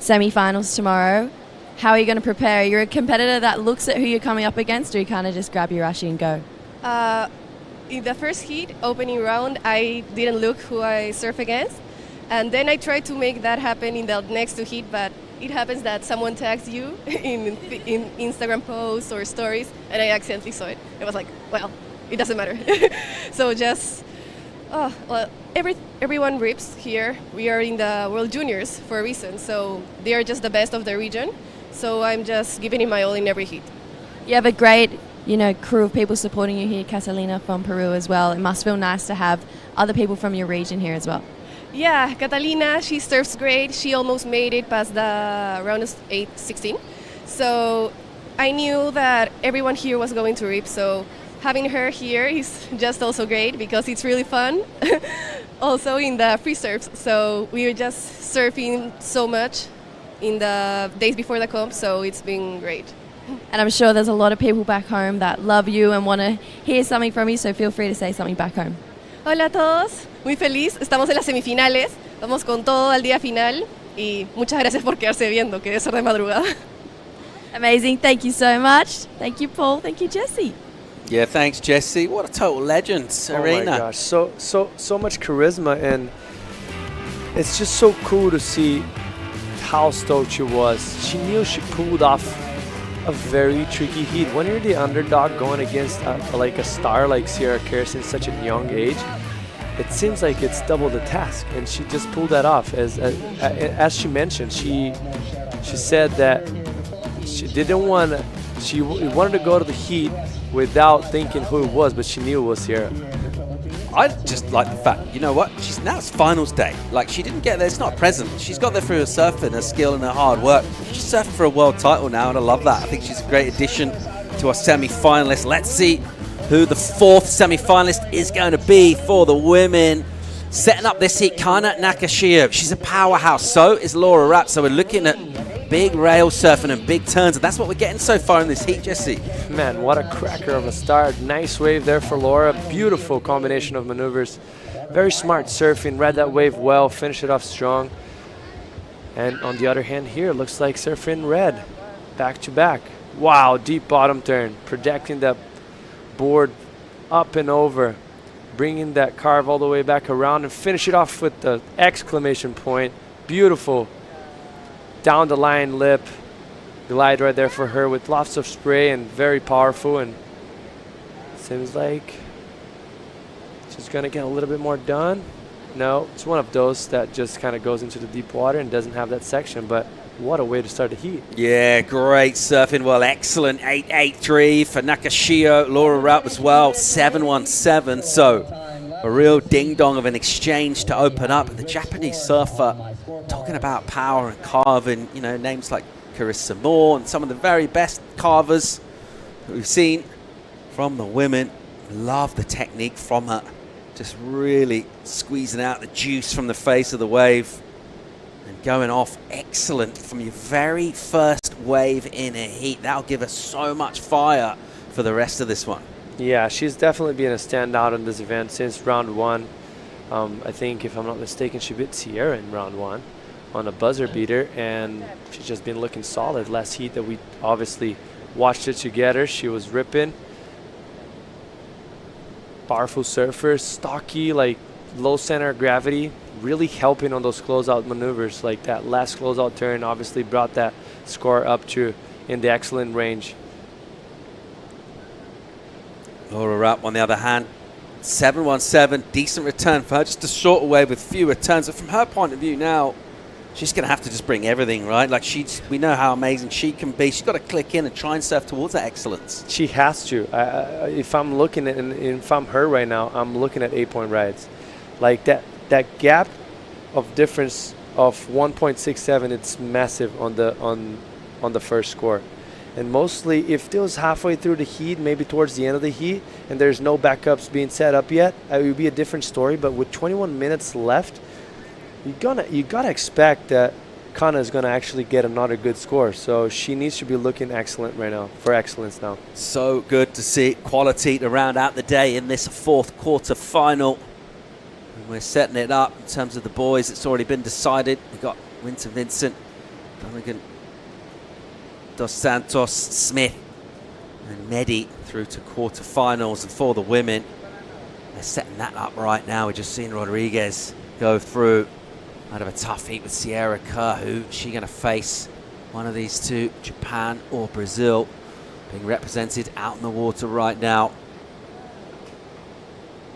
Semi-finals tomorrow. How are you going to prepare? You're a competitor that looks at who you're coming up against, or you kind of just grab your Rashi and go? In the first heat, opening round, I didn't look who I surf against. And then I tried to make that happen in the next two heat, but it happens that someone tags you in Instagram posts or stories, and I accidentally saw it. I was like, well, it doesn't matter. So just, everyone rips here. We are in the World Juniors for a reason, so they are just the best of the region. So I'm just giving it my all in every heat. You have a great, crew of people supporting you here. Catalina from Peru as well. It must feel nice to have other people from your region here as well. Yeah, Catalina, she surfs great. She almost made it past the round of 16. So I knew that everyone here was going to rip. So having her here is just also great because it's really fun. Also in the free surfs. So we were just surfing so much in the days before the comp. So it's been great. And I'm sure there's a lot of people back home that love you and want to hear something from you. So feel free to say something back home. Hola a todos, muy feliz, estamos en las semifinales, vamos con todo al día final y muchas gracias por quedarse viendo, que debe ser de madrugada. Amazing, thank you so much. Thank you, Paul, thank you, Jessie. Yeah, thanks, Jessie. What a total legend, Irina. Oh my gosh, so much charisma, and it's just so cool to see how stoked she was. She knew she pulled off a very tricky heat. When you're the underdog going against a star like Sierra Kerr since such a young age, it seems like it's double the task, and she just pulled that off. As she mentioned, she said that she didn't want to, she wanted to go to the heat without thinking who it was, but she knew it was Sierra. I just like the fact, you know what? Now it's finals day. Like, she didn't get there. It's not a present. She's got there through her surfing, her skill, and her hard work. She's surfing for a world title now, and I love that. I think she's a great addition to our semi-finalists. Let's see who the fourth semi-finalist is going to be for the women. Setting up this heat, Kana Nakashio. She's a powerhouse. So is Laura Rapp. So we're looking at big rail surfing and big turns, and that's what we're getting so far in this heat, Jesse. Man, what a cracker of a start. Nice wave there for Laura. Beautiful combination of maneuvers. Very smart surfing. Read that wave well. Finished it off strong. And on the other hand here, looks like surfing red. Back to back. Wow, deep bottom turn. Projecting that board up and over. Bringing that carve all the way back around and finish it off with the exclamation point. Beautiful. Down the line lip. Glide right there for her with lots of spray and very powerful. And seems like she's going to get a little bit more done. No, it's one of those that just kind of goes into the deep water and doesn't have that section. But what a way to start the heat. Yeah, great surfing. Well, excellent. 8.83 for Nakashio. Laura Rapp as well. 7.17. So a real ding-dong of an exchange to open up. The Japanese surfer talking about power and carving. You know, names like Carissa Moore and some of the very best carvers that we've seen from the women. Love the technique from her. Just really squeezing out the juice from the face of the wave. And going off excellent from your very first wave in a heat. That'll give us so much fire for the rest of this one. Yeah, she's definitely been a standout in this event since round one. I think, if I'm not mistaken, she beat Sierra in round one on a buzzer beater, and she's just been looking solid. Last heat that we obviously watched it together, she was ripping. Powerful surfer, stocky, like low center of gravity, really helping on those closeout maneuvers. Like that last closeout turn obviously brought that score up to in the excellent range. Laura Rapp, on the other hand, 7.17, decent return for her. Just a shorter wave with fewer turns. But from her point of view now, she's going to have to just bring everything, right? Like, we know how amazing she can be. She's got to click in and try and surf towards that excellence. She has to. If I'm looking at, if I'm her right now, I'm looking at 8-point rides. Like that gap of difference of 1.67, it's massive on the first score. And mostly, if it was halfway through the heat, maybe towards the end of the heat, and there's no backups being set up yet, it would be a different story. But with 21 minutes left, you gotta expect that Kana is gonna actually get another good score. So she needs to be looking excellent right now, for excellence now. So good to see quality to round out the day in this fourth quarter final. And we're setting it up in terms of the boys. It's already been decided. We've got Winter Vincent, Donegan, Dos Santos, Smith, and Medi through to quarterfinals. And for the women, they're setting that up right now. We're just seeing Rodriguez go through out of a tough heat with Sierra Kerr. Who is she going to face? One of these two, Japan or Brazil, being represented out in the water right now.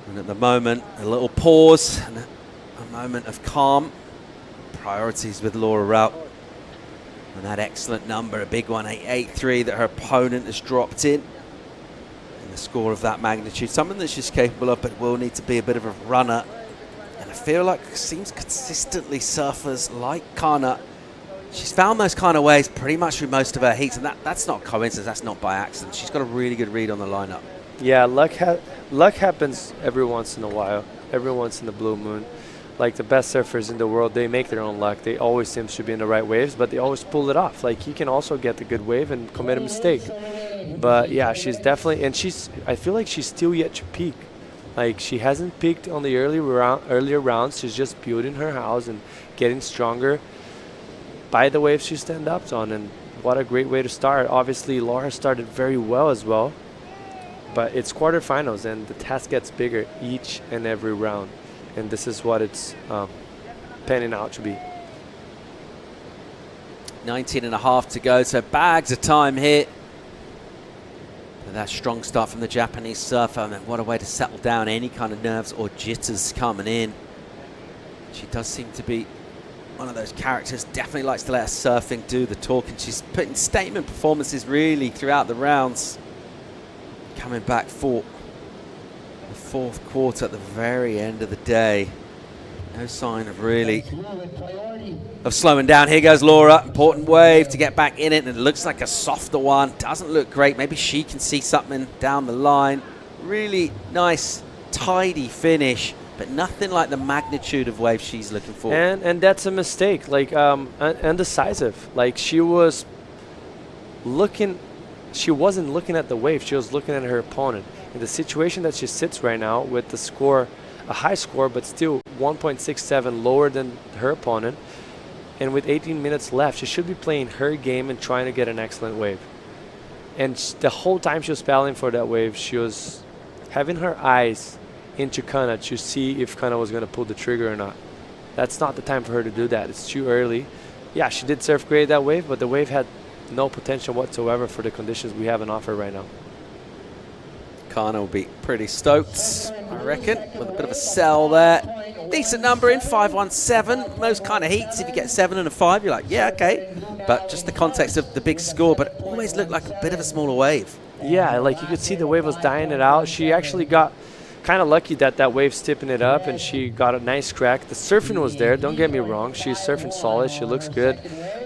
And at the moment, a little pause and a moment of calm. Priorities with Laura Rapp. And that excellent number, a big one, 8.83, that her opponent has dropped in. And the score of that magnitude, something that she's capable of, but will need to be a bit of a runner. And I feel like it seems consistently surfers like Kana, she's found those kind of ways pretty much through most of her heats, and that's not coincidence, that's not by accident. She's got a really good read on the lineup. Yeah, luck happens every once in a while, every once in the blue moon. Like the best surfers in the world, they make their own luck. They always seem to be in the right waves, but they always pull it off. Like, you can also get the good wave and commit a mistake. But yeah, she's definitely, and I feel like she's still yet to peak. Like, she hasn't peaked on the earlier rounds. She's just building her house and getting stronger by the waves she stands up on. And what a great way to start. Obviously, Laura started very well as well. But it's quarterfinals, and the task gets bigger each and every round. And this is what it's panning out to be. 19.5 to go, so bags of time here But that strong start from the Japanese surfer, and what a way to settle down any kind of nerves or jitters coming in. She does seem to be one of those characters, definitely likes to let her surfing do the talking. She's putting statement performances really throughout the rounds. Coming back for the fourth quarter at the very end of the day. No sign of really of slowing down. Here goes Laura. Important wave to get back in it, and it looks like a softer one. Doesn't look great. Maybe she can see something down the line. Really nice, tidy finish, but nothing like the magnitude of wave she's looking for. And that's a mistake, like undecisive. Like she wasn't looking at the wave, she was looking at her opponent. In the situation that she sits right now with the score, a high score, but still 1.67 lower than her opponent, and with 18 minutes left, she should be playing her game and trying to get an excellent wave. And the whole time she was battling for that wave, she was having her eyes into Kana to see if Kana was going to pull the trigger or not. That's not the time for her to do that. It's too early. Yeah, she did surf great that wave, but the wave had no potential whatsoever for the conditions we have on offer right now. Kana will be pretty stoked, I reckon, with a bit of a sell there. Decent number in 5.17. Most kind of heats, if you get 7 and a 5, you're like, yeah, okay. But just the context of the big score, but it always looked like a bit of a smaller wave. Yeah, like you could see the wave was dying it out. She actually got kind of lucky that that wave's tipping it up, and she got a nice crack. The surfing was there, don't get me wrong. She's surfing solid, she looks good.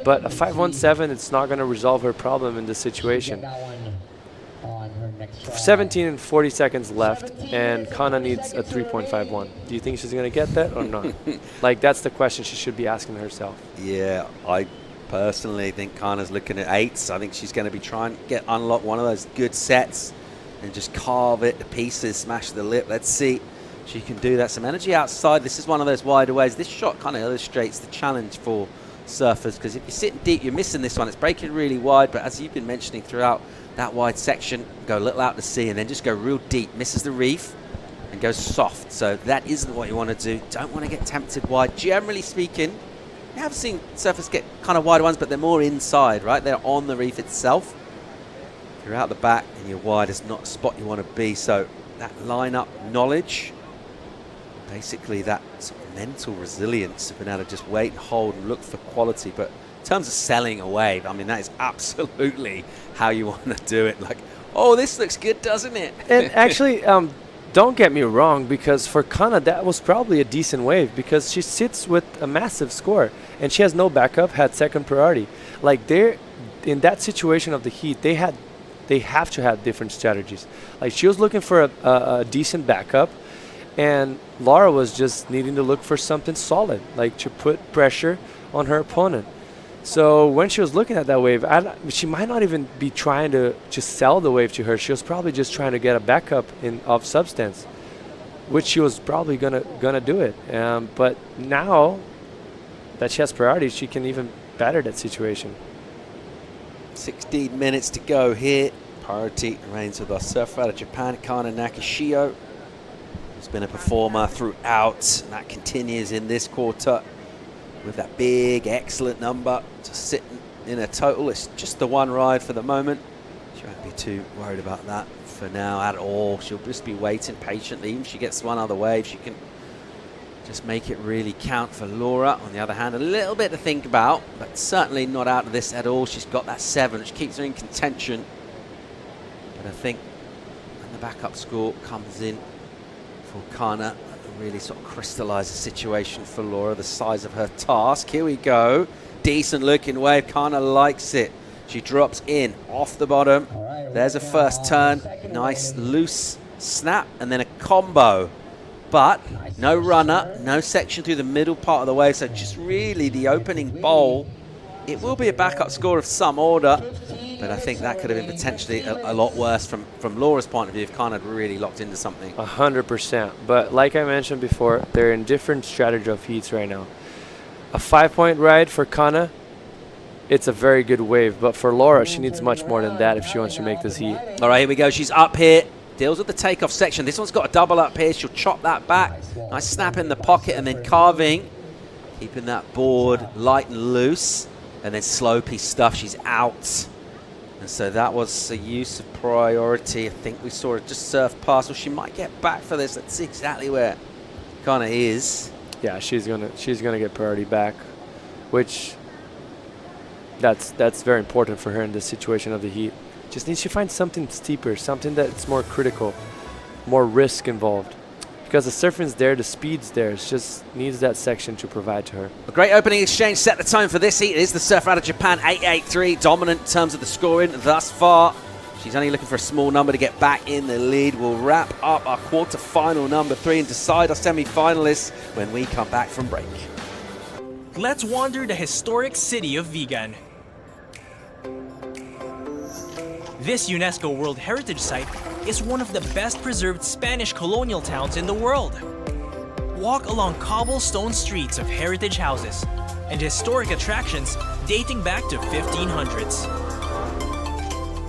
But a 5.17, it's not going to resolve her problem in this situation. 17 and 40 seconds left, and Kana needs a 3.51. Do you think she's going to get that or not? Like, that's the question she should be asking herself. Yeah, I personally think Kana's looking at 8s. I think she's going to be trying to unlock one of those good sets and just carve it to pieces, smash the lip. Let's see if she can do that. Some energy outside. This is one of those wider waves. This shot kind of illustrates the challenge for surfers, because if you're sitting deep, you're missing this one. It's breaking really wide, but as you've been mentioning throughout that wide section, go a little out to sea and then just go real deep. Misses the reef and goes soft. So that isn't what you want to do. Don't want to get tempted wide. Generally speaking, you have seen surfers get kind of wide ones, but they're more inside, right? They're on the reef itself. If you're out the back and you're wide, it's not a spot you want to be. So that lineup knowledge, basically that sort of mental resilience of being able to just wait and hold and look for quality. But in terms of selling a wave, I mean, that is absolutely how you want to do it. Like, oh, this looks good, doesn't it? And actually, don't get me wrong, because for Kana, that was probably a decent wave, because she sits with a massive score and she has no backup, had second priority. Like, they're in that situation of the heat, they have to have different strategies. Like, she was looking for a decent backup, and Laura was just needing to look for something solid, like to put pressure on her opponent. So when she was looking at that wave, she might not even be trying to just sell the wave to her. She was probably just trying to get a backup of substance, which she was probably gonna do it. But now that she has priority, she can even better that situation. 16 minutes to go here. Priority remains with our surfer out of Japan, Kana Nakashio. He's been a performer throughout, and that continues in this quarter with that big, excellent number. Just sitting in a total. It's just the one ride for the moment. She won't be too worried about that for now at all. She'll just be waiting patiently. Even if she gets one other wave, she can just make it really count for Laura. On the other hand, a little bit to think about, but certainly not out of this at all. She's got that 7, which keeps her in contention. But I think when the backup score comes in for Kana, really sort of crystallize the situation for Laura, the size of her task. Here we go. Decent looking wave. Kana likes it. She drops in off the bottom. There's a first turn. Nice loose snap and then a combo. But no runner, no section through the middle part of the wave. So just really the opening bowl. It will be a backup score of some order, but I think that could have been potentially a lot worse from Laura's point of view if Kana had really locked into something. 100%. But like I mentioned before, they're in different strategy of heats right now. A 5-point ride for Kana, it's a very good wave. But for Laura, she needs much more than that if she wants to make this heat. All right, here we go. She's up here. Deals with the takeoff section. This one's got a double up here. She'll chop that back. Nice snap in the pocket and then carving. Keeping that board light and loose. And then slow piece stuff. She's out. And so that was a use of priority. I think we saw it just surf past. Well, she might get back for this. Let's see exactly where Kana is. Yeah, she's gonna get priority back, which that's very important for her in this situation of the heat. Just needs to find something steeper, something that's more critical, more risk involved. Because the surfing's there, the speed's there. It just needs that section to provide to her. A great opening exchange set the tone for this heat. It is the surfer out of Japan, 883, dominant in terms of the scoring thus far. She's only looking for a small number to get back in the lead. We'll wrap up our quarter-final number 3 and decide our semi-finalists when we come back from break. Let's wander the historic city of Vigan. This UNESCO World Heritage Site is one of the best preserved Spanish colonial towns in the world. Walk along cobblestone streets of heritage houses and historic attractions dating back to 1500s.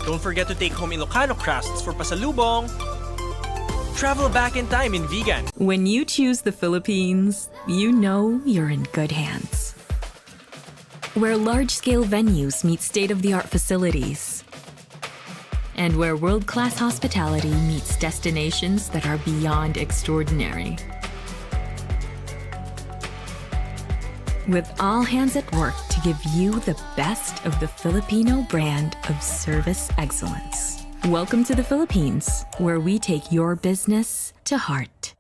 Don't forget to take home Ilocano crusts for pasalubong. Travel back in time in Vigan. When you choose the Philippines, you know you're in good hands. Where large-scale venues meet state-of-the-art facilities. And where world-class hospitality meets destinations that are beyond extraordinary. With all hands at work to give you the best of the Filipino brand of service excellence. Welcome to the Philippines, where we take your business to heart.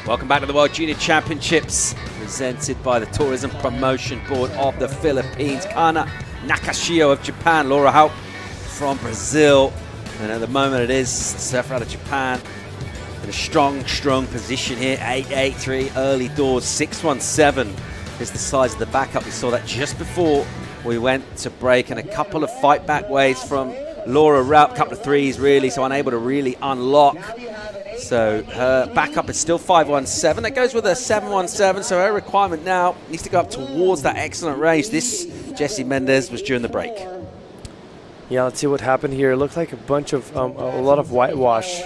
Welcome back to the World Junior Championships, presented by the Tourism Promotion Board of the Philippines. Kana Nakashio of Japan, Laura Haupt from Brazil. And at the moment it is the surfer out of Japan in a strong position here. 883 early doors, 617 is the size of the backup. We saw that just before we went to break, and a couple of fight back waves from Laura Haupt, a couple of threes really, so unable to really unlock. So her backup is still 517. That goes with a 717, so her requirement now needs to go up towards that excellent range. This, Jessie Mendez, was during the break. Yeah, let's see what happened here. It looked like a bunch of, a lot of whitewash,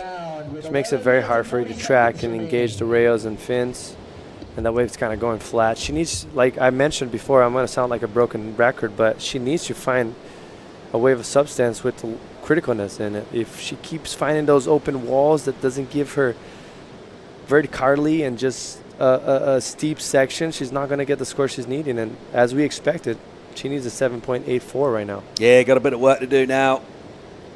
which makes it very hard for her to track and engage the rails and fins. And that wave's kind of going flat. She needs, like I mentioned before, I'm going to sound like a broken record, but she needs to find a wave of substance with the criticalness in it. If she keeps finding those open walls that doesn't give her verticality and just a steep section, she's not going to get the score she's needing. And as we expected, she needs a 7.84 right now. Yeah, got a bit of work to do now.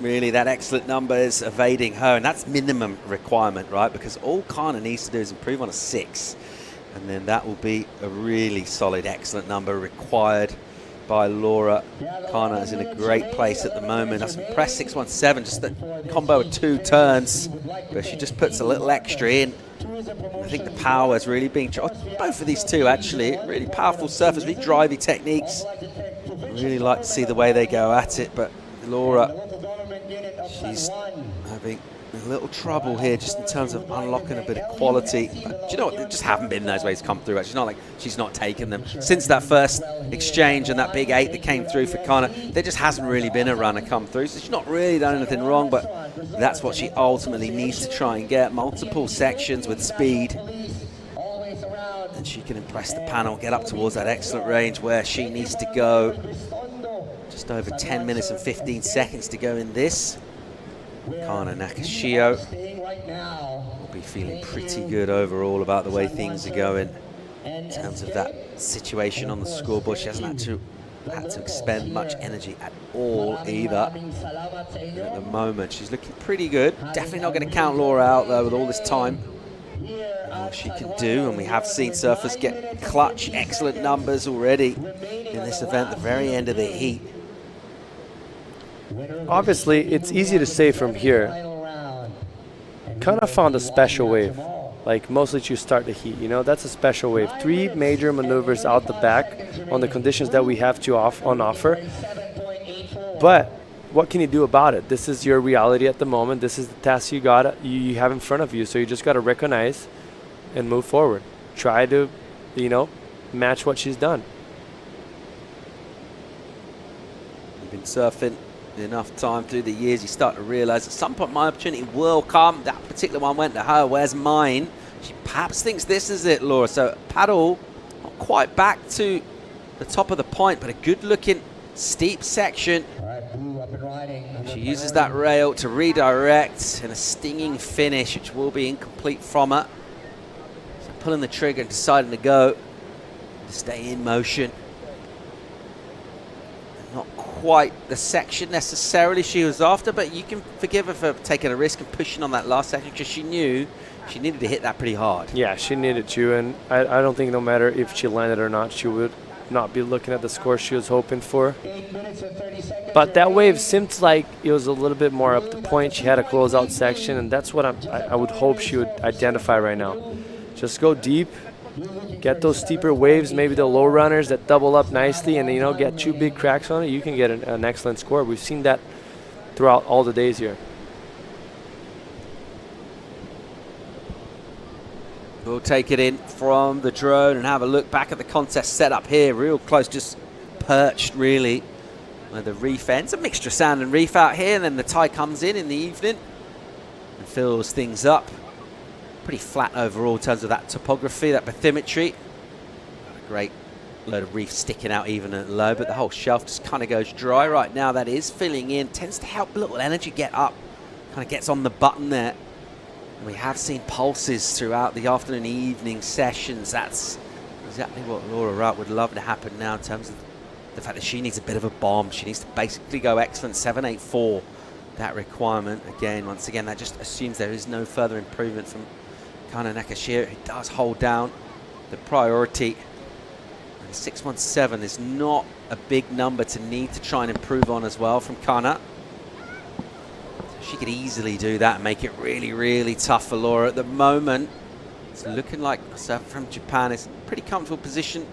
Really, that excellent number is evading her, and that's minimum requirement, right? Because all Kana needs to do is improve on a 6, and then that will be a really solid, excellent number required by Laura. Kana is in a great place at the moment. That's impressed, 617, just the combo of 2 turns, but she just puts a little extra in. I think the power is really being tried. Both of these two, actually, really powerful surfers, really drivey techniques. I really like to see the way they go at it, but Laura, she's having a little trouble here just in terms of unlocking a bit of quality. But do you know what? There just haven't been those waves come through. It's not like she's not taken them. Since that first exchange and that big 8 that came through for Kana, there just hasn't really been a runner come through. So she's not really done anything wrong, but that's what she ultimately needs to try and get. Multiple sections with speed. And she can impress the panel, get up towards that excellent range where she needs to go. Just over 10 minutes and 15 seconds to go in this. Kana Nakashio will be feeling pretty good overall about the way things are going in terms of that situation on the scoreboard. She hasn't had to expend much energy at all either. And at the moment, she's looking pretty good. Definitely not going to count Laura out though with all this time. All she can do, and we have seen surfers get clutch, excellent numbers already in this event, the very end of the heat. Obviously, it's easy to say from here. Kana found a special wave, like mostly to start the heat. You know, that's a special wave. 3 major maneuvers out the back on the conditions that we have on offer. But what can you do about it? This is your reality at the moment. This is the task you have in front of you. So you just got to recognize and move forward. Try to, match what she's done. You've been surfing enough time through the years, you start to realise at some point my opportunity will come. That particular one went to her. Where's mine? She perhaps thinks this is it, Laura. So paddle, not quite back to the top of the point, but a good-looking steep section. She uses that rail to redirect and a stinging finish, which will be incomplete from her. So pulling the trigger and deciding to go, to stay in motion. Not quite the section necessarily she was after, but you can forgive her for taking a risk and pushing on that last section because she knew she needed to hit that pretty hard. Yeah, she needed to, and I don't think no matter if she landed or not, she would not be looking at the score she was hoping for. But that wave seemed like it was a little bit more up the point. She had a closeout section, and that's what I would hope she would identify right now. Just go deep, get those steeper waves, maybe the low runners that double up nicely, and get 2 big cracks on it. You can get an excellent score. We've seen that throughout all the days here. We'll take it in from the drone and have a look back at the contest setup here. Real close, just perched really. Where the reef ends, a mixture of sand and reef out here, and then the tide comes in the evening and fills things up. Pretty flat overall in terms of that topography, that bathymetry. A great load of reef sticking out even at low, but the whole shelf just kind of goes dry right now. That is filling in, tends to help a little energy get up, kind of gets on the button there. And we have seen pulses throughout the afternoon evening sessions. That's exactly what Laura Wright would love to happen now in terms of the fact that she needs a bit of a bomb. She needs to basically go excellent 7.84. That requirement, once again, that just assumes there is no further improvement from Kana Nakashira, who does hold down the priority. And 617 is not a big number to need to try and improve on as well from Kana. She could easily do that and make it really, really tough for Laura. At the moment, it's looking like herself from Japan is in a pretty comfortable position,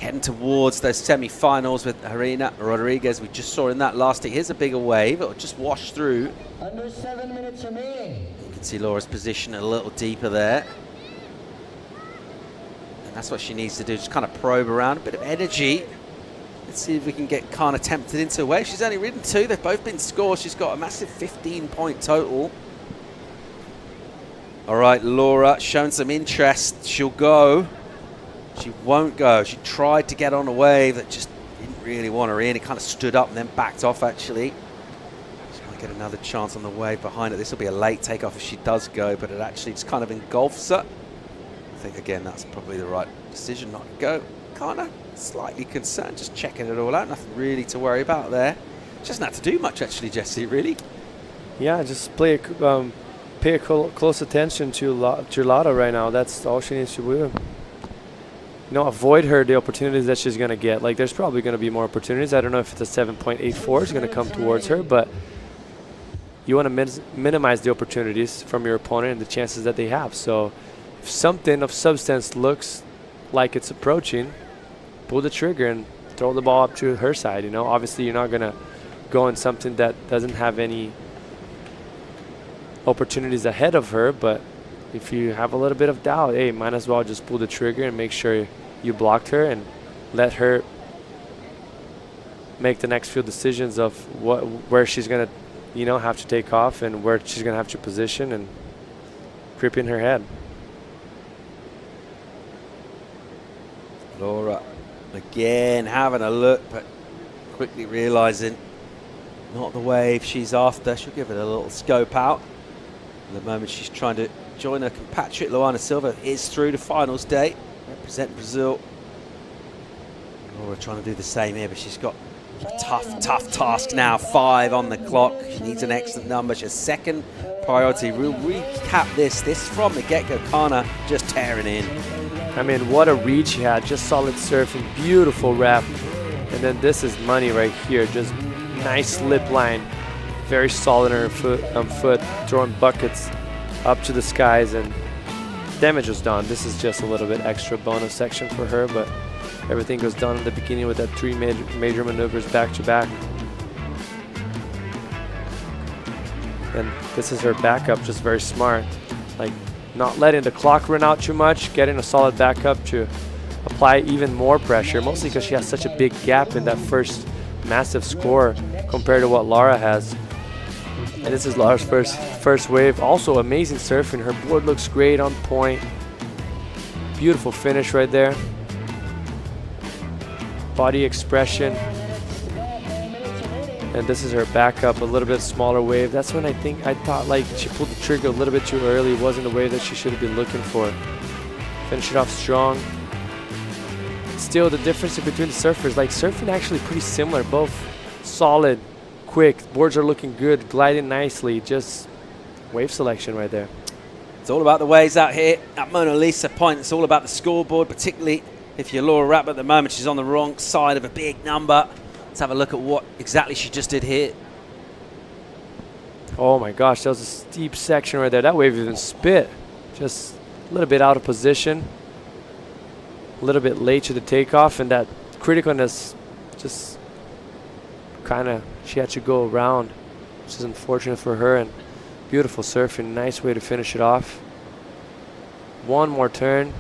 heading towards those semi-finals with Harina Rodriguez. We just saw in that last hit. Here's a bigger wave. It'll just wash through. Under 7 minutes remaining. You can see Laura's position a little deeper there. And that's what she needs to do, just kind of probe around, a bit of energy. Let's see if we can get Kana tempted into a wave. She's only ridden 2. They've both been scored. She's got a massive 15-point total. All right, Laura showing some interest. She'll go. She won't go. She tried to get on a wave that just didn't really want her in. It kind of stood up and then backed off, actually. She might get another chance on the wave behind it. This will be a late takeoff if she does go, but it actually just kind of engulfs her. I think, again, that's probably the right decision not to go. Kind of slightly concerned, just checking it all out. Nothing really to worry about there. She doesn't have to do much, actually, Jesse, really. Yeah, just pay close attention to Girlata right now. That's all she needs to do. Avoid her the opportunities that she's going to get. Like, there's probably going to be more opportunities. I don't know if it's a 7.84 is going to come towards her, but you want to minimize the opportunities from your opponent and the chances that they have. So if something of substance looks like it's approaching, pull the trigger and throw the ball up to her side. Obviously you're not going to go in something that doesn't have any opportunities ahead of her, but if you have a little bit of doubt, hey, might as well just pull the trigger and make sure you blocked her and let her make the next few decisions of where she's going to, have to take off and where she's going to have to position and grip in her head. Laura, again, having a look, but quickly realising not the wave she's after. She'll give it a little scope out. At the moment, she's trying to join her compatriot Luana Silva is through to finals day, represent Brazil. Laura trying to do the same here, but she's got a tough task now. 5 on the clock. She needs an excellent number. She has second priority. We'll recap this from the get-go. Kana just tearing in. I mean, what a read she had. Just solid surfing, beautiful wrap. And then this is money right here. Just nice lip line. Very solid on her foot, throwing buckets up to the skies, and damage was done. This is just a little bit extra bonus section for her, but everything goes done in the beginning with that 3 major maneuvers back to back. and this is her backup, just very smart. Like, not letting the clock run out too much, getting a solid backup to apply even more pressure, mostly because she has such a big gap in that first massive score compared to what Laura has. And this is Laura's first wave. Also amazing surfing. Her board looks great, on point. Beautiful finish right there. Body expression. And this is her backup, a little bit smaller wave. That's when I thought like she pulled the trigger a little bit too early. It wasn't the wave that she should have been looking for. Finish it off strong. Still, the difference between the surfers, like surfing actually pretty similar. Both solid, quick, boards are looking good, gliding nicely. Just wave selection right there. It's all about the waves out here at Mona Lisa Point. It's all about the scoreboard, particularly if you're Laura Rapp at the moment. She's on the wrong side of a big number. Let's have a look at what exactly she just did here. Oh my gosh, that was a steep section right there. That wave even spit. Just a little bit out of position. A little bit late to the takeoff, and that criticalness just kind of, she had to go around, which is unfortunate for her. And beautiful surfing, nice way to finish it off. One more turn.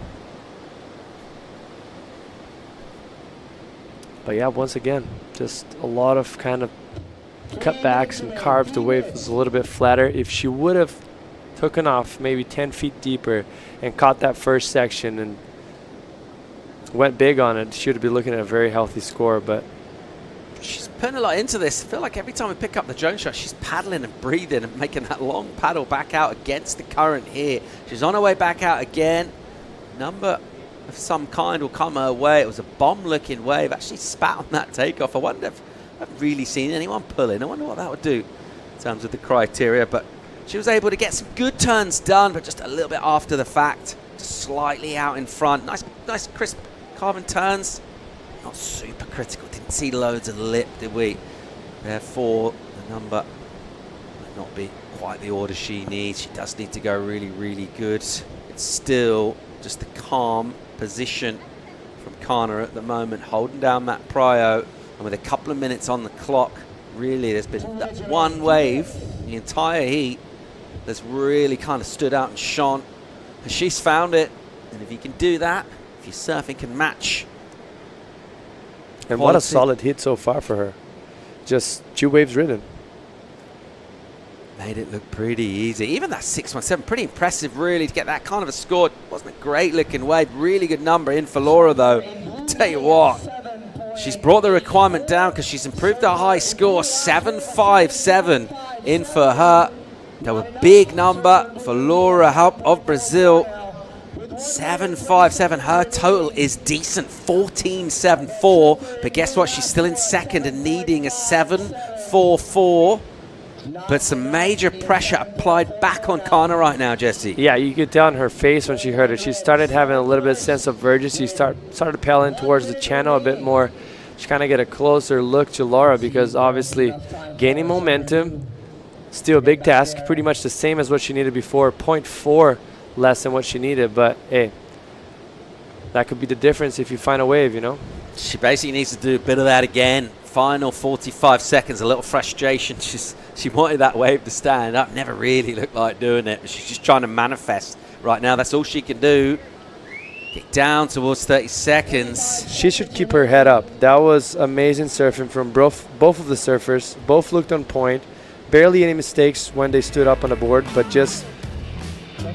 But yeah, once again, just a lot of kind of cutbacks and carves. The wave was a little bit flatter. If she would have taken off maybe 10 feet deeper and caught that first section and went big on it, she would be looking at a very healthy score. But she's putting a lot into this. I feel like every time we pick up the Jones shot, she's paddling and breathing and making that long paddle back out against the current here. She's on her way back out again. Number of some kind will come her way. It was a bomb-looking wave. Actually spat on that takeoff. I wonder if I've really seen anyone pull in. I wonder what that would do in terms of the criteria. But she was able to get some good turns done, but just a little bit after the fact. Just slightly out in front. Nice crisp carving turns. Not super critical. Didn't see loads of lip, did we? Therefore, the number might not be quite the order she needs. She does need to go really, really good. It's still just a calm position from Kana at the moment, holding down Matt Pryor, and with a couple of minutes on the clock, really there's been that one wave in the entire heat that's really kind of stood out and shone. And she's found it, and if you can do that, if your surfing can match. And what a solid hit so far for her. Just 2 waves ridden. Made it look pretty easy. Even that 617, pretty impressive really to get that kind of a score. Wasn't a great looking wave. Really good number in for Laura though. Tell you what, she's brought the requirement down because she's improved her high score. 757 in for her. That was a big number for Laura Haupt of Brazil. 757. Her total is decent, 14.74. But guess what? She's still in second and needing a 7.44. But some major pressure applied back on Kana right now, Jesse. Yeah, you could tell in her face when she heard it. She started having a little bit of sense of urgency. Started pedaling towards the channel a bit more. She kind of get a closer look to Laura because obviously gaining momentum, still a big task. Pretty much the same as what she needed before. 0.4 less than what she needed. But hey, that could be the difference if you find a wave, you know? She basically needs to do a bit of that again. Final 45 seconds, a little frustration. She wanted that wave to stand up. Never really looked like doing it. But she's just trying to manifest right now. That's all she can do. Get down towards 30 seconds. She should keep her head up. That was amazing surfing from both of the surfers. Both looked on point. Barely any mistakes when they stood up on the board, but just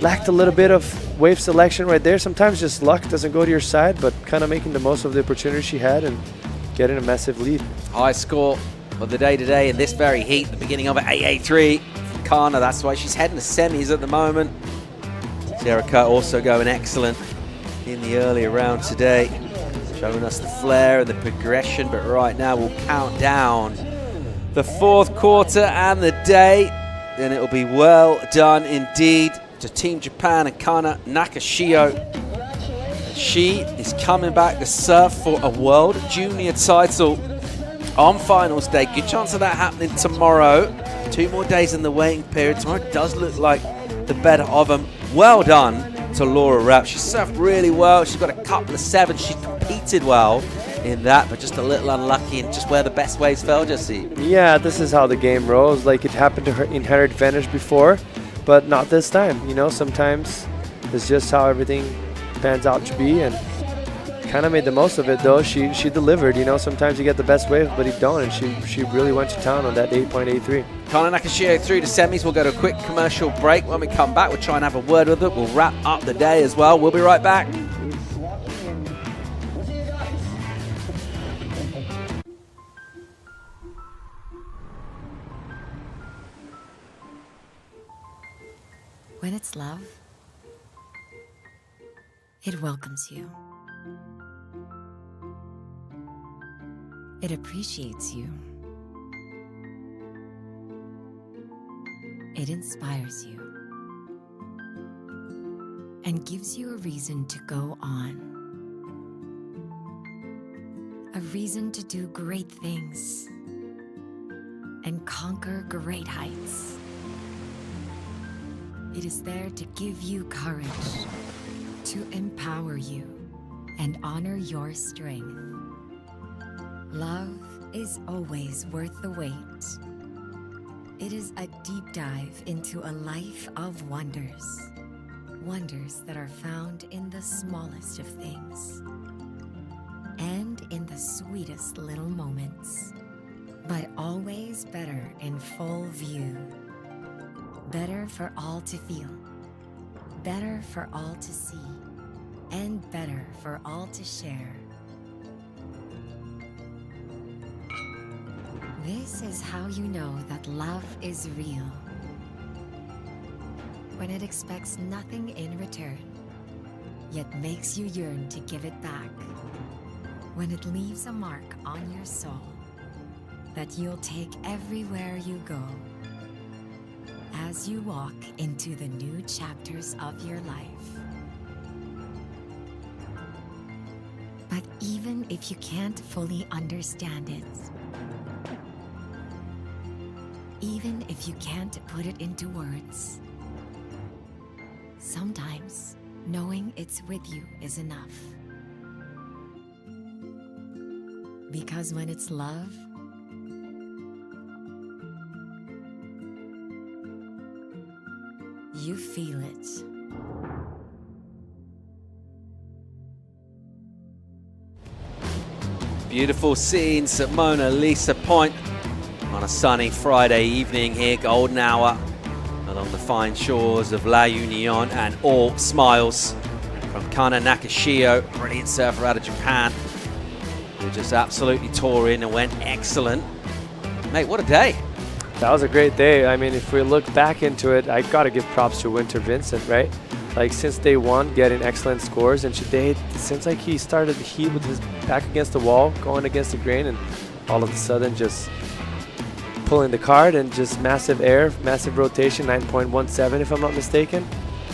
lacked a little bit of wave selection right there. Sometimes just luck doesn't go to your side, but kind of making the most of the opportunity she had and getting a massive lead. High score of the day today in this very heat, the beginning of it, 883 for Kana. That's why she's heading to semis at the moment. Sierra Kurt also going excellent in the earlier round today, showing us the flair and the progression. But right now we'll count down the 4th quarter and the day, and it'll be well done indeed to Team Japan and Kana Nakashio. She is coming back to surf for a World Junior title on finals day. Good chance of that happening tomorrow. 2 more days in the waiting period. Tomorrow does look like the better of them. Well done to Laura Rapp. She surfed really well. She's got a couple of 7s. She competed well. in that, but just a little unlucky and just where the best waves fell, Jesse. Yeah, this is how the game rolls. Like, it happened to her in her advantage before, but not this time. You know, sometimes it's just how everything pans out to be, and kind of made the most of it, though. She delivered. You know, sometimes you get the best wave, but you don't, and she really went to town on that 8.83. Kana Nakashio through to semis. We'll go to a quick commercial break. When we come back, we'll try and have a word with her. We'll wrap up the day as well. We'll be right back. When it's love, it welcomes you. It appreciates you. It inspires you. And gives you a reason to go on. A reason to do great things. And conquer great heights. It is there to give you courage, to empower you, and honor your strength. Love is always worth the wait. It is a deep dive into a life of wonders. Wonders that are found in the smallest of things. And in the sweetest little moments. But always better in full view. Better for all to feel, better for all to see, and better for all to share. This is how you know that love is real. When it expects nothing in return, yet makes you yearn to give it back. When it leaves a mark on your soul that you'll take everywhere you go. As you walk into the new chapters of your life. But even if you can't fully understand it, even if you can't put it into words, sometimes knowing it's with you is enough. Because when it's love, you feel it. Beautiful scenes at Mona Lisa Point on a sunny Friday evening here, golden hour, along the fine shores of La Union, and all smiles from Kana Nakashio, brilliant surfer out of Japan, who just absolutely tore in and went excellent. Mate, what a day. That was a great day. I mean, if we look back into it, I got to give props to Winter Vincent, right? Like, since day one, getting excellent scores, and today it seems like he started the heat with his back against the wall, going against the grain, and all of a sudden just pulling the card and just massive air, massive rotation, 9.17 if I'm not mistaken.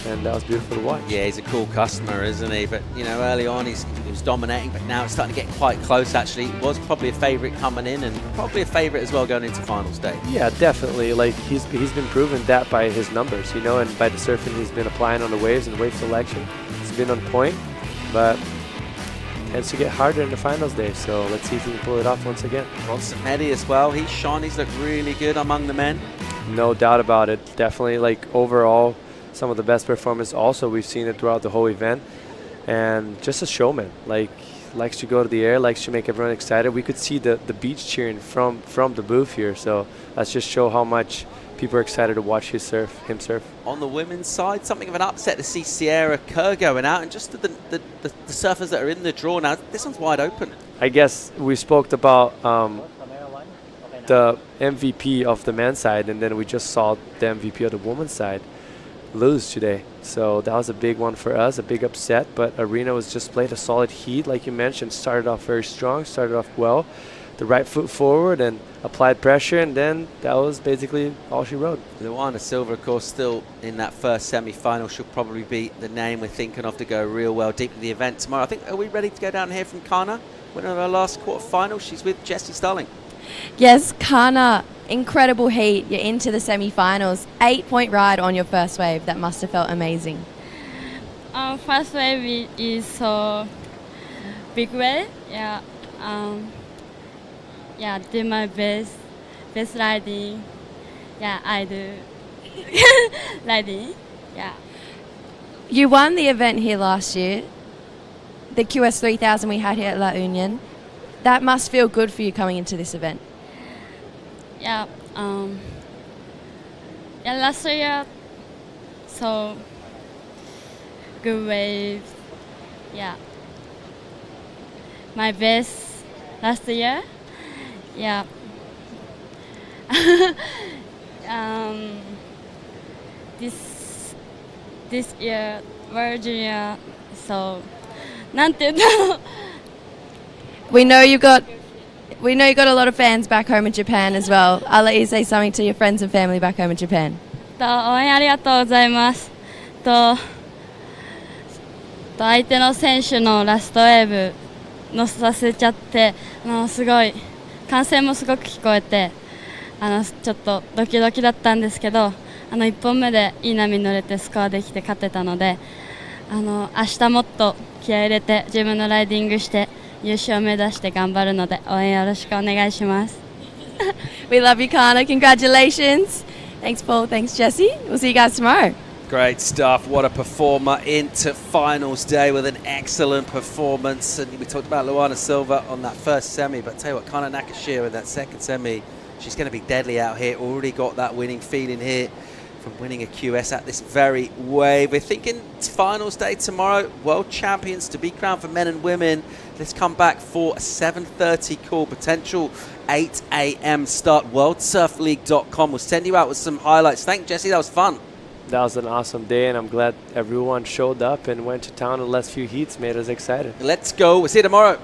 And that was beautiful to watch. Yeah, he's a cool customer, isn't he? But, you know, early on he was dominating, but now it's starting to get quite close, actually. He was probably a favourite coming in, and probably a favourite as well going into final stage. Yeah, definitely. Like, he's been proven that by his numbers, you know, and by the surfing he's been applying on the waves and wave selection. It's been on point, but tends to get harder in the finals day, so let's see if he can pull it off once again. Ronson Meddy as well. He's shone. He's looked really good among the men. No doubt about it. Definitely, like, overall, some of the best performance also. We've seen it throughout the whole event. And just a showman. Like, likes to go to the air, likes to make everyone excited. We could see the beach cheering from the booth here. So let's just show how much people are excited to watch him surf. On the women's side, something of an upset to see Sierra Kerr going out, and just the surfers that are in the draw now. This one's wide open. I guess we spoke about the MVP of the men's side, and then we just saw the MVP of the women's side lose today. So that was a big one for us, a big upset, but Arena was just played a solid heat, like you mentioned. Started off very strong, started off well, the right foot forward and applied pressure, and then that was basically all she rode. Luana Silva, of course, still in that first semi-final. She'll probably be the name we're thinking of to go real well deep in the event tomorrow. I think, are we ready to go down here from Kana? Winner of our last quarter-final, she's with Jessie Starling. Yes, Kana, incredible heat. You're into the semi-finals. 8-point ride on your first wave. That must have felt amazing. Our first wave is so big wave. Yeah, Yeah, do my best riding. Yeah, I do riding. Yeah. You won the event here last year, the QS 3000 we had here at La Union. That must feel good for you coming into this event. Yeah. Yeah, last year, so good wave. Yeah. My best last year. Yeah. This year, World Junior, so なんて言うんだろう We know you got a lot of fans back home in Japan as well. I'll let you say something to your friends and family back home in Japan. 応援ありがとうございます。相手の選手のラストウェーブ乗せさせちゃって、すごい歓声もすごく聞こえて、ちょっとドキドキだったんですけど、1本目でいい波に乗れてスコアできて勝てたので、明日もっと気合い入れて自分のライディングして優勝を目指して頑張るので応援よろしくお願いします。We love you, Kana. Congratulations. Thanks, Paul. Thanks, Jesse. We'll see you guys tomorrow. Great stuff. What a performer into finals day with an excellent performance. And we talked about Luana Silva on that first semi, but tell you what, Kana Nakashira in that second semi, she's going to be deadly out here. Already got that winning feeling here from winning a QS at this very wave. We're thinking finals day tomorrow. World champions to be crowned for men and women. Let's come back for a 7:30 call, potential 8 a.m. start. WorldSurfLeague.com. We'll send you out with some highlights. Thank you, Jesse. That was fun. That was an awesome day, and I'm glad everyone showed up and went to town. The last few heats made us excited. Let's go. We'll see you tomorrow.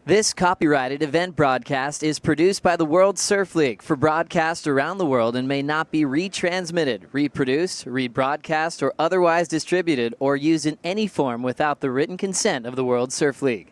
This copyrighted event broadcast is produced by the World Surf League for broadcast around the world and may not be retransmitted, reproduced, rebroadcast, or otherwise distributed or used in any form without the written consent of the World Surf League.